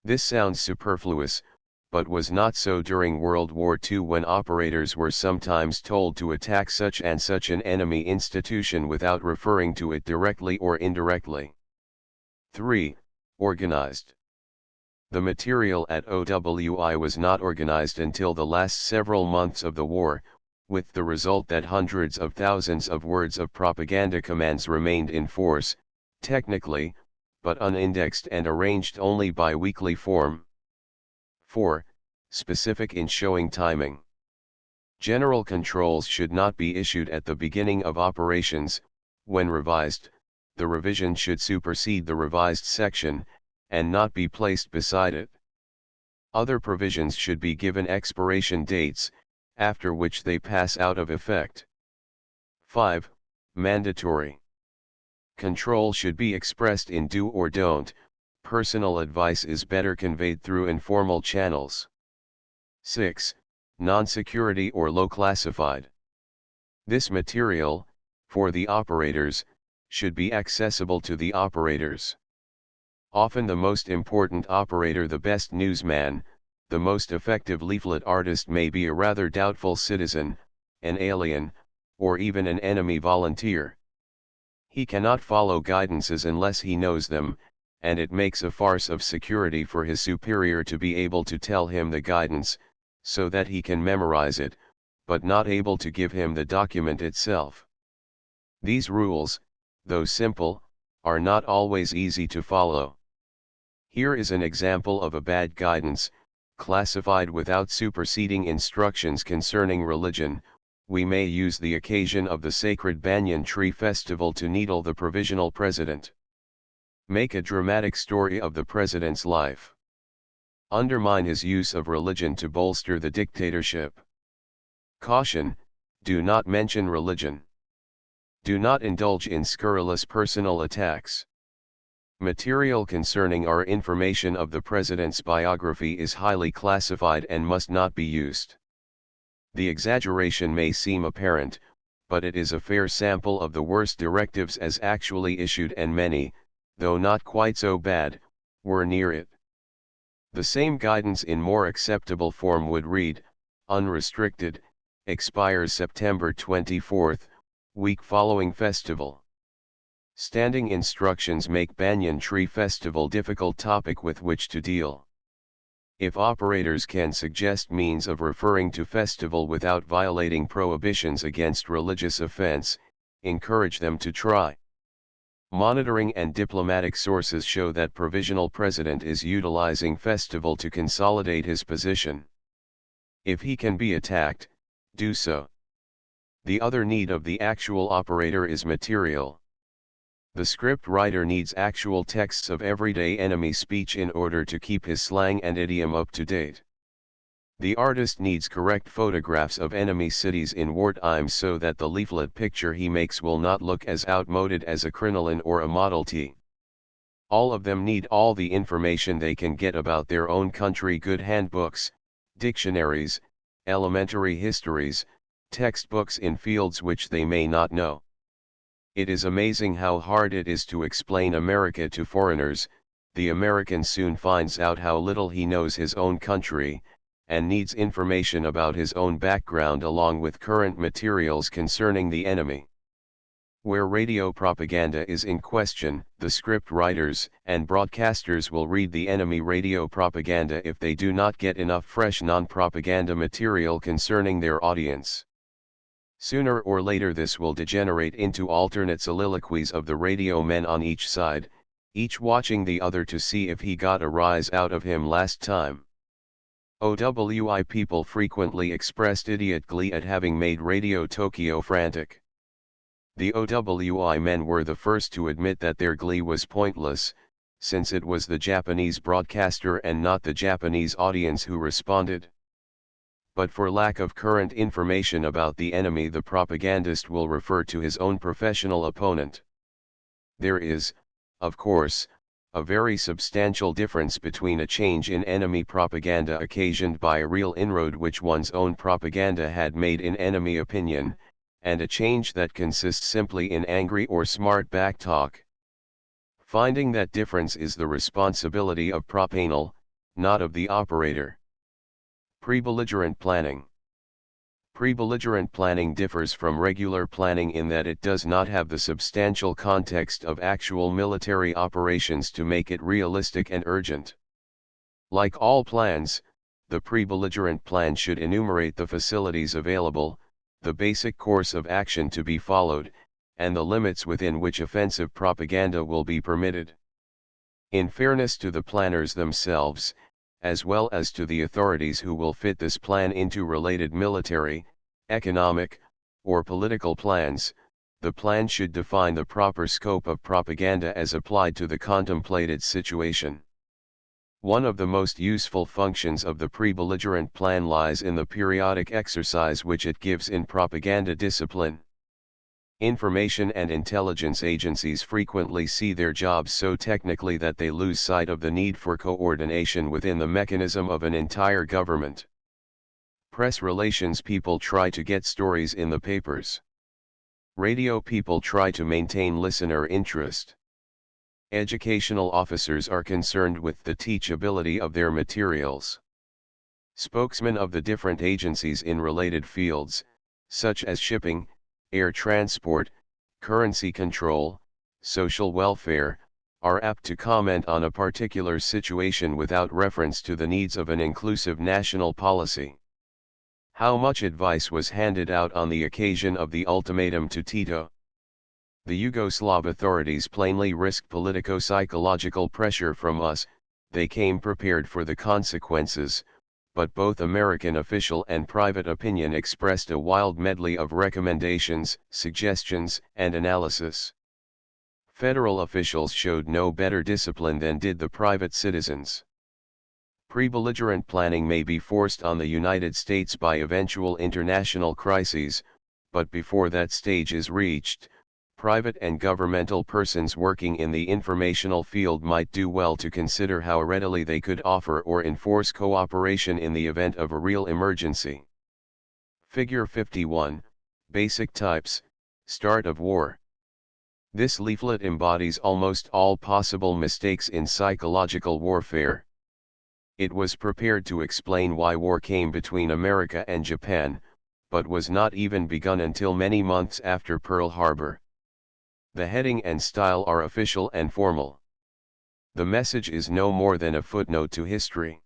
This sounds superfluous, but was not so during World War II when operators were sometimes told to attack such and such an enemy institution without referring to it directly or indirectly. 3. Organized. The material at OWI was not organized until the last several months of the war, with the result that hundreds of thousands of words of propaganda commands remained in force, technically, but unindexed and arranged only by weekly form. 4. Specific in showing timing. General controls should not be issued at the beginning of operations. When revised, the revision should supersede the revised section, and not be placed beside it. Other provisions should be given expiration dates, after which they pass out of effect. 5. Mandatory. Control should be expressed in do or don't. Personal advice is better conveyed through informal channels. 6. Non-security or low classified. This material, for the operators, should be accessible to the operators. Often the most important operator, the best newsman, the most effective leaflet artist may be a rather doubtful citizen, an alien, or even an enemy volunteer. He cannot follow guidances unless he knows them, and it makes a farce of security for his superior to be able to tell him the guidance, so that he can memorize it, but not able to give him the document itself. These rules, though simple, are not always easy to follow. Here is an example of a bad guidance, classified without superseding instructions concerning religion. We may use the occasion of the sacred banyan tree festival to needle the provisional president. Make a dramatic story of the president's life. Undermine his use of religion to bolster the dictatorship. Caution: do not mention religion. Do not indulge in scurrilous personal attacks. Material concerning our information of the president's biography is highly classified and must not be used. The exaggeration may seem apparent, but it is a fair sample of the worst directives as actually issued, and many, though not quite so bad, were near it. The same guidance in more acceptable form would read, unrestricted, expires September 24th, week following festival. Standing instructions make banyan tree festival difficult topic with which to deal. If operators can suggest means of referring to festival without violating prohibitions against religious offense, encourage them to try. Monitoring and diplomatic sources show that provisional president is utilizing festival to consolidate his position. If he can be attacked, do so. The other need of the actual operator is material. The script writer needs actual texts of everyday enemy speech in order to keep his slang and idiom up to date. The artist needs correct photographs of enemy cities in wartime so that the leaflet picture he makes will not look as outmoded as a crinoline or a Model T. All of them need all the information they can get about their own country: good handbooks, dictionaries, elementary histories, textbooks in fields which they may not know. It is amazing how hard it is to explain America to foreigners. The American soon finds out how little he knows his own country, and needs information about his own background along with current materials concerning the enemy. Where radio propaganda is in question, the script writers and broadcasters will read the enemy radio propaganda if they do not get enough fresh non-propaganda material concerning their audience. Sooner or later this will degenerate into alternate soliloquies of the radio men on each side, each watching the other to see if he got a rise out of him last time. OWI people frequently expressed idiot glee at having made Radio Tokyo frantic. The OWI men were the first to admit that their glee was pointless, since it was the Japanese broadcaster and not the Japanese audience who responded. But for lack of current information about the enemy, the propagandist will refer to his own professional opponent. There is, of course, a very substantial difference between a change in enemy propaganda occasioned by a real inroad which one's own propaganda had made in enemy opinion, and a change that consists simply in angry or smart backtalk. Finding that difference is the responsibility of propanel, not of the operator. Pre-belligerent planning. Pre-belligerent planning differs from regular planning in that it does not have the substantial context of actual military operations to make it realistic and urgent. Like all plans, the pre-belligerent plan should enumerate the facilities available, the basic course of action to be followed, and the limits within which offensive propaganda will be permitted. In fairness to the planners themselves, as well as to the authorities who will fit this plan into related military, economic, or political plans, the plan should define the proper scope of propaganda as applied to the contemplated situation. One of the most useful functions of the pre-belligerent plan lies in the periodic exercise which it gives in propaganda discipline. Information and intelligence agencies frequently see their jobs so technically that they lose sight of the need for coordination within the mechanism of an entire government. Press relations people try to get stories in the papers. Radio people try to maintain listener interest. Educational officers are concerned with the teachability of their materials. Spokesmen of the different agencies in related fields, such as shipping, air transport, currency control, social welfare, are apt to comment on a particular situation without reference to the needs of an inclusive national policy. How much advice was handed out on the occasion of the ultimatum to Tito? The Yugoslav authorities plainly risked politico-psychological pressure from us. They came prepared for the consequences, but both American official and private opinion expressed a wild medley of recommendations, suggestions, and analysis. Federal officials showed no better discipline than did the private citizens. Pre-belligerent planning may be forced on the United States by eventual international crises, but before that stage is reached, private and governmental persons working in the informational field might do well to consider how readily they could offer or enforce cooperation in the event of a real emergency. Figure 51, Basic Types, Start of War. This leaflet embodies almost all possible mistakes in psychological warfare. It was prepared to explain why war came between America and Japan, but was not even begun until many months after Pearl Harbor. The heading and style are official and formal. The message is no more than a footnote to history.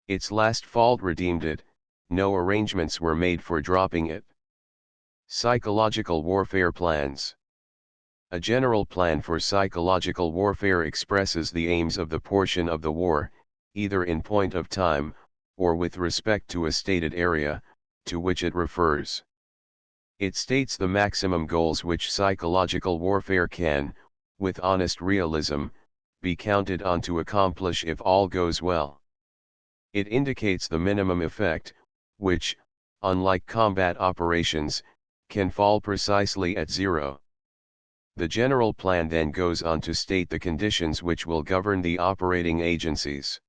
Its last fault redeemed it, no arrangements were made for dropping it. Psychological warfare plans. A general plan for psychological warfare expresses the aims of the portion of the war, either in point of time, or with respect to a stated area, to which it refers. It states the maximum goals which psychological warfare can, with honest realism, be counted on to accomplish if all goes well. It indicates the minimum effect, which, unlike combat operations, can fall precisely at zero. The general plan then goes on to state the conditions which will govern the operating agencies.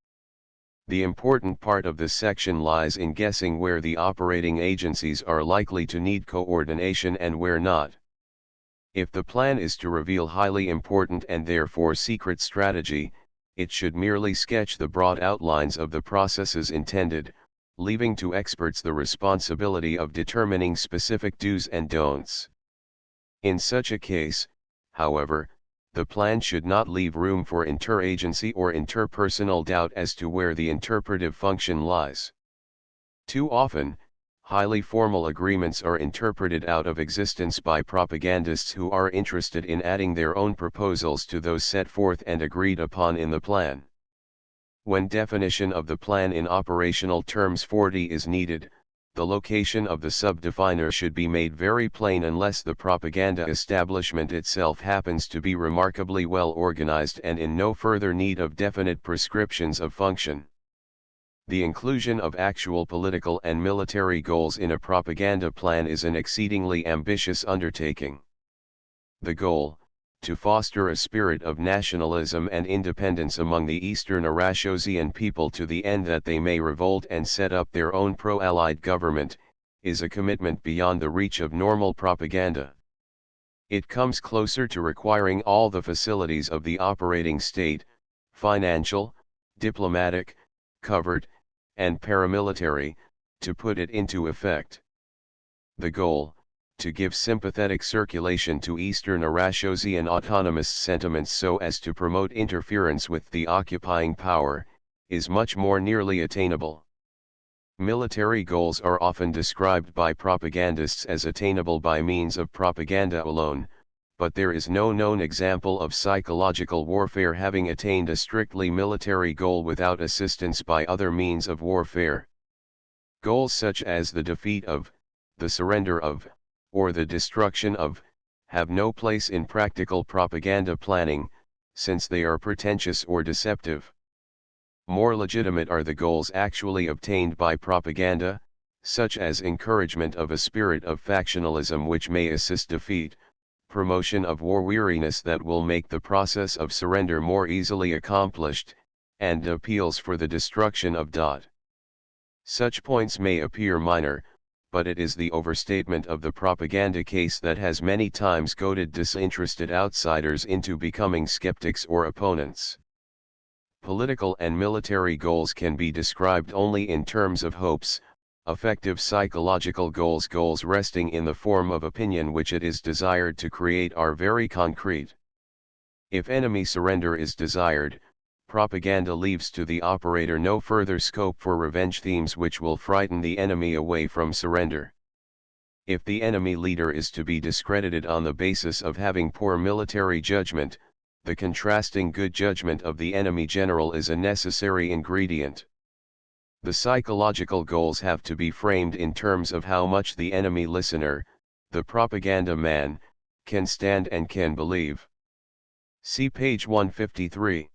The important part of this section lies in guessing where the operating agencies are likely to need coordination and where not. If the plan is to reveal highly important and therefore secret strategy, it should merely sketch the broad outlines of the processes intended, leaving to experts the responsibility of determining specific do's and don'ts. In such a case, however, the plan should not leave room for interagency or interpersonal doubt as to where the interpretive function lies. Too often, highly formal agreements are interpreted out of existence by propagandists who are interested in adding their own proposals to those set forth and agreed upon in the plan. When definition of the plan in operational terms 40 is needed, the location of the subdefiner should be made very plain unless the propaganda establishment itself happens to be remarkably well organized and in no further need of definite prescriptions of function. The inclusion of actual political and military goals in a propaganda plan is an exceedingly ambitious undertaking. The goal, to foster a spirit of nationalism and independence among the Eastern Arashosian people to the end that they may revolt and set up their own pro-Allied government, is a commitment beyond the reach of normal propaganda. It comes closer to requiring all the facilities of the operating state, financial, diplomatic, covert, and paramilitary, to put it into effect. The goal, to give sympathetic circulation to Eastern Arashosian autonomous sentiments so as to promote interference with the occupying power, is much more nearly attainable. Military goals are often described by propagandists as attainable by means of propaganda alone, but there is no known example of psychological warfare having attained a strictly military goal without assistance by other means of warfare. Goals such as the defeat of, the surrender of, or the destruction of, have no place in practical propaganda planning, since they are pretentious or deceptive. More legitimate are the goals actually obtained by propaganda, such as encouragement of a spirit of factionalism which may assist defeat, promotion of war weariness that will make the process of surrender more easily accomplished, and appeals for the destruction of . Such points may appear minor, but it is the overstatement of the propaganda case that has many times goaded disinterested outsiders into becoming skeptics or opponents. Political and military goals can be described only in terms of hopes, effective psychological goals resting in the form of opinion which it is desired to create are very concrete. If enemy surrender is desired, propaganda leaves to the operator no further scope for revenge themes which will frighten the enemy away from surrender. If the enemy leader is to be discredited on the basis of having poor military judgment, the contrasting good judgment of the enemy general is a necessary ingredient. The psychological goals have to be framed in terms of how much the enemy listener, the propaganda man, can stand and can believe. See page 153.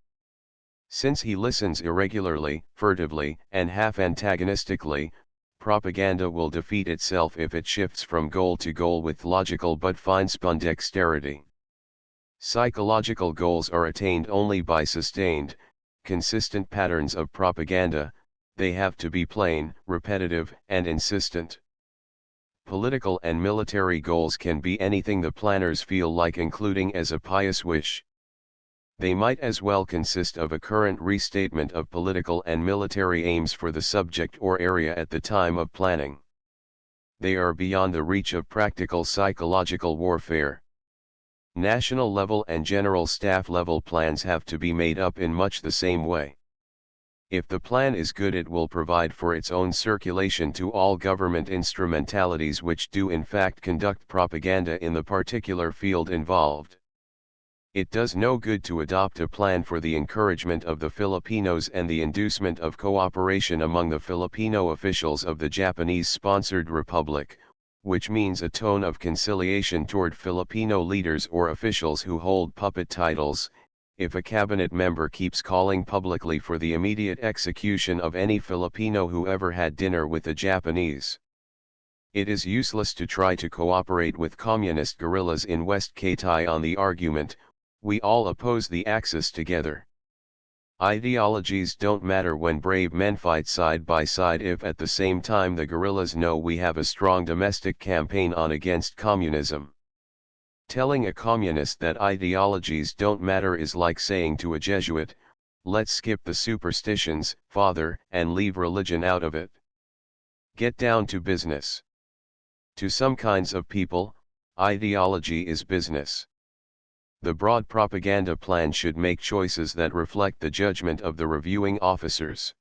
Since he listens irregularly, furtively, and half-antagonistically, propaganda will defeat itself if it shifts from goal to goal with logical but fine-spun dexterity. Psychological goals are attained only by sustained, consistent patterns of propaganda. They have to be plain, repetitive, and insistent. Political and military goals can be anything the planners feel like including as a pious wish. They might as well consist of a current restatement of political and military aims for the subject or area at the time of planning. They are beyond the reach of practical psychological warfare. National level and general staff level plans have to be made up in much the same way. If the plan is good, it will provide for its own circulation to all government instrumentalities which do in fact conduct propaganda in the particular field involved. It does no good to adopt a plan for the encouragement of the Filipinos and the inducement of cooperation among the Filipino officials of the Japanese-sponsored republic, which means a tone of conciliation toward Filipino leaders or officials who hold puppet titles, if a cabinet member keeps calling publicly for the immediate execution of any Filipino who ever had dinner with a Japanese. It is useless to try to cooperate with communist guerrillas in West Kitai on the argument, we all oppose the Axis together. Ideologies don't matter when brave men fight side by side if at the same time the guerrillas know we have a strong domestic campaign on against communism. Telling a communist that ideologies don't matter is like saying to a Jesuit, let's skip the superstitions, father, and leave religion out of it. Get down to business. To some kinds of people, ideology is business. The broad propaganda plan should make choices that reflect the judgment of the reviewing officers.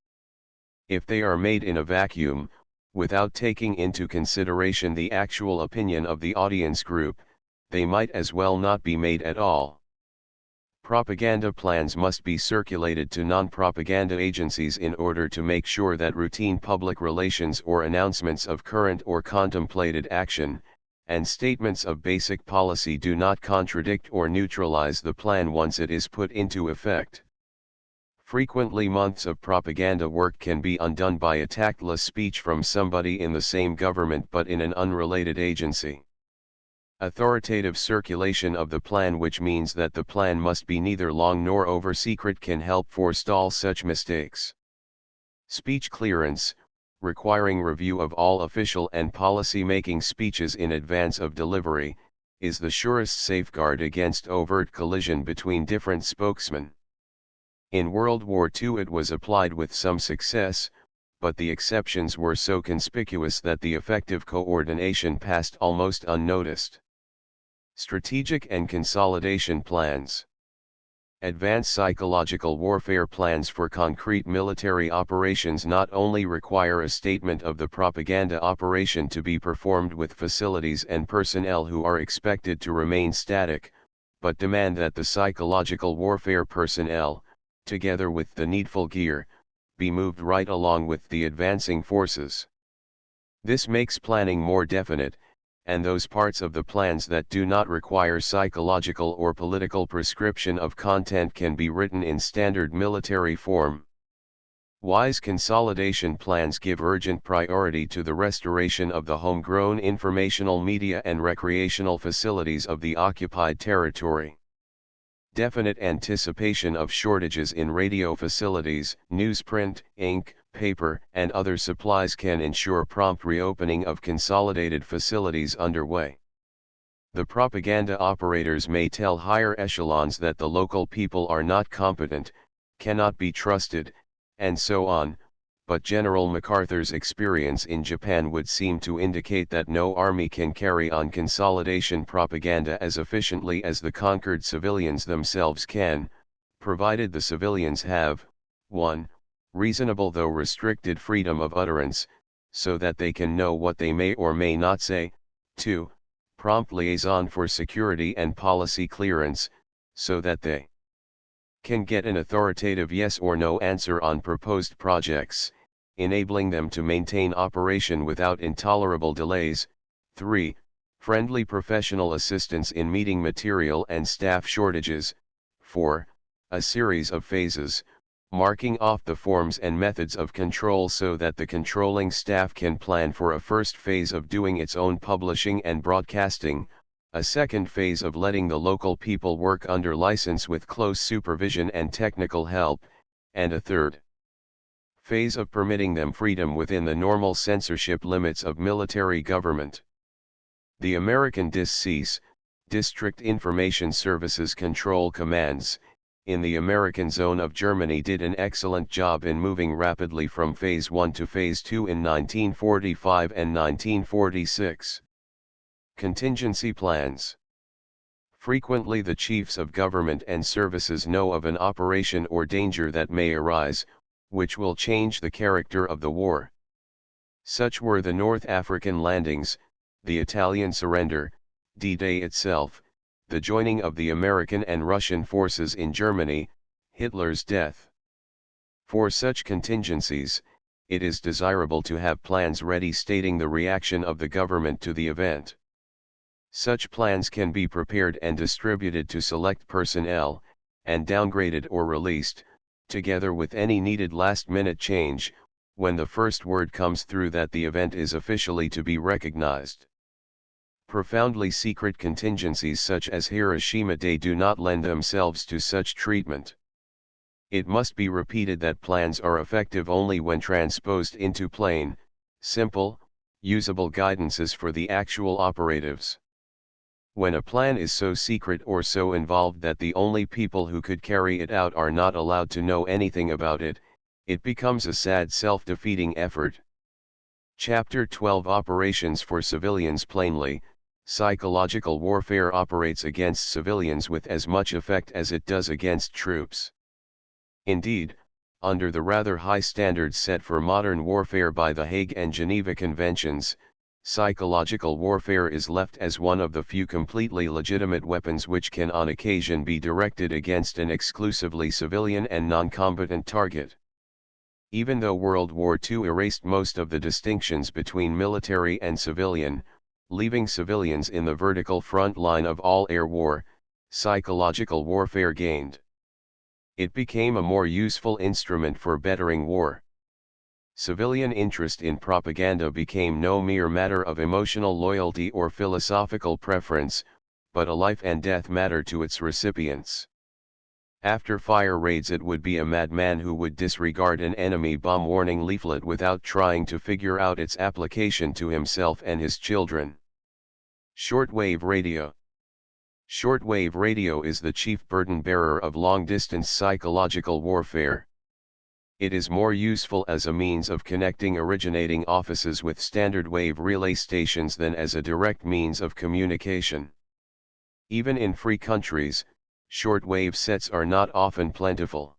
If they are made in a vacuum, without taking into consideration the actual opinion of the audience group, they might as well not be made at all. Propaganda plans must be circulated to non-propaganda agencies in order to make sure that routine public relations or announcements of current or contemplated action, and statements of basic policy do not contradict or neutralize the plan once it is put into effect. Frequently months of propaganda work can be undone by a tactless speech from somebody in the same government but in an unrelated agency. Authoritative circulation of the plan, which means that the plan must be neither long nor over secret, can help forestall such mistakes. Speech clearance, requiring review of all official and policy-making speeches in advance of delivery, is the surest safeguard against overt collision between different spokesmen. In World War II it was applied with some success, but the exceptions were so conspicuous that the effective coordination passed almost unnoticed. Strategic and consolidation plans. Advanced psychological warfare plans for concrete military operations not only require a statement of the propaganda operation to be performed with facilities and personnel who are expected to remain static, but demand that the psychological warfare personnel, together with the needful gear, be moved right along with the advancing forces. This makes planning more definite, and those parts of the plans that do not require psychological or political prescription of content can be written in standard military form. Wise consolidation plans give urgent priority to the restoration of the homegrown informational media and recreational facilities of the occupied territory. Definite anticipation of shortages in radio facilities, newsprint, ink, paper, and other supplies can ensure prompt reopening of consolidated facilities underway. The propaganda operators may tell higher echelons that the local people are not competent, cannot be trusted, and so on, but General MacArthur's experience in Japan would seem to indicate that no army can carry on consolidation propaganda as efficiently as the conquered civilians themselves can, provided the civilians have, 1. Reasonable though restricted freedom of utterance, so that they can know what they may or may not say, 2. Prompt liaison for security and policy clearance, so that they can get an authoritative yes or no answer on proposed projects, enabling them to maintain operation without intolerable delays. 3. Friendly professional assistance in meeting material and staff shortages. 4. A series of phases, marking off the forms and methods of control so that the controlling staff can plan for a first phase of doing its own publishing and broadcasting, a second phase of letting the local people work under license with close supervision and technical help, and a third phase of permitting them freedom within the normal censorship limits of military government. The American DISCs, District Information Services Control Commands, in the American zone of Germany did an excellent job in moving rapidly from Phase 1 to Phase 2 in 1945 and 1946. Contingency plans. Frequently the chiefs of government and services know of an operation or danger that may arise, which will change the character of the war. Such were the North African landings, the Italian surrender, D-Day itself, the joining of the American and Russian forces in Germany, Hitler's death. For such contingencies, it is desirable to have plans ready stating the reaction of the government to the event. Such plans can be prepared and distributed to select personnel, and downgraded or released, together with any needed last-minute change, when the first word comes through that the event is officially to be recognized. Profoundly secret contingencies such as Hiroshima Day do not lend themselves to such treatment. It must be repeated that plans are effective only when transposed into plain, simple, usable guidances for the actual operatives. When a plan is so secret or so involved that the only people who could carry it out are not allowed to know anything about it, it becomes a sad self-defeating effort. Chapter 12 Operations for Civilians. Plainly, psychological warfare operates against civilians with as much effect as it does against troops. Indeed, under the rather high standards set for modern warfare by the Hague and Geneva Conventions, psychological warfare is left as one of the few completely legitimate weapons which can on occasion be directed against an exclusively civilian and non-combatant target. Even though World War II erased most of the distinctions between military and civilian, leaving civilians in the vertical front line of all air war, psychological warfare gained. It became a more useful instrument for bettering war. Civilian interest in propaganda became no mere matter of emotional loyalty or philosophical preference, but a life and death matter to its recipients. After fire raids, it would be a madman who would disregard an enemy bomb warning leaflet without trying to figure out its application to himself and his children. Shortwave radio. Shortwave radio is the chief burden bearer of long-distance psychological warfare. It is more useful as a means of connecting originating offices with standard wave relay stations than as a direct means of communication. Even in free countries, shortwave sets are not often plentiful.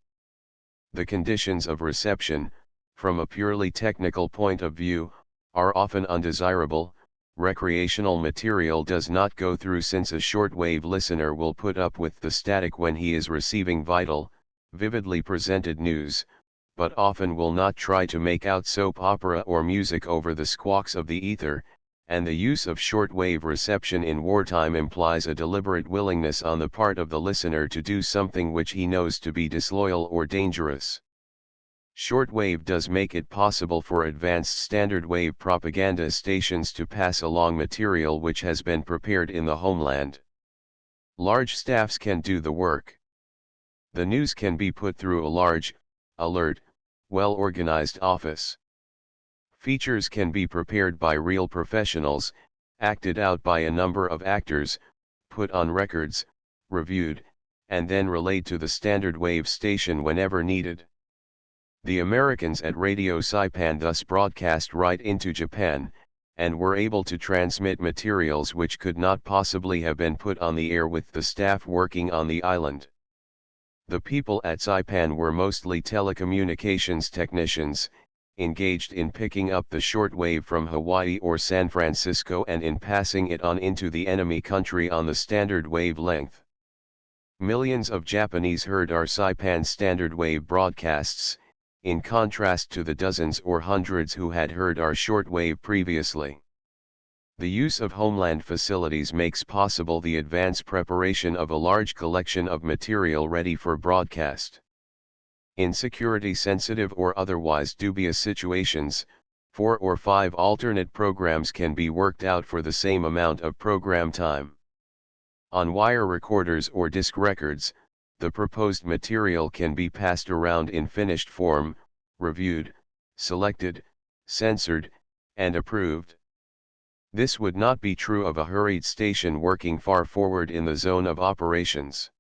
The conditions of reception, from a purely technical point of view, are often undesirable. Recreational material does not go through, since a shortwave listener will put up with the static when he is receiving vital, vividly presented news, but often will not try to make out soap opera or music over the squawks of the ether, and the use of shortwave reception in wartime implies a deliberate willingness on the part of the listener to do something which he knows to be disloyal or dangerous. Shortwave does make it possible for advanced standard wave propaganda stations to pass along material which has been prepared in the homeland. Large staffs can do the work. The news can be put through a large, alert, well-organized office. Features can be prepared by real professionals, acted out by a number of actors, put on records, reviewed, and then relayed to the standard wave station whenever needed. The Americans at Radio Saipan thus broadcast right into Japan, and were able to transmit materials which could not possibly have been put on the air with the staff working on the island. The people at Saipan were mostly telecommunications technicians, engaged in picking up the shortwave from Hawaii or San Francisco and in passing it on into the enemy country on the standard wavelength. Millions of Japanese heard our Saipan standard wave broadcasts, in contrast to the dozens or hundreds who had heard our shortwave previously. The use of homeland facilities makes possible the advance preparation of a large collection of material ready for broadcast. In security-sensitive or otherwise dubious situations, 4 or 5 alternate programs can be worked out for the same amount of program time. On wire recorders or disc records, the proposed material can be passed around in finished form, reviewed, selected, censored, and approved. This would not be true of a hurried station working far forward in the zone of operations.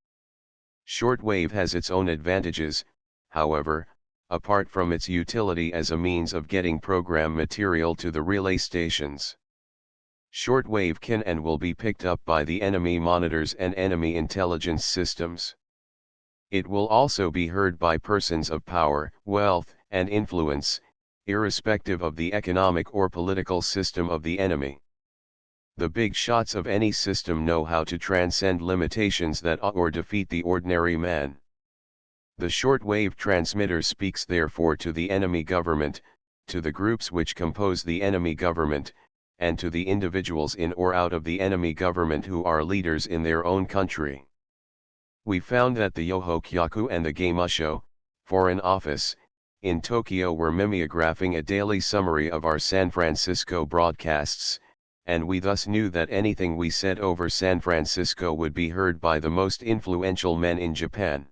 Shortwave has its own advantages, however, apart from its utility as a means of getting program material to the relay stations. Shortwave can and will be picked up by the enemy monitors and enemy intelligence systems. It will also be heard by persons of power, wealth, and influence, irrespective of the economic or political system of the enemy. The big shots of any system know how to transcend limitations that awe or defeat the ordinary man. The shortwave transmitter speaks therefore to the enemy government, to the groups which compose the enemy government, and to the individuals in or out of the enemy government who are leaders in their own country. We found that the Yohokyaku and the Geimusho, Foreign Office, in Tokyo were mimeographing a daily summary of our San Francisco broadcasts, and we thus knew that anything we said over San Francisco would be heard by the most influential men in Japan.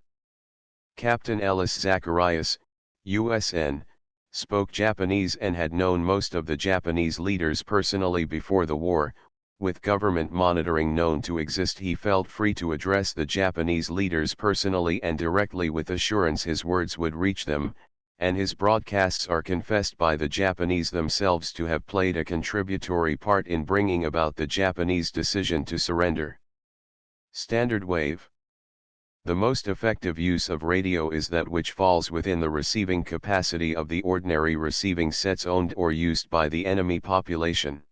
Captain Ellis Zacharias, USN, spoke Japanese and had known most of the Japanese leaders personally before the war. With government monitoring known to exist, he felt free to address the Japanese leaders personally and directly with assurance his words would reach them, and his broadcasts are confessed by the Japanese themselves to have played a contributory part in bringing about the Japanese decision to surrender. Standard wave. The most effective use of radio is that which falls within the receiving capacity of the ordinary receiving sets owned or used by the enemy population.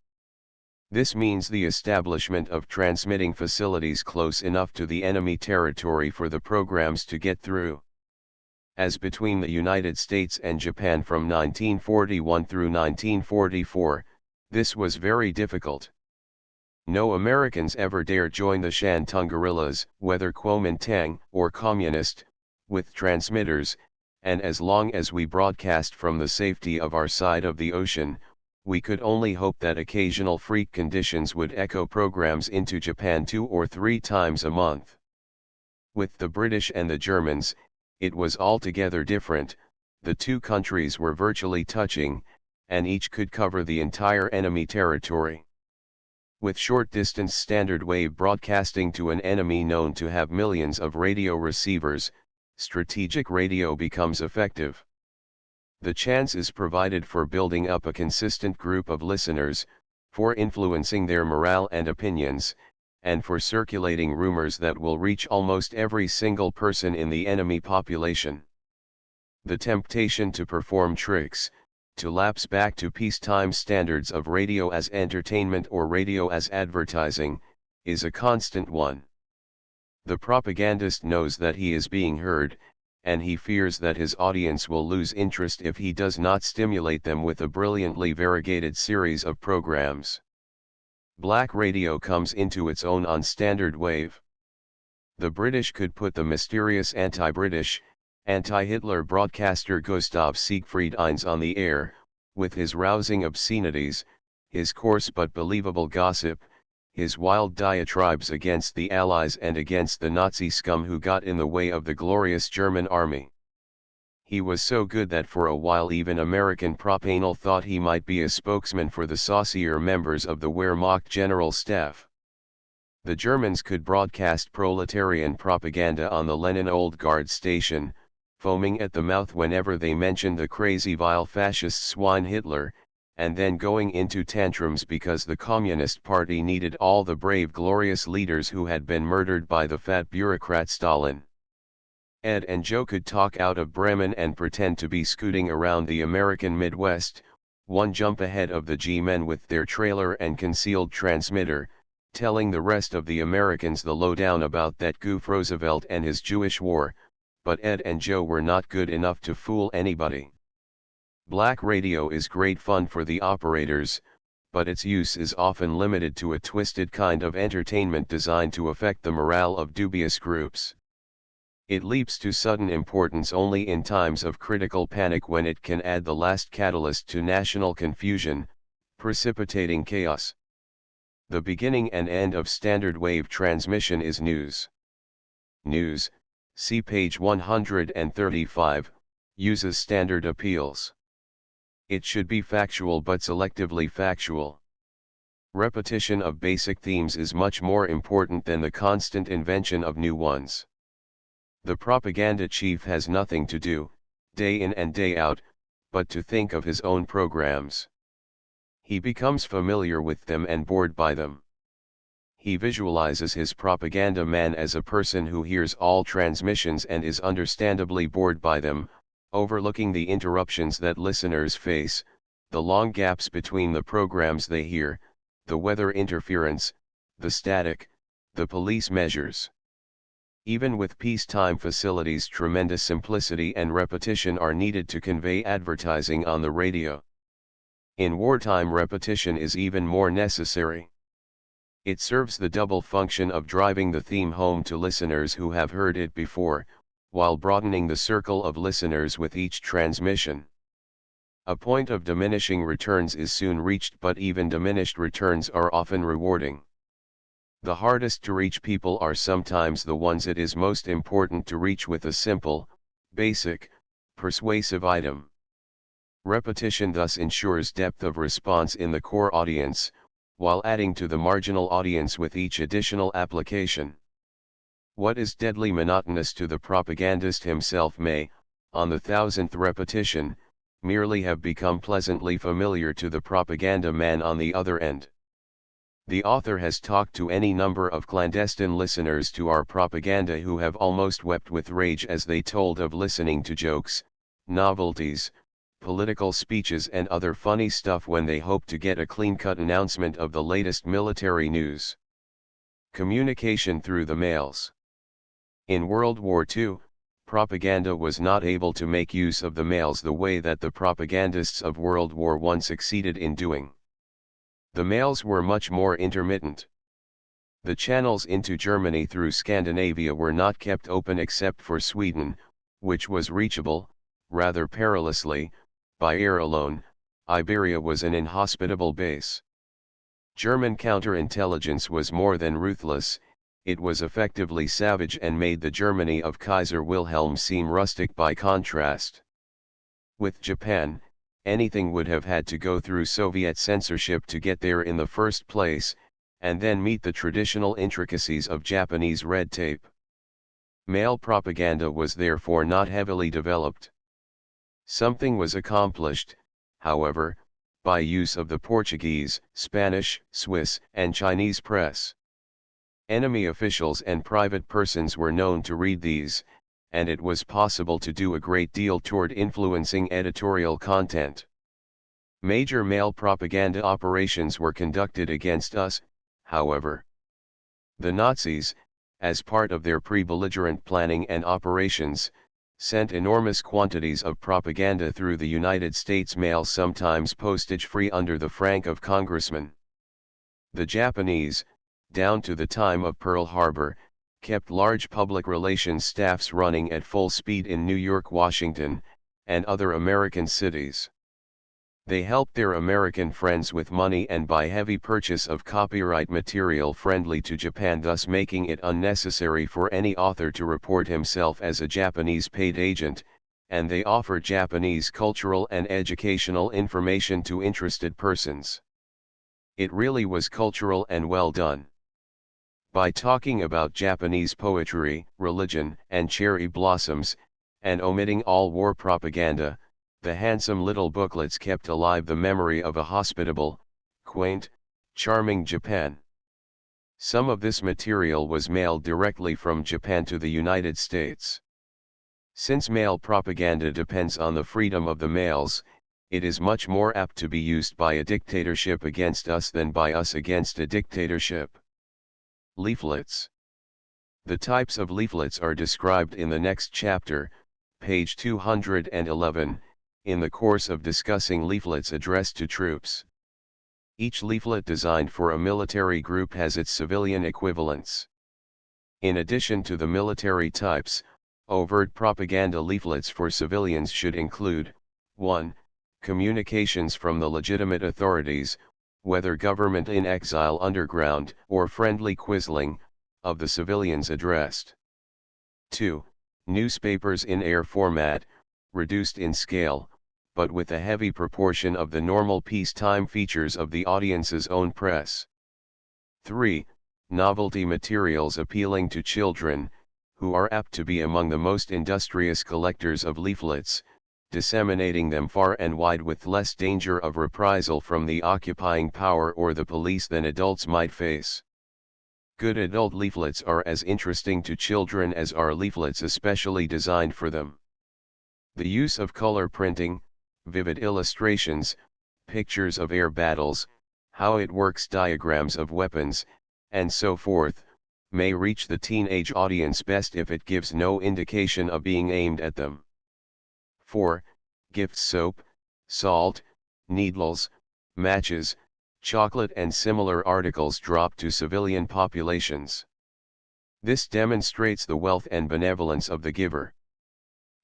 This means the establishment of transmitting facilities close enough to the enemy territory for the programs to get through. As between the United States and Japan from 1941 through 1944, this was very difficult. No Americans ever dared join the Shantung guerrillas, whether Kuomintang or communist, with transmitters, and as long as we broadcast from the safety of our side of the ocean, we could only hope that occasional freak conditions would echo programs into Japan 2 or 3 times a month. With the British and the Germans, it was altogether different. The two countries were virtually touching, and each could cover the entire enemy territory. With short-distance standard wave broadcasting to an enemy known to have millions of radio receivers, strategic radio becomes effective. The chance is provided for building up a consistent group of listeners, for influencing their morale and opinions, and for circulating rumors that will reach almost every single person in the enemy population. The temptation to perform tricks, to lapse back to peacetime standards of radio as entertainment or radio as advertising, is a constant one. The propagandist knows that he is being heard, and he fears that his audience will lose interest if he does not stimulate them with a brilliantly variegated series of programs. Black radio comes into its own on standard wave. The British could put the mysterious anti-British, anti-Hitler broadcaster Gustav Siegfried Eins on the air, with his rousing obscenities, his coarse but believable gossip, his wild diatribes against the Allies and against the Nazi scum who got in the way of the glorious German army. He was so good that for a while even American propanal thought he might be a spokesman for the saucier members of the Wehrmacht General Staff. The Germans could broadcast proletarian propaganda on the Lenin Old Guard station, foaming at the mouth whenever they mentioned the crazy vile fascist swine Hitler, and then going into tantrums because the Communist Party needed all the brave glorious leaders who had been murdered by the fat bureaucrat Stalin. Ed and Joe could talk out of Bremen and pretend to be scooting around the American Midwest, one jump ahead of the G-men with their trailer and concealed transmitter, telling the rest of the Americans the lowdown about that goof Roosevelt and his Jewish war, but Ed and Joe were not good enough to fool anybody. Black radio is great fun for the operators, but its use is often limited to a twisted kind of entertainment designed to affect the morale of dubious groups. It leaps to sudden importance only in times of critical panic when it can add the last catalyst to national confusion, precipitating chaos. The beginning and end of standard wave transmission is news. News, see page 135, uses standard appeals. It should be factual but selectively factual. Repetition of basic themes is much more important than the constant invention of new ones. The propaganda chief has nothing to do, day in and day out, but to think of his own programs. He becomes familiar with them and bored by them. He visualizes his propaganda man as a person who hears all transmissions and is understandably bored by them, overlooking the interruptions that listeners face, the long gaps between the programs they hear, the weather interference, the static, the police measures. Even with peacetime facilities, tremendous simplicity and repetition are needed to convey advertising on the radio. In wartime, repetition is even more necessary. It serves the double function of driving the theme home to listeners who have heard it before, while broadening the circle of listeners with each transmission. A point of diminishing returns is soon reached, but even diminished returns are often rewarding. The hardest to reach people are sometimes the ones it is most important to reach with a simple, basic, persuasive item. Repetition thus ensures depth of response in the core audience, while adding to the marginal audience with each additional application. What is deadly monotonous to the propagandist himself may, on the 1000th repetition, merely have become pleasantly familiar to the propaganda man on the other end. The author has talked to any number of clandestine listeners to our propaganda who have almost wept with rage as they told of listening to jokes, novelties, political speeches and other funny stuff when they hope to get a clean-cut announcement of the latest military news. Communication through the mails. In World War II, propaganda was not able to make use of the mails the way that the propagandists of World War I succeeded in doing. The mails were much more intermittent. The channels into Germany through Scandinavia were not kept open except for Sweden, which was reachable, rather perilously, by air alone. Iberia was an inhospitable base. German counterintelligence was more than ruthless, it was effectively savage and made the Germany of Kaiser Wilhelm seem rustic by contrast. With Japan, anything would have had to go through Soviet censorship to get there in the first place, and then meet the traditional intricacies of Japanese red tape. Mail propaganda was therefore not heavily developed. Something was accomplished, however, by use of the Portuguese, Spanish, Swiss, and Chinese press. Enemy officials and private persons were known to read these, and it was possible to do a great deal toward influencing editorial content. Major mail propaganda operations were conducted against us, however. The Nazis, as part of their pre-belligerent planning and operations, sent enormous quantities of propaganda through the United States mail, sometimes postage-free under the frank of congressmen. The Japanese, down to the time of Pearl Harbor, kept large public relations staffs running at full speed in New York, Washington, and other American cities. They helped their American friends with money and by heavy purchase of copyright material friendly to Japan, thus making it unnecessary for any author to report himself as a Japanese paid agent, and they offered Japanese cultural and educational information to interested persons. It really was cultural and well done. By talking about Japanese poetry, religion, and cherry blossoms, and omitting all war propaganda, the handsome little booklets kept alive the memory of a hospitable, quaint, charming Japan. Some of this material was mailed directly from Japan to the United States. Since mail propaganda depends on the freedom of the mails, it is much more apt to be used by a dictatorship against us than by us against a dictatorship. Leaflets. The types of leaflets are described in the next chapter, page 211, in the course of discussing leaflets addressed to troops. Each leaflet designed for a military group has its civilian equivalents. In addition to the military types, overt propaganda leaflets for civilians should include, 1. Communications from the legitimate authorities, whether government in exile underground or friendly quisling, of the civilians addressed. 2. Newspapers in air format, reduced in scale, but with a heavy proportion of the normal peacetime features of the audience's own press. 3. Novelty materials appealing to children, who are apt to be among the most industrious collectors of leaflets, disseminating them far and wide with less danger of reprisal from the occupying power or the police than adults might face. Good adult leaflets are as interesting to children as are leaflets especially designed for them. The use of color printing, vivid illustrations, pictures of air battles, how it works, diagrams of weapons, and so forth, may reach the teenage audience best if it gives no indication of being aimed at them. 4. Gift soap, salt, needles, matches, chocolate and similar articles dropped to civilian populations. This demonstrates the wealth and benevolence of the giver.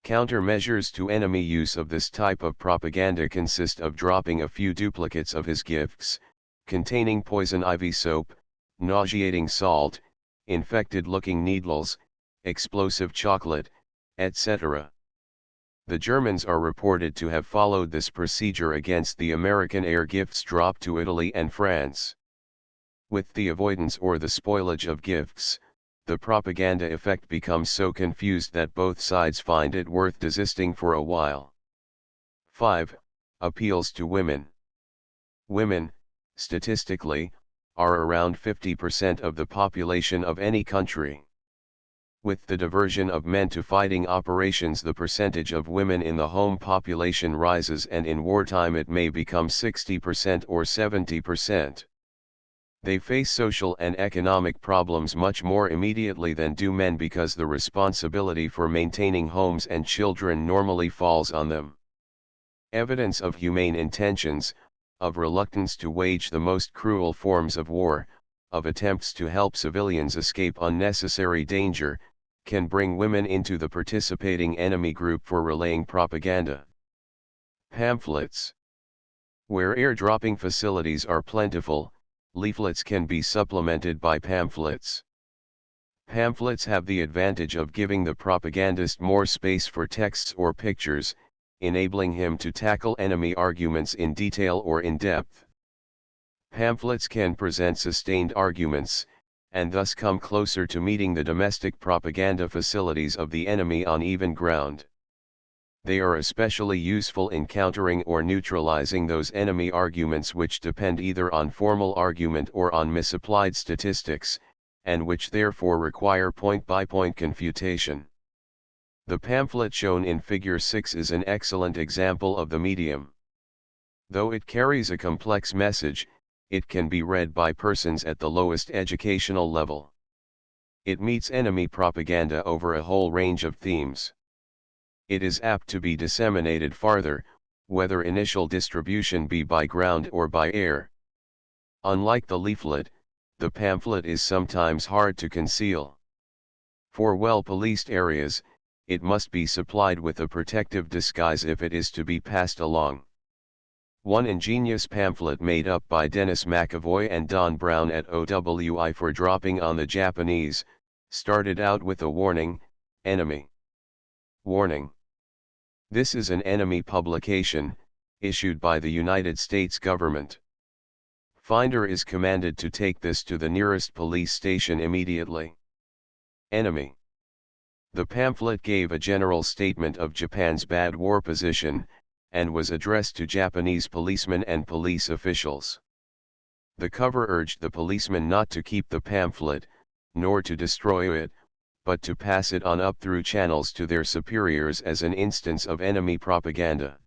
Countermeasures to enemy use of this type of propaganda consist of dropping a few duplicates of his gifts, containing poison ivy soap, nauseating salt, infected-looking needles, explosive chocolate, etc. The Germans are reported to have followed this procedure against the American air gifts dropped to Italy and France. With the avoidance or the spoilage of gifts, the propaganda effect becomes so confused that both sides find it worth desisting for a while. 5. Appeals to women. Women, statistically, are around 50% of the population of any country. With the diversion of men to fighting operations, the percentage of women in the home population rises, and in wartime it may become 60% or 70%. They face social and economic problems much more immediately than do men because the responsibility for maintaining homes and children normally falls on them. Evidence of humane intentions, of reluctance to wage the most cruel forms of war, of attempts to help civilians escape unnecessary danger, can bring women into the participating enemy group for relaying propaganda. Pamphlets. Where airdropping facilities are plentiful, leaflets can be supplemented by pamphlets. Pamphlets have the advantage of giving the propagandist more space for texts or pictures, enabling him to tackle enemy arguments in detail or in depth. Pamphlets can present sustained arguments, and thus come closer to meeting the domestic propaganda facilities of the enemy on even ground. They are especially useful in countering or neutralizing those enemy arguments which depend either on formal argument or on misapplied statistics, and which therefore require point-by-point confutation. The pamphlet shown in Figure 6 is an excellent example of the medium. Though it carries a complex message, it can be read by persons at the lowest educational level. It meets enemy propaganda over a whole range of themes. It is apt to be disseminated farther, whether initial distribution be by ground or by air. Unlike the leaflet, the pamphlet is sometimes hard to conceal. For well-policed areas, it must be supplied with a protective disguise if it is to be passed along. One ingenious pamphlet made up by Dennis McAvoy and Don Brown at OWI for dropping on the Japanese, started out with a warning, "Enemy. Warning. This is an enemy publication, issued by the United States government. Finder is commanded to take this to the nearest police station immediately. Enemy." The pamphlet gave a general statement of Japan's bad war position, and was addressed to Japanese policemen and police officials. The cover urged the policemen not to keep the pamphlet, nor to destroy it, but to pass it on up through channels to their superiors as an instance of enemy propaganda.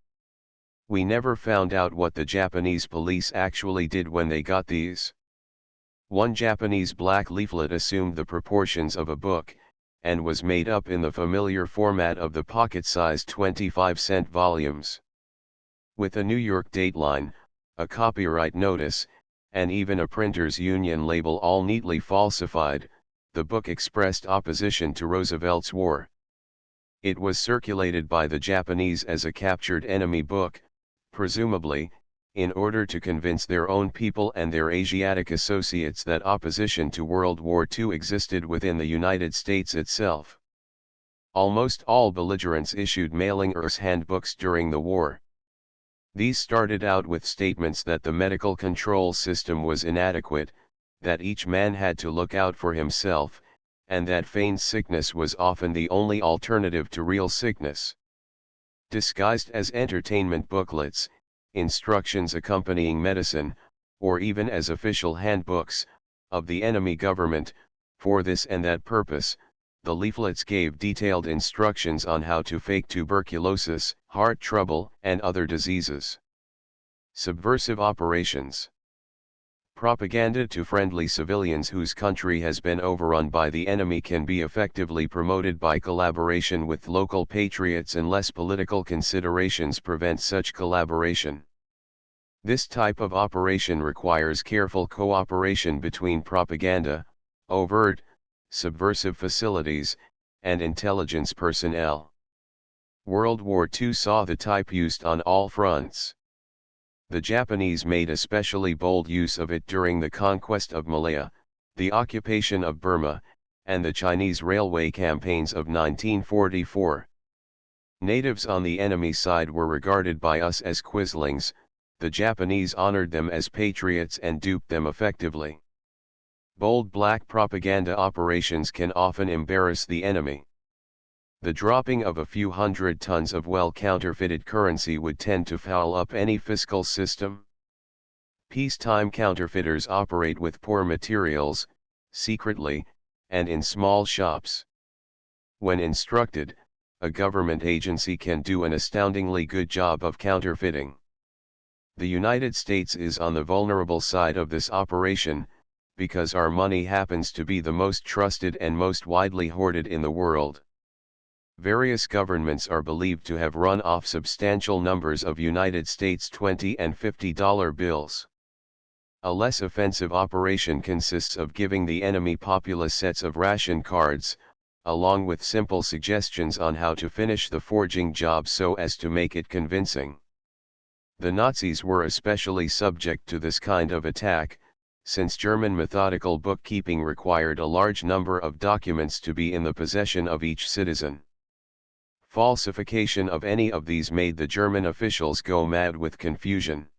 We never found out what the Japanese police actually did when they got these. One Japanese black leaflet assumed the proportions of a book, and was made up in the familiar format of the pocket-sized 25-cent volumes. With a New York dateline, a copyright notice, and even a printer's union label all neatly falsified, the book expressed opposition to Roosevelt's war. It was circulated by the Japanese as a captured enemy book, presumably, in order to convince their own people and their Asiatic associates that opposition to World War II existed within the United States itself. Almost all belligerents issued mailing-ers handbooks during the war. These started out with statements that the medical control system was inadequate, that each man had to look out for himself, and that feigned sickness was often the only alternative to real sickness. Disguised as entertainment booklets, instructions accompanying medicine, or even as official handbooks, of the enemy government, for this and that purpose, the leaflets gave detailed instructions on how to fake tuberculosis, heart trouble, and other diseases. Subversive operations. Propaganda to friendly civilians whose country has been overrun by the enemy can be effectively promoted by collaboration with local patriots unless political considerations prevent such collaboration. This type of operation requires careful cooperation between propaganda, overt, subversive facilities, and intelligence personnel. World War II saw the type used on all fronts. The Japanese made especially bold use of it during the conquest of Malaya, the occupation of Burma, and the Chinese railway campaigns of 1944. Natives on the enemy side were regarded by us as quislings, the Japanese honored them as patriots and duped them effectively. Bold black propaganda operations can often embarrass the enemy. The dropping of a few hundred tons of well-counterfeited currency would tend to foul up any fiscal system. Peacetime counterfeiters operate with poor materials, secretly, and in small shops. When instructed, a government agency can do an astoundingly good job of counterfeiting. The United States is on the vulnerable side of this operation, because our money happens to be the most trusted and most widely hoarded in the world. Various governments are believed to have run off substantial numbers of United States $20 and $50 bills. A less offensive operation consists of giving the enemy populace sets of ration cards, along with simple suggestions on how to finish the forging job so as to make it convincing. The Nazis were especially subject to this kind of attack, since German methodical bookkeeping required a large number of documents to be in the possession of each citizen. Falsification of any of these made the German officials go mad with confusion.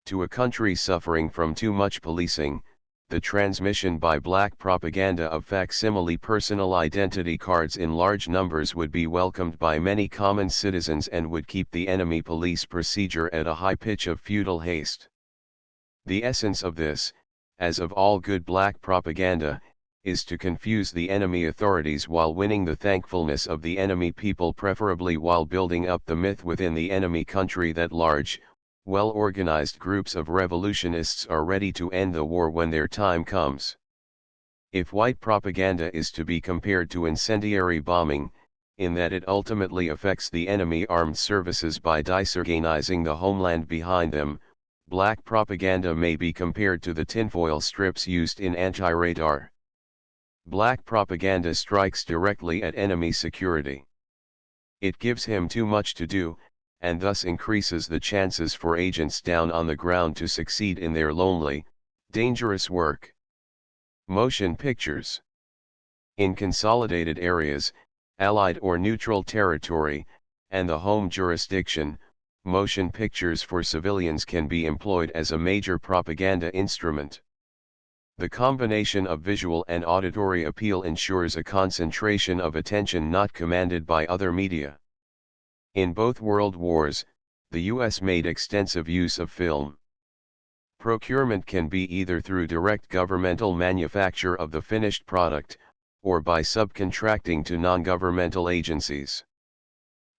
To a country suffering from too much policing, the transmission by black propaganda of facsimile personal identity cards in large numbers would be welcomed by many common citizens and would keep the enemy police procedure at a high pitch of futile haste. The essence of this, as of all good black propaganda, is to confuse the enemy authorities while winning the thankfulness of the enemy people, preferably while building up the myth within the enemy country that large, well-organized groups of revolutionists are ready to end the war when their time comes. If white propaganda is to be compared to incendiary bombing, in that it ultimately affects the enemy armed services by disorganizing the homeland behind them, black propaganda may be compared to the tinfoil strips used in anti-radar. Black propaganda strikes directly at enemy security. It gives him too much to do, and thus increases the chances for agents down on the ground to succeed in their lonely, dangerous work. Motion pictures. In consolidated areas, Allied or neutral territory, and the home jurisdiction, motion pictures for civilians can be employed as a major propaganda instrument. The combination of visual and auditory appeal ensures a concentration of attention not commanded by other media. In both world wars, the U.S. made extensive use of film. Procurement can be either through direct governmental manufacture of the finished product, or by subcontracting to non-governmental agencies.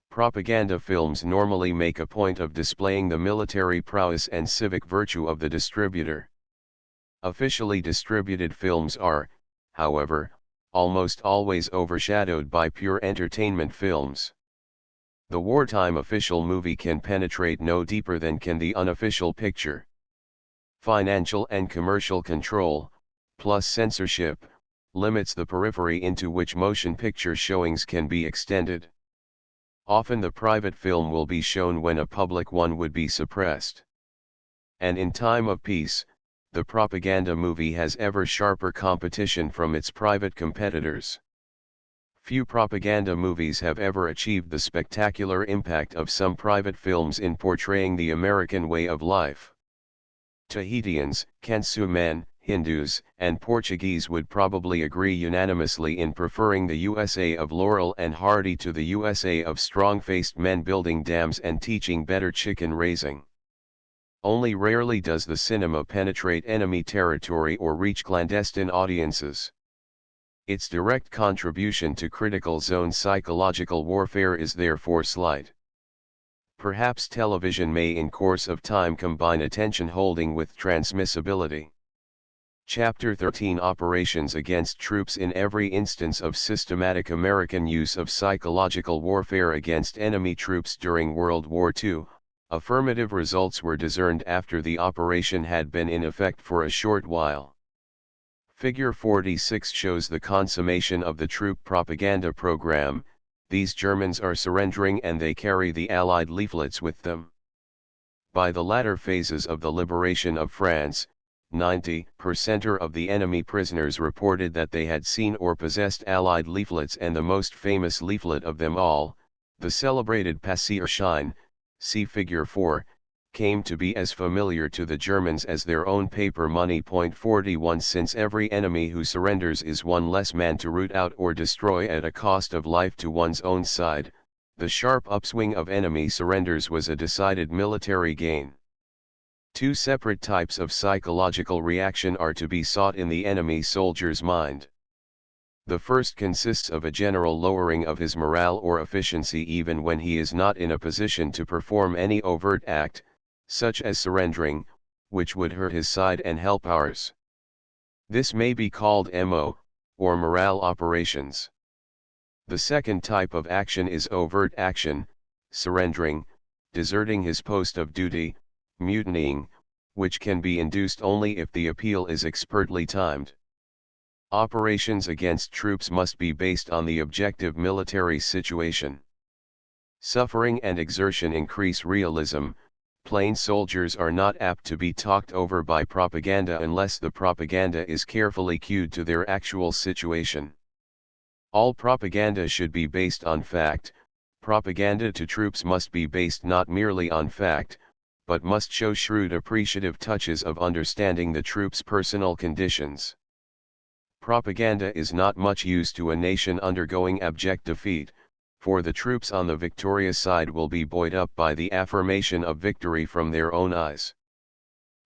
Propaganda films normally make a point of displaying the military prowess and civic virtue of the distributor. Officially distributed films are, however, almost always overshadowed by pure entertainment films. The wartime official movie can penetrate no deeper than can the unofficial picture. Financial and commercial control, plus censorship, limits the periphery into which motion picture showings can be extended. Often the private film will be shown when a public one would be suppressed. And in time of peace, the propaganda movie has ever sharper competition from its private competitors. Few propaganda movies have ever achieved the spectacular impact of some private films in portraying the American way of life. Tahitians, Kansumen, Hindus, and Portuguese would probably agree unanimously in preferring the USA of Laurel and Hardy to the USA of strong-faced men building dams and teaching better chicken raising. Only rarely does the cinema penetrate enemy territory or reach clandestine audiences. Its direct contribution to critical zone psychological warfare is therefore slight. Perhaps television may in course of time combine attention holding with transmissibility. Chapter 13 Operations against troops. In every instance of systematic American use of psychological warfare against enemy troops during World War II, Affirmative results were discerned after the operation had been in effect for a short while. Figure 46 shows the consummation of the troop propaganda program. These Germans are surrendering and they carry the Allied leaflets with them. By the latter phases of the liberation of France, 90% of the enemy prisoners reported that they had seen or possessed Allied leaflets, and the most famous leaflet of them all, the celebrated Passierschein, see figure 4, came to be as familiar to the Germans as their own paper money. 41 Since every enemy who surrenders is one less man to root out or destroy at a cost of life to one's own side, the sharp upswing of enemy surrenders was a decided military gain. Two separate types of psychological reaction are to be sought in the enemy soldier's mind. The first consists of a general lowering of his morale or efficiency even when he is not in a position to perform any overt act, such as surrendering, which would hurt his side and help ours. This may be called MO, or morale operations. The second type of action is overt action, surrendering, deserting his post of duty, mutinying, which can be induced only if the appeal is expertly timed. Operations against troops must be based on the objective military situation. Suffering and exertion increase realism. Plain soldiers are not apt to be talked over by propaganda unless the propaganda is carefully cued to their actual situation. All propaganda should be based on fact. Propaganda to troops must be based not merely on fact, but must show shrewd appreciative touches of understanding the troops' personal conditions. Propaganda is not much use to a nation undergoing abject defeat, for the troops on the victorious side will be buoyed up by the affirmation of victory from their own eyes.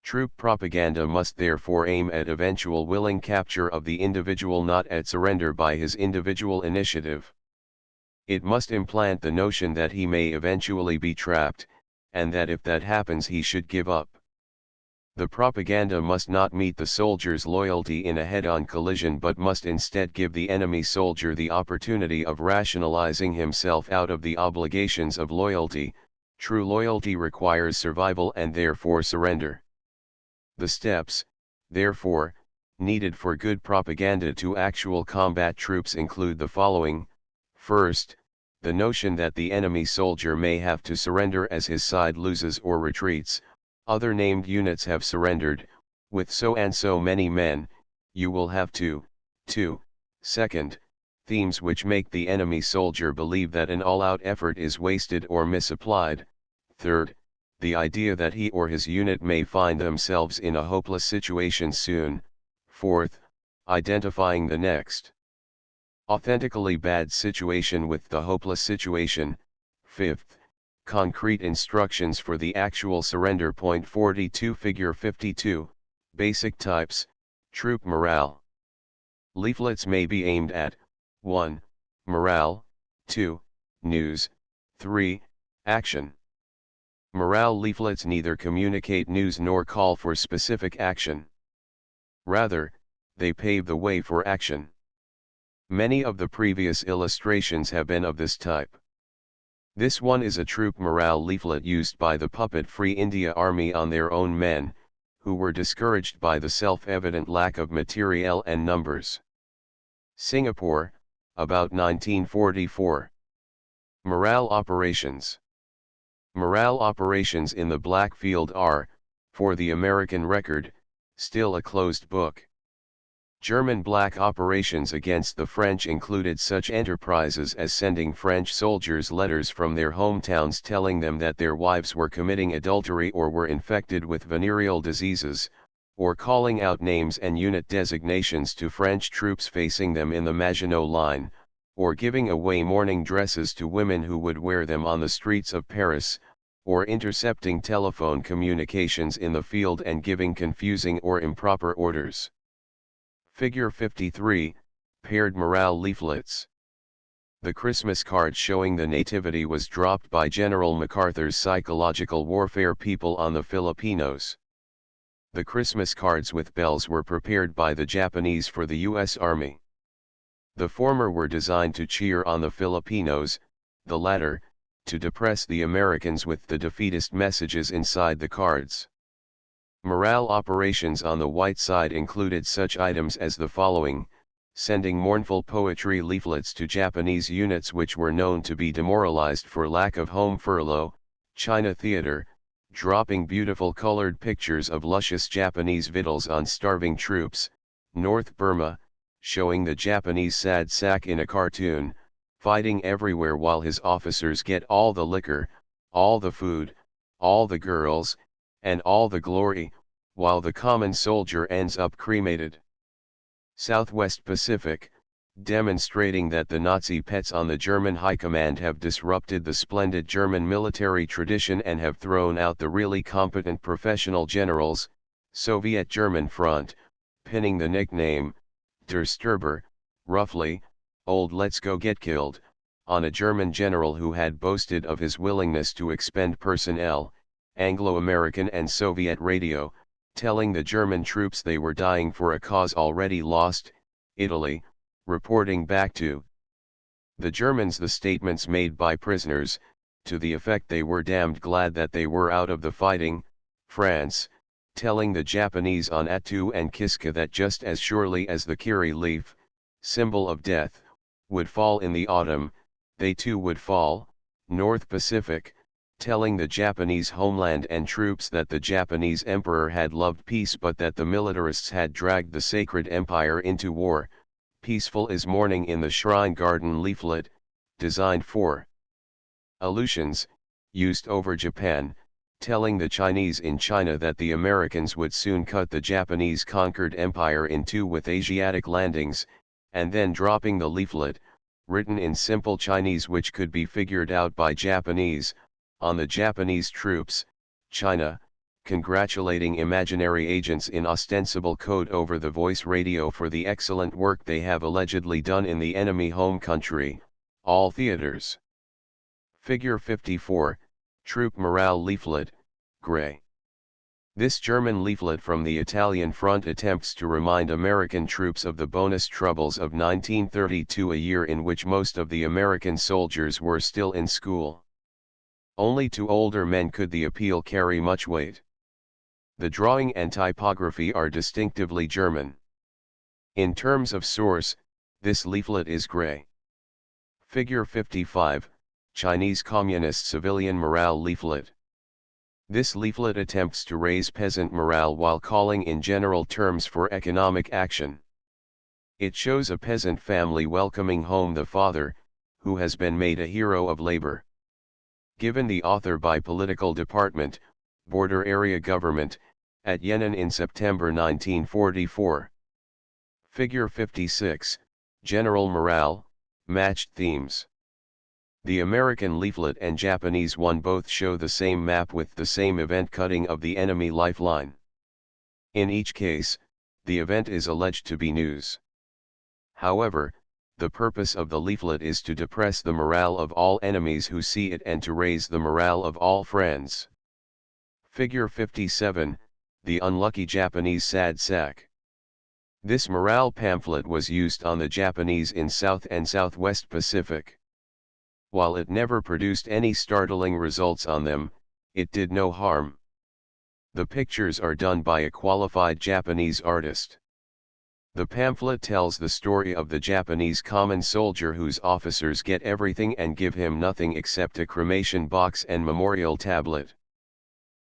Troop propaganda must therefore aim at eventual willing capture of the individual, not at surrender by his individual initiative. It must implant the notion that he may eventually be trapped, and that if that happens he should give up. The propaganda must not meet the soldier's loyalty in a head-on collision, but must instead give the enemy soldier the opportunity of rationalizing himself out of the obligations of loyalty. True loyalty requires survival and therefore surrender. The steps, therefore, needed for good propaganda to actual combat troops include the following. First, the notion that the enemy soldier may have to surrender as his side loses or retreats. Other named units have surrendered, with so and so many men, you will have to. 2. Second, themes which make the enemy soldier believe that an all-out effort is wasted or misapplied. Third, the idea that he or his unit may find themselves in a hopeless situation soon. Fourth, identifying the next authentically bad situation with the hopeless situation. Fifth, concrete instructions for the actual surrender. 42 Figure 52, Basic Types, Troop Morale. Leaflets may be aimed at 1. Morale, 2. News, 3. Action. Morale leaflets neither communicate news nor call for specific action. Rather, they pave the way for action. Many of the previous illustrations have been of this type. This one is a troop morale leaflet used by the puppet-free India Army on their own men, who were discouraged by the self-evident lack of materiel and numbers. Singapore, about 1944. Morale operations. Morale operations in the Black Field are, for the American record, still a closed book. German black operations against the French included such enterprises as sending French soldiers letters from their hometowns telling them that their wives were committing adultery or were infected with venereal diseases, or calling out names and unit designations to French troops facing them in the Maginot Line, or giving away mourning dresses to women who would wear them on the streets of Paris, or intercepting telephone communications in the field and giving confusing or improper orders. Figure 53, Paired Morale Leaflets. The Christmas card showing the Nativity was dropped by General MacArthur's psychological warfare people on the Filipinos. The Christmas cards with bells were prepared by the Japanese for the U.S. Army. The former were designed to cheer on the Filipinos, the latter, to depress the Americans with the defeatist messages inside the cards. Morale operations on the white side included such items as the following: sending mournful poetry leaflets to Japanese units which were known to be demoralized for lack of home furlough, China Theater, dropping beautiful colored pictures of luscious Japanese victuals on starving troops, North Burma, showing the Japanese sad sack in a cartoon, fighting everywhere while his officers get all the liquor, all the food, all the girls, and all the glory, while the common soldier ends up cremated. Southwest Pacific, demonstrating that the Nazi pets on the German high command have disrupted the splendid German military tradition and have thrown out the really competent professional generals. Soviet-German front, pinning the nickname, Der Sturber, roughly, old let's go get killed, on a German general who had boasted of his willingness to expend personnel, Anglo-American and Soviet radio, telling the German troops they were dying for a cause already lost. Italy, reporting back to the Germans the statements made by prisoners, to the effect they were damned glad that they were out of the fighting. France, telling the Japanese on Attu and Kiska that just as surely as the kiri leaf, symbol of death, would fall in the autumn, they too would fall. North Pacific, telling the Japanese homeland and troops that the Japanese emperor had loved peace but that the militarists had dragged the sacred empire into war. Peaceful is Morning in the Shrine Garden leaflet, designed for Aleutians, used over Japan, telling the Chinese in China that the Americans would soon cut the Japanese conquered empire in two with Asiatic landings, and then dropping the leaflet, written in simple Chinese which could be figured out by Japanese, on the Japanese troops, China, congratulating imaginary agents in ostensible code over the voice radio for the excellent work they have allegedly done in the enemy home country, all theaters. Figure 54, Troop Morale Leaflet, Gray. This German leaflet from the Italian front attempts to remind American troops of the bonus troubles of 1932, a year in which most of the American soldiers were still in school. Only to older men could the appeal carry much weight. The drawing and typography are distinctively German. In terms of source, this leaflet is gray. Figure 55, Chinese Communist Civilian Morale Leaflet. This leaflet attempts to raise peasant morale while calling in general terms for economic action. It shows a peasant family welcoming home the father, who has been made a hero of labor. Given the author by Political Department, Border Area Government, at Yenin in September 1944. Figure 56, General Morale, Matched Themes. The American leaflet and Japanese one both show the same map with the same event cutting of the enemy lifeline. In each case, the event is alleged to be news. However, the purpose of the leaflet is to depress the morale of all enemies who see it and to raise the morale of all friends. Figure 57, The Unlucky Japanese Sad Sack. This morale pamphlet was used on the Japanese in South and Southwest Pacific. While it never produced any startling results on them, it did no harm. The pictures are done by a qualified Japanese artist. The pamphlet tells the story of the Japanese common soldier whose officers get everything and give him nothing except a cremation box and memorial tablet.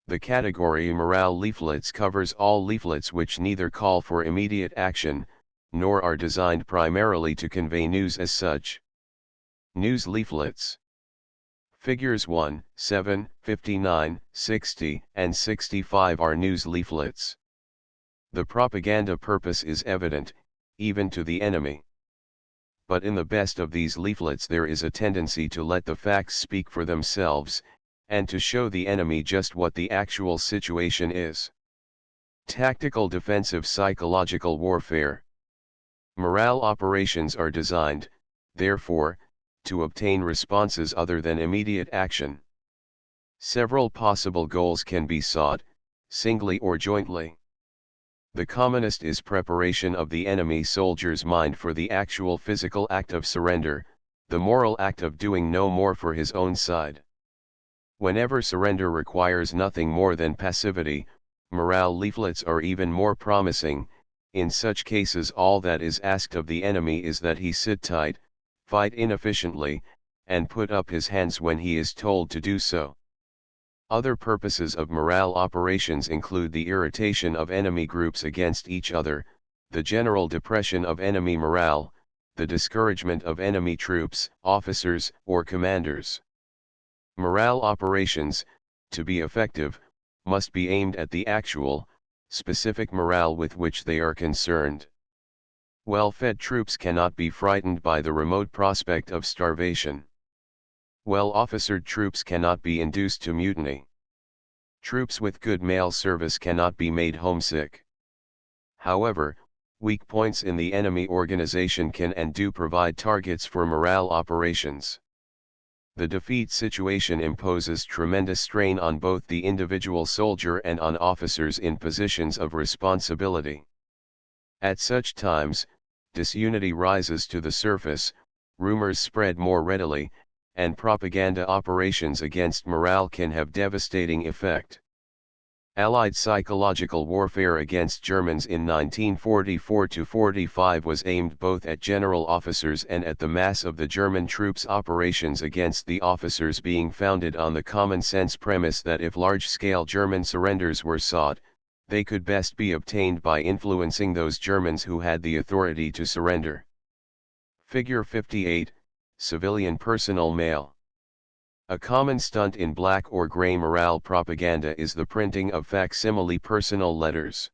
The category Morale Leaflets covers all leaflets which neither call for immediate action, nor are designed primarily to convey news as such. News leaflets. Figures 1, 7, 59, 60, and 65 are news leaflets. The propaganda purpose is evident, even to the enemy. But in the best of these leaflets there is a tendency to let the facts speak for themselves, and to show the enemy just what the actual situation is. Tactical defensive psychological warfare. Morale operations are designed, therefore, to obtain responses other than immediate action. Several possible goals can be sought, singly or jointly. The commonest is preparation of the enemy soldier's mind for the actual physical act of surrender, the moral act of doing no more for his own side. Whenever surrender requires nothing more than passivity, morale leaflets are even more promising. In such cases all that is asked of the enemy is that he sit tight, fight inefficiently, and put up his hands when he is told to do so. Other purposes of morale operations include the irritation of enemy groups against each other, the general depression of enemy morale, the discouragement of enemy troops, officers, or commanders. Morale operations, to be effective, must be aimed at the actual, specific morale with which they are concerned. Well-fed troops cannot be frightened by the remote prospect of starvation. Well-officered troops cannot be induced to mutiny. Troops with good mail service cannot be made homesick. However, weak points in the enemy organization can and do provide targets for morale operations. The defeat situation imposes tremendous strain on both the individual soldier and on officers in positions of responsibility. At such times, disunity rises to the surface, rumors spread more readily, and propaganda operations against morale can have devastating effect. Allied psychological warfare against Germans in 1944–45 was aimed both at general officers and at the mass of the German troops. Operations against the officers being founded on the common-sense premise that if large-scale German surrenders were sought, they could best be obtained by influencing those Germans who had the authority to surrender. Figure 58, Civilian Personal Mail. A common stunt in black or gray morale propaganda is the printing of facsimile personal letters.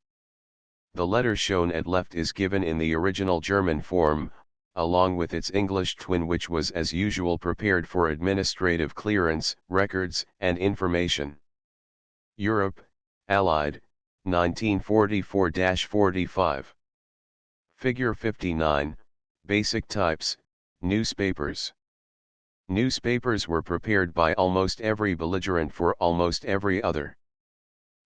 The letter shown at left is given in the original German form, along with its English twin, which was as usual prepared for administrative clearance, records, and information. Europe, Allied, 1944–45. Figure 59, Basic Types, Newspapers. Newspapers were prepared by almost every belligerent for almost every other.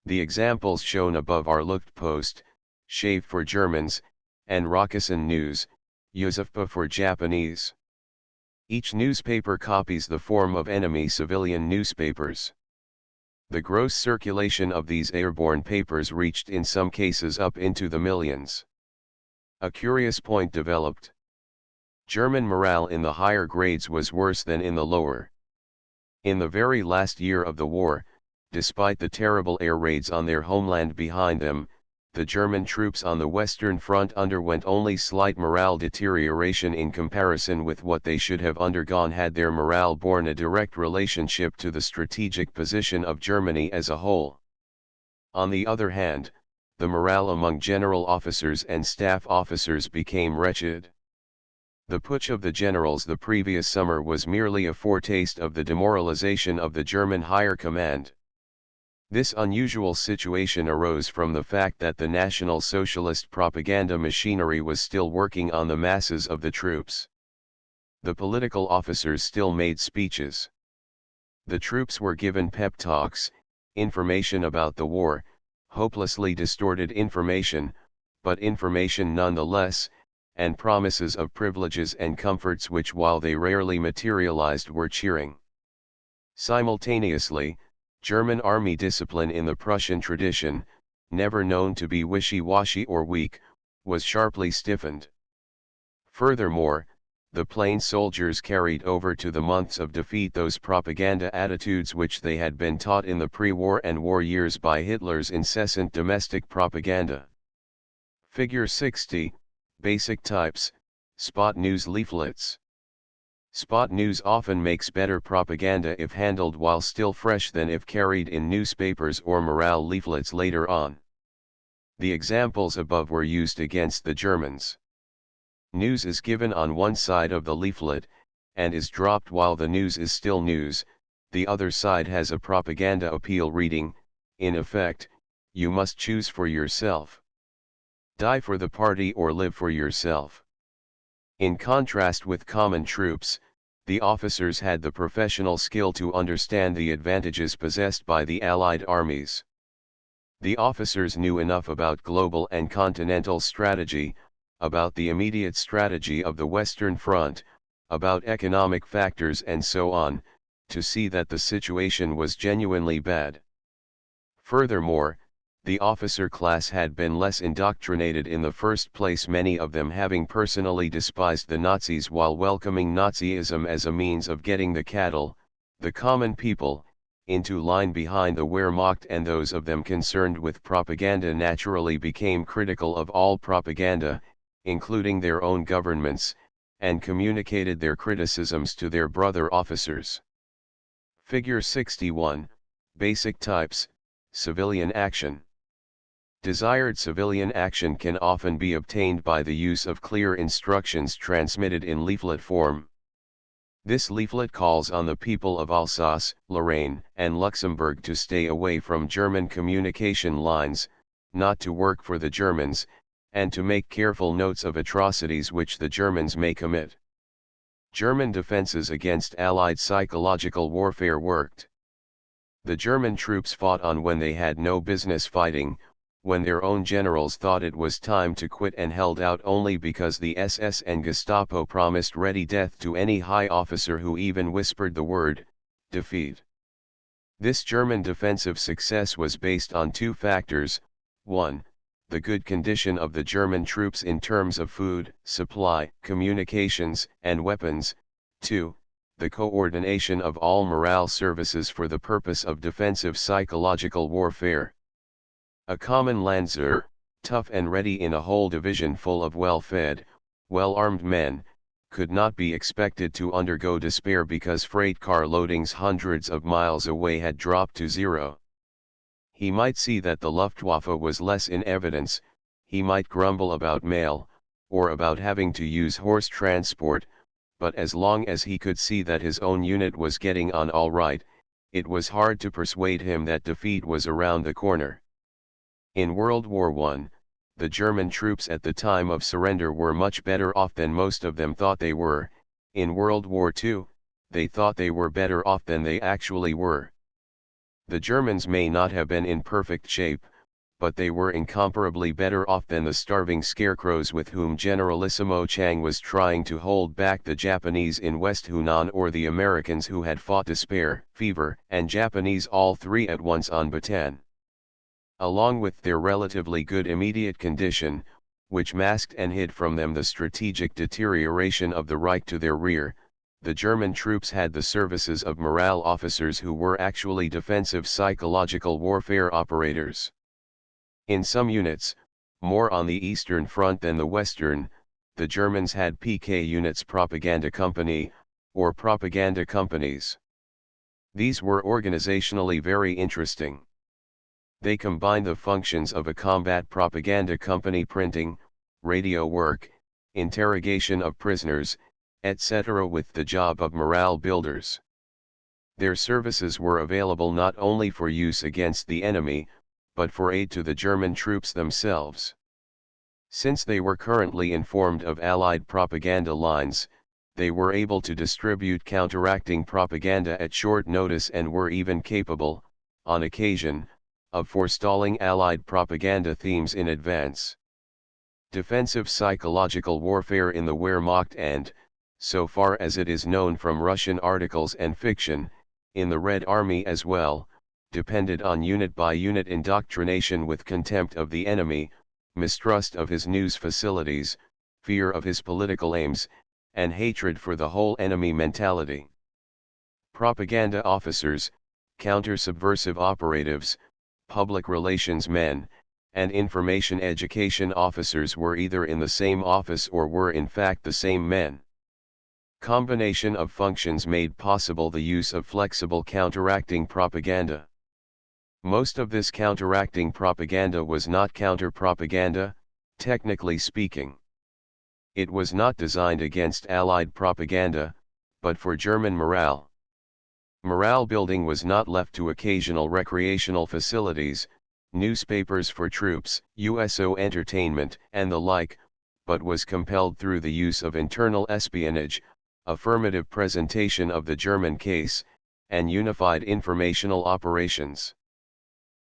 The examples shown above are Luftpost, Shave for Germans, and Rakuten News, Yosefpa for Japanese. Each newspaper copies the form of enemy civilian newspapers. The gross circulation of these airborne papers reached in some cases up into the millions. A curious point developed. German morale in the higher grades was worse than in the lower. In the very last year of the war, despite the terrible air raids on their homeland behind them, the German troops on the Western Front underwent only slight morale deterioration in comparison with what they should have undergone had their morale borne a direct relationship to the strategic position of Germany as a whole. On the other hand, the morale among general officers and staff officers became wretched. The putsch of the generals the previous summer was merely a foretaste of the demoralization of the German higher command. This unusual situation arose from the fact that the National Socialist propaganda machinery was still working on the masses of the troops. The political officers still made speeches. The troops were given pep talks, information about the war, hopelessly distorted information, but information nonetheless, and promises of privileges and comforts which, while they rarely materialized, were cheering. Simultaneously, German army discipline in the Prussian tradition, never known to be wishy-washy or weak, was sharply stiffened. Furthermore, the plain soldiers carried over to the months of defeat those propaganda attitudes which they had been taught in the pre-war and war years by Hitler's incessant domestic propaganda. Figure 60, Basic Types, Spot News Leaflets. Spot news often makes better propaganda if handled while still fresh than if carried in newspapers or morale leaflets later on. The examples above were used against the Germans. News is given on one side of the leaflet, and is dropped while the news is still news. The other side has a propaganda appeal reading, in effect, "You must choose for yourself. Die for the party or live for yourself." In contrast with common troops, the officers had the professional skill to understand the advantages possessed by the Allied armies. The officers knew enough about global and continental strategy, about the immediate strategy of the Western Front, about economic factors and so on, to see that the situation was genuinely bad. Furthermore, the officer class had been less indoctrinated in the first place, many of them having personally despised the Nazis while welcoming Nazism as a means of getting the cattle, the common people, into line behind the Wehrmacht, and those of them concerned with propaganda naturally became critical of all propaganda, including their own governments, and communicated their criticisms to their brother officers. Figure 61, Basic Types, Civilian Action. Desired civilian action can often be obtained by the use of clear instructions transmitted in leaflet form. This leaflet calls on the people of Alsace, Lorraine, and Luxembourg to stay away from German communication lines, not to work for the Germans, and to make careful notes of atrocities which the Germans may commit. German defenses against Allied psychological warfare worked. The German troops fought on when they had no business fighting, when their own generals thought it was time to quit, and held out only because the SS and Gestapo promised ready death to any high officer who even whispered the word, defeat. This German defensive success was based on two factors: 1. The good condition of the German troops in terms of food, supply, communications, and weapons; 2. The coordination of all morale services for the purpose of defensive psychological warfare. A common Landser, tough and ready in a whole division full of well-fed, well-armed men, could not be expected to undergo despair because freight car loadings hundreds of miles away had dropped to zero. He might see that the Luftwaffe was less in evidence, he might grumble about mail, or about having to use horse transport, but as long as he could see that his own unit was getting on all right, it was hard to persuade him that defeat was around the corner. In World War I, the German troops at the time of surrender were much better off than most of them thought they were. In World War II, they thought they were better off than they actually were. The Germans may not have been in perfect shape, but they were incomparably better off than the starving scarecrows with whom Generalissimo Chang was trying to hold back the Japanese in West Hunan, or the Americans who had fought despair, fever, and Japanese all three at once on Bataan. Along with their relatively good immediate condition, which masked and hid from them the strategic deterioration of the Reich to their rear, the German troops had the services of morale officers who were actually defensive psychological warfare operators. In some units, more on the Eastern Front than the Western, the Germans had PK units, propaganda company, or propaganda companies. These were organizationally very interesting. They combined the functions of a combat propaganda company, printing, radio work, interrogation of prisoners, etc., with the job of morale builders. Their services were available not only for use against the enemy, but for aid to the German troops themselves. Since they were currently informed of Allied propaganda lines, they were able to distribute counteracting propaganda at short notice, and were even capable, on occasion, of forestalling Allied propaganda themes in advance. Defensive psychological warfare in the Wehrmacht and, so far as it is known from Russian articles and fiction, in the Red Army as well, depended on unit-by-unit indoctrination with contempt of the enemy, mistrust of his news facilities, fear of his political aims, and hatred for the whole enemy mentality. Propaganda officers, counter-subversive operatives, public relations men, and information education officers were either in the same office or were in fact the same men. Combination of functions made possible the use of flexible counteracting propaganda. Most of this counteracting propaganda was not counter-propaganda, technically speaking. It was not designed against Allied propaganda, but for German morale. Morale building was not left to occasional recreational facilities, newspapers for troops, USO entertainment, and the like, but was compelled through the use of internal espionage, affirmative presentation of the German case, and unified informational operations.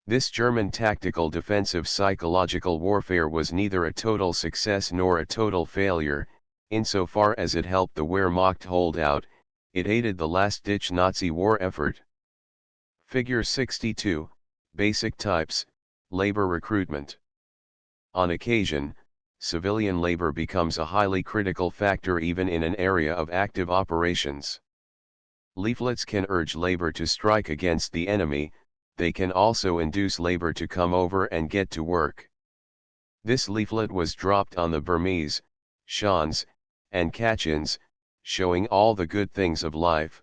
This German tactical defensive psychological warfare was neither a total success nor a total failure, insofar as it helped the Wehrmacht hold out, It aided the last-ditch Nazi war effort. Figure 62, Basic Types, Labor Recruitment. On occasion, civilian labor becomes a highly critical factor even in an area of active operations. Leaflets can urge labor to strike against the enemy, they can also induce labor to come over and get to work. This leaflet was dropped on the Burmese, Shans, and Kachins, showing all the good things of life,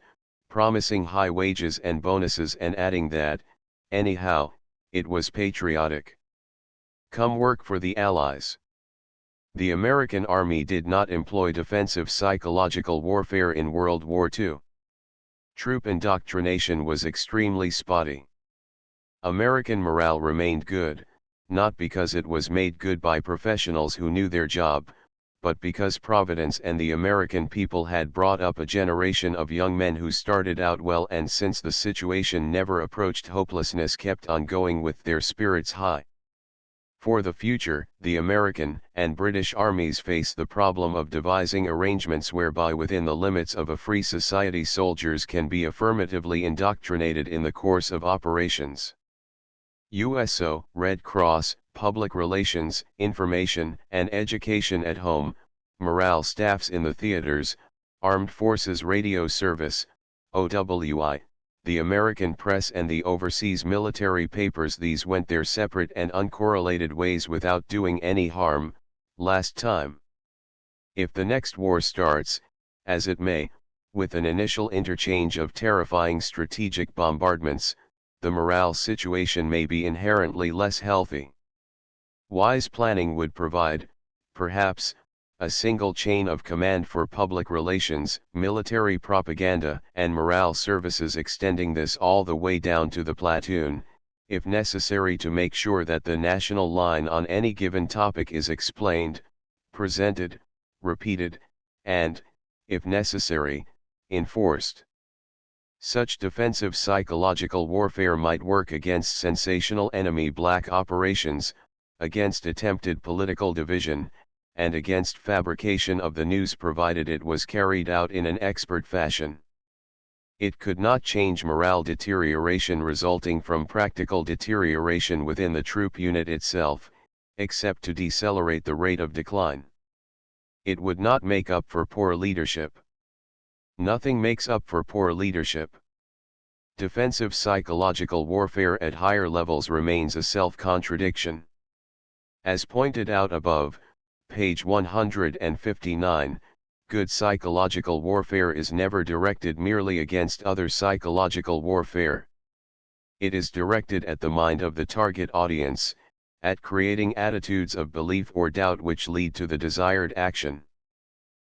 promising high wages and bonuses and adding that, anyhow, it was patriotic. Come work for the Allies. The American Army did not employ defensive psychological warfare in World War II. Troop indoctrination was extremely spotty. American morale remained good, not because it was made good by professionals who knew their job, but because Providence and the American people had brought up a generation of young men who started out well and since the situation never approached hopelessness kept on going with their spirits high. For the future, the American and British armies face the problem of devising arrangements whereby within the limits of a free society soldiers can be affirmatively indoctrinated in the course of operations. USO, Red Cross, public relations, information and education at home, morale staffs in the theaters, Armed Forces Radio Service, OWI, the American press and the overseas military papers, these went their separate and uncorrelated ways without doing any harm, last time. If the next war starts, as it may, with an initial interchange of terrifying strategic bombardments, the morale situation may be inherently less healthy. Wise planning would provide, perhaps, a single chain of command for public relations, military propaganda, and morale services, extending this all the way down to the platoon, if necessary, to make sure that the national line on any given topic is explained, presented, repeated, and, if necessary, enforced. Such defensive psychological warfare might work against sensational enemy black operations, against attempted political division, and against fabrication of the news provided it was carried out in an expert fashion. It could not change morale deterioration resulting from practical deterioration within the troop unit itself, except to decelerate the rate of decline. It would not make up for poor leadership. Nothing makes up for poor leadership. Defensive psychological warfare at higher levels remains a self-contradiction. As pointed out above, page 159, good psychological warfare is never directed merely against other psychological warfare. It is directed at the mind of the target audience, at creating attitudes of belief or doubt which lead to the desired action.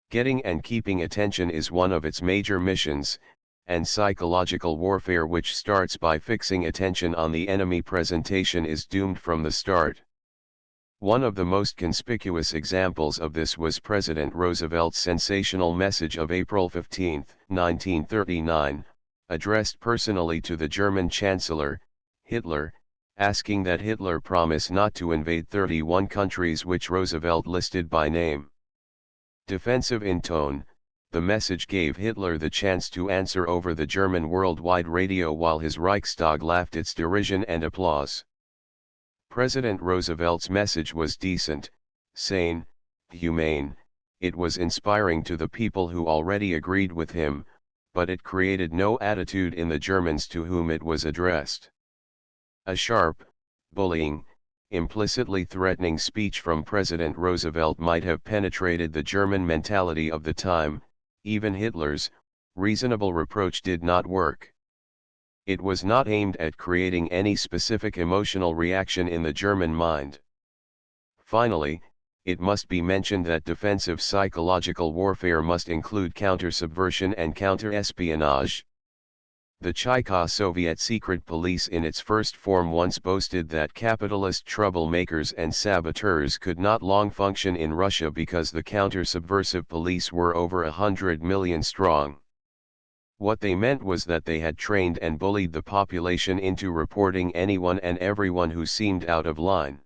Getting and keeping attention is one of its major missions, and psychological warfare which starts by fixing attention on the enemy presentation is doomed from the start. One of the most conspicuous examples of this was President Roosevelt's sensational message of April 15, 1939, addressed personally to the German Chancellor, Hitler, asking that Hitler promise not to invade 31 countries which Roosevelt listed by name. Defensive in tone, the message gave Hitler the chance to answer over the German worldwide radio while his Reichstag laughed its derision and applause. President Roosevelt's message was decent, sane, humane, it was inspiring to the people who already agreed with him, but it created no attitude in the Germans to whom it was addressed. A sharp, bullying, implicitly threatening speech from President Roosevelt might have penetrated the German mentality of the time, even Hitler's. Reasonable reproach did not work. It was not aimed at creating any specific emotional reaction in the German mind. Finally, it must be mentioned that defensive psychological warfare must include counter-subversion and counter-espionage. The Cheka Soviet secret police in its first form once boasted that capitalist troublemakers and saboteurs could not long function in Russia because the counter-subversive police were over 100 million strong. What they meant was that they had trained and bullied the population into reporting anyone and everyone who seemed out of line.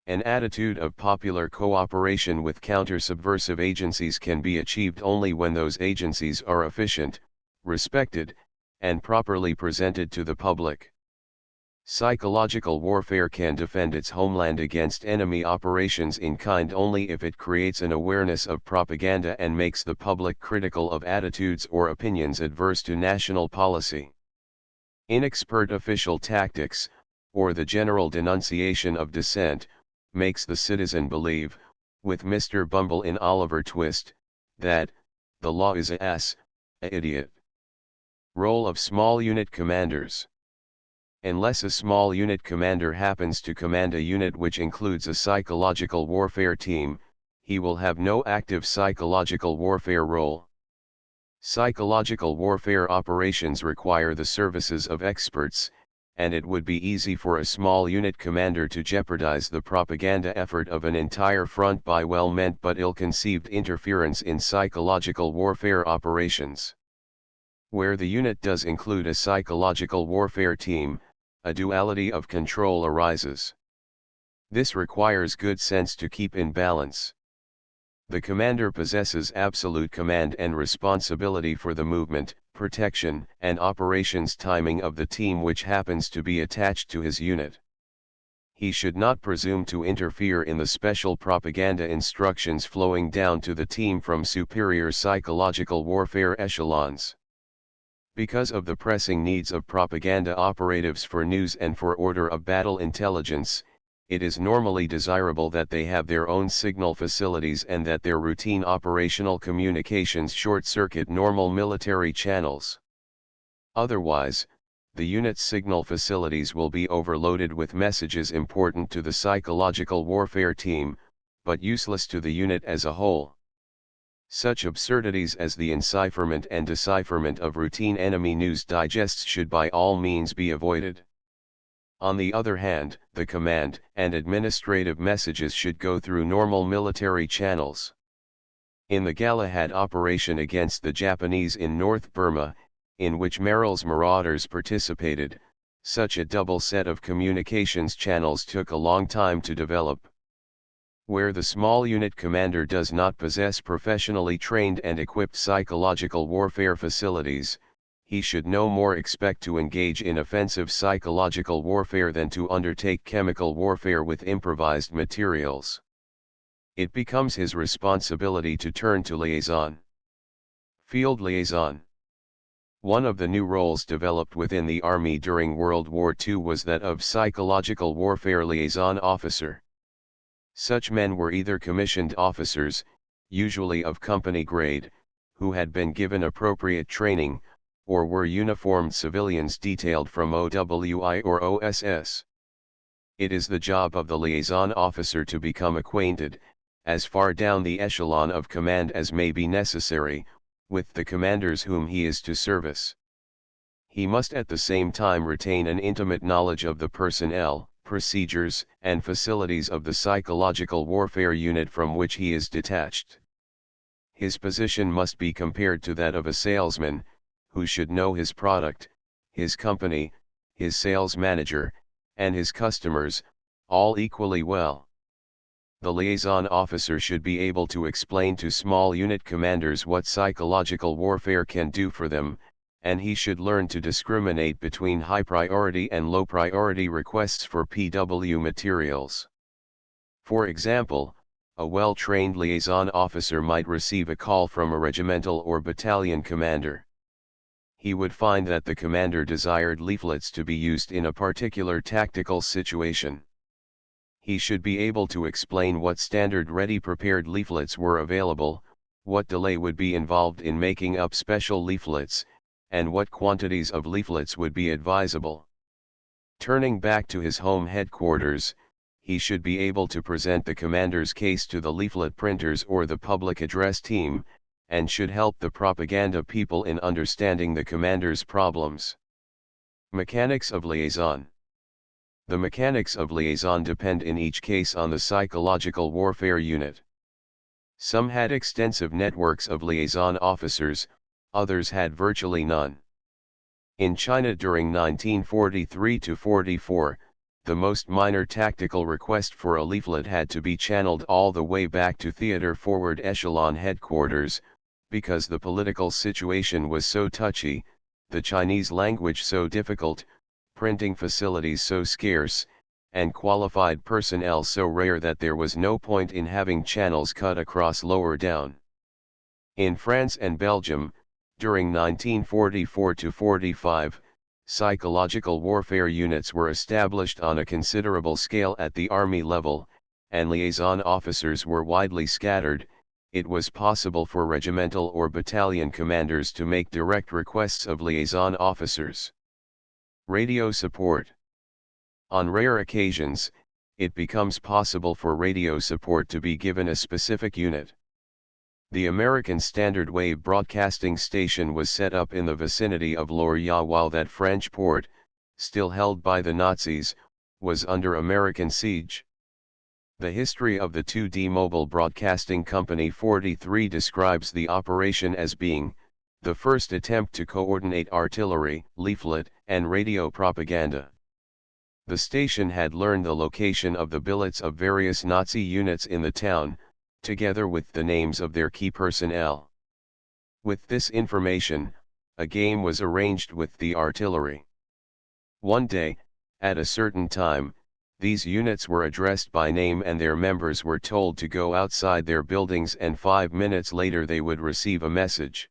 An attitude of popular cooperation with counter-subversive agencies can be achieved only when those agencies are efficient, respected, and properly presented to the public. Psychological warfare can defend its homeland against enemy operations in kind only if it creates an awareness of propaganda and makes the public critical of attitudes or opinions adverse to national policy. Inexpert official tactics, or the general denunciation of dissent, makes the citizen believe, with Mr. Bumble in Oliver Twist, that the law is a idiot. Role of small unit commanders. Unless a small unit commander happens to command a unit which includes a psychological warfare team, he will have no active psychological warfare role. Psychological warfare operations require the services of experts, and it would be easy for a small unit commander to jeopardize the propaganda effort of an entire front by well-meant but ill-conceived interference in psychological warfare operations. Where the unit does include a psychological warfare team, a duality of control arises. This requires good sense to keep in balance. The commander possesses absolute command and responsibility for the movement, protection, and operations timing of the team which happens to be attached to his unit. He should not presume to interfere in the special propaganda instructions flowing down to the team from superior psychological warfare echelons. Because of the pressing needs of propaganda operatives for news and for order of battle intelligence, it is normally desirable that they have their own signal facilities and that their routine operational communications short-circuit normal military channels. Otherwise, the unit's signal facilities will be overloaded with messages important to the psychological warfare team, but useless to the unit as a whole. Such absurdities as the encipherment and decipherment of routine enemy news digests should by all means be avoided. On the other hand, the command and administrative messages should go through normal military channels. In the Galahad operation against the Japanese in North Burma, in which Merrill's marauders participated, such a double set of communications channels took a long time to develop. Where the small unit commander does not possess professionally trained and equipped psychological warfare facilities, he should no more expect to engage in offensive psychological warfare than to undertake chemical warfare with improvised materials. It becomes his responsibility to turn to liaison. Field liaison. One of the new roles developed within the Army during World War II was that of psychological warfare liaison officer. Such men were either commissioned officers, usually of company grade, who had been given appropriate training, or were uniformed civilians detailed from OWI or OSS. It is the job of the liaison officer to become acquainted, as far down the echelon of command as may be necessary, with the commanders whom he is to service. He must at the same time retain an intimate knowledge of the personnel, procedures, and facilities of the psychological warfare unit from which he is detached. His position must be compared to that of a salesman, who should know his product, his company, his sales manager, and his customers, all equally well. The liaison officer should be able to explain to small unit commanders what psychological warfare can do for them, and he should learn to discriminate between high priority and low priority requests for PW materials. For example, a well-trained liaison officer might receive a call from a regimental or battalion commander. He would find that the commander desired leaflets to be used in a particular tactical situation. He should be able to explain what standard ready-prepared leaflets were available, what delay would be involved in making up special leaflets, and what quantities of leaflets would be advisable. Turning back to his home headquarters, he should be able to present the commander's case to the leaflet printers or the public address team, and should help the propaganda people in understanding the commander's problems. Mechanics of liaison. The mechanics of liaison depend in each case on the psychological warfare unit. Some had extensive networks of liaison officers, others had virtually none. In China during 1943–44, the most minor tactical request for a leaflet had to be channeled all the way back to theater forward echelon headquarters, because the political situation was so touchy, the Chinese language so difficult, printing facilities so scarce, and qualified personnel so rare that there was no point in having channels cut across lower down. In France and Belgium, during 1944–45, psychological warfare units were established on a considerable scale at the army level, and liaison officers were widely scattered. It was possible for regimental or battalion commanders to make direct requests of liaison officers. Radio support. On rare occasions, it becomes possible for radio support to be given a specific unit. The American Standard Wave Broadcasting Station was set up in the vicinity of Lorient while that French port, still held by the Nazis, was under American siege. The history of the 2D Mobile Broadcasting Company 43 describes the operation as being the first attempt to coordinate artillery, leaflet, and radio propaganda. The station had learned the location of the billets of various Nazi units in the town, together with the names of their key personnel. With this information, a game was arranged with the artillery. One day, at a certain time, these units were addressed by name and their members were told to go outside their buildings, and 5 minutes later they would receive a message.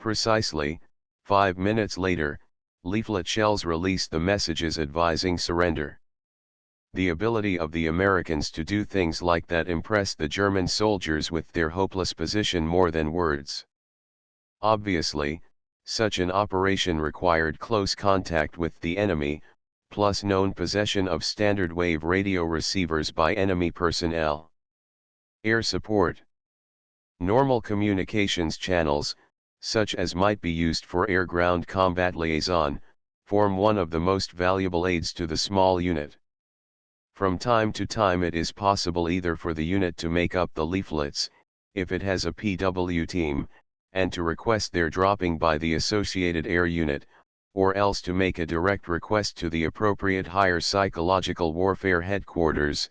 Precisely, 5 minutes later, leaflet shells released the messages advising surrender. The ability of the Americans to do things like that impressed the German soldiers with their hopeless position more than words. Obviously, such an operation required close contact with the enemy, plus known possession of standard wave radio receivers by enemy personnel. Air support. Normal communications channels, such as might be used for air-ground combat liaison, form one of the most valuable aids to the small unit. From time to time it is possible either for the unit to make up the leaflets, if it has a PW team, and to request their dropping by the associated air unit, or else to make a direct request to the appropriate higher psychological warfare headquarters,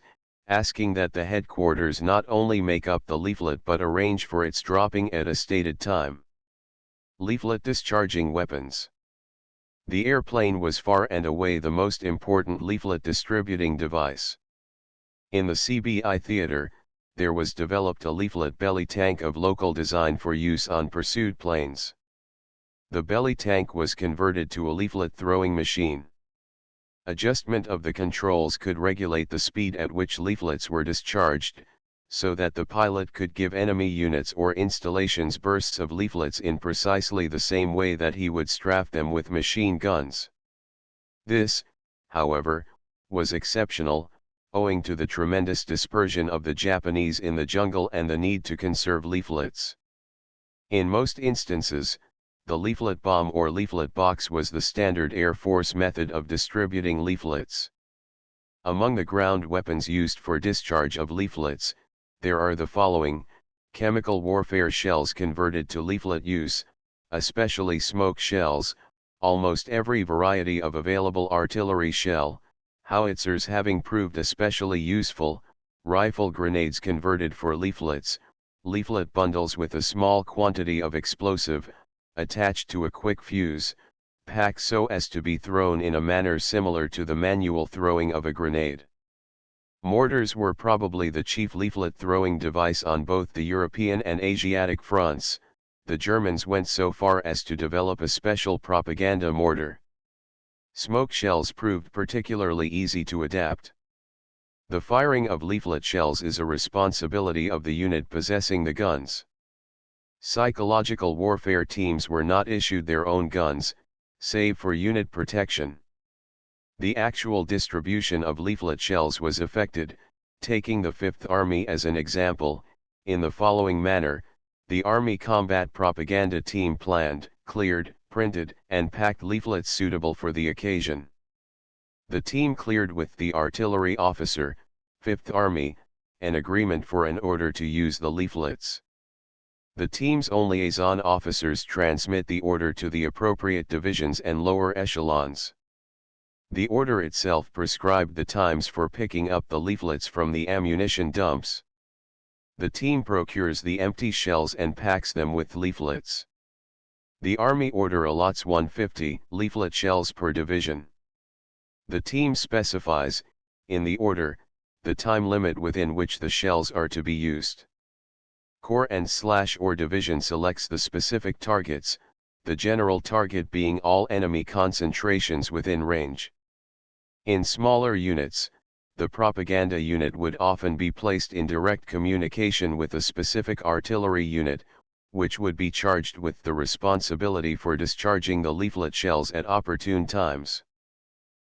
asking that the headquarters not only make up the leaflet but arrange for its dropping at a stated time. Leaflet discharging weapons. The airplane was far and away the most important leaflet distributing device. In the CBI theater, there was developed a leaflet belly tank of local design for use on pursued planes. The belly tank was converted to a leaflet throwing machine. Adjustment of the controls could regulate the speed at which leaflets were discharged, so that the pilot could give enemy units or installations bursts of leaflets in precisely the same way that he would strap them with machine guns. This, however, was exceptional, owing to the tremendous dispersion of the Japanese in the jungle and the need to conserve leaflets. In most instances, the leaflet bomb or leaflet box was the standard Air Force method of distributing leaflets. Among the ground weapons used for discharge of leaflets, there are the following: chemical warfare shells converted to leaflet use, especially smoke shells, almost every variety of available artillery shell, howitzers having proved especially useful, rifle grenades converted for leaflets, leaflet bundles with a small quantity of explosive, attached to a quick fuse, packed so as to be thrown in a manner similar to the manual throwing of a grenade. Mortars were probably the chief leaflet throwing device on both the European and Asiatic fronts. The Germans went so far as to develop a special propaganda mortar. Smoke shells proved particularly easy to adapt. The firing of leaflet shells is a responsibility of the unit possessing the guns. Psychological warfare teams were not issued their own guns, save for unit protection. The actual distribution of leaflet shells was effected, taking the Fifth Army as an example, in the following manner: the Army Combat Propaganda Team planned, cleared, printed, and packed leaflets suitable for the occasion. The team cleared with the artillery officer, Fifth Army, an agreement for an order to use the leaflets. The team's own liaison officers transmit the order to the appropriate divisions and lower echelons. The order itself prescribed the times for picking up the leaflets from the ammunition dumps. The team procures the empty shells and packs them with leaflets. The Army order allots 150 leaflet shells per division. The team specifies, in the order, the time limit within which the shells are to be used. Corps and/or division selects the specific targets, the general target being all enemy concentrations within range. In smaller units, the propaganda unit would often be placed in direct communication with a specific artillery unit, which would be charged with the responsibility for discharging the leaflet shells at opportune times.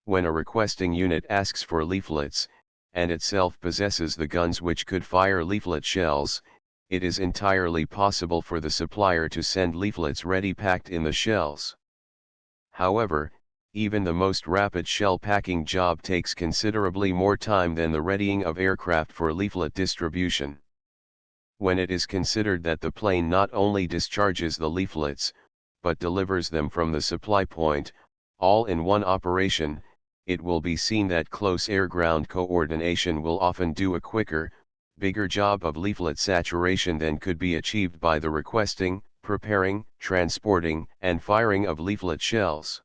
When a requesting unit asks for leaflets, and itself possesses the guns which could fire leaflet shells, it is entirely possible for the supplier to send leaflets ready packed in the shells. However, even the most rapid shell packing job takes considerably more time than the readying of aircraft for leaflet distribution. When it is considered that the plane not only discharges the leaflets, but delivers them from the supply point, all in one operation, it will be seen that close air-ground coordination will often do a quicker, bigger job of leaflet saturation than could be achieved by the requesting, preparing, transporting, and firing of leaflet shells.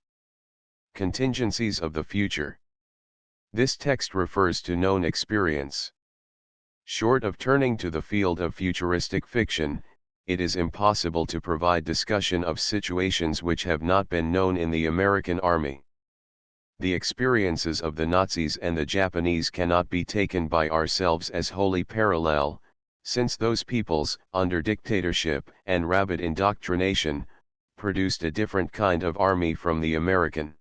Contingencies of the future. This text refers to known experience. Short of turning to the field of futuristic fiction, it is impossible to provide discussion of situations which have not been known in the American Army. The experiences of the Nazis and the Japanese cannot be taken by ourselves as wholly parallel, since those peoples, under dictatorship and rabid indoctrination, produced a different kind of army from the American.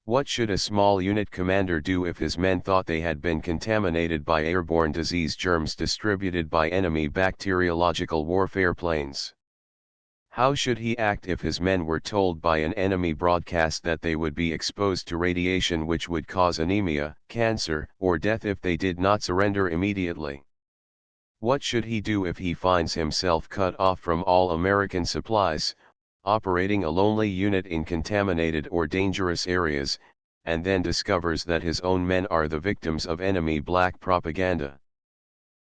What should a small unit commander do if his men thought they had been contaminated by airborne disease germs distributed by enemy bacteriological warfare planes? How should he act if his men were told by an enemy broadcast that they would be exposed to radiation which would cause anemia, cancer, or death if they did not surrender immediately? What should he do if he finds himself cut off from all American supplies, operating a lonely unit in contaminated or dangerous areas, and then discovers that his own men are the victims of enemy black propaganda?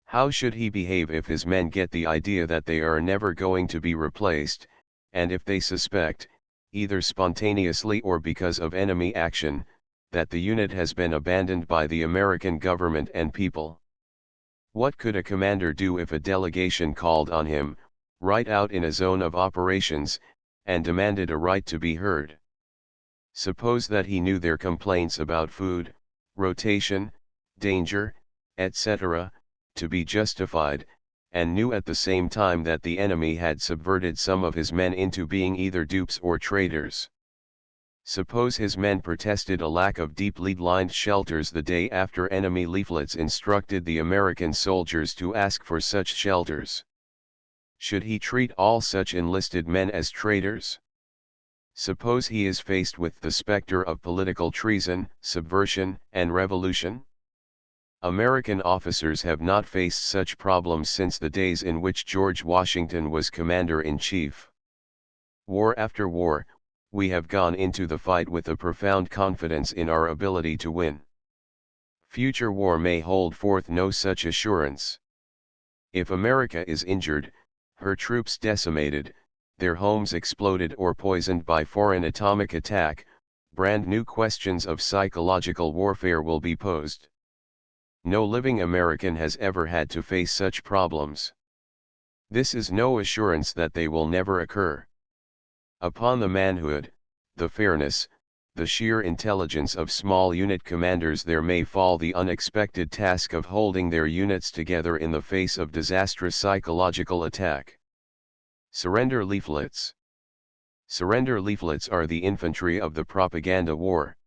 How should he behave if his men get the idea that they are never going to be replaced, and if they suspect, either spontaneously or because of enemy action, that the unit has been abandoned by the American government and people? What could a commander do if a delegation called on him, right out in a zone of operations, and demanded a right to be heard? Suppose that he knew their complaints about food, rotation, danger, etc., to be justified, and knew at the same time that the enemy had subverted some of his men into being either dupes or traitors. Suppose his men protested a lack of deep lead-lined shelters the day after enemy leaflets instructed the American soldiers to ask for such shelters. Should he treat all such enlisted men as traitors? Suppose he is faced with the specter of political treason, subversion, and revolution? American officers have not faced such problems since the days in which George Washington was commander-in-chief. War after war, we have gone into the fight with a profound confidence in our ability to win. Future war may hold forth no such assurance. If America is injured, her troops decimated, their homes exploded or poisoned by foreign atomic attack, brand new questions of psychological warfare will be posed. No living American has ever had to face such problems. This is no assurance that they will never occur. Upon the manhood, the fairness, the sheer intelligence of small unit commanders there may fall the unexpected task of holding their units together in the face of disastrous psychological attack. Surrender leaflets. Surrender leaflets are the infantry of the propaganda war.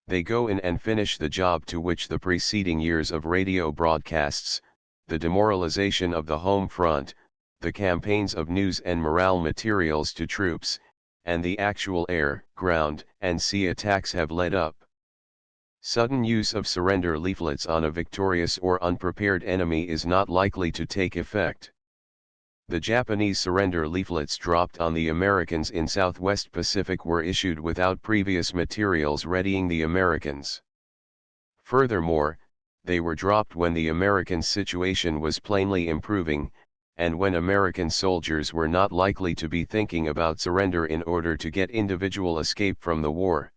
They go in and finish the job to which the preceding years of radio broadcasts, the demoralization of the home front, the campaigns of news and morale materials to troops, and the actual air, ground, and sea attacks have led up. Sudden use of surrender leaflets on a victorious or unprepared enemy is not likely to take effect. The Japanese surrender leaflets dropped on the Americans in Southwest Pacific were issued without previous materials readying the Americans. Furthermore, they were dropped when the American situation was plainly improving, and when American soldiers were not likely to be thinking about surrender in order to get individual escape from the war.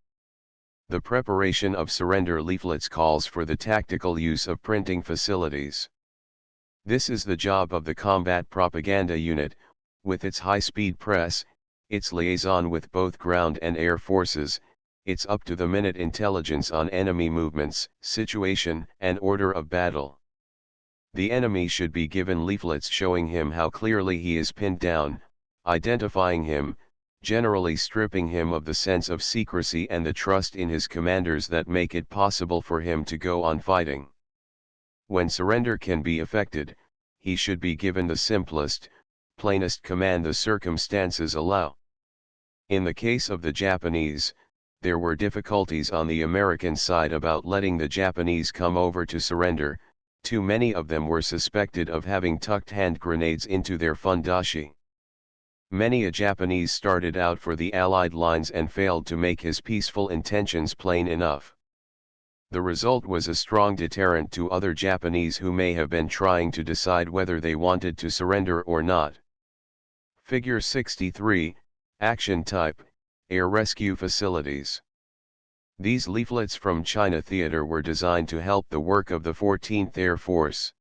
The preparation of surrender leaflets calls for the tactical use of printing facilities. This is the job of the Combat Propaganda Unit, with its high-speed press, its liaison with both ground and air forces, its up-to-the-minute intelligence on enemy movements, situation, and order of battle. The enemy should be given leaflets showing him how clearly he is pinned down, identifying him, generally stripping him of the sense of secrecy and the trust in his commanders that make it possible for him to go on fighting. When surrender can be effected, he should be given the simplest, plainest command the circumstances allow. In the case of the Japanese, there were difficulties on the American side about letting the Japanese come over to surrender. Too many of them were suspected of having tucked hand grenades into their fundashi. Many a Japanese started out for the Allied lines and failed to make his peaceful intentions plain enough. The result was a strong deterrent to other Japanese who may have been trying to decide whether they wanted to surrender or not. Figure 63, Action Type, Air Rescue Facilities. These leaflets from China Theater were designed to help the work of the 14th Air Force.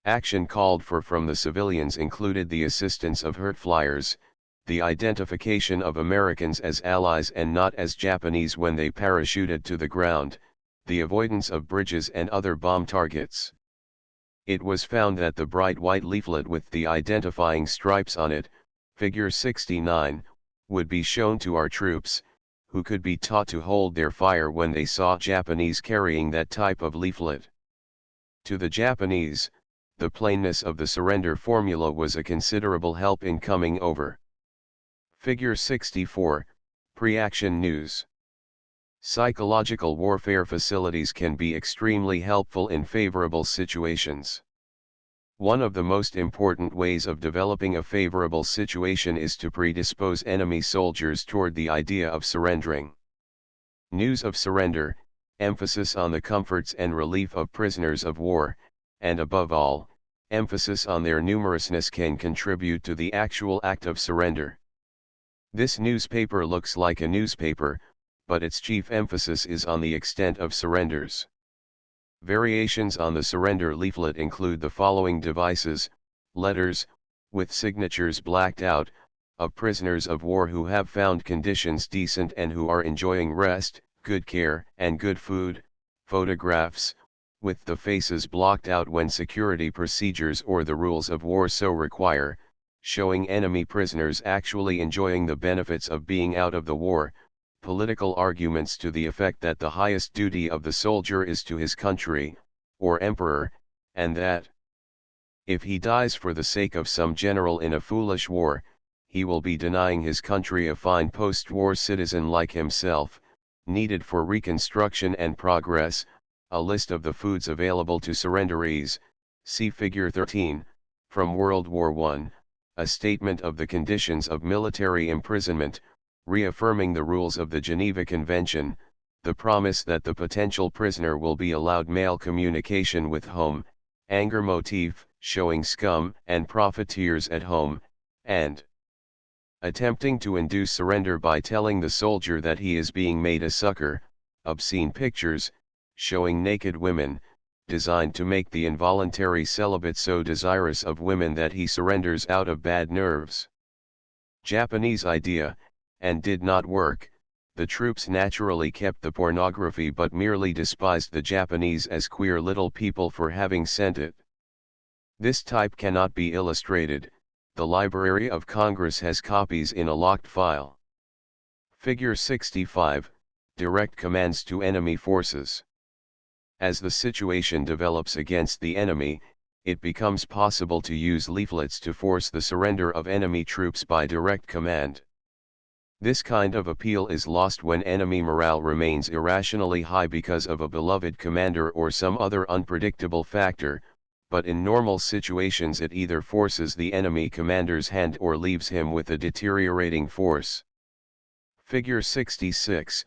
Action called for from the civilians included the assistance of hurt flyers, the identification of Americans as allies and not as Japanese when they parachuted to the ground, the avoidance of bridges and other bomb targets. It was found that the bright white leaflet with the identifying stripes on it, figure 69, would be shown to our troops, who could be taught to hold their fire when they saw Japanese carrying that type of leaflet. To the Japanese, the plainness of the surrender formula was a considerable help in coming over. Figure 64, Pre-Action News. Psychological warfare facilities can be extremely helpful in favorable situations. One of the most important ways of developing a favorable situation is to predispose enemy soldiers toward the idea of surrendering. News of surrender, emphasis on the comforts and relief of prisoners of war, and above all, emphasis on their numerousness can contribute to the actual act of surrender. This newspaper looks like a newspaper, but its chief emphasis is on the extent of surrenders. Variations on the surrender leaflet include the following devices: letters, with signatures blacked out, of prisoners of war who have found conditions decent and who are enjoying rest, good care, and good food; photographs, with the faces blocked out when security procedures or the rules of war so require, showing enemy prisoners actually enjoying the benefits of being out of the war; political arguments to the effect that the highest duty of the soldier is to his country, or emperor, and that, if he dies for the sake of some general in a foolish war, he will be denying his country a fine post-war citizen like himself, needed for reconstruction and progress. A list of the foods available to surrenderees, see Figure 13, from World War I, a statement of the conditions of military imprisonment, reaffirming the rules of the Geneva Convention, the promise that the potential prisoner will be allowed mail communication with home, anger motif, showing scum and profiteers at home, and attempting to induce surrender by telling the soldier that he is being made a sucker, obscene pictures, showing naked women, designed to make the involuntary celibate so desirous of women that he surrenders out of bad nerves. Japanese idea, and did not work. The troops naturally kept the pornography but merely despised the Japanese as queer little people for having sent it. This type cannot be illustrated. The Library of Congress has copies in a locked file. Figure 65, Direct Commands to Enemy Forces. As the situation develops against the enemy, it becomes possible to use leaflets to force the surrender of enemy troops by direct command. This kind of appeal is lost when enemy morale remains irrationally high because of a beloved commander or some other unpredictable factor, but in normal situations it either forces the enemy commander's hand or leaves him with a deteriorating force. Figure 66,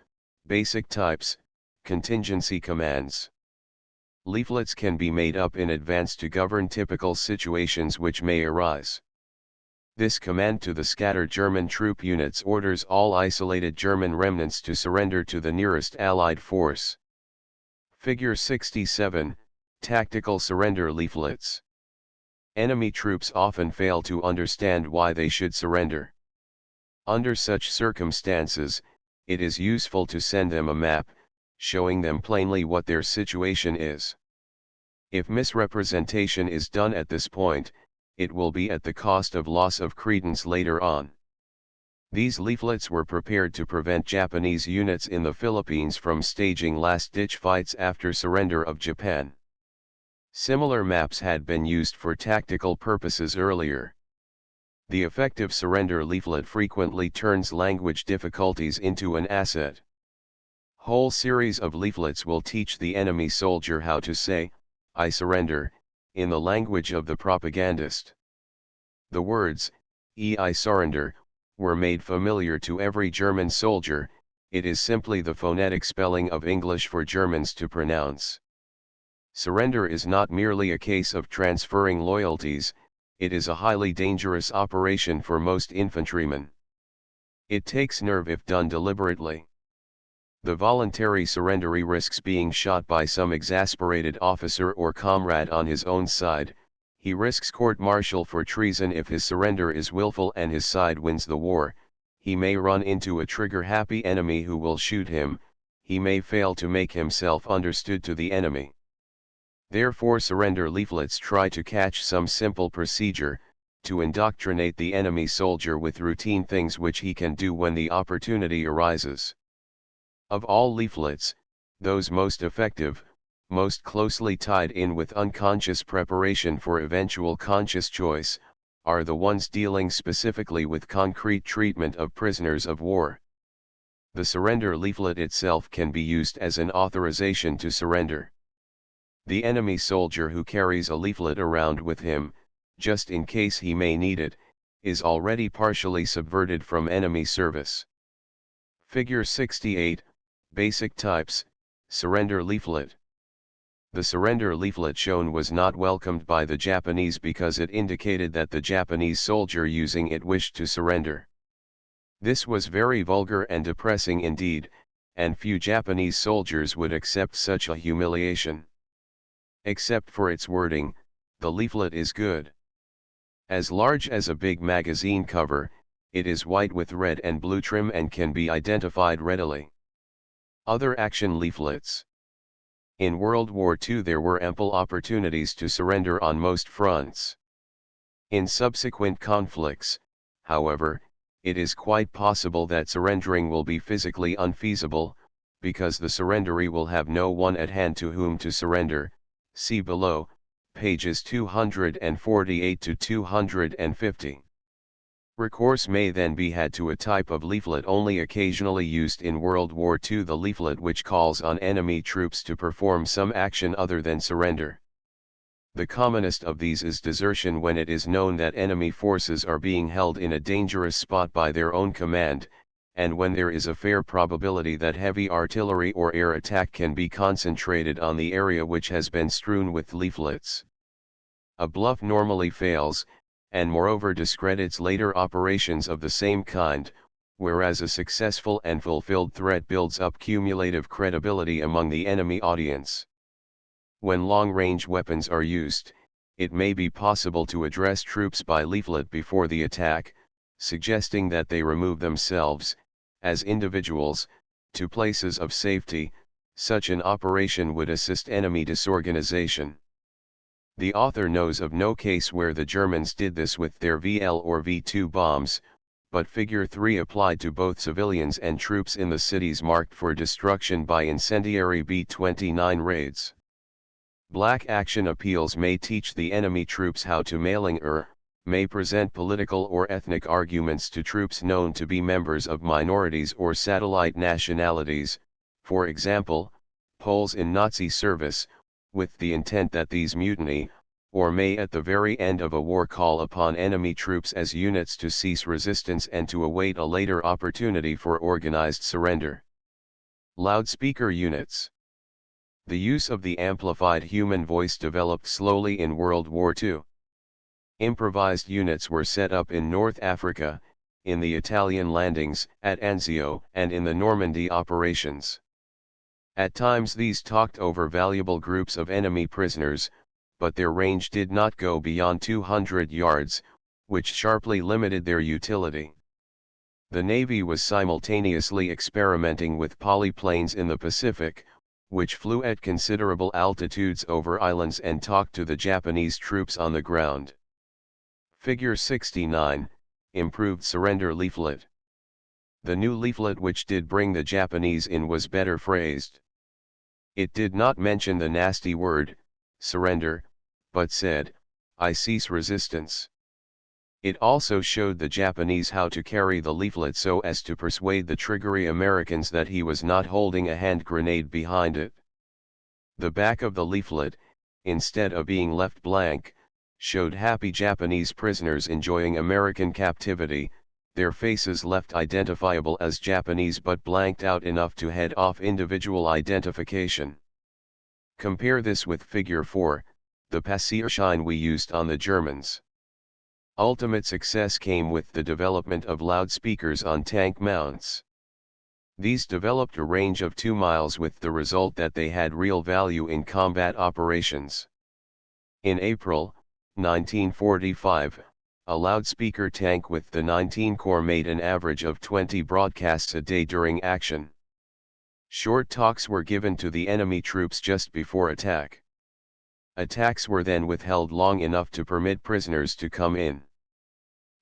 Basic Types, Contingency Commands. Leaflets can be made up in advance to govern typical situations which may arise. This command to the scattered German troop units orders all isolated German remnants to surrender to the nearest Allied force. Figure 67, Tactical Surrender Leaflets. Enemy troops often fail to understand why they should surrender. Under such circumstances, it is useful to send them a map, showing them plainly what their situation is. If misrepresentation is done at this point, it will be at the cost of loss of credence later on. These leaflets were prepared to prevent Japanese units in the Philippines from staging last-ditch fights after surrender of Japan. Similar maps had been used for tactical purposes earlier. The effective surrender leaflet frequently turns language difficulties into an asset. Whole series of leaflets will teach the enemy soldier how to say, "I surrender," in the language of the propagandist. The words, "I surrender," were made familiar to every German soldier. It is simply the phonetic spelling of English for Germans to pronounce. Surrender is not merely a case of transferring loyalties, it is a highly dangerous operation for most infantrymen. It takes nerve if done deliberately. The voluntary surrenderee risks being shot by some exasperated officer or comrade on his own side. He risks court-martial for treason if his surrender is willful and his side wins the war. He may run into a trigger-happy enemy who will shoot him. He may fail to make himself understood to the enemy. Therefore surrender leaflets try to catch some simple procedure, to indoctrinate the enemy soldier with routine things which he can do when the opportunity arises. Of all leaflets, those most effective, most closely tied in with unconscious preparation for eventual conscious choice, are the ones dealing specifically with concrete treatment of prisoners of war. The surrender leaflet itself can be used as an authorization to surrender. The enemy soldier who carries a leaflet around with him, just in case he may need it, is already partially subverted from enemy service. Figure 68, Basic Types, Surrender Leaflet. The surrender leaflet shown was not welcomed by the Japanese because it indicated that the Japanese soldier using it wished to surrender. This was very vulgar and depressing indeed, and few Japanese soldiers would accept such a humiliation. Except for its wording, the leaflet is good. As large as a big magazine cover, it is white with red and blue trim and can be identified readily. Other action leaflets. In World War II there were ample opportunities to surrender on most fronts. In subsequent conflicts, however, it is quite possible that surrendering will be physically unfeasible, because the surrenderee will have no one at hand to whom to surrender. See below, pages 248 to 250. Recourse may then be had to a type of leaflet only occasionally used in World War II, the leaflet which calls on enemy troops to perform some action other than surrender. The commonest of these is desertion, when it is known that enemy forces are being held in a dangerous spot by their own command, and when there is a fair probability that heavy artillery or air attack can be concentrated on the area which has been strewn with leaflets. A bluff normally fails, and moreover discredits later operations of the same kind, whereas a successful and fulfilled threat builds up cumulative credibility among the enemy audience. When long-range weapons are used, it may be possible to address troops by leaflet before the attack, suggesting that they remove themselves, as individuals, to places of safety. Such an operation would assist enemy disorganization. The author knows of no case where the Germans did this with their VL or V2 bombs, but Figure 3 applied to both civilians and troops in the cities marked for destruction by incendiary B-29 raids. Black action appeals may teach the enemy troops how to may present political or ethnic arguments to troops known to be members of minorities or satellite nationalities, for example, Poles in Nazi service, with the intent that these mutiny, or may at the very end of a war call upon enemy troops as units to cease resistance and to await a later opportunity for organized surrender. Loudspeaker units. The use of the amplified human voice developed slowly in World War II. Improvised units were set up in North Africa, in the Italian landings, at Anzio, and in the Normandy operations. At times these talked over valuable groups of enemy prisoners, but their range did not go beyond 200 yards, which sharply limited their utility. The Navy was simultaneously experimenting with polyplanes in the Pacific, which flew at considerable altitudes over islands and talked to the Japanese troops on the ground. Figure 69, Improved Surrender Leaflet. The new leaflet which did bring the Japanese in was better phrased. It did not mention the nasty word, surrender, but said, "I cease resistance." It also showed the Japanese how to carry the leaflet so as to persuade the triggery Americans that he was not holding a hand grenade behind it. The back of the leaflet, instead of being left blank, showed happy Japanese prisoners enjoying American captivity, their faces left identifiable as Japanese but blanked out enough to head off individual identification. Compare this with Figure 4, the Passierschein we used on the Germans. Ultimate success came with the development of loudspeakers on tank mounts. These developed a range of 2 miles with the result that they had real value in combat operations. In April 1945, a loudspeaker tank with the 19 Corps made an average of 20 broadcasts a day during action. Short talks were given to the enemy troops just before attack. Attacks were then withheld long enough to permit prisoners to come in.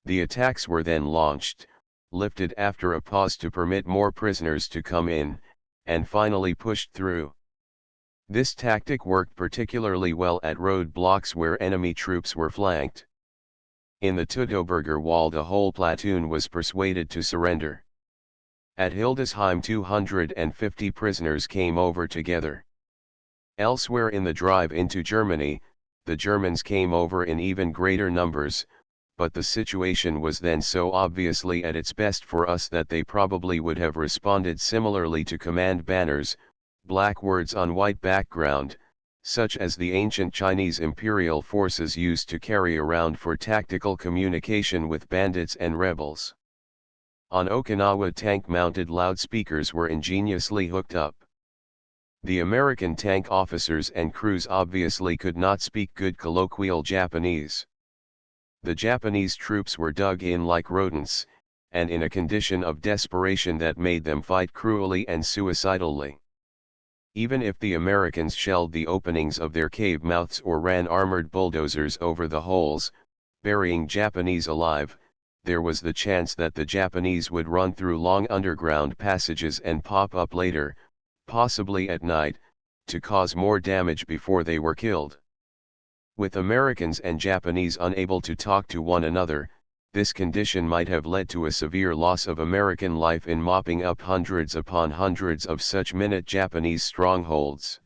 The attacks were then launched, lifted after a pause to permit more prisoners to come in, and finally pushed through. This tactic worked particularly well at roadblocks where enemy troops were flanked. In the Teutoburger Wald a whole platoon was persuaded to surrender. At Hildesheim 250 prisoners came over together. Elsewhere in the drive into Germany, the Germans came over in even greater numbers, but the situation was then so obviously at its best for us that they probably would have responded similarly to command banners, black words on white background, such as the ancient Chinese imperial forces used to carry around for tactical communication with bandits and rebels. On Okinawa tank-mounted loudspeakers were ingeniously hooked up. The American tank officers and crews obviously could not speak good colloquial Japanese. The Japanese troops were dug in like rodents, and in a condition of desperation that made them fight cruelly and suicidally. Even if the Americans shelled the openings of their cave mouths or ran armored bulldozers over the holes, burying Japanese alive, there was the chance that the Japanese would run through long underground passages and pop up later, possibly at night, to cause more damage before they were killed. With Americans and Japanese unable to talk to one another, this condition might have led to a severe loss of American life in mopping up hundreds upon hundreds of such minute Japanese strongholds.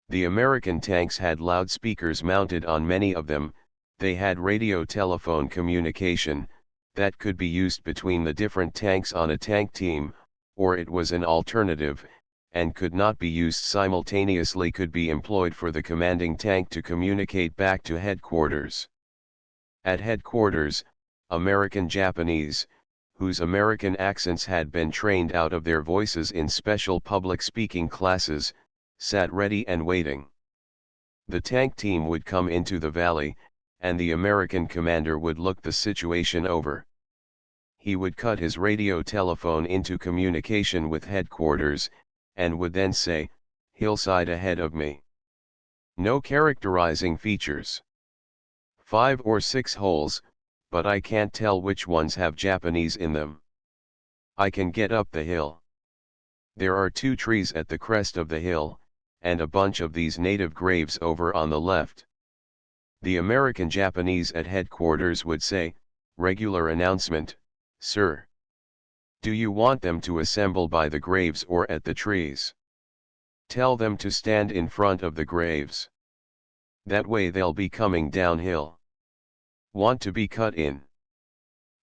The American tanks had loudspeakers mounted on many of them, they had radio-telephone communication, that could be used between the different tanks on a tank team, or it was an alternative, and could not be used simultaneously could be employed for the commanding tank to communicate back to headquarters. At headquarters, American Japanese, whose American accents had been trained out of their voices in special public speaking classes, sat ready and waiting. The tank team would come into the valley, and the American commander would look the situation over. He would cut his radio telephone into communication with headquarters, and would then say, "Hillside ahead of me." No characterizing features. 5 or 6 holes, but I can't tell which ones have Japanese in them. I can get up the hill. There are 2 trees at the crest of the hill, and a bunch of these native graves over on the left. The American Japanese at headquarters would say, "Regular announcement, sir. Do you want them to assemble by the graves or at the trees? Tell them to stand in front of the graves." That way they'll be coming downhill. Want to be cut in?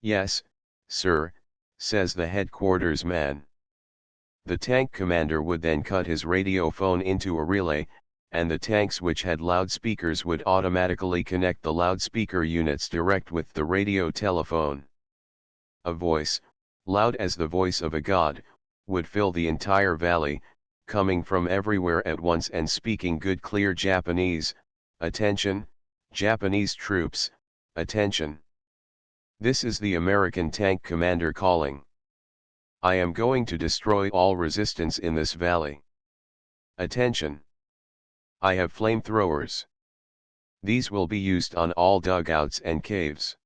Yes, sir, says the headquarters man. The tank commander would then cut his radio phone into a relay, and the tanks which had loudspeakers would automatically connect the loudspeaker units direct with the radio telephone. A voice, loud as the voice of a god, would fill the entire valley, coming from everywhere at once and speaking good clear Japanese. Attention, Japanese troops, attention. This is the American tank commander calling. I am going to destroy all resistance in this valley. Attention. I have flamethrowers. These will be used on all dugouts and caves.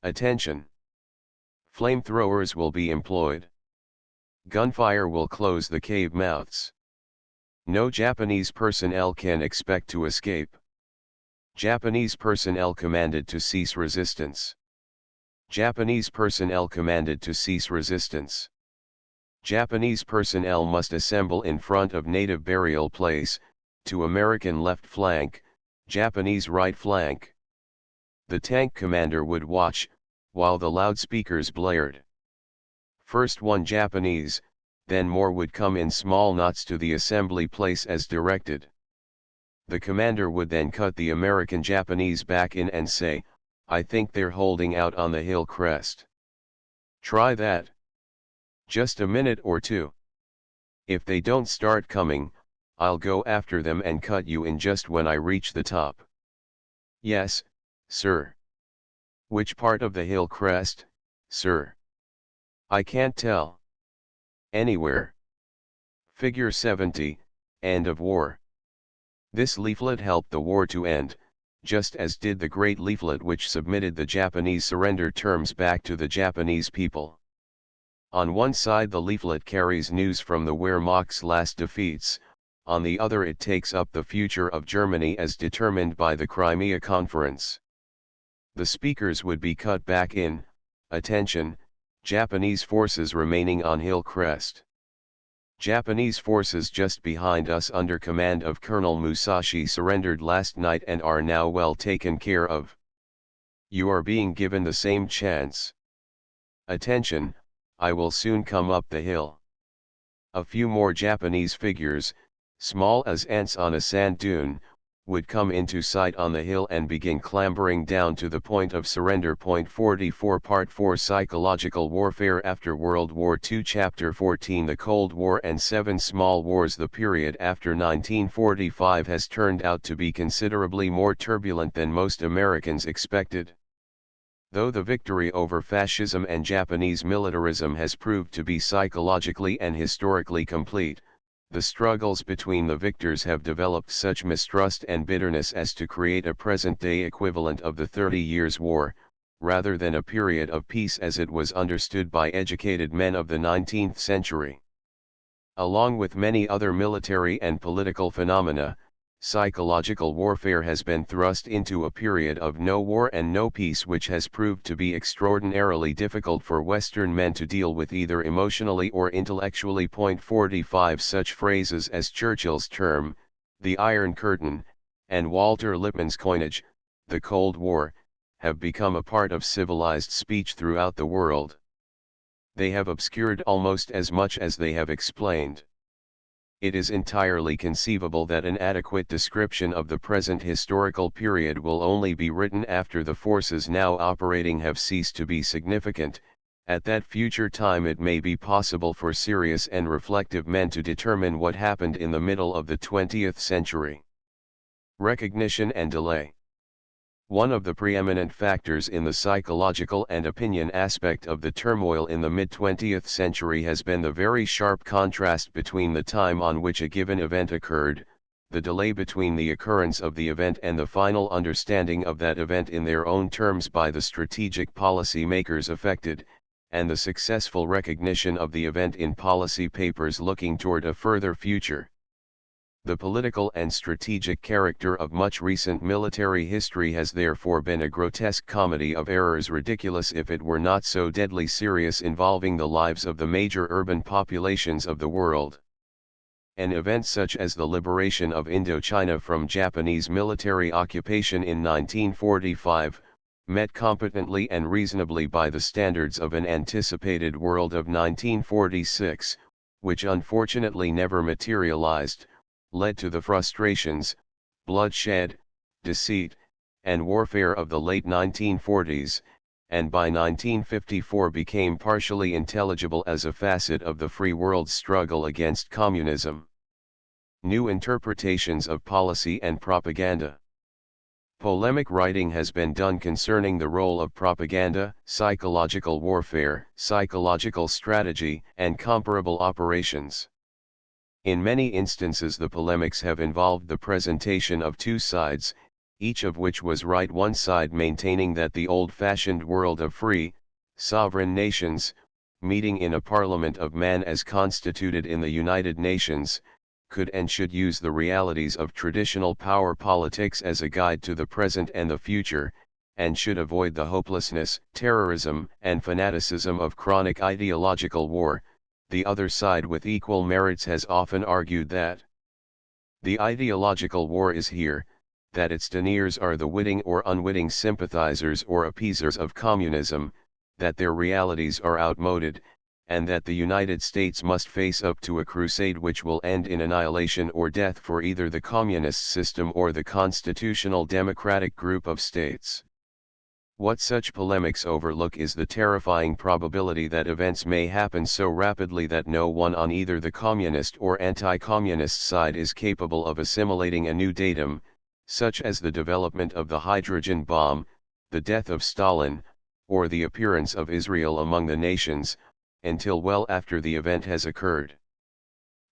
Attention. Flamethrowers will be employed. Gunfire will close the cave mouths. No Japanese personnel can expect to escape. Japanese personnel commanded to cease resistance. Japanese personnel commanded to cease resistance. Japanese personnel must assemble in front of native burial place, to American left flank, Japanese right flank. The tank commander would watch, while the loudspeakers blared. First one Japanese, then more would come in small knots to the assembly place as directed. The commander would then cut the American Japanese back in and say, I think they're holding out on the hill crest. Try that. Just a minute or two. If they don't start coming, I'll go after them and cut you in just when I reach the top. Yes, sir. Which part of the hill crest, sir? I can't tell. Anywhere. Figure 70, End of War. This leaflet helped the war to end, just as did the great leaflet which submitted the Japanese surrender terms back to the Japanese people. On one side the leaflet carries news from the Wehrmacht's last defeats, on the other it takes up the future of Germany as determined by the Crimea Conference. The speakers would be cut back in, attention, Japanese forces remaining on hill crest. Japanese forces just behind us under command of Colonel Musashi surrendered last night and are now well taken care of. You are being given the same chance. Attention, I will soon come up the hill. A few more Japanese figures, small as ants on a sand dune, would come into sight on the hill and begin clambering down to the point of surrender. Point 44 Part 4 Psychological Warfare After World War II Chapter 14 The Cold War and Seven Small Wars. The period after 1945 has turned out to be considerably more turbulent than most Americans expected. Though the victory over fascism and Japanese militarism has proved to be psychologically and historically complete, the struggles between the victors have developed such mistrust and bitterness as to create a present-day equivalent of the 30 Years' War, rather than a period of peace as it was understood by educated men of the 19th century. Along with many other military and political phenomena, psychological warfare has been thrust into a period of no war and no peace, which has proved to be extraordinarily difficult for Western men to deal with either emotionally or intellectually. Point 45 Such phrases as Churchill's term, the Iron Curtain, and Walter Lippmann's coinage, the Cold War, have become a part of civilized speech throughout the world. They have obscured almost as much as they have explained. It is entirely conceivable that an adequate description of the present historical period will only be written after the forces now operating have ceased to be significant. At that future time it may be possible for serious and reflective men to determine what happened in the middle of the 20th century. Recognition and delay. One of the preeminent factors in the psychological and opinion aspect of the turmoil in the mid-20th century has been the very sharp contrast between the time on which a given event occurred, the delay between the occurrence of the event and the final understanding of that event in their own terms by the strategic policy makers affected, and the successful recognition of the event in policy papers looking toward a further future. The political and strategic character of much recent military history has therefore been a grotesque comedy of errors, ridiculous if it were not so deadly serious, involving the lives of the major urban populations of the world. and events such as the liberation of Indochina from Japanese military occupation in 1945, met competently and reasonably by the standards of an anticipated world of 1946, which unfortunately never materialized, led to the frustrations, bloodshed, deceit, and warfare of the late 1940s, and by 1954 became partially intelligible as a facet of the free world's struggle against communism. New interpretations of policy and propaganda. Polemic writing has been done concerning the role of propaganda, psychological warfare, psychological strategy, and comparable operations. In many instances the polemics have involved the presentation of two sides, each of which was right, one side maintaining that the old-fashioned world of free, sovereign nations, meeting in a parliament of man as constituted in the United Nations, could and should use the realities of traditional power politics as a guide to the present and the future, and should avoid the hopelessness, terrorism, and fanaticism of chronic ideological war. The other side with equal merits has often argued that the ideological war is here, that its deniers are the witting or unwitting sympathizers or appeasers of communism, that their realities are outmoded, and that the United States must face up to a crusade which will end in annihilation or death for either the communist system or the constitutional democratic group of states. What such polemics overlook is the terrifying probability that events may happen so rapidly that no one on either the communist or anti-communist side is capable of assimilating a new datum, such as the development of the hydrogen bomb, the death of Stalin, or the appearance of Israel among the nations, until well after the event has occurred.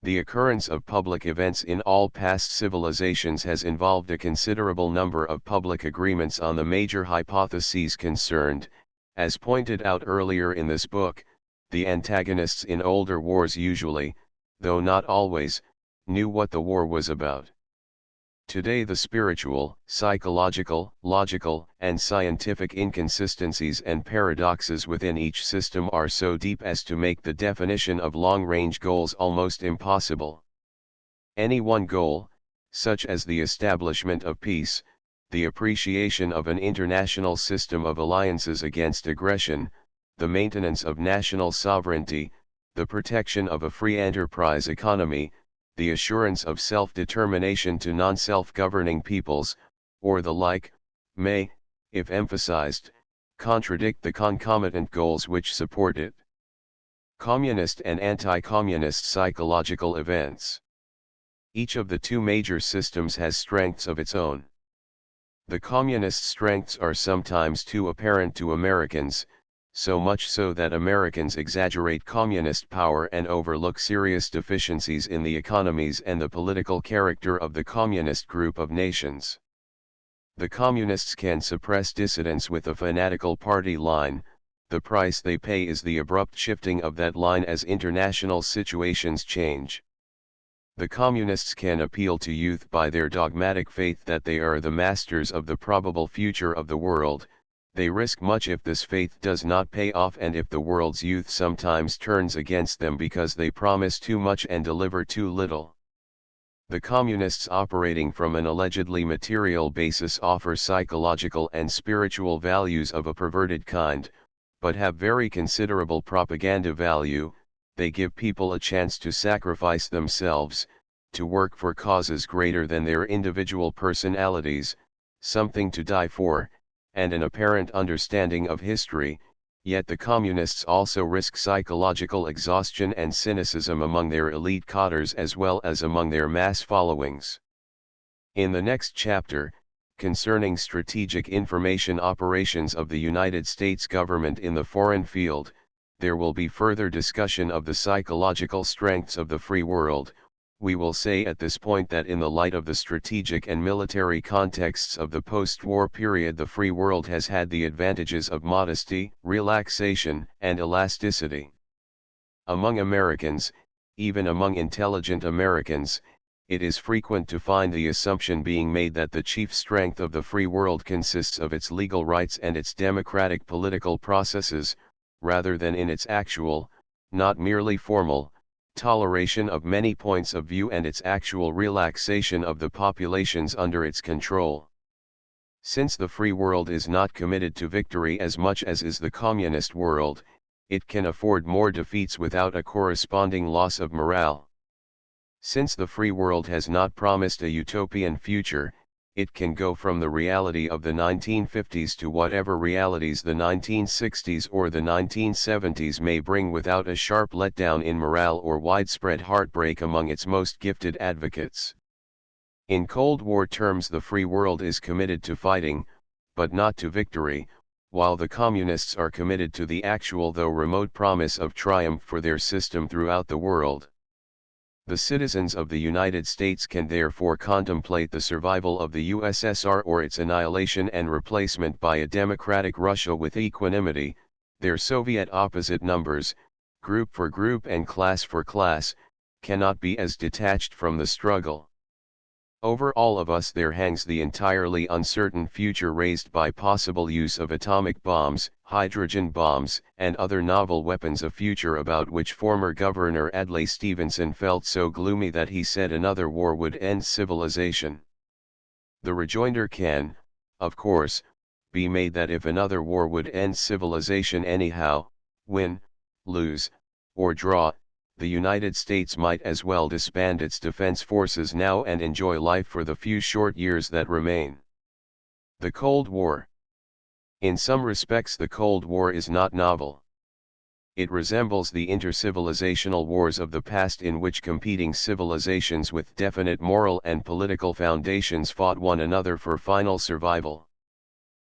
The occurrence of public events in all past civilizations has involved a considerable number of public agreements on the major hypotheses concerned. As pointed out earlier in this book, the antagonists in older wars usually, though not always, knew what the war was about. Today the spiritual, psychological, logical, and scientific inconsistencies and paradoxes within each system are so deep as to make the definition of long-range goals almost impossible. Any one goal, such as the establishment of peace, the appreciation of an international system of alliances against aggression, the maintenance of national sovereignty, the protection of a free enterprise economy, the assurance of self-determination to non-self-governing peoples, or the like, may, if emphasized, contradict the concomitant goals which support it. Communist and anti-communist psychological events. Each of the two major systems has strengths of its own. The communist strengths are sometimes too apparent to Americans, so much so that Americans exaggerate communist power and overlook serious deficiencies in the economies and the political character of the communist group of nations. The communists can suppress dissidents with a fanatical party line. The price they pay is the abrupt shifting of that line as international situations change. The communists can appeal to youth by their dogmatic faith that they are the masters of the probable future of the world. They risk much if this faith does not pay off and if the world's youth sometimes turns against them because they promise too much and deliver too little. The communists operating from an allegedly material basis offer psychological and spiritual values of a perverted kind, but have very considerable propaganda value. They give people a chance to sacrifice themselves, to work for causes greater than their individual personalities, something to die for, and an apparent understanding of history. Yet the communists also risk psychological exhaustion and cynicism among their elite cadres as well as among their mass followings. In the next chapter, concerning strategic information operations of the United States government in the foreign field, there will be further discussion of the psychological strengths of the free world. We will say at this point that in the light of the strategic and military contexts of the post-war period, the free world has had the advantages of modesty, relaxation, and elasticity. Among Americans, even among intelligent Americans, it is frequent to find the assumption being made that the chief strength of the free world consists of its legal rights and its democratic political processes, rather than in its actual, not merely formal, toleration of many points of view and its actual relaxation of the populations under its control. Since the free world is not committed to victory as much as is the communist world, it can afford more defeats without a corresponding loss of morale. Since the free world has not promised a utopian future, it can go from the reality of the 1950s to whatever realities the 1960s or the 1970s may bring without a sharp letdown in morale or widespread heartbreak among its most gifted advocates. In Cold War terms, the free world is committed to fighting, but not to victory, while the communists are committed to the actual though remote promise of triumph for their system throughout the world. The citizens of the United States can therefore contemplate the survival of the USSR or its annihilation and replacement by a democratic Russia with equanimity. Their Soviet opposite numbers, group for group and class for class, cannot be as detached from the struggle. Over all of us there hangs the entirely uncertain future raised by possible use of atomic bombs, hydrogen bombs, and other novel weapons, a future about which former Governor Adlai Stevenson felt so gloomy that he said another war would end civilization. The rejoinder can, of course, be made that if another war would end civilization anyhow, win, lose, or draw, the United States might as well disband its defense forces now and enjoy life for the few short years that remain. The Cold War. In some respects the Cold War is not novel. It resembles the intercivilizational wars of the past in which competing civilizations with definite moral and political foundations fought one another for final survival.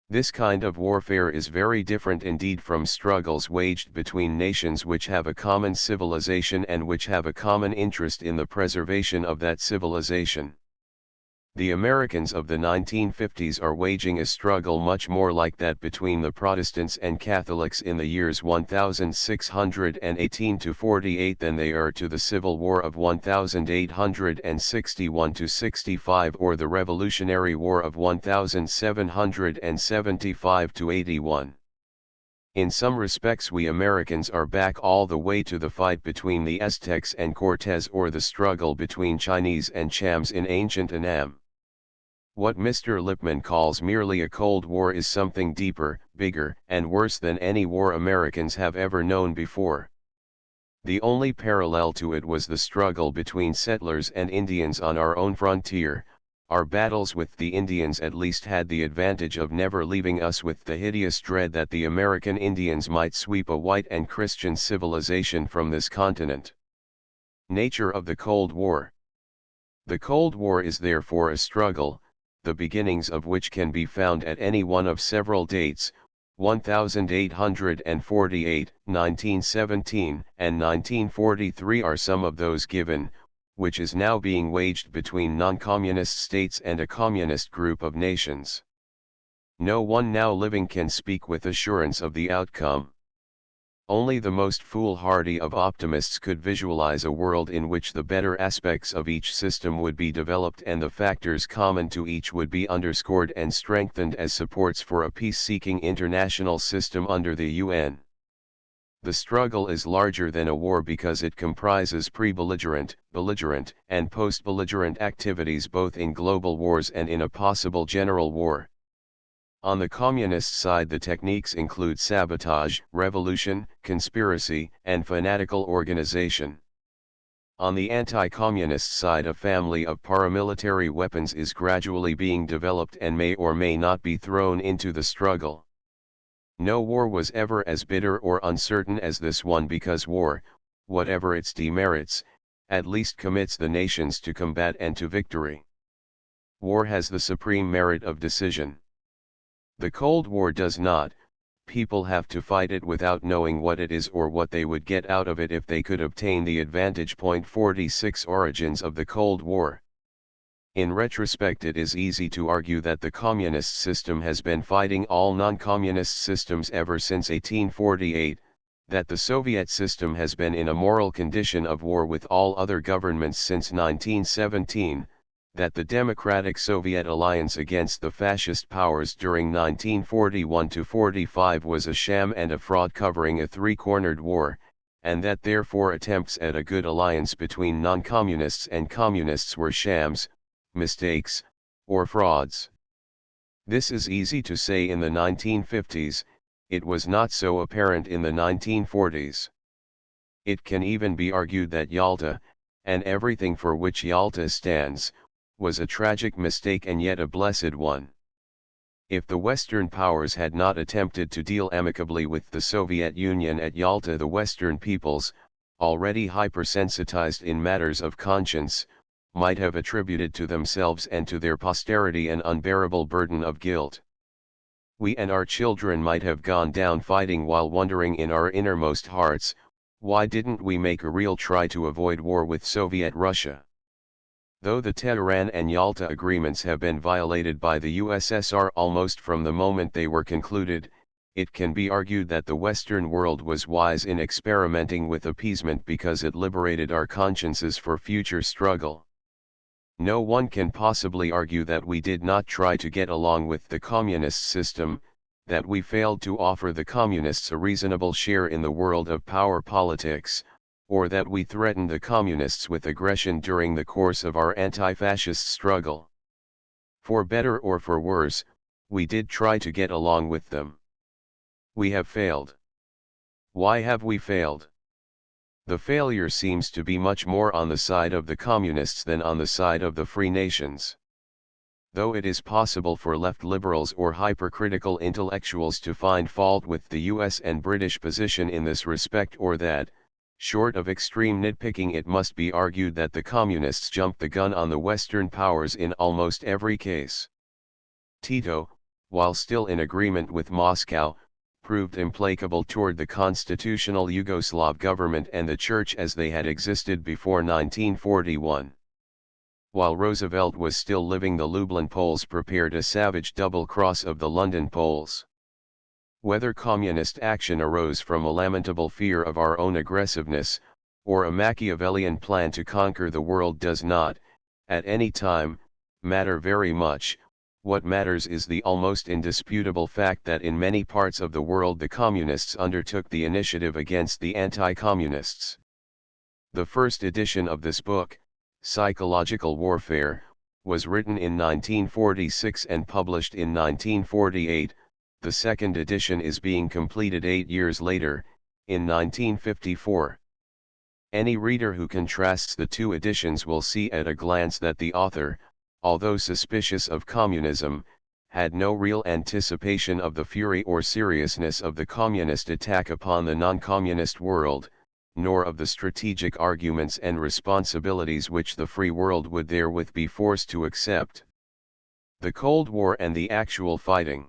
This kind of warfare is very different indeed from struggles waged between nations which have a common civilization and which have a common interest in the preservation of that civilization. The Americans of the 1950s are waging a struggle much more like that between the Protestants and Catholics in the years 1618 to 48 than they are to the Civil War of 1861 to 65 or the Revolutionary War of 1775 to 81. In some respects we Americans are back all the way to the fight between the Aztecs and Cortez or the struggle between Chinese and Chams in ancient Annam. What Mr. Lippmann calls merely a Cold War is something deeper, bigger, and worse than any war Americans have ever known before. The only parallel to it was the struggle between settlers and Indians on our own frontier. Our battles with the Indians at least had the advantage of never leaving us with the hideous dread that the American Indians might sweep a white and Christian civilization from this continent. Nature of the Cold War. The Cold War is therefore a struggle, the beginnings of which can be found at any one of several dates, 1848, 1917, and 1943 are some of those given, which is now being waged between non-communist states and a communist group of nations. No one now living can speak with assurance of the outcome. Only the most foolhardy of optimists could visualize a world in which the better aspects of each system would be developed and the factors common to each would be underscored and strengthened as supports for a peace-seeking international system under the UN. The struggle is larger than a war because it comprises pre-belligerent, belligerent, and post-belligerent activities both in global wars and in a possible general war. On the communist side the techniques include sabotage, revolution, conspiracy, and fanatical organization. On the anti-communist side a family of paramilitary weapons is gradually being developed and may or may not be thrown into the struggle. No war was ever as bitter or uncertain as this one because war, whatever its demerits, at least commits the nations to combat and to victory. War has the supreme merit of decision. The Cold War does not. People have to fight it without knowing what it is or what they would get out of it if they could obtain the advantage. 46 Origins of the Cold War. In retrospect it is easy to argue that the communist system has been fighting all non-communist systems ever since 1848, that the Soviet system has been in a moral condition of war with all other governments since 1917, that the Democratic Soviet alliance against the fascist powers during 1941–45 was a sham and a fraud covering a three-cornered war, and that therefore attempts at a good alliance between non-communists and communists were shams, mistakes, or frauds. This is easy to say in the 1950s, it was not so apparent in the 1940s. It can even be argued that Yalta, and everything for which Yalta stands, was a tragic mistake and yet a blessed one. If the Western powers had not attempted to deal amicably with the Soviet Union at Yalta, the Western peoples, already hypersensitized in matters of conscience, might have attributed to themselves and to their posterity an unbearable burden of guilt. We and our children might have gone down fighting while wondering in our innermost hearts, why didn't we make a real try to avoid war with Soviet Russia? Though the Tehran and Yalta agreements have been violated by the USSR almost from the moment they were concluded, it can be argued that the Western world was wise in experimenting with appeasement because it liberated our consciences for future struggle. No one can possibly argue that we did not try to get along with the communist system, that we failed to offer the communists a reasonable share in the world of power politics, or that we threatened the communists with aggression during the course of our anti-fascist struggle. For better or for worse, we did try to get along with them. We have failed. Why have we failed? The failure seems to be much more on the side of the communists than on the side of the free nations. Though it is possible for left liberals or hypercritical intellectuals to find fault with the US and British position in this respect, or that, short of extreme nitpicking, it must be argued that the communists jumped the gun on the Western powers in almost every case. Tito, while still in agreement with Moscow, proved implacable toward the constitutional Yugoslav government and the Church as they had existed before 1941. While Roosevelt was still living, the Lublin Poles prepared a savage double-cross of the London Poles. Whether communist action arose from a lamentable fear of our own aggressiveness, or a Machiavellian plan to conquer the world does not, at any time, matter very much. What matters is the almost indisputable fact that in many parts of the world the communists undertook the initiative against the anti-communists. The first edition of this book, Psychological Warfare, was written in 1946 and published in 1948, the second edition is being completed 8 years later, in 1954. Any reader who contrasts the two editions will see at a glance that the author, although suspicious of communism, had no real anticipation of the fury or seriousness of the communist attack upon the non-communist world, nor of the strategic arguments and responsibilities which the free world would therewith be forced to accept. The Cold War and the actual fighting.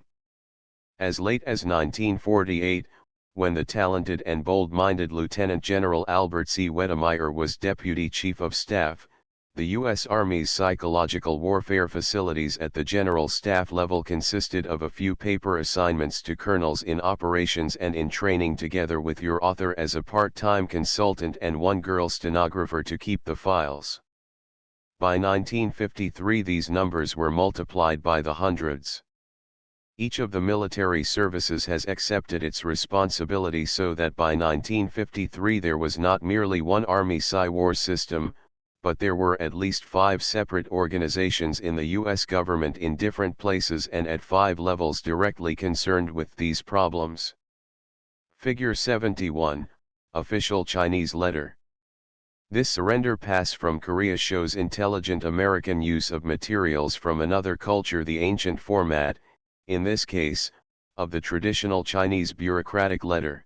As late as 1948, when the talented and bold-minded Lieutenant General Albert C. Wedemeyer was Deputy Chief of Staff, the U.S. Army's psychological warfare facilities at the general staff level consisted of a few paper assignments to colonels in operations and in training, together with your author as a part-time consultant and one girl stenographer to keep the files. By 1953 these numbers were multiplied by the hundreds. Each of the military services has accepted its responsibility, so that by 1953 there was not merely one Army Psy-War system, but there were at least 5 separate organizations in the U.S. government in different places and at 5 levels directly concerned with these problems. Figure 71, Official Chinese Letter. This surrender pass from Korea shows intelligent American use of materials from another culture, the ancient format, in this case, of the traditional Chinese bureaucratic letter.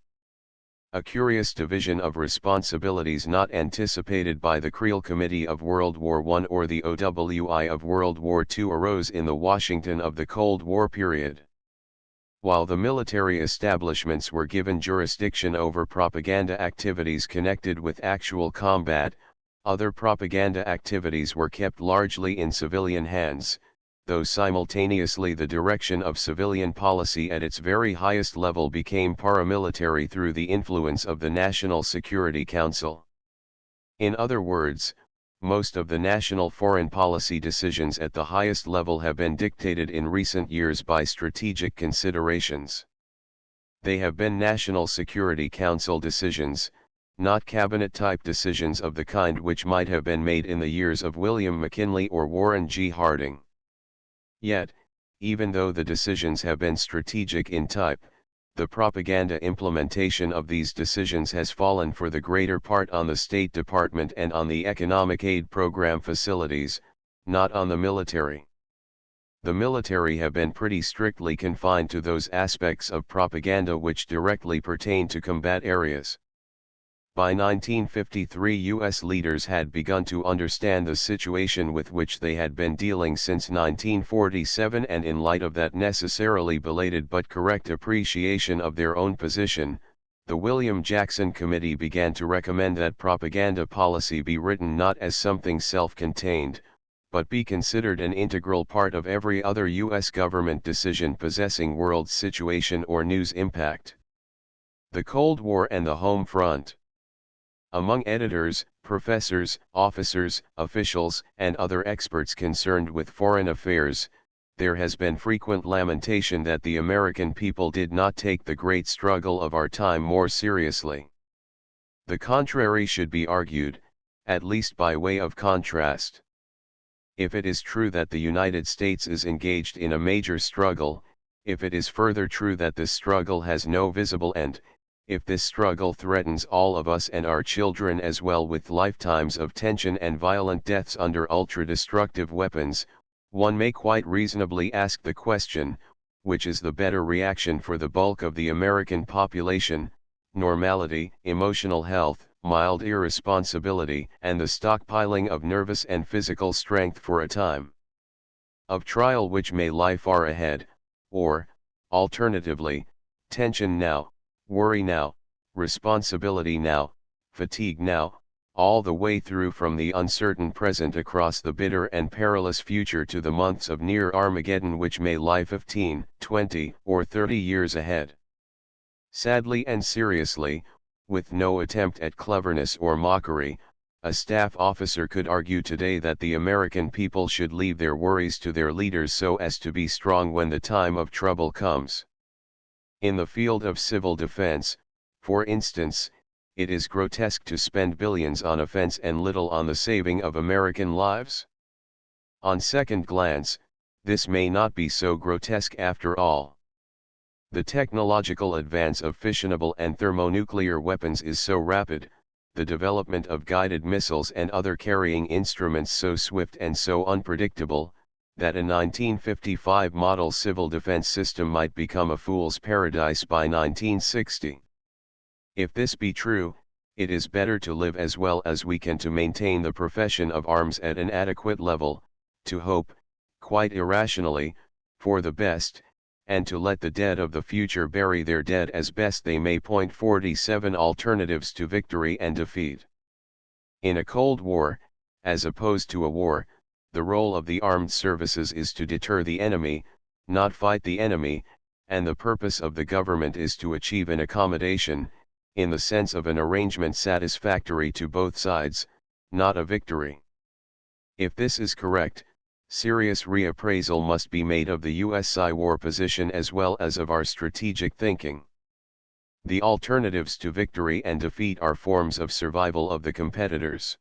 A curious division of responsibilities not anticipated by the Creel Committee of World War I or the OWI of World War II arose in the Washington of the Cold War period. While the military establishments were given jurisdiction over propaganda activities connected with actual combat, other propaganda activities were kept largely in civilian hands, though simultaneously the direction of civilian policy at its very highest level became paramilitary through the influence of the National Security Council. In other words, most of the national foreign policy decisions at the highest level have been dictated in recent years by strategic considerations. They have been National Security Council decisions, not cabinet-type decisions of the kind which might have been made in the years of William McKinley or Warren G. Harding. Yet, even though the decisions have been strategic in type, the propaganda implementation of these decisions has fallen for the greater part on the State Department and on the economic aid program facilities, not on the military. The military have been pretty strictly confined to those aspects of propaganda which directly pertain to combat areas. By 1953 U.S. leaders had begun to understand the situation with which they had been dealing since 1947, and in light of that necessarily belated but correct appreciation of their own position, the William Jackson Committee began to recommend that propaganda policy be written not as something self-contained, but be considered an integral part of every other U.S. government decision possessing world situation or news impact. The Cold War and the Home Front. Among editors, professors, officers, officials, and other experts concerned with foreign affairs, there has been frequent lamentation that the American people did not take the great struggle of our time more seriously. The contrary should be argued, at least by way of contrast. If it is true that the United States is engaged in a major struggle, if it is further true that this struggle has no visible end, if this struggle threatens all of us and our children as well with lifetimes of tension and violent deaths under ultra-destructive weapons, one may quite reasonably ask the question, which is the better reaction for the bulk of the American population: normality, emotional health, mild irresponsibility, and the stockpiling of nervous and physical strength for a time of trial which may lie far ahead, or, alternatively, tension now, worry now, responsibility now, fatigue now, all the way through from the uncertain present across the bitter and perilous future to the months of near Armageddon which may lie 15, 20, or 30 years ahead. Sadly and seriously, with no attempt at cleverness or mockery, a staff officer could argue today that the American people should leave their worries to their leaders so as to be strong when the time of trouble comes. In the field of civil defense, for instance, it is grotesque to spend billions on offense and little on the saving of American lives. On second glance, this may not be so grotesque after all. The technological advance of fissionable and thermonuclear weapons is so rapid, the development of guided missiles and other carrying instruments so swift and so unpredictable, that a 1955 model civil defense system might become a fool's paradise by 1960. If this be true, it is better to live as well as we can to maintain the profession of arms at an adequate level, to hope, quite irrationally, for the best, and to let the dead of the future bury their dead as best they may. 47 Alternatives to victory and defeat. In a Cold War, as opposed to a war, the role of the armed services is to deter the enemy, not fight the enemy, and the purpose of the government is to achieve an accommodation, in the sense of an arrangement satisfactory to both sides, not a victory. If this is correct, serious reappraisal must be made of the USI war position as well as of our strategic thinking. The alternatives to victory and defeat are forms of survival of the competitors.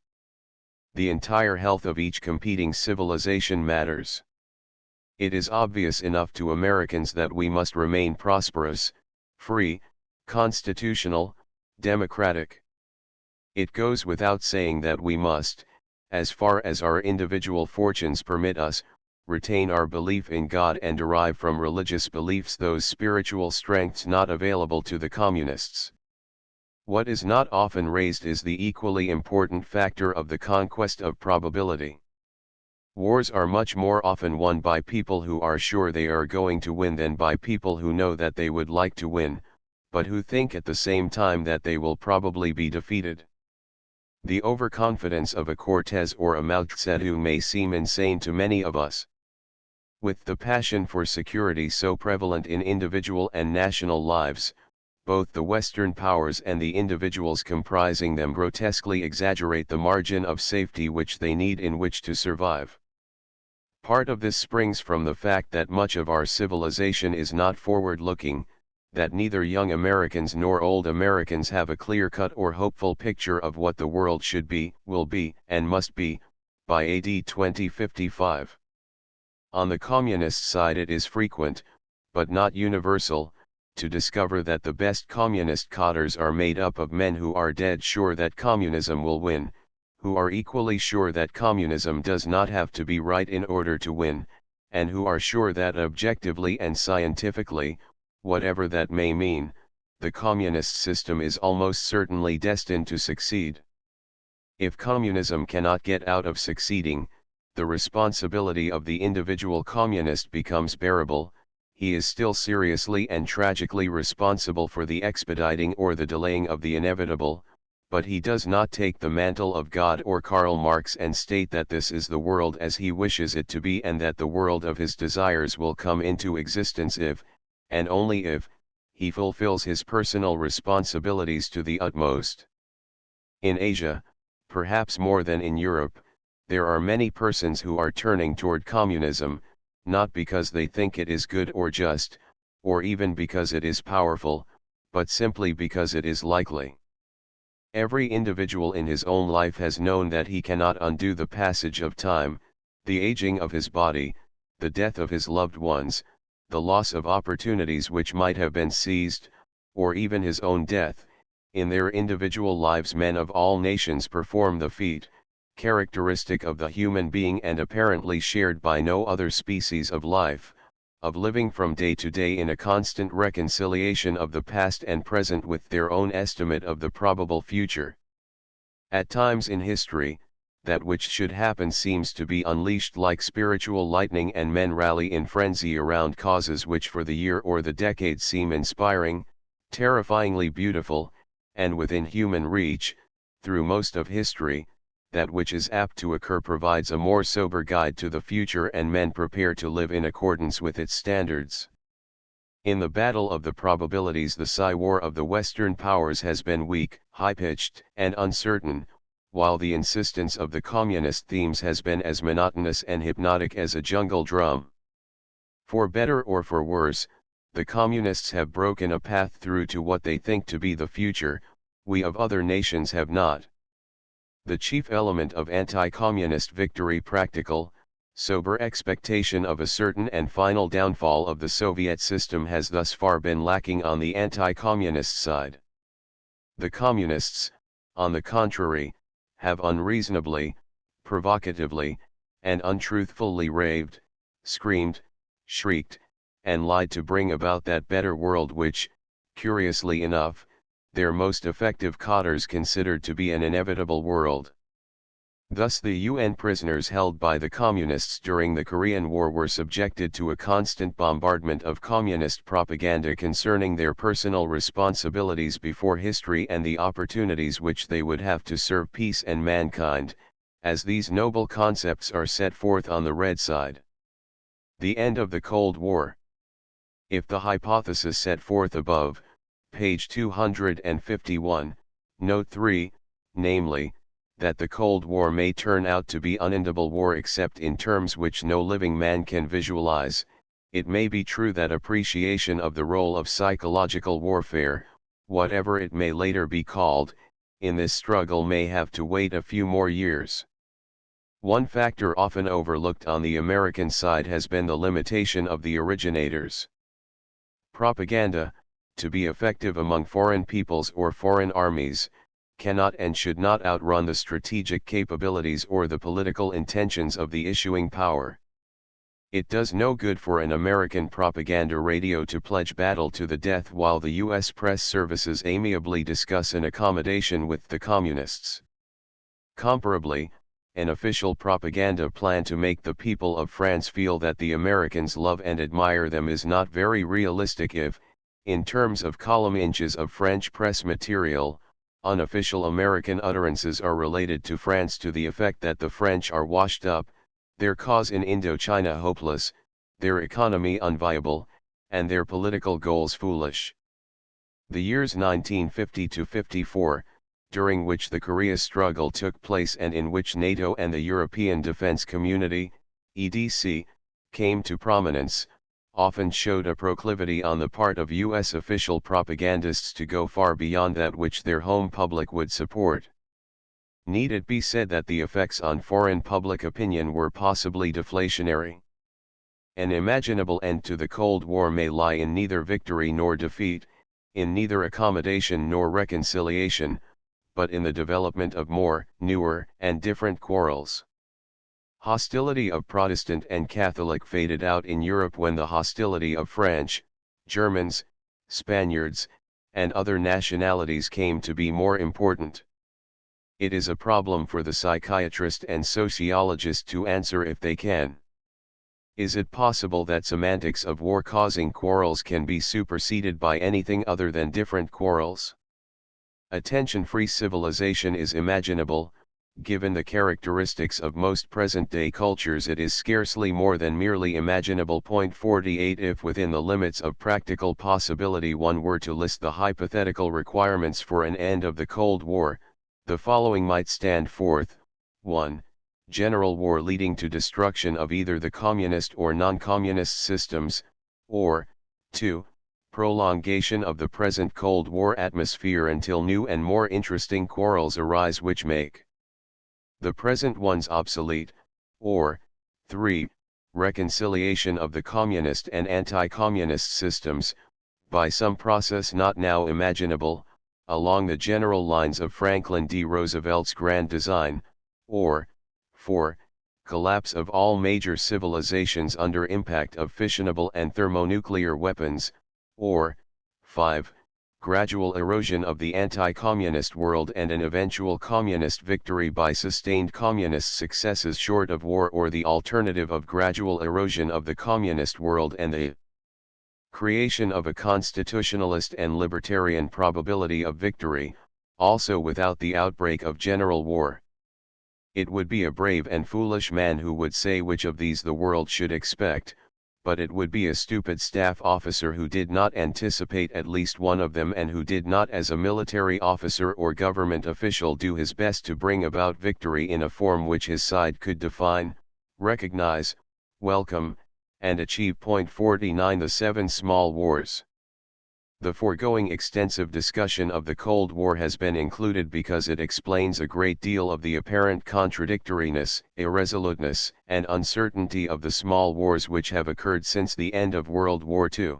The entire health of each competing civilization matters. It is obvious enough to Americans that we must remain prosperous, free, constitutional, democratic. It goes without saying that we must, as far as our individual fortunes permit us, retain our belief in God and derive from religious beliefs those spiritual strengths not available to the communists. What is not often raised is the equally important factor of the conquest of probability. Wars are much more often won by people who are sure they are going to win than by people who know that they would like to win, but who think at the same time that they will probably be defeated. The overconfidence of a Cortez or a Mao Zedong may seem insane to many of us. With the passion for security so prevalent in individual and national lives, both the Western powers and the individuals comprising them grotesquely exaggerate the margin of safety which they need in which to survive. Part of this springs from the fact that much of our civilization is not forward-looking, that neither young Americans nor old Americans have a clear-cut or hopeful picture of what the world should be, will be, and must be, by AD 2055. On the communist side it is frequent, but not universal, to discover that the best communist cadres are made up of men who are dead sure that communism will win, who are equally sure that communism does not have to be right in order to win, and who are sure that objectively and scientifically, whatever that may mean, the communist system is almost certainly destined to succeed. If communism cannot get out of succeeding, the responsibility of the individual communist becomes bearable. He is still seriously and tragically responsible for the expediting or the delaying of the inevitable, but he does not take the mantle of God or Karl Marx and state that this is the world as he wishes it to be and that the world of his desires will come into existence if, and only if, he fulfills his personal responsibilities to the utmost. In Asia, perhaps more than in Europe, there are many persons who are turning toward communism, not because they think it is good or just, or even because it is powerful, but simply because it is likely. Every individual in his own life has known that he cannot undo the passage of time, the aging of his body, the death of his loved ones, the loss of opportunities which might have been seized, or even his own death. In their individual lives men of all nations perform the feat, characteristic of the human being and apparently shared by no other species of life, of living from day to day in a constant reconciliation of the past and present with their own estimate of the probable future. At times in history, that which should happen seems to be unleashed like spiritual lightning and men rally in frenzy around causes which for the year or the decade seem inspiring, terrifyingly beautiful, and within human reach. Through most of history, that which is apt to occur provides a more sober guide to the future and men prepare to live in accordance with its standards. In the battle of the probabilities the war of the Western powers has been weak, high-pitched, and uncertain, while the insistence of the communist themes has been as monotonous and hypnotic as a jungle drum. For better or for worse, the communists have broken a path through to what they think to be the future, we of other nations have not. The chief element of anti-communist victory, practical, sober expectation of a certain and final downfall of the Soviet system, has thus far been lacking on the anti-communist side. The communists, on the contrary, have unreasonably, provocatively, and untruthfully raved, screamed, shrieked, and lied to bring about that better world which, curiously enough, their most effective cadres considered to be an inevitable world. Thus the UN prisoners held by the communists during the Korean War were subjected to a constant bombardment of communist propaganda concerning their personal responsibilities before history and the opportunities which they would have to serve peace and mankind, as these noble concepts are set forth on the red side. The end of the Cold War. If the hypothesis set forth above, page 251, note 3, namely, that the Cold War may turn out to be unendable war except in terms which no living man can visualize, it may be true that appreciation of the role of psychological warfare, whatever it may later be called, in this struggle may have to wait a few more years. One factor often overlooked on the American side has been the limitation of the originators. Propaganda, to be effective among foreign peoples or foreign armies, cannot and should not outrun the strategic capabilities or the political intentions of the issuing power. It does no good for an American propaganda radio to pledge battle to the death while the U.S. press services amiably discuss an accommodation with the communists. Comparably, an official propaganda plan to make the people of France feel that the Americans love and admire them is not very realistic if, in terms of column inches of French press material, unofficial American utterances are related to France to the effect that the French are washed up, their cause in Indochina hopeless, their economy unviable, and their political goals foolish. The years 1950 to 54, during which the Korea struggle took place and in which NATO and the European Defense Community, EDC, came to prominence, often showed a proclivity on the part of U.S. official propagandists to go far beyond that which their home public would support. Need it be said that the effects on foreign public opinion were possibly deflationary? An imaginable end to the Cold War may lie in neither victory nor defeat, in neither accommodation nor reconciliation, but in the development of more, newer, and different quarrels. Hostility of Protestant and Catholic faded out in Europe when the hostility of French, Germans, Spaniards, and other nationalities came to be more important. It is a problem for the psychiatrist and sociologist to answer if they can. Is it possible that semantics of war-causing quarrels can be superseded by anything other than different quarrels? A tension-free civilization is imaginable. Given the characteristics of most present-day cultures, it is scarcely more than merely imaginable. 48 If within the limits of practical possibility one were to list the hypothetical requirements for an end of the Cold War, the following might stand forth. 1. General war leading to destruction of either the communist or non-communist systems, or 2. Prolongation of the present Cold War atmosphere until new and more interesting quarrels arise which make the present ones obsolete, or 3. Reconciliation of the communist and anti-communist systems, by some process not now imaginable, along the general lines of Franklin D. Roosevelt's grand design, or 4. Collapse of all major civilizations under impact of fissionable and thermonuclear weapons, or 5. Gradual erosion of the anti-communist world and an eventual communist victory by sustained communist successes short of war, or the alternative of gradual erosion of the communist world and the creation of a constitutionalist and libertarian probability of victory, also without the outbreak of general war. It would be a brave and foolish man who would say which of these the world should expect, but it would be a stupid staff officer who did not anticipate at least one of them, and who did not as a military officer or government official do his best to bring about victory in a form which his side could define, recognize, welcome, and achieve. 49 The Seven Small Wars. The foregoing extensive discussion of the Cold War has been included because it explains a great deal of the apparent contradictoriness, irresoluteness, and uncertainty of the small wars which have occurred since the end of World War II.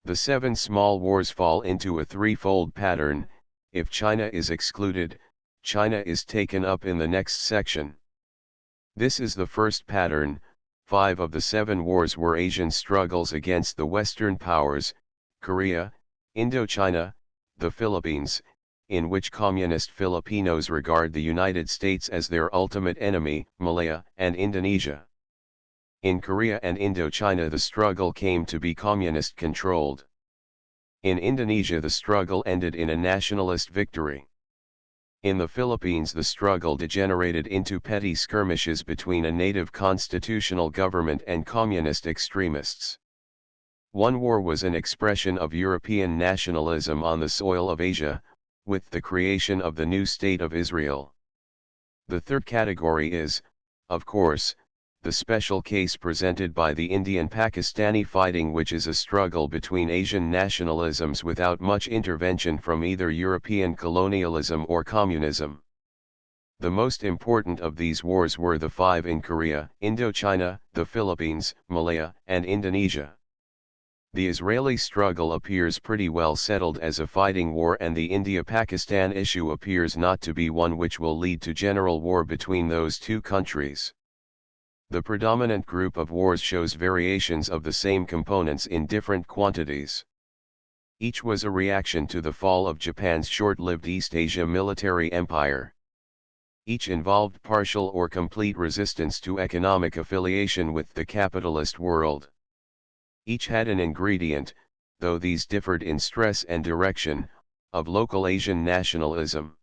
The seven small wars fall into a threefold pattern. If China is excluded, China is taken up in the next section. This is the first pattern. 5 of the 7 wars were Asian struggles against the Western powers, Korea, Indochina, the Philippines, in which communist Filipinos regard the United States as their ultimate enemy, Malaya, and Indonesia. In Korea and Indochina the struggle came to be communist-controlled. In Indonesia the struggle ended in a nationalist victory. In the Philippines the struggle degenerated into petty skirmishes between a native constitutional government and communist extremists. One war was an expression of European nationalism on the soil of Asia, with the creation of the new State of Israel. The third category is, of course, the special case presented by the Indian-Pakistani fighting, which is a struggle between Asian nationalisms without much intervention from either European colonialism or communism. The most important of these wars were the 5 in Korea, Indochina, the Philippines, Malaya, and Indonesia. The Israeli struggle appears pretty well settled as a fighting war, and the India-Pakistan issue appears not to be one which will lead to general war between those two countries. The predominant group of wars shows variations of the same components in different quantities. Each was a reaction to the fall of Japan's short-lived East Asia military empire. Each involved partial or complete resistance to economic affiliation with the capitalist world. Each had an ingredient, though these differed in stress and direction, of local Asian nationalism.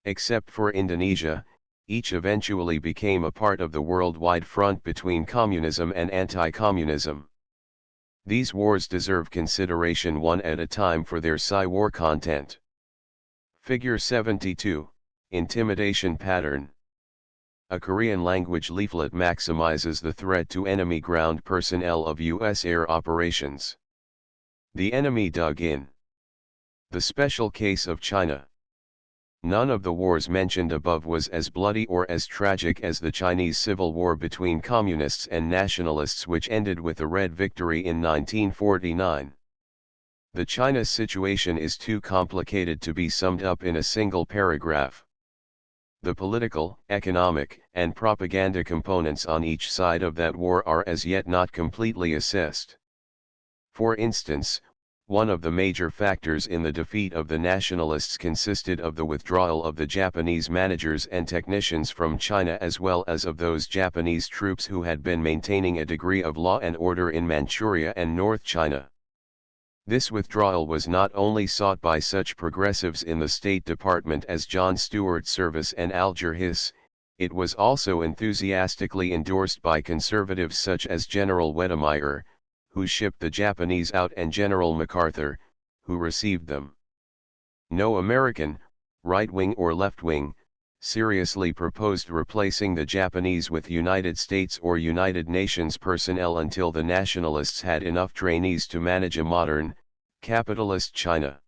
Except for Indonesia, each eventually became a part of the worldwide front between communism and anti-communism. These wars deserve consideration one at a time for their Psy-war content. Figure 72, Intimidation Pattern. a Korean-language leaflet maximizes the threat to enemy ground personnel of U.S. air operations. The enemy dug in. The special case of China. None of the wars mentioned above was as bloody or as tragic as the Chinese Civil War between communists and nationalists, which ended with a Red victory in 1949. The China situation is too complicated to be summed up in a single paragraph. The political, economic, and propaganda components on each side of that war are as yet not completely assessed. For instance, one of the major factors in the defeat of the nationalists consisted of the withdrawal of the Japanese managers and technicians from China, as well as of those Japanese troops who had been maintaining a degree of law and order in Manchuria and North China. This withdrawal was not only sought by such progressives in the State Department as John Stuart Service and Alger Hiss, it was also enthusiastically endorsed by conservatives such as General Wedemeyer, who shipped the Japanese out, and General MacArthur, who received them. No American, right-wing or left-wing, seriously proposed replacing the Japanese with United States or United Nations personnel until the nationalists had enough trainees to manage a modern, capitalist China.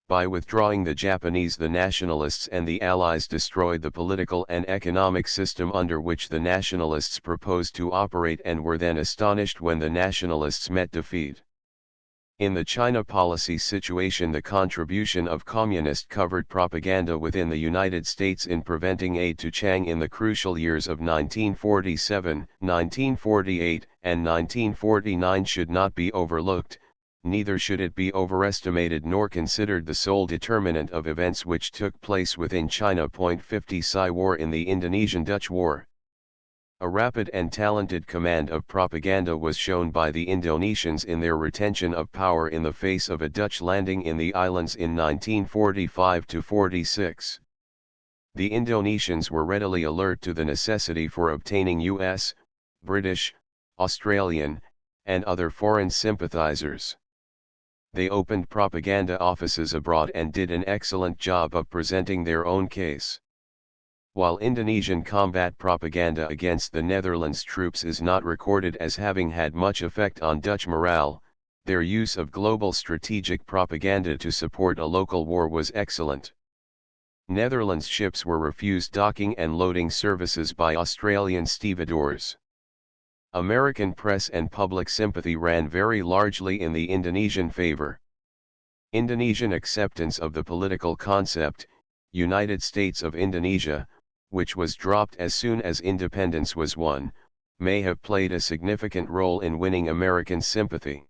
By withdrawing the Japanese, the nationalists and the Allies destroyed the political and economic system under which the nationalists proposed to operate, and were then astonished when the nationalists met defeat. In the China policy situation, the contribution of communist-covered propaganda within the United States in preventing aid to Chiang in the crucial years of 1947, 1948, and 1949 should not be overlooked, neither should it be overestimated nor considered the sole determinant of events which took place within China. 50 Psy War in the Indonesian-Dutch War. A rapid and talented command of propaganda was shown by the Indonesians in their retention of power in the face of a Dutch landing in the islands in 1945-46. The Indonesians were readily alert to the necessity for obtaining US, British, Australian, and other foreign sympathizers. They opened propaganda offices abroad and did an excellent job of presenting their own case. While Indonesian combat propaganda against the Netherlands troops is not recorded as having had much effect on Dutch morale, their use of global strategic propaganda to support a local war was excellent. Netherlands ships were refused docking and loading services by Australian stevedores. American press and public sympathy ran very largely in the Indonesian favor. Indonesian acceptance of the political concept, United States of Indonesia, which was dropped as soon as independence was won, may have played a significant role in winning American sympathy.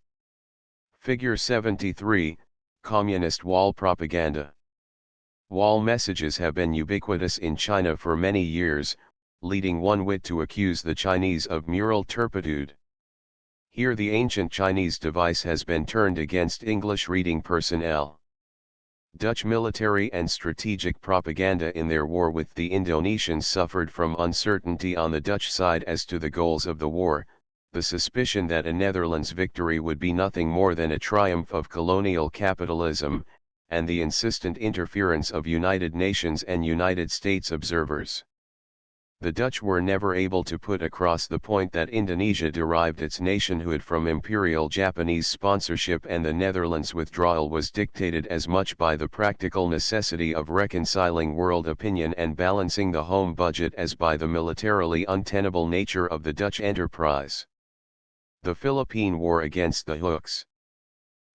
Figure 73, Communist Wall Propaganda. Wall messages have been ubiquitous in China for many years, leading one wit to accuse the Chinese of mural turpitude. Here the ancient Chinese device has been turned against English-reading personnel. Dutch military and strategic propaganda in their war with the Indonesians suffered from uncertainty on the Dutch side as to the goals of the war, the suspicion that a Netherlands victory would be nothing more than a triumph of colonial capitalism, and the insistent interference of United Nations and United States observers. The Dutch were never able to put across the point that Indonesia derived its nationhood from imperial Japanese sponsorship, and the Netherlands' withdrawal was dictated as much by the practical necessity of reconciling world opinion and balancing the home budget as by the militarily untenable nature of the Dutch enterprise. The Philippine War against the Hooks.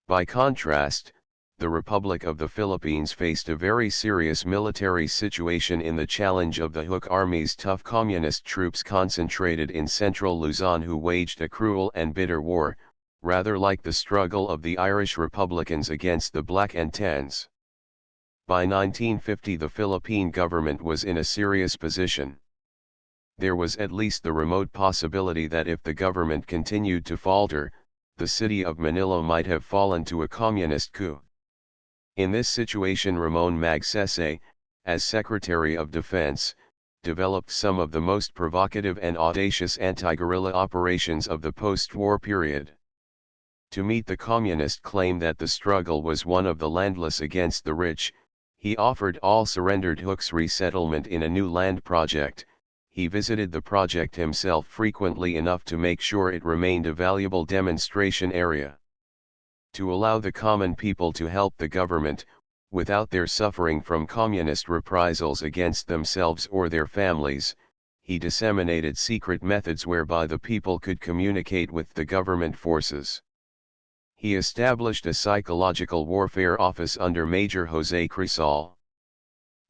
By contrast, the Republic of the Philippines faced a very serious military situation in the challenge of the Hook Army's tough communist troops concentrated in central Luzon, who waged a cruel and bitter war, rather like the struggle of the Irish Republicans against the Black and Tans. By 1950 the Philippine government was in a serious position. There was at least the remote possibility that if the government continued to falter, the city of Manila might have fallen to a communist coup. In this situation Ramon Magsaysay, as Secretary of Defense, developed some of the most provocative and audacious anti-guerrilla operations of the post-war period. To meet the communist claim that the struggle was one of the landless against the rich, he offered all surrendered Hooks resettlement in a new land project. he visited the project himself frequently enough to make sure it remained a valuable demonstration area. To allow the common people to help the government, without their suffering from communist reprisals against themselves or their families, he disseminated secret methods whereby the people could communicate with the government forces. He established a psychological warfare office under Major José Crisal.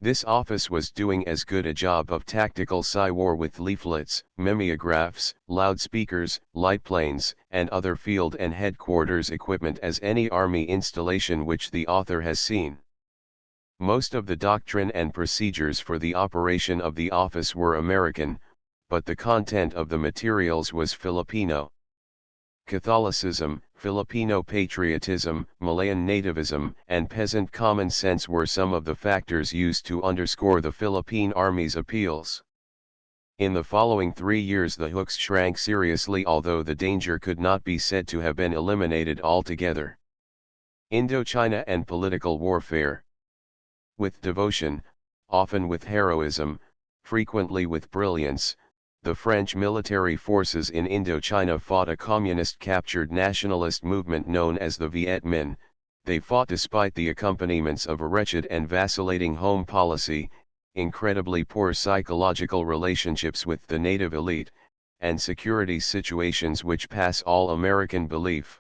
This office was doing as good a job of tactical psy-war with leaflets, mimeographs, loudspeakers, light planes, and other field and headquarters equipment as any army installation which the author has seen. Most of the doctrine and procedures for the operation of the office were American, but the content of the materials was Filipino. Catholicism, Filipino patriotism, Malayan nativism, and peasant common sense were some of the factors used to underscore the Philippine Army's appeals. In the following 3 years the hooks shrank seriously, although the danger could not be said to have been eliminated altogether. Indochina and political warfare. With devotion, often with heroism, frequently with brilliance, the French military forces in Indochina fought a communist-captured nationalist movement known as the Viet Minh. They fought despite the accompaniments of a wretched and vacillating home policy, incredibly poor psychological relationships with the native elite, and security situations which pass all American belief.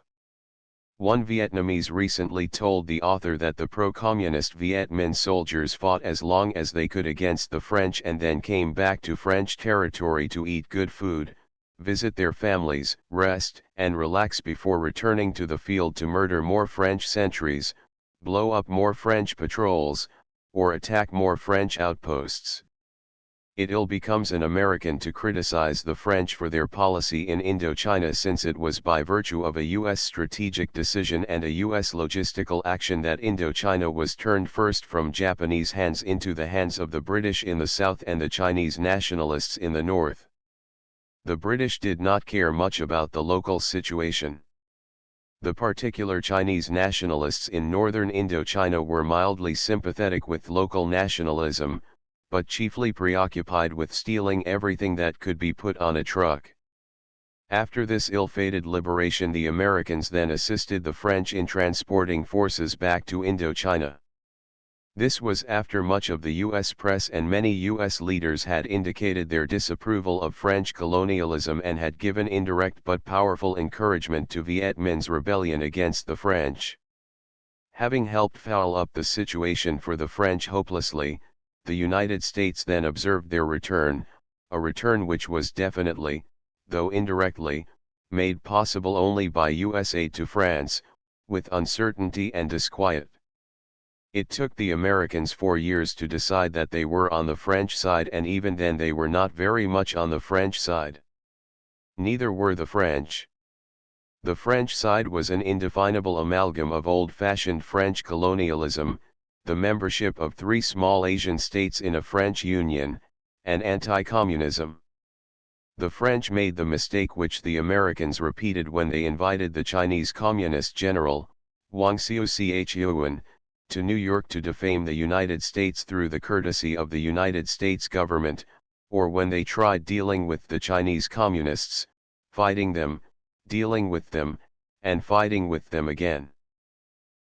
One Vietnamese recently told the author that the pro-communist Viet Minh soldiers fought as long as they could against the French and then came back to French territory to eat good food, visit their families, rest and relax before returning to the field to murder more French sentries, blow up more French patrols, or attack more French outposts. It ill becomes an American to criticize the French for their policy in Indochina, since it was by virtue of a U.S. strategic decision and a U.S. logistical action that Indochina was turned first from Japanese hands into the hands of the British in the south and the Chinese nationalists in the north. The British did not care much about the local situation. The particular Chinese nationalists in northern Indochina were mildly sympathetic with local nationalism, but chiefly preoccupied with stealing everything that could be put on a truck. After this ill-fated liberation, the Americans then assisted the French in transporting forces back to Indochina. This was after much of the U.S. press and many U.S. leaders had indicated their disapproval of French colonialism and had given indirect but powerful encouragement to Viet Minh's rebellion against the French. Having helped foul up the situation for the French hopelessly, the United States then observed their return, a return which was definitely, though indirectly, made possible only by U.S. aid to France, with uncertainty and disquiet. It took the Americans 4 years to decide that they were on the French side, and even then they were not very much on the French side. Neither were the French. The French side was an indefinable amalgam of old-fashioned French colonialism, the membership of 3 small Asian states in a French Union, and anti-communism. The French made the mistake which the Americans repeated when they invited the Chinese Communist general, Wang Xiuqiuan, to New York to defame the United States through the courtesy of the United States government, or when they tried dealing with the Chinese Communists, fighting them, dealing with them, and fighting with them again.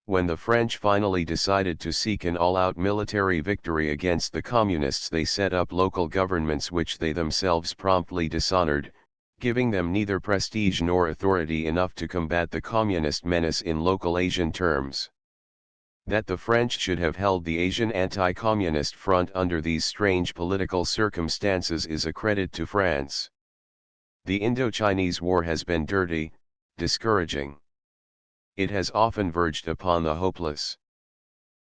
When the French finally decided to seek an all-out military victory against the Communists, they set up local governments which they themselves promptly dishonored, giving them neither prestige nor authority enough to combat the Communist menace in local Asian terms. That the French should have held the Asian anti-communist front under these strange political circumstances is a credit to France. The Indo-Chinese War has been dirty, discouraging. It has often verged upon the hopeless.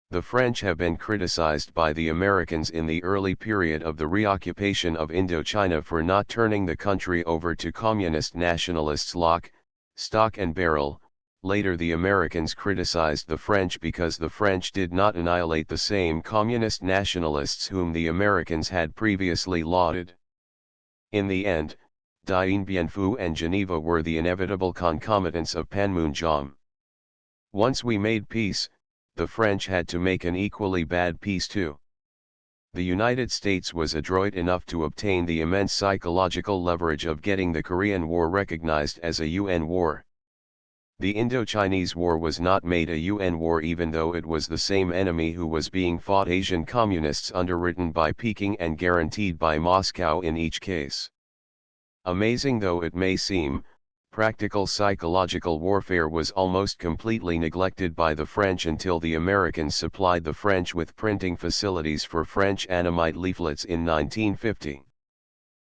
The French have been criticized by the Americans in the early period of the reoccupation of Indochina for not turning the country over to communist nationalists lock, stock and barrel. Later the Americans criticized the French because the French did not annihilate the same communist nationalists whom the Americans had previously lauded. In the end, Dien Bien Phu and Geneva were the inevitable concomitants of Panmunjom. Once we made peace, the French had to make an equally bad peace too. The United States was adroit enough to obtain the immense psychological leverage of getting the Korean War recognized as a UN war. The Indo-Chinese War was not made a UN war even though it was the same enemy who was being fought, Asian communists, underwritten by Peking and guaranteed by Moscow in each case. Amazing though it may seem, practical psychological warfare was almost completely neglected by the French until the Americans supplied the French with printing facilities for French Annamite leaflets in 1950.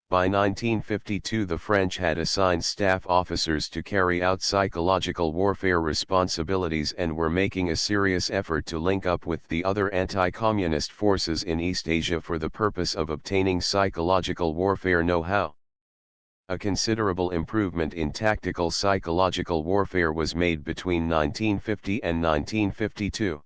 By 1952 the French had assigned staff officers to carry out psychological warfare responsibilities and were making a serious effort to link up with the other anti-communist forces in East Asia for the purpose of obtaining psychological warfare know-how. A considerable improvement in tactical psychological warfare was made between 1950 and 1952.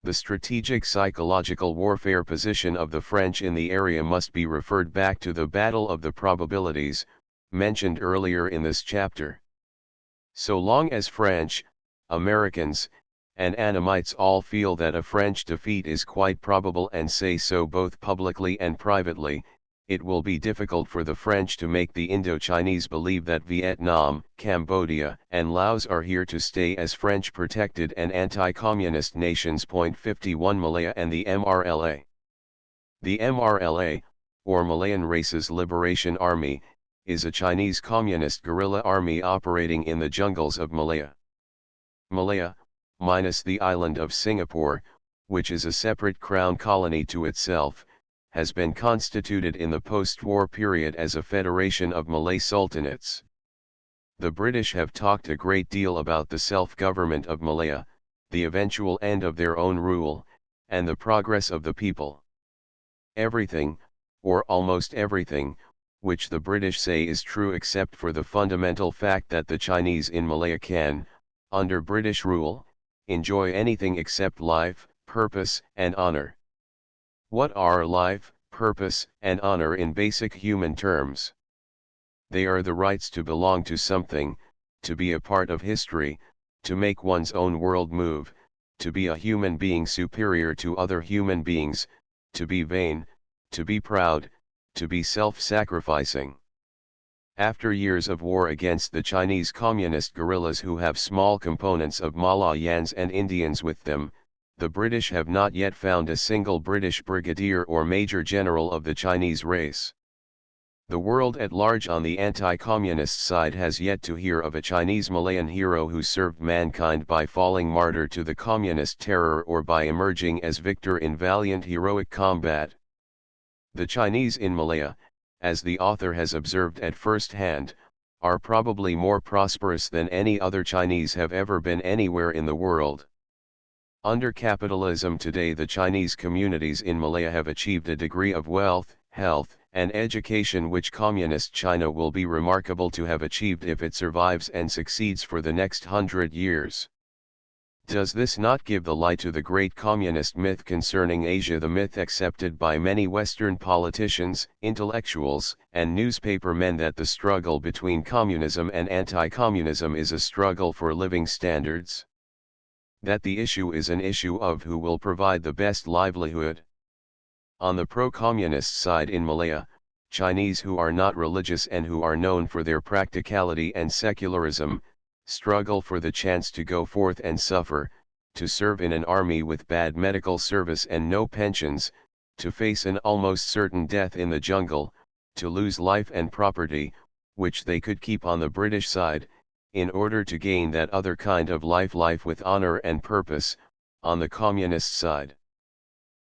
The strategic psychological warfare position of the French in the area must be referred back to the Battle of the Probabilities, mentioned earlier in this chapter. So long as French, Americans, and Annamites all feel that a French defeat is quite probable and say so both publicly and privately, it will be difficult for the French to make the Indo-Chinese believe that Vietnam, Cambodia, and Laos are here to stay as French-protected and anti-communist nations. 51 Malaya and the MRLA. The MRLA, or Malayan Races Liberation Army, is a Chinese communist guerrilla army operating in the jungles of Malaya. Malaya, minus the island of Singapore, which is a separate crown colony to itself, has been constituted in the post-war period as a federation of Malay sultanates. The British have talked a great deal about the self-government of Malaya, the eventual end of their own rule, and the progress of the people. Everything, or almost everything, which the British say is true except for the fundamental fact that the Chinese in Malaya can, under British rule, enjoy anything except life, purpose, and honor. What are life, purpose, and honor in basic human terms? They are the rights to belong to something, to be a part of history, to make one's own world move, to be a human being superior to other human beings, to be vain, to be proud, to be self-sacrificing. After years of war against the Chinese communist guerrillas who have small components of Malayans and Indians with them, the British have not yet found a single British brigadier or major general of the Chinese race. The world at large on the anti-communist side has yet to hear of a Chinese Malayan hero who served mankind by falling martyr to the communist terror or by emerging as victor in valiant heroic combat. The Chinese in Malaya, as the author has observed at first hand, are probably more prosperous than any other Chinese have ever been anywhere in the world. Under capitalism today, the Chinese communities in Malaya have achieved a degree of wealth, health, and education which communist China will be remarkable to have achieved if it survives and succeeds for the next 100 years. Does this not give the lie to the great communist myth concerning Asia, the myth accepted by many Western politicians, intellectuals, and newspaper men that the struggle between communism and anti-communism is a struggle for living standards? That the issue is an issue of who will provide the best livelihood? On the pro-communist side in Malaya, Chinese who are not religious and who are known for their practicality and secularism, struggle for the chance to go forth and suffer, to serve in an army with bad medical service and no pensions, to face an almost certain death in the jungle, to lose life and property, which they could keep on the British side, in order to gain that other kind of life with honor and purpose, on the communist side.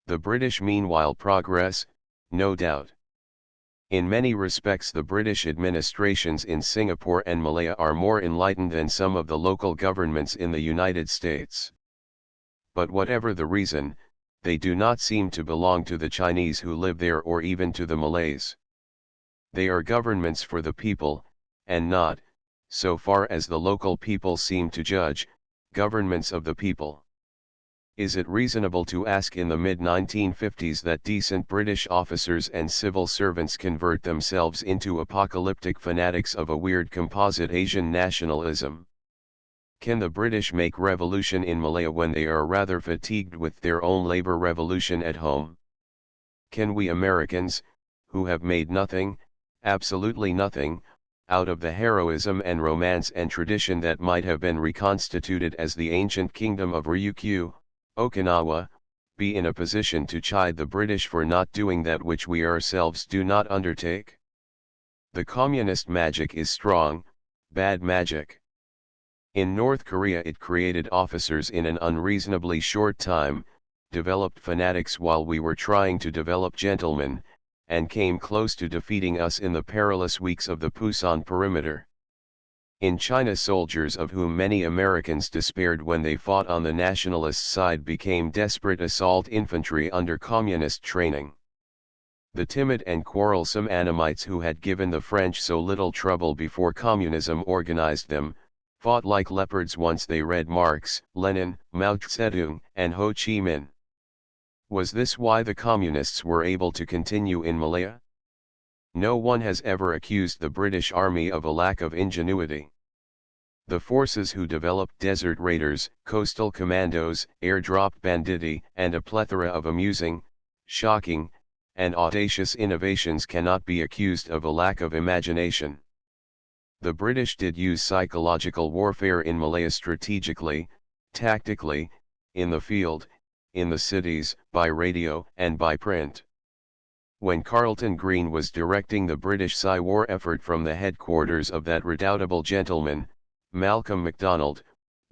The British meanwhile progress, no doubt. In many respects the British administrations in Singapore and Malaya are more enlightened than some of the local governments in the United States. But whatever the reason, they do not seem to belong to the Chinese who live there or even to the Malays. They are governments for the people, and not, so far as the local people seem to judge, governments of the people. Is it reasonable to ask in the mid-1950s that decent British officers and civil servants convert themselves into apocalyptic fanatics of a weird composite Asian nationalism? Can the British make revolution in Malaya when they are rather fatigued with their own labor revolution at home? can we Americans, who have made nothing, absolutely nothing, out of the heroism and romance and tradition that might have been reconstituted as the ancient kingdom of Ryukyu, Okinawa, be in a position to chide the British for not doing that which we ourselves do not undertake? The communist magic is strong, bad magic. In North Korea it created officers in an unreasonably short time, developed fanatics while we were trying to develop gentlemen, and came close to defeating us in the perilous weeks of the Pusan perimeter. In China soldiers of whom many Americans despaired when they fought on the nationalist side became desperate assault infantry under communist training. The timid and quarrelsome Annamites who had given the French so little trouble before communism organized them, fought like leopards once they read Marx, Lenin, Mao Zedong, and Ho Chi Minh. Was this why the communists were able to continue in Malaya? No one has ever accused the British Army of a lack of ingenuity. The forces who developed desert raiders, coastal commandos, airdrop banditti, and a plethora of amusing, shocking, and audacious innovations cannot be accused of a lack of imagination. The British did use psychological warfare in Malaya strategically, tactically, in the field, in the cities, by radio, and by print. When Carleton Greene was directing the British Psy-war effort from the headquarters of that redoubtable gentleman, Malcolm MacDonald,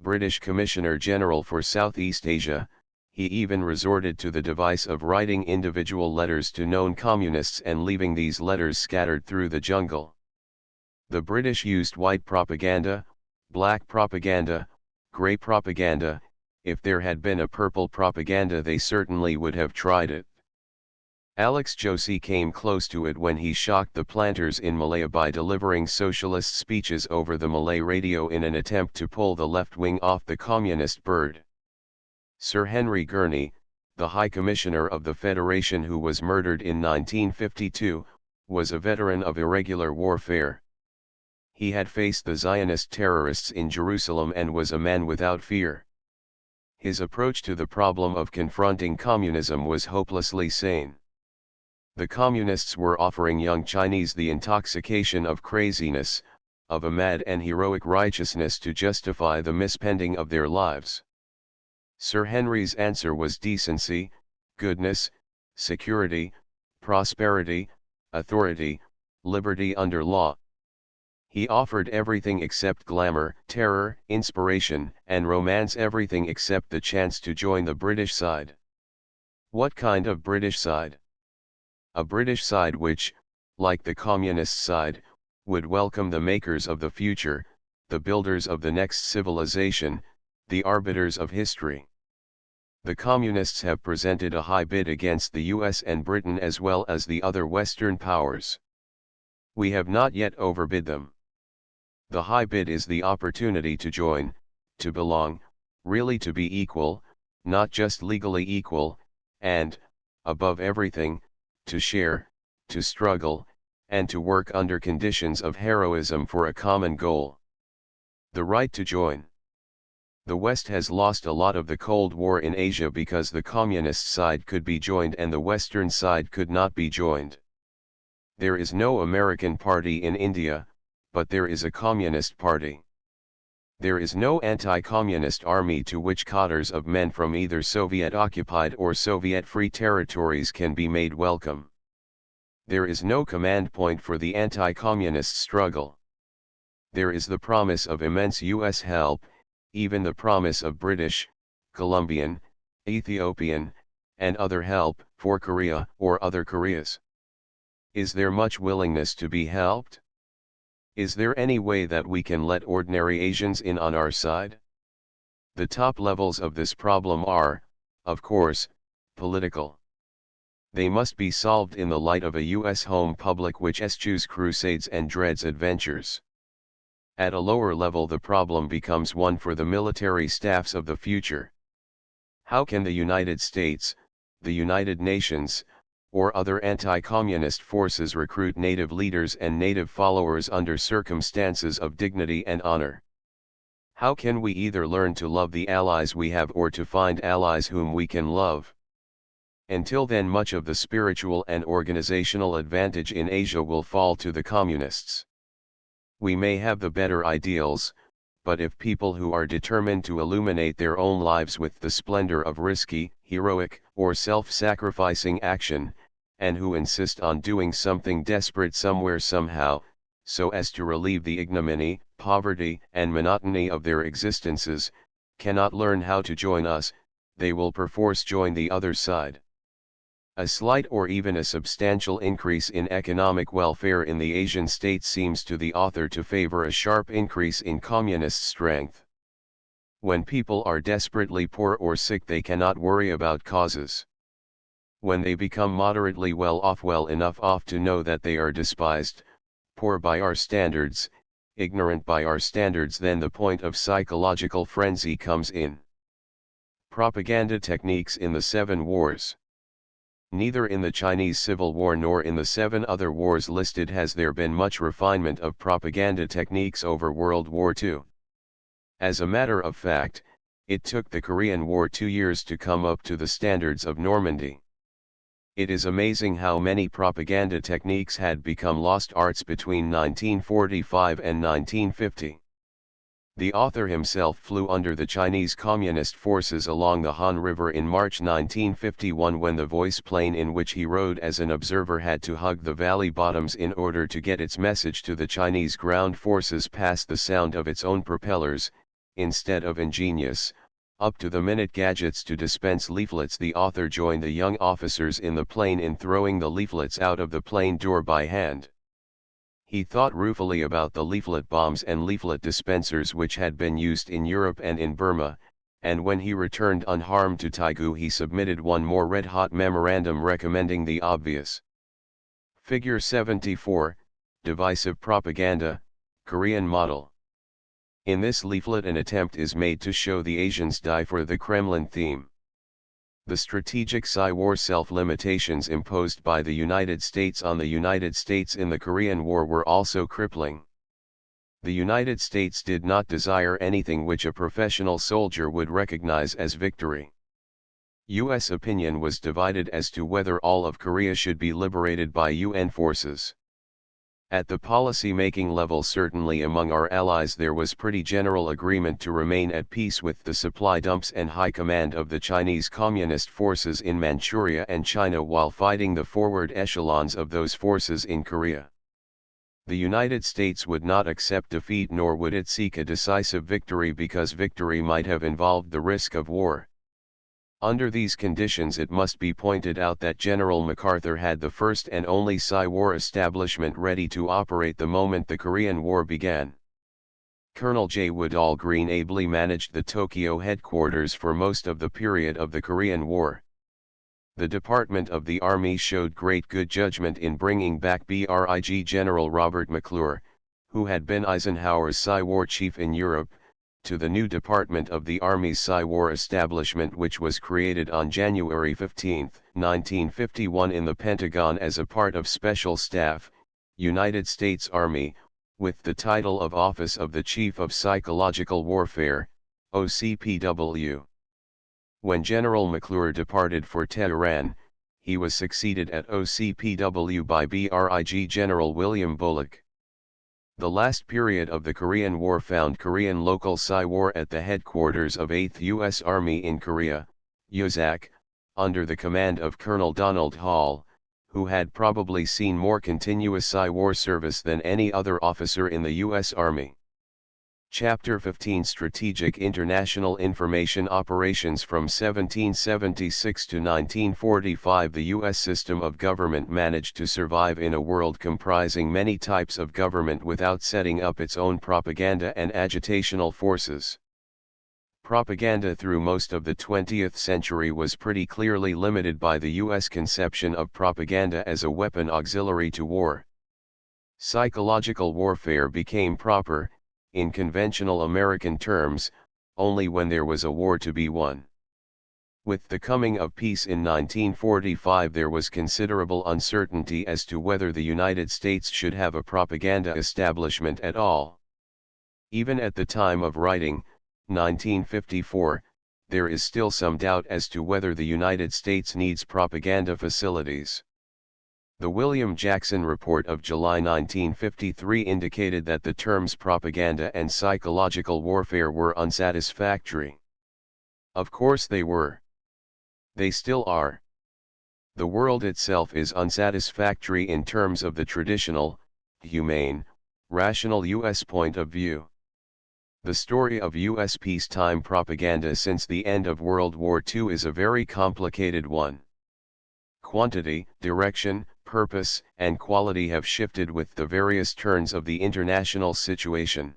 British Commissioner General for Southeast Asia, he even resorted to the device of writing individual letters to known communists and leaving these letters scattered through the jungle. The British used white propaganda, black propaganda, grey propaganda. If there had been a purple propaganda they certainly would have tried it. Alex Josie came close to it when he shocked the planters in Malaya by delivering socialist speeches over the Malay radio in an attempt to pull the left wing off the communist bird. Sir Henry Gurney, the High Commissioner of the Federation who was murdered in 1952, was a veteran of irregular warfare. He had faced the Zionist terrorists in Jerusalem and was a man without fear. His approach to the problem of confronting communism was hopelessly sane. The communists were offering young Chinese the intoxication of craziness, of a mad and heroic righteousness to justify the misspending of their lives. Sir Henry's answer was decency, goodness, security, prosperity, authority, liberty under law. He offered everything except glamour, terror, inspiration, and romance, everything except the chance to join the British side. What kind of British side? A British side which, like the communist side, would welcome the makers of the future, the builders of the next civilization, the arbiters of history. The communists have presented a high bid against the US and Britain as well as the other Western powers. We have not yet overbid them. The high bid is the opportunity to join, to belong, really to be equal, not just legally equal, and, above everything, to share, to struggle, and to work under conditions of heroism for a common goal. The right to join. The West has lost a lot of the Cold War in Asia because the communist side could be joined and the Western side could not be joined. There is no American party in India, but there is a communist party. There is no anti-communist army to which cadres of men from either Soviet-occupied or Soviet-free territories can be made welcome. There is no command point for the anti-communist struggle. There is the promise of immense US help, even the promise of British, Colombian, Ethiopian, and other help, for Korea or other Koreas. Is there much willingness to be helped? Is there any way that we can let ordinary Asians in on our side? The top levels of this problem are, of course, political. They must be solved in the light of a US home public which eschews crusades and dreads adventures. At a lower level the problem becomes one for the military staffs of the future. How can the United States, the United Nations, or other anti-communist forces recruit native leaders and native followers under circumstances of dignity and honor? How can we either learn to love the allies we have or to find allies whom we can love? Until then, much of the spiritual and organizational advantage in Asia will fall to the communists. We may have the better ideals, but if people who are determined to illuminate their own lives with the splendor of risky, heroic, or self-sacrificing action, and who insist on doing something desperate somewhere somehow, so as to relieve the ignominy, poverty, and monotony of their existences, cannot learn how to join us, they will perforce join the other side. A slight or even a substantial increase in economic welfare in the Asian states seems to the author to favor a sharp increase in communist strength. When people are desperately poor or sick, they cannot worry about causes. When they become moderately well enough off to know that they are despised, poor by our standards, ignorant by our standards, then the point of psychological frenzy comes in. Propaganda techniques in the Seven Wars. Neither in the Chinese Civil War nor in the 7 other wars listed has there been much refinement of propaganda techniques over World War II. As a matter of fact, it took the Korean War 2 years to come up to the standards of Normandy. It is amazing how many propaganda techniques had become lost arts between 1945 and 1950. The author himself flew under the Chinese Communist forces along the Han River in March 1951 when the voice plane in which he rode as an observer had to hug the valley bottoms in order to get its message to the Chinese ground forces past the sound of its own propellers, instead of ingenious, up-to-the-minute gadgets to dispense leaflets. The author joined the young officers in the plane in throwing the leaflets out of the plane door by hand. He thought ruefully about the leaflet bombs and leaflet dispensers which had been used in Europe and in Burma, and when he returned unharmed to Taegu he submitted one more red-hot memorandum recommending the obvious. Figure 74, Divisive Propaganda, Korean Model. In this leaflet an attempt is made to show the Asians die for the Kremlin theme. The strategic Psy-war self-limitations imposed by the United States on the United States in the Korean War were also crippling. The United States did not desire anything which a professional soldier would recognize as victory. U.S. opinion was divided as to whether all of Korea should be liberated by UN forces. At the policy-making level, certainly among our allies, there was pretty general agreement to remain at peace with the supply dumps and high command of the Chinese Communist forces in Manchuria and China while fighting the forward echelons of those forces in Korea. The United States would not accept defeat, nor would it seek a decisive victory, because victory might have involved the risk of war. Under these conditions it must be pointed out that General MacArthur had the first and only Psy-war establishment ready to operate the moment the Korean War began. Colonel J. Woodall Green ably managed the Tokyo headquarters for most of the period of the Korean War. The Department of the Army showed great good judgment in bringing back Brig General Robert McClure, who had been Eisenhower's Psy-war chief in Europe, to the new Department of the Army's Psy-war establishment, which was created on January 15, 1951 in the Pentagon as a part of Special Staff, United States Army, with the title of Office of the Chief of Psychological Warfare, OCPW. When General McClure departed for Tehran, he was succeeded at OCPW by Brig General William Bullock. The last period of the Korean War found Korean local Psy-war at the headquarters of 8th U.S. Army in Korea, Yosak, under the command of Colonel Donald Hall, who had probably seen more continuous Psy-war service than any other officer in the U.S. Army. Chapter 15 Strategic International Information Operations. From 1776 to 1945 the U.S. system of government managed to survive in a world comprising many types of government without setting up its own propaganda and agitational forces. Propaganda through most of the 20th century was pretty clearly limited by the U.S. conception of propaganda as a weapon auxiliary to war. Psychological warfare became proper, in conventional American terms, only when there was a war to be won. With the coming of peace in 1945 there was considerable uncertainty as to whether the United States should have a propaganda establishment at all. Even at the time of writing, 1954, there is still some doubt as to whether the United States needs propaganda facilities. The William Jackson report of July 1953 indicated that the terms propaganda and psychological warfare were unsatisfactory. Of course they were. They still are. The world itself is unsatisfactory in terms of the traditional, humane, rational U.S. point of view. The story of U.S. peacetime propaganda since the end of World War II is a very complicated one. Quantity, direction, purpose, and quality have shifted with the various turns of the international situation.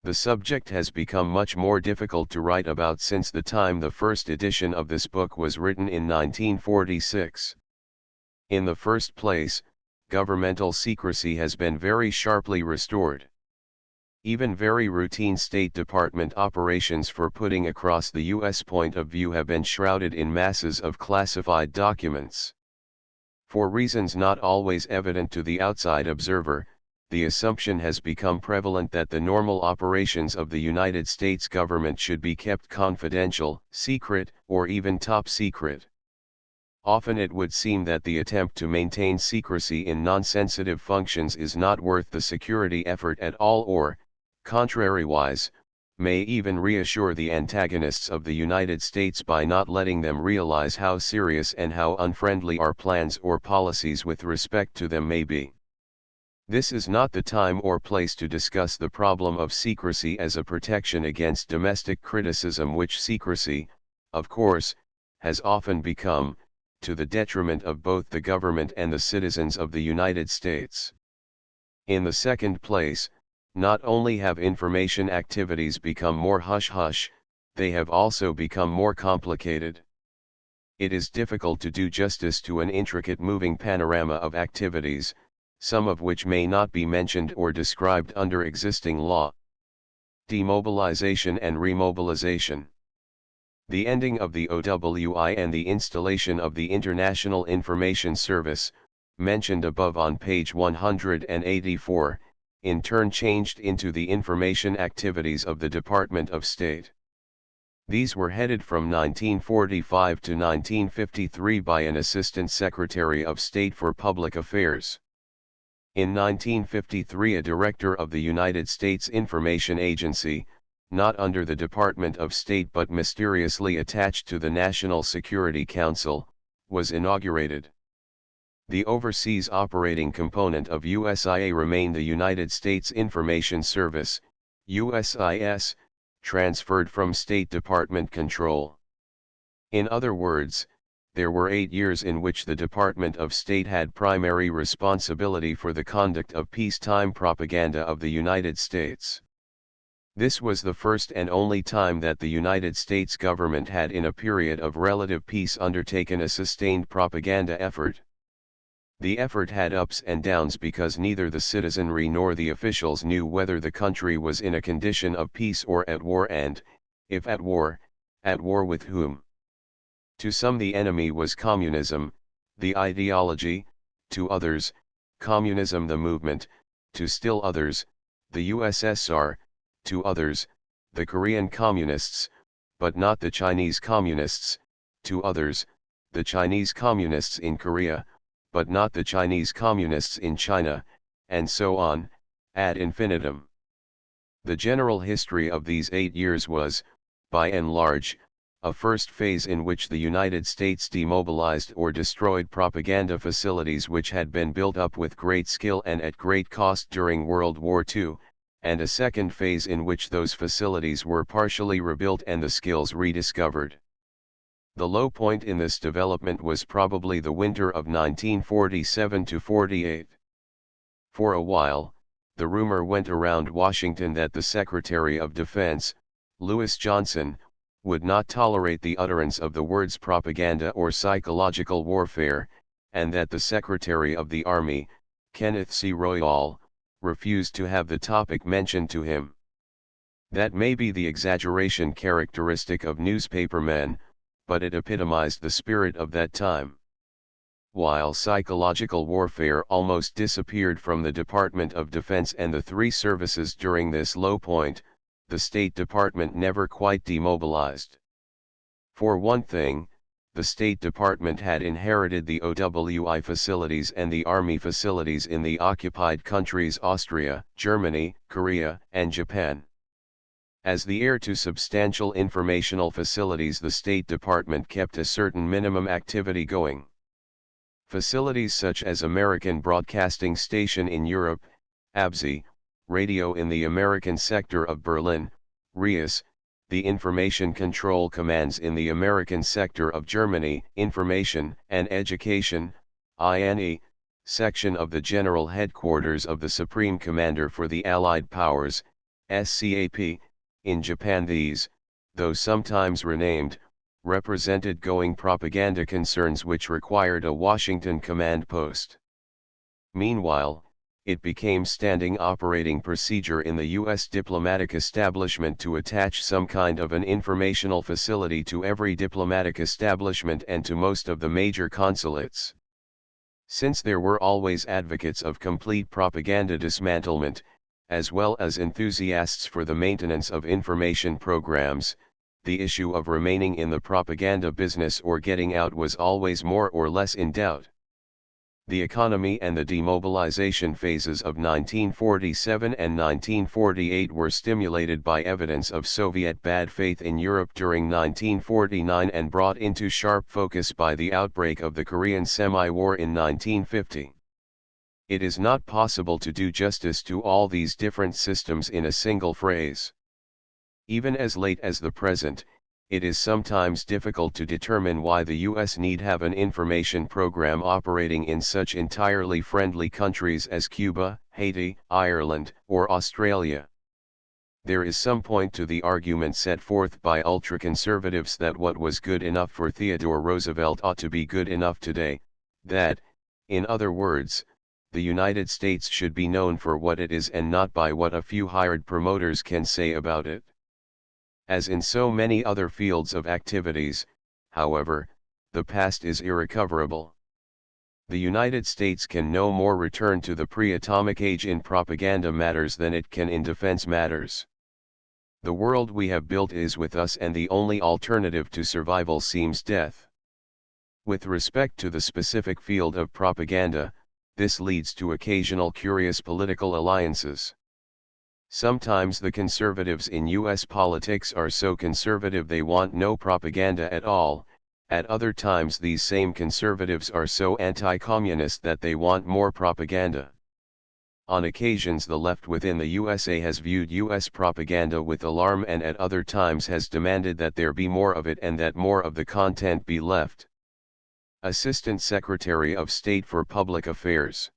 The subject has become much more difficult to write about since the time the first edition of this book was written in 1946. In the first place, governmental secrecy has been very sharply restored. Even very routine State Department operations for putting across the U.S. point of view have been shrouded in masses of classified documents. For reasons not always evident to the outside observer, the assumption has become prevalent that the normal operations of the United States government should be kept confidential, secret, or even top secret. Often it would seem that the attempt to maintain secrecy in non-sensitive functions is not worth the security effort at all or, contrariwise, may even reassure the antagonists of the United States by not letting them realize how serious and how unfriendly our plans or policies with respect to them may be. This is not the time or place to discuss the problem of secrecy as a protection against domestic criticism, which secrecy, of course, has often become, to the detriment of both the government and the citizens of the United States. In the second place, not only have information activities become more hush-hush, they have also become more complicated. It is difficult to do justice to an intricate moving panorama of activities, some of which may not be mentioned or described under existing law. Demobilization and remobilization. The ending of the OWI and the installation of the International Information Service, mentioned above on page 184, in turn changed into the information activities of the Department of State. These were headed from 1945 to 1953 by an Assistant Secretary of State for Public Affairs. In 1953 a director of the United States Information Agency, not under the Department of State but mysteriously attached to the National Security Council, was inaugurated. The overseas operating component of USIA remained the United States Information Service, USIS, transferred from State Department control. In other words, there were 8 years in which the Department of State had primary responsibility for the conduct of peacetime propaganda of the United States. This was the first and only time that the United States government had in a period of relative peace undertaken a sustained propaganda effort. The effort had ups and downs because neither the citizenry nor the officials knew whether the country was in a condition of peace or at war and, if at war with whom. To some the enemy was communism, the ideology, to others, communism the movement, to still others, the USSR, to others, the Korean communists, but not the Chinese communists, to others, the Chinese communists in Korea, but not the Chinese communists in China, and so on, ad infinitum. The general history of these 8 years was, by and large, a first phase in which the United States demobilized or destroyed propaganda facilities which had been built up with great skill and at great cost during World War II, and a second phase in which those facilities were partially rebuilt and the skills rediscovered. The low point in this development was probably the winter of 1947–48. For a while, the rumor went around Washington that the Secretary of Defense, Louis Johnson, would not tolerate the utterance of the words propaganda or psychological warfare, and that the Secretary of the Army, Kenneth C. Royall, refused to have the topic mentioned to him. That may be the exaggeration characteristic of newspapermen, but it epitomized the spirit of that time. While psychological warfare almost disappeared from the Department of Defense and the 3 services during this low point, the State Department never quite demobilized. For one thing, the State Department had inherited the OWI facilities and the Army facilities in the occupied countries Austria, Germany, Korea, and Japan. As the heir to substantial informational facilities, the State Department kept a certain minimum activity going. Facilities such as American Broadcasting Station in Europe, ABSI, radio in the American sector of Berlin, RIAS, the Information Control Commands in the American sector of Germany, Information and Education, INE, section of the General Headquarters of the Supreme Commander for the Allied Powers, SCAP, in Japan. These, though sometimes renamed, represented going propaganda concerns which required a Washington command post. Meanwhile, it became standing operating procedure in the U.S. diplomatic establishment to attach some kind of an informational facility to every diplomatic establishment and to most of the major consulates. Since there were always advocates of complete propaganda dismantlement, as well as enthusiasts for the maintenance of information programs, the issue of remaining in the propaganda business or getting out was always more or less in doubt. The economy and the demobilization phases of 1947 and 1948 were stimulated by evidence of Soviet bad faith in Europe during 1949 and brought into sharp focus by the outbreak of the Korean semi-war in 1950. It is not possible to do justice to all these different systems in a single phrase. Even as late as the present, it is sometimes difficult to determine why the U.S. need have an information program operating in such entirely friendly countries as Cuba, Haiti, Ireland, or Australia. There is some point to the argument set forth by ultra-conservatives that what was good enough for Theodore Roosevelt ought to be good enough today, that, in other words, the United States should be known for what it is and not by what a few hired promoters can say about it. As in so many other fields of activities, however, the past is irrecoverable. The United States can no more return to the pre-atomic age in propaganda matters than it can in defense matters. The world we have built is with us, and the only alternative to survival seems death. With respect to the specific field of propaganda, this leads to occasional curious political alliances. Sometimes the conservatives in U.S. politics are so conservative they want no propaganda at all. At other times these same conservatives are so anti-communist that they want more propaganda. On occasions the left within the USA has viewed U.S. propaganda with alarm, and at other times has demanded that there be more of it and that more of the content be left. Assistant Secretary of State for Public Affairs.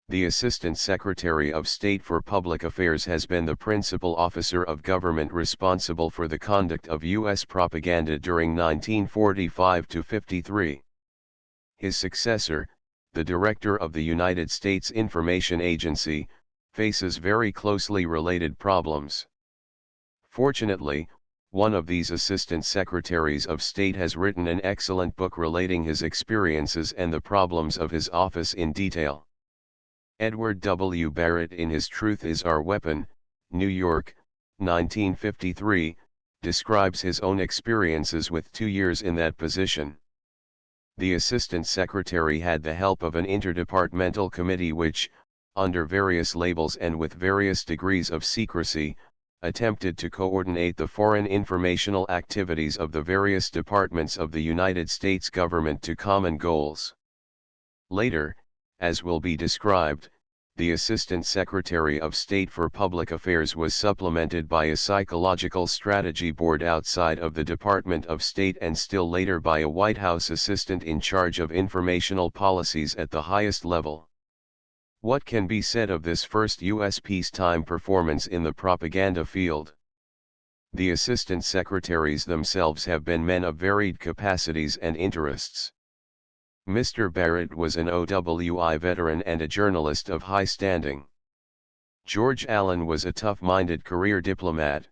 The Assistant Secretary of State for Public Affairs has been the principal officer of government responsible for the conduct of U.S. propaganda during 1945 to 53. His successor, the Director of the United States Information Agency, faces very closely related problems. Fortunately, one of these Assistant Secretaries of State has written an excellent book relating his experiences and the problems of his office in detail. Edward W. Barrett, in his Truth is Our Weapon, New York, 1953, describes his own experiences with 2 years in that position. The Assistant Secretary had the help of an interdepartmental committee which, under various labels and with various degrees of secrecy, attempted to coordinate the foreign informational activities of the various departments of the United States government to common goals. Later, as will be described, the Assistant Secretary of State for Public Affairs was supplemented by a psychological strategy board outside of the Department of State, and still later by a White House assistant in charge of informational policies at the highest level. What can be said of this first U.S. peacetime performance in the propaganda field? The Assistant Secretaries themselves have been men of varied capacities and interests. Mr. Barrett was an OWI veteran and a journalist of high standing. George Allen was a tough-minded career diplomat.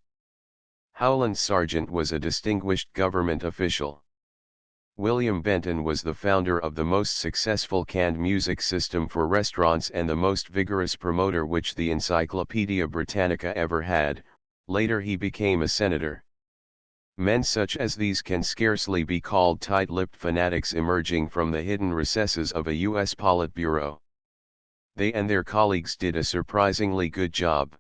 Howland Sargent was a distinguished government official. William Benton was the founder of the most successful canned music system for restaurants and the most vigorous promoter which the Encyclopedia Britannica ever had. Later he became a senator. Men such as these can scarcely be called tight-lipped fanatics emerging from the hidden recesses of a U.S. Politburo. They and their colleagues did a surprisingly good job.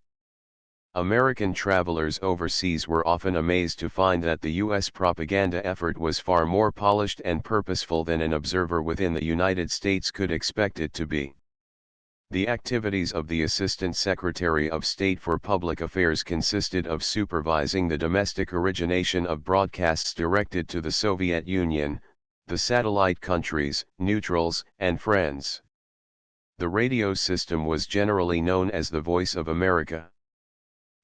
American travelers overseas were often amazed to find that the U.S. propaganda effort was far more polished and purposeful than an observer within the United States could expect it to be. The activities of the Assistant Secretary of State for Public Affairs consisted of supervising the domestic origination of broadcasts directed to the Soviet Union, the satellite countries, neutrals, and friends. The radio system was generally known as the Voice of America.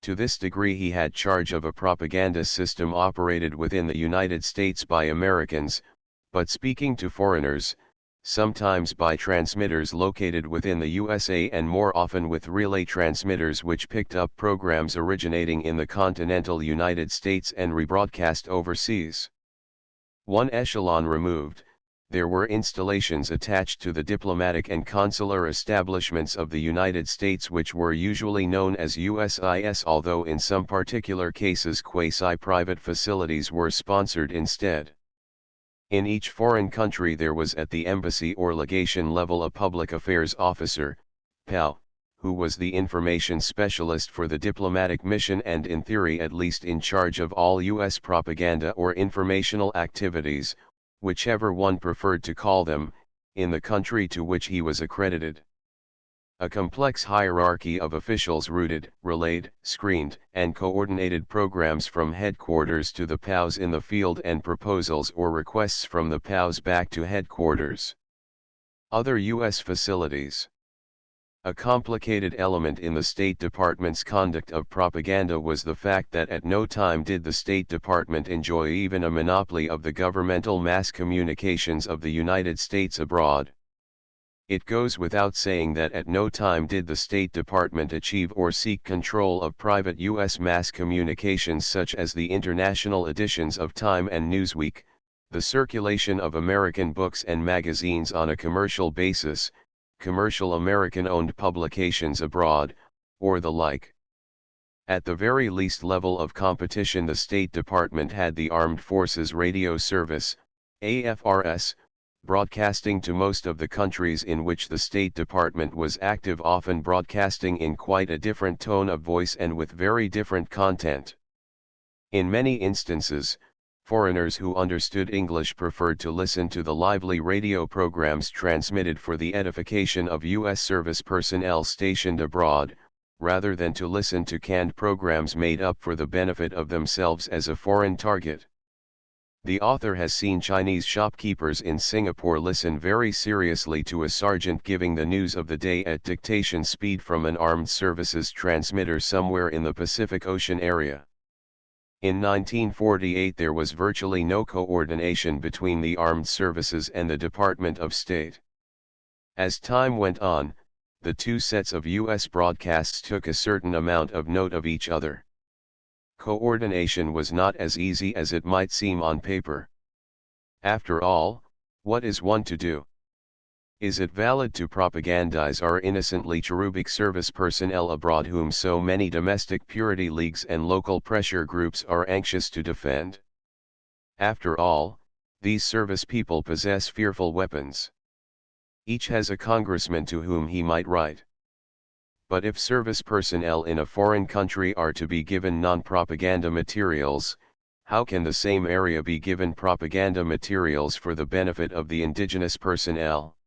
To this degree he had charge of a propaganda system operated within the United States by Americans, but speaking to foreigners, sometimes by transmitters located within the USA and more often with relay transmitters which picked up programs originating in the continental United States and rebroadcast overseas. One echelon removed, there were installations attached to the diplomatic and consular establishments of the United States which were usually known as USIS, although in some particular cases quasi-private facilities were sponsored instead. In each foreign country there was at the embassy or legation level a public affairs officer, PAO, who was the information specialist for the diplomatic mission and in theory at least in charge of all U.S. propaganda or informational activities, whichever one preferred to call them, in the country to which he was accredited. A complex hierarchy of officials routed, relayed, screened, and coordinated programs from headquarters to the PAOs in the field and proposals or requests from the PAOs back to headquarters. Other U.S. facilities. A complicated element in the State Department's conduct of propaganda was the fact that at no time did the State Department enjoy even a monopoly of the governmental mass communications of the United States abroad. It goes without saying that at no time did the State Department achieve or seek control of private U.S. mass communications such as the international editions of Time and Newsweek, the circulation of American books and magazines on a commercial basis, commercial American-owned publications abroad, or the like. At the very least level of competition the State Department had the Armed Forces Radio Service, AFRS, broadcasting to most of the countries in which the State Department was active, often broadcasting in quite a different tone of voice and with very different content. In many instances, foreigners who understood English preferred to listen to the lively radio programs transmitted for the edification of U.S. service personnel stationed abroad, rather than to listen to canned programs made up for the benefit of themselves as a foreign target. The author has seen Chinese shopkeepers in Singapore listen very seriously to a sergeant giving the news of the day at dictation speed from an armed services transmitter somewhere in the Pacific Ocean area. In 1948 there was virtually no coordination between the armed services and the Department of State. As time went on, the two sets of U.S. broadcasts took a certain amount of note of each other. Coordination was not as easy as it might seem on paper. After all, what is one to do? Is it valid to propagandize our innocently cherubic service personnel abroad whom so many domestic purity leagues and local pressure groups are anxious to defend? After all, these service people possess fearful weapons. Each has a congressman to whom he might write. But if service personnel in a foreign country are to be given non-propaganda materials, how can the same area be given propaganda materials for the benefit of the indigenous personnel?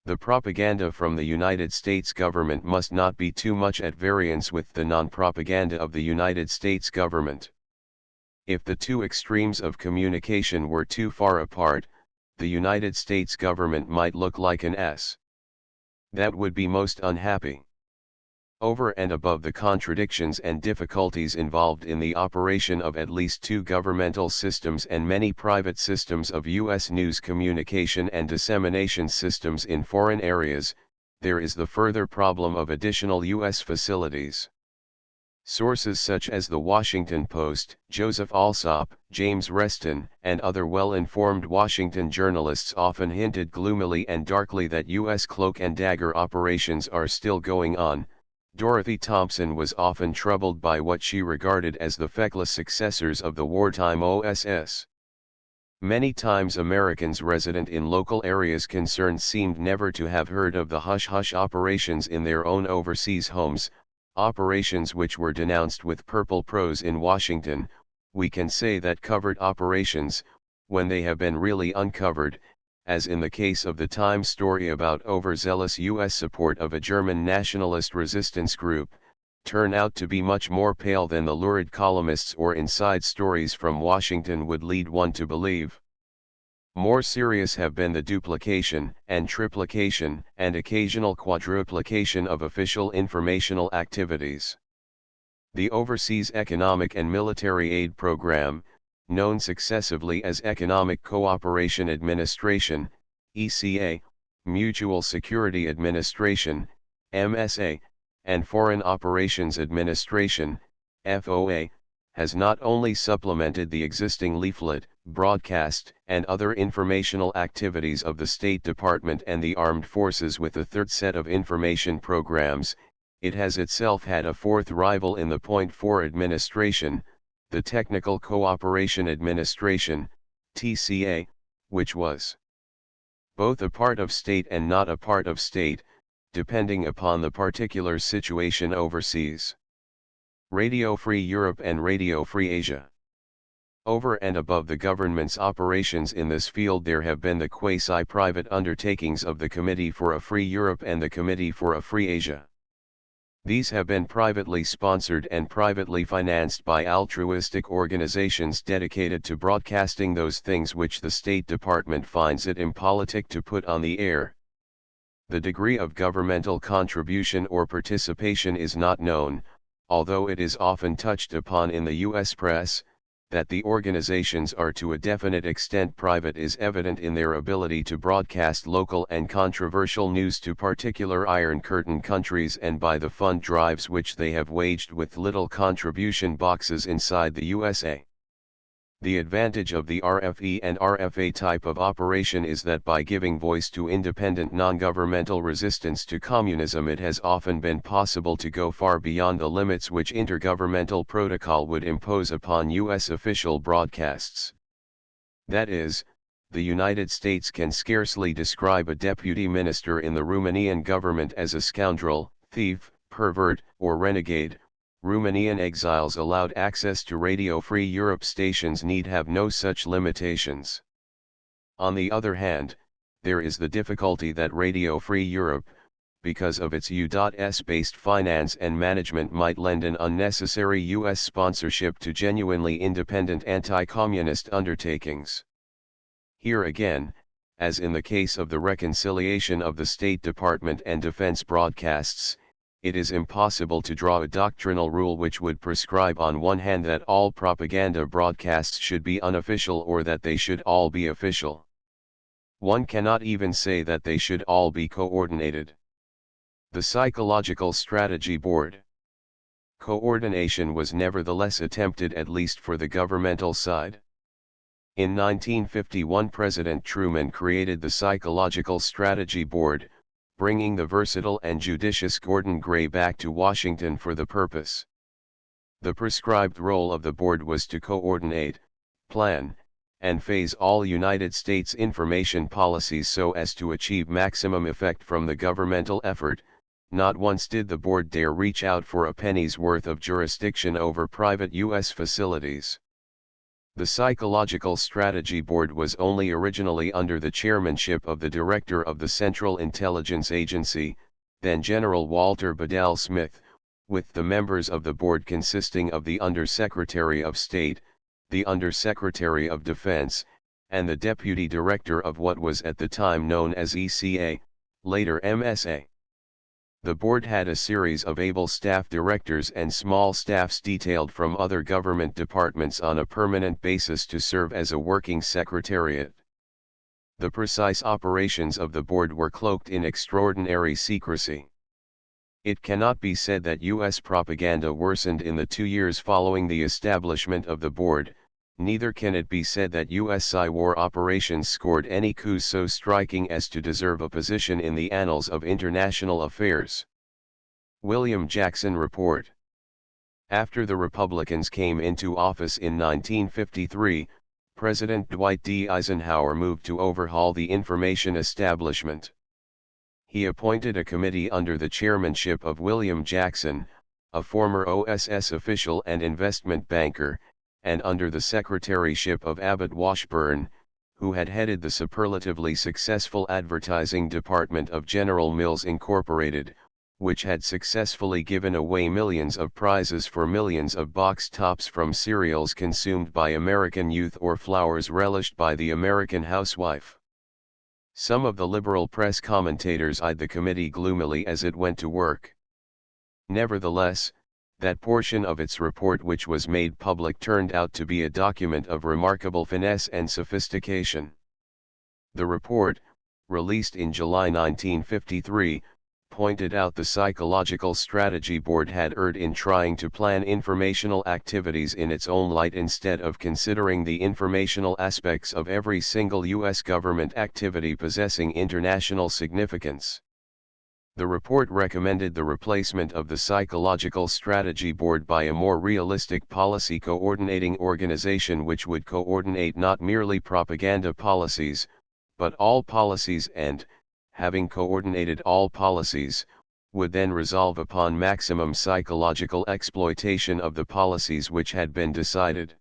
The propaganda from the United States government must not be too much at variance with the non-propaganda of the United States government. If the two extremes of communication were too far apart, the United States government might look like an S. That would be most unhappy. Over and above the contradictions and difficulties involved in the operation of at least two governmental systems and many private systems of U.S. news communication and dissemination systems in foreign areas, there is the further problem of additional U.S. facilities. Sources such as the Washington Post, Joseph Alsop, James Reston, and other well-informed Washington journalists often hinted gloomily and darkly that U.S. cloak and dagger operations are still going on, Dorothy Thompson was often troubled by what she regarded as the feckless successors of the wartime OSS. Many times Americans resident in local areas concerned seemed never to have heard of the hush-hush operations in their own overseas homes, operations which were denounced with purple prose in Washington. We can say that covert operations, when they have been really uncovered, as in the case of the Times story about overzealous U.S. support of a German nationalist resistance group, turn out to be much more pale than the lurid columnists or inside stories from Washington would lead one to believe. More serious have been the duplication and triplication and occasional quadruplication of official informational activities. The Overseas Economic and Military Aid Program, known successively as Economic Cooperation Administration, ECA, Mutual Security Administration, MSA, and Foreign Operations Administration, FOA, has not only supplemented the existing leaflet, broadcast, and other informational activities of the State Department and the Armed Forces with a third set of information programs, it has itself had a fourth rival in the Point 4 administration, the Technical Cooperation Administration, TCA, which was both a part of state and not a part of state, depending upon the particular situation overseas. Radio Free Europe and Radio Free Asia. Over and above the government's operations in this field, there have been the quasi-private undertakings of the Committee for a Free Europe and the Committee for a Free Asia. These have been privately sponsored and privately financed by altruistic organizations dedicated to broadcasting those things which the State Department finds it impolitic to put on the air. The degree of governmental contribution or participation is not known, although it is often touched upon in the U.S. press. That the organizations are to a definite extent private is evident in their ability to broadcast local and controversial news to particular Iron Curtain countries and by the fund drives which they have waged with little contribution boxes inside the USA. The advantage of the RFE and RFA type of operation is that by giving voice to independent non-governmental resistance to communism, it has often been possible to go far beyond the limits which intergovernmental protocol would impose upon U.S. official broadcasts. That is, the United States can scarcely describe a deputy minister in the Romanian government as a scoundrel, thief, pervert, or renegade. Romanian exiles allowed access to Radio Free Europe stations need have no such limitations. On the other hand, there is the difficulty that Radio Free Europe, because of its U.S.-based finance and management, might lend an unnecessary U.S. sponsorship to genuinely independent anti-communist undertakings. Here again, as in the case of the reconciliation of the State Department and defense broadcasts, it is impossible to draw a doctrinal rule which would prescribe on one hand that all propaganda broadcasts should be unofficial or that they should all be official. One cannot even say that they should all be coordinated. The Psychological Strategy Board. Coordination was nevertheless attempted, at least for the governmental side. In 1951, President Truman created the Psychological Strategy Board, bringing the versatile and judicious Gordon Gray back to Washington for the purpose. The prescribed role of the board was to coordinate, plan, and phase all United States information policies so as to achieve maximum effect from the governmental effort. Not once did the board dare reach out for a penny's worth of jurisdiction over private U.S. facilities. The Psychological Strategy Board was only originally under the chairmanship of the Director of the Central Intelligence Agency, then General Walter Bedell Smith, with the members of the board consisting of the Under-Secretary of State, the Under-Secretary of Defense, and the Deputy Director of what was at the time known as ECA, later MSA. The board had a series of able staff directors and small staffs detailed from other government departments on a permanent basis to serve as a working secretariat. The precise operations of the board were cloaked in extraordinary secrecy. It cannot be said that U.S. propaganda worsened in the 2 years following the establishment of the board, neither can it be said that U.S. war operations scored any coups so striking as to deserve a position in the annals of international affairs. William Jackson Report. After the Republicans came into office in 1953, President Dwight D. Eisenhower moved to overhaul the information establishment. He appointed a committee under the chairmanship of William Jackson, a former OSS official and investment banker, and under the secretaryship of Abbott Washburn, who had headed the superlatively successful advertising department of General Mills Incorporated, which had successfully given away millions of prizes for millions of box tops from cereals consumed by American youth or flowers relished by the American housewife. Some of the liberal press commentators eyed the committee gloomily as it went to work. Nevertheless, that portion of its report which was made public turned out to be a document of remarkable finesse and sophistication. The report, released in July 1953, pointed out the Psychological Strategy Board had erred in trying to plan informational activities in its own light instead of considering the informational aspects of every single U.S. government activity possessing international significance. The report recommended the replacement of the Psychological Strategy Board by a more realistic policy coordinating organization which would coordinate not merely propaganda policies, but all policies and, having coordinated all policies, would then resolve upon maximum psychological exploitation of the policies which had been decided.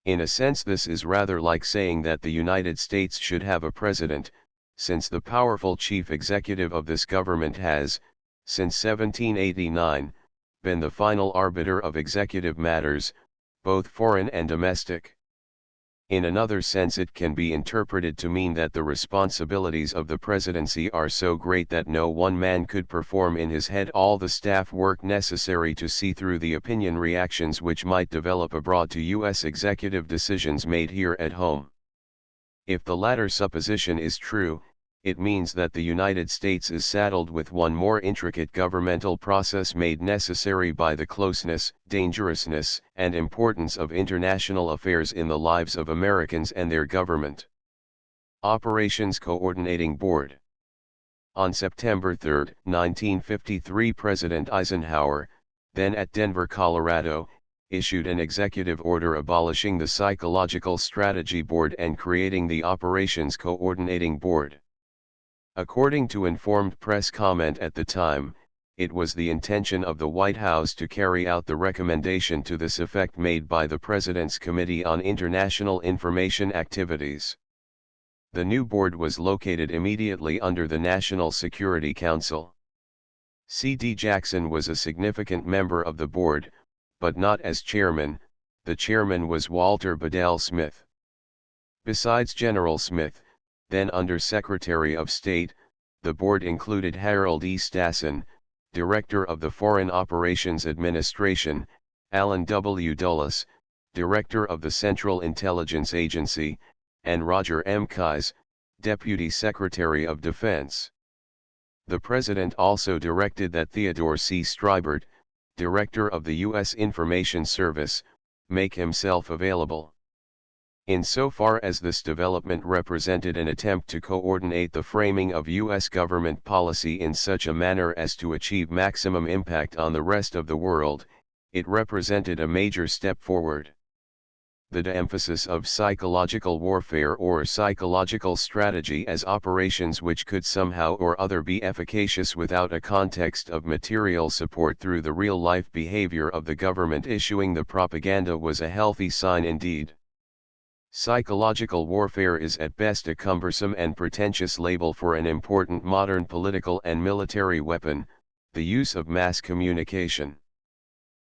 In a sense, this is rather like saying that the United States should have a president, since the powerful chief executive of this government has, since 1789, been the final arbiter of executive matters, both foreign and domestic. In another sense, it can be interpreted to mean that the responsibilities of the presidency are so great that no one man could perform in his head all the staff work necessary to see through the opinion reactions which might develop abroad to U.S. executive decisions made here at home. If the latter supposition is true, it means that the United States is saddled with one more intricate governmental process made necessary by the closeness, dangerousness, and importance of international affairs in the lives of Americans and their government. Operations Coordinating Board. On September 3, 1953, President Eisenhower, then at Denver, Colorado, issued an executive order abolishing the Psychological Strategy Board and creating the Operations Coordinating Board. According to informed press comment at the time, it was the intention of the White House to carry out the recommendation to this effect made by the President's Committee on International Information Activities. The new board was located immediately under the National Security Council. C.D. Jackson was a significant member of the board, but not as chairman. The chairman was Walter Bedell Smith. Besides General Smith, then Under Secretary of State, the board included Harold E. Stassen, Director of the Foreign Operations Administration, Alan W. Dulles, Director of the Central Intelligence Agency, and Roger M. Keyes, Deputy Secretary of Defense. The President also directed that Theodore C. Stribert, Director of the U.S. Information Service, make himself available. Insofar as this development represented an attempt to coordinate the framing of U.S. government policy in such a manner as to achieve maximum impact on the rest of the world, it represented a major step forward. The de-emphasis of psychological warfare or psychological strategy as operations which could somehow or other be efficacious without a context of material support through the real-life behavior of the government issuing the propaganda was a healthy sign indeed. Psychological warfare is at best a cumbersome and pretentious label for an important modern political and military weapon, the use of mass communication.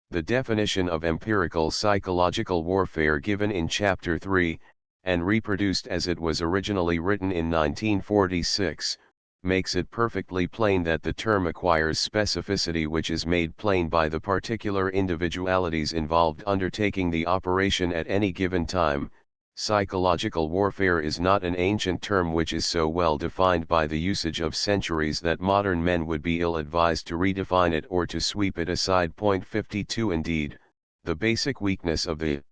The definition of empirical psychological warfare given in Chapter 3, and reproduced as it was originally written in 1946, makes it perfectly plain that the term acquires specificity which is made plain by the particular individualities involved undertaking the operation at any given time. Psychological warfare is not an ancient term which is so well defined by the usage of centuries that modern men would be ill-advised to redefine it or to sweep it aside. 52 Indeed, the basic weakness of the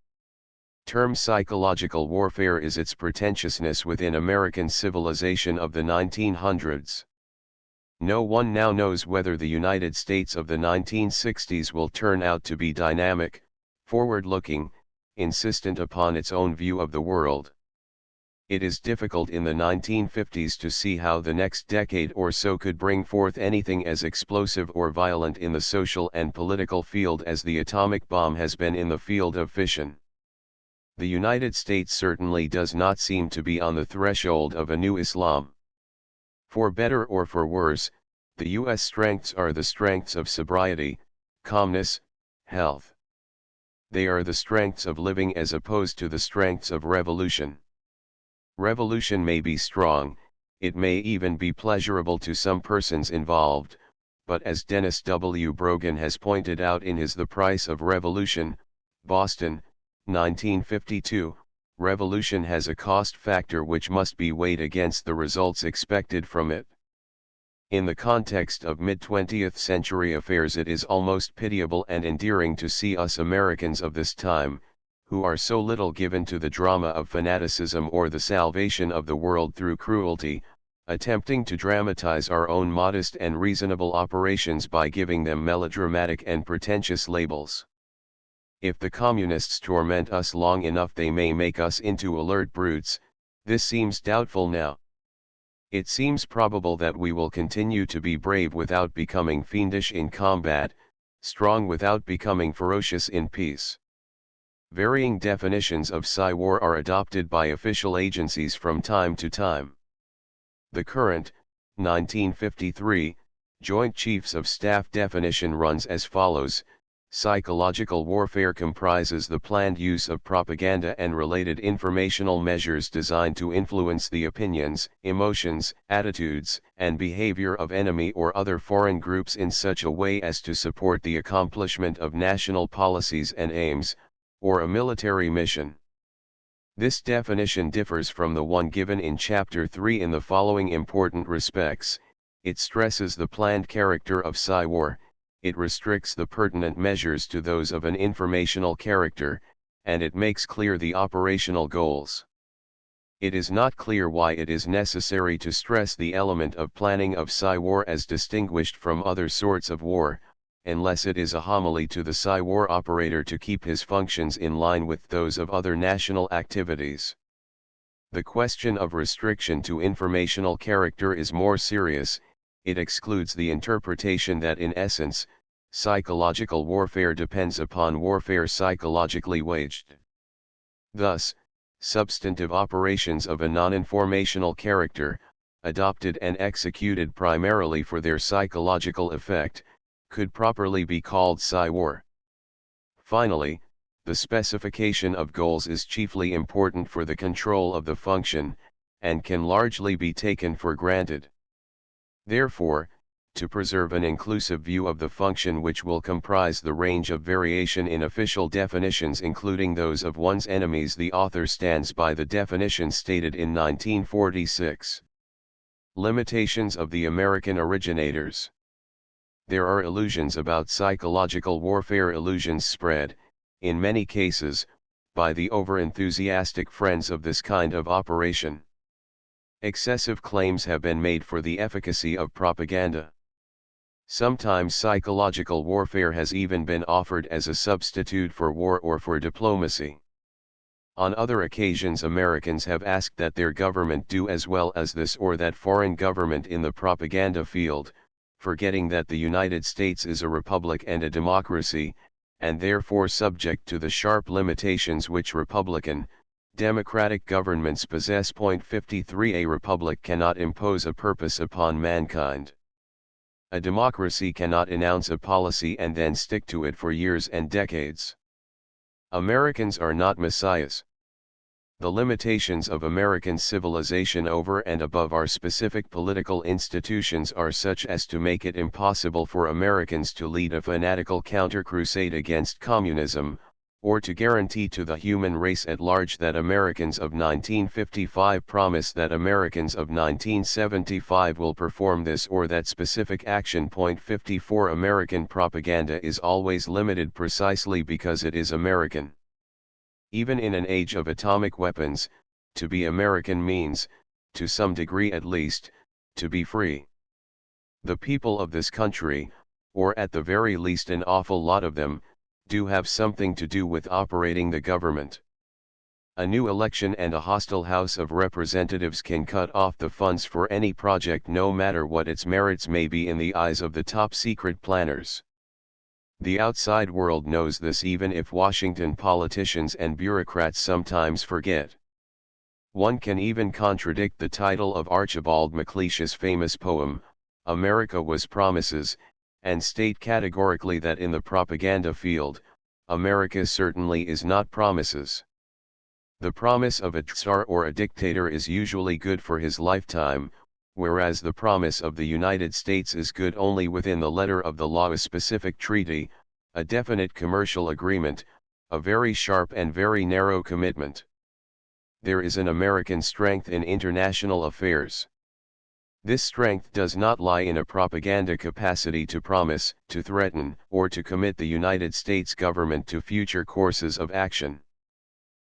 term psychological warfare is its pretentiousness within American civilization of the 1900s. No one now knows whether the United States of the 1960s will turn out to be dynamic, forward-looking, insistent upon its own view of the world. It is difficult in the 1950s to see how the next decade or so could bring forth anything as explosive or violent in the social and political field as the atomic bomb has been in the field of fission. The United States certainly does not seem to be on the threshold of a new Islam. For better or for worse, the U.S. strengths are the strengths of sobriety, calmness, health. They are the strengths of living as opposed to the strengths of revolution. Revolution may be strong, it may even be pleasurable to some persons involved, but as Dennis W. Brogan has pointed out in his The Price of Revolution, Boston, 1952, revolution has a cost factor which must be weighed against the results expected from it. In the context of mid-20th century affairs, it is almost pitiable and endearing to see us Americans of this time, who are so little given to the drama of fanaticism or the salvation of the world through cruelty, attempting to dramatize our own modest and reasonable operations by giving them melodramatic and pretentious labels. If the communists torment us long enough, they may make us into alert brutes. This seems doubtful now. It seems probable that we will continue to be brave without becoming fiendish in combat, strong without becoming ferocious in peace. Varying definitions of Psy-war are adopted by official agencies from time to time. The current, 1953, Joint Chiefs of Staff definition runs as follows: psychological warfare comprises the planned use of propaganda and related informational measures designed to influence the opinions, emotions, attitudes, and behavior of enemy or other foreign groups in such a way as to support the accomplishment of national policies and aims, or a military mission. This definition differs from the one given in Chapter 3 in the following important respects: it stresses the planned character of Psy-war, it restricts the pertinent measures to those of an informational character, and it makes clear the operational goals. It is not clear why it is necessary to stress the element of planning of Psy-war as distinguished from other sorts of war, unless it is a homily to the Psy-war operator to keep his functions in line with those of other national activities. The question of restriction to informational character is more serious. It excludes the interpretation that in essence, psychological warfare depends upon warfare psychologically waged. Thus, substantive operations of a non-informational character, adopted and executed primarily for their psychological effect, could properly be called Psy-war. Finally, the specification of goals is chiefly important for the control of the function, and can largely be taken for granted. Therefore, to preserve an inclusive view of the function which will comprise the range of variation in official definitions including those of one's enemies, the author stands by the definition stated in 1946. Limitations of the American originators. There are illusions about psychological warfare, illusions spread, in many cases, by the over-enthusiastic friends of this kind of operation. Excessive claims have been made for the efficacy of propaganda. Sometimes psychological warfare has even been offered as a substitute for war or for diplomacy. On other occasions, Americans have asked that their government do as well as this or that foreign government in the propaganda field, forgetting that the United States is a republic and a democracy, and therefore subject to the sharp limitations which republican, democratic governments possess. 53 A republic cannot impose a purpose upon mankind. A democracy cannot announce a policy and then stick to it for years and decades. Americans are not messiahs. The limitations of American civilization over and above our specific political institutions are such as to make it impossible for Americans to lead a fanatical counter-crusade against communism, or to guarantee to the human race at large that Americans of 1955 promise that Americans of 1975 will perform this or that specific action. 54 American propaganda is always limited precisely because it is American. Even in an age of atomic weapons, to be American means, to some degree at least, to be free. The people of this country, or at the very least an awful lot of them, do have something to do with operating the government. A new election and a hostile House of Representatives can cut off the funds for any project no matter what its merits may be in the eyes of the top-secret planners. The outside world knows this even if Washington politicians and bureaucrats sometimes forget. One can even contradict the title of Archibald MacLeish's famous poem, America Was Promises, and state categorically that in the propaganda field, America certainly is not promises. The promise of a tsar or a dictator is usually good for his lifetime, whereas the promise of the United States is good only within the letter of the law. A specific treaty, a definite commercial agreement, a very sharp and very narrow commitment. There is an American strength in international affairs. This strength does not lie in a propaganda capacity to promise, to threaten, or to commit the United States government to future courses of action.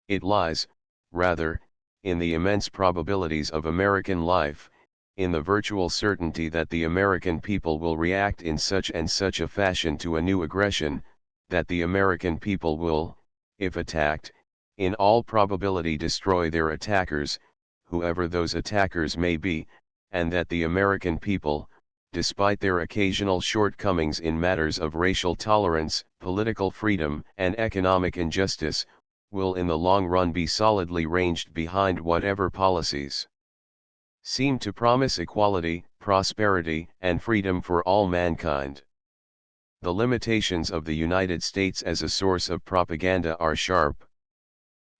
It lies, rather, in the immense probabilities of American life, in the virtual certainty that the American people will react in such and such a fashion to a new aggression, that the American people will, if attacked, in all probability destroy their attackers, whoever those attackers may be, and that the American people, despite their occasional shortcomings in matters of racial tolerance, political freedom, and economic injustice, will in the long run be solidly ranged behind whatever policies seem to promise equality, prosperity, and freedom for all mankind. The limitations of the United States as a source of propaganda are sharp.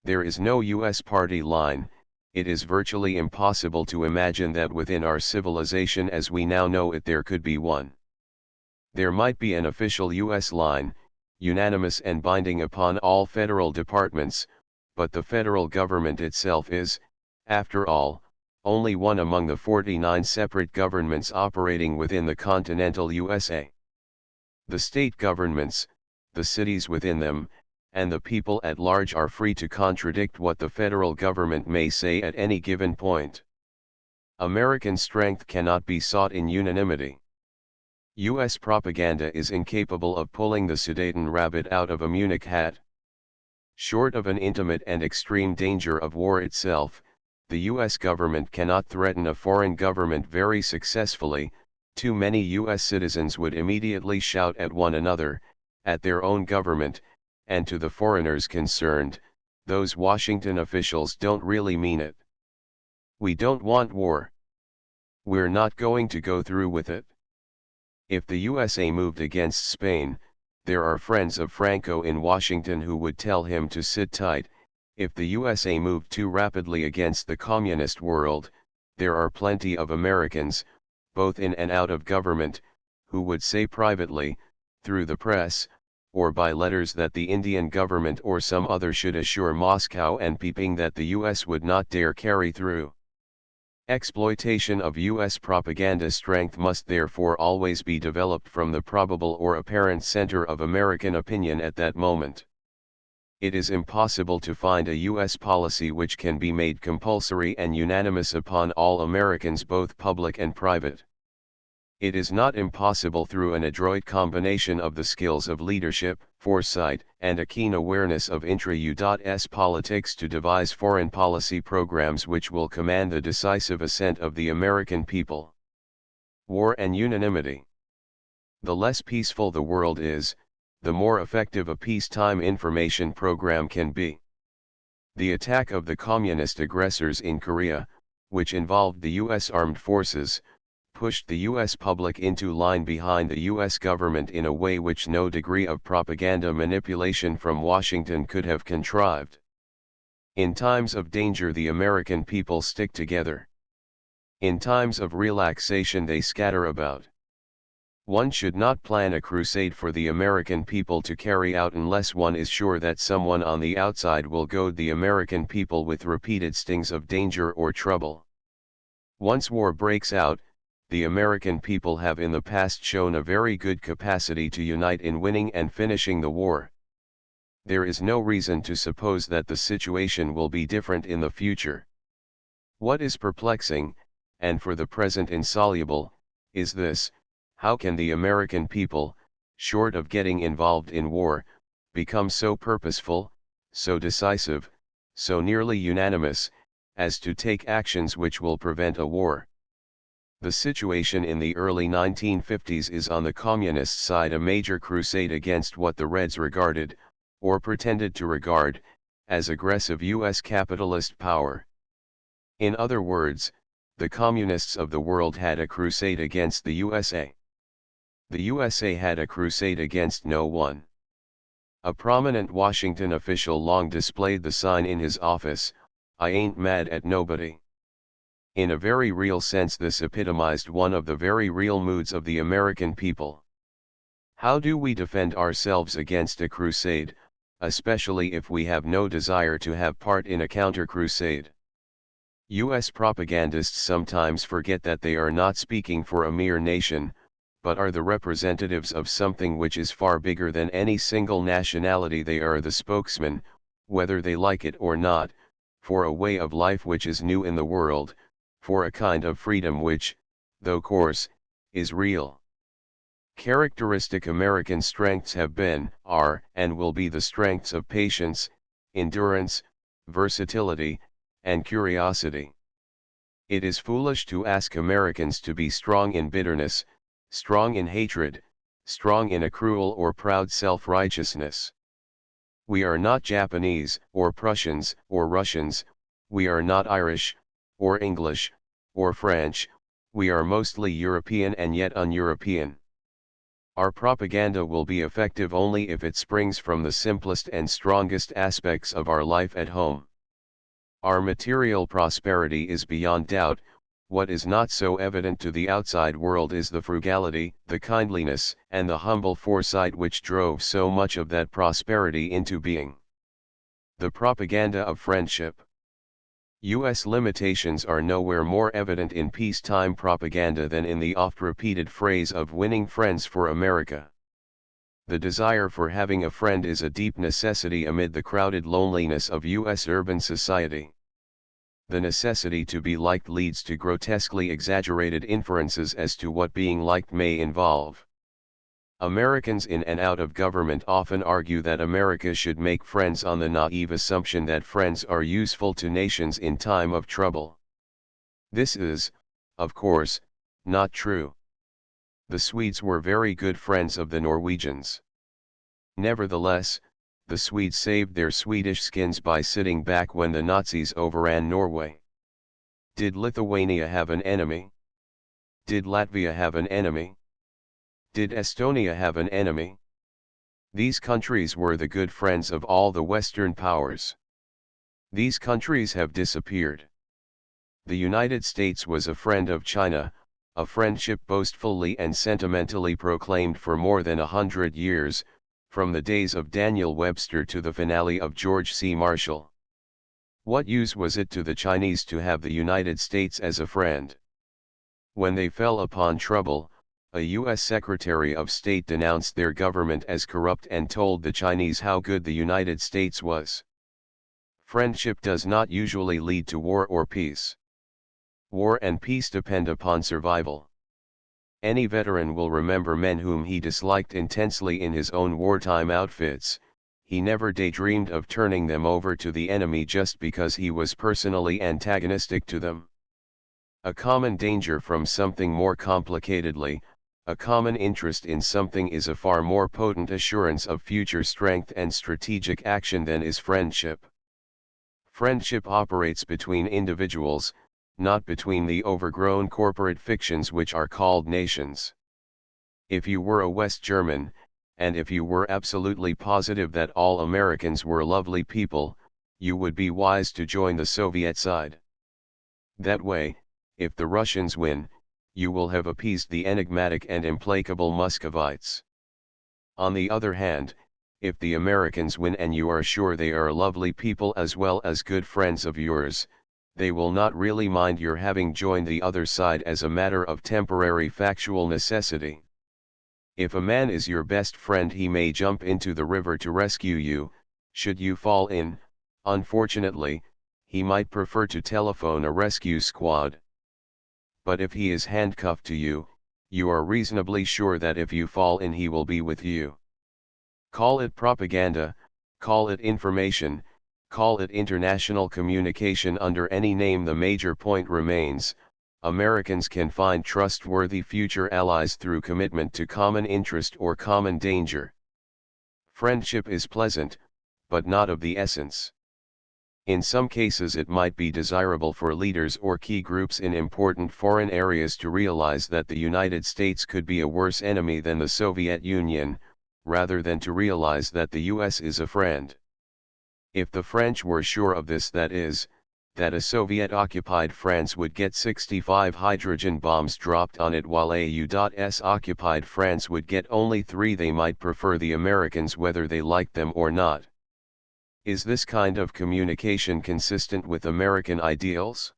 There is no U.S. party line. It is virtually impossible to imagine that within our civilization as we now know it there could be one. There might be an official U.S. line, unanimous and binding upon all federal departments, but the federal government itself is, after all, only one among the 49 separate governments operating within the continental USA. The state governments, the cities within them, and the people at large are free to contradict what the federal government may say at any given point. American strength cannot be sought in unanimity. U.S. propaganda is incapable of pulling the Sudeten rabbit out of a Munich hat. Short of an intimate and extreme danger of war itself, the U.S. government cannot threaten a foreign government very successfully. Too many U.S. citizens would immediately shout at one another, at their own government, and to the foreigners concerned, those Washington officials don't really mean it. We don't want war. We're not going to go through with it. If the USA moved against Spain, there are friends of Franco in Washington who would tell him to sit tight. If the USA moved too rapidly against the communist world, there are plenty of Americans, both in and out of government, who would say privately, through the press, or by letters that the Indian government or some other should assure Moscow and Peking that the US would not dare carry through. Exploitation of U.S. propaganda strength must therefore always be developed from the probable or apparent center of American opinion at that moment. It is impossible to find a U.S. policy which can be made compulsory and unanimous upon all Americans, both public and private. It is not impossible through an adroit combination of the skills of leadership, foresight, and a keen awareness of intra-US politics to devise foreign policy programs which will command the decisive assent of the American people. War and unanimity. The less peaceful the world is, the more effective a peacetime information program can be. The attack of the communist aggressors in Korea, which involved the U.S. armed forces, pushed the U.S. public into line behind the U.S. government in a way which no degree of propaganda manipulation from Washington could have contrived. In times of danger the American people stick together. In times of relaxation they scatter about. One should not plan a crusade for the American people to carry out unless one is sure that someone on the outside will goad the American people with repeated stings of danger or trouble. Once war breaks out, the American people have in the past shown a very good capacity to unite in winning and finishing the war. There is no reason to suppose that the situation will be different in the future. What is perplexing, and for the present insoluble, is this: How can the American people, short of getting involved in war, become so purposeful, so decisive, so nearly unanimous, as to take actions which will prevent a war? The situation in the early 1950s is on the communist side a major crusade against what the Reds regarded, or pretended to regard, as aggressive U.S. capitalist power. In other words, the communists of the world had a crusade against the USA. The USA had a crusade against no one. A prominent Washington official long displayed the sign in his office, "I ain't mad at nobody." In a very real sense this epitomized one of the very real moods of the American people. How do we defend ourselves against a crusade, especially if we have no desire to have part in a counter-crusade? U.S. propagandists sometimes forget that they are not speaking for a mere nation, but are the representatives of something which is far bigger than any single nationality. They are the spokesman, whether they like it or not, for a way of life which is new in the world, for a kind of freedom which, though coarse, is real. Characteristic American strengths have been, are, and will be the strengths of patience, endurance, versatility, and curiosity. It is foolish to ask Americans to be strong in bitterness, strong in hatred, strong in a cruel or proud self-righteousness. We are not Japanese, or Prussians, or Russians, we are not Irish, or English, or French, we are mostly European and yet un-European. Our propaganda will be effective only if it springs from the simplest and strongest aspects of our life at home. Our material prosperity is beyond doubt. What is not so evident to the outside world is the frugality, the kindliness, and the humble foresight which drove so much of that prosperity into being. The propaganda of friendship. U.S. limitations are nowhere more evident in peacetime propaganda than in the oft-repeated phrase of winning friends for America. The desire for having a friend is a deep necessity amid the crowded loneliness of U.S. urban society. The necessity to be liked leads to grotesquely exaggerated inferences as to what being liked may involve. Americans in and out of government often argue that America should make friends on the naive assumption that friends are useful to nations in time of trouble. This is, of course, not true. The Swedes were very good friends of the Norwegians. Nevertheless, the Swedes saved their Swedish skins by sitting back when the Nazis overran Norway. Did Lithuania have an enemy? Did Latvia have an enemy? Did Estonia have an enemy? These countries were the good friends of all the Western powers. These countries have disappeared. The United States was a friend of China, a friendship boastfully and sentimentally proclaimed for more than 100 years, from the days of Daniel Webster to the finale of George C. Marshall. What use was it to the Chinese to have the United States as a friend? When they fell upon trouble, a U.S. Secretary of State denounced their government as corrupt and told the Chinese how good the United States was. Friendship does not usually lead to war or peace. War and peace depend upon survival. Any veteran will remember men whom he disliked intensely in his own wartime outfits. He never daydreamed of turning them over to the enemy just because he was personally antagonistic to them. A common danger from something more complicatedly, a common interest in something is a far more potent assurance of future strength and strategic action than is friendship. Friendship operates between individuals, not between the overgrown corporate fictions which are called nations. If you were a West German, and if you were absolutely positive that all Americans were lovely people, you would be wise to join the Soviet side. That way, if the Russians win, you will have appeased the enigmatic and implacable Muscovites. On the other hand, if the Americans win and you are sure they are lovely people as well as good friends of yours, they will not really mind your having joined the other side as a matter of temporary factual necessity. If a man is your best friend, he may jump into the river to rescue you. Should you fall in, unfortunately, he might prefer to telephone a rescue squad. But if he is handcuffed to you, you are reasonably sure that if you fall in he will be with you. Call it propaganda, call it information, call it international communication, under any name, the major point remains: Americans can find trustworthy future allies through commitment to common interest or common danger. Friendship is pleasant, but not of the essence. In some cases it might be desirable for leaders or key groups in important foreign areas to realize that the United States could be a worse enemy than the Soviet Union, rather than to realize that the US is a friend. If the French were sure of this, that is, that a Soviet-occupied France would get 65 hydrogen bombs dropped on it while a US-occupied France would get only 3, they might prefer the Americans whether they liked them or not. Is this kind of communication consistent with American ideals?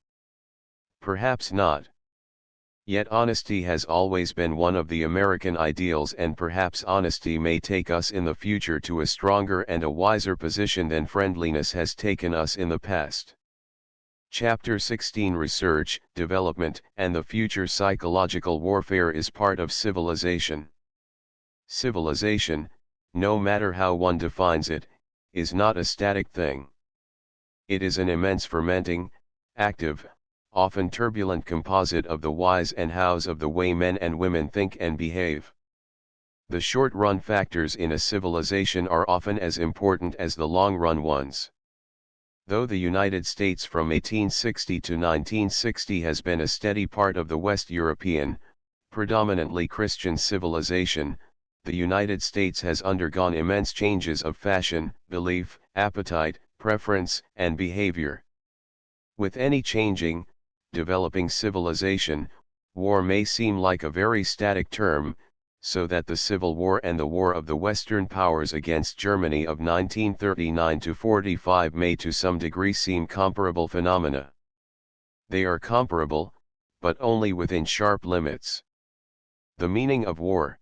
Perhaps not. Yet honesty has always been one of the American ideals, and perhaps honesty may take us in the future to a stronger and a wiser position than friendliness has taken us in the past. Chapter 16: Research, Development, and the Future. Psychological warfare is part of civilization. Civilization, no matter how one defines it, is not a static thing. It is an immense fermenting, active, often turbulent composite of the whys and hows of the way men and women think and behave. The short-run factors in a civilization are often as important as the long-run ones. Though the United States from 1860 to 1960 has been a steady part of the West European, predominantly Christian civilization, the United States has undergone immense changes of fashion, belief, appetite, preference, and behavior. With any changing, developing civilization, war may seem like a very static term, so that the Civil War and the War of the Western Powers against Germany of 1939 to 45 may to some degree seem comparable phenomena. They are comparable, but only within sharp limits. The meaning of war.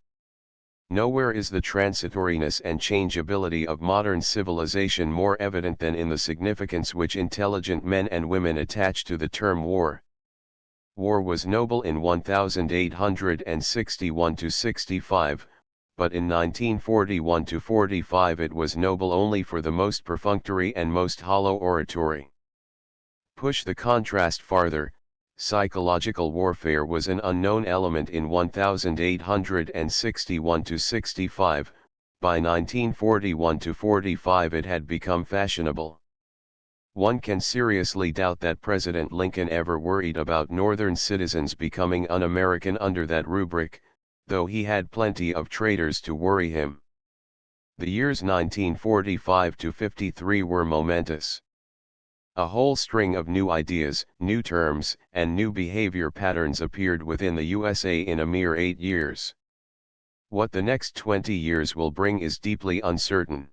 Nowhere is the transitoriness and changeability of modern civilization more evident than in the significance which intelligent men and women attach to the term war. War was noble in 1861 to 65, but in 1941 to 45 it was noble only for the most perfunctory and most hollow oratory. Push the contrast farther, psychological warfare was an unknown element in 1861 to 65, by 1941 to 45 it had become fashionable. One can seriously doubt that President Lincoln ever worried about Northern citizens becoming un-American under that rubric, though he had plenty of traitors to worry him. The years 1945 to 53 were momentous. A whole string of new ideas, new terms, and new behavior patterns appeared within the USA in a mere 8 years. What the next 20 years will bring is deeply uncertain.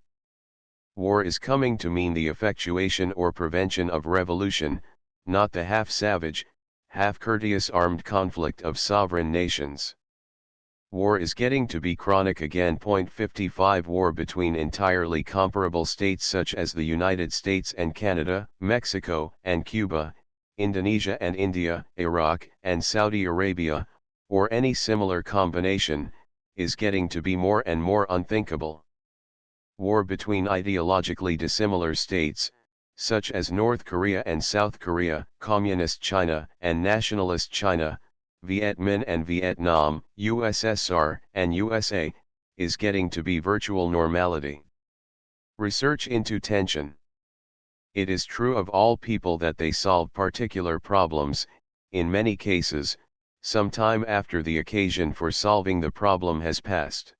War is coming to mean the effectuation or prevention of revolution, not the half-savage, half-courteous armed conflict of sovereign nations. War is getting to be chronic again. 55 War between entirely comparable states such as the United States and Canada, Mexico and Cuba, Indonesia and India, Iraq and Saudi Arabia, or any similar combination, is getting to be more and more unthinkable. War between ideologically dissimilar states, such as North Korea and South Korea, Communist China and Nationalist China, Viet Minh and Vietnam, USSR and USA, is getting to be virtual normality. Research into tension. It is true of all people that they solve particular problems, in many cases, some time after the occasion for solving the problem has passed.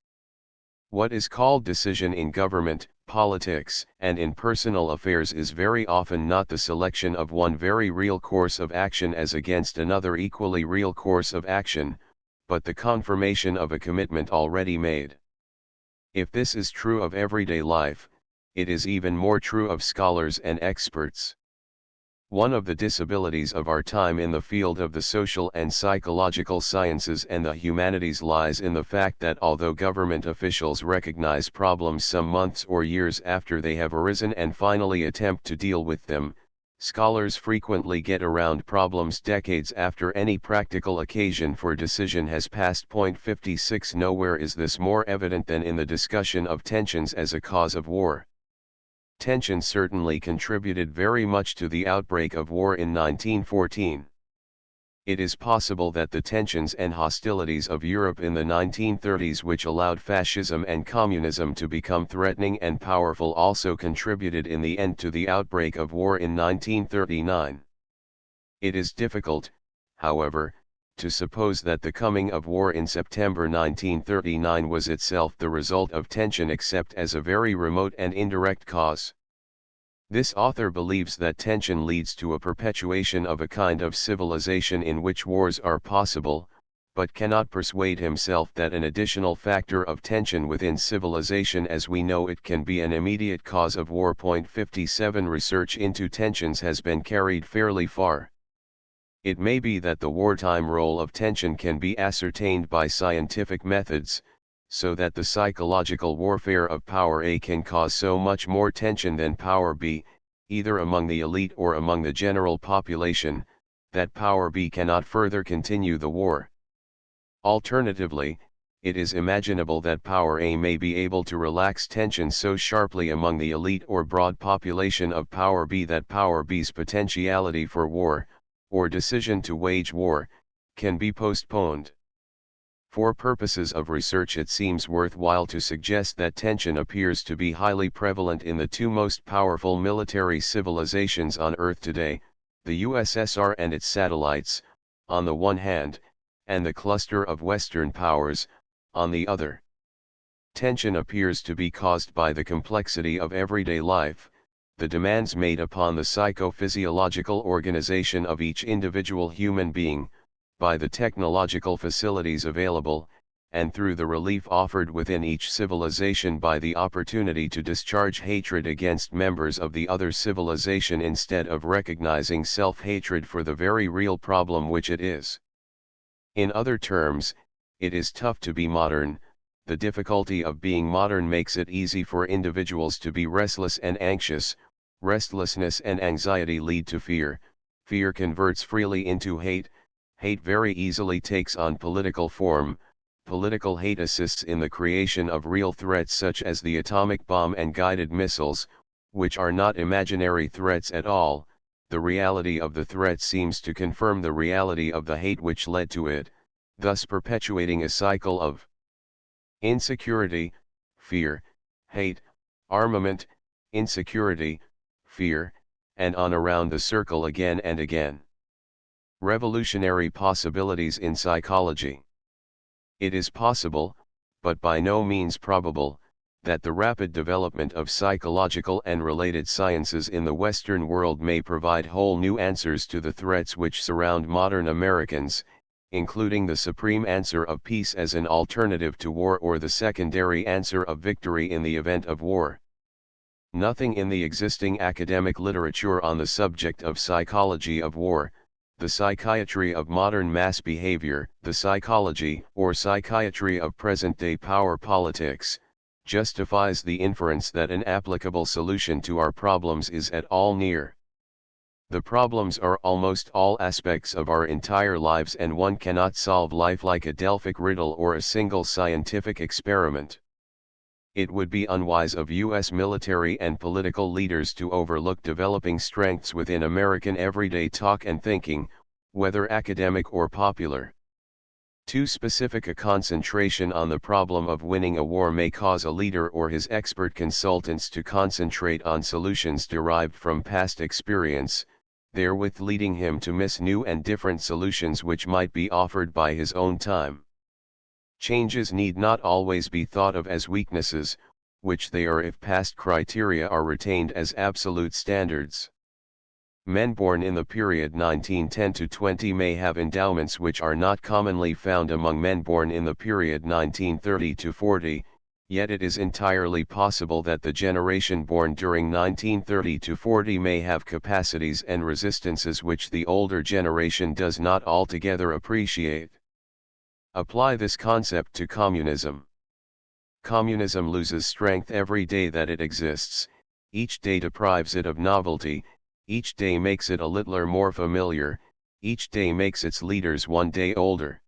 What is called decision in government, politics, and in personal affairs is very often not the selection of one very real course of action as against another equally real course of action, but the confirmation of a commitment already made. If this is true of everyday life, it is even more true of scholars and experts. One of the disabilities of our time in the field of the social and psychological sciences and the humanities lies in the fact that although government officials recognize problems some months or years after they have arisen and finally attempt to deal with them, Scholars frequently get around problems decades after any practical occasion for decision has passed. Point 56. Nowhere is this more evident than in the discussion of tensions as a cause of war. Tension certainly contributed very much to the outbreak of war in 1914. It is possible that the tensions and hostilities of Europe in the 1930s, which allowed fascism and communism to become threatening and powerful, also contributed in the end to the outbreak of war in 1939. It is difficult, however, to suppose that the coming of war in September 1939 was itself the result of tension except as a very remote and indirect cause. This author believes that tension leads to a perpetuation of a kind of civilization in which wars are possible, but cannot persuade himself that an additional factor of tension within civilization as we know it can be an immediate cause of war. Point 57. Research into tensions has been carried fairly far. It may be that the wartime role of tension can be ascertained by scientific methods, so that the psychological warfare of Power A can cause so much more tension than Power B, either among the elite or among the general population, that Power B cannot further continue the war. Alternatively, it is imaginable that Power A may be able to relax tension so sharply among the elite or broad population of Power B that Power B's potentiality for war, or decision to wage war, can be postponed. For purposes of research, it seems worthwhile to suggest that tension appears to be highly prevalent in the two most powerful military civilizations on Earth today, the USSR and its satellites, on the one hand, and the cluster of Western powers, on the other. Tension appears to be caused by the complexity of everyday life, the demands made upon the psychophysiological organization of each individual human being, by the technological facilities available, and through the relief offered within each civilization by the opportunity to discharge hatred against members of the other civilization instead of recognizing self-hatred for the very real problem which it is. In other terms, it is tough to be modern. The difficulty of being modern makes it easy for individuals to be restless and anxious. Restlessness and anxiety lead to fear. Fear converts freely into hate. Hate very easily takes on political form. Political hate assists in the creation of real threats such as the atomic bomb and guided missiles, which are not imaginary threats at all. The reality of the threat seems to confirm the reality of the hate which led to it, thus perpetuating a cycle of insecurity, fear, hate, armament, insecurity, fear, and on around the circle again and again. Revolutionary possibilities in psychology. It is possible, but by no means probable, that the rapid development of psychological and related sciences in the Western world may provide whole new answers to the threats which surround modern Americans, including the supreme answer of peace as an alternative to war or the secondary answer of victory in the event of war. Nothing in the existing academic literature on the subject of psychology of war, the psychiatry of modern mass behavior, the psychology or psychiatry of present-day power politics, justifies the inference that an applicable solution to our problems is at all near. The problems are almost all aspects of our entire lives, and one cannot solve life like a Delphic riddle or a single scientific experiment. It would be unwise of U.S. military and political leaders to overlook developing strengths within American everyday talk and thinking, whether academic or popular. Too specific a concentration on the problem of winning a war may cause a leader or his expert consultants to concentrate on solutions derived from past experience, therewith leading him to miss new and different solutions which might be offered by his own time. Changes need not always be thought of as weaknesses, which they are if past criteria are retained as absolute standards. Men born in the period 1910 to 20 may have endowments which are not commonly found among men born in the period 1930 to 40, yet it is entirely possible that the generation born during 1930 to 40 may have capacities and resistances which the older generation does not altogether appreciate. Apply this concept to communism. Communism loses strength every day that it exists, each day deprives it of novelty, each day makes it a littler more familiar, each day makes its leaders one day older.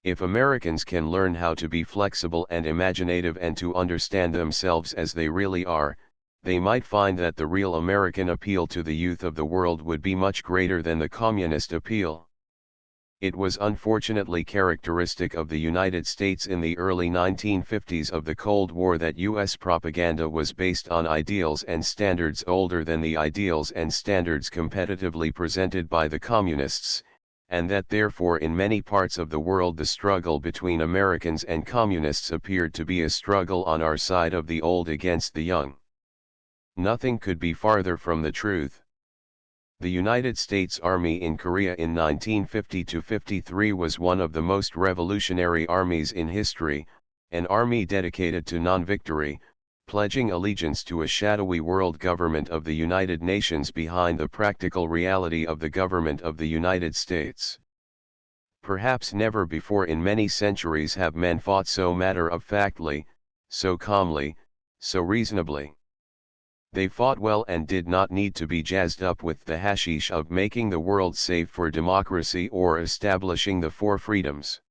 If Americans can learn how to be flexible and imaginative and to understand themselves as they really are, they might find that the real American appeal to the youth of the world would be much greater than the communist appeal. It was unfortunately characteristic of the United States in the early 1950s of the Cold War that U.S. propaganda was based on ideals and standards older than the ideals and standards competitively presented by the communists, and that therefore in many parts of the world the struggle between Americans and communists appeared to be a struggle on our side of the old against the young. Nothing could be farther from the truth. The United States Army in Korea in 1950–53 was one of the most revolutionary armies in history, an army dedicated to non-victory, pledging allegiance to a shadowy world government of the United Nations behind the practical reality of the government of the United States. Perhaps never before in many centuries have men fought so matter-of-factly, so calmly, so reasonably. They fought well and did not need to be jazzed up with the hashish of making the world safe for democracy or establishing the four freedoms.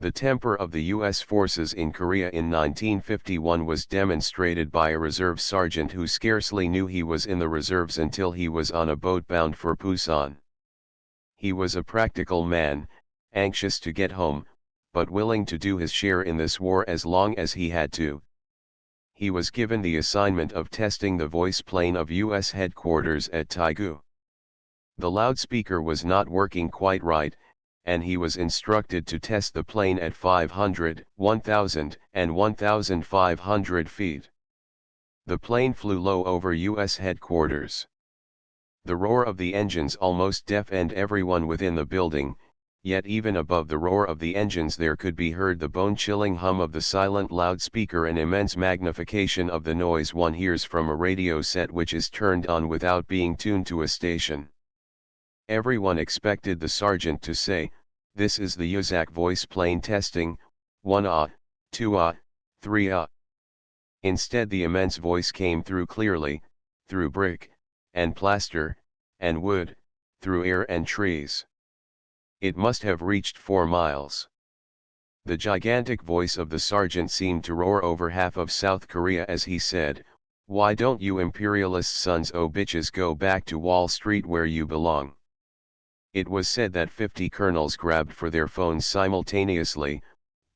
The temper of the U.S. forces in Korea in 1951 was demonstrated by a reserve sergeant who scarcely knew he was in the reserves until he was on a boat bound for Busan. He was a practical man, anxious to get home, but willing to do his share in this war as long as he had to. He was given the assignment of testing the voice plane of U.S. headquarters at Taegu. The loudspeaker was not working quite right, and he was instructed to test the plane at 500, 1000, and 1500 feet. The plane flew low over U.S. headquarters. The roar of the engines almost deafened everyone within the building, yet even above the roar of the engines there could be heard the bone-chilling hum of the silent loudspeaker, an immense magnification of the noise one hears from a radio set which is turned on without being tuned to a station. Everyone expected the sergeant to say, "This is the USAC voice plane testing, 1 2 3 Instead the immense voice came through clearly, through brick, and plaster, and wood, through air and trees. It must have reached 4 miles. The gigantic voice of the sergeant seemed to roar over half of South Korea as he said, "Why don't you imperialist sons o' bitches go back to Wall Street where you belong?" It was said that 50 colonels grabbed for their phones simultaneously,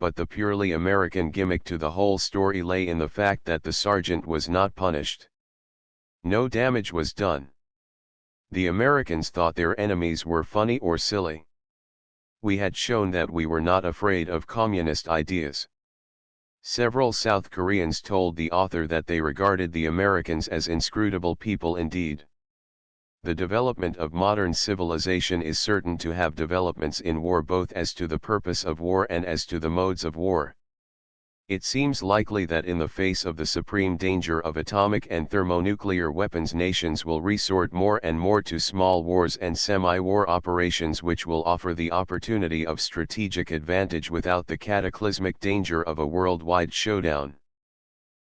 but the purely American gimmick to the whole story lay in the fact that the sergeant was not punished. No damage was done. The Americans thought their enemies were funny or silly. We had shown that we were not afraid of communist ideas. Several South Koreans told the author that they regarded the Americans as inscrutable people indeed. The development of modern civilization is certain to have developments in war both as to the purpose of war and as to the modes of war. It seems likely that in the face of the supreme danger of atomic and thermonuclear weapons, nations will resort more and more to small wars and semi-war operations which will offer the opportunity of strategic advantage without the cataclysmic danger of a worldwide showdown.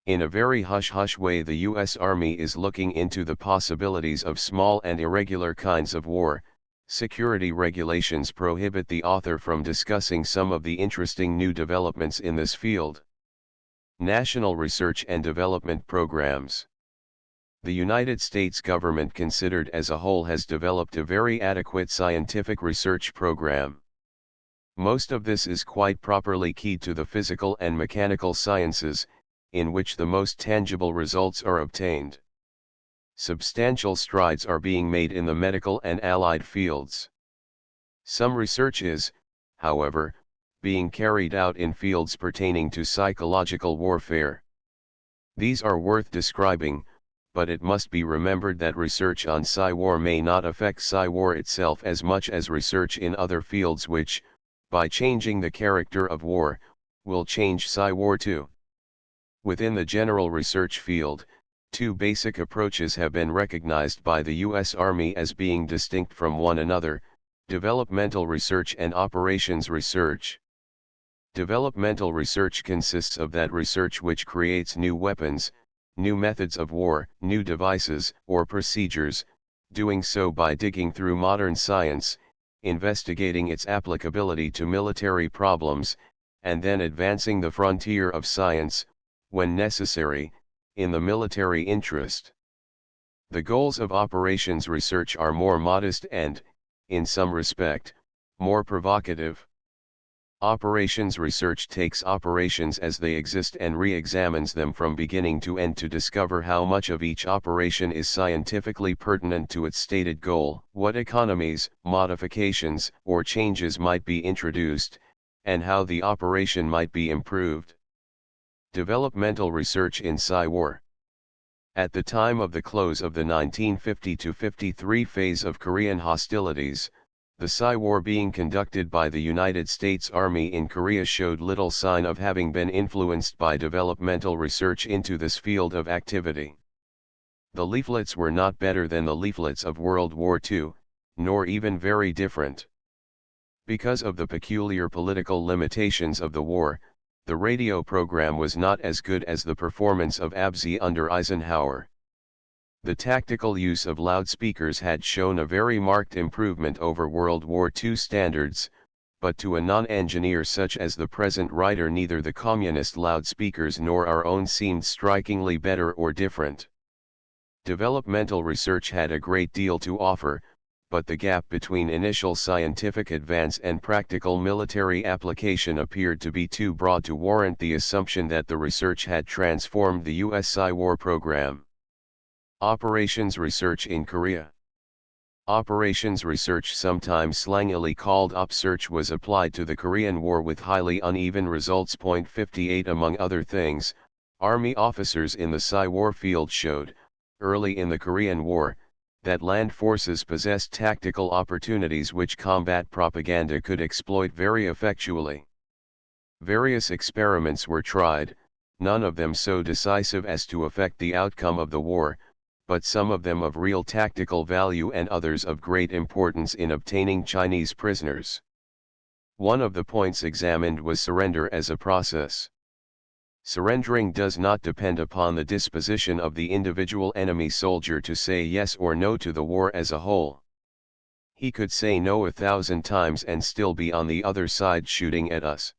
In a very hush-hush way the U.S. Army is looking into the possibilities of small and irregular kinds of war. Security regulations prohibit the author from discussing some of the interesting new developments in this field. National Research and Development Programs. The United States government considered as a whole has developed a very adequate scientific research program. Most of this is quite properly keyed to the physical and mechanical sciences, in which the most tangible results are obtained. Substantial strides are being made in the medical and allied fields. Some research is, however, being carried out in fields pertaining to psychological warfare. These are worth describing, but it must be remembered that research on psy-war may not affect psy-war itself as much as research in other fields which, by changing the character of war, will change psy-war too. Within the general research field, two basic approaches have been recognized by the U.S. Army as being distinct from one another: developmental research and operations research. Developmental research consists of that research which creates new weapons, new methods of war, new devices or procedures, doing so by digging through modern science, investigating its applicability to military problems, and then advancing the frontier of science, when necessary, in the military interest. The goals of operations research are more modest and, in some respect, more provocative. Operations research takes operations as they exist and re-examines them from beginning to end to discover how much of each operation is scientifically pertinent to its stated goal, what economies, modifications, or changes might be introduced, and how the operation might be improved. Developmental research in Psy-War. At the time of the close of the 1950-53 phase of Korean hostilities, the Psy-War being conducted by the United States Army in Korea showed little sign of having been influenced by developmental research into this field of activity. The leaflets were not better than the leaflets of World War II, nor even very different. Because of the peculiar political limitations of the war, the radio program was not as good as the performance of ABZI under Eisenhower. The tactical use of loudspeakers had shown a very marked improvement over World War II standards, but to a non-engineer such as the present writer neither the communist loudspeakers nor our own seemed strikingly better or different. Developmental research had a great deal to offer, but the gap between initial scientific advance and practical military application appeared to be too broad to warrant the assumption that the research had transformed the U.S. Psy-War program. Operations research in Korea. Operations research, sometimes slangily called OpSearch, was applied to the Korean War with highly uneven results. 58 Among other things, Army officers in the Psy-War field showed, early in the Korean War, that land forces possessed tactical opportunities which combat propaganda could exploit very effectually. Various experiments were tried, none of them so decisive as to affect the outcome of the war, but some of them of real tactical value and others of great importance in obtaining Chinese prisoners. One of the points examined was surrender as a process. Surrendering does not depend upon the disposition of the individual enemy soldier to say yes or no to the war as a whole. He could say no 1,000 times and still be on the other side shooting at us.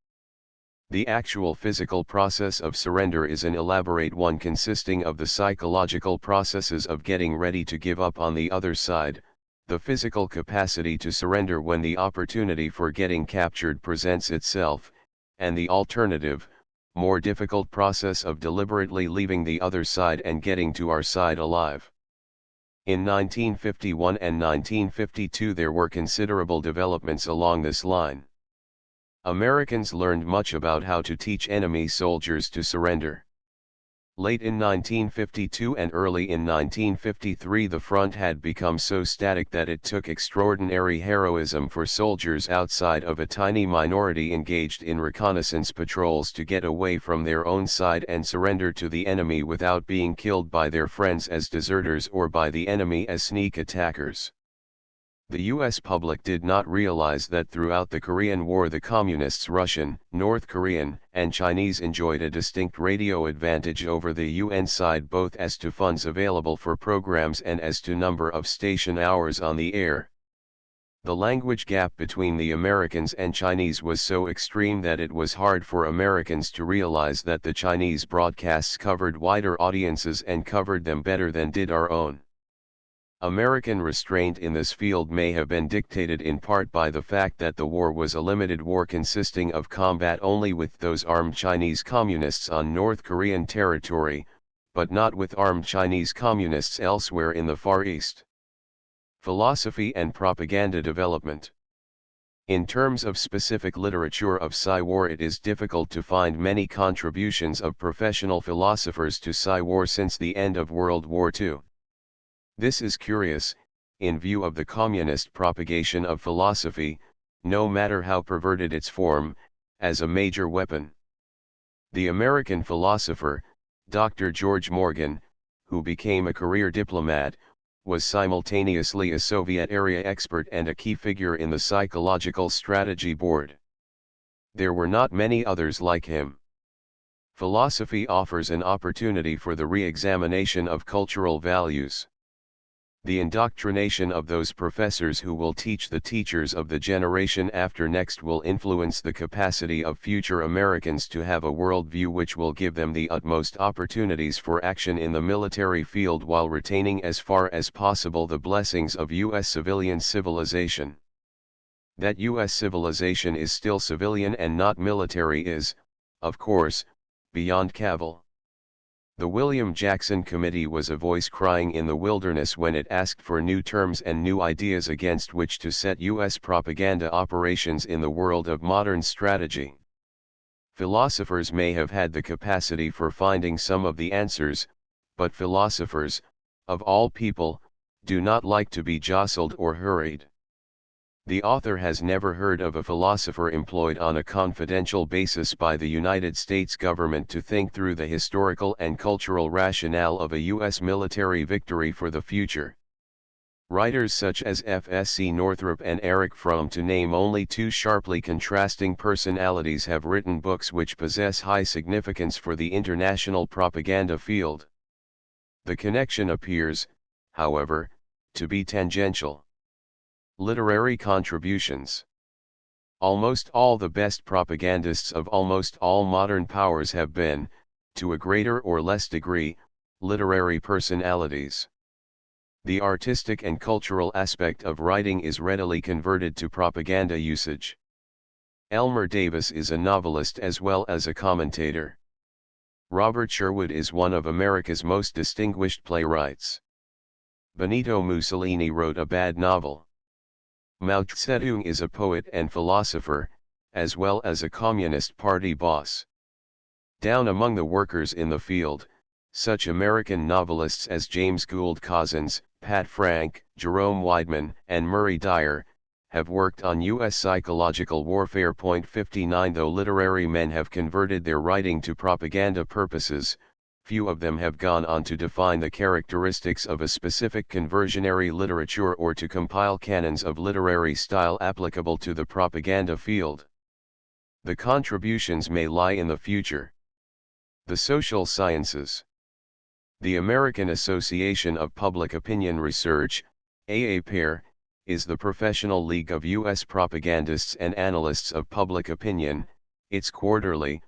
The actual physical process of surrender is an elaborate one consisting of the psychological processes of getting ready to give up on the other side, the physical capacity to surrender when the opportunity for getting captured presents itself, and the alternative, more difficult process of deliberately leaving the other side and getting to our side alive. In 1951 and 1952 there were considerable developments along this line. Americans learned much about how to teach enemy soldiers to surrender. Late in 1952 and early in 1953 the front had become so static that it took extraordinary heroism for soldiers outside of a tiny minority engaged in reconnaissance patrols to get away from their own side and surrender to the enemy without being killed by their friends as deserters or by the enemy as sneak attackers. The U.S. public did not realize that throughout the Korean War the Communists, Russian, North Korean, and Chinese enjoyed a distinct radio advantage over the UN side both as to funds available for programs and as to number of station hours on the air. The language gap between the Americans and Chinese was so extreme that it was hard for Americans to realize that the Chinese broadcasts covered wider audiences and covered them better than did our own. American restraint in this field may have been dictated in part by the fact that the war was a limited war consisting of combat only with those armed Chinese communists on North Korean territory, but not with armed Chinese communists elsewhere in the Far East. Philosophy and propaganda development. In terms of specific literature of Psy-War it is difficult to find many contributions of professional philosophers to Psy-War since the end of World War II. This is curious, in view of the communist propagation of philosophy, no matter how perverted its form, as a major weapon. The American philosopher, Dr. George Morgan, who became a career diplomat, was simultaneously a Soviet-era expert and a key figure in the Psychological Strategy Board. There were not many others like him. Philosophy offers an opportunity for the re-examination of cultural values. The indoctrination of those professors who will teach the teachers of the generation after next will influence the capacity of future Americans to have a worldview which will give them the utmost opportunities for action in the military field while retaining as far as possible the blessings of U.S. civilian civilization. That U.S. civilization is still civilian and not military is, of course, beyond cavil. The William Jackson Committee was a voice crying in the wilderness when it asked for new terms and new ideas against which to set U.S. propaganda operations in the world of modern strategy. Philosophers may have had the capacity for finding some of the answers, but philosophers, of all people, do not like to be jostled or hurried. The author has never heard of a philosopher employed on a confidential basis by the United States government to think through the historical and cultural rationale of a U.S. military victory for the future. Writers such as F.S.C. Northrop and Eric Fromm, to name only two sharply contrasting personalities, have written books which possess high significance for the international propaganda field. The connection appears, however, to be tangential. Literary contributions. Almost all the best propagandists of almost all modern powers have been, to a greater or less degree, literary personalities. The artistic and cultural aspect of writing is readily converted to propaganda usage. Elmer Davis is a novelist as well as a commentator. Robert Sherwood is one of America's most distinguished playwrights. Benito Mussolini wrote a bad novel. Mao Zedong is a poet and philosopher, as well as a Communist Party boss. Down among the workers in the field, such American novelists as James Gould Cozzens, Pat Frank, Jerome Weidman, and Murray Dyer, have worked on U.S. psychological warfare. 59 Though literary men have converted their writing to propaganda purposes, few of them have gone on to define the characteristics of a specific conversionary literature or to compile canons of literary style applicable to the propaganda field. The contributions may lie in the future. The social sciences. The American Association of Public Opinion Research, AAPR, is the professional league of U.S. propagandists and analysts of public opinion. Its quarterly,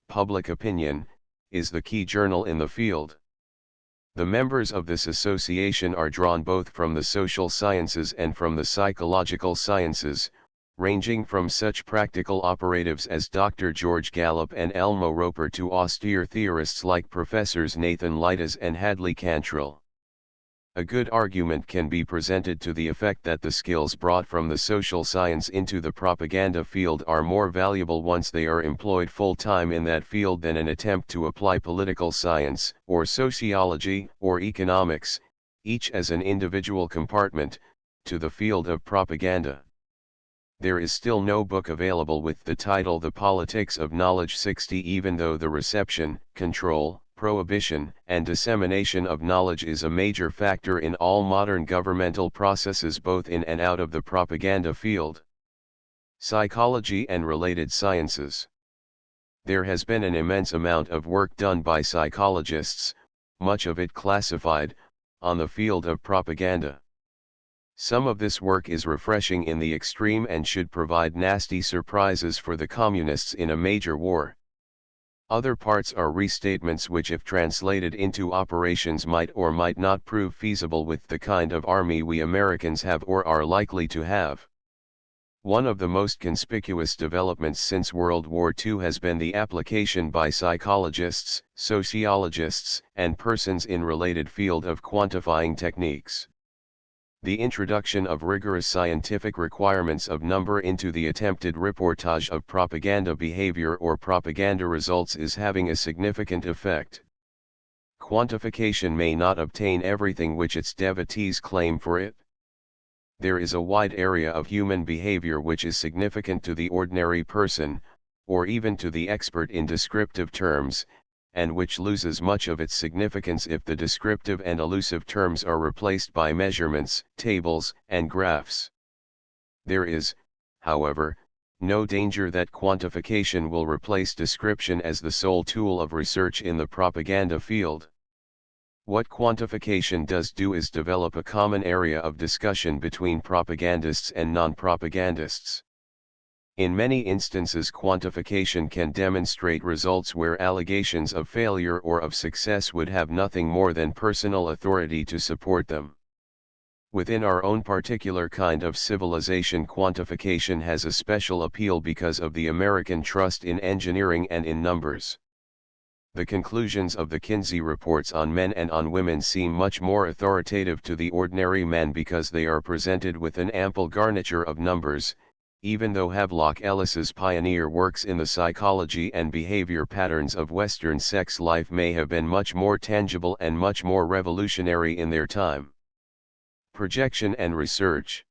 Public Opinion, is the key journal in the field. The members of this association are drawn both from the social sciences and from the psychological sciences, ranging from such practical operatives as Dr. George Gallup and Elmo Roper to austere theorists like Professors Nathan Leites and Hadley Cantrell. A good argument can be presented to the effect that the skills brought from the social science into the propaganda field are more valuable once they are employed full-time in that field than an attempt to apply political science, or sociology, or economics, each as an individual compartment, to the field of propaganda. There is still no book available with the title The Politics of Knowledge 60, even though the reception, control, prohibition, and dissemination of knowledge is a major factor in all modern governmental processes both in and out of the propaganda field. Psychology and related sciences. There has been an immense amount of work done by psychologists, much of it classified, on the field of propaganda. Some of this work is refreshing in the extreme and should provide nasty surprises for the communists in a major war. Other parts are restatements which, if translated into operations, might or might not prove feasible with the kind of army we Americans have or are likely to have. One of the most conspicuous developments since World War II has been the application by psychologists, sociologists, and persons in related field of quantifying techniques. The introduction of rigorous scientific requirements of number into the attempted reportage of propaganda behavior or propaganda results is having a significant effect. Quantification may not obtain everything which its devotees claim for it. There is a wide area of human behavior which is significant to the ordinary person, or even to the expert in descriptive terms, and which loses much of its significance if the descriptive and elusive terms are replaced by measurements, tables, and graphs. There is, however, no danger that quantification will replace description as the sole tool of research in the propaganda field. What quantification does do is develop a common area of discussion between propagandists and non-propagandists. In many instances, quantification can demonstrate results where allegations of failure or of success would have nothing more than personal authority to support them. Within our own particular kind of civilization, quantification has a special appeal because of the American trust in engineering and in numbers. The conclusions of the Kinsey reports on men and on women seem much more authoritative to the ordinary man because they are presented with an ample garniture of numbers, even though Havelock Ellis's pioneer works in the psychology and behavior patterns of Western sex life may have been much more tangible and much more revolutionary in their time. Projection and research.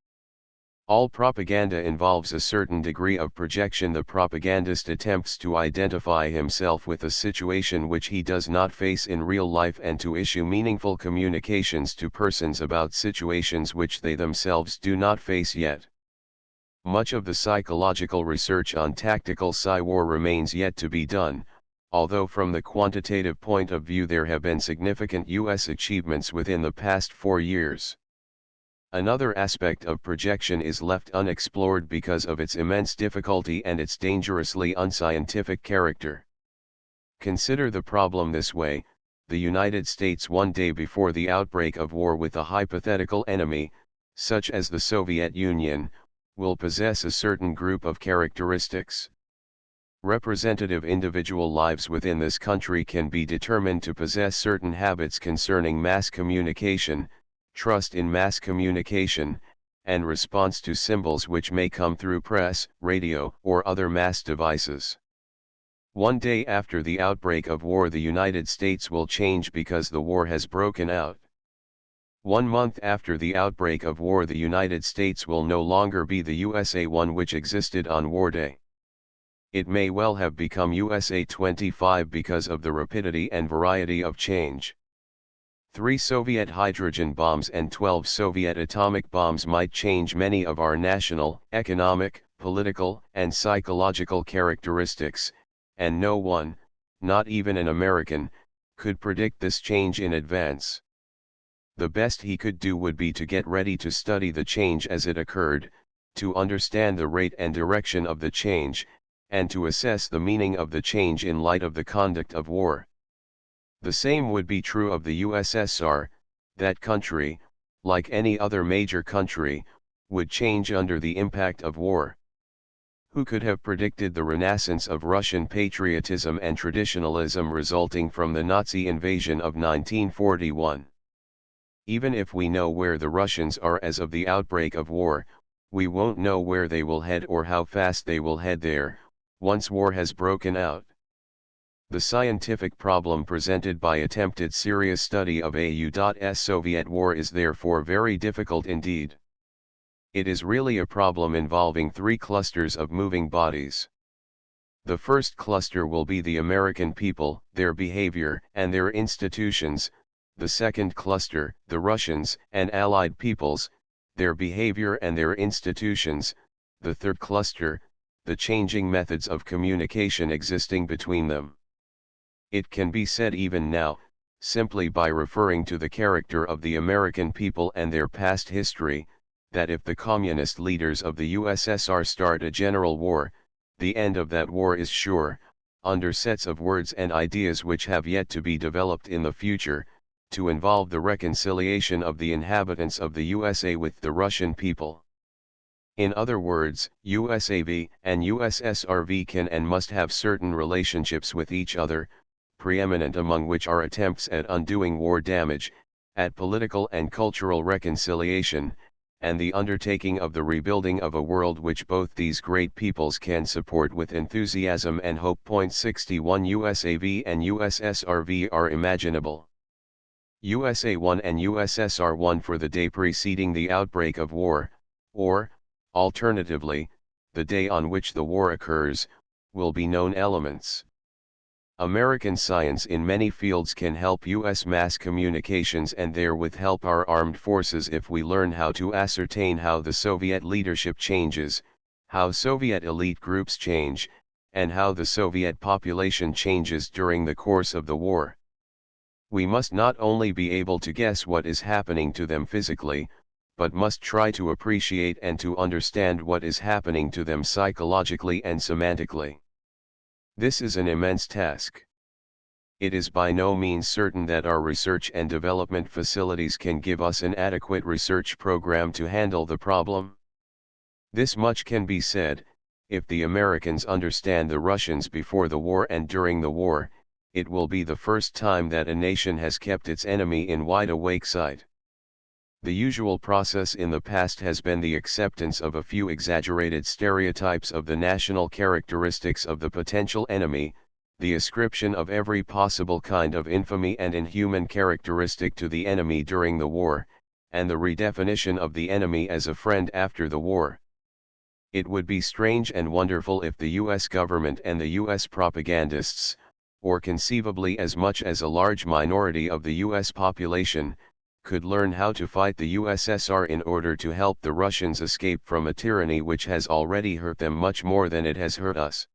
All propaganda involves a certain degree of projection. The propagandist attempts to identify himself with a situation which he does not face in real life and to issue meaningful communications to persons about situations which they themselves do not face yet. Much of the psychological research on tactical psy-war remains yet to be done, although from the quantitative point of view there have been significant U.S. achievements within the past 4 years. Another aspect of projection is left unexplored because of its immense difficulty and its dangerously unscientific character. Consider the problem this way: the United States one day before the outbreak of war with a hypothetical enemy, such as the Soviet Union, will possess a certain group of characteristics. Representative individual lives within this country can be determined to possess certain habits concerning mass communication, trust in mass communication, and response to symbols which may come through press, radio, or other mass devices. One day after the outbreak of war, the United States will change because the war has broken out. 1 month after the outbreak of war, the United States will no longer be the USA 1 which existed on war day. It may well have become USA 25 because of the rapidity and variety of change. 3 Soviet hydrogen bombs and 12 Soviet atomic bombs might change many of our national, economic, political, and psychological characteristics, and no one, not even an American, could predict this change in advance. The best he could do would be to get ready to study the change as it occurred, to understand the rate and direction of the change, and to assess the meaning of the change in light of the conduct of war. The same would be true of the USSR. That country, like any other major country, would change under the impact of war. Who could have predicted the renaissance of Russian patriotism and traditionalism resulting from the Nazi invasion of 1941? Even if we know where the Russians are as of the outbreak of war, we won't know where they will head or how fast they will head there, once war has broken out. The scientific problem presented by attempted serious study of a U.S. Soviet war is therefore very difficult indeed. It is really a problem involving 3 clusters of moving bodies. The first cluster will be the American people, their behavior, and their institutions; the second cluster, the Russians and allied peoples, their behavior and their institutions; the third cluster, the changing methods of communication existing between them. It can be said even now, simply by referring to the character of the American people and their past history, that if the communist leaders of the USSR start a general war, the end of that war is sure, under sets of words and ideas which have yet to be developed in the future, to involve the reconciliation of the inhabitants of the USA with the Russian people. In other words, USAV and USSRV can and must have certain relationships with each other, preeminent among which are attempts at undoing war damage, at political and cultural reconciliation, and the undertaking of the rebuilding of a world which both these great peoples can support with enthusiasm and hope. 61 USAV and USSRV are imaginable. USA 1 and USSR 1 for the day preceding the outbreak of war, or, alternatively, the day on which the war occurs, will be known elements. American science in many fields can help U.S. mass communications and therewith help our armed forces if we learn how to ascertain how the Soviet leadership changes, how Soviet elite groups change, and how the Soviet population changes during the course of the war. We must not only be able to guess what is happening to them physically, but must try to appreciate and to understand what is happening to them psychologically and semantically. This is an immense task. It is by no means certain that our research and development facilities can give us an adequate research program to handle the problem. This much can be said: if the Americans understand the Russians before the war and during the war, it will be the first time that a nation has kept its enemy in wide-awake sight. The usual process in the past has been the acceptance of a few exaggerated stereotypes of the national characteristics of the potential enemy, the ascription of every possible kind of infamy and inhuman characteristic to the enemy during the war, and the redefinition of the enemy as a friend after the war. It would be strange and wonderful if the U.S. government and the U.S. propagandists, or conceivably as much as a large minority of the U.S. population, could learn how to fight the USSR in order to help the Russians escape from a tyranny which has already hurt them much more than it has hurt us.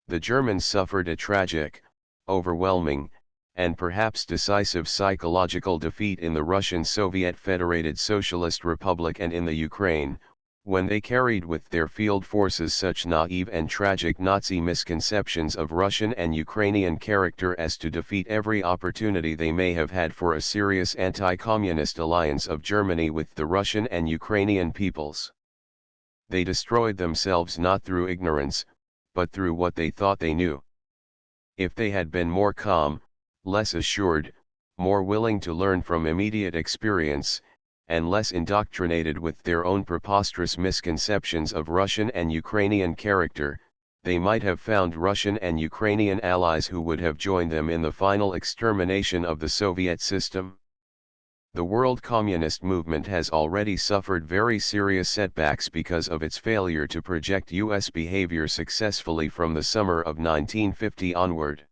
The Germans suffered a tragic, overwhelming, and perhaps decisive psychological defeat in the Russian Soviet Federated Socialist Republic and in the Ukraine, when they carried with their field forces such naive and tragic Nazi misconceptions of Russian and Ukrainian character as to defeat every opportunity they may have had for a serious anti-communist alliance of Germany with the Russian and Ukrainian peoples. They destroyed themselves not through ignorance, but through what they thought they knew. If they had been more calm, less assured, more willing to learn from immediate experience, and less indoctrinated with their own preposterous misconceptions of Russian and Ukrainian character, they might have found Russian and Ukrainian allies who would have joined them in the final extermination of the Soviet system. The world communist movement has already suffered very serious setbacks because of its failure to project U.S. behavior successfully from the summer of 1950 onward.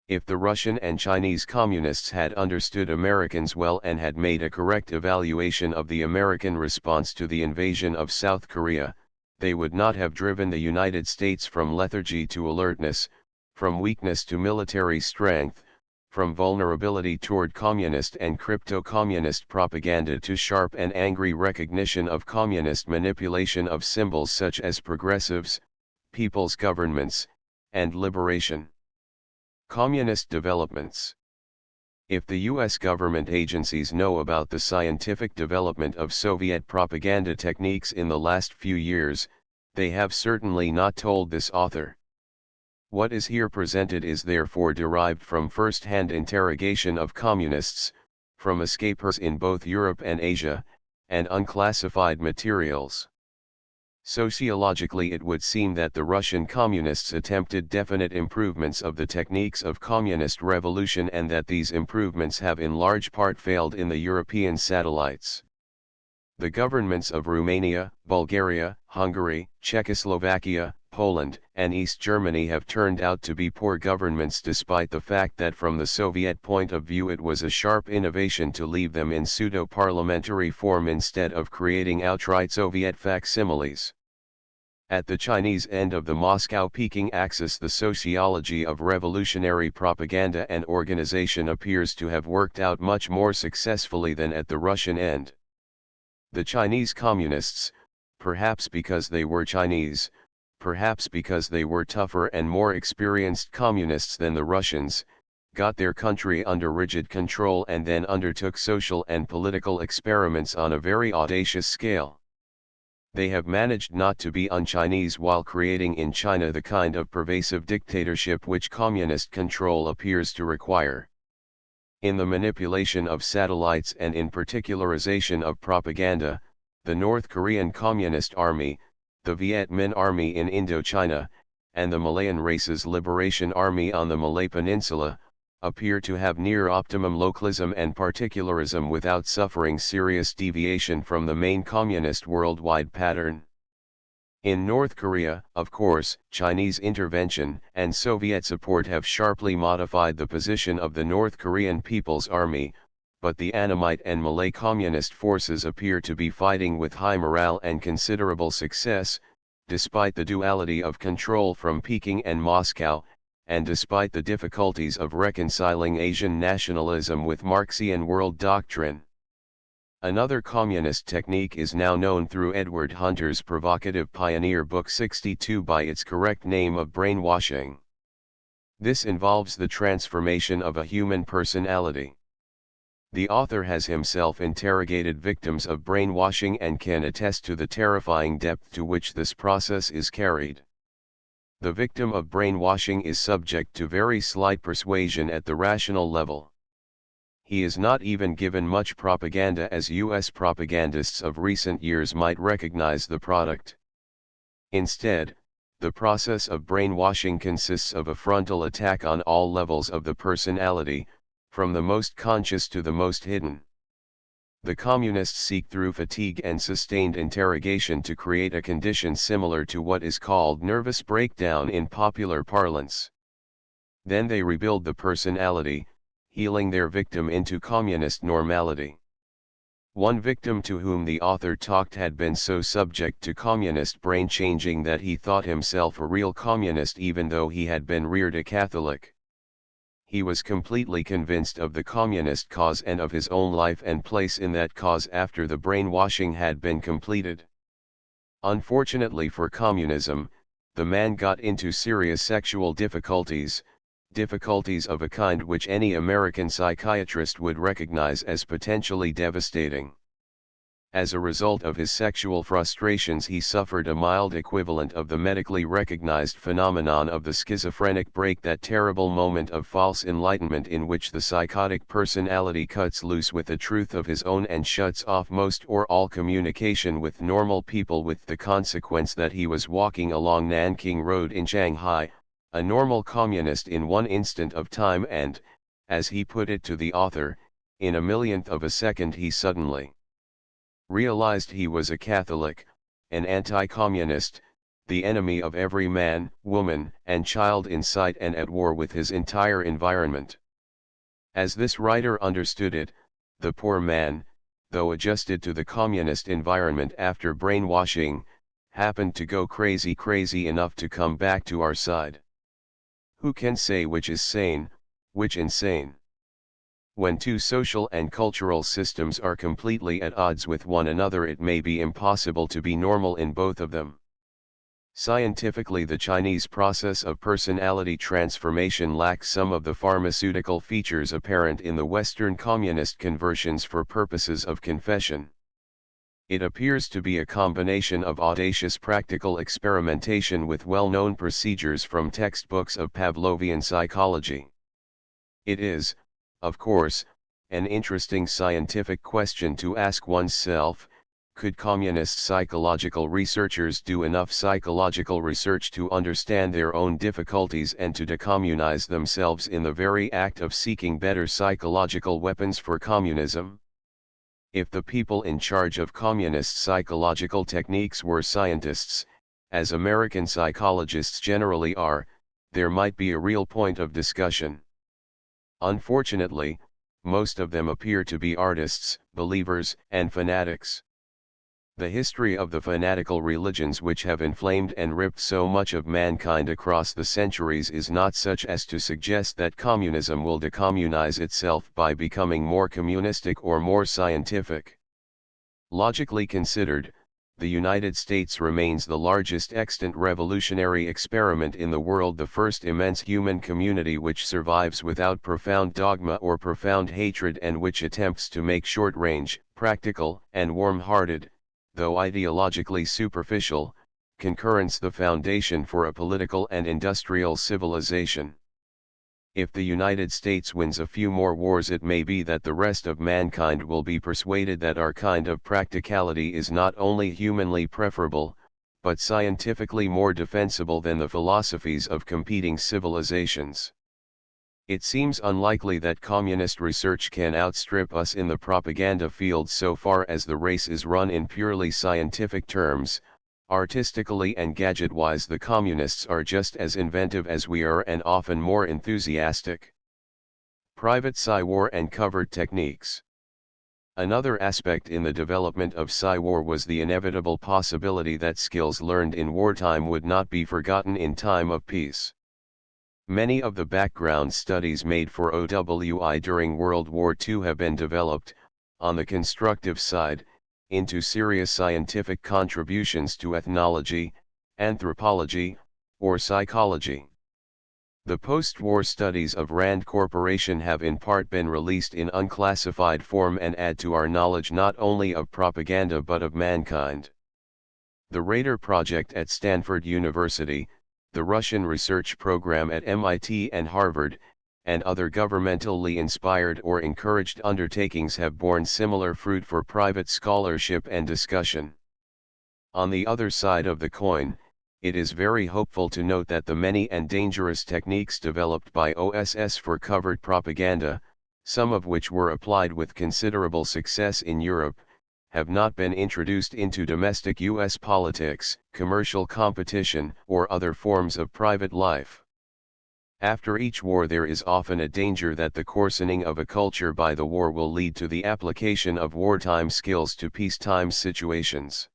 If the Russian and Chinese communists had understood Americans well and had made a correct evaluation of the American response to the invasion of South Korea, they would not have driven the United States from lethargy to alertness, from weakness to military strength, from vulnerability toward communist and crypto-communist propaganda to sharp and angry recognition of communist manipulation of symbols such as progressives, people's governments, and liberation. Communist developments. If the U.S. government agencies know about the scientific development of Soviet propaganda techniques in the last few years, they have certainly not told this author. What is here presented is therefore derived from first-hand interrogation of communists, from escapers in both Europe and Asia, and unclassified materials. Sociologically, it would seem that the Russian communists attempted definite improvements of the techniques of communist revolution and that these improvements have in large part failed in the European satellites. The governments of Romania, Bulgaria, Hungary, Czechoslovakia, Poland, and East Germany have turned out to be poor governments despite the fact that from the Soviet point of view it was a sharp innovation to leave them in pseudo-parliamentary form instead of creating outright Soviet facsimiles. At the Chinese end of the Moscow-Peking axis, the sociology of revolutionary propaganda and organization appears to have worked out much more successfully than at the Russian end. The Chinese communists, perhaps because they were Chinese, perhaps because they were tougher and more experienced communists than the Russians, got their country under rigid control and then undertook social and political experiments on a very audacious scale. They have managed not to be un-Chinese while creating in China the kind of pervasive dictatorship which communist control appears to require. In the manipulation of satellites and in particularization of propaganda, the North Korean Communist Army, the Viet Minh Army in Indochina, and the Malayan Races Liberation Army on the Malay Peninsula, appear to have near optimum localism and particularism without suffering serious deviation from the main communist worldwide pattern. In North Korea, of course, Chinese intervention and Soviet support have sharply modified the position of the North Korean People's Army, but the Annamite and Malay communist forces appear to be fighting with high morale and considerable success, despite the duality of control from Peking and Moscow, and despite the difficulties of reconciling Asian nationalism with Marxian world doctrine. Another communist technique is now known through Edward Hunter's provocative pioneer book 62 by its correct name of brainwashing. This involves the transformation of a human personality. The author has himself interrogated victims of brainwashing and can attest to the terrifying depth to which this process is carried. The victim of brainwashing is subject to very slight persuasion at the rational level. He is not even given much propaganda, as US propagandists of recent years might recognize the product. Instead, the process of brainwashing consists of a frontal attack on all levels of the personality, from the most conscious to the most hidden. The communists seek through fatigue and sustained interrogation to create a condition similar to what is called nervous breakdown in popular parlance. Then they rebuild the personality, healing their victim into communist normality. One victim to whom the author talked had been so subject to communist brain changing that he thought himself a real communist even though he had been reared a Catholic. He was completely convinced of the communist cause and of his own life and place in that cause after the brainwashing had been completed. Unfortunately for communism, the man got into serious sexual difficulties of a kind which any American psychiatrist would recognize as potentially devastating. As a result of his sexual frustrations, he suffered a mild equivalent of the medically recognized phenomenon of the schizophrenic break, that terrible moment of false enlightenment in which the psychotic personality cuts loose with a truth of his own and shuts off most or all communication with normal people, with the consequence that he was walking along Nanking Road in Shanghai, a normal communist in one instant of time, and, as he put it to the author, in a millionth of a second he suddenly realized he was a Catholic, an anti-communist, the enemy of every man, woman, and child in sight, and at war with his entire environment. As this writer understood it, the poor man, though adjusted to the communist environment after brainwashing, happened to go crazy enough to come back to our side. Who can say which is sane, which insane? When two social and cultural systems are completely at odds with one another, it may be impossible to be normal in both of them. Scientifically, the Chinese process of personality transformation lacks some of the pharmaceutical features apparent in the Western communist conversions for purposes of confession. It appears to be a combination of audacious practical experimentation with well-known procedures from textbooks of Pavlovian psychology. It is, of course, an interesting scientific question to ask oneself: could communist psychological researchers do enough psychological research to understand their own difficulties and to decommunize themselves in the very act of seeking better psychological weapons for communism? If the people in charge of communist psychological techniques were scientists, as American psychologists generally are, there might be a real point of discussion. Unfortunately, most of them appear to be artists, believers, and fanatics. The history of the fanatical religions which have inflamed and ripped so much of mankind across the centuries is not such as to suggest that communism will decommunize itself by becoming more communistic or more scientific. Logically considered, the United States remains the largest extant revolutionary experiment in the world, the first immense human community which survives without profound dogma or profound hatred, and which attempts to make short-range, practical, and warm-hearted, though ideologically superficial, concurrence the foundation for a political and industrial civilization. If the United States wins a few more wars, it may be that the rest of mankind will be persuaded that our kind of practicality is not only humanly preferable, but scientifically more defensible than the philosophies of competing civilizations. It seems unlikely that communist research can outstrip us in the propaganda field so far as the race is run in purely scientific terms. Artistically and gadget-wise, the communists are just as inventive as we are, and often more enthusiastic. Private Psy-war and covert techniques. Another aspect in the development of Psy-war was the inevitable possibility that skills learned in wartime would not be forgotten in time of peace. Many of the background studies made for OWI during World War II have been developed, on the constructive side, into serious scientific contributions to ethnology, anthropology, or psychology. The post-war studies of RAND Corporation have in part been released in unclassified form and add to our knowledge not only of propaganda but of mankind. The Radar Project at Stanford University, the Russian research program at MIT and Harvard, and other governmentally inspired or encouraged undertakings have borne similar fruit for private scholarship and discussion. On the other side of the coin, it is very hopeful to note that the many and dangerous techniques developed by OSS for covert propaganda, some of which were applied with considerable success in Europe, have not been introduced into domestic U.S. politics, commercial competition, or other forms of private life. After each war there is often a danger that the coarsening of a culture by the war will lead to the application of wartime skills to peacetime situations.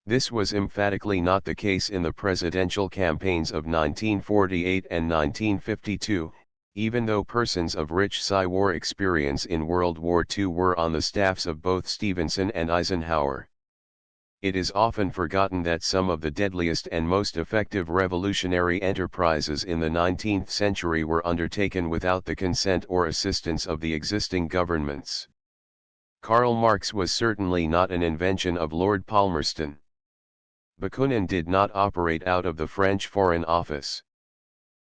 This was emphatically not the case in the presidential campaigns of 1948 and 1952, even though persons of rich Psy-war experience in World War II were on the staffs of both Stevenson and Eisenhower. It is often forgotten that some of the deadliest and most effective revolutionary enterprises in the 19th century were undertaken without the consent or assistance of the existing governments. Karl Marx was certainly not an invention of Lord Palmerston. Bakunin did not operate out of the French Foreign Office.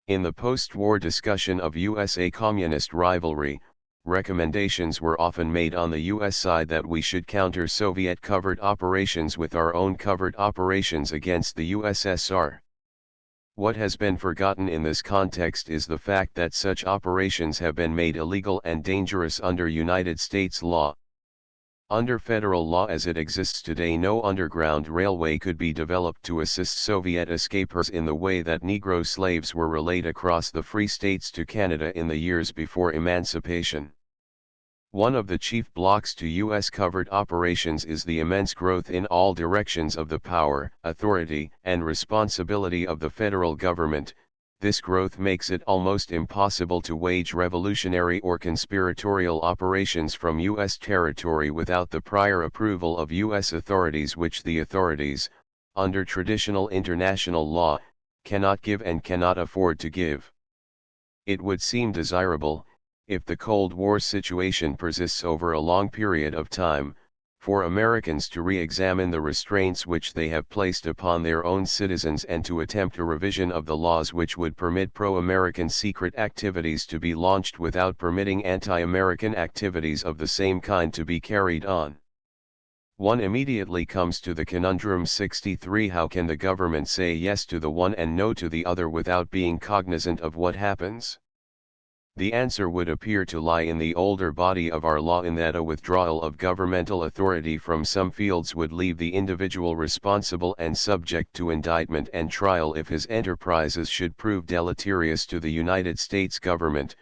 In the post-war discussion of USA communist rivalry, recommendations were often made on the US side that we should counter Soviet covert operations with our own covert operations against the USSR. What has been forgotten in this context is the fact that such operations have been made illegal and dangerous under United States law. Under federal law as it exists today, no underground railway could be developed to assist Soviet escapers in the way that Negro slaves were relayed across the Free States to Canada in the years before emancipation. One of the chief blocks to U.S. covert operations is the immense growth in all directions of the power, authority, and responsibility of the federal government. This growth makes it almost impossible to wage revolutionary or conspiratorial operations from U.S. territory without the prior approval of U.S. authorities, which the authorities, under traditional international law, cannot give and cannot afford to give. It would seem desirable, if the Cold War situation persists over a long period of time, for Americans to re-examine the restraints which they have placed upon their own citizens and to attempt a revision of the laws which would permit pro-American secret activities to be launched without permitting anti-American activities of the same kind to be carried on. One immediately comes to the conundrum 63: how can the government say yes to the one and no to the other without being cognizant of what happens? The answer would appear to lie in the older body of our law, in that a withdrawal of governmental authority from some fields would leave the individual responsible and subject to indictment and trial if his enterprises should prove deleterious to the United States government,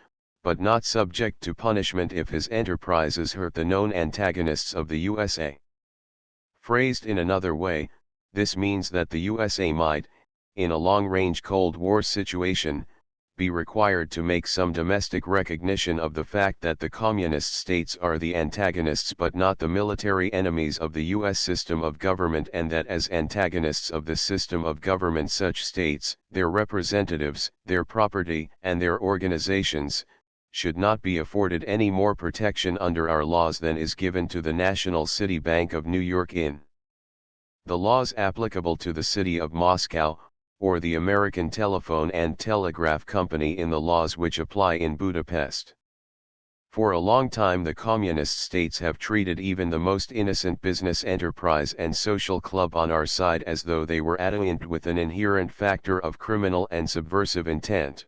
but not subject to punishment if his enterprises hurt the known antagonists of the USA. Phrased in another way, this means that the USA might, in a long-range Cold War situation, be required to make some domestic recognition of the fact that the communist states are the antagonists but not the military enemies of the U.S. system of government, and that as antagonists of the system of government such states, their representatives, their property, and their organizations, should not be afforded any more protection under our laws than is given to the National City Bank of New York in the laws applicable to the city of Moscow, or the American Telephone and Telegraph Company in the laws which apply in Budapest. For a long time the communist states have treated even the most innocent business enterprise and social club on our side as though they were adorned with an inherent factor of criminal and subversive intent.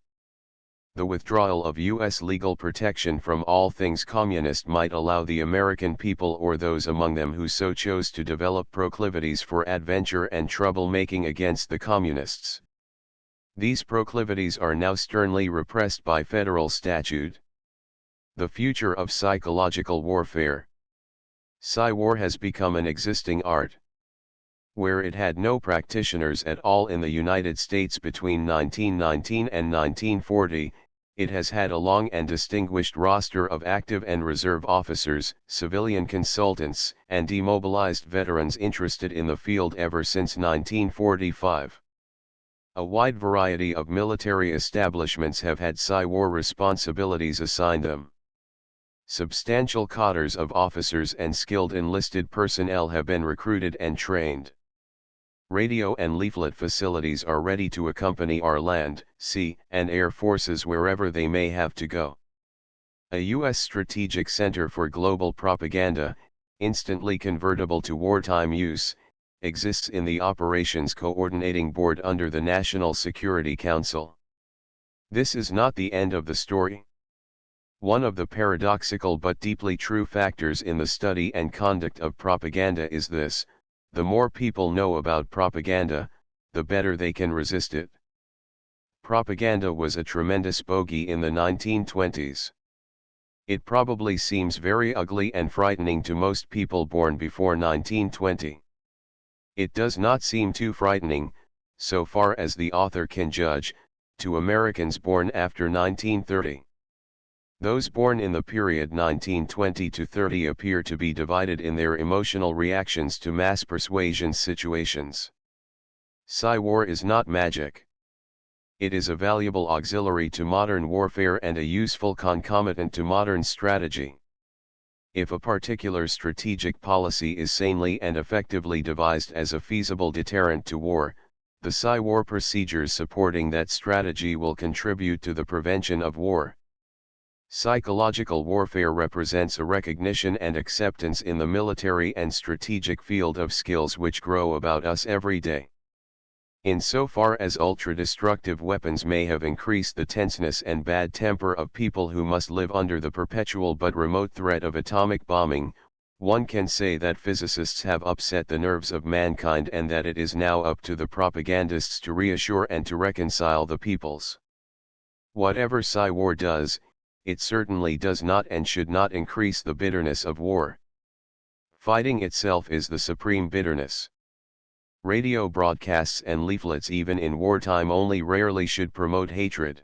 The withdrawal of U.S. legal protection from all things communist might allow the American people, or those among them who so chose, to develop proclivities for adventure and trouble-making against the communists. These proclivities are now sternly repressed by federal statute. The future of psychological warfare. Psy-war has become an existing art. where it had no practitioners at all in the United States between 1919 and 1940, it has had a long and distinguished roster of active and reserve officers, civilian consultants, and demobilized veterans interested in the field ever since 1945. A wide variety of military establishments have had Psy-War responsibilities assigned them. Substantial cadres of officers and skilled enlisted personnel have been recruited and trained. Radio and leaflet facilities are ready to accompany our land, sea, and air forces wherever they may have to go. A U.S. strategic center for global propaganda, instantly convertible to wartime use, exists in the Operations Coordinating Board under the National Security Council. This is not the end of the story. One of the paradoxical but deeply true factors in the study and conduct of propaganda is this: the more people know about propaganda, the better they can resist it. Propaganda was a tremendous bogey in the 1920s. It probably seems very ugly and frightening to most people born before 1920. It does not seem too frightening, so far as the author can judge, to Americans born after 1930. Those born in the period 1920 to 30 appear to be divided in their emotional reactions to mass persuasion situations. Psy-War is not magic. It is a valuable auxiliary to modern warfare and a useful concomitant to modern strategy. If a particular strategic policy is sanely and effectively devised as a feasible deterrent to war, the Psy-War procedures supporting that strategy will contribute to the prevention of war. Psychological warfare represents a recognition and acceptance in the military and strategic field of skills which grow about us every day. Insofar as ultra-destructive weapons may have increased the tenseness and bad temper of people who must live under the perpetual but remote threat of atomic bombing, one can say that physicists have upset the nerves of mankind and that it is now up to the propagandists to reassure and to reconcile the peoples. Whatever Psy-War does, it certainly does not and should not increase the bitterness of war. Fighting itself is the supreme bitterness. Radio broadcasts and leaflets even in wartime only rarely should promote hatred.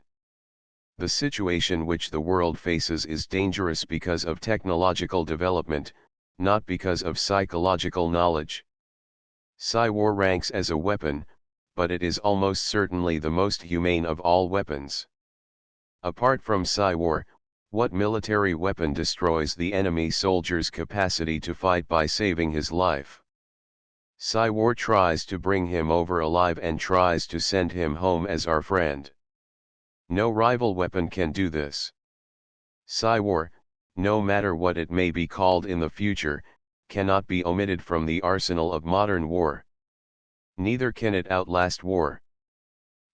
The situation which the world faces is dangerous because of technological development, not because of psychological knowledge. Psy-War ranks as a weapon, but it is almost certainly the most humane of all weapons. Apart from Psy-War, what military weapon destroys the enemy soldier's capacity to fight by saving his life? Psy-War tries to bring him over alive and tries to send him home as our friend. No rival weapon can do this. Psy-War, no matter what it may be called in the future, cannot be omitted from the arsenal of modern war. Neither can it outlast war.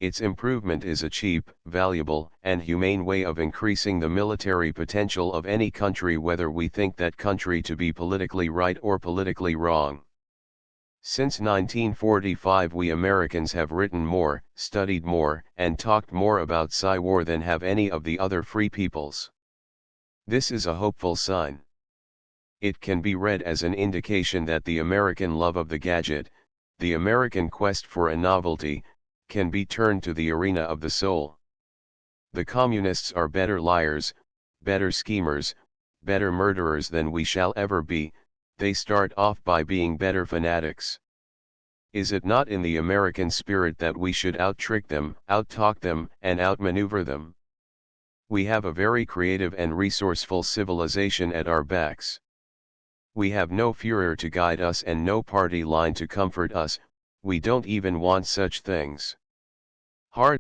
Its improvement is a cheap, valuable, and humane way of increasing the military potential of any country, whether we think that country to be politically right or politically wrong. Since 1945 we Americans have written more, studied more, and talked more about Psy-War than have any of the other free peoples. This is a hopeful sign. It can be read as an indication that the American love of the gadget, the American quest for a novelty, can be turned to the arena of the soul. The communists are better liars, better schemers, better murderers than we shall ever be. They start off by being better fanatics. Is it not in the American spirit that we should out-trick them, out-talk them, and outmaneuver them? We have a very creative and resourceful civilization at our backs. We have no Führer to guide us and no party line to comfort us. We don't even want such things. Hard